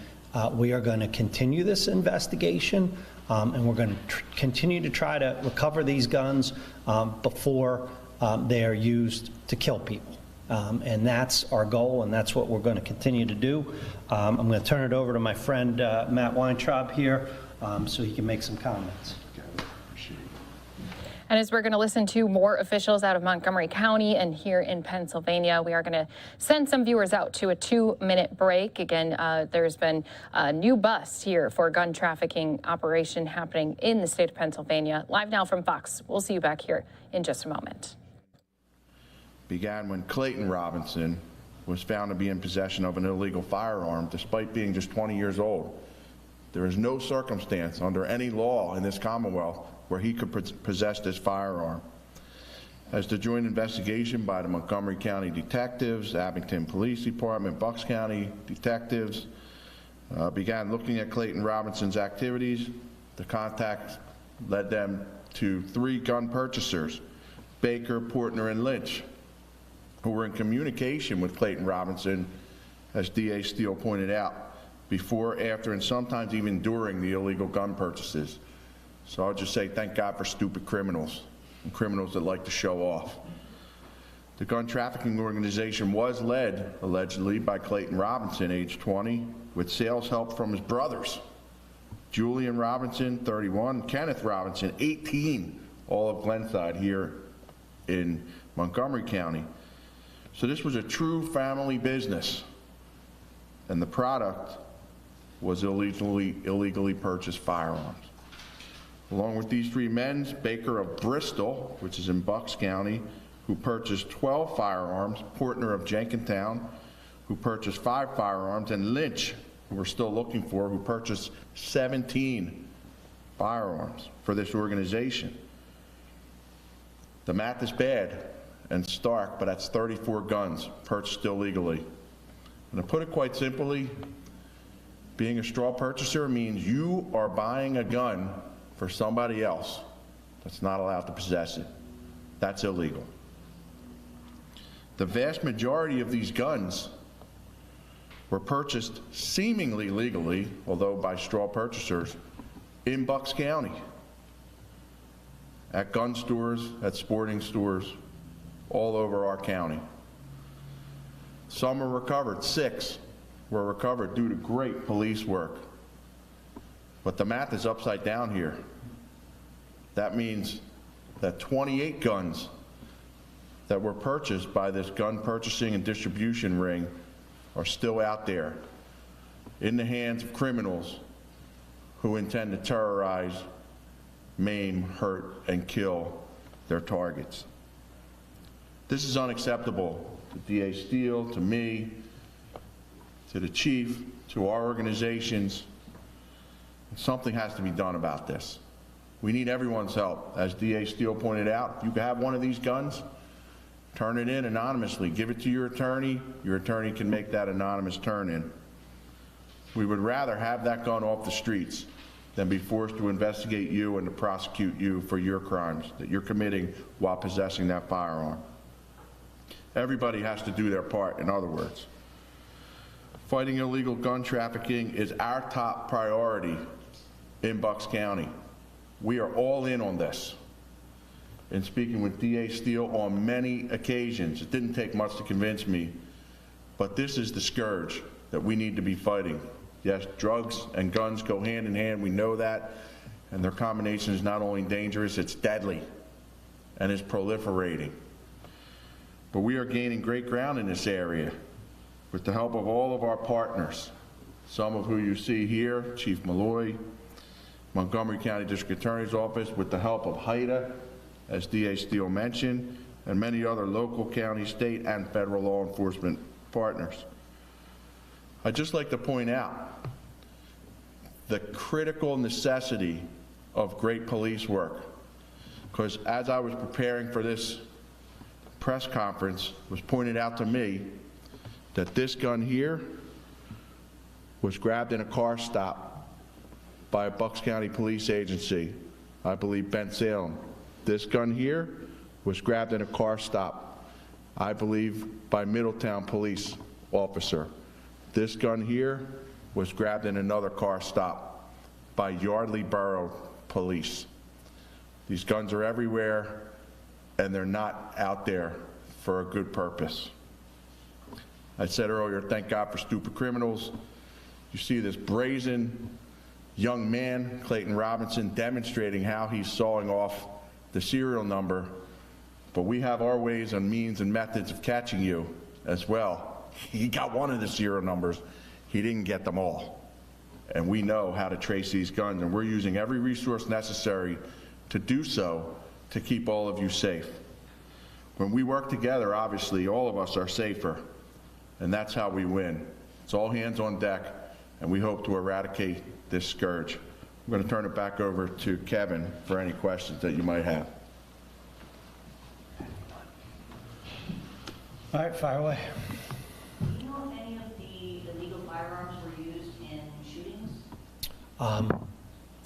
we are going to continue this investigation, and we're going to continue to try to recover these guns before they are used to kill people. And that's our goal, and that's what we're going to continue to do. I'm going to turn it over to my friend Matt Weintraub here so he can make some comments. And as we're going to listen to more officials out of Montgomery County and here in Pennsylvania, we are going to send some viewers out to a 2-minute break. Again, there's been a new bust here for a gun trafficking operation happening in the state of Pennsylvania. Live now from Fox. We'll see you back here in just a moment. Began when Clayton Robinson was found to be in possession of an illegal firearm despite being just 20 years old. There is no circumstance under any law in this Commonwealth where he could possess this firearm. As the joint investigation by the Montgomery County detectives, Abington Police Department, Bucks County detectives began looking at Clayton Robinson's activities, the contact led them to 3 gun purchasers, Baker, Portner, and Lynch, who were in communication with Clayton Robinson, as D.A. Steele pointed out, before, after, and sometimes even during the illegal gun purchases. So I'll just say thank God for stupid criminals and criminals that like to show off. The gun trafficking organization was led, allegedly, by Clayton Robinson, age 20, with sales help from his brothers, Julian Robinson, 31, Kenneth Robinson, 18, all of Glenside here in Montgomery County. So this was a true family business, and the product was illegally purchased firearms. Along with these 3 men, Baker of Bristol, which is in Bucks County, who purchased 12 firearms, Portner of Jenkintown, who purchased 5 firearms, and Lynch, who we're still looking for, who purchased 17 firearms for this organization. The math is bad and stark, but that's 34 guns purchased illegally. And to put it quite simply, Being a straw purchaser means you are buying a gun for somebody else that's not allowed to possess it. That's illegal. The vast majority of these guns were purchased seemingly legally, although by straw purchasers, in Bucks County, at gun stores, at sporting stores, all over our county. Some were recovered, 6 were recovered due to great police work. But the math is upside down here. That means that 28 guns that were purchased by this gun purchasing and distribution ring are still out there in the hands of criminals who intend to terrorize, maim, hurt, and kill their targets. This is unacceptable to DA Steele, to me, to the chief, to our organizations. Something has to be done about this. We need everyone's help. As DA Steele pointed out, if you have one of these guns, turn it in anonymously. Give it to your attorney. Your attorney can make that anonymous turn-in. We would rather have that gun off the streets than be forced to investigate you and to prosecute you for your crimes that you're committing while possessing that firearm. Everybody has to do their part, in other words. Fighting illegal gun trafficking is our top priority in Bucks County. We are all in on this. In speaking with DA Steele on many occasions, it didn't take much to convince me, but this is the scourge that we need to be fighting. Yes, drugs and guns go hand in hand, we know that, and their combination is not only dangerous, it's deadly, and it's proliferating. But we are gaining great ground in this area with the help of all of our partners, some of who you see here, Chief Malloy, Montgomery County District Attorney's Office, with the help of HIDA, as DA Steele mentioned, and many other local, county, state, and federal law enforcement partners. I'd just like to point out the critical necessity of great police work, because as I was preparing for this press conference, it was pointed out to me that this gun here was grabbed in a car stop by a Bucks County police agency, I believe Bent Salem. This gun here was grabbed in a car stop, I believe by Middletown police officer. This gun here was grabbed in another car stop by Yardley Borough Police. These guns are everywhere, and they're not out there for a good purpose. I said earlier, thank God for stupid criminals. You see this brazen young man, Clayton Robinson, demonstrating how he's sawing off the serial number, but we have our ways and means and methods of catching you as well. He got one of the serial numbers, he didn't get them all. And we know how to trace these guns, and we're using every resource necessary to do so to keep all of you safe. When we work together, obviously, all of us are safer, and that's how we win. It's all hands on deck, and we hope to eradicate this scourge. I'm going to turn it back over to Kevin for any questions that you might have. All right, fire away. Do you know if any of the illegal firearms were used in shootings?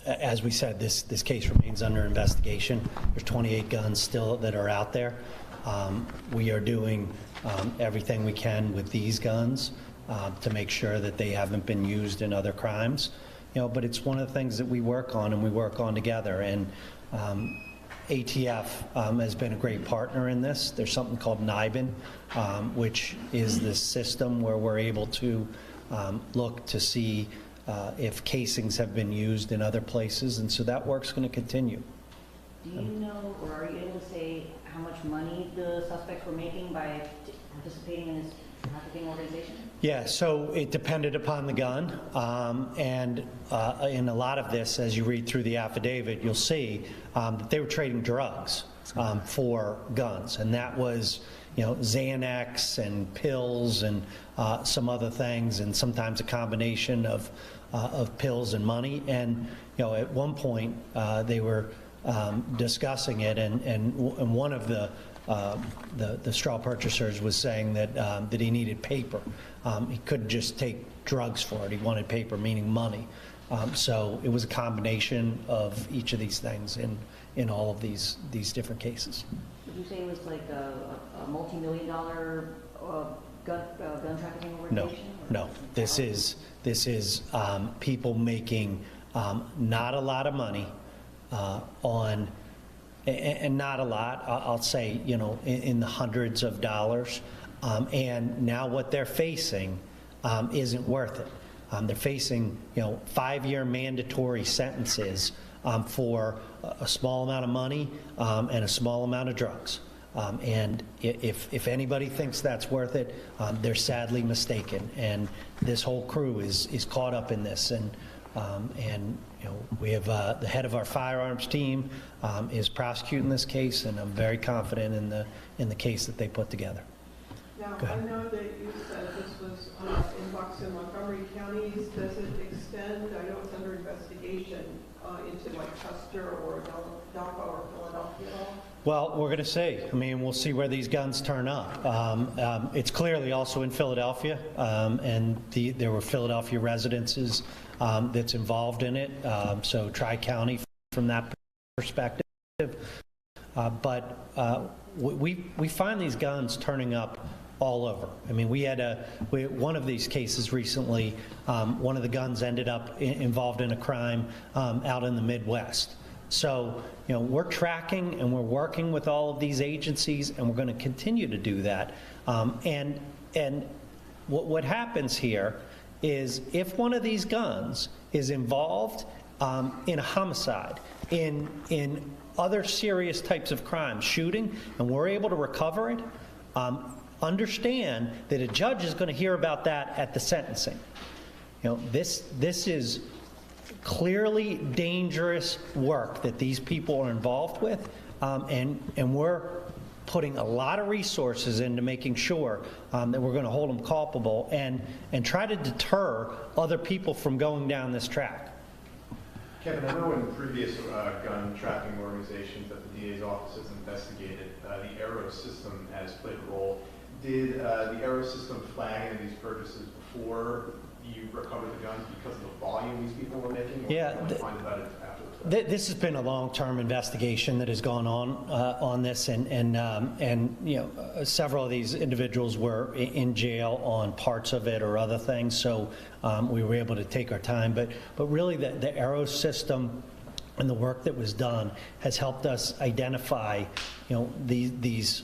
As we said, this case remains under investigation. There's 28 guns still that are out there. We are doing everything we can with these guns to make sure that they haven't been used in other crimes. You know, but it's one of the things that we work on and we work on together. And ATF has been a great partner in this. There's something called NIBIN, which is this system where we're able to look to see if casings have been used in other places, and so that work's going to continue. Do you know, or are you able to say how much money the suspects were making by participating in this trafficking organization? Yeah, so it depended upon the gun, and in a lot of this, as you read through the affidavit, you'll see that they were trading drugs for guns, and that was, you know, Xanax and pills and some other things, and sometimes a combination of pills and money. And you know, at one point they were discussing it, and one of the the straw purchasers was saying that he needed paper. He couldn't just take drugs for it. He wanted paper, meaning money. So it was a combination of each of these things in all of these different cases. Did you say it was like a multi-million-dollar gun trafficking organization? No. This is people making not a lot of money on, and not a lot, I'll say, in the hundreds of dollars. And now what they're facing isn't worth it. They're facing, 5-year mandatory sentences for a small amount of money and a small amount of drugs. And if anybody thinks that's worth it, they're sadly mistaken. And this whole crew is caught up in this. And we have the head of our firearms team is prosecuting this case, and I'm very confident in the case that they put together. Now, I know that you said this was in Bucks and Montgomery counties. Does it extend, I know it's under investigation, into like Chester or Delco or Philadelphia at all? Well, we're going to see. I mean, we'll see where these guns turn up. It's clearly also in Philadelphia, and there were Philadelphia residences that's involved in it, so Tri-County from that perspective. But we find these guns turning up all over. I mean, we had one of these cases recently. One of the guns ended up involved in a crime out in the Midwest. So, we're tracking and we're working with all of these agencies, and we're going to continue to do that. And what happens here is if one of these guns is involved in a homicide, in other serious types of crimes, shooting, and we're able to recover it, understand that a judge is going to hear about that at the sentencing. This is clearly dangerous work that these people are involved with, and we're putting a lot of resources into making sure that we're going to hold them culpable and try to deter other people from going down this track. Kevin, I know in previous gun trafficking organizations that the DA's office has investigated, the Arrow system has played a role. Did the Arrow system flag any of these purchases before you recovered the guns because of the volume these people were making? Or Yeah. did you find about it after? This has been a long-term investigation that has gone on this, and several of these individuals were in jail on parts of it or other things, so we were able to take our time. But really, the Arrow system and the work that was done has helped us identify, these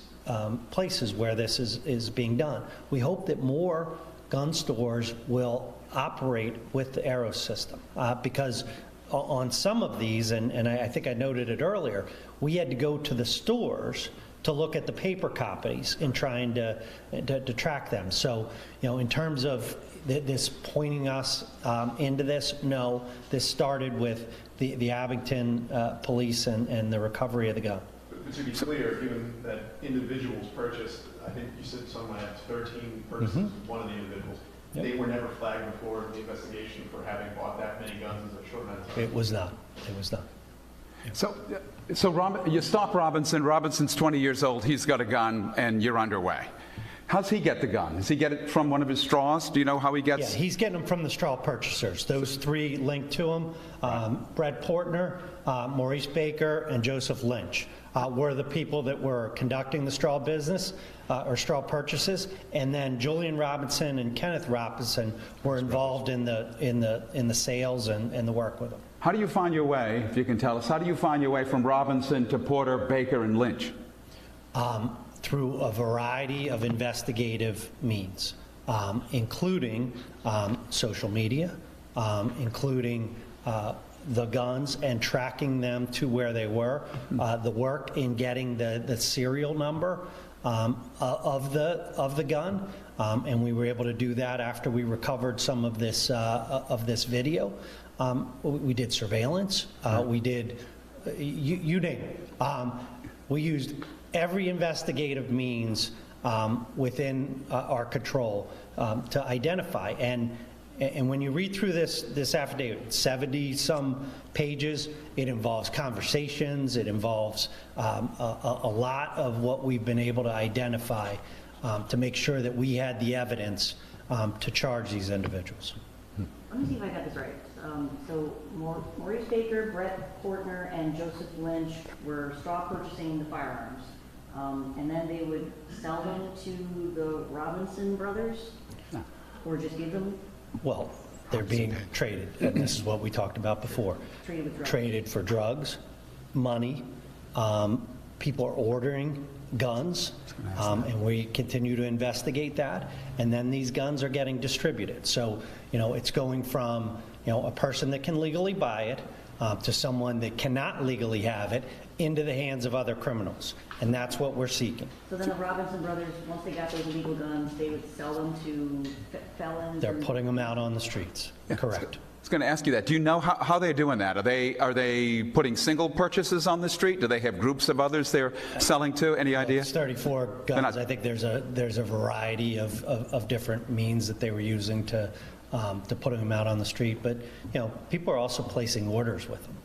places where this is being done. We hope that more gun stores will operate with the Arrow system because on some of these, and I think I noted it earlier, we had to go to the stores to look at the paper copies in trying to track them. So, in terms of this pointing us into this, no, this started with the Abington police and the recovery of the gun. But to be clear, given that individuals purchased, I think you said someone had 13 purchases with one of the individuals. Yep. They were never flagged before the investigation for having bought that many guns in a short amount of time? It was not. It was not. So you stop Robinson. Robinson's 20 years old. He's got a gun, and you're underway. How's he get the gun? Does he get it from one of his straws? Do you know how he gets? Yeah, he's getting them from the straw purchasers. Those three linked to him, Brett Portner, Maurice Baker, and Joseph Lynch, were the people that were conducting the straw business or straw purchases, and then Julian Robinson and Kenneth Robinson were involved in the sales and the work with them. How do you find your way, if you can tell us, how do you find your way from Robinson to Porter, Baker, and Lynch? Through a variety of investigative means, including social media, including the guns and tracking them to where they were, the work in getting the serial number of the gun, and we were able to do that after we recovered some of this video. We did surveillance. We did you name it. We used every investigative means within our control to identify, and And when you read through this affidavit, 70-some pages, it involves conversations, it involves a lot of what we've been able to identify to make sure that we had the evidence to charge these individuals. Let me see if I got this right. So Maurice Baker, Brett Portner, and Joseph Lynch were straw purchasing the firearms. And then they would sell them to the Robinson brothers? No. Or just give them? Well, they're being traded, and this is what we talked about before. Traded with drugs. Traded for drugs, money. People are ordering guns, and we continue to investigate that. And then these guns are getting distributed. So, it's going from, a person that can legally buy it to someone that cannot legally have it into the hands of other criminals. And that's what we're seeking. So then the Robinson brothers, once they got those illegal guns, they would sell them to felons? They're putting them out on the streets. Correct. I was going to ask you that. Do you know how they're doing that? Are they putting single purchases on the street? Do they have groups of others they're selling to? Any idea? It's 34 guns. I think there's a variety of different means that they were using to putting them out on the street. But people are also placing orders with them.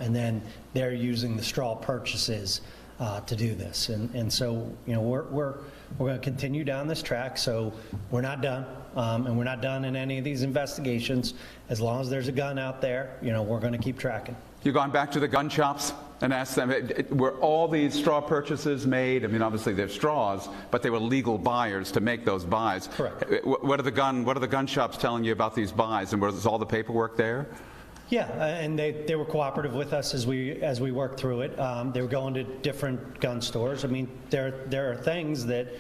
And then they're using the straw purchases to do this. And so we're going to continue down this track. So we're not done, and we're not done in any of these investigations. As long as there's a gun out there, we're going to keep tracking. You gone back to the gun shops and asked them, were all these straw purchases made? I mean, obviously they're straws, but they were legal buyers to make those buys. Correct. What are the gun shops telling you about these buys, and was all the paperwork there? Yeah, and they were cooperative with us as we worked through it. They were going to different gun stores. I mean, there are things that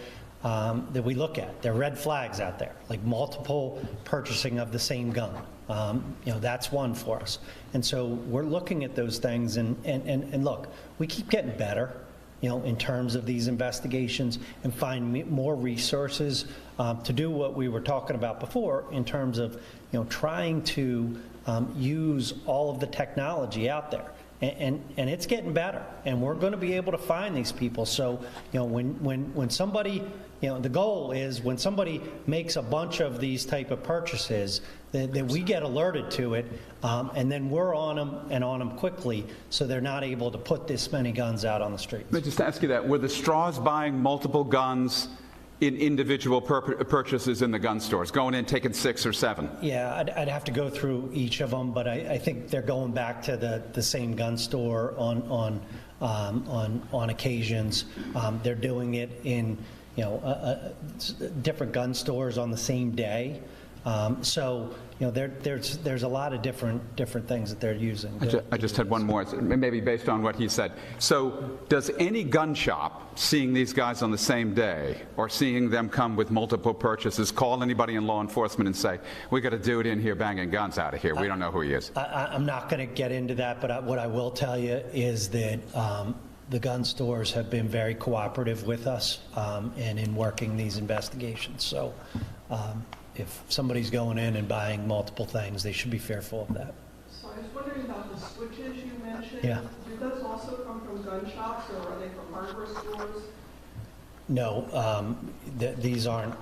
we look at. There are red flags out there, like multiple purchasing of the same gun. That's one for us. And so we're looking at those things, and look, we keep getting better, in terms of these investigations, and find more resources to do what we were talking about before in terms of, trying to use all of the technology out there. And it's getting better, and we're going to be able to find these people. So, when somebody, the goal is when somebody makes a bunch of these type of purchases, that we get alerted to it, and then we're on them quickly, so they're not able to put this many guns out on the street. Let me just ask you that: were the straws buying multiple guns in individual purchases in the gun stores, going in taking 6 or 7? Yeah, I'd have to go through each of them, but I think they're going back to the same gun store on occasions. They're doing it in different gun stores on the same day. So there's a lot of different things that they're using. I just had one more, maybe based on what he said. So does any gun shop, seeing these guys on the same day or seeing them come with multiple purchases, call anybody in law enforcement and say, we got a dude in here banging guns out of here, we don't know who he is? I'm not going to get into that, but what I will tell you is that the gun stores have been very cooperative with us and in working these investigations. So if somebody's going in and buying multiple things, they should be fearful of that. So I was wondering about the switches you mentioned. Yeah. Do those also come from gun shops, or are they from hardware stores? No, these aren't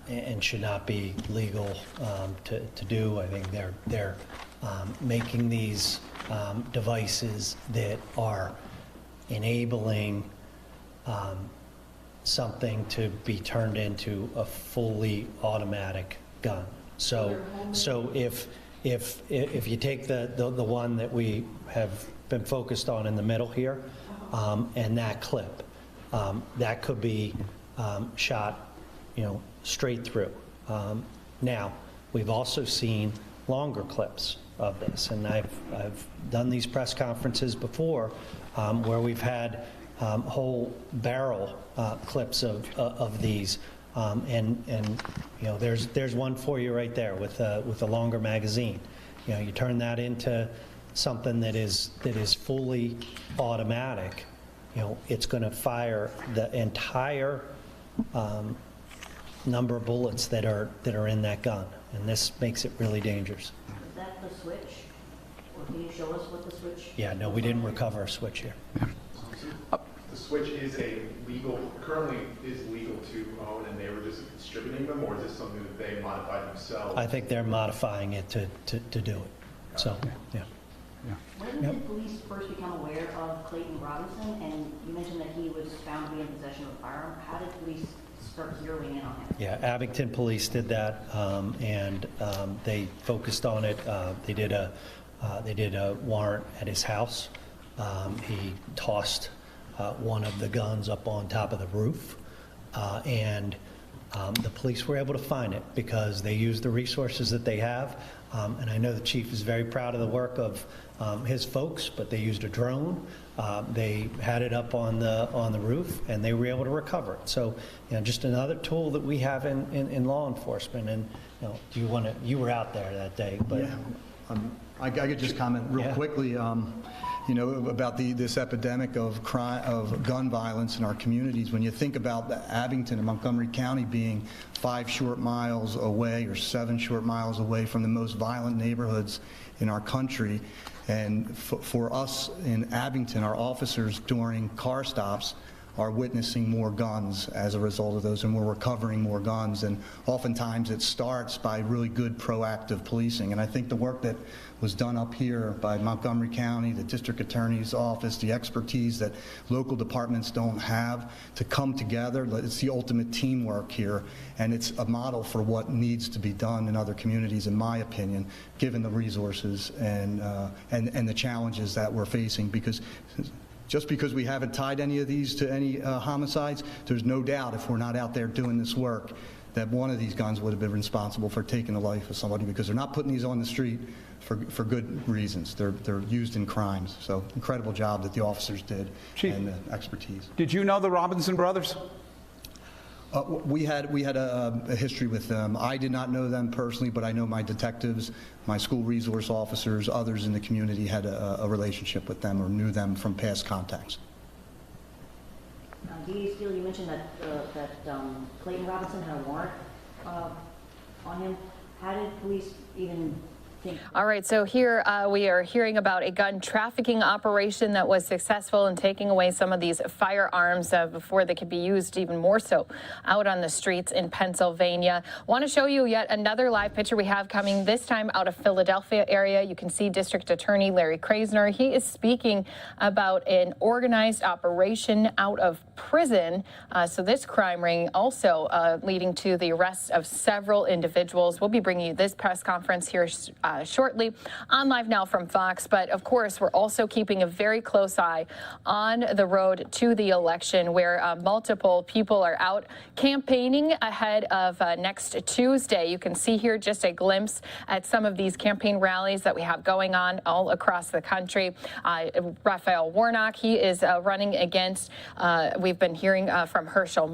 and should not be legal to do. I think they're making these devices that are enabling something to be turned into a fully automatic gun. So if you take the one that we have been focused on in the middle here, and that clip, that could be shot, straight through. Now, we've also seen longer clips of this, and I've done these press conferences before where we've had whole barrel clips of these, and there's one for you right there with a longer magazine. You turn that into something that is fully automatic. It's going to fire the entire number of bullets that are in that gun, and this makes it really dangerous. Is that the switch? Or can you show us what the switch? Yeah, no, we didn't recover a switch here. the switch currently is legal to own, and they were just distributing them, or is this something that they modified themselves? I think they're modifying it to do it. So, yeah. When did police first become aware of Clayton Robinson? And you mentioned that he was found to be in possession of a firearm. How did police start zeroing in on him? Yeah, Abington Police did that, and they focused on it. They did a warrant at his house. He tossed one of the guns up on top of the roof, and the police were able to find it because they used the resources that they have. And I know the chief is very proud of the work of his folks, but they used a drone. They had it up on the roof, and they were able to recover it. So, just another tool that we have in law enforcement. And you were out there that day, but yeah, I could just comment real quickly. About this epidemic of gun violence in our communities. When you think about Abington and Montgomery County being 5 short miles away or 7 short miles away from the most violent neighborhoods in our country, and for us in Abington, our officers during car stops are witnessing more guns as a result of those, and we're recovering more guns. And oftentimes it starts by really good proactive policing. And I think the work that was done up here by Montgomery County, the district attorney's office, the expertise that local departments don't have to come together, it's the ultimate teamwork here. And it's a model for what needs to be done in other communities, in my opinion, given the resources and the challenges that we're facing. Because just because we haven't tied any of these to any homicides, there's no doubt if we're not out there doing this work that one of these guns would have been responsible for taking the life of somebody, because they're not putting these on the street for good reasons. They're used in crimes. So incredible job that the officers did. Chief, and the expertise. Did you know the Robinson brothers? We had a history with them. I did not know them personally, but I know my detectives, my school resource officers, others in the community had a relationship with them or knew them from past contacts. D.A. Steele, you mentioned that Clayton Robinson had a warrant on him. How did police even think? All right, so here we are hearing about a gun trafficking operation that was successful in taking away some of these firearms before they could be used even more so out on the streets in Pennsylvania. Want to show you yet another live picture we have coming, this time out of Philadelphia area. You can see District Attorney Larry Krasner. He is speaking about an organized operation out of prison. So this crime ring also leading to the arrest of several individuals. We'll be bringing you this press conference here shortly on Live Now from Fox. But of course, we're also keeping a very close eye on the road to the election, where multiple people are out campaigning ahead of next Tuesday. You can see here just a glimpse at some of these campaign rallies that we have going on all across the country. Raphael Warnock, he is running against, we've been hearing from Herschel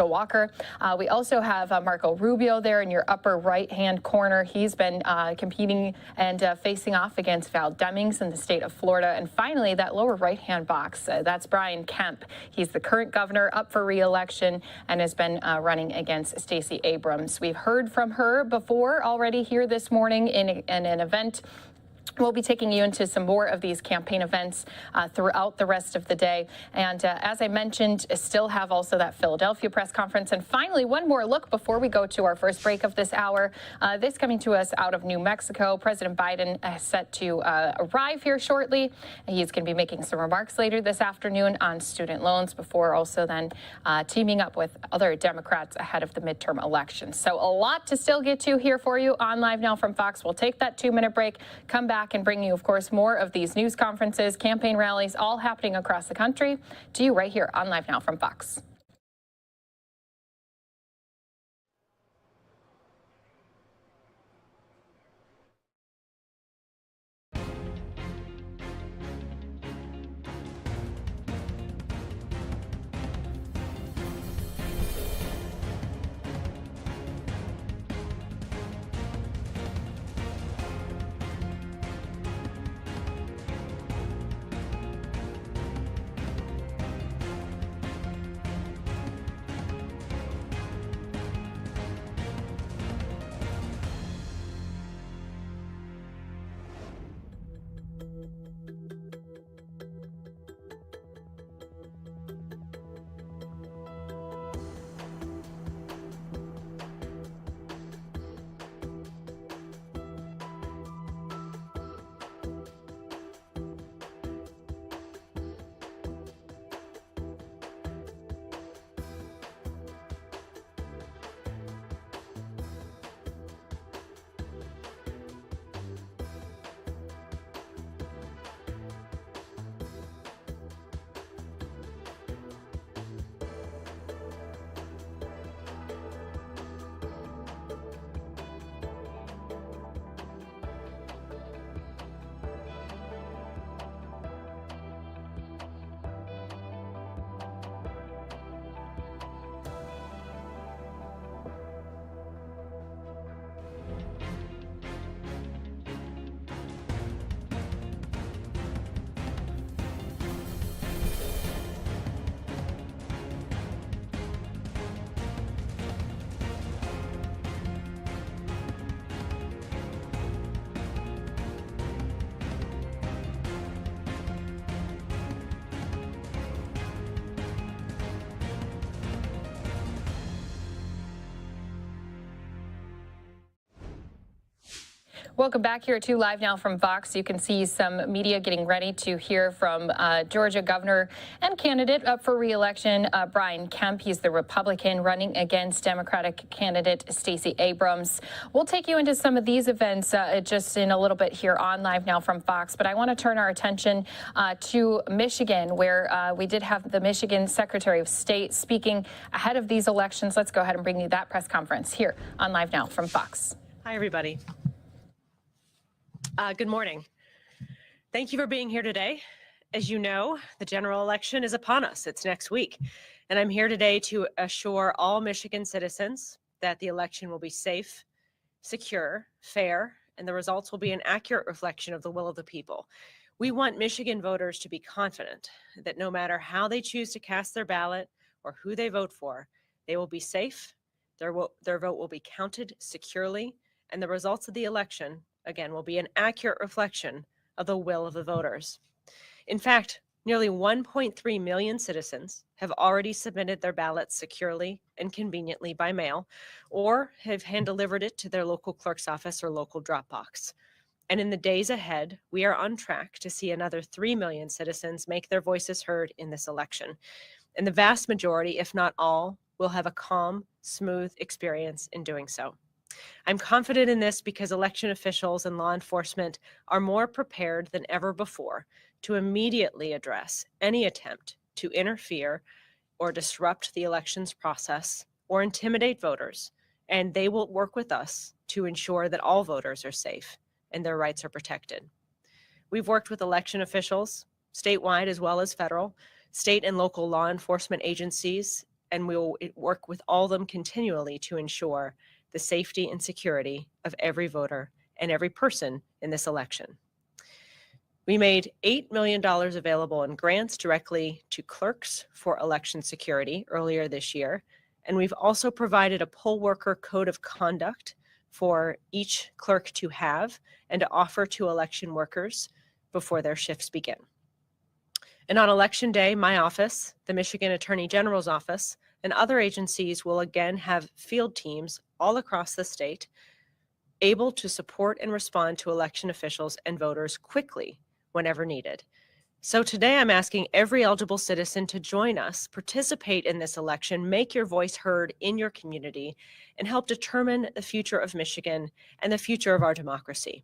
Walker. We also have Marco Rubio there in your upper right-hand corner. He's been competing and facing off against Val Demings in the state of Florida. And finally, that lower right-hand box, that's Brian Kemp. He's the current governor up for re-election and has been running against Stacey Abrams. We've heard from her before already here this morning in an event. We'll be taking you into some more of these campaign events throughout the rest of the day. And as I mentioned, still have also that Philadelphia press conference. And finally, one more look before we go to our first break of this hour. This coming to us out of New Mexico. President Biden is set to arrive here shortly. He's going to be making some remarks later this afternoon on student loans before also then teaming up with other Democrats ahead of the midterm elections. So a lot to still get to here for you on Live Now from Fox. We'll take that 2-minute break, come back and bring you, of course, more of these news conferences, campaign rallies, all happening across the country to you right here on Live Now from Fox. Welcome back here to Live Now from Fox. You can see some media getting ready to hear from Georgia governor and candidate up for re-election, Brian Kemp. He's the Republican running against Democratic candidate Stacey Abrams. We'll take you into some of these events just in a little bit here on Live Now from Fox, but I want to turn our attention to Michigan, where we did have the Michigan Secretary of State speaking ahead of these elections. Let's go ahead and bring you that press conference here on Live Now from Fox. Hi, everybody. Good morning. Thank you for being here today. As you know, the general election is upon us. It's next week. And I'm here today to assure all Michigan citizens that the election will be safe, secure, fair, and the results will be an accurate reflection of the will of the people. We want Michigan voters to be confident that no matter how they choose to cast their ballot or who they vote for, they will be safe, their vote will be counted securely, and the results of the election again, will be an accurate reflection of the will of the voters. In fact, nearly 1.3 million citizens have already submitted their ballots securely and conveniently by mail, or have hand-delivered it to their local clerk's office or local drop box. And in the days ahead, we are on track to see another 3 million citizens make their voices heard in this election. And the vast majority, if not all, will have a calm, smooth experience in doing so. I'm confident in this because election officials and law enforcement are more prepared than ever before to immediately address any attempt to interfere or disrupt the elections process or intimidate voters, and they will work with us to ensure that all voters are safe and their rights are protected. We've worked with election officials, statewide as well as federal, state and local law enforcement agencies, and we will work with all of them continually to ensure the safety and security of every voter and every person in this election. We made $8 million available in grants directly to clerks for election security earlier this year, and we've also provided a poll worker code of conduct for each clerk to have and to offer to election workers before their shifts begin. And on Election Day, my office, the Michigan Attorney General's office, and other agencies will again have field teams all across the state able to support and respond to election officials and voters quickly whenever needed. So today I'm asking every eligible citizen to join us, participate in this election, make your voice heard in your community, and help determine the future of Michigan and the future of our democracy.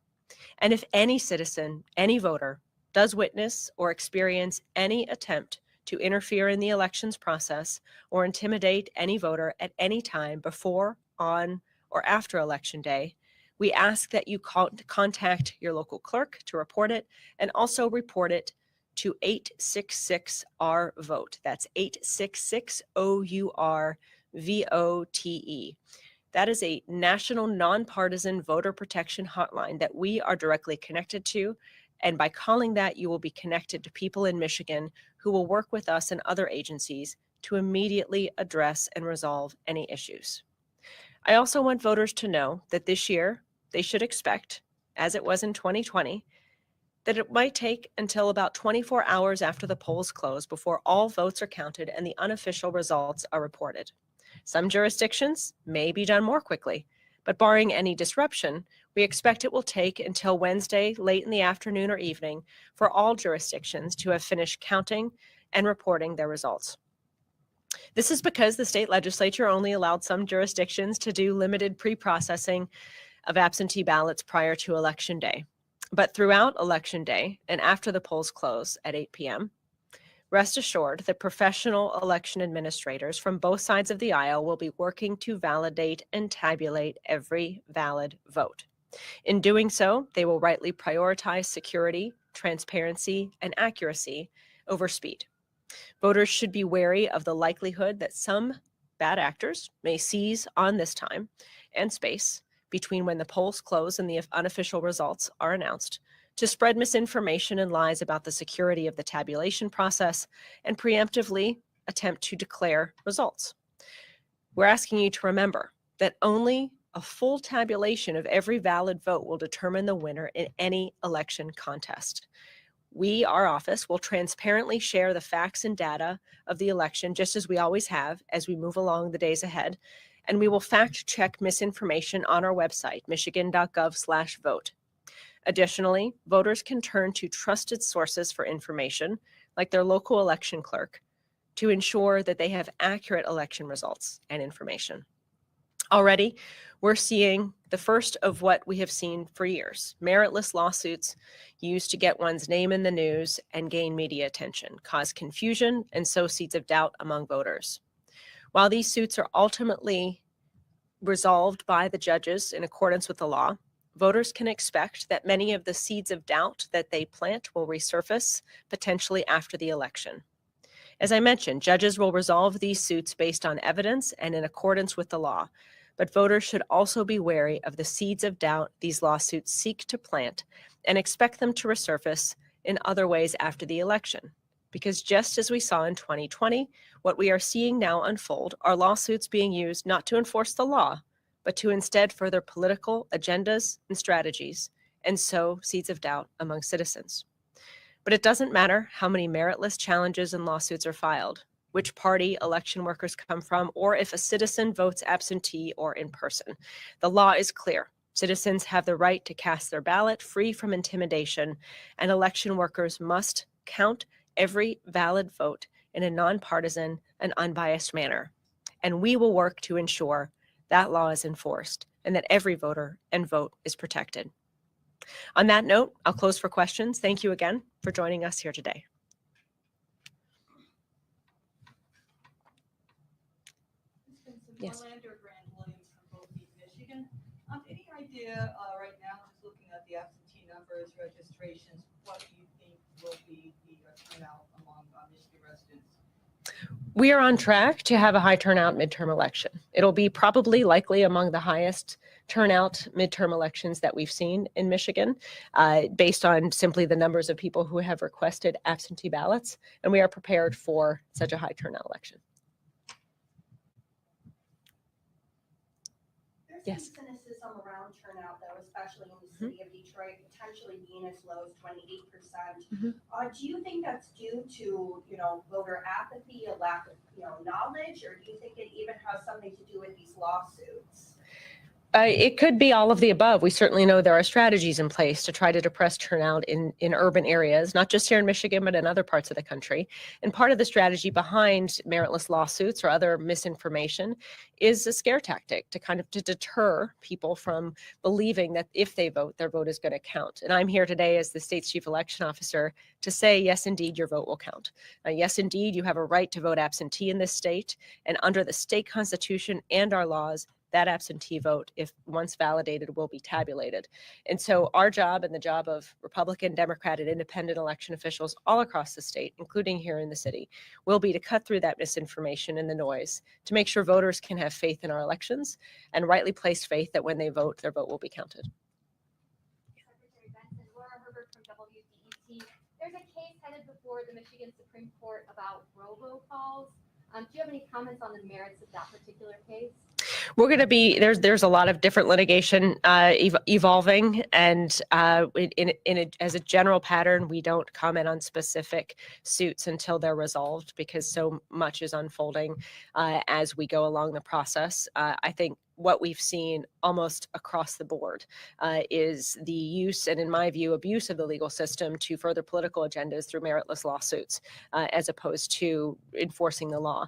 And if any citizen, any voter, does witness or experience any attempt to interfere in the elections process or intimidate any voter at any time before, on, or after Election Day, we ask that you contact your local clerk to report it and also report it to 866-OUR-VOTE. That's 866-OUR-VOTE. That is a national nonpartisan voter protection hotline that we are directly connected to. And by calling that, you will be connected to people in Michigan who will work with us and other agencies to immediately address and resolve any issues. I also want voters to know that this year they should expect, as it was in 2020, that it might take until about 24 hours after the polls close before all votes are counted and the unofficial results are reported. Some jurisdictions may be done more quickly, but barring any disruption, we expect it will take until Wednesday, late in the afternoon or evening, for all jurisdictions to have finished counting and reporting their results. This is because the state legislature only allowed some jurisdictions to do limited pre-processing of absentee ballots prior to Election Day. But throughout Election Day and after the polls close at 8 p.m., rest assured that professional election administrators from both sides of the aisle will be working to validate and tabulate every valid vote. In doing so, they will rightly prioritize security, transparency, and accuracy over speed. Voters should be wary of the likelihood that some bad actors may seize on this time and space between when the polls close and the unofficial results are announced to spread misinformation and lies about the security of the tabulation process and preemptively attempt to declare results. We're asking you to remember that only a full tabulation of every valid vote will determine the winner in any election contest. We, our office, will transparently share the facts and data of the election, just as we always have, as we move along the days ahead, and we will fact check misinformation on our website, michigan.gov/vote. Additionally, voters can turn to trusted sources for information, like their local election clerk, to ensure that they have accurate election results and information. Already, we're seeing the first of what we have seen for years: meritless lawsuits used to get one's name in the news and gain media attention, cause confusion, and sow seeds of doubt among voters. While these suits are ultimately resolved by the judges in accordance with the law, voters can expect that many of the seeds of doubt that they plant will resurface, potentially after the election. As I mentioned, judges will resolve these suits based on evidence and in accordance with the law, but voters should also be wary of the seeds of doubt these lawsuits seek to plant and expect them to resurface in other ways after the election. Because just as we saw in 2020, what we are seeing now unfold are lawsuits being used not to enforce the law, but to instead further political agendas and strategies, and sow seeds of doubt among citizens. But it doesn't matter how many meritless challenges and lawsuits are filed, which party election workers come from, or if a citizen votes absentee or in person. The law is clear. Citizens have the right to cast their ballot free from intimidation, and election workers must count every valid vote in a nonpartisan and unbiased manner. And we will work to ensure that law is enforced and that every voter and vote is protected. On that note, I'll close for questions. Thank you again for joining us here today. Yes. Orlando Grand Williams from Boca Beach, Michigan. Any idea right now, just looking at the absentee numbers, registrations, what do you think will be the turnout among Michigan residents? We are on track to have a high turnout midterm election. It'll be probably likely among the highest turnout midterm elections that we've seen in Michigan, based on simply the numbers of people who have requested absentee ballots, and we are prepared for such a high turnout election. There's some cynicism around turnout, though, especially in the city of Detroit, potentially being as low as 28%. Do you think that's due to, voter apathy, a lack of, knowledge, or do you think it even has something to do with these lawsuits? It could be all of the above. We certainly know there are strategies in place to try to depress turnout in urban areas, not just here in Michigan, but in other parts of the country. And part of the strategy behind meritless lawsuits or other misinformation is a scare tactic to deter people from believing that if they vote, their vote is going to count. And I'm here today as the state's chief election officer to say, yes, indeed, your vote will count. Yes, indeed, you have a right to vote absentee in this state. And under the state constitution and our laws, that absentee vote, if once validated, will be tabulated. And so our job and the job of Republican, Democrat, and independent election officials all across the state, including here in the city, will be to cut through that misinformation and the noise to make sure voters can have faith in our elections and rightly placed faith that when they vote, their vote will be counted. Secretary Benson, Laura Herbert from WDET. There's a case headed before the Michigan Supreme Court about robocalls. Do you have any comments on the merits of that particular case? We're going to be there's a lot of different litigation evolving, and as a general pattern, we don't comment on specific suits until they're resolved because so much is unfolding as we go along the process. I think what we've seen almost across the board is the use and, in my view, abuse of the legal system to further political agendas through meritless lawsuits as opposed to enforcing the law.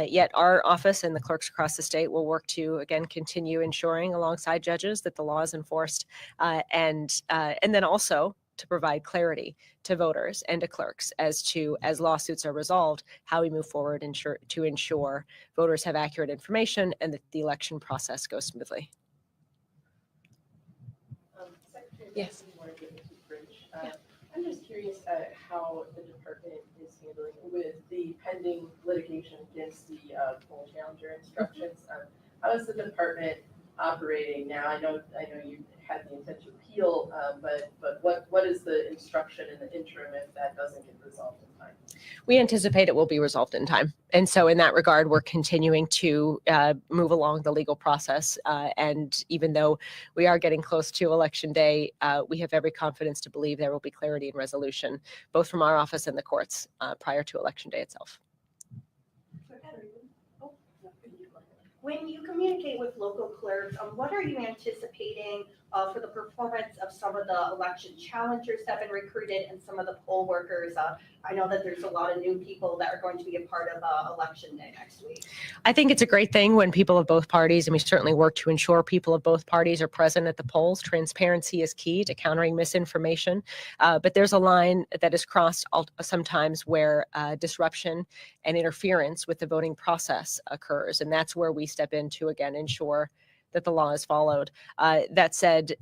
Yet our office and the clerks across the state will work to, again, continue ensuring alongside judges that the law is enforced and then also to provide clarity to voters and to clerks as lawsuits are resolved, how we move forward to ensure voters have accurate information and that the election process goes smoothly. Yes. I'm just curious how the department is handling with the pending litigation against the poll challenger instructions. How is the department operating now? I know you had the intent to appeal, but what is the instruction in the interim if that doesn't get resolved in time? We anticipate it will be resolved in time. And so in that regard, we're continuing to move along the legal process. And even though we are getting close to Election Day, we have every confidence to believe there will be clarity and resolution, both from our office and the courts prior to Election Day itself. When you communicate with local clerks, what are you anticipating for the performance of some of the election challengers that have been recruited and some of the poll workers? I know that there's a lot of new people that are going to be a part of Election Day next week. I think it's a great thing when people of both parties, and we certainly work to ensure people of both parties are present at the polls. Transparency is key to countering misinformation. But there's a line that is crossed sometimes where disruption and interference with the voting process occurs. And that's where we step in to, again, ensure that the law is followed. That said,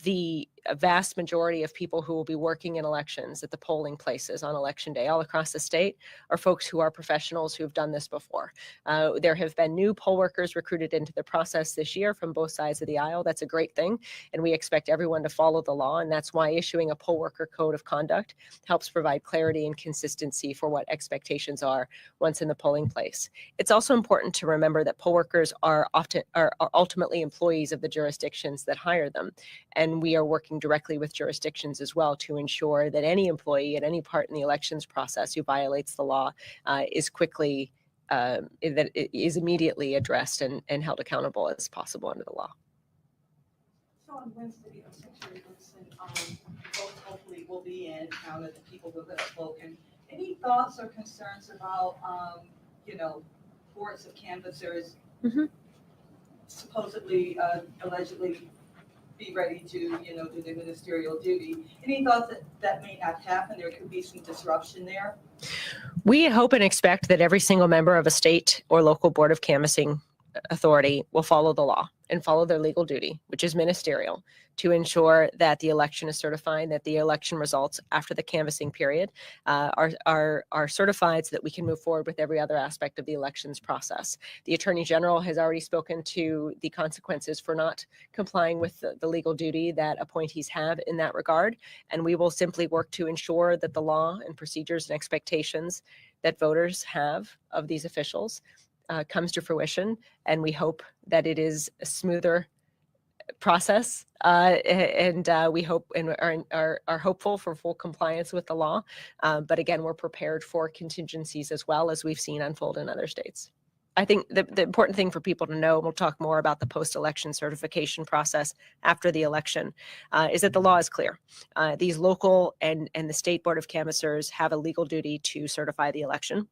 the vast majority of people who will be working in elections at the polling places on election day all across the state are folks who are professionals who have done this before. There have been new poll workers recruited into the process this year from both sides of the aisle. That's a great thing, and we expect everyone to follow the law, and that's why issuing a poll worker code of conduct helps provide clarity and consistency for what expectations are once in the polling place. It's also important to remember that poll workers are ultimately employees of the jurisdictions that hire them, and we are working directly with jurisdictions as well to ensure that any employee at any part in the elections process who violates the law is quickly, that it is immediately addressed and held accountable as possible under the law. So on Wednesday, Secretary Wilson, votes hopefully will be in, now that the people who have spoken. Any thoughts or concerns about, hordes of canvassers supposedly, allegedly be ready to, do their ministerial duty? Any thoughts that may not happen? There could be some disruption there? We hope and expect that every single member of a state or local board of canvassing authority will follow the law and follow their legal duty, which is ministerial, to ensure that the election is certified, that the election results after the canvassing period are certified so that we can move forward with every other aspect of the elections process. The Attorney General has already spoken to the consequences for not complying with the legal duty that appointees have in that regard, and we will simply work to ensure that the law and procedures and expectations that voters have of these officials comes to fruition, and we hope that it is a smoother process, and we hope and are hopeful for full compliance with the law. But again, we're prepared for contingencies as well, as we've seen unfold in other states. I think the important thing for people to know, and we'll talk more about the post-election certification process after the election, is that the law is clear. These local and the state board of canvassers have a legal duty to certify the election,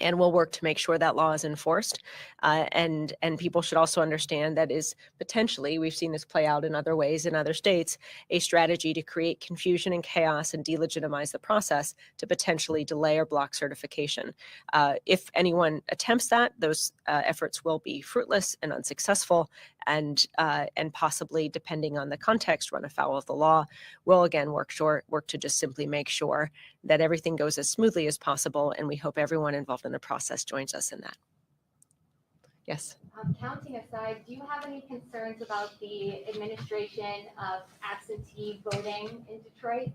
and we'll work to make sure that law is enforced. And people should also understand that is potentially, we've seen this play out in other ways in other states, a strategy to create confusion and chaos and delegitimize the process to potentially delay or block certification. If anyone attempts that, those efforts will be fruitless and unsuccessful, and possibly, depending on the context, run afoul of the law. We'll again work to just simply make sure that everything goes as smoothly as possible, and we hope everyone involved in the process joins us in that. Yes. Counting aside, do you have any concerns about the administration of absentee voting in Detroit?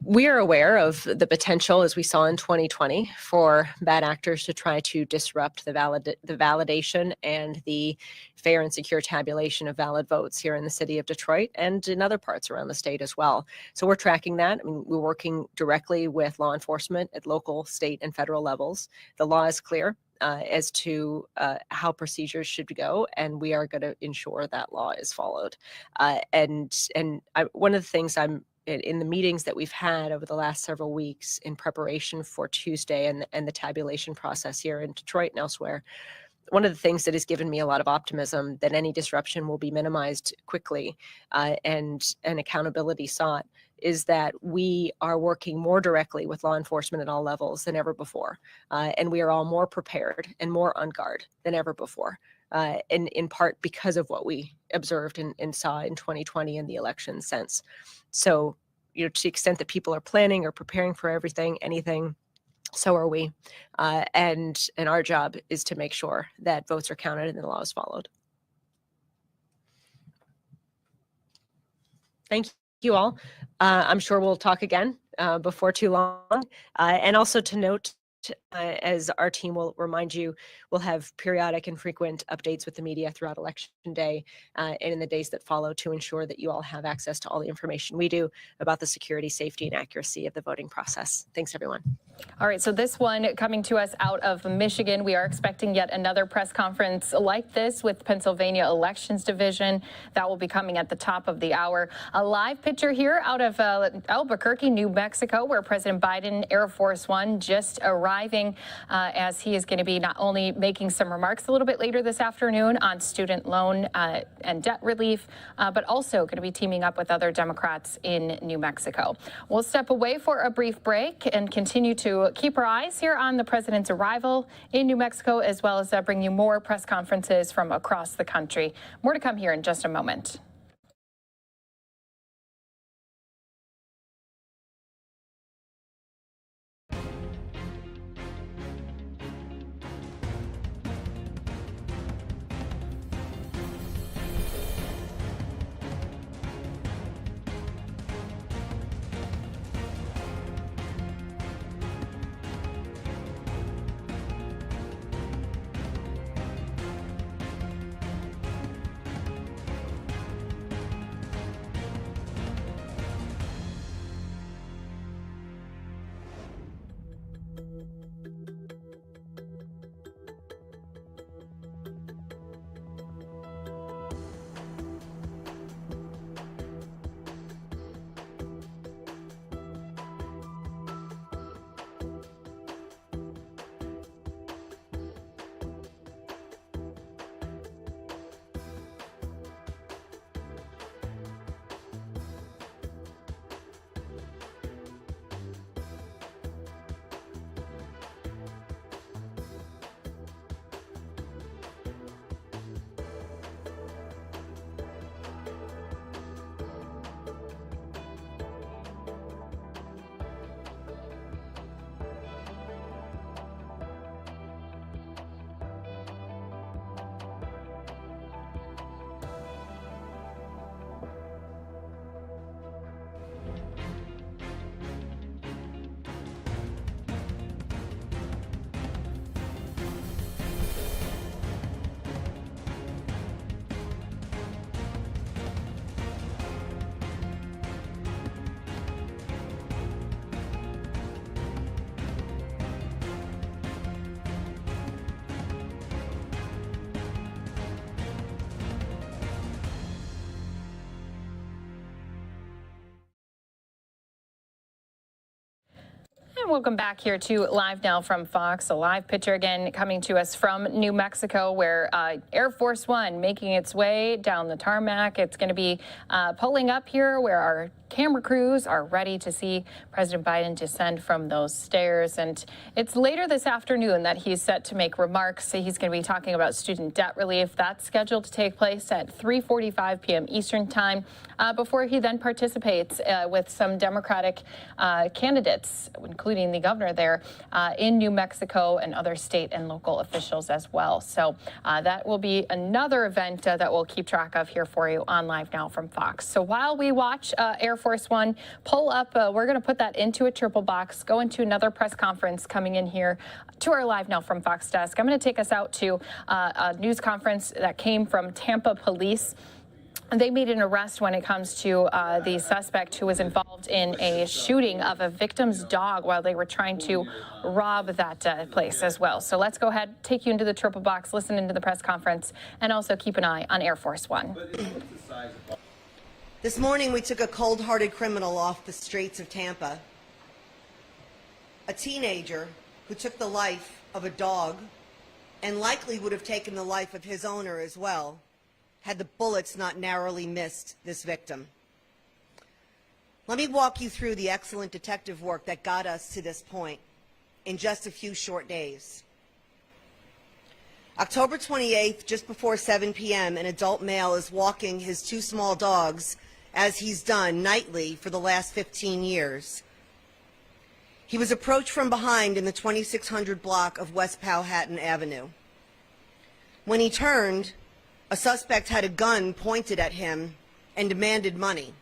We are aware of the potential, as we saw in 2020, for bad actors to try to disrupt the validation and the fair and secure tabulation of valid votes here in the city of Detroit and in other parts around the state as well. So we're tracking that. I mean, we're working directly with law enforcement at local, state, and federal levels. The law is clear as to how procedures should go, and we are going to ensure that law is followed. One of the things in the meetings that we've had over the last several weeks in preparation for Tuesday and the tabulation process here in Detroit and elsewhere, one of the things that has given me a lot of optimism that any disruption will be minimized quickly and accountability sought is that we are working more directly with law enforcement at all levels than ever before. And we are all more prepared and more on guard than ever before. In part because of what we observed and saw in 2020 in the election since. So, to the extent that people are planning or preparing for anything, so are we. And our job is to make sure that votes are counted and the law is followed. Thank you all. I'm sure we'll talk again before too long. And also to note as our team will remind you, we'll have periodic and frequent updates with the media throughout Election Day and in the days that follow to ensure that you all have access to all the information we do about the security, safety, and accuracy of the voting process. Thanks, everyone. All right, so this one coming to us out of Michigan. We are expecting yet another press conference like this with Pennsylvania Elections Division. That will be coming at the top of the hour. A live picture here out of Albuquerque, New Mexico, where President Biden, Air Force One, just arriving as he is going to be not only making some remarks a little bit later this afternoon on student loan and debt relief, but also going to be teaming up with other Democrats in New Mexico. We'll step away for a brief break and continue to keep our eyes here on the president's arrival in New Mexico, as well as bring you more press conferences from across the country. More to come here in just a moment. And welcome back here to Live Now from Fox. A live picture again coming to us from New Mexico, where Air Force One making its way down the tarmac. It's going to be pulling up here where our camera crews are ready to see President Biden descend from those stairs. And it's later this afternoon that he's set to make remarks. He's going to be talking about student debt relief. That's scheduled to take place at 3:45 p.m. Eastern time before he then participates with some Democratic candidates, including the governor there in New Mexico and other state and local officials as well. So that will be another event that we'll keep track of here for you on Live Now from Fox. So while we watch Air Force One pull up, we're going to put that into a triple box, go into another press conference coming in here to our Live Now from Fox desk. I'm going to take us out to a news conference that came from Tampa police. They made an arrest when it comes to the suspect who was involved in a shooting of a victim's dog while they were trying to rob that place as well. So let's go ahead, take you into the triple box, listen into the press conference, and also keep an eye on Air Force One. This morning, we took a cold-hearted criminal off the streets of Tampa, a teenager who took the life of a dog and likely would have taken the life of his owner as well, had the bullets not narrowly missed this victim. Let me walk you through the excellent detective work that got us to this point in just a few short days. October 28th, just before 7 p.m., an adult male is walking his two small dogs, as he's done nightly for the last 15 years. He was approached from behind in the 2600 block of West Powhatan Avenue. When he turned, a suspect had a gun pointed at him and demanded money.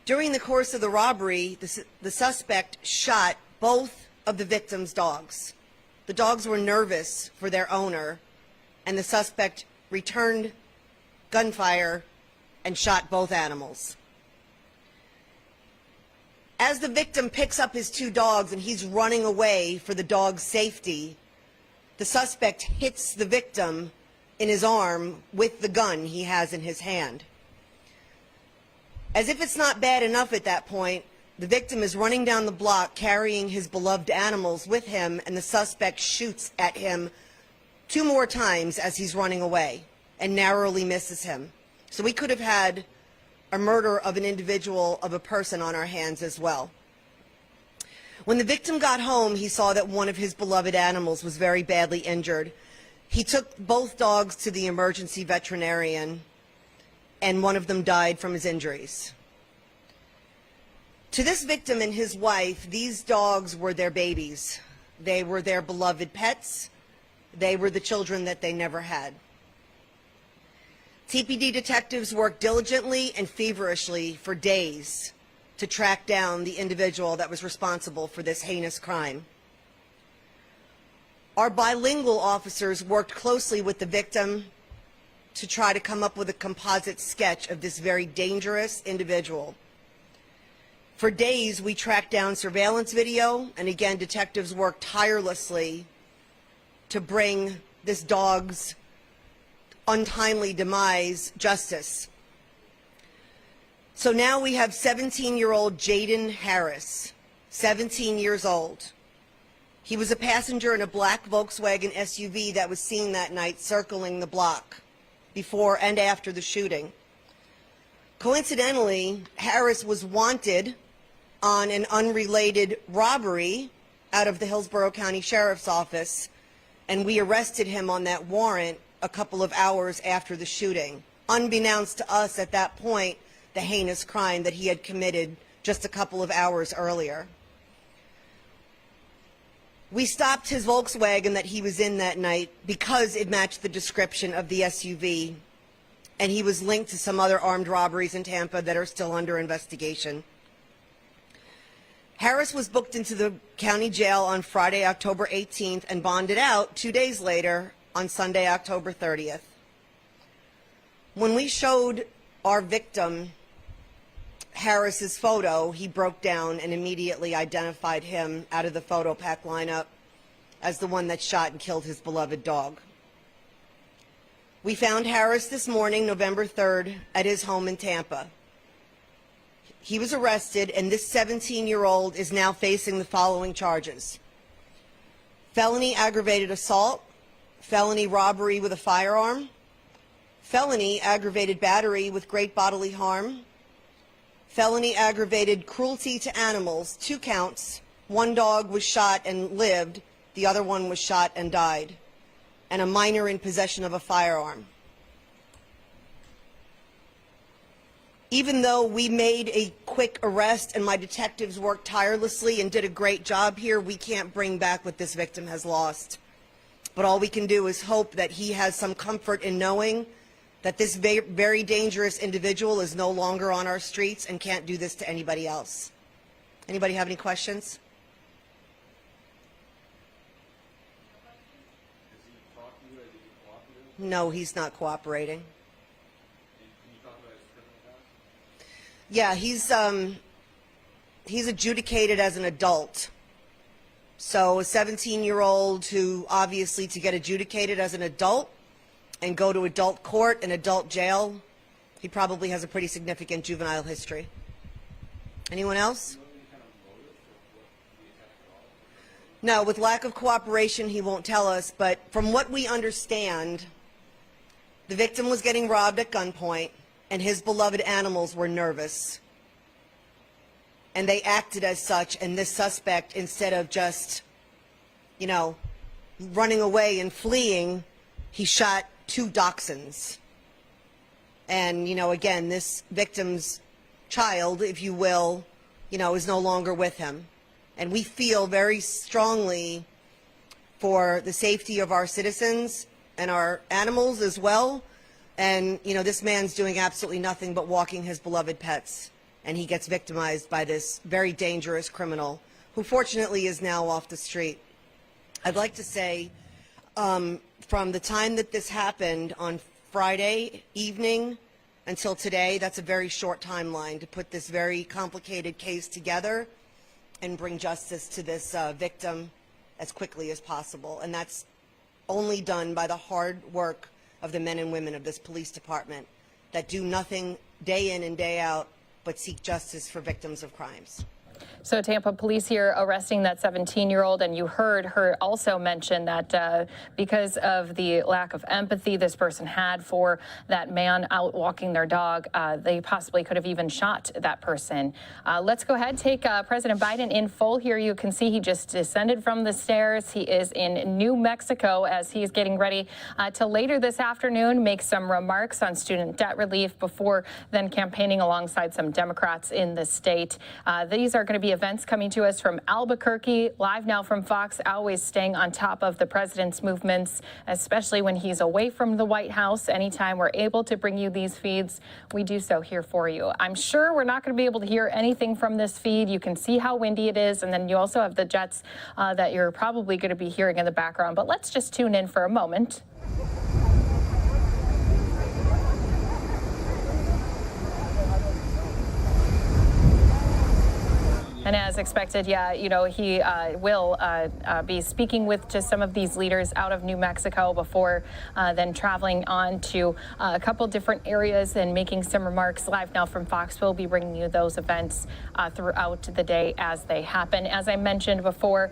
During the course of the robbery, the suspect shot both of the victim's dogs. The dogs were nervous for their owner, and the suspect returned gunfire and shot both animals. As the victim picks up his two dogs and he's running away for the dog's safety, the suspect hits the victim in his arm with the gun he has in his hand. As if it's not bad enough at that point, the victim is running down the block carrying his beloved animals with him, and the suspect shoots at him 2 more times as he's running away and narrowly misses him. So we could have had a murder of an individual, of a person on our hands as well. When the victim got home, he saw that one of his beloved animals was very badly injured. He took both dogs to the emergency veterinarian, and one of them died from his injuries. To this victim and his wife, these dogs were their babies. They were their beloved pets. They were the children that they never had. TPD detectives worked diligently and feverishly for days to track down the individual that was responsible for this heinous crime. Our bilingual officers worked closely with the victim to try to come up with a composite sketch of this very dangerous individual. For days, we tracked down surveillance video, and again, detectives worked tirelessly to bring this dog's untimely demise justice. So now we have 17-year-old Jaden Harris, 17 years old. He was a passenger in a black Volkswagen SUV that was seen that night circling the block before and after the shooting. Coincidentally, Harris was wanted on an unrelated robbery out of the Hillsborough County Sheriff's Office, and we arrested him on that warrant a couple of hours after the shooting, unbeknownst to us at that point, the heinous crime that he had committed just a couple of hours earlier. We stopped his Volkswagen that he was in that night because it matched the description of the SUV, and he was linked to some other armed robberies in Tampa that are still under investigation. Harris was booked into the county jail on Friday, October 18th, and bonded out 2 days later on Sunday, October 30th. When we showed our victim Harris's photo, he broke down and immediately identified him out of the photo pack lineup as the one that shot and killed his beloved dog. We found Harris this morning, November 3rd, at his home in Tampa. He was arrested, and this 17-year-old is now facing the following charges: felony aggravated assault, felony robbery with a firearm, felony aggravated battery with great bodily harm, felony aggravated cruelty to animals, 2 counts. One dog was shot and lived, the other one was shot and died, and a minor in possession of a firearm. Even though we made a quick arrest and my detectives worked tirelessly and did a great job here, we can't bring back what this victim has lost. But all we can do is hope that he has some comfort in knowing that this very dangerous individual is no longer on our streets and can't do this to anybody else. Anybody have any questions? No, he's not cooperating. Yeah, he's adjudicated as an adult. So a 17-year-old who obviously, to get adjudicated as an adult and go to adult court and adult jail, he probably has a pretty significant juvenile history. Anyone else? No, with lack of cooperation, he won't tell us, but from what we understand, the victim was getting robbed at gunpoint, and his beloved animals were nervous. And they acted as such, and this suspect, instead of just, running away and fleeing, he shot 2 dachshunds. And, again, this victim's child, if you will, is no longer with him. And we feel very strongly for the safety of our citizens and our animals as well. And, this man's doing absolutely nothing but walking his beloved pets. And he gets victimized by this very dangerous criminal who fortunately is now off the street. I'd like to say from the time that this happened on Friday evening until today, that's a very short timeline to put this very complicated case together and bring justice to this victim as quickly as possible. And that's only done by the hard work of the men and women of this police department that do nothing day in and day out but seek justice for victims of crimes. So Tampa police here arresting that 17-year-old, and you heard her also mention that because of the lack of empathy this person had for that man out walking their dog, they possibly could have even shot that person. Let's go ahead, take President Biden in full here. You can see he just descended from the stairs. He is in New Mexico as he's getting ready to later this afternoon make some remarks on student debt relief before then campaigning alongside some Democrats in the state. These are going to be events coming to us from Albuquerque. Live now from Fox, always staying on top of the president's movements, especially when he's away from the White House. Anytime we're able to bring you these feeds, we do so here for you. I'm sure we're not going to be able to hear anything from this feed. You can see how windy it is, and then you also have the jets that you're probably going to be hearing in the background. But let's just tune in for a moment. And as expected, yeah, you know, he will be speaking with just some of these leaders out of New Mexico before then traveling on to a couple different areas and making some remarks. Live now from Fox, we'll be bringing you those events throughout the day as they happen. As I mentioned before,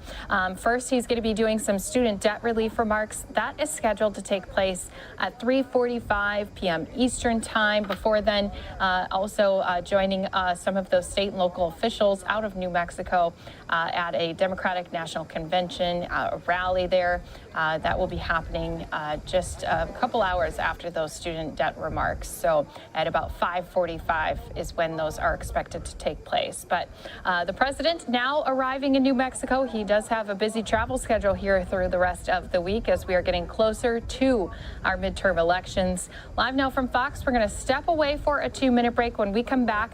first he's going to be doing some student debt relief remarks. That is scheduled to take place at 3:45 p.m. Eastern time. Before then, also joining some of those state and local officials out of New Mexico at a Democratic National Convention, a rally there that will be happening just a couple hours after those student debt remarks. So at about 5:45 is when those are expected to take place. But the president now arriving in New Mexico. He does have a busy travel schedule here through the rest of the week as we are getting closer to our midterm elections. Live now from Fox, we're going to step away for a 2-minute break. When we come back,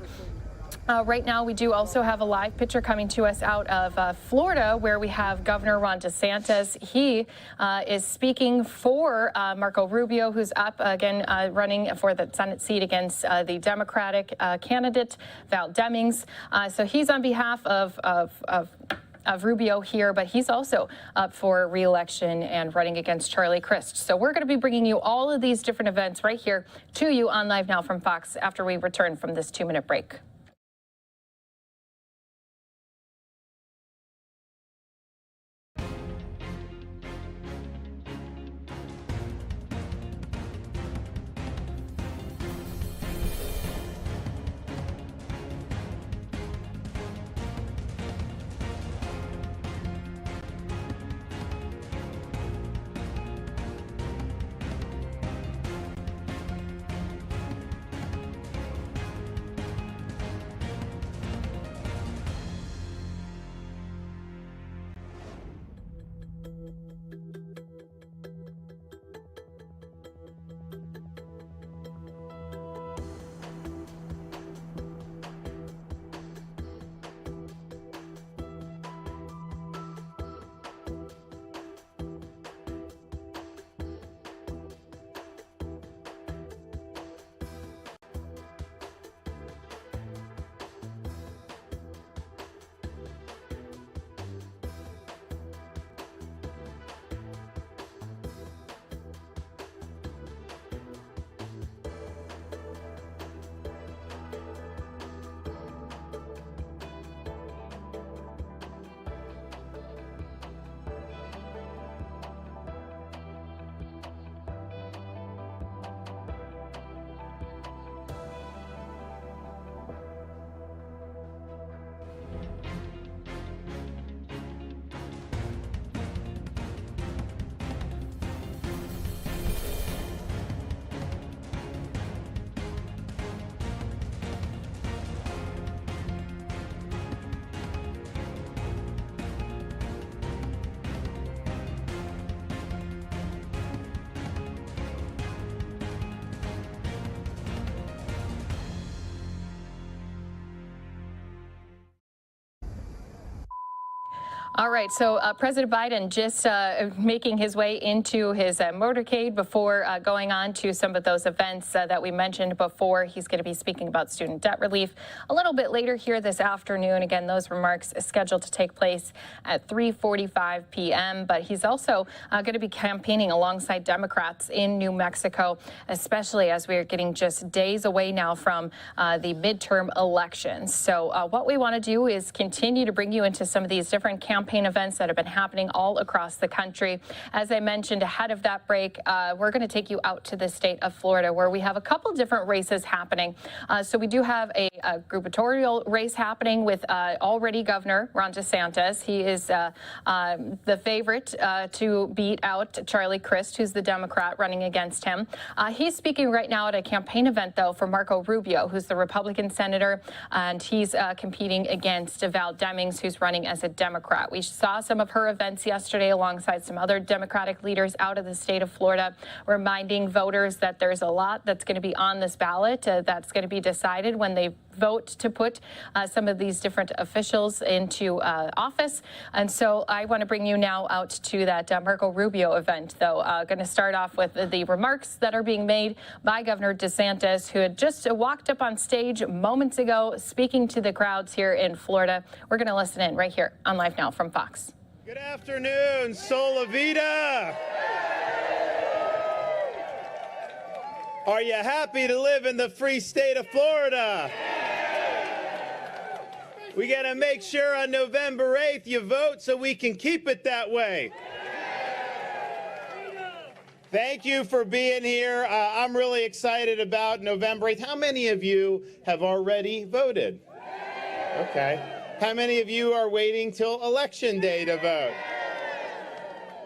right now, we do also have a live picture coming to us out of Florida, where we have Governor Ron DeSantis. He is speaking for Marco Rubio, who's up again running for the Senate seat against the Democratic candidate, Val Demings. So he's on behalf of Rubio here, but he's also up for re-election and running against Charlie Crist. So we're going to be bringing you all of these different events right here to you on Live Now from Fox after we return from this 2-minute break. All right, so President Biden just making his way into his motorcade before going on to some of those events that we mentioned before. He's going to be speaking about student debt relief a little bit later here this afternoon. Again, those remarks are scheduled to take place at 3:45 p.m., but he's also going to be campaigning alongside Democrats in New Mexico, especially as we are getting just days away now from the midterm elections. So what we want to do is continue to bring you into some of these different campaign events that have been happening all across the country. As I mentioned ahead of that break, we're going to take you out to the state of Florida, where we have a couple different races happening. So we do have a gubernatorial race happening with already Governor Ron DeSantis. He is the favorite to beat out Charlie Crist, who's the Democrat running against him. He's speaking right now at a campaign event, though, for Marco Rubio, who's the Republican senator, and he's competing against Val Demings, who's running as a Democrat. We saw some of her events yesterday alongside some other Democratic leaders out of the state of Florida, reminding voters that there's a lot that's going to be on this ballot that's going to be decided when they vote to put some of these different officials into office. And so I want to bring you now out to that Marco Rubio event, though. Going to start off with the remarks that are being made by Governor DeSantis, who had just walked up on stage moments ago speaking to the crowds here in Florida. We're going to listen in right here on Live Now from Fox. Good afternoon, Sola Vida. Are you happy to live in the free state of Florida? We got to make sure on November 8th you vote so we can keep it that way. Thank you for being here. I'm really excited about November 8th. How many of you have already voted? Okay. How many of you are waiting till Election Day to vote?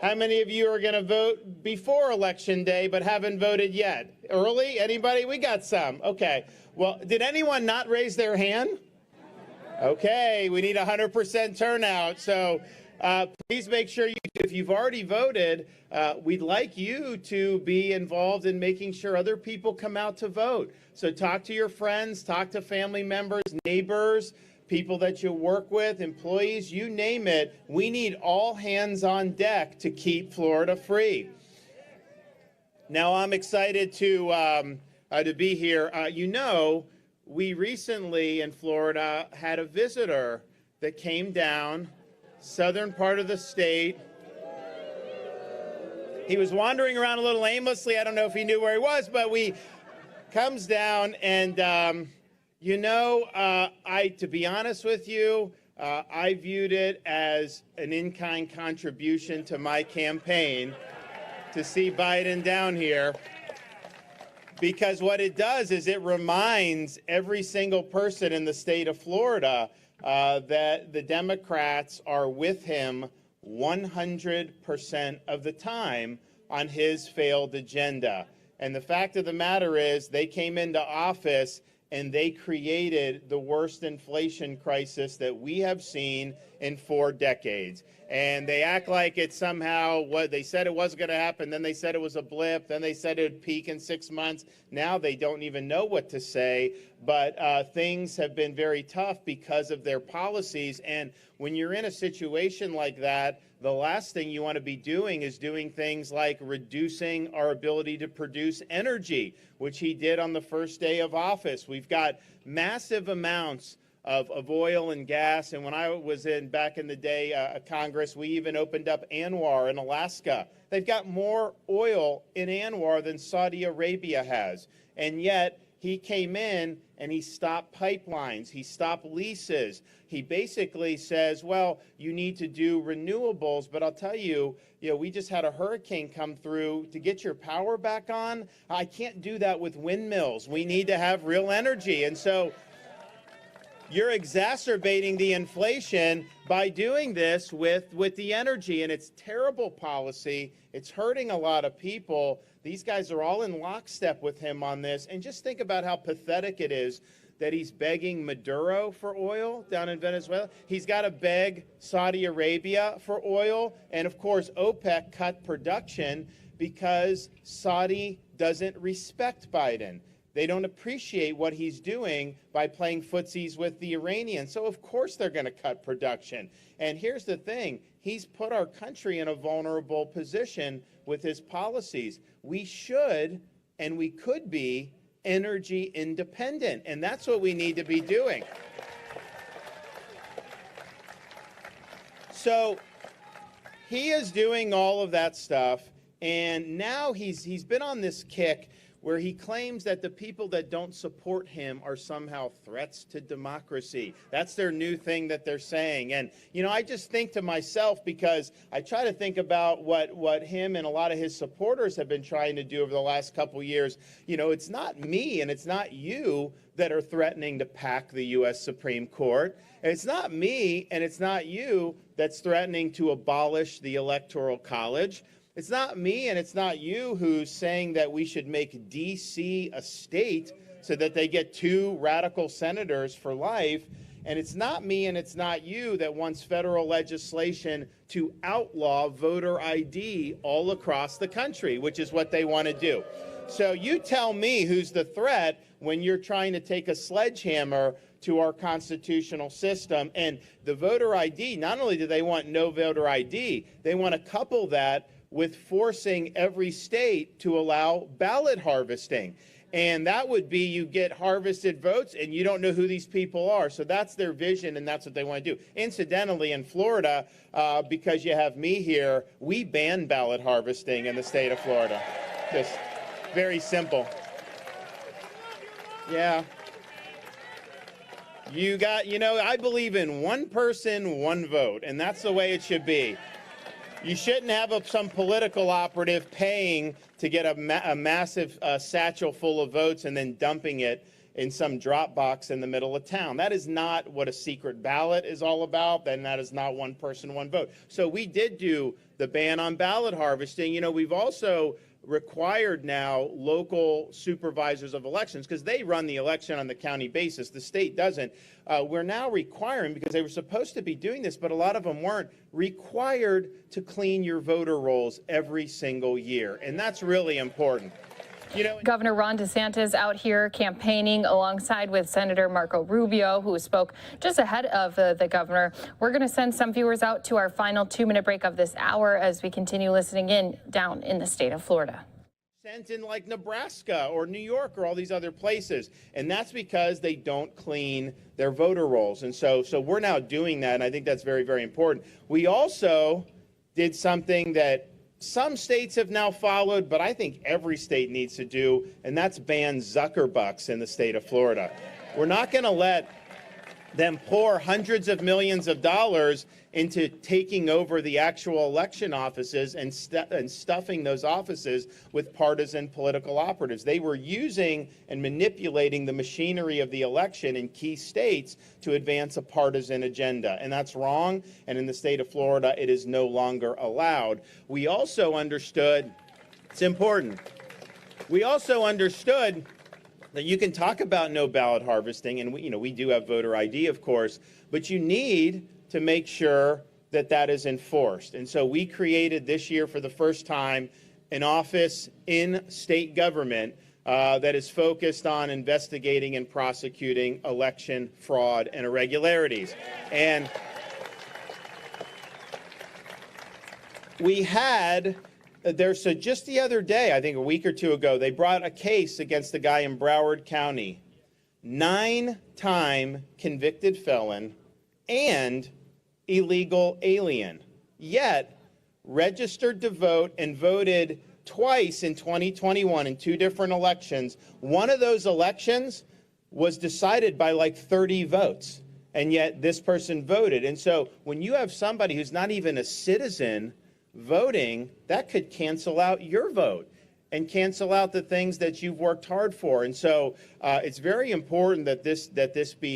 How many of you are going to vote before Election Day but haven't voted yet? Early? Anybody? We got some. Okay. Well, did anyone not raise their hand? Okay, we need 100% turnout. So please make sure if you've already voted, we'd like you to be involved in making sure other people come out to vote. So talk to your friends, talk to family members, neighbors, people that you work with, employees, you name it. We need all hands on deck to keep Florida free. Now, I'm excited to be here. We recently in Florida had a visitor that came down, southern part of the state. He was wandering around a little aimlessly. I don't know if he knew where he was, but comes down and, to be honest with you, I viewed it as an in-kind contribution to my campaign to see Biden down here. Because what it does is it reminds every single person in the state of Florida that the Democrats are with him 100% of the time on his failed agenda. And the fact of the matter is they came into office and they created the worst inflation crisis that we have seen in 4 decades. And they act like it's somehow what they said it wasn't going to happen. Then they said it was a blip. Then they said it would peak in 6 months. Now they don't even know what to say. But things have been very tough because of their policies. And when you're in a situation like that, the last thing you want to be doing is doing things like reducing our ability to produce energy, which he did on the first day of office. We've got massive amounts of oil and gas. And when I was back in the day, Congress, we even opened up ANWR in Alaska. They've got more oil in ANWR than Saudi Arabia has. And yet he came in and he stopped pipelines. He stopped leases. He basically says, well, you need to do renewables. But I'll tell you, we just had a hurricane come through. To get your power back on, I can't do that with windmills. We need to have real energy. And so you're exacerbating the inflation by doing this with the energy, and it's terrible policy. It's hurting a lot of people. These guys are all in lockstep with him on this, and just think about how pathetic it is that he's begging Maduro for oil down in Venezuela. He's got to beg Saudi Arabia for oil, and of course OPEC cut production because Saudi doesn't respect Biden. They don't appreciate what he's doing by playing footsies with the Iranians. So of course they're going to cut production. And here's the thing, he's put our country in a vulnerable position with his policies. We should and we could be energy independent, and that's what we need to be doing. So he is doing all of that stuff, and now he's been on this kick where he claims that the people that don't support him are somehow threats to democracy. That's their new thing that they're saying. And, you know, I just think to myself, because I try to think about what him and a lot of his supporters have been trying to do over the last couple years. You know, it's not me and it's not you that are threatening to pack the U.S. Supreme Court. It's not me and it's not you that's threatening to abolish the Electoral College. It's not me and it's not you who's saying that we should make D.C. a state so that they get 2 radical senators for life. And it's not me and it's not you that wants federal legislation to outlaw voter ID all across the country, which is what they want to do. So you tell me who's the threat when you're trying to take a sledgehammer to our constitutional system. And the voter ID, not only do they want no voter ID, they want to couple that with forcing every state to allow ballot harvesting. And that would be you get harvested votes and you don't know who these people are. So that's their vision and that's what they want to do. Incidentally, in Florida, because you have me here, we ban ballot harvesting in the state of Florida. Just very simple. Yeah. You know, I believe in one person, one vote, and that's the way it should be. You shouldn't have some political operative paying to get a massive satchel full of votes and then dumping it in some drop box in the middle of town. That is not what a secret ballot is all about, and that is not one person, one vote. So we did do the ban on ballot harvesting. You know, we've also required now local supervisors of elections, because they run the election on the county basis, the state doesn't. We're now requiring, because they were supposed to be doing this, but a lot of them weren't, required to clean your voter rolls every single year. And that's really important. You know, Governor Ron DeSantis out here campaigning alongside with Senator Marco Rubio, who spoke just ahead of the governor. We're going to send some viewers out to our final 2-minute break of this hour as we continue listening in down in the state of Florida. Sent in like Nebraska or New York or all these other places. And that's because they don't clean their voter rolls. And so we're now doing that, and I think that's very, very important. We also did something that some states have now followed, but I think every state needs to do, and that's ban Zuckerbucks in the state of Florida. We're not going to let them pour hundreds of millions of dollars into taking over the actual election offices and stuffing those offices with partisan political operatives. They were using and manipulating the machinery of the election in key states to advance a partisan agenda, and that's wrong, and in the state of Florida, it is no longer allowed. We also understood, it's important, we also understood that you can talk about no ballot harvesting, and we do have voter ID, of course, but you need to make sure that that is enforced. And so we created this year for the first time an office in state government that is focused on investigating and prosecuting election fraud and irregularities. And we had so just the other day, I think a week or two ago, they brought a case against the guy in Broward County, 9-time convicted felon and illegal alien, yet registered to vote and voted twice in 2021 in 2 different elections. One of those elections was decided by like 30 votes, and yet this person voted. And so when you have somebody who's not even a citizen voting, that could cancel out your vote and cancel out the things that you've worked hard for. And so it's very important that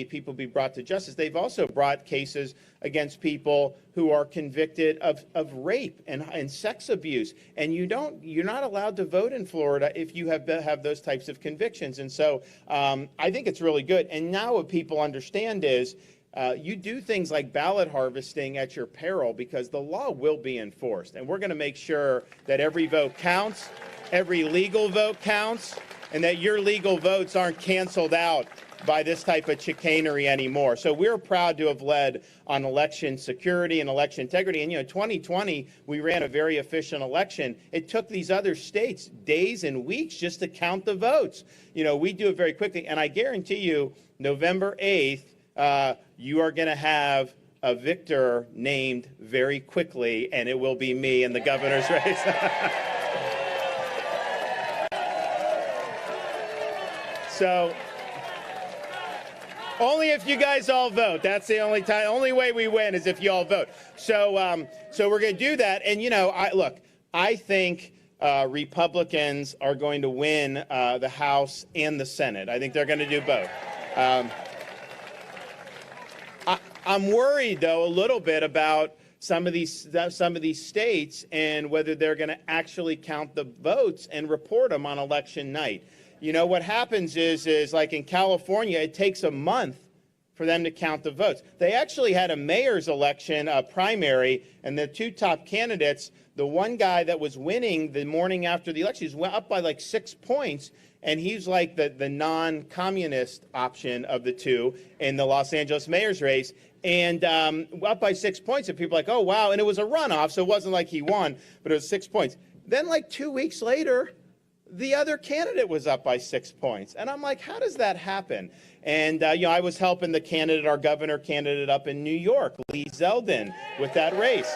people be brought to justice. They've also brought cases against people who are convicted of rape and sex abuse. And you're not allowed to vote in Florida if you have those types of convictions. And so I think it's really good. And now what people understand is you do things like ballot harvesting at your peril, because the law will be enforced. And we're going to make sure that every vote counts, every legal vote counts, and that your legal votes aren't canceled out by this type of chicanery anymore. So we're proud to have led on election security and election integrity. And, 2020, we ran a very efficient election. It took these other states days and weeks just to count the votes. We do it very quickly. And I guarantee you, November 8th, you are going to have a victor named very quickly, and it will be me in the governor's race. So, only if you guys all vote. That's the only way we win is if you all vote. So we're going to do that. And, I think Republicans are going to win the House and the Senate. I think they're going to do both. I'm worried, though, a little bit about some of these states and whether they're going to actually count the votes and report them on election night. What happens is like in California, it takes a month for them to count the votes. They actually had a mayor's election primary, and the two top candidates, the one guy that was winning the morning after the election, went up by like 6 points, and he's like the non-communist option of the two in the Los Angeles mayor's race, and up by 6 points, and people are like, oh, wow, and it was a runoff, so it wasn't like he won, but it was 6 points. Then like 2 weeks later, the other candidate was up by 6 points. And I'm like, how does that happen? And, I was helping our governor candidate up in New York, Lee Zeldin, with that race.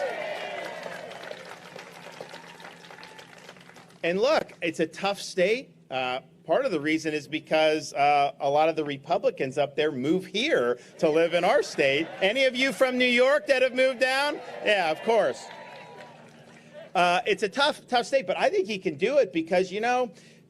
And look, it's a tough state. Part of the reason is because a lot of the Republicans up there move here to live in our state. Any of you from New York that have moved down? Yeah, of course. It's a tough state, but I think he can do it because,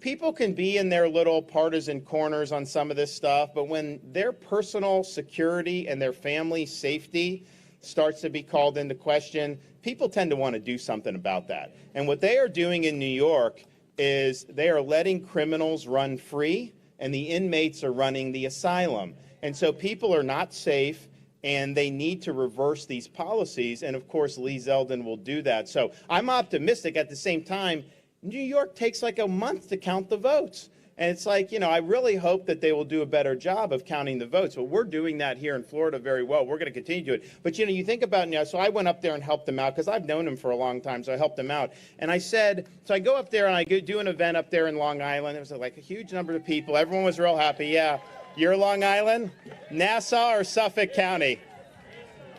people can be in their little partisan corners on some of this stuff, but when their personal security and their family safety starts to be called into question, people tend to want to do something about that. And what they are doing in New York is they are letting criminals run free, and the inmates are running the asylum. And so people are not safe, and they need to reverse these policies. And of course, Lee Zeldin will do that. So I'm optimistic. At the same time, New York takes like a month to count the votes. And it's like, I really hope that they will do a better job of counting the votes. But we're doing that here in Florida very well. We're going to continue to do it. But, you think about so I went up there and helped them out because I've known him for a long time. So I helped them out. And I said, so I go up there and I do an event up there in Long Island. There was like a huge number of people. Everyone was real happy. Yeah. You're Long Island? Nassau or Suffolk County?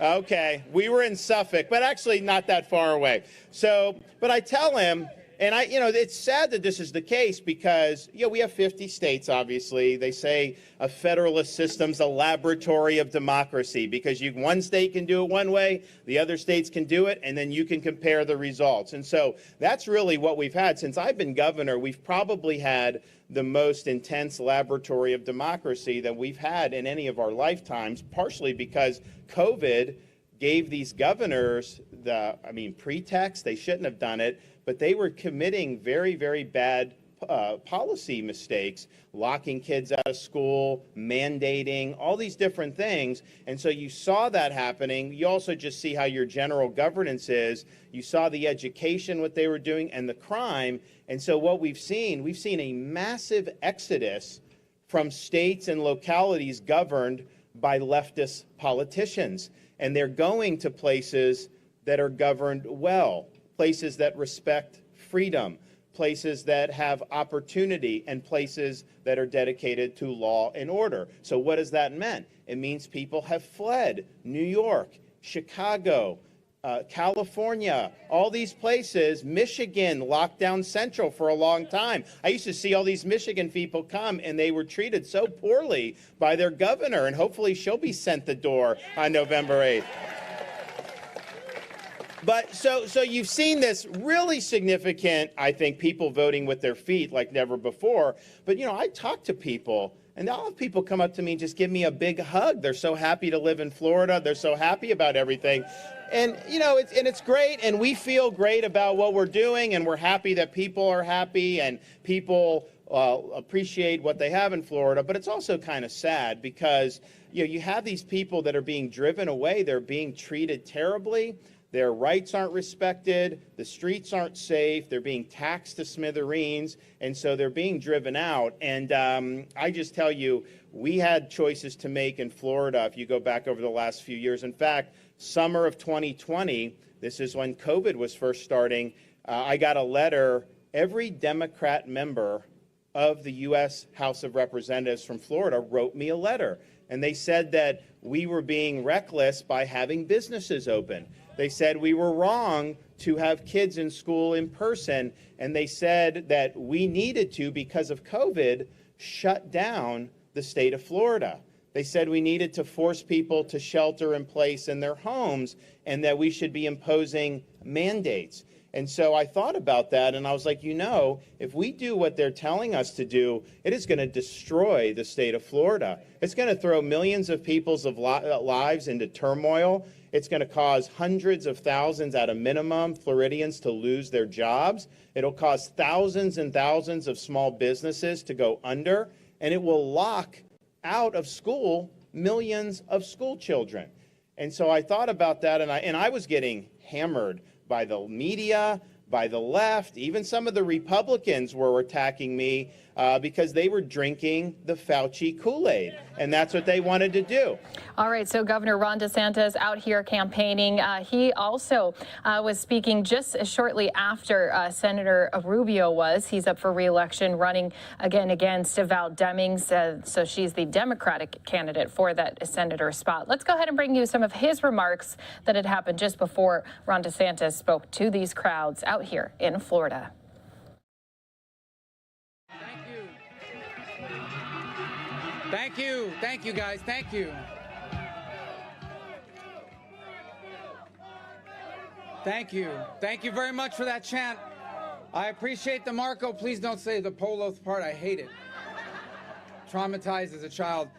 Okay. We were in Suffolk, but actually not that far away. So, but I tell him, and it's sad that this is the case because, we have 50 states, obviously. They say a federalist system's a laboratory of democracy because one state can do it one way, the other states can do it, and then you can compare the results. And so that's really what we've had. Since I've been governor, we've probably had the most intense laboratory of democracy that we've had in any of our lifetimes, partially because COVID gave these governors pretext. They shouldn't have done it, but they were committing very, very bad policy mistakes, locking kids out of school, mandating, all these different things. And so you saw that happening. You also just see how your general governance is. You saw the education, what they were doing, and the crime. And so what we've seen a massive exodus from states and localities governed by leftist politicians. And they're going to places that are governed well, places that respect freedom, places that have opportunity, and places that are dedicated to law and order. So what does that mean? It means people have fled New York, Chicago, California, all these places, Michigan, locked down Central for a long time. I used to see all these Michigan people come, and they were treated so poorly by their governor, and hopefully she'll be sent the door on November 8th. But so you've seen this really significant, I think, people voting with their feet like never before. But, I talk to people, and I'll have people come up to me and just give me a big hug. They're so happy to live in Florida. They're so happy about everything. And, it's great, and we feel great about what we're doing, and we're happy that people are happy, and people appreciate what they have in Florida. But it's also kind of sad because, you have these people that are being driven away. They're being treated terribly. Their rights aren't respected, the streets aren't safe, they're being taxed to smithereens, and so they're being driven out. And I just tell you, we had choices to make in Florida if you go back over the last few years. In fact, summer of 2020, this is when COVID was first starting, I got a letter. Every Democrat member of the U.S. House of Representatives from Florida wrote me a letter. And they said that we were being reckless by having businesses open. They said we were wrong to have kids in school in person. And they said that we needed to, because of COVID, shut down the state of Florida. They said we needed to force people to shelter in place in their homes and that we should be imposing mandates. And so I thought about that, and I was like, you know, if we do what they're telling us to do, it is going to destroy the state of Florida. It's going to throw millions of people's lives into turmoil. It's going to cause hundreds of thousands at a minimum Floridians to lose their jobs. It'll cause thousands and thousands of small businesses to go under, and it will lock out of school millions of school children. And so I thought about that, and I was getting hammered by the media, by the left. Even some of the Republicans were attacking me because they were drinking the Fauci Kool-Aid, and that's what they wanted to do. All right, so Governor Ron DeSantis out here campaigning. He also was speaking just shortly after Senator Rubio was. He's up for re-election, running again against Val Demings. So she's the Democratic candidate for that senator spot. Let's go ahead and bring you some of his remarks that had happened just before Ron DeSantis spoke to these crowds out here in Florida. Thank you. Thank you, guys. Thank you. Thank you. Thank you very much for that chant. I appreciate the Marco. Please don't say the polo part. I hate it. Traumatized as a child.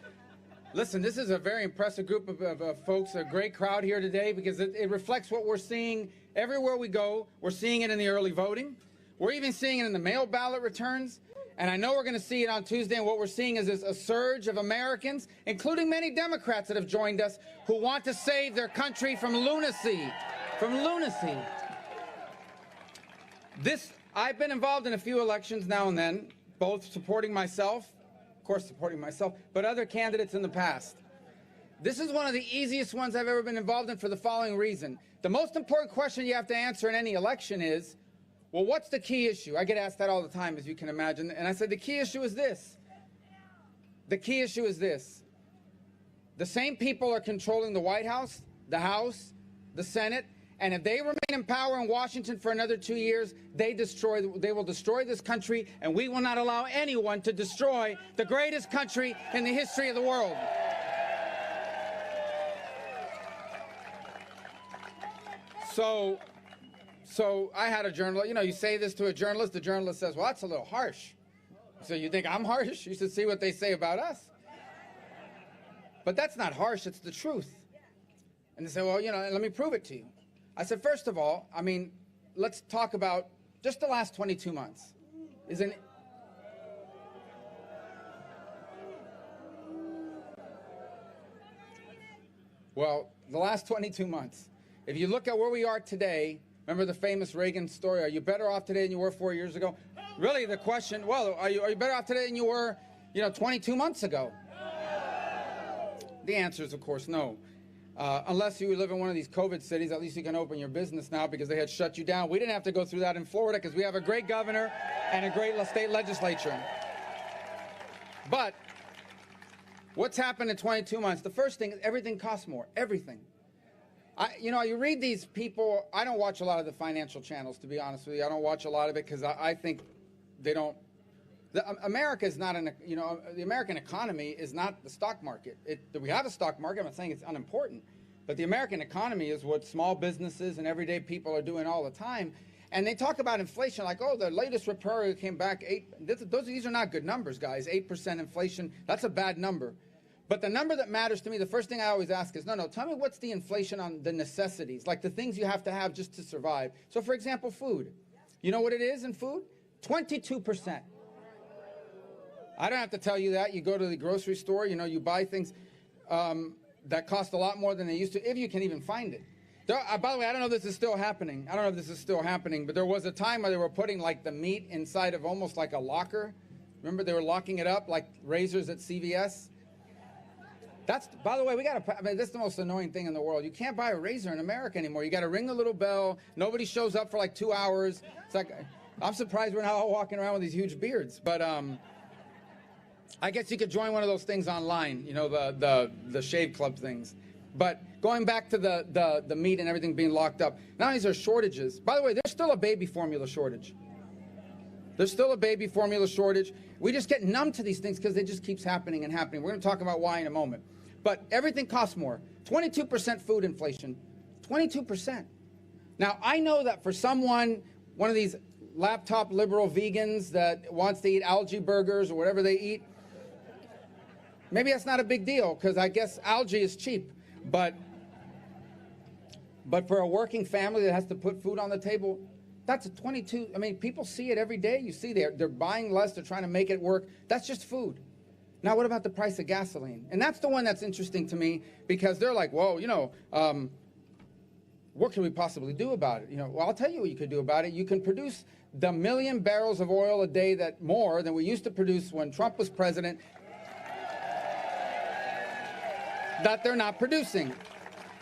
Listen, this is a very impressive group of folks, a great crowd here today, because it reflects what we're seeing everywhere we go. We're seeing it in the early voting. We're even seeing it in the mail ballot returns. And I know we're going to see it on Tuesday, and what we're seeing is a surge of Americans, including many Democrats that have joined us, who want to save their country from lunacy. I've been involved in a few elections now and then, both supporting myself, of course supporting myself, but other candidates in the past. This is one of the easiest ones I've ever been involved in for the following reason. The most important question you have to answer in any election is, well, what's the key issue? I get asked that all the time, as you can imagine. And I said, the key issue is this. The key issue is this. The same people are controlling the White House, the Senate, and if they remain in power in Washington for another 2 years, they will destroy this country, and we will not allow anyone to destroy the greatest country in the history of the world. So I had a journalist, you say this to a journalist, the journalist says, well, that's a little harsh. So you think I'm harsh? You should see what they say about us. But that's not harsh, it's the truth. And they say, well, let me prove it to you. I said, first of all, let's talk about just the last 22 months. Well, the last 22 months. If you look at where we are today, remember the famous Reagan story, are you better off today than you were 4 years ago? Really, the question, well, are you better off today than you were, 22 months ago? The answer is, of course, no. Unless you live in one of these COVID cities, at least you can open your business now because they had shut you down. We didn't have to go through that in Florida because we have a great governor and a great state legislature. But what's happened in 22 months? The first thing is everything costs more, everything. You read these people, I don't watch a lot of the financial channels, to be honest with you. I don't watch a lot of it because I think they don't. America is not the American economy is not the stock market. We have a stock market, I'm not saying it's unimportant, but the American economy is what small businesses and everyday people are doing all the time. And they talk about inflation like, oh, the latest report came back these are not good numbers, guys. 8% inflation, that's a bad number. But the number that matters to me, the first thing I always ask is, no, tell me what's the inflation on the necessities, like the things you have to have just to survive. So, for example, food. You know what it is in food? 22%. I don't have to tell you that. You go to the grocery store, you buy things that cost a lot more than they used to, if you can even find it. By the way, I don't know if this is still happening. But there was a time where they were putting like the meat inside of almost like a locker. Remember, they were locking it up like razors at CVS. By the way, that's the most annoying thing in the world. You can't buy a razor in America anymore. You got to ring the little bell. Nobody shows up for like 2 hours. It's like, I'm surprised we're not all walking around with these huge beards. But I guess you could join one of those things online, you know, the shave club things. But going back to the meat and everything being locked up, not only is there shortages, by the way, there's still a baby formula shortage. We just get numb to these things because it just keeps happening and happening. We're going to talk about why in a moment. But everything costs more. 22% food inflation. 22%. Now, I know that for one of these laptop liberal vegans that wants to eat algae burgers or whatever they eat, maybe that's not a big deal because I guess algae is cheap. But for a working family that has to put food on the table, that's a 22. I mean, people see it every day. You see they're buying less. They're trying to make it work. That's just food. Now, what about the price of gasoline? And that's the one that's interesting to me because they're like, whoa, you know, what can we possibly do about it? You know, well, I'll tell you what you could do about it. You can produce the 1 million barrels of oil a day that more than we used to produce when Trump was president that they're not producing.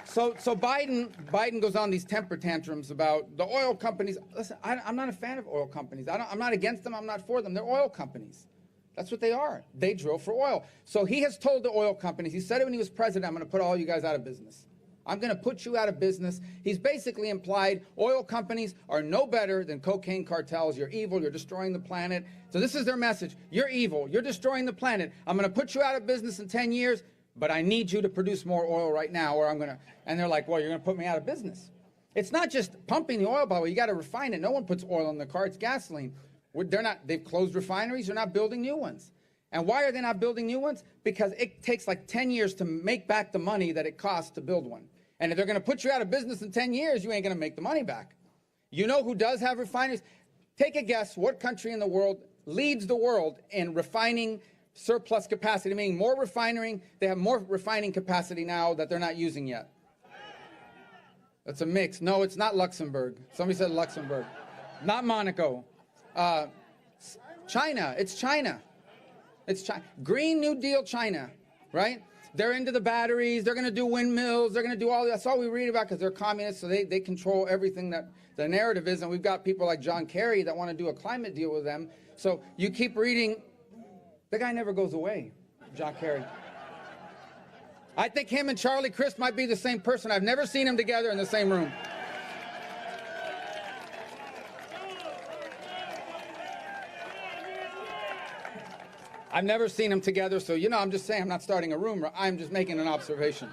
So Biden goes on these temper tantrums about the oil companies. Listen, I'm not a fan of oil companies. I'm not against them. I'm not for them. They're oil companies. That's what they are. They drill for oil. So he has told the oil companies, he said it when he was president, I'm going to put all you guys out of business. I'm going to put you out of business. He's basically implied oil companies are no better than cocaine cartels. You're evil. You're destroying the planet. So this is their message. You're evil. You're destroying the planet. I'm going to put you out of business in 10 years, but I need you to produce more oil right now or I'm going to, and they're like, well, you're going to put me out of business. It's not just pumping the oil, by the way. You got to refine it. No one puts oil in the car. It's gasoline. They've closed refineries. They're not building new ones. And why are they not building new ones? Because it takes like 10 years to make back the money that it costs to build one. And if they're going to put you out of business in 10 years, you ain't going to make the money back. You know who does have refineries? Take a guess what country in the world leads the world in refining surplus capacity, meaning more refining. They have more refining capacity now that they're not using yet. That's a mix. No, it's not Luxembourg. Somebody said Luxembourg. Not Monaco. China. It's China. It's China. Green New Deal China, right? They're into the batteries. They're going to do windmills. They're going to do all that. That's all we read about because they're communists, so they control everything that the narrative is. And we've got people like John Kerry that want to do a climate deal with them. So you keep reading. The guy never goes away, John Kerry. I think him and Charlie Crist might be the same person. I've never seen them together in the same room. I've never seen them together, so, you know, I'm just saying, I'm not starting a rumor. I'm just making an observation.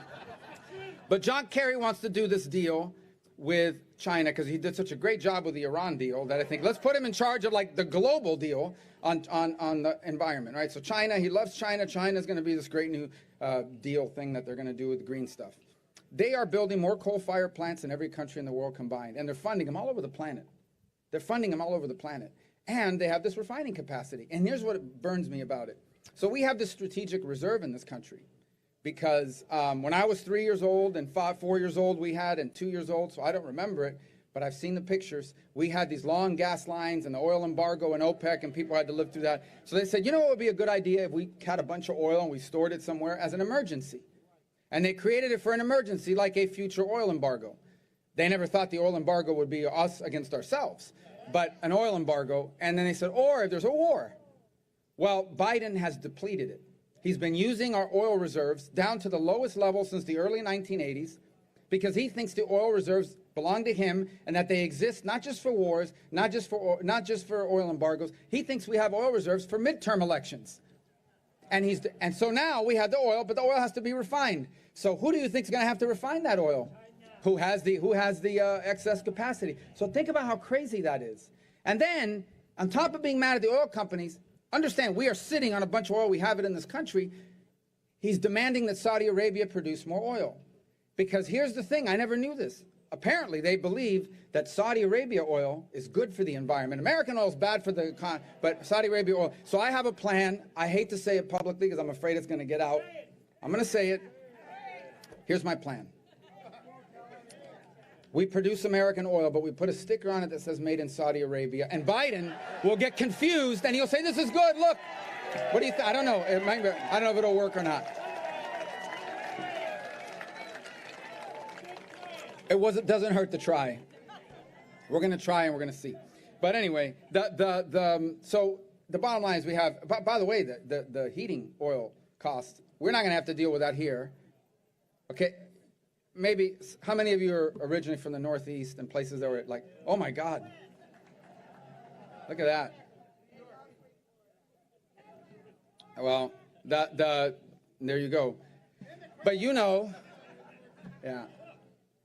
But John Kerry wants to do this deal with China because he did such a great job with the Iran deal that I think let's put him in charge of like the global deal on the environment, right? So China, he loves China. China's going to be this great new deal thing that they're going to do with the green stuff. They are building more coal-fired plants than every country in the world combined, and they're funding them all over the planet. And they have this refining capacity. And here's what burns me about it. So we have this strategic reserve in this country because when I was 3 years old and 4 years old we had, and 2 years old, so I don't remember it, but I've seen the pictures. We had these long gas lines and the oil embargo and OPEC, and people had to live through that. So they said, you know what would be a good idea if we had a bunch of oil and we stored it somewhere as an emergency? And they created it for an emergency like a future oil embargo. They never thought the oil embargo would be us against ourselves, but an oil embargo. And then they said, or if there's a war. Well, Biden has depleted it. He's been using our oil reserves down to the lowest level since the early 1980s because he thinks the oil reserves belong to him and that they exist not just for wars, not just for oil embargoes. He thinks we have oil reserves for midterm elections. And so now we have the oil, but the oil has to be refined. So who do you think is going to have to refine that oil? Who has the excess capacity? So think about how crazy that is. And then, on top of being mad at the oil companies, understand we are sitting on a bunch of oil. We have it in this country. He's demanding that Saudi Arabia produce more oil. Because here's the thing, I never knew this. Apparently, they believe that Saudi Arabia oil is good for the environment. American oil is bad for the economy, but Saudi Arabia oil. So I have a plan. I hate to say it publicly because I'm afraid it's going to get out. I'm going to say it. Here's my plan. We produce American oil, but we put a sticker on it that says made in Saudi Arabia. And Biden will get confused and he'll say, this is good, look. What do you think? I don't know. It might be, I don't know if it'll work or not. It doesn't hurt to try. We're going to try and we're going to see. But anyway, so the bottom line is we have, by the way, the heating oil cost, we're not going to have to deal with that here. Okay, maybe, how many of you are originally from the Northeast and places that were like, oh my God, look at that. Well, there you go. But you know, yeah.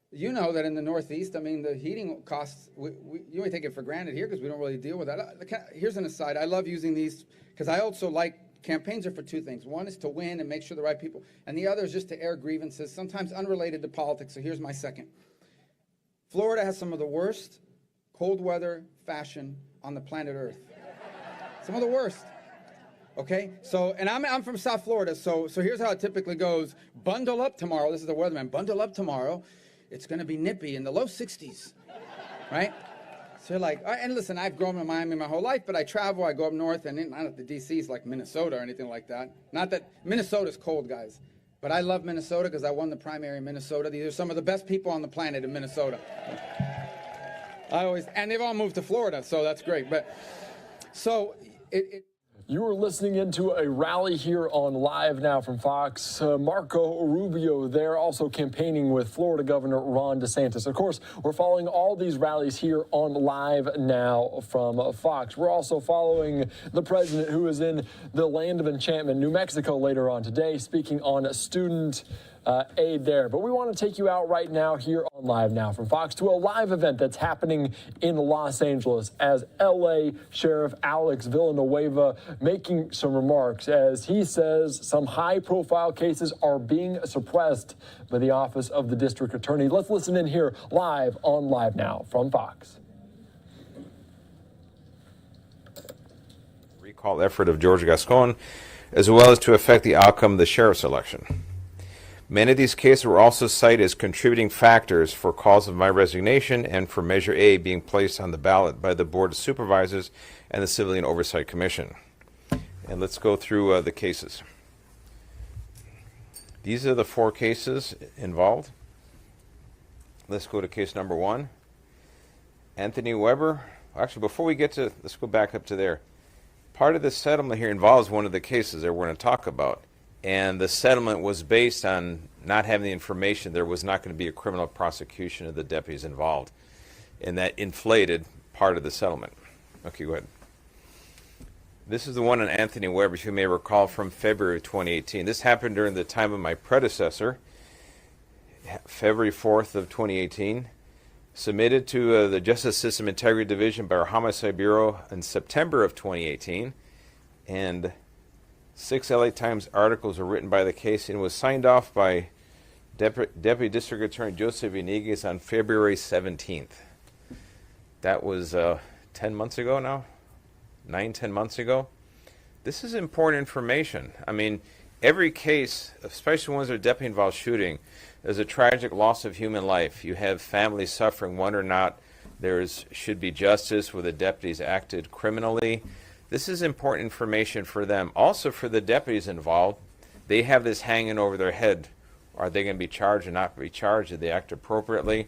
You know that in the Northeast, I mean, the heating costs, you may take it for granted here because we don't really deal with that. Here's an aside. I love using these because I also like, campaigns are for two things. One is to win and make sure the right people, and the other is just to air grievances, sometimes unrelated to politics. So here's my second. Florida has some of the worst cold weather fashion on the planet Earth. Some of the worst. Okay, so, and I'm from South Florida, so here's how it typically goes. Bundle up tomorrow. This is the weatherman. Bundle up tomorrow. It's going to be nippy in the low 60s, right? So you're like, and listen, I've grown up in Miami my whole life, but I travel, I go up north, and not that the D.C. is like Minnesota or anything like that. Not that Minnesota's cold, guys. But I love Minnesota because I won the primary in Minnesota. These are some of the best people on the planet in Minnesota. And they've all moved to Florida, so that's great. But so You are listening into a rally here on Live Now from Fox. Marco Rubio there, also campaigning with Florida Governor Ron DeSantis. Of course, we're following all these rallies here on Live Now from Fox. We're also following the president, who is in the land of enchantment, New Mexico, later on today, speaking on student aid there. But we want to take you out right now here on Live Now from Fox to a live event that's happening in Los Angeles as LA Sheriff Alex Villanueva making some remarks as he says some high-profile cases are being suppressed by the Office of the District Attorney. Let's listen in here live on Live Now from Fox. Recall effort of George Gascon, as well as to affect the outcome of the sheriff's election. Many of these cases were also cited as contributing factors for cause of my resignation and for Measure A being placed on the ballot by the Board of Supervisors and the Civilian Oversight Commission. And let's go through the cases. These are the 4 cases involved. Let's go to case number 1. Anthony Weber. Actually, before we get to, let's go back up to there. Part of the settlement here involves one of the cases that we're going to talk about. And the settlement was based on not having the information. There was not going to be a criminal prosecution of the deputies involved. And that inflated part of the settlement. Okay, go ahead. This is the one on Anthony Weber, you may recall, from February 2018. This happened during the time of my predecessor, February 4th of 2018. Submitted to the Justice System Integrity Division by our Homicide Bureau in September of 2018. And 6 LA Times articles were written by the case and was signed off by Deputy District Attorney Joseph Iniguez on February 17th. That was 10 months ago now? 9-10 months ago. This is important information. I mean, every case, especially ones that are deputy involved shooting, there's a tragic loss of human life. You have families suffering, whether or not there should be justice where the deputies acted criminally. This is important information for them. Also for the deputies involved, they have this hanging over their head. Are they going to be charged or not be charged? Did they act appropriately?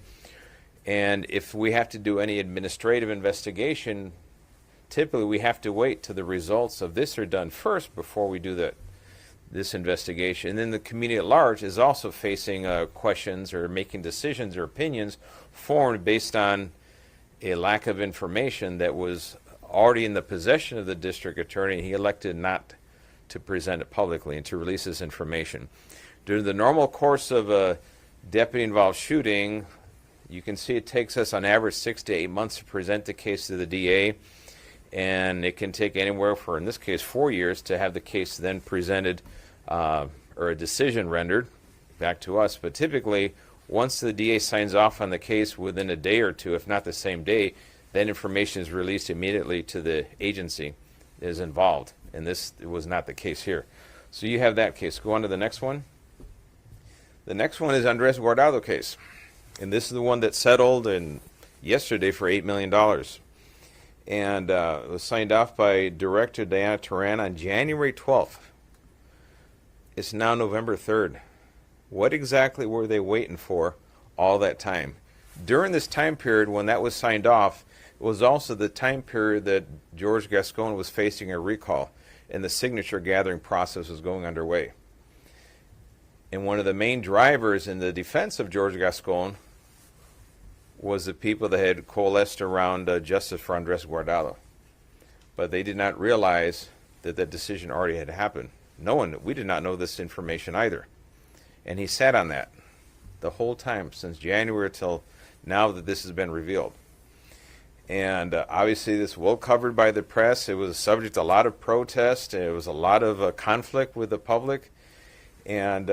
And if we have to do any administrative investigation, typically we have to wait till the results of this are done first before we do this investigation. And then the community at large is also facing questions or making decisions or opinions formed based on a lack of information that was already in the possession of the district attorney. He elected not to present it publicly and to release this information. During the normal course of a deputy-involved shooting, you can see it takes us on average 6 to 8 months to present the case to the DA, and it can take anywhere for, in this case, 4 years to have the case then presented or a decision rendered back to us. But typically, once the DA signs off on the case within a day or two, if not the same day, that information is released immediately to the agency that is involved. And this was not the case here. So you have that case. Go on to the next one. The next one is Andres Guardado case. And this is the one that settled yesterday for $8 million. And it was signed off by Director Diana Turan on January 12th. It's now November 3rd. What exactly were they waiting for all that time? During this time period when that was signed off, it was also the time period that George Gascon was facing a recall and the signature gathering process was going underway. And one of the main drivers in the defense of George Gascon was the people that had coalesced around justice for Andres Guardado. But they did not realize that that decision already had happened. We did not know this information either. And he sat on that the whole time since January till now that this has been revealed. And obviously this was well covered by the press. It was subject to a lot of protest. It was a lot of conflict with the public. And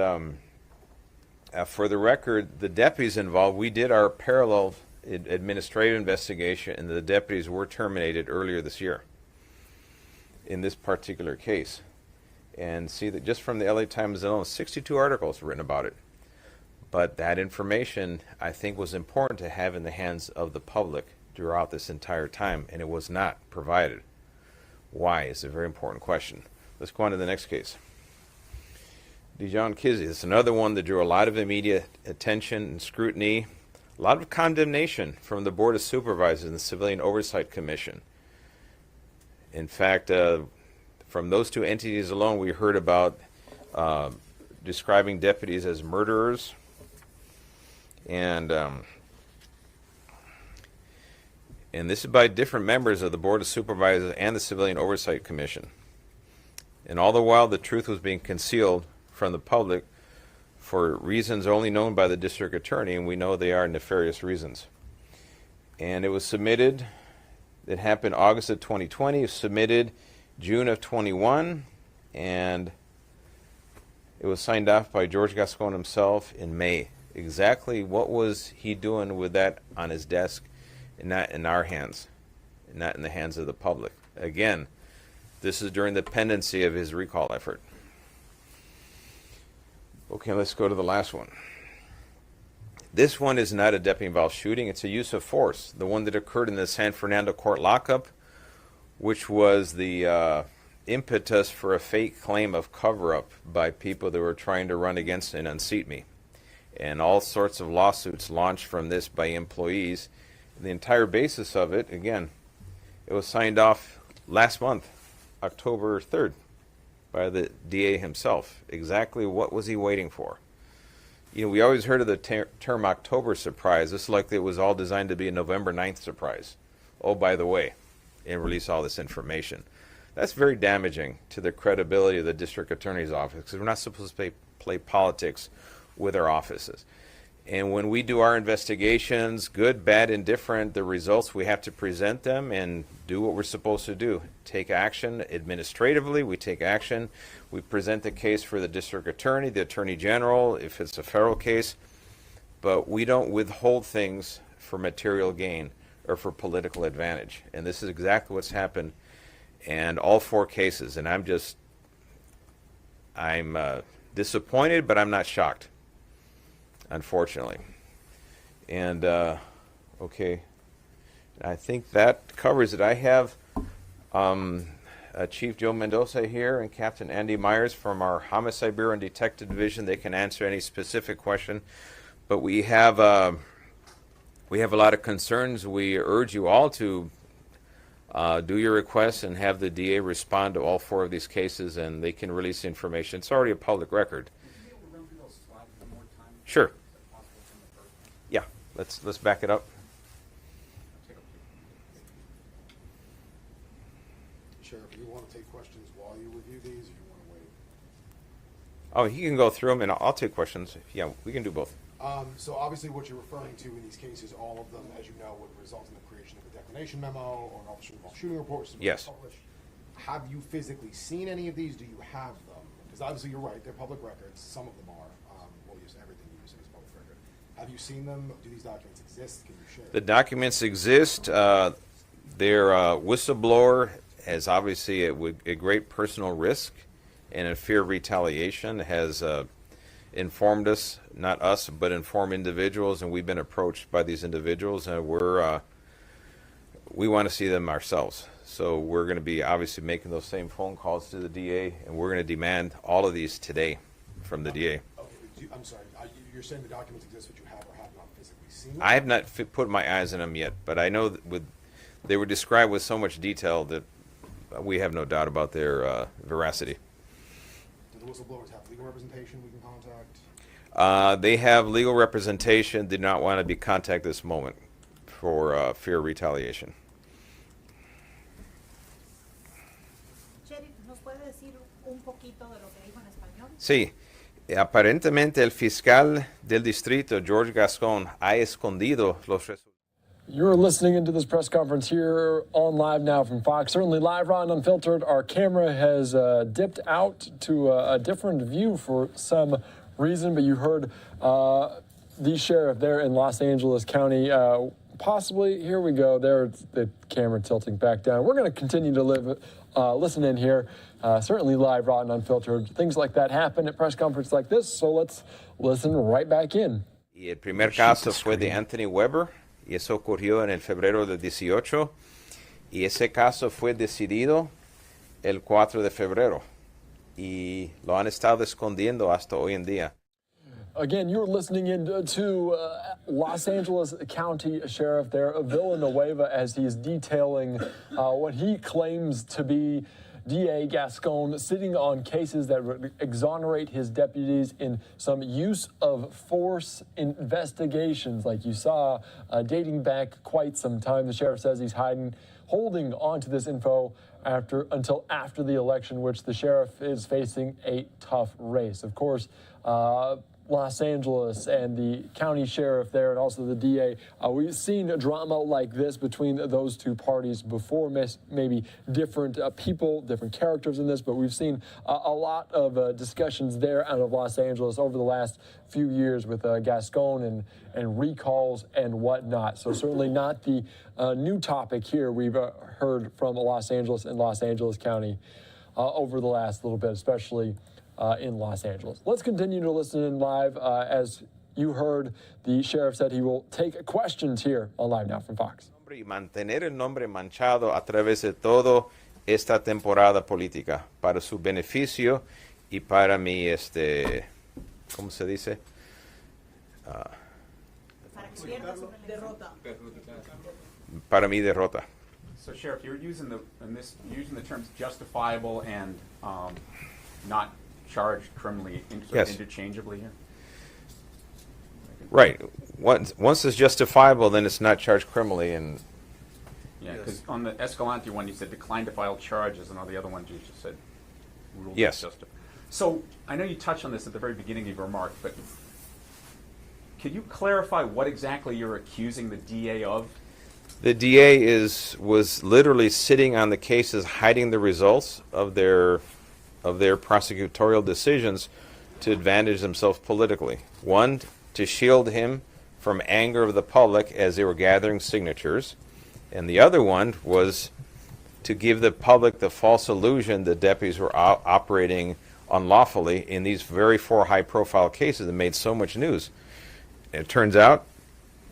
for the record, the deputies involved, we did our parallel administrative investigation, and the deputies were terminated earlier this year in this particular case. And see that just from the LA Times alone, 62 articles written about it. But that information, I think, was important to have in the hands of the public throughout this entire time, and it was not provided. Why? It's a very important question. Let's go on to the next case. Dijon Kizzee, it's another one that drew a lot of immediate attention and scrutiny, a lot of condemnation from the Board of Supervisors and the Civilian Oversight Commission. In fact, from those two entities alone, we heard about describing deputies as murderers, and this is by different members of the Board of Supervisors and the Civilian Oversight Commission. And all the while, the truth was being concealed from the public for reasons only known by the district attorney, and we know they are nefarious reasons. And it was submitted, it happened August of 2020, it was submitted June of 21, and it was signed off by George Gascon himself in May. Exactly what was he doing with that on his desk and not in our hands, and not in the hands of the public? Again, this is during the pendency of his recall effort. Okay, let's go to the last one. This one is not a deputy-involved shooting. It's a use of force, the one that occurred in the San Fernando court lockup, which was the impetus for a fake claim of cover-up by people that were trying to run against and unseat me. And all sorts of lawsuits launched from this by employees. The entire basis of it, again, it was signed off last month, October 3rd, by the DA himself. Exactly what was he waiting for? You know, we always heard of the term October surprise. This likely was all designed to be a November 9th surprise. Oh, by the way, and release all this information. That's very damaging to the credibility of the district attorney's office, because we're not supposed to play politics with our offices. And when we do our investigations, good, bad, indifferent, the results, we have to present them and do what we're supposed to do. Take action administratively, we take action. We present the case for the district attorney, the attorney general, if it's a federal case. But we don't withhold things for material gain or for political advantage. And this is exactly what's happened in all four cases. And I'm disappointed, but I'm not shocked, unfortunately. And okay, I think that covers it. I have Chief Joe Mendoza here and Captain Andy Myers from our Homicide Bureau and Detective Division. They can answer any specific question. But we have a lot of concerns. We urge you all to do your requests and have the DA respond to all four of these cases, and they can release the information. It's already a public record. Sure. Yeah, let's back it up. Sheriff, do you want to take questions while you review these, or you want to wait? Oh, he can go through them, and I'll take questions. Yeah, we can do both. So obviously what you're referring to in these cases, all of them, as you know, would result in the creation of a declination memo or an officer-involved shooting report. Yes. Published. Have you physically seen any of these? Do you have them? Because obviously you're right, they're public records. Some of them are. We'll use everything you use as public record. Have you seen them? Do these documents exist? Can you share? The documents exist. Their whistleblower has obviously a great personal risk and a fear of retaliation, has informed us, not us, but informed individuals, and we've been approached by these individuals, and we want to see them ourselves. So we're going to be obviously making those same phone calls to the DA, and we're going to demand all of these today from the DA. Okay, I'm sorry, you're saying the documents exist, but you have or have not physically seen them? I have not put my eyes on them yet, but I know that they were described with so much detail that we have no doubt about their veracity. Do the whistleblowers have legal representation we can contact? They have legal representation, did not want to be contacted this moment for fear of retaliation. Sheriff, ¿nos puede decir un poquito de lo que dijo en español? Sí, aparentemente el fiscal del distrito, George Gascon, ha escondido los resultados. You're listening into this press conference here on Live Now from Fox. Certainly live, raw, and unfiltered. Our camera has dipped out to a different view for some reason, but you heard the sheriff there in Los Angeles County. Possibly, here we go. There's the camera tilting back down. We're going to continue to listen in here. Certainly live, raw, and unfiltered. Things like that happen at press conferences like this, so let's listen right back in. Y el primer caso fue de Anthony Weber, y eso ocurrió en el febrero del 18, y ese caso fue decidido el 4 de febrero, y lo han estado escondiendo hasta hoy en día. Again, you're listening in to Los Angeles County Sheriff there, Villanueva, as he's detailing what he claims to be DA Gascon sitting on cases that would exonerate his deputies in some use of force investigations, like you saw, dating back quite some time. The sheriff says he's holding on to this info until after the election, which the sheriff is facing a tough race. Of course, Los Angeles and the county sheriff there and also the DA. We've seen drama like this between those two parties before, maybe different people, different characters in this, but we've seen a lot of discussions there out of Los Angeles over the last few years with Gascon and recalls and whatnot. So certainly not the new topic here we've heard from Los Angeles and Los Angeles County over the last little bit, especially in Los Angeles. Let's continue to listen in live. As you heard, the sheriff said he will take questions here on Live Now from Fox. Y mantener el nombre manchado a través de todo esta temporada política para su beneficio y para mi ¿cómo se dice? Para mi derrota. So, Sheriff, you're using the terms justifiable and not charged criminally interchangeably here? Right. Once it's justifiable, then it's not charged criminally. And yeah, because on the Escalante one, you said decline to file charges, and on the other one, you just said ruled yes. Justifiable. So I know you touched on this at the very beginning of your remark, but could you clarify what exactly you're accusing the DA of? The DA was literally sitting on the cases, hiding the results of their prosecutorial decisions to advantage themselves politically. One, to shield him from anger of the public as they were gathering signatures, and the other one was to give the public the false illusion that deputies were operating unlawfully in these very four high-profile cases that made so much news. And it turns out,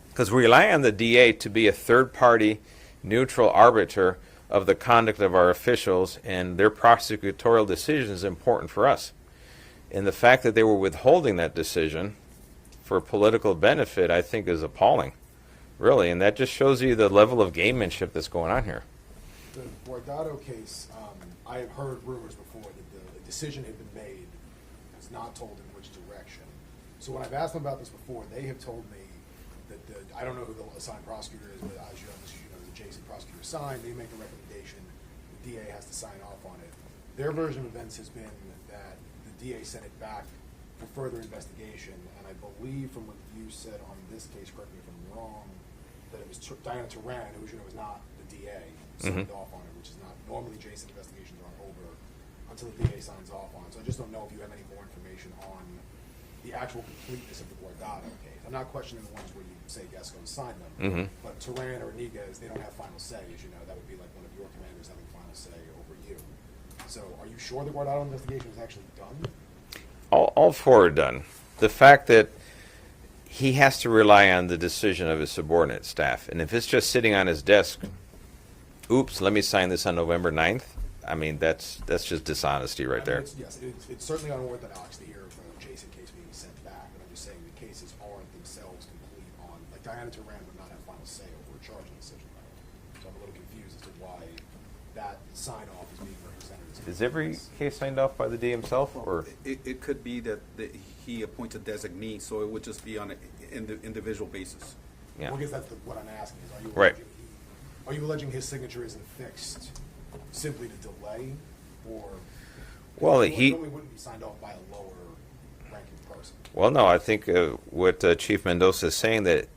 because we rely on the DA to be a third-party neutral arbiter of the conduct of our officials, and their prosecutorial decision is important for us. And the fact that they were withholding that decision for political benefit, I think, is appalling, really. And that just shows you the level of gamemanship that's going on here. The Guardado case, I have heard rumors before that the decision had been made, was not told in which direction. So when I've asked them about this before, they have told me that I don't know who the assigned prosecutor is, but as you know, the adjacent prosecutor assigned, they make a recommendation, the DA has to sign off on it. Their version of events has been that the DA sent it back for further investigation, and I believe from what you said on this case, correct me if I'm wrong, that it was Diana Turan, who was not the DA, signed off on it, which is not, normally adjacent investigations aren't over until the DA signs off on it. So I just don't know if you have any more information on the actual completeness of the Guardado case. I'm not questioning the ones where you say Gascon signed them, but Turan or Iniguez, they don't have final say, as you know. That would be like one of your commanders having final say over you. So are you sure the Guardado investigation was actually done? All four are done. the fact that he has to rely on the decision of his subordinate staff, and if it's just sitting on his desk, oops, let me sign this on November 9th, I mean, that's just dishonesty right there. Yes, it's certainly unorthodox to hear of an adjacent case being sent back, but I'm just saying the cases aren't themselves complete on, like Diana Turan would not have final say over a charging decision. So I'm a little confused as to why that sign-off is being represented. Is every case signed off by the D himself, or? It could be that he appoints a designee, so it would just be on an individual basis. Yeah. Well, I guess that's what I'm asking is, are you alleging his signature isn't fixed simply to delay, or Well, he wouldn't be signed off by a lower ranking person? Well, no, I think what Chief Mendoza is saying, that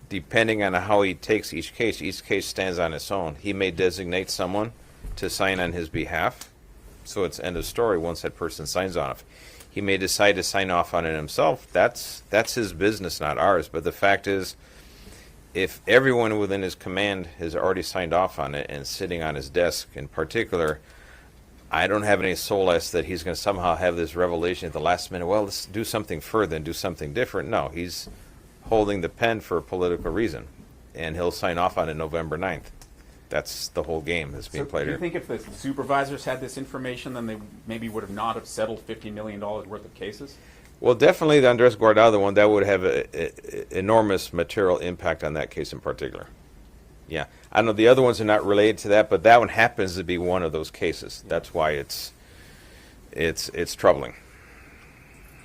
depending on how he takes each case stands on its own. He may designate someone to sign on his behalf, so it's end of story once that person signs off. He may decide to sign off on it himself. That's his business, not ours. But the fact is, if everyone within his command has already signed off on it and sitting on his desk in particular, I don't have any solace that he's going to somehow have this revelation at the last minute, well, let's do something further and do something different. No, he's holding the pen for a political reason, and he'll sign off on it November 9th. That's the whole game that's being played do here. you think if the supervisors had this information, then they maybe would have not have settled $50 million worth of cases? Well, definitely the Andres Guardado one, that would have a enormous material impact on that case in particular. Yeah. I know the other ones are not related to that, but that one happens to be one of those cases. That's why it's troubling.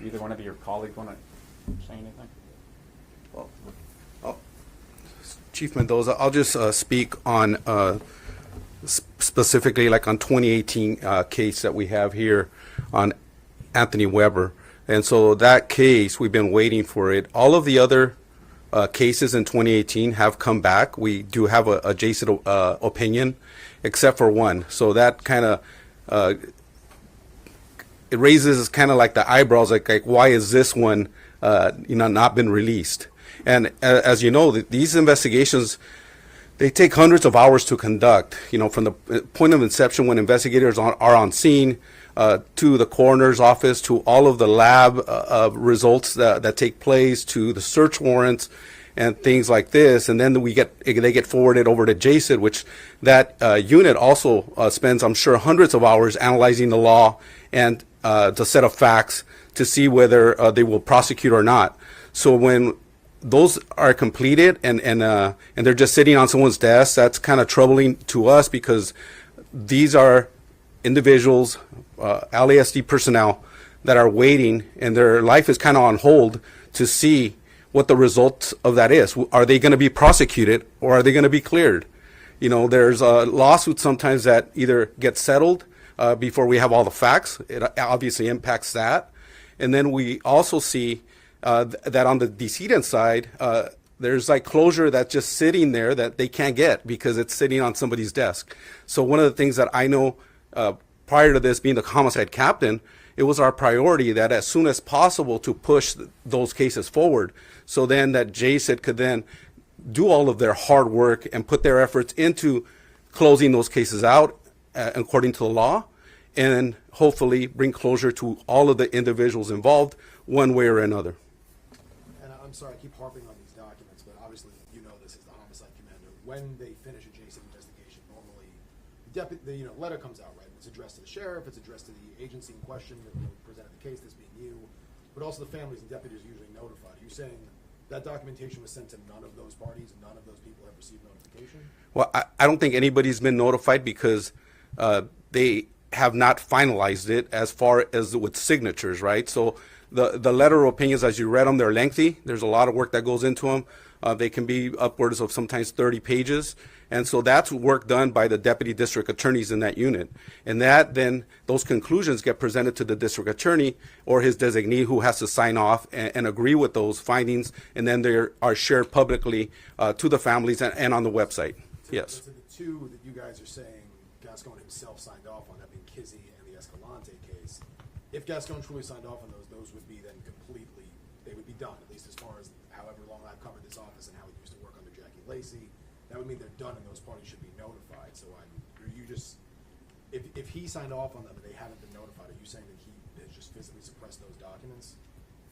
Either one of your colleagues want to say anything? Chief Mendoza, I'll just speak on specifically like on 2018 case that we have here on Anthony Weber. And so that case, we've been waiting for it. All of the other cases in 2018 have come back. We do have a adjacent opinion, except for one. So that kind of it raises kind of like the eyebrows, like why is this one not been released? And as you know, these investigations, they take hundreds of hours to conduct. From the point of inception when investigators are on scene, to the coroner's office, to all of the lab results that take place, to the search warrants and things like this, and then they get forwarded over to JSID, which that unit also spends, I'm sure, hundreds of hours analyzing the law and the set of facts to see whether they will prosecute or not. So when those are completed and they're just sitting on someone's desk, that's kind of troubling to us, because these are individuals, LASD personnel, that are waiting, and their life is kind of on hold to see what the result of that is. Are they going to be prosecuted, or are they going to be cleared? There's a lawsuit sometimes that either gets settled before we have all the facts. It obviously impacts that. And then we also see that on the decedent side, there's like closure that's just sitting there that they can't get because it's sitting on somebody's desk. So one of the things that I know prior to this being the homicide captain, it was our priority that as soon as possible to push those cases forward, so then that JSID could then do all of their hard work and put their efforts into closing those cases out according to the law, and hopefully bring closure to all of the individuals involved one way or another. And I'm sorry, I keep harping on these documents, but obviously you know this is the homicide commander. When they finish a JSID investigation, normally the letter comes out, right? It's addressed to the sheriff, it's addressed to the agency in question that presented the case, this being you, but also the families and deputies are usually notified. Are you saying that documentation was sent to none of those parties and none of those people have received notification? Well, I don't think anybody's been notified because they have not finalized it as far as with signatures, right? So the letter of opinions, as you read them, they're lengthy. There's a lot of work that goes into them. They can be upwards of sometimes 30 pages. And so that's work done by the deputy district attorneys in that unit. And that then, those conclusions get presented to the district attorney or his designee, who has to sign off and agree with those findings. And then they are shared publicly to the families and on the website. Yes. So the two that you guys are saying Gascon himself signed off on, that being Kizzy and the Escalante case, if Gascon truly signed off on those would be then completely, they would be done, at least as far as however long I've covered this office and how it used to work under Jackie Lacey. That would mean they're done and those parties should be notified. So are you just, if he signed off on them and they haven't been notified, are you saying that he has just physically suppressed those documents?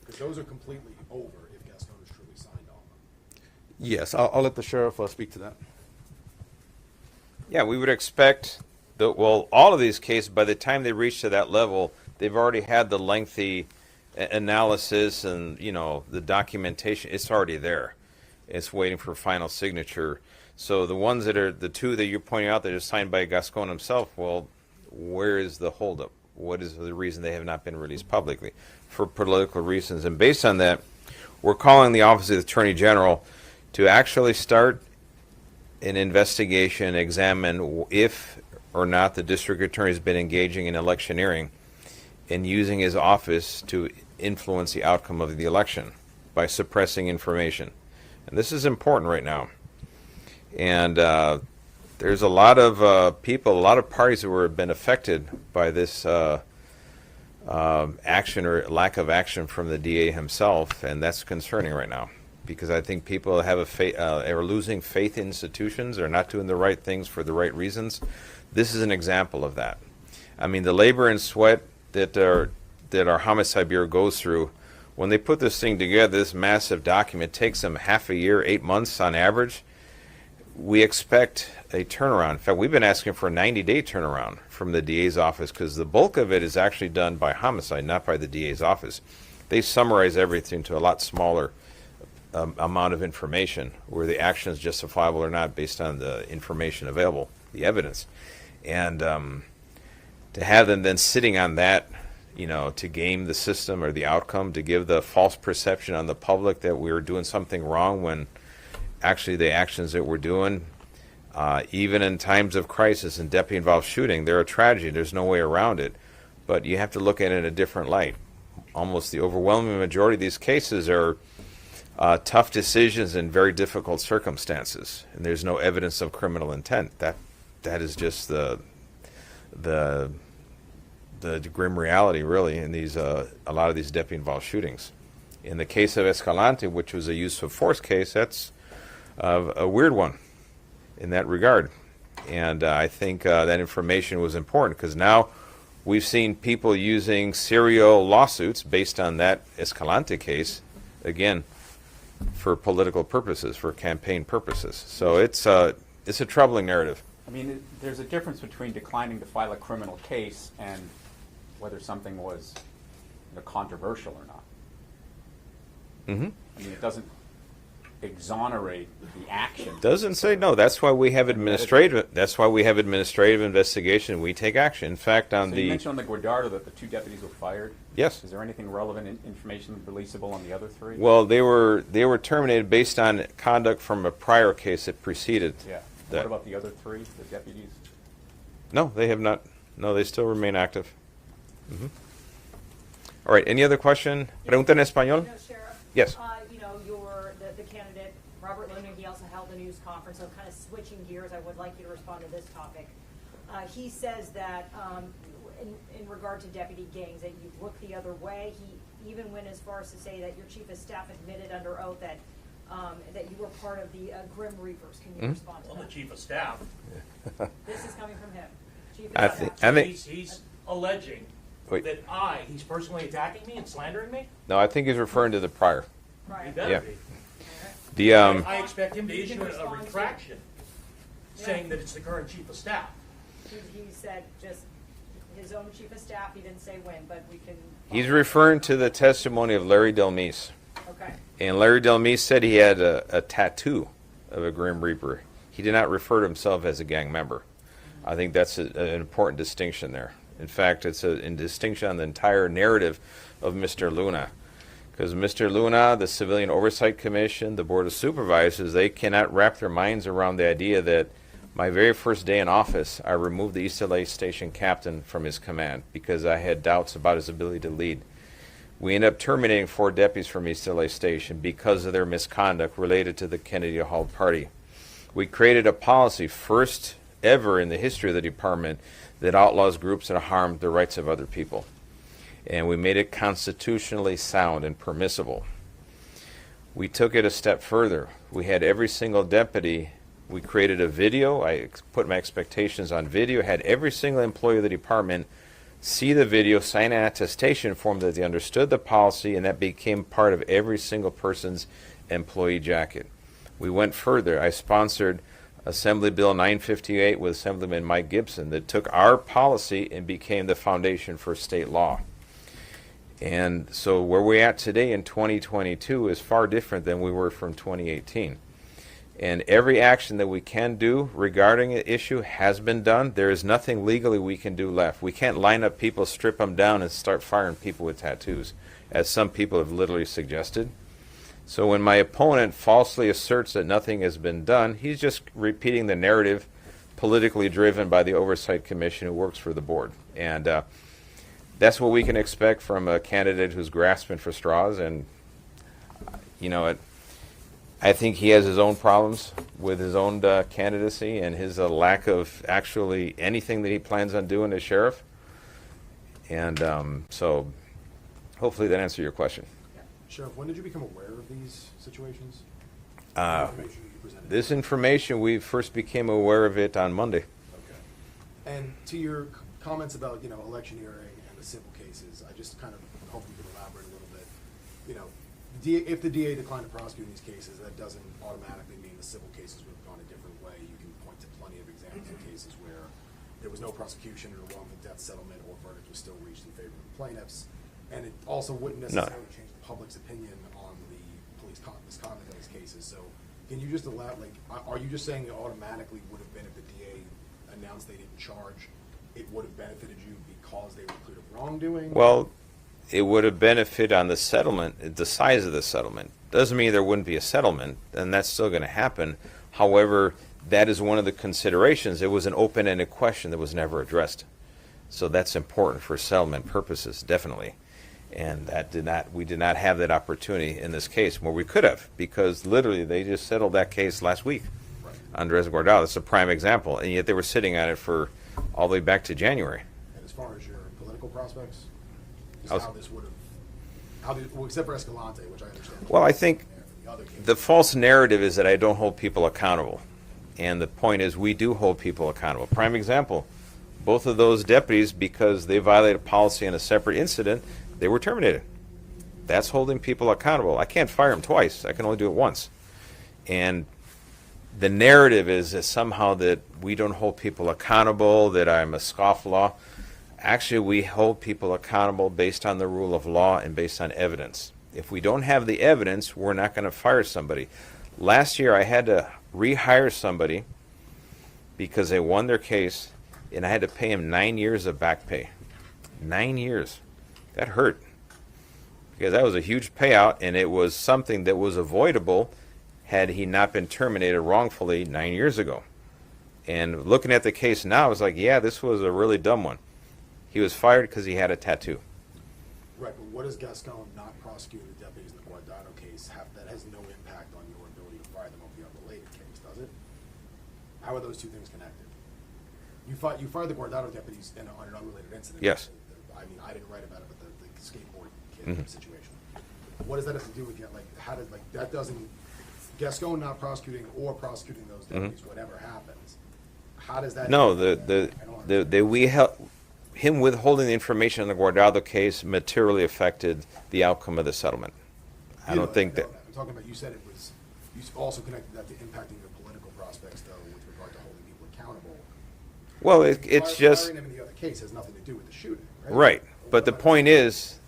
Because those are completely over if Gaston is truly signed on them. Yes, I'll let the sheriff speak to that. Yeah, we would expect that, well, all of these cases, by the time they reach to that level, they've already had the lengthy analysis and, you know, the documentation. It's already there. It's waiting for final signature. So the ones that are, the two that you're pointing out that are signed by Gascon himself, well, where is the holdup? What is the reason they have not been released publicly? For political reasons. And based on that, we're calling the Office of the Attorney General to actually start an investigation, examine if or not the district attorney has been engaging in electioneering and using his office to influence the outcome of the election by suppressing information. And this is important right now. And there's a lot of people, a lot of parties who have been affected by this action or lack of action from the DA himself, and that's concerning right now. Because I think people have are losing faith in institutions, are not doing the right things for the right reasons. This is an example of that. I mean, the labor and sweat that our homicide bureau goes through, when they put this thing together, this massive document takes them half a year, 8 months on average. We expect a turnaround. In fact, we've been asking for a 90-day turnaround from the DA's office because the bulk of it is actually done by homicide, not by the DA's office. They summarize everything to a lot smaller amount of information where the action is justifiable or not based on the information available, the evidence. And to have them then sitting on that, you know, to game the system or the outcome, to give the false perception on the public that we were doing something wrong when actually the actions that we're doing, even in times of crisis and deputy-involved shooting, they're a tragedy. There's no way around it. But you have to look at it in a different light. Almost the overwhelming majority of these cases are tough decisions in very difficult circumstances, and there's no evidence of criminal intent. That is just the grim reality, really, in these a lot of these deputy-involved shootings. In the case of Escalante, which was a use of force case, that's a weird one in that regard, and I think that information was important because now we've seen people using serial lawsuits based on that Escalante case, again, for political purposes, for campaign purposes. So it's a troubling narrative. I mean, there's a difference between declining to file a criminal case and whether something was controversial or not. Mm-hmm. I mean, it doesn't exonerate the action. Doesn't say no. That's why we have administrative. That's why we have administrative investigation. We take action. In fact, on you mentioned on the Guardado that the 2 deputies were fired. Yes. Is there anything relevant information releasable on the other 3? Well, they were terminated based on conduct from a prior case that preceded. Yeah. That. What about the other 3, the deputies? No, they have not. No, they still remain active. Mm-hmm. All right. Any other question? Pregunta en español. No, Sheriff. Yes. You know, the candidate, Robert Luna, he also held a news conference, so kind of switching gears, I would like you to respond to this topic. He says that in regard to deputy gangs, that you look the other way. He even went as far as to say that your chief of staff admitted under oath that that you were part of the Grim Reapers. Can you respond to that? Well, the chief of staff. This is coming from him. Chief of staff. He's alleging that he's personally attacking me and slandering me? No, I think he's referring to the prior. He better Yeah. be. I expect him to issue a retraction saying that it's the current chief of staff. He said just his own chief of staff. He didn't say when, but we can. He's referring to the testimony of Larry Delmise. Okay. And Larry Delmise said he had a tattoo of a Grim Reaper. He did not refer to himself as a gang member. I think that's an important distinction there. In fact, it's a distinction on the entire narrative of Mr. Luna. Because Mr. Luna, the Civilian Oversight Commission, the Board of Supervisors, they cannot wrap their minds around the idea that my very first day in office, I removed the East LA station captain from his command because I had doubts about his ability to lead. We ended up terminating 4 deputies from East LA station because of their misconduct related to the Kennedy Hall party. We created a policy, first ever in the history of the department, that outlaws groups that harm the rights of other people. And we made it constitutionally sound and permissible. We took it a step further. We had every single deputy, we created a video, I put my expectations on video, had every single employee of the department see the video, sign an attestation form that they understood the policy, and that became part of every single person's employee jacket. We went further. I sponsored Assembly Bill 958 with Assemblyman Mike Gibson that took our policy and became the foundation for state law. And so where we're at today in 2022 is far different than we were from 2018. And every action that we can do regarding an issue has been done. There is nothing legally we can do left. We can't line up people, strip them down, and start firing people with tattoos, as some people have literally suggested. So when my opponent falsely asserts that nothing has been done, he's just repeating the narrative politically driven by the Oversight Commission who works for the board. And that's what we can expect from a candidate who's grasping for straws. And, you know, I think he has his own problems with his own candidacy and his lack of actually anything that he plans on doing as sheriff. And so hopefully that answers your question. Sheriff, when did you become aware of these situations? This information, we first became aware of it on Monday. Okay. And to your comments about, you know, electioneering and the civil cases, I just kind of hope you could elaborate a little bit. You know, if the DA declined to prosecute these cases, that doesn't automatically mean the civil cases would have gone a different way. You can point to plenty of examples of cases where there was no prosecution or a wrongful death settlement or verdict was still reached in favor of the plaintiffs. And it also wouldn't necessarily change the public's opinion on the police misconduct in these cases. So can you just elaborate, like, are you just saying it automatically would have been if the DA announced they didn't charge, it would have benefited you because they were cleared of wrongdoing? Well, it would have benefited on the settlement, the size of the settlement. Doesn't mean there wouldn't be a settlement, and that's still going to happen. However, that is one of the considerations. It was an open-ended question that was never addressed. So that's important for settlement purposes, definitely. And that we did not have that opportunity in this case, where we could have, because literally they just settled that case last week. Right. Andres Guardado. That's a prime example, and yet they were sitting on it for all the way back to January. And as far as your political prospects, how this would have, well, except for Escalante, which I understand. Well, I think the false narrative is that I don't hold people accountable, and the point is we do hold people accountable. Prime example, both of those deputies, because they violated policy in a separate incident, they were terminated. That's holding people accountable. I can't fire them twice. I can only do it once. And the narrative is that somehow that we don't hold people accountable, that I'm a scofflaw. Actually, we hold people accountable based on the rule of law and based on evidence. If we don't have the evidence, we're not going to fire somebody. Last year, I had to rehire somebody because they won their case, and I had to pay him 9 years of back pay. 9 years. That hurt, because that was a huge payout, and it was something that was avoidable had he not been terminated wrongfully 9 years ago. And looking at the case now, I was like, yeah, this was a really dumb one. He was fired because he had a tattoo. Right, but what does Gascon not prosecute the deputies in the Guardado case have that has no impact on your ability to fire them over the unrelated case, does it? How are those two things connected? You fired the Guardado deputies on an unrelated incident. Yes. I mean, I didn't write about it, but the skateboard kid situation. What does that have to do with, like, how did, like, that doesn't, Gascon not prosecuting or prosecuting those deputies, whatever happens, how does that? No, him withholding the information on the Guardado case materially affected the outcome of the settlement. I don't think that. I'm talking about, you said it was, you also connected that to impacting your political prospects, though, with regard to holding people accountable. Well, it's just. Firing them in the other case has nothing to do with the shooting, right? Right. But the point is,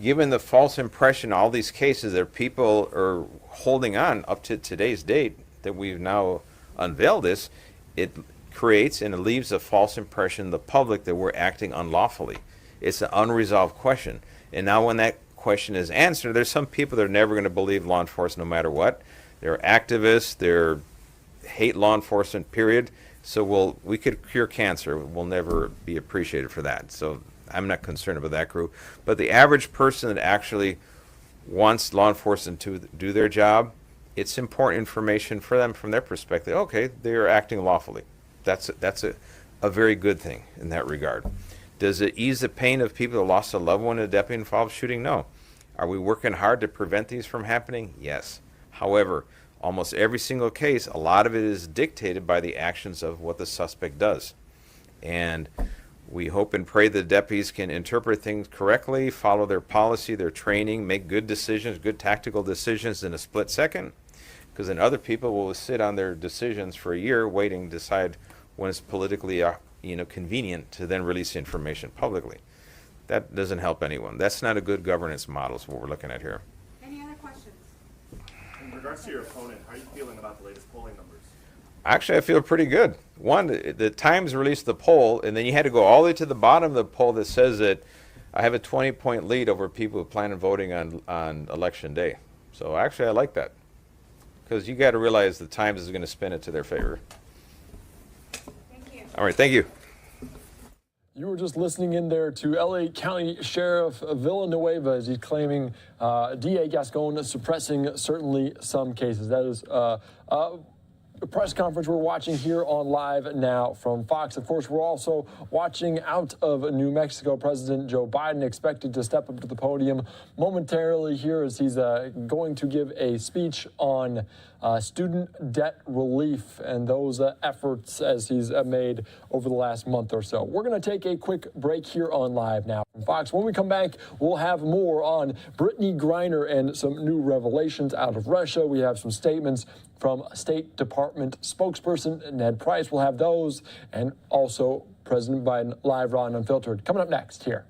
given the false impression, all these cases that people are holding on up to today's date that we've now unveiled this, it creates and it leaves a false impression in the public that we're acting unlawfully. It's an unresolved question. And now when that question is answered, there's some people that are never going to believe law enforcement no matter what. They're activists, they're hate law enforcement, period. So we could cure cancer. We'll never be appreciated for that. So I'm not concerned about that group. But the average person that actually wants law enforcement to do their job, it's important information for them from their perspective. Okay, they're acting lawfully. That's a very good thing in that regard. Does it ease the pain of people who lost a loved one in a deputy-involved shooting? No. Are we working hard to prevent these from happening? Yes. However, almost every single case, a lot of it is dictated by the actions of what the suspect does. And We hope and pray the deputies can interpret things correctly, follow their policy, their training, make good decisions, good tactical decisions in a split second, because then other people will sit on their decisions for a year waiting to decide when it's politically convenient to then release information publicly. That doesn't help anyone. That's not a good governance model, is what we're looking at here. Any other questions? In regards to your opponent, how are you feeling about the latest polling numbers? Actually, I feel pretty good. One, the Times released the poll, and then you had to go all the way to the bottom of the poll that says that I have a 20-point lead over people who plan on voting on election day. So actually, I like that, because you got to realize the Times is going to spin it to their favor. Thank you. All right, thank you. You were just listening in there to LA County Sheriff Villanueva as he's claiming DA Gascon suppressing certainly some cases. That is a press conference we're watching here on Live Now from Fox. Of course, we're also watching out of New Mexico. President Joe Biden expected to step up to the podium momentarily here as he's going to give a speech on student debt relief and those efforts as he's made over the last month or so. We're going to take a quick break here on Live Now from Fox. When we come back, we'll have more on Brittany Griner and some new revelations out of Russia. We have some statements from State Department spokesperson Ned Price. We'll have those, and also President Biden live, raw, and unfiltered. Coming up next here.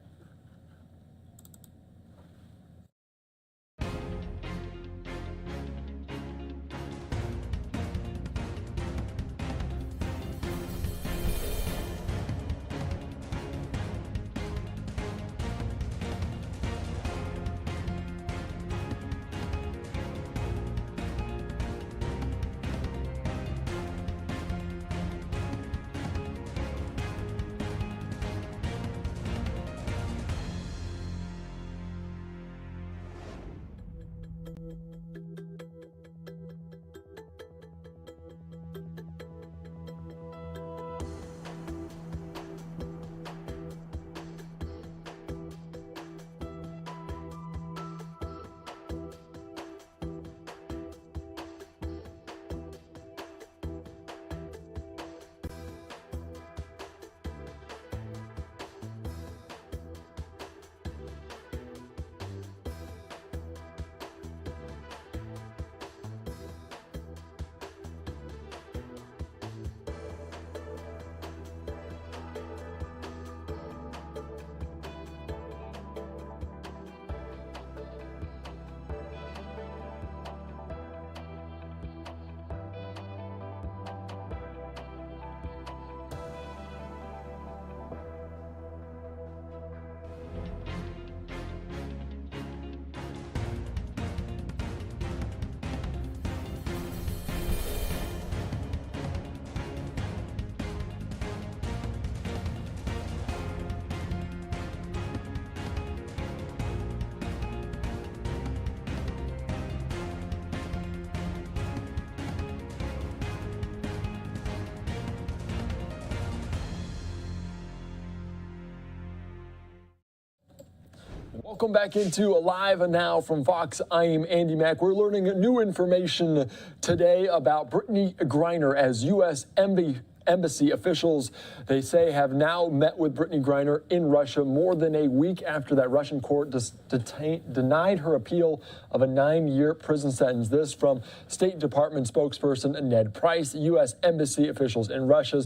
Welcome back into Live Now from Fox. I am Andy Mack. We're learning new information today about Brittany Griner as U.S. Embassy officials, they say, have now met with Brittany Griner in Russia more than a week after that Russian court denied her appeal of a 9-year prison sentence. This from State Department spokesperson Ned Price. U.S. Embassy officials in Russia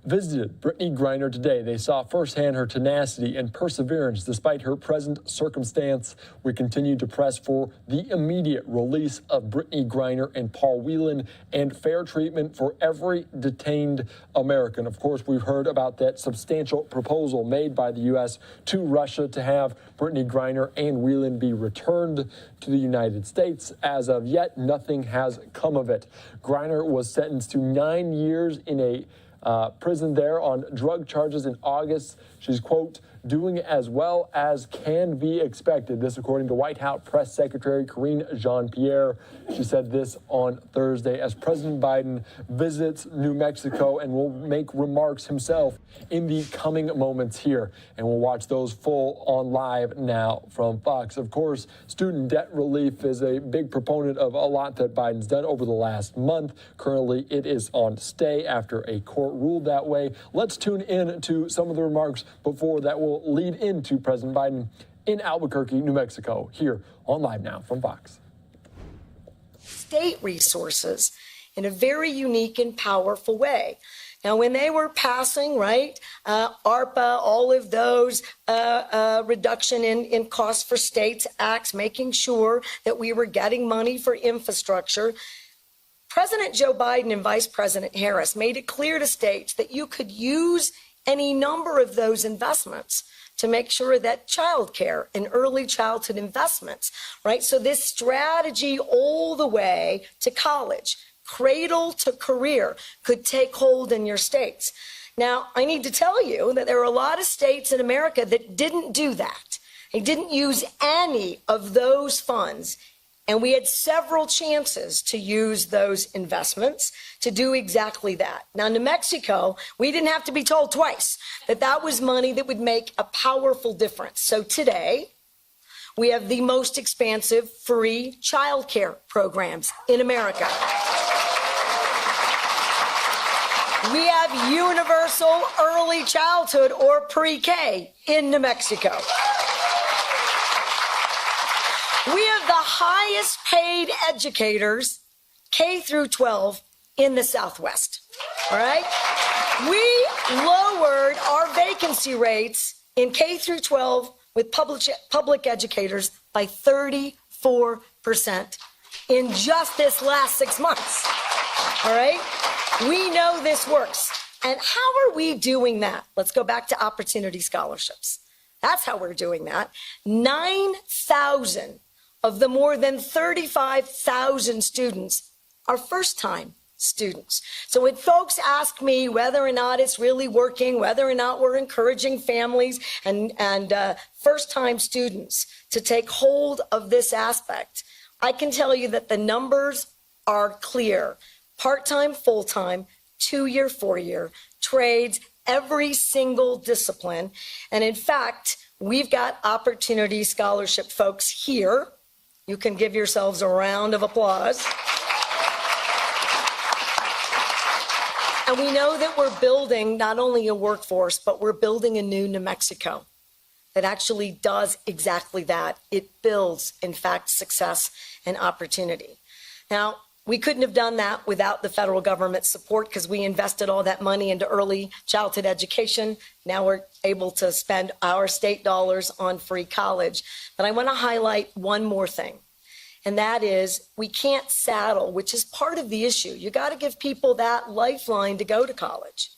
visited Brittany Griner today. They saw firsthand her tenacity and perseverance despite her present circumstance. We continue to press for the immediate release of Brittany Griner and Paul Whelan and fair treatment for every detained American. Of course, we've heard about that substantial proposal made by the U.S. to Russia to have Brittany Griner and Whelan be returned to the United States. As of yet, nothing has come of it. Griner was sentenced to 9 years in a prison there on drug charges in August. She's, quote, doing as well as can be expected. This according to White House Press Secretary Karine Jean-Pierre. She said this on Thursday as President Biden visits New Mexico and will make remarks himself in the coming moments here. And we'll watch those full on Live Now from Fox. Of course, student debt relief is a big proponent of a lot that Biden's done over the last month. Currently, it is on stay after a court ruled that way. Let's tune in to some of the remarks before that will lead into President Biden in Albuquerque, New Mexico, here on Live Now from Fox. State resources in a very unique and powerful way. Now, when they were passing, right, ARPA, all of those reduction in costs for states acts, making sure that we were getting money for infrastructure, President Joe Biden and Vice President Harris made it clear to states that you could use any number of those investments to make sure that childcare and early childhood investments, right? So this strategy all the way to college, cradle to career, could take hold in your states. Now, I need to tell you that there are a lot of states in America that didn't do that. They didn't use any of those funds. And we had several chances to use those investments to do exactly that. Now, New Mexico, we didn't have to be told twice that that was money that would make a powerful difference. So today, we have the most expansive free childcare programs in America. We have universal early childhood or pre-K in New Mexico. We have the highest paid educators, K through 12, in the Southwest. All right? We lowered our vacancy rates in K through 12 with public educators by 34% in just this last 6 months. All right? We know this works. And how are we doing that? Let's go back to opportunity scholarships. That's how we're doing that. 9,000 of the more than 35,000 students are first-time students. So when folks ask me whether or not it's really working, whether or not we're encouraging families and first-time students to take hold of this aspect, I can tell you that the numbers are clear. Part-time, full-time, 2-year, 4-year, trades, every single discipline. And in fact, we've got opportunity scholarship folks here. You can give yourselves a round of applause. And we know that we're building not only a workforce, but we're building a new New Mexico that actually does exactly that. It builds, in fact, success and opportunity. Now, we couldn't have done that without the federal government support because we invested all that money into early childhood education. Now we're able to spend our state dollars on free college. But I want to highlight one more thing, and that is we can't saddle, which is part of the issue. You got to give people that lifeline to go to college.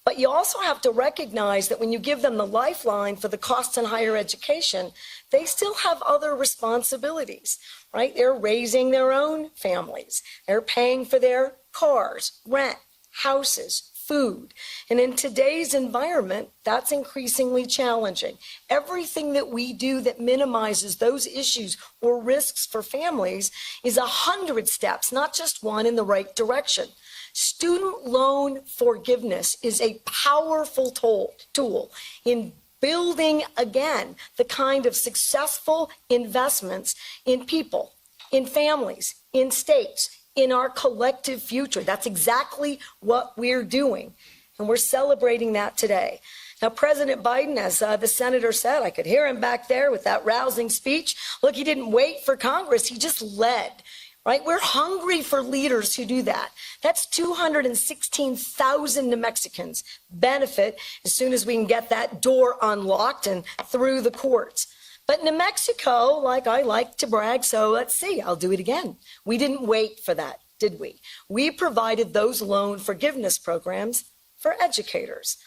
But you also have to recognize that when you give them the lifeline for the costs in higher education, they still have other responsibilities, right? They're raising their own families. They're paying for their cars, rent, houses, food. And in today's environment, that's increasingly challenging. Everything that we do that minimizes those issues or risks for families is 100 steps, not just one, in the right direction. Student loan forgiveness is a powerful tool in building, again, the kind of successful investments in people, in families, in states, in our collective future. That's exactly what we're doing, and we're celebrating that today. Now, President Biden, as the senator said, I could hear him back there with that rousing speech. Look, he didn't wait for Congress. He just led. Right? We're hungry for leaders who do that. That's 216,000 New Mexicans benefit as soon as we can get that door unlocked and through the courts. But New Mexico, like I like to brag, so let's see, I'll do it again. We didn't wait for that, did we? We provided those loan forgiveness programs for educators.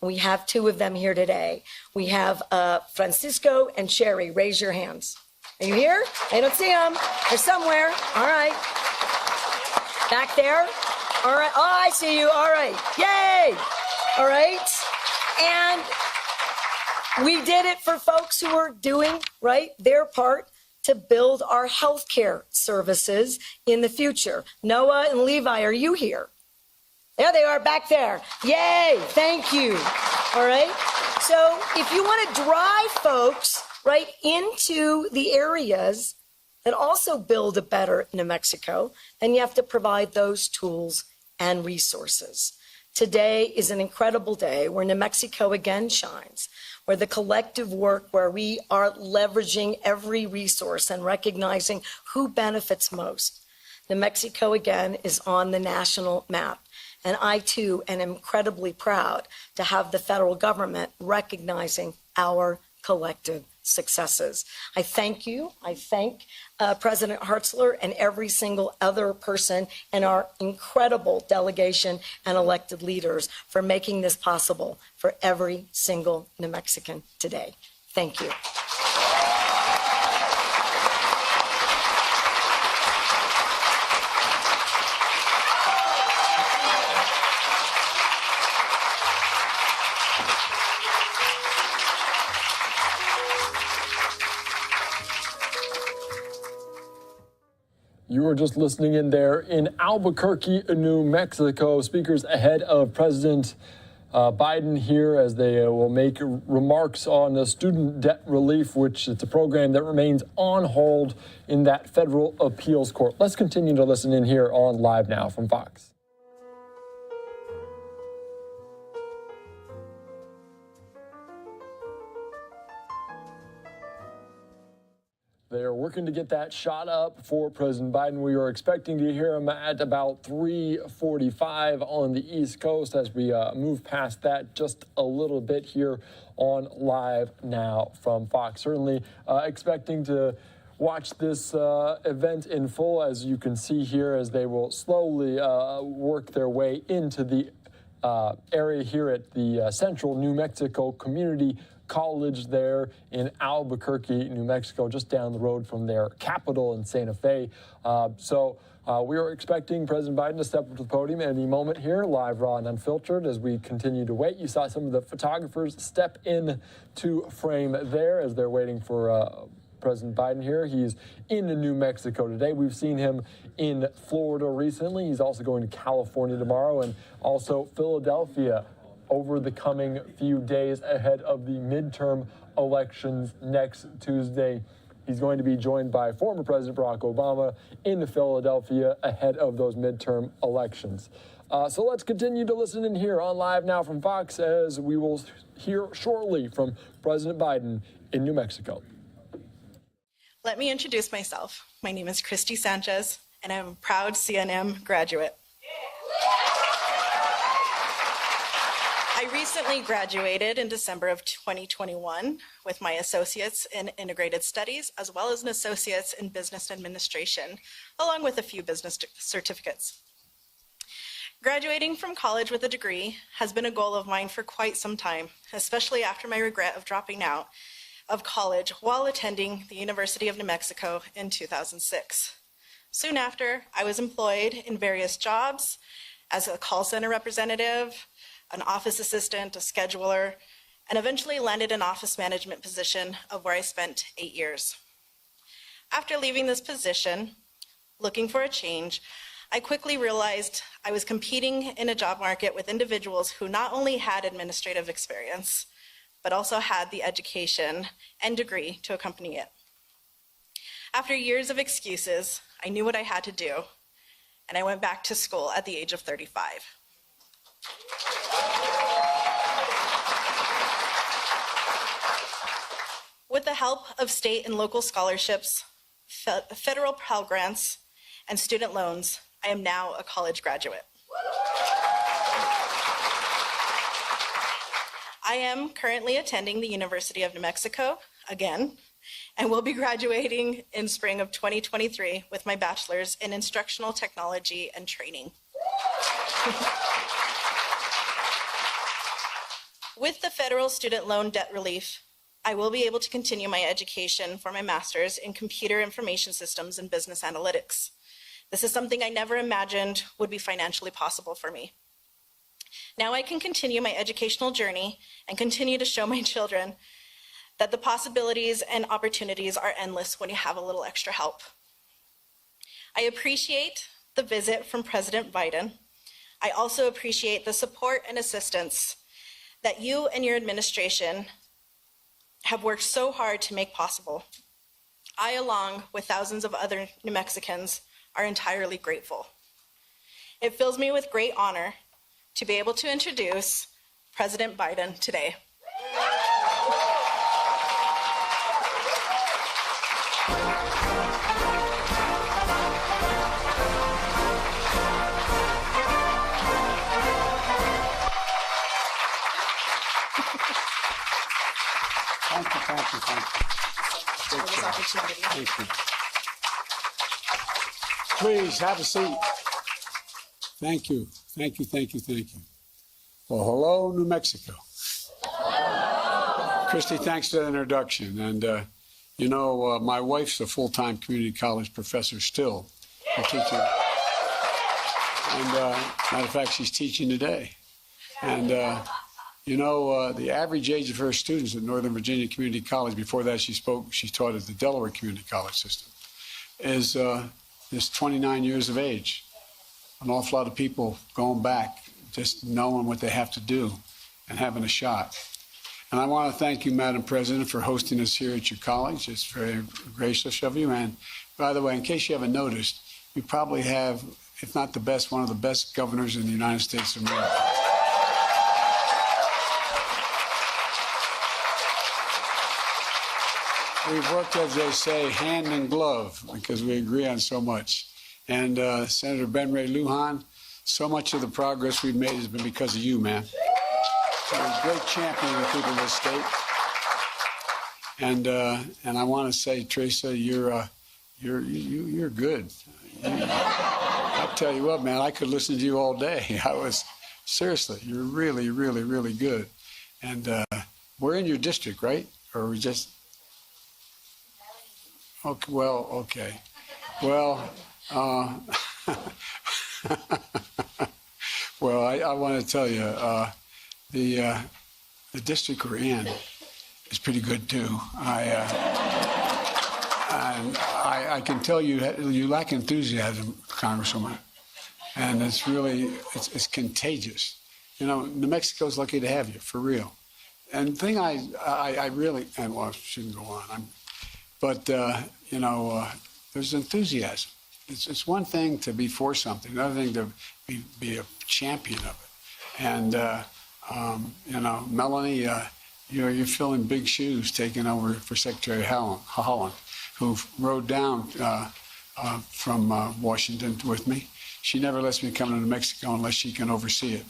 We have 2 of them here today. We have Francisco and Sherry. Raise your hands. Are you here? I don't see them. They're somewhere. All right. Back there. All right. Oh, I see you. All right. Yay. All right. And We did it for folks who are doing, right, their part to build our healthcare services in the future. Noah and Levi, are you here? There they are back there. Yay, thank you. All right. So if you want to drive folks right into the areas that also build a better New Mexico, then you have to provide those tools and resources. Today is an incredible day where New Mexico again shines, where the collective work, where we are leveraging every resource and recognizing who benefits most. New Mexico again is on the national map. And I too am incredibly proud to have the federal government recognizing our collective successes. I thank you. I thank President Hartzler and every single other person in our incredible delegation and elected leaders for making this possible for every single New Mexican today. Thank you. You were just listening in there in Albuquerque, New Mexico. Speakers ahead of President Biden here as they will make remarks on the student debt relief, which is a program that remains on hold in that federal appeals court. Let's continue to listen in here on Live Now from Fox. They are working to get that shot up for President Biden. We are expecting to hear him at about 3:45 on the East Coast as we move past that just a little bit here on Live Now from Fox. Certainly expecting to watch this event in full, as you can see here, as they will slowly work their way into the area here at the Central New Mexico Community College there in Albuquerque, New Mexico, just down the road from their capital in Santa Fe. We are expecting President Biden to step up to the podium at any moment here, live, raw, and unfiltered, as we continue to wait. You saw some of the photographers step in to frame there as they're waiting for President Biden here. He's in New Mexico today. We've seen him in Florida recently. He's also going to California tomorrow and also Philadelphia over the coming few days ahead of the midterm elections next Tuesday. He's going to be joined by former President Barack Obama in Philadelphia ahead of those midterm elections. So let's continue to listen in here on Live Now from Fox as we will hear shortly from President Biden in New Mexico. Let me introduce myself. My name is Christy Sanchez, and I'm a proud CNM graduate. I recently graduated in December of 2021 with my associates in integrated studies, as well as an associate's in business administration, along with a few business certificates. Graduating from college with a degree has been a goal of mine for quite some time, especially after my regret of dropping out of college while attending the University of New Mexico in 2006. Soon after, I was employed in various jobs as a call center representative, an office assistant, a scheduler, and eventually landed an office management position of where I spent 8 years. After leaving this position, looking for a change, I quickly realized I was competing in a job market with individuals who not only had administrative experience, but also had the education and degree to accompany it. After years of excuses, I knew what I had to do, and I went back to school at the age of 35. With the help of state and local scholarships, federal Pell Grants, and student loans, I am now a college graduate. I am currently attending the University of New Mexico again, and will be graduating in spring of 2023 with my bachelor's in instructional technology and training. With the federal student loan debt relief, I will be able to continue my education for my master's in computer information systems and business analytics. This is something I never imagined would be financially possible for me. Now I can continue my educational journey and continue to show my children that the possibilities and opportunities are endless when you have a little extra help. I appreciate the visit from President Biden. I also appreciate the support and assistance that you and your administration have worked so hard to make possible. I, along with thousands of other New Mexicans, are entirely grateful. It fills me with great honor to be able to introduce President Biden today. For this opportunity. Thank you. Please have a seat. Thank you. Thank you. Thank you. Thank you. Well, hello, New Mexico. Christy, thanks for that introduction. And, you know, my wife's a full-time community college professor still, a teacher. And, matter of fact, she's teaching today. And, you know, the average age of her students at Northern Virginia Community College, before that she taught at the Delaware Community College system, is 29 years of age. An awful lot of people going back, just knowing what they have to do and having a shot. And I want to thank you, Madam President, for hosting us here at your college. It's very gracious of you. And by the way, in case you haven't noticed, you probably have, if not the best, one of the best governors in the United States of America. We've worked, as they say, hand in glove, because we agree on so much. And Senator Ben Ray Lujan, so much of the progress we've made has been because of you, man. You're a great champion of the people of this state. And I want to say, Teresa, you're good. I'll tell you what, man, I could listen to you all day. Seriously, you're really, really, really good. And we're in your district, right? Or are we just... Okay, well, okay. Well, well, I want to tell you, the district we're in is pretty good too. I can tell you lack enthusiasm, Congresswoman, and it's really it's contagious. You know, New Mexico's lucky to have you, for real. And the thing I really, and well, I shouldn't go on. But you know, there's enthusiasm. It's one thing to be for something, another thing to be a champion of it. And you know, Melanie, you're filling big shoes taking over for Secretary Holland, who rode down from Washington with me. She never lets me come to New Mexico unless she can oversee it.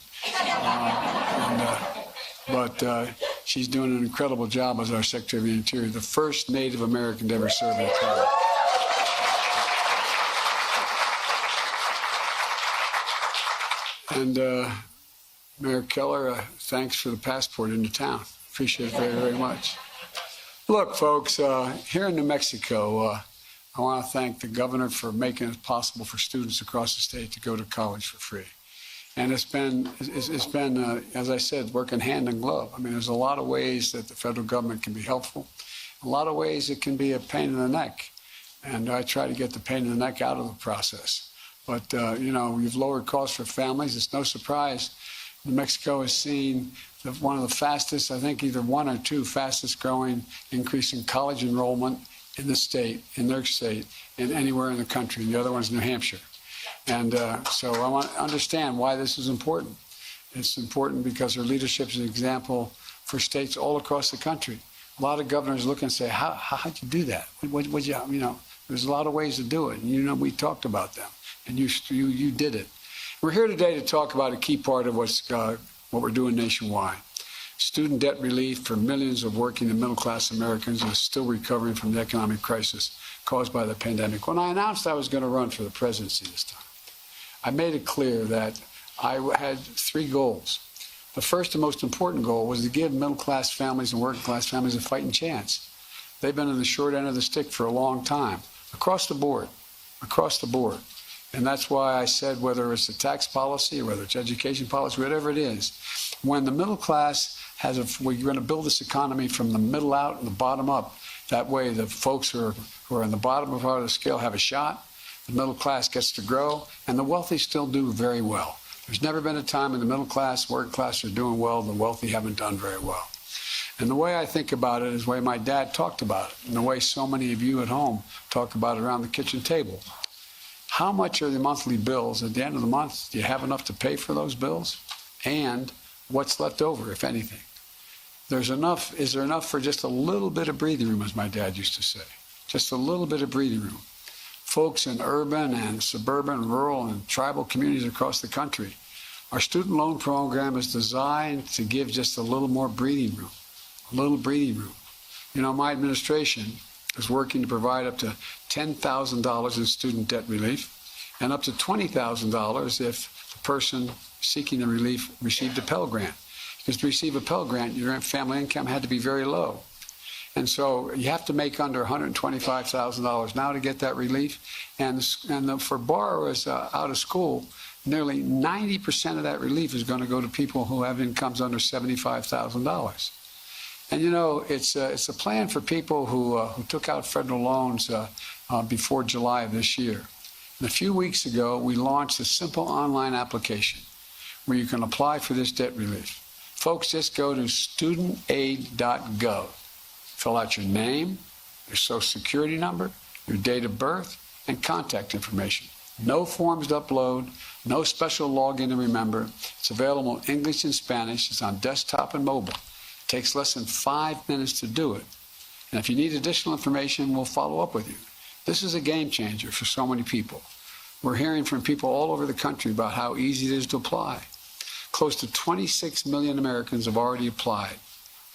But she's doing an incredible job as our Secretary of the Interior, the first Native American to ever serve in the cabinet. And Mayor Keller, thanks for the passport into town. Appreciate it very, very much. Look, folks, here in New Mexico, I want to thank the governor for making it possible for students across the state to go to college for free. And it's been, as I said, working hand in glove. I mean, there's a lot of ways that the federal government can be helpful. A lot of ways it can be a pain in the neck. And I try to get the pain in the neck out of the process. But, you know, we've lowered costs for families. It's no surprise New Mexico has seen one of the fastest, I think either one or two fastest growing increase in college enrollment in the state, in their state, and anywhere in the country. And the other one's New Hampshire. And so I want to understand why this is important. It's important because her leadership is an example for states all across the country. A lot of governors look and say, how'd you do that? You know, there's a lot of ways to do it. And, you know, we talked about them. And you did it. We're here today to talk about a key part of what we're doing nationwide. Student debt relief for millions of working and middle-class Americans who are still recovering from the economic crisis caused by the pandemic. When I announced I was going to run for the presidency this time, I made it clear that I had three goals. The first and most important goal was to give middle-class families and working-class families a fighting chance. They've been in the short end of the stick for a long time, across the board. And that's why I said, whether it's the tax policy or whether it's education policy, whatever it is, when the middle class we're going to build this economy from the middle out and the bottom up. That way, the folks who are in the bottom part of the scale have a shot, the middle class gets to grow, and the wealthy still do very well. There's never been a time when the middle class, working class are doing well, the wealthy haven't done very well. And the way I think about it is the way my dad talked about it, and the way so many of you at home talk about it around the kitchen table. How much are the monthly bills? At the end of the month, do you have enough to pay for those bills? And what's left over, if anything? Is there enough for just a little bit of breathing room, as my dad used to say? Just a little bit of breathing room. Folks in urban and suburban, rural and tribal communities across the country, our student loan program is designed to give just a little more breathing room, a little breathing room. You know, my administration is working to provide up to $10,000 in student debt relief and up to $20,000 if the person seeking the relief received a Pell Grant. Because to receive a Pell Grant, your family income had to be very low. And so you have to make under $125,000 now to get that relief. And for borrowers out of school, nearly 90% of that relief is going to go to people who have incomes under $75,000. And you know, it's a plan for people who took out federal loans before July of this year. And a few weeks ago, we launched a simple online application where you can apply for this debt relief. Folks, just go to studentaid.gov. Fill out your name, your social security number, your date of birth, and contact information. No forms to upload, no special login to remember. It's available in English and Spanish. It's on desktop and mobile. It takes less than 5 minutes to do it. And if you need additional information, we'll follow up with you. This is a game changer for so many people. We're hearing from people all over the country about how easy it is to apply. Close to 26 million Americans have already applied,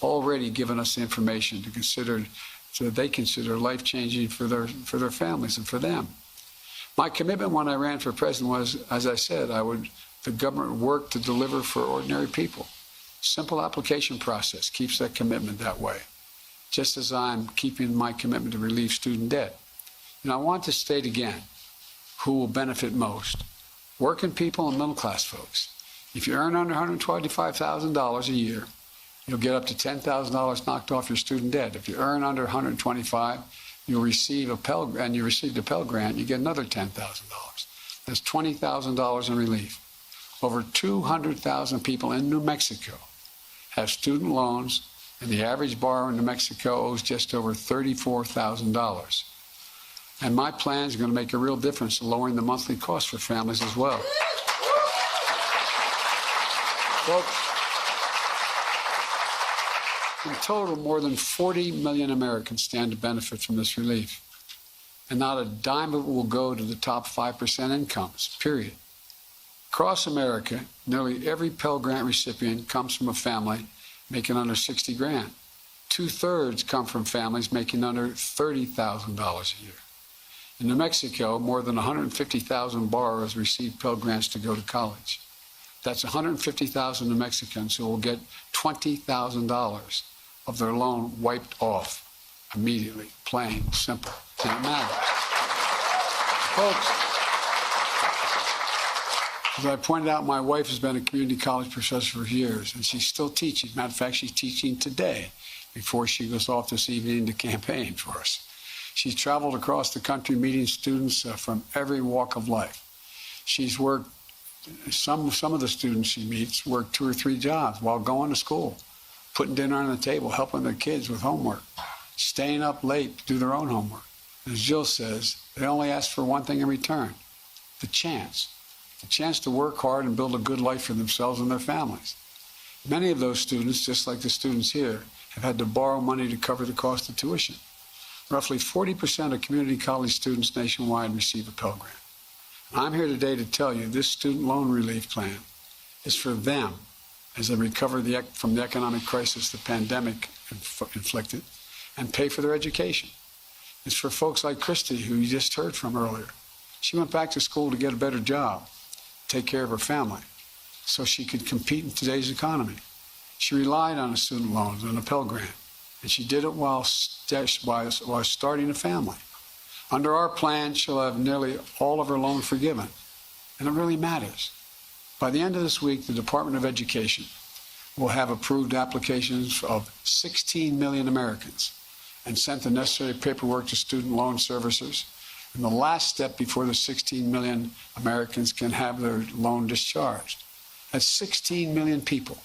already given us the information to consider, so that they consider life-changing for their families and for them. My commitment when I ran for president was, as I said, the government would work to deliver for ordinary people. Simple application process keeps that commitment that way, just as I'm keeping my commitment to relieve student debt. And I want to state again who will benefit most: working people and middle-class folks. If you earn under $125,000 a year, you'll get up to $10,000 knocked off your student debt. If you earn under $125,000, you'll receive a Pell Grant, and you received a Pell Grant, you get another $10,000. That's $20,000 in relief. Over 200,000 people in New Mexico have student loans, and the average borrower in New Mexico owes just over $34,000. And my plan is going to make a real difference in lowering the monthly cost for families as well. Folks, in total, more than 40 million Americans stand to benefit from this relief. And not a dime of it will go to the top 5% incomes, period. Across America, nearly every Pell Grant recipient comes from a family making under 60 grand. 2/3 come from families making under $30,000 a year. In New Mexico, more than 150,000 borrowers receive Pell Grants to go to college. That's 150,000 New Mexicans who will get $20,000 of their loan wiped off immediately, plain, simple. And it matters. Folks, as I pointed out, my wife has been a community college professor for years, and she's still teaching. Matter of fact, she's teaching today before she goes off this evening to campaign for us. She's traveled across the country meeting students from every walk of life. She's worked, some of the students she meets work 2 or 3 jobs while going to school, putting dinner on the table, helping their kids with homework, staying up late to do their own homework. As Jill says, they only ask for one thing in return: the chance to work hard and build a good life for themselves and their families. Many of those students, just like the students here, have had to borrow money to cover the cost of tuition. Roughly 40% of community college students nationwide receive a Pell Grant. And I'm here today to tell you this student loan relief plan is for them as they recover from the economic crisis the pandemic inflicted and pay for their education. It's for folks like Christy, who you just heard from earlier. She went back to school to get a better job, take care of her family, so she could compete in today's economy. She relied on the student loans and a Pell Grant, and she did it while starting a family. Under our plan, she'll have nearly all of her loan forgiven, and it really matters. By the end of this week, the Department of Education will have approved applications of 16 million Americans and sent the necessary paperwork to student loan servicers. And the last step before the 16 million Americans can have their loan discharged. That's 16 million people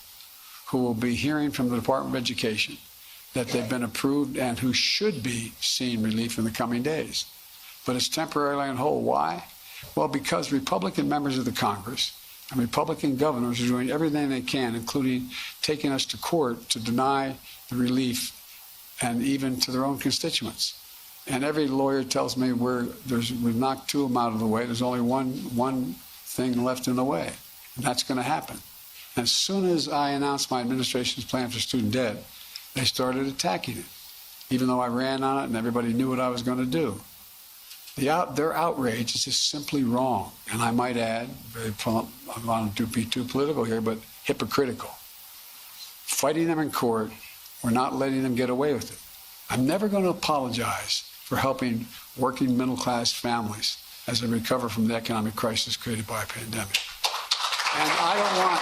who will be hearing from the Department of Education that they've been approved and who should be seeing relief in the coming days. But it's temporarily on hold. Why? Well, because Republican members of the Congress and Republican governors are doing everything they can, including taking us to court to deny the relief and even to their own constituents. And every lawyer tells me we've knocked two of them out of the way. There's only one thing left in the way, and that's going to happen. As soon as I announced my administration's plan for student debt, they started attacking it, even though I ran on it and everybody knew what I was going to do. Their outrage is just simply wrong, and I might add, I don't want to be too political here, but hypocritical. Fighting them in court or not letting them get away with it. I'm never going to apologize for helping working middle-class families as they recover from the economic crisis created by a pandemic. And I don't want...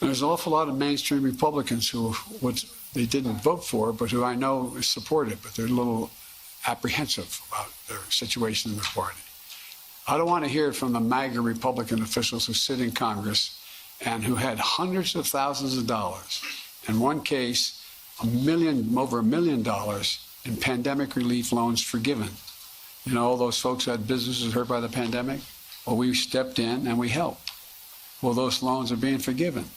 There's an awful lot of mainstream Republicans who they didn't vote for, but who I know support it, but they're a little apprehensive about their situation in their party. I don't want to hear it from the MAGA Republican officials who sit in Congress and who had hundreds of thousands of dollars. In one case, over $1 million in pandemic relief loans forgiven. You know, all those folks who had businesses hurt by the pandemic? Well, we stepped in and we helped. Well, those loans are being forgiven.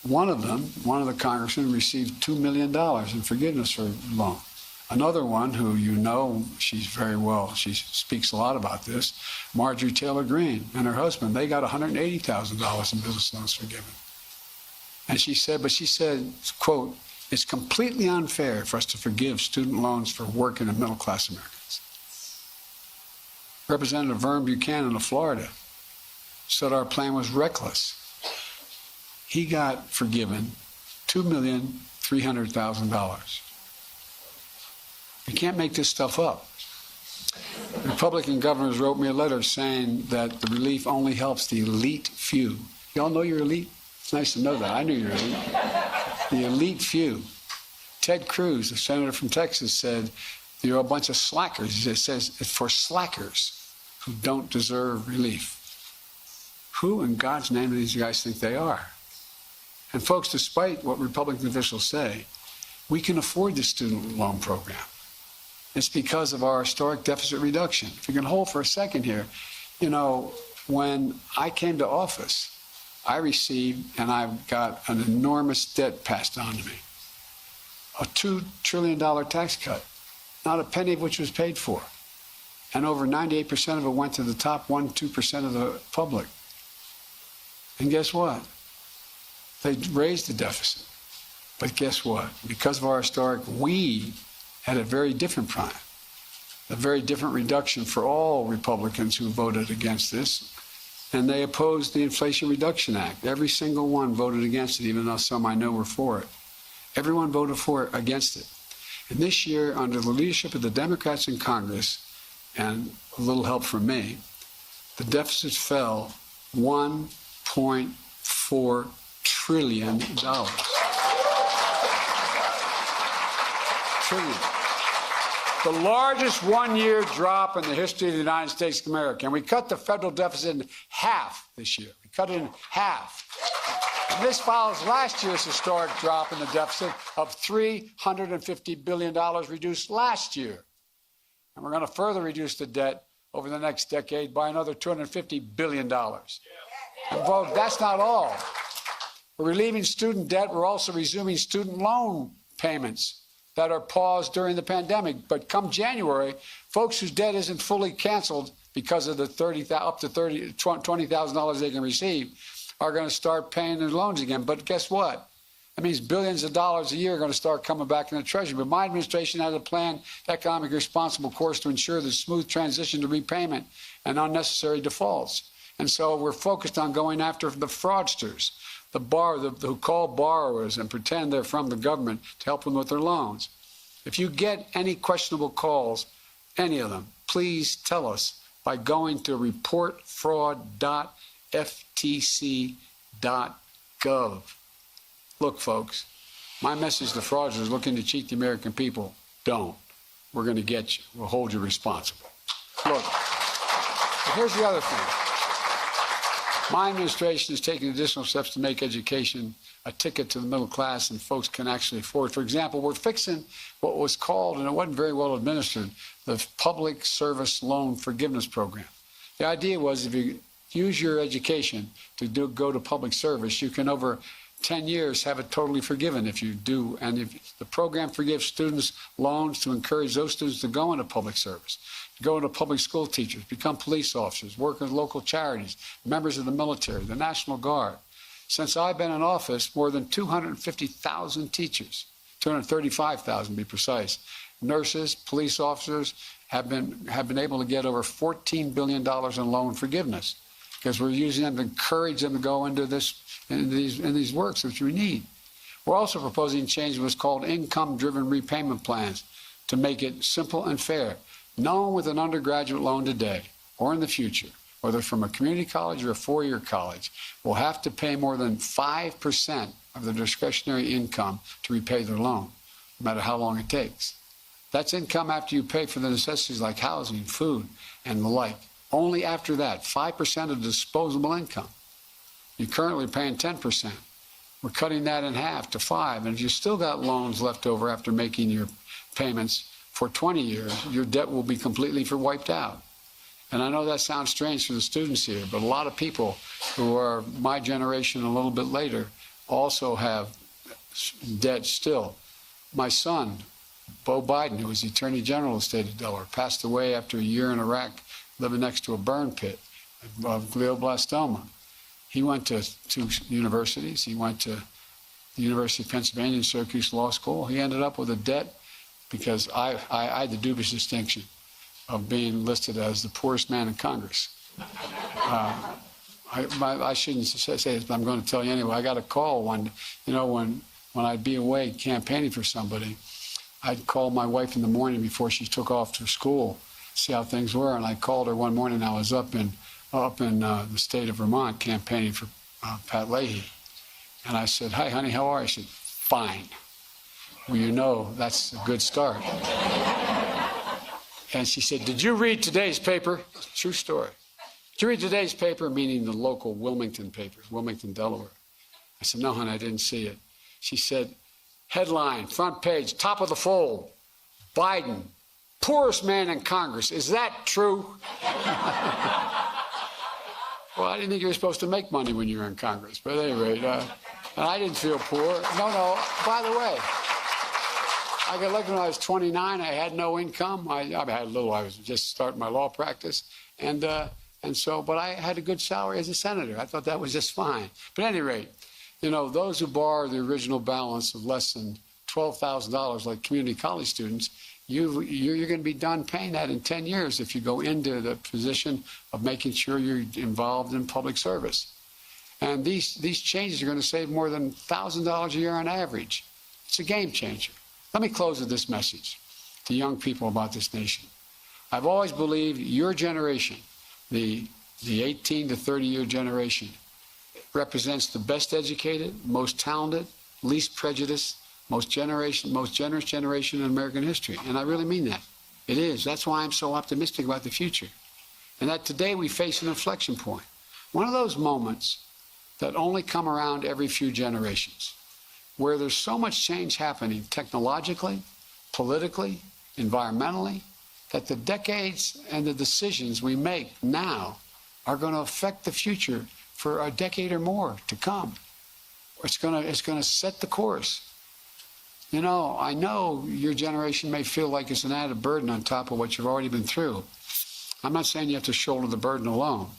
One of the congressmen received $2 million in forgiveness for a loan. Another one, who you know, she speaks a lot about this, Marjorie Taylor Greene and her husband, they got $180,000 in business loans forgiven. And she said, quote, "It's completely unfair for us to forgive student loans for working and middle-class Americans." Representative Vern Buchanan of Florida said our plan was reckless. He got forgiven $2,300,000. You can't make this stuff up. Republican governors wrote me a letter saying that the relief only helps the elite few. Y'all know you're elite? It's nice to know that. I knew you're elite. The elite few. Ted Cruz, the senator from Texas, said you're a bunch of slackers. It says it's for slackers who don't deserve relief. Who in God's name do these guys think they are? And folks, despite what Republican officials say, we can afford the student loan program. It's because of our historic deficit reduction. If you can hold for a second here, you know, when I came to office, I received, and I've got an enormous debt passed on to me, a $2 trillion tax cut, not a penny of which was paid for. And over 98% of it went to the top 1-2% of the public. And guess what? They raised the deficit. But guess what? Because of our historic, we had a very different plan, a very different reduction for all Republicans who voted against this. And they opposed the Inflation Reduction Act. Every single one voted against it, even though some I know were for it. Everyone voted for it, against it. And this year, under the leadership of the Democrats in Congress, and a little help from me, the deficit fell $1.4 trillion. Trillion. The largest one-year drop in the history of the United States of America. And we cut the federal deficit in half this year. We cut it in half. And this follows last year's historic drop in the deficit of $350 billion reduced last year. And we're going to further reduce the debt over the next decade by another $250 billion. And vote, that's not all. We're relieving student debt. We're also resuming student loan payments that are paused during the pandemic. But come January, folks whose debt isn't fully canceled because of the $20,000 they can receive are going to start paying their loans again. But guess what? That means billions of dollars a year are going to start coming back in the Treasury. But my administration has a planned, economic, responsible course to ensure the smooth transition to repayment and unnecessary defaults. And so we're focused on going after the fraudsters, who call borrowers and pretend they're from the government to help them with their loans. If you get any questionable calls, any of them, please tell us by going to reportfraud.ftc.gov. Look, folks, my message to fraudsters looking to cheat the American people, don't. We're going to get you. We'll hold you responsible. Look, here's the other thing. My administration is taking additional steps to make education a ticket to the middle class and folks can actually afford. For example, we're fixing what was called, and it wasn't very well administered, the Public Service Loan Forgiveness Program. The idea was if you use your education to go to public service, you can over 10 years have it totally forgiven if you do. And if the program forgives students loans to encourage those students to go into public service, go into public school teachers, become police officers, work with local charities, members of the military, the National Guard. Since I've been in office, more than 250,000 teachers, 235,000 to be precise, nurses, police officers have been able to get over $14 billion in loan forgiveness because we're using them to encourage them to go into these works which we need. We're also proposing change what's called income-driven repayment plans to make it simple and fair. No one with an undergraduate loan today or in the future, whether from a community college or a four-year college, will have to pay more than 5% of their discretionary income to repay their loan, no matter how long it takes. That's income after you pay for the necessities like housing, food, and the like. Only after that, 5% of disposable income. You're currently paying 10%. We're cutting that in half to 5%. And if you still got loans left over after making your payments for 20 years, your debt will be completely wiped out. And I know that sounds strange for the students here, but a lot of people who are my generation and a little bit later also have debt still. My son, Bo Biden, who was the Attorney General of the state of Delaware, passed away after a year in Iraq living next to a burn pit of glioblastoma. He went to 2 universities. He went to the University of Pennsylvania and Syracuse Law School. He ended up with a debt because I had the dubious distinction of being listed as the poorest man in Congress. I shouldn't say this, but I'm going to tell you anyway. I got a call when I'd be away campaigning for somebody, I'd call my wife in the morning before she took off to school, see how things were. And I called her one morning. I was up in the state of Vermont campaigning for Pat Leahy. And I said, "Hi, honey, how are you?" She said, "Fine." Well, you know, that's a good start. And she said, "Did you read today's paper?" True story. "Did you read today's paper?" Meaning the local Wilmington paper, Wilmington, Delaware. I said, "No, honey, I didn't see it." She said, "Headline, front page, top of the fold, Biden, poorest man in Congress. Is that true?" Well, I didn't think you were supposed to make money when you were in Congress. But at any rate, and I didn't feel poor. No, by the way, I got elected when I was 29. I had no income. I had a little. I was just starting my law practice. But I had a good salary as a senator. I thought that was just fine. But at any rate, those who borrow the original balance of less than $12,000, like community college students, you're going to be done paying that in 10 years if you go into the position of making sure you're involved in public service. And these changes are going to save more than $1,000 a year on average. It's a game changer. Let me close with this message to young people about this nation. I've always believed your generation, the 18 to 30-year generation, represents the best educated, most talented, least prejudiced, most generous generation in American history. And I really mean that. It is. That's why I'm so optimistic about the future. And that today we face an inflection point. One of those moments that only come around every few generations, where there's so much change happening technologically, politically, environmentally, that the decades and the decisions we make now are going to affect the future for a decade or more to come. It's going to set the course. I know your generation may feel like it's an added burden on top of what you've already been through. I'm not saying you have to shoulder the burden alone.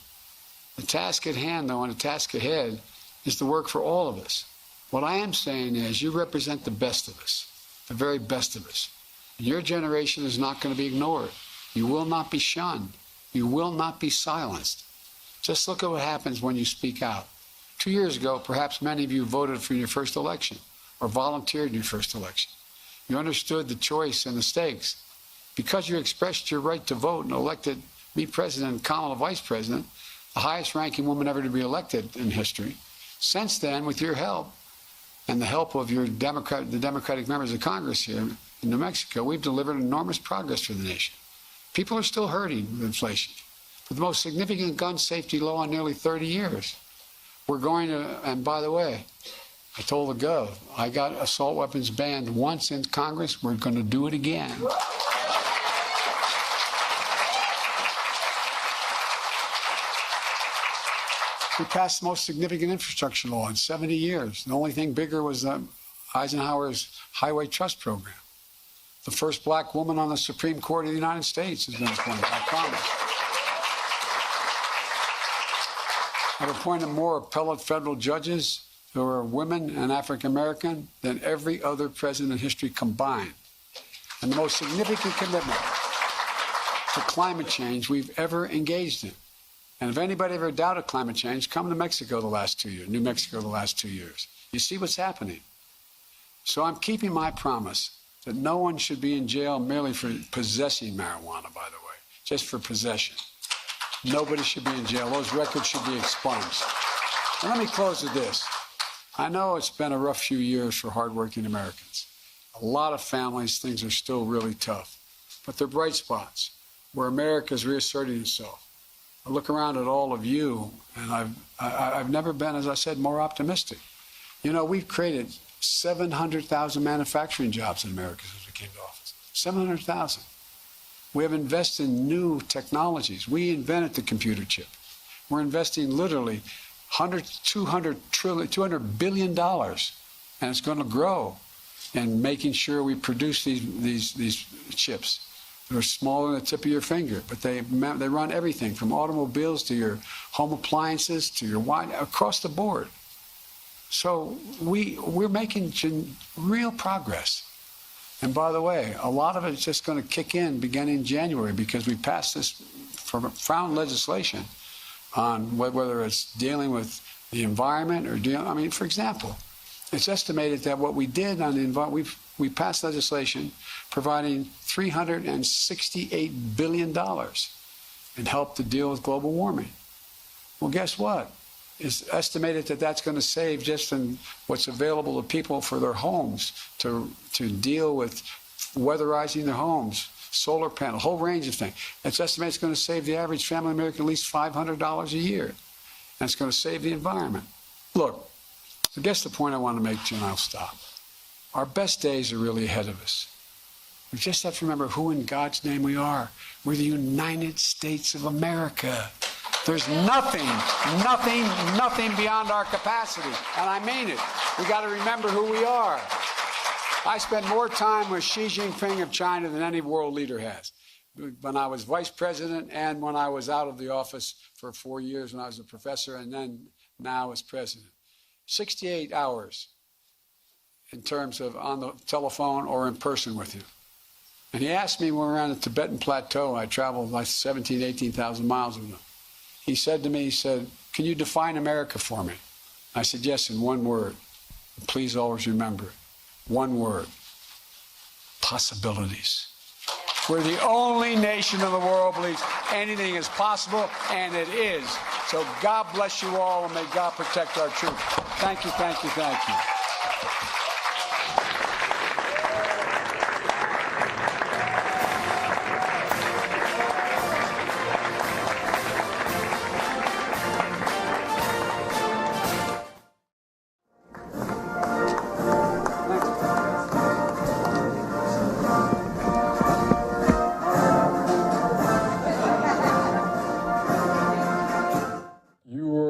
The task at hand, though, and the task ahead is the work for all of us. What I am saying is you represent the best of us, the very best of us. Your generation is not going to be ignored. You will not be shunned. You will not be silenced. Just look at what happens when you speak out. 2 years ago, perhaps many of you voted for your first election or volunteered in your first election. You understood the choice and the stakes. Because you expressed your right to vote and elected me president, Kamala vice president, the highest ranking woman ever to be elected in history. Since then, with your help and the help of the Democratic members of Congress here in New Mexico, we've delivered enormous progress for the nation. People are still hurting with inflation. With the most significant gun safety law in nearly 30 years. We're going to, and by the way, I told the Gov, I got assault weapons banned once in Congress, we're going to do it again. We passed the most significant infrastructure law in 70 years. The only thing bigger was Eisenhower's Highway Trust Program. The first black woman on the Supreme Court of the United States has been appointed, I promise. I've appointed more appellate federal judges who are women and African American than every other president in history combined. And the most significant commitment to climate change we've ever engaged in. And if anybody ever doubted climate change, come to Mexico the last 2 years, New Mexico the last 2 years. You see what's happening. So I'm keeping my promise that no one should be in jail merely for possessing marijuana, by the way, just for possession. Nobody should be in jail. Those records should be expunged. And let me close with this. I know it's been a rough few years for hardworking Americans. A lot of families, things are still really tough. But they're bright spots where America is reasserting itself. I look around at all of you, and I've never been, as I said, more optimistic. You know, we've created 700,000 manufacturing jobs in America since we came to office. 700,000. We have invested in new technologies. We invented the computer chip. We're investing literally $200 billion, and it's going to grow in making sure we produce these chips. They're smaller than the tip of your finger, but they run everything from automobiles to your home appliances to your wine, across the board. So we're making real progress. And by the way, a lot of it is just going to kick in beginning January because we passed this profound legislation on whether it's dealing with the environment or I mean, for example, it's estimated that what we did on the environment, we passed legislation providing $368 billion in help to deal with global warming. Well, guess what? It's estimated that that's going to save just in what's available to people for their homes to deal with weatherizing their homes, solar panel, a whole range of things. It's estimated it's going to save the average family American at least $500 a year. And it's going to save the environment. Look, I guess the point I want to make to you, and I'll stop. Our best days are really ahead of us. We just have to remember who in God's name we are. We're the United States of America. There's nothing beyond our capacity. And I mean it. We got to remember who we are. I spent more time with Xi Jinping of China than any world leader has. When I was vice president and when I was out of the office for 4 years when I was a professor and then now as president. 68 hours in terms of on the telephone or in person with him. And he asked me when we were on the Tibetan Plateau, I traveled like 17,000, 18,000 miles with him. He said to me, he said, "Can you define America for me?" I said, "Yes, in one word. Please always remember it. One word. Possibilities." We're the only nation in the world believes anything is possible, and it is. So God bless you all, and may God protect our troops. Thank you, thank you, thank you.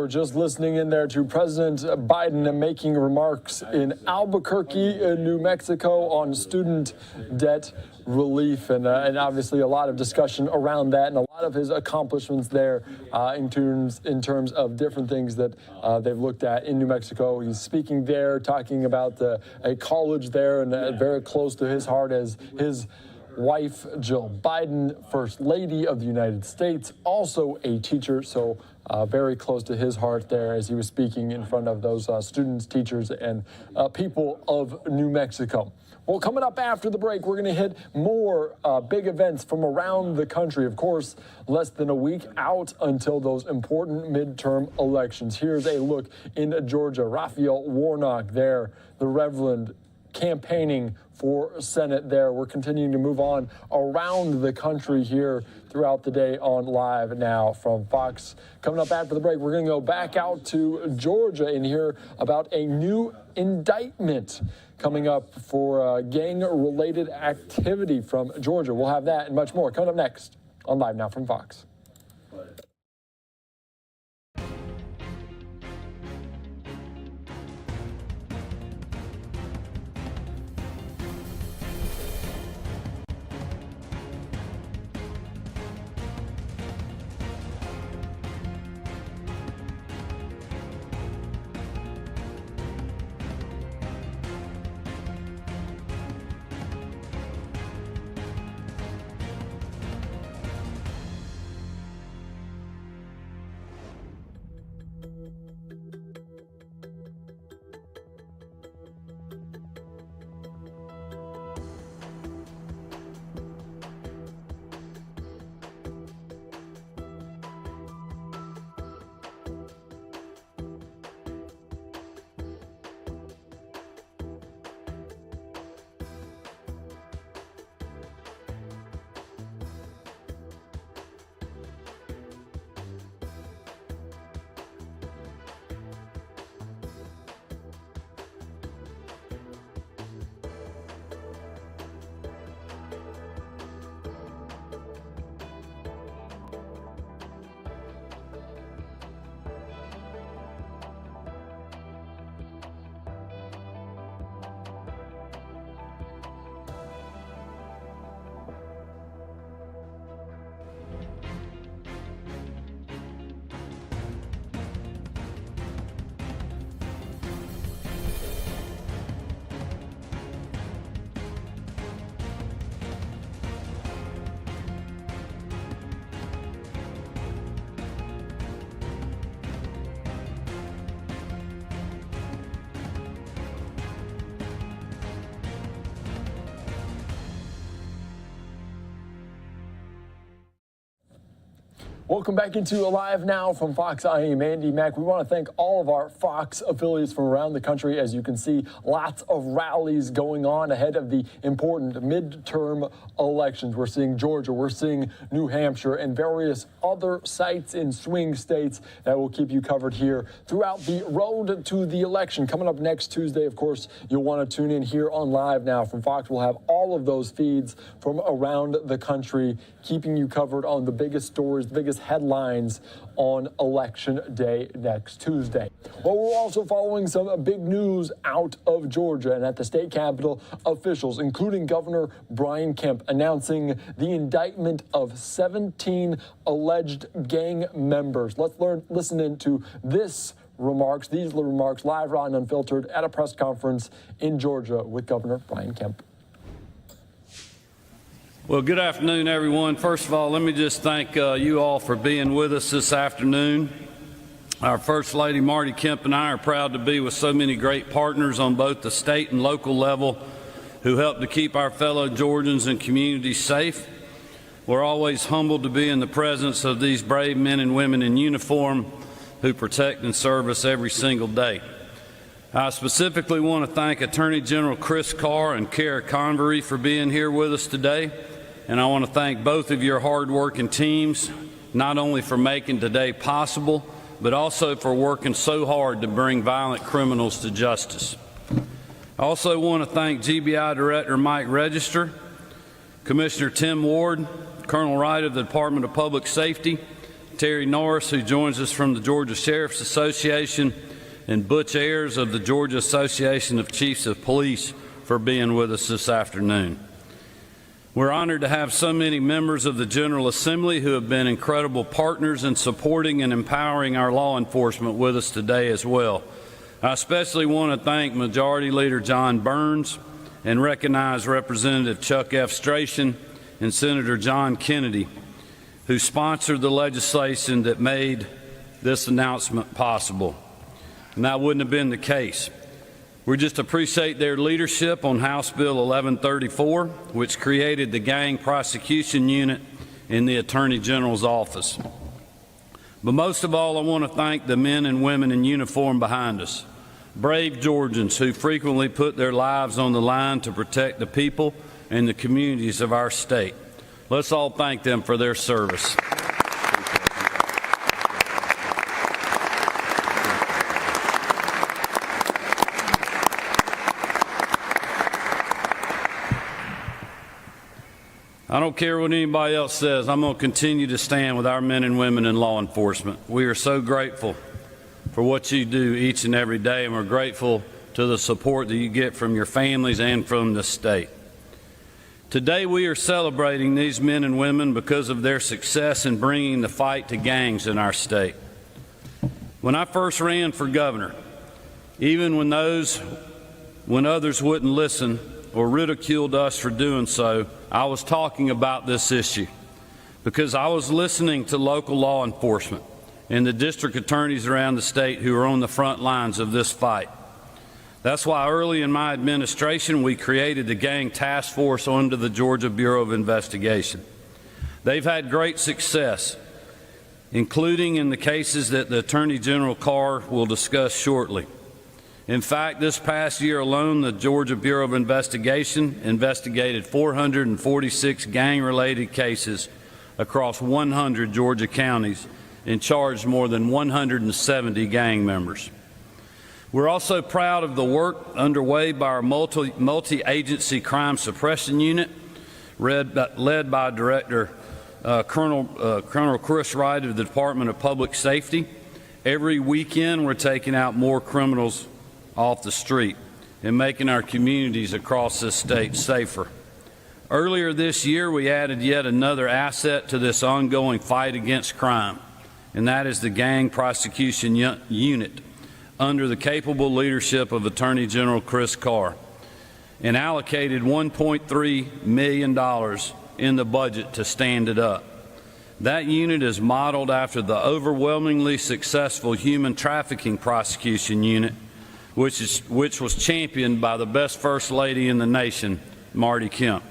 Just listening in there to President Biden making remarks in Albuquerque, New Mexico on student debt relief and obviously a lot of discussion around that and a lot of his accomplishments there in terms of different things that they've looked at in New Mexico. He's speaking there, talking about a college there and very close to his heart as his wife, Jill Biden, First Lady of the United States, also a teacher, so very close to his heart there as he was speaking in front of those students, teachers, and people of New Mexico. Well, coming up after the break, we're going to hit more big events from around the country. Of course, less than a week out until those important midterm elections. Here's a look in Georgia. Raphael Warnock there, the Reverend, campaigning for Senate there. We're continuing to move on around the country here throughout the day on Live Now from Fox. Coming up after the break, we're going to go back out to Georgia and hear about a new indictment coming up for gang-related activity from Georgia. We'll have that and much more coming up next on Live Now from Fox. Welcome back into Live Now from Fox. I am Andy Mack. We want to thank all of our Fox affiliates from around the country. As you can see, lots of rallies going on ahead of the important midterm elections. We're seeing Georgia, we're seeing New Hampshire, and various other sites in swing states that will keep you covered here throughout the road to the election. Coming up next Tuesday, of course, you'll want to tune in here on Live Now from Fox. We'll have all of those feeds from around the country, keeping you covered on the biggest stories, the biggest headlines on Election Day next Tuesday. Well, we're also following some big news out of Georgia, and at the state capitol, officials, including Governor Brian Kemp, announcing the indictment of 17 alleged gang members. Let's listen into these remarks live, raw, and unfiltered at a press conference in Georgia with Governor Brian Kemp. Well, good afternoon, everyone. First of all, let me just thank you all for being with us this afternoon. Our First Lady, Marty Kemp, and I are proud to be with so many great partners on both the state and local level who help to keep our fellow Georgians and communities safe. We're always humbled to be in the presence of these brave men and women in uniform who protect and serve us every single day. I specifically want to thank Attorney General Chris Carr and Kara Convery for being here with us today. And I want to thank both of your hard-working teams, not only for making today possible, but also for working so hard to bring violent criminals to justice. I also want to thank GBI Director Mike Register, Commissioner Tim Ward, Colonel Wright of the Department of Public Safety, Terry Norris, who joins us from the Georgia Sheriff's Association, and Butch Ayers of the Georgia Association of Chiefs of Police for being with us this afternoon. We're honored to have so many members of the General Assembly who have been incredible partners in supporting and empowering our law enforcement with us today as well. I especially want to thank Majority Leader John Burns and recognize Representative Chuck F. Strachan and Senator John Kennedy, who sponsored the legislation that made this announcement possible. And that wouldn't have been the case. We just appreciate their leadership on House Bill 1134, which created the Gang Prosecution Unit in the Attorney General's office. But most of all, I want to thank the men and women in uniform behind us, brave Georgians who frequently put their lives on the line to protect the people and the communities of our state. Let's all thank them for their service. I don't care what anybody else says. I'm going to continue to stand with our men and women in law enforcement. We are so grateful for what you do each and every day, and we're grateful to the support that you get from your families and from the state. Today we are celebrating these men and women because of their success in bringing the fight to gangs in our state. When I first ran for governor, even when others wouldn't listen or ridiculed us for doing so, I was talking about this issue because I was listening to local law enforcement and the district attorneys around the state who are on the front lines of this fight. That's why early in my administration we created the Gang Task Force under the Georgia Bureau of Investigation. They've had great success, including in the cases that the Attorney General Carr will discuss shortly. In fact, this past year alone, the Georgia Bureau of Investigation investigated 446 gang-related cases across 100 Georgia counties and charged more than 170 gang members. We're also proud of the work underway by our multi-agency crime suppression unit, led by Director Colonel Chris Wright of the Department of Public Safety. Every weekend, we're taking out more criminals off the street and making our communities across this state safer. Earlier this year, we added yet another asset to this ongoing fight against crime, and that is the Gang Prosecution Unit under the capable leadership of Attorney General Chris Carr, and allocated $1.3 million in the budget to stand it up. That unit is modeled after the overwhelmingly successful Human Trafficking Prosecution Unit, which was championed by the best First Lady in the nation, Marty Kemp.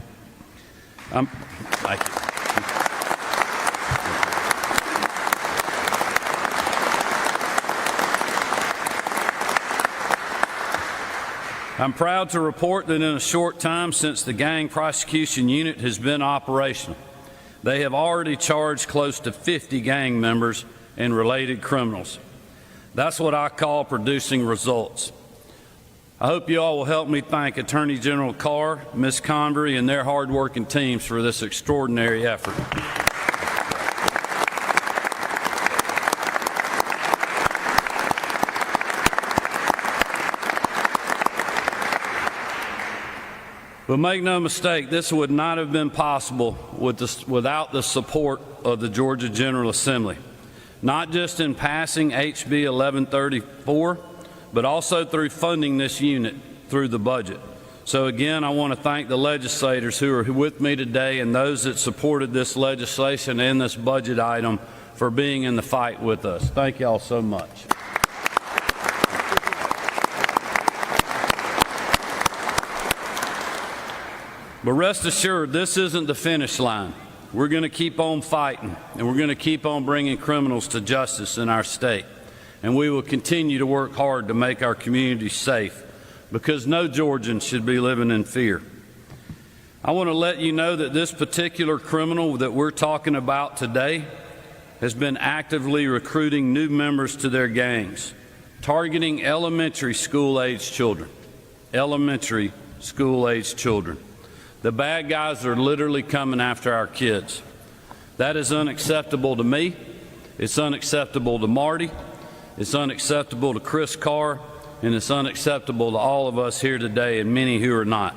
Thank you. I'm proud to report that in a short time since the Gang Prosecution Unit has been operational, they have already charged close to 50 gang members and related criminals. That's what I call producing results. I hope you all will help me thank Attorney General Carr, Ms. Convery, and their hard-working teams for this extraordinary effort. But make no mistake, this would not have been possible without the support of the Georgia General Assembly, not just in passing HB 1134, but also through funding this unit through the budget. So again, I want to thank the legislators who are with me today and those that supported this legislation and this budget item for being in the fight with us. Thank you all so much. But rest assured, this isn't the finish line. We're going to keep on fighting, and we're going to keep on bringing criminals to justice in our state. And we will continue to work hard to make our communities safe, because no Georgian should be living in fear. I want to let you know that this particular criminal that we're talking about today has been actively recruiting new members to their gangs, targeting elementary school-age children. Elementary school-age children. The bad guys are literally coming after our kids. That is unacceptable to me. It's unacceptable to Marty. It's unacceptable to Chris Carr. And it's unacceptable to all of us here today and many who are not.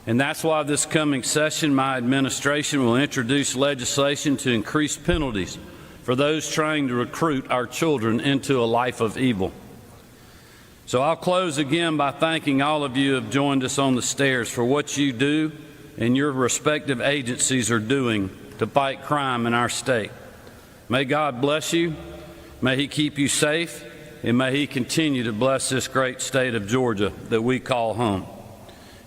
And that's why this coming session, my administration will introduce legislation to increase penalties for those trying to recruit our children into a life of evil. So I'll close again by thanking all of you who have joined us on the stairs for what you do and your respective agencies are doing to fight crime in our state. May God bless you, may He keep you safe, and may He continue to bless this great state of Georgia that we call home.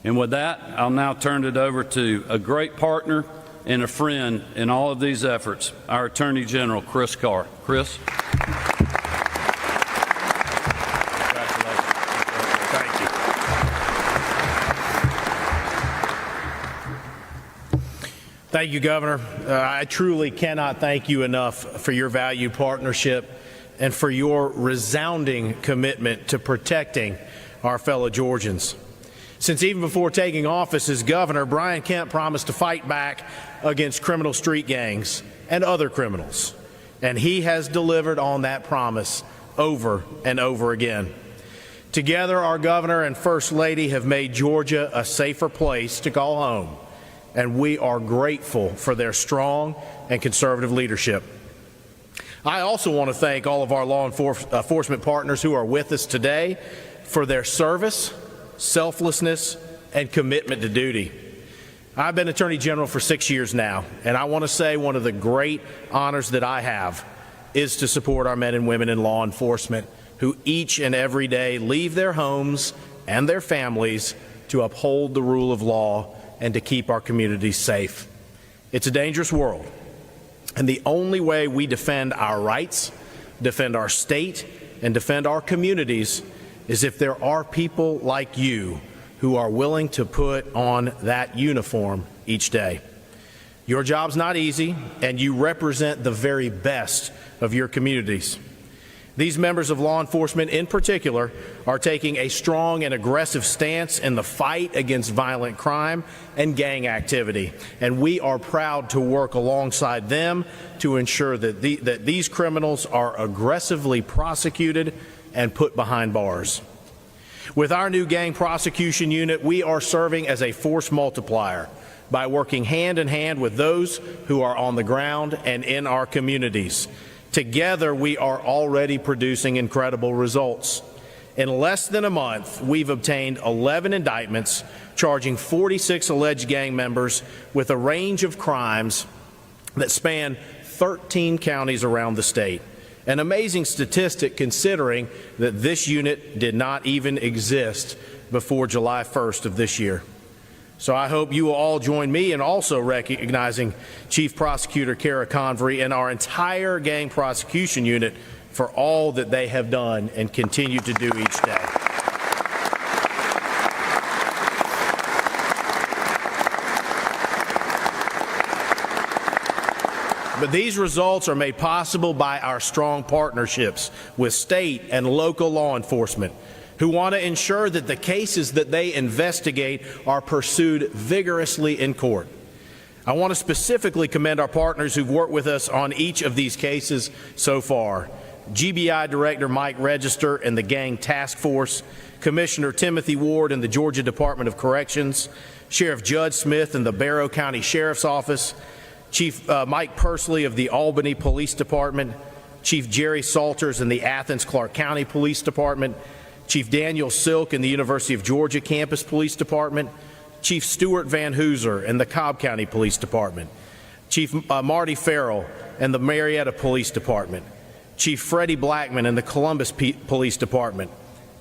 And with that, I'll now turn it over to a great partner and a friend in all of these efforts, our Attorney General, Chris Carr. Chris? Thank you, Governor. I truly cannot thank you enough for your valued partnership and for your resounding commitment to protecting our fellow Georgians. Since even before taking office as governor, Brian Kemp promised to fight back against criminal street gangs and other criminals, and he has delivered on that promise over and over again. Together, our governor and first lady have made Georgia a safer place to call home, and we are grateful for their strong and conservative leadership. I also want to thank all of our law enforcement partners who are with us today for their service, selflessness, and commitment to duty. I've been Attorney General for 6 years now, and I want to say one of the great honors that I have is to support our men and women in law enforcement who each and every day leave their homes and their families to uphold the rule of law and to keep our communities safe. It's a dangerous world, and the only way we defend our rights, defend our state, and defend our communities is if there are people like you who are willing to put on that uniform each day. Your job's not easy, and you represent the very best of your communities. These members of law enforcement in particular are taking a strong and aggressive stance in the fight against violent crime and gang activity, and we are proud to work alongside them to ensure that these criminals are aggressively prosecuted and put behind bars. With our new gang prosecution unit, we are serving as a force multiplier by working hand in hand with those who are on the ground and in our communities. Together, we are already producing incredible results. In less than a month, we've obtained 11 indictments charging 46 alleged gang members with a range of crimes that span 13 counties around the state. An amazing statistic considering that this unit did not even exist before July 1st of this year. So I hope you will all join me in also recognizing Chief Prosecutor Kara Convery and our entire gang prosecution unit for all that they have done and continue to do each day. But these results are made possible by our strong partnerships with state and local law enforcement, who want to ensure that the cases that they investigate are pursued vigorously in court. I want to specifically commend our partners who've worked with us on each of these cases so far. GBI Director Mike Register and the Gang Task Force, Commissioner Timothy Ward and the Georgia Department of Corrections, Sheriff Judd Smith and the Barrow County Sheriff's Office, Chief Mike Pursley of the Albany Police Department, Chief Jerry Salters and the Athens-Clarke County Police Department, Chief Daniel Silk in the University of Georgia Campus Police Department, Chief Stuart Van Hooser in the Cobb County Police Department, Chief Marty Farrell and the Marietta Police Department, Chief Freddie Blackman in the Columbus Police Department,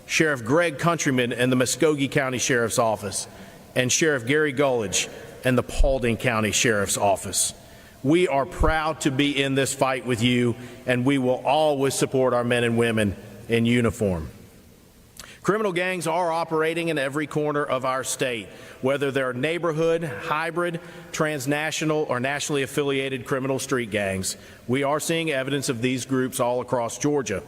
Sheriff Greg Countryman in the Muskogee County Sheriff's Office, and Sheriff Gary Gullidge in the Paulding County Sheriff's Office. We are proud to be in this fight with you, and we will always support our men and women in uniform. Criminal gangs are operating in every corner of our state, whether they're neighborhood, hybrid, transnational, or nationally affiliated criminal street gangs. We are seeing evidence of these groups all across Georgia.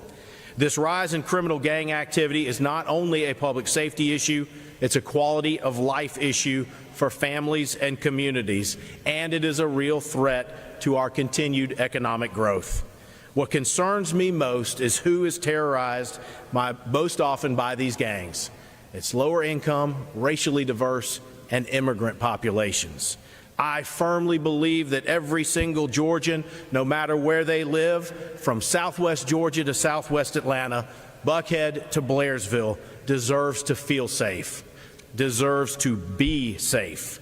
This rise in criminal gang activity is not only a public safety issue, it's a quality of life issue for families and communities, and it is a real threat to our continued economic growth. What concerns me most is who is terrorized most often by these gangs. It's lower income, racially diverse, and immigrant populations. I firmly believe that every single Georgian, no matter where they live, from Southwest Georgia to Southwest Atlanta, Buckhead to Blairsville deserves to feel safe, deserves to be safe.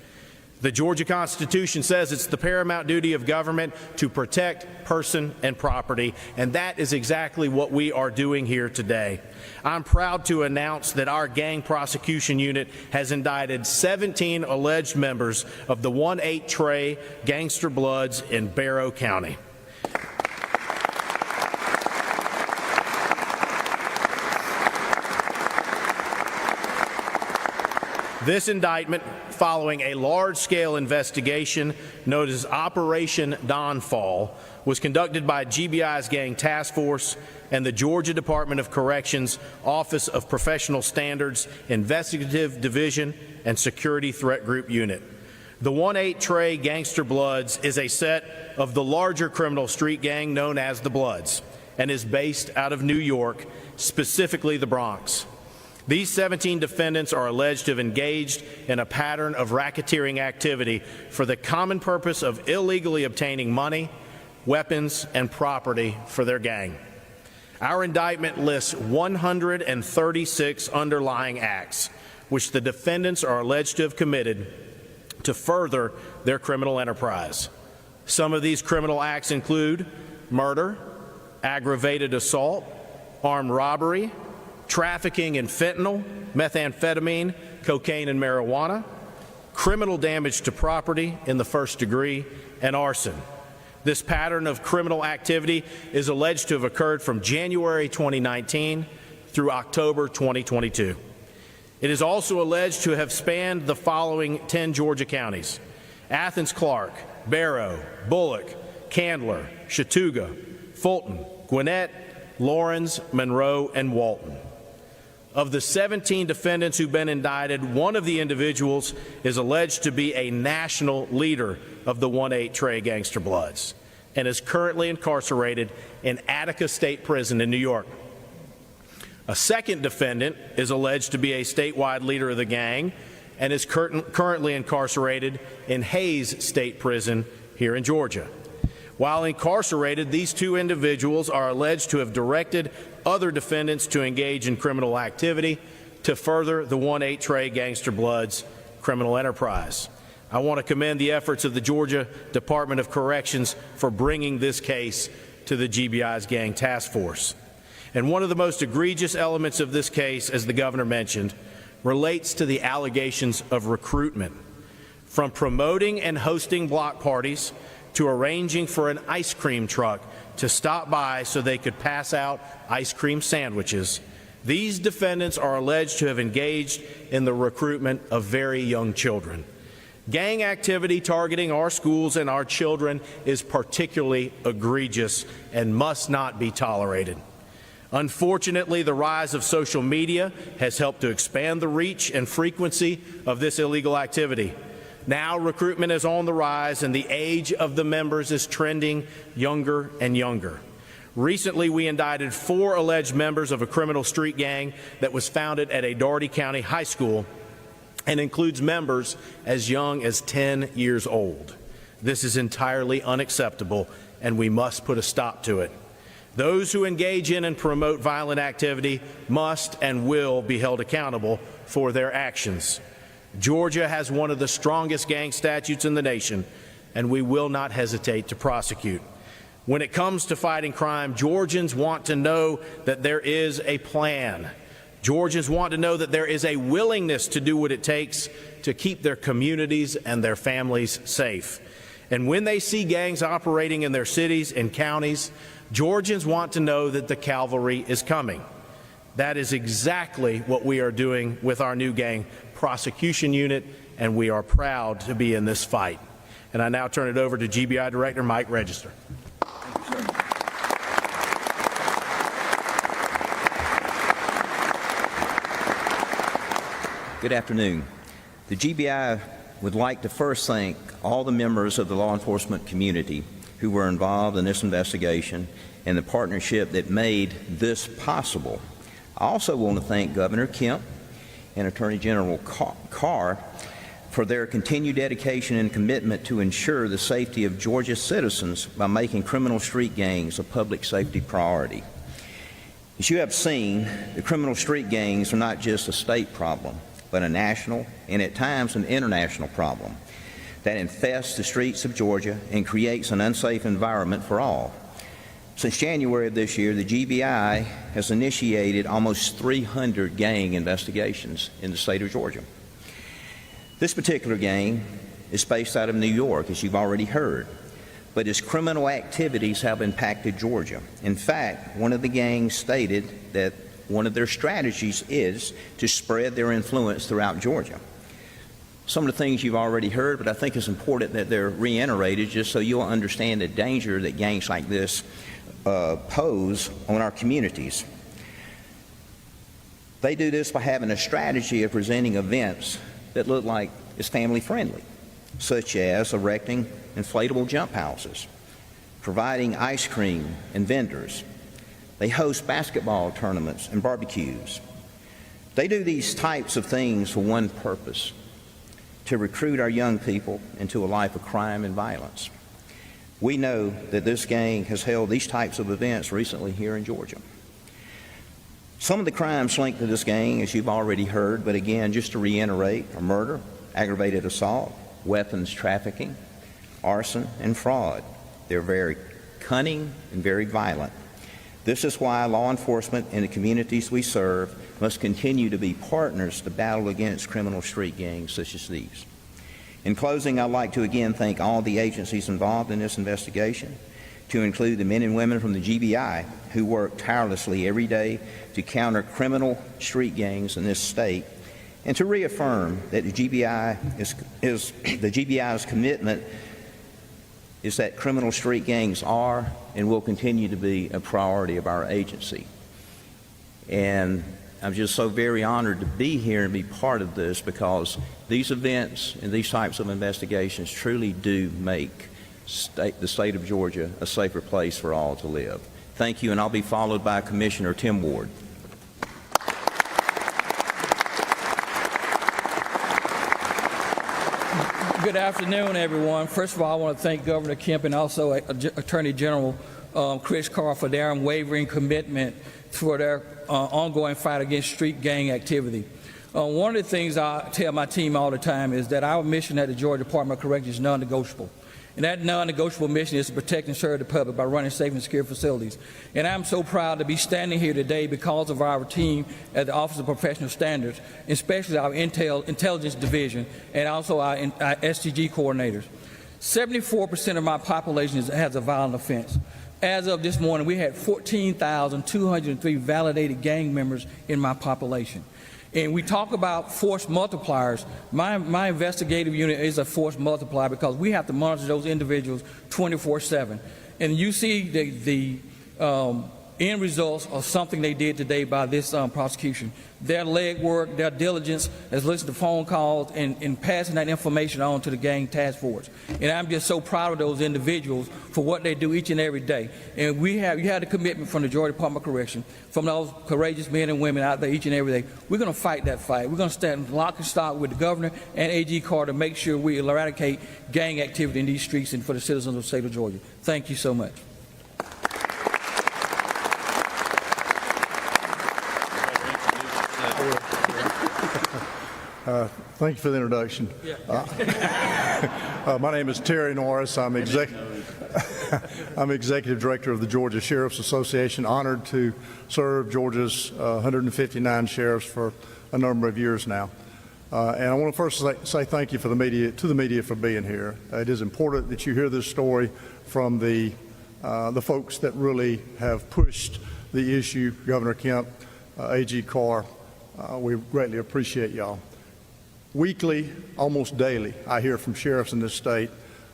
The Georgia Constitution says it's the paramount duty of government to protect person and property, and that is exactly what we are doing here today. I'm proud to announce that our gang prosecution unit has indicted 17 alleged members of the 1-8 Trey Gangster Bloods in Barrow County. This indictment, following a large-scale investigation known as Operation Dawnfall, was conducted by GBI's Gang Task Force and the Georgia Department of Corrections Office of Professional Standards Investigative Division and Security Threat Group Unit. The 1-8 Trey Gangster Bloods is a set of the larger criminal street gang known as the Bloods and is based out of New York, specifically the Bronx. These 17 defendants are alleged to have engaged in a pattern of racketeering activity for the common purpose of illegally obtaining money, weapons, and property for their gang. Our indictment lists 136 underlying acts, which the defendants are alleged to have committed to further their criminal enterprise. Some of these criminal acts include murder, aggravated assault, armed robbery, trafficking in fentanyl, methamphetamine, cocaine, and marijuana, criminal damage to property in the first degree, and arson. This pattern of criminal activity is alleged to have occurred from January 2019 through October 2022. It is also alleged to have spanned the following 10 Georgia counties: Athens, Clark, Barrow, Bullock, Candler, Chattooga, Fulton, Gwinnett, Lawrence, Monroe, and Walton. Of the 17 defendants who've been indicted, one of the individuals is alleged to be a national leader of the 1-8 Trey Gangster Bloods and is currently incarcerated in Attica State Prison in New York. A second defendant is alleged to be a statewide leader of the gang and is currently incarcerated in Hayes State Prison here in Georgia. While incarcerated, these two individuals are alleged to have directed other defendants to engage in criminal activity to further the 1-8 Trey Gangster Bloods criminal enterprise. I want to commend the efforts of the Georgia Department of Corrections for bringing this case to the GBI's Gang Task Force. And one of the most egregious elements of this case, as the governor mentioned, relates to the allegations of recruitment. From promoting and hosting block parties to arranging for an ice cream truck to stop by so they could pass out ice cream sandwiches, these defendants are alleged to have engaged in the recruitment of very young children. Gang activity targeting our schools and our children is particularly egregious and must not be tolerated. Unfortunately, the rise of social media has helped to expand the reach and frequency of this illegal activity. Now recruitment is on the rise and the age of the members is trending younger and younger. Recently, we indicted 4 alleged members of a criminal street gang that was founded at a Dougherty County high school and includes members as young as 10 years old. This is entirely unacceptable, and we must put a stop to it. Those who engage in and promote violent activity must and will be held accountable for their actions. Georgia has one of the strongest gang statutes in the nation, and we will not hesitate to prosecute. When it comes to fighting crime, Georgians want to know that there is a plan. Georgians want to know that there is a willingness to do what it takes to keep their communities and their families safe. And when they see gangs operating in their cities and counties, Georgians want to know that the cavalry is coming. That is exactly what we are doing with our new gang prosecution unit, and we are proud to be in this fight. And I now turn it over to GBI Director Mike Register. Good afternoon. The GBI would like to first thank all the members of the law enforcement community who were involved in this investigation and the partnership that made this possible. I also want to thank Governor Kemp and Attorney General Carr for their continued dedication and commitment to ensure the safety of Georgia citizens by making criminal street gangs a public safety priority. As you have seen, the criminal street gangs are not just a state problem, but a national and at times an international problem that infests the streets of Georgia and creates an unsafe environment for all. Since January of this year, the GBI has initiated almost 300 gang investigations in the state of Georgia. This particular gang is based out of New York, as you've already heard, but its criminal activities have impacted Georgia. In fact, one of the gangs stated that one of their strategies is to spread their influence throughout Georgia. Some of the things you've already heard, but I think it's important that they're reiterated just so you'll understand the danger that gangs like this pose on our communities. They do this by having a strategy of presenting events that look like it's family friendly, such as erecting inflatable jump houses, providing ice cream and vendors. They host basketball tournaments and barbecues. They do these types of things for one purpose: to recruit our young people into a life of crime and violence. We know that this gang has held these types of events recently here in Georgia. Some of the crimes linked to this gang, as you've already heard, but again, just to reiterate, are murder, aggravated assault, weapons trafficking, arson, and fraud. They're very cunning and very violent. This is why law enforcement in the communities we serve must continue to be partners to battle against criminal street gangs such as these. In closing, I'd like to again thank all the agencies involved in this investigation, to include the men and women from the GBI who work tirelessly every day to counter criminal street gangs in this state, and to reaffirm that the GBI's commitment is that criminal street gangs are and will continue to be a priority of our agency. And I'm just so very honored to be here and be part of this, because these events and these types of investigations truly do make the state of Georgia a safer place for all to live. Thank you, and I'll be followed by Commissioner Tim Ward. Good afternoon, everyone. First of all, I want to thank Governor Kemp and also Attorney General Chris Carr for their unwavering commitment for their ongoing fight against street gang activity. One of the things I tell my team all the time is that our mission at the Georgia Department of Corrections is non-negotiable. And that non-negotiable mission is to protect and serve the public by running safe and secure facilities. And I'm so proud to be standing here today because of our team at the Office of Professional Standards, especially our Intelligence Division and also our STG coordinators. 74% of my population has a violent offense. As of this morning, we had 14,203 validated gang members in my population. And we talk about force multipliers. My investigative unit is a force multiplier because we have to monitor those individuals 24/7. And you see the end results of something they did today by this prosecution. Their legwork, their diligence has listened to phone calls and passing that information on to the gang task force. And I'm just so proud of those individuals for what they do each and every day. And you have the commitment from the Georgia Department of Correction, from those courageous men and women out there each and every day. We're going to fight that fight. We're going to stand lock and stock with the governor and AG Carr to make sure we eradicate gang activity in these streets and for the citizens of the state of Georgia. Thank you so much. Thank you for the introduction. My name is Terry Norris. I'm Executive Director of the Georgia Sheriff's Association. Honored to serve Georgia's 159 sheriffs for a number of years now. And I want to first say thank you to the media for being here. It is important that you hear this story from the folks that really have pushed the issue. Governor Kemp, AG Carr, we greatly appreciate y'all. Weekly, almost daily, I hear from sheriffs in this state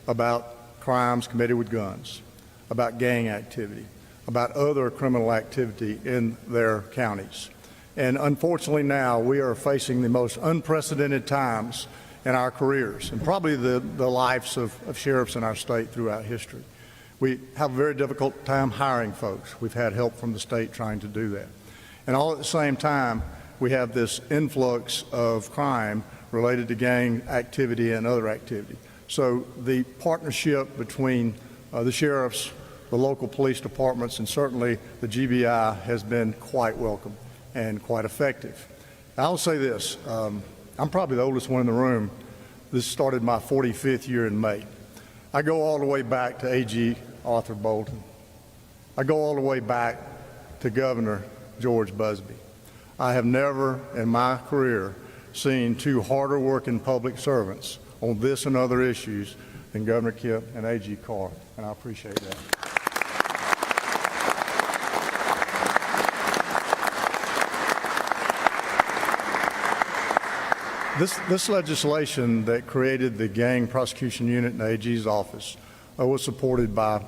about crimes committed with guns, about gang activity, about other criminal activity in their counties. And unfortunately now we are facing the most unprecedented times in our careers and probably the lives of sheriffs in our state throughout history. We have a very difficult time hiring folks. We've had help from the state trying to do that. And all at the same time, we have this influx of crime related to gang activity and other activity. So the partnership between the sheriffs, the local police departments, and certainly the GBI has been quite welcome and quite effective. I'll say this, I'm probably the oldest one in the room. This started my 45th year in May. I go all the way back to AG Arthur Bolton. I go all the way back to Governor George Busby. I have never in my career seen two harder working public servants on this and other issues than Governor Kemp and AG Carr, and I appreciate that. This legislation that created the gang prosecution unit in the AG's office was supported by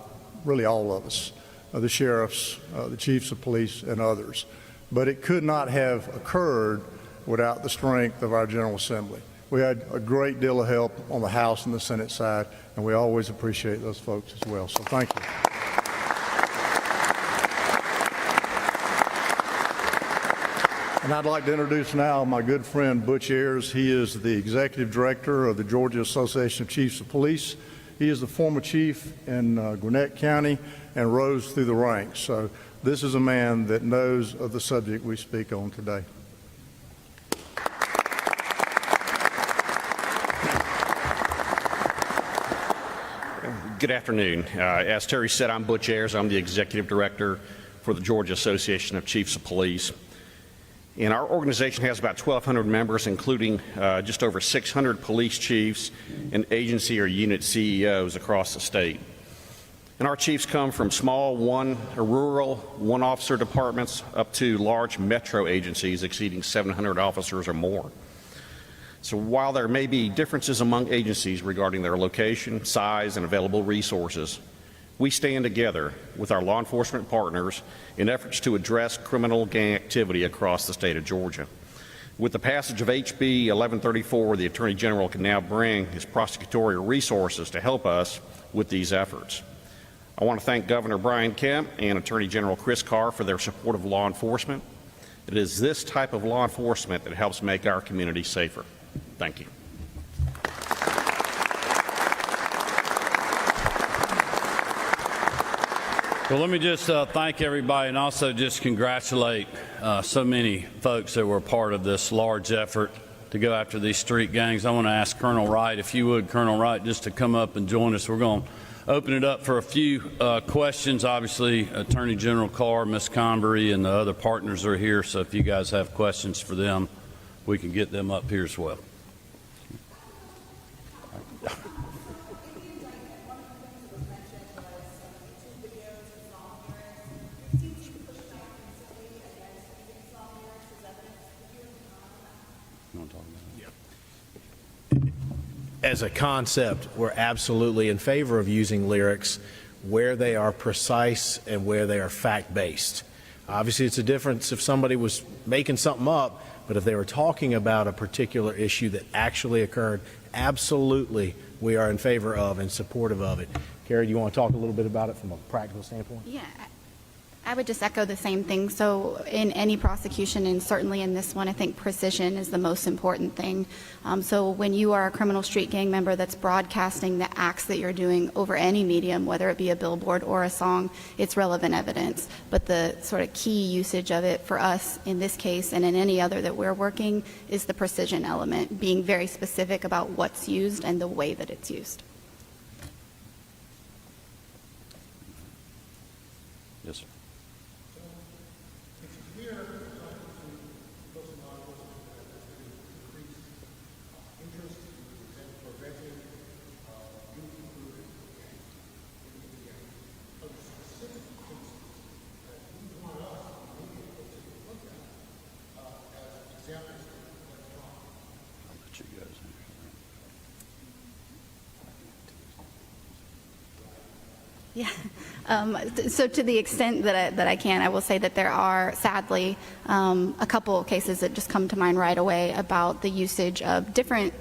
really all of us, the sheriffs, the chiefs of police, and others. But it could not have occurred without the strength of our General Assembly. We had a great deal of help on the House and the Senate side, and we always appreciate those folks as well. So thank you. And I'd like to introduce now my good friend Butch Ayers. He is the Executive Director of the Georgia Association of Chiefs of Police. He is the former chief in Gwinnett County and rose through the ranks. So this is a man that knows of the subject we speak on today. Good afternoon. As Terry said, I'm Butch Ayers. I'm the Executive Director for the Georgia Association of Chiefs of Police. And our organization has about 1,200 members, including just over 600 police chiefs and agency or unit CEOs across the state. And our chiefs come from small rural one-officer departments up to large metro agencies exceeding 700 officers or more. So while there may be differences among agencies regarding their location, size, and available resources, we stand together with our law enforcement partners in efforts to address criminal gang activity across the state of Georgia. With the passage of HB 1134, the Attorney General can now bring his prosecutorial resources to help us with these efforts. I want to thank Governor Brian Kemp and Attorney General Chris Carr for their support of law enforcement. It is this type of law enforcement that helps make our community safer. Thank you. Well, let me just thank everybody and also just congratulate so many folks that were part of this large effort to go after these street gangs. I want to ask Colonel Wright, if you would, Colonel Wright, just to come up and join us. We're going to open it up for a few questions. Obviously, Attorney General Carr, Ms. Convery, and the other partners are here, so if you guys have questions for them, we can get them up here as well. As a concept, we're absolutely in favor of using lyrics where they are precise and where they are fact-based. Obviously, it's a difference if somebody was making something up, but if they were talking about a particular issue that actually occurred, absolutely we are in favor of and supportive of it. Carrie, do you want to talk a little bit about it from a practical standpoint? Yeah, I would just echo the same thing. So in any prosecution, and certainly in this one, I think precision is the most important thing. So when you are a criminal street gang member that's broadcasting the acts that you're doing over any medium, whether it be a billboard or a song, it's relevant evidence. But the sort of key usage of it for us in this case and in any other that we're working is the precision element, being very specific about what's used and the way that it's used. Yes, sir. Yeah. So to the extent that I can, I will say that there are, sadly, a couple of cases that just come to mind right away about the usage of different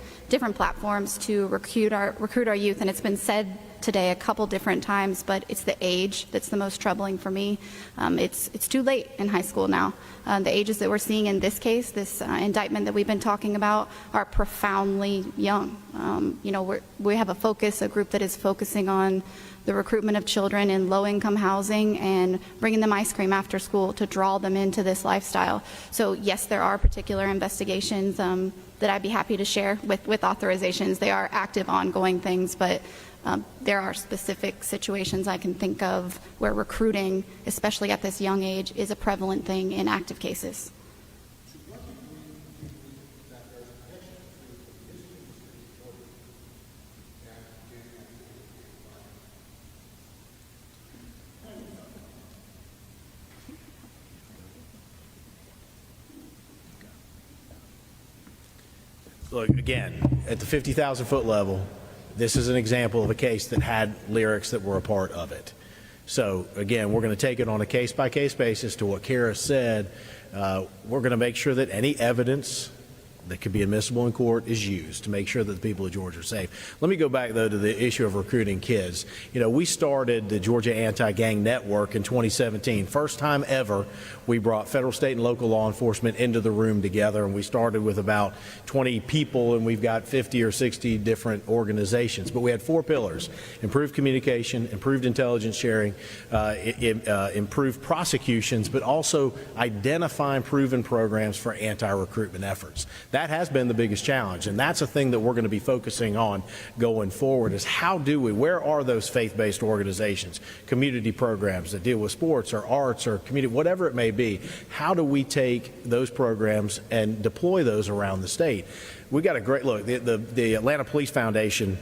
platforms to recruit our youth, and it's been said today a couple different times, but it's the age that's the most troubling for me. It's too late in high school now. The ages that we're seeing in this case, this indictment that we've been talking about, are profoundly young. We have a group that is focusing on the recruitment of children in low-income housing and bringing them ice cream after school to draw them into this lifestyle. So yes, there are particular investigations that I'd be happy to share with authorizations. They are active, ongoing things, but there are specific situations I can think of where recruiting, especially at this young age, is a prevalent thing in active cases. Look, again, at the 50,000-foot level, this is an example of a case that had lyrics that were a part of it. So, again, we're going to take it on a case-by-case basis to what Kara said. We're going to make sure that any evidence that could be admissible in court is used to make sure that the people of Georgia are safe. Let me go back, though, to the issue of recruiting kids. You know, we started the Georgia Anti-Gang Network in 2017. First time ever we brought federal, state, and local law enforcement into the room together, and we started with about 20 people, and we've got 50 or 60 different organizations. But we had 4 pillars: improved communication, improved intelligence sharing, improved prosecutions, but also identifying proven programs for anti-recruitment efforts. That has been the biggest challenge, and that's a thing that we're going to be focusing on going forward, is where are those faith-based organizations, community programs that deal with sports or arts or community, whatever it may be. How do we take those programs and deploy those around the state? We got a great look. The Atlanta Police Foundation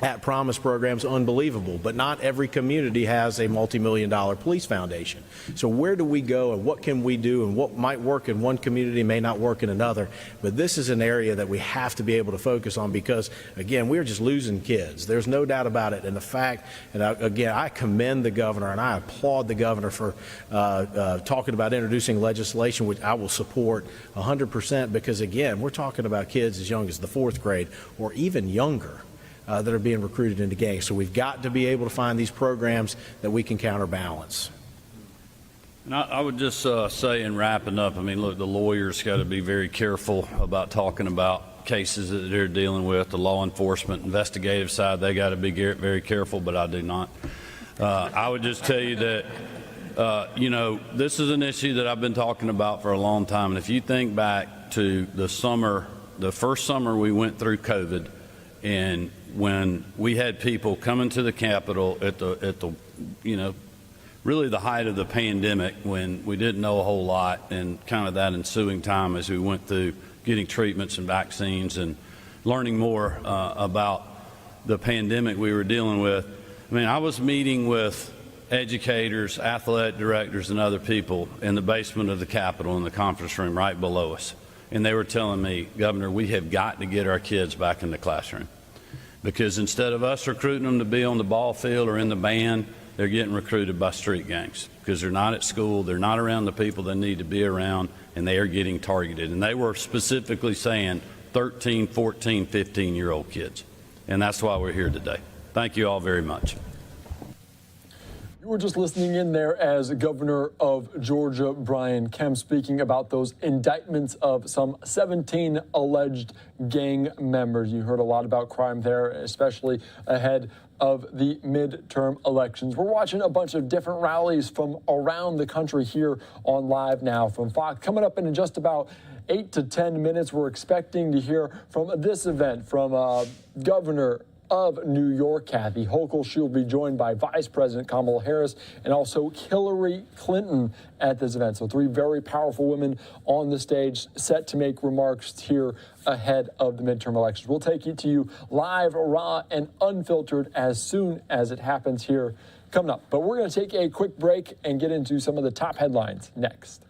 at Promise program's unbelievable, but not every community has a multi-million-dollar police foundation. So where do we go, and what can we do, and what might work in one community may not work in another? But this is an area that we have to be able to focus on, because again, we're just losing kids. There's no doubt about it. And the fact, and again, I commend the governor and I applaud the governor for talking about introducing legislation, which I will support 100%, because again, we're talking about kids as young as the 4th grade or even younger that are being recruited into gangs. So we've got to be able to find these programs that we can counterbalance. And I would just say, in wrapping up, I mean, look, the lawyers got to be very careful about talking about cases that they're dealing with. The law enforcement investigative side, they got to be very careful, but I do not. I would just tell you that, you know, this is an issue that I've been talking about for a long time. And if you think back to the first summer we went through COVID, and when we had people coming to the Capitol at the you know, really the height of the pandemic, when we didn't know a whole lot, and kind of that ensuing time as we went through getting treatments and vaccines and learning more about the pandemic we were dealing with. I mean, I was meeting with educators, athletic directors, and other people in the basement of the Capitol in the conference room right below us. And they were telling me, Governor, we have got to get our kids back in the classroom, because instead of us recruiting them to be on the ball field or in the band, they're getting recruited by street gangs, because they're not at school, they're not around the people they need to be around, and they are getting targeted. And they were specifically saying 13, 14, 15-year-old kids. And that's why we're here today. Thank you all very much. You were just listening in there as Governor of Georgia, Brian Kemp, speaking about those indictments of some 17 alleged gang members. You heard a lot about crime there, especially ahead of the midterm elections. We're watching a bunch of different rallies from around the country here on Live Now from Fox. Coming up in just about 8 to 10 minutes, we're expecting to hear from this event from Governor of New York, Kathy Hochul. She'll be joined by Vice President Kamala Harris and also Hillary Clinton at this event. So 3 very powerful women on the stage, set to make remarks here ahead of the midterm elections. We'll take it to you live, raw, and unfiltered as soon as it happens here coming up. But we're going to take a quick break and get into some of the top headlines next.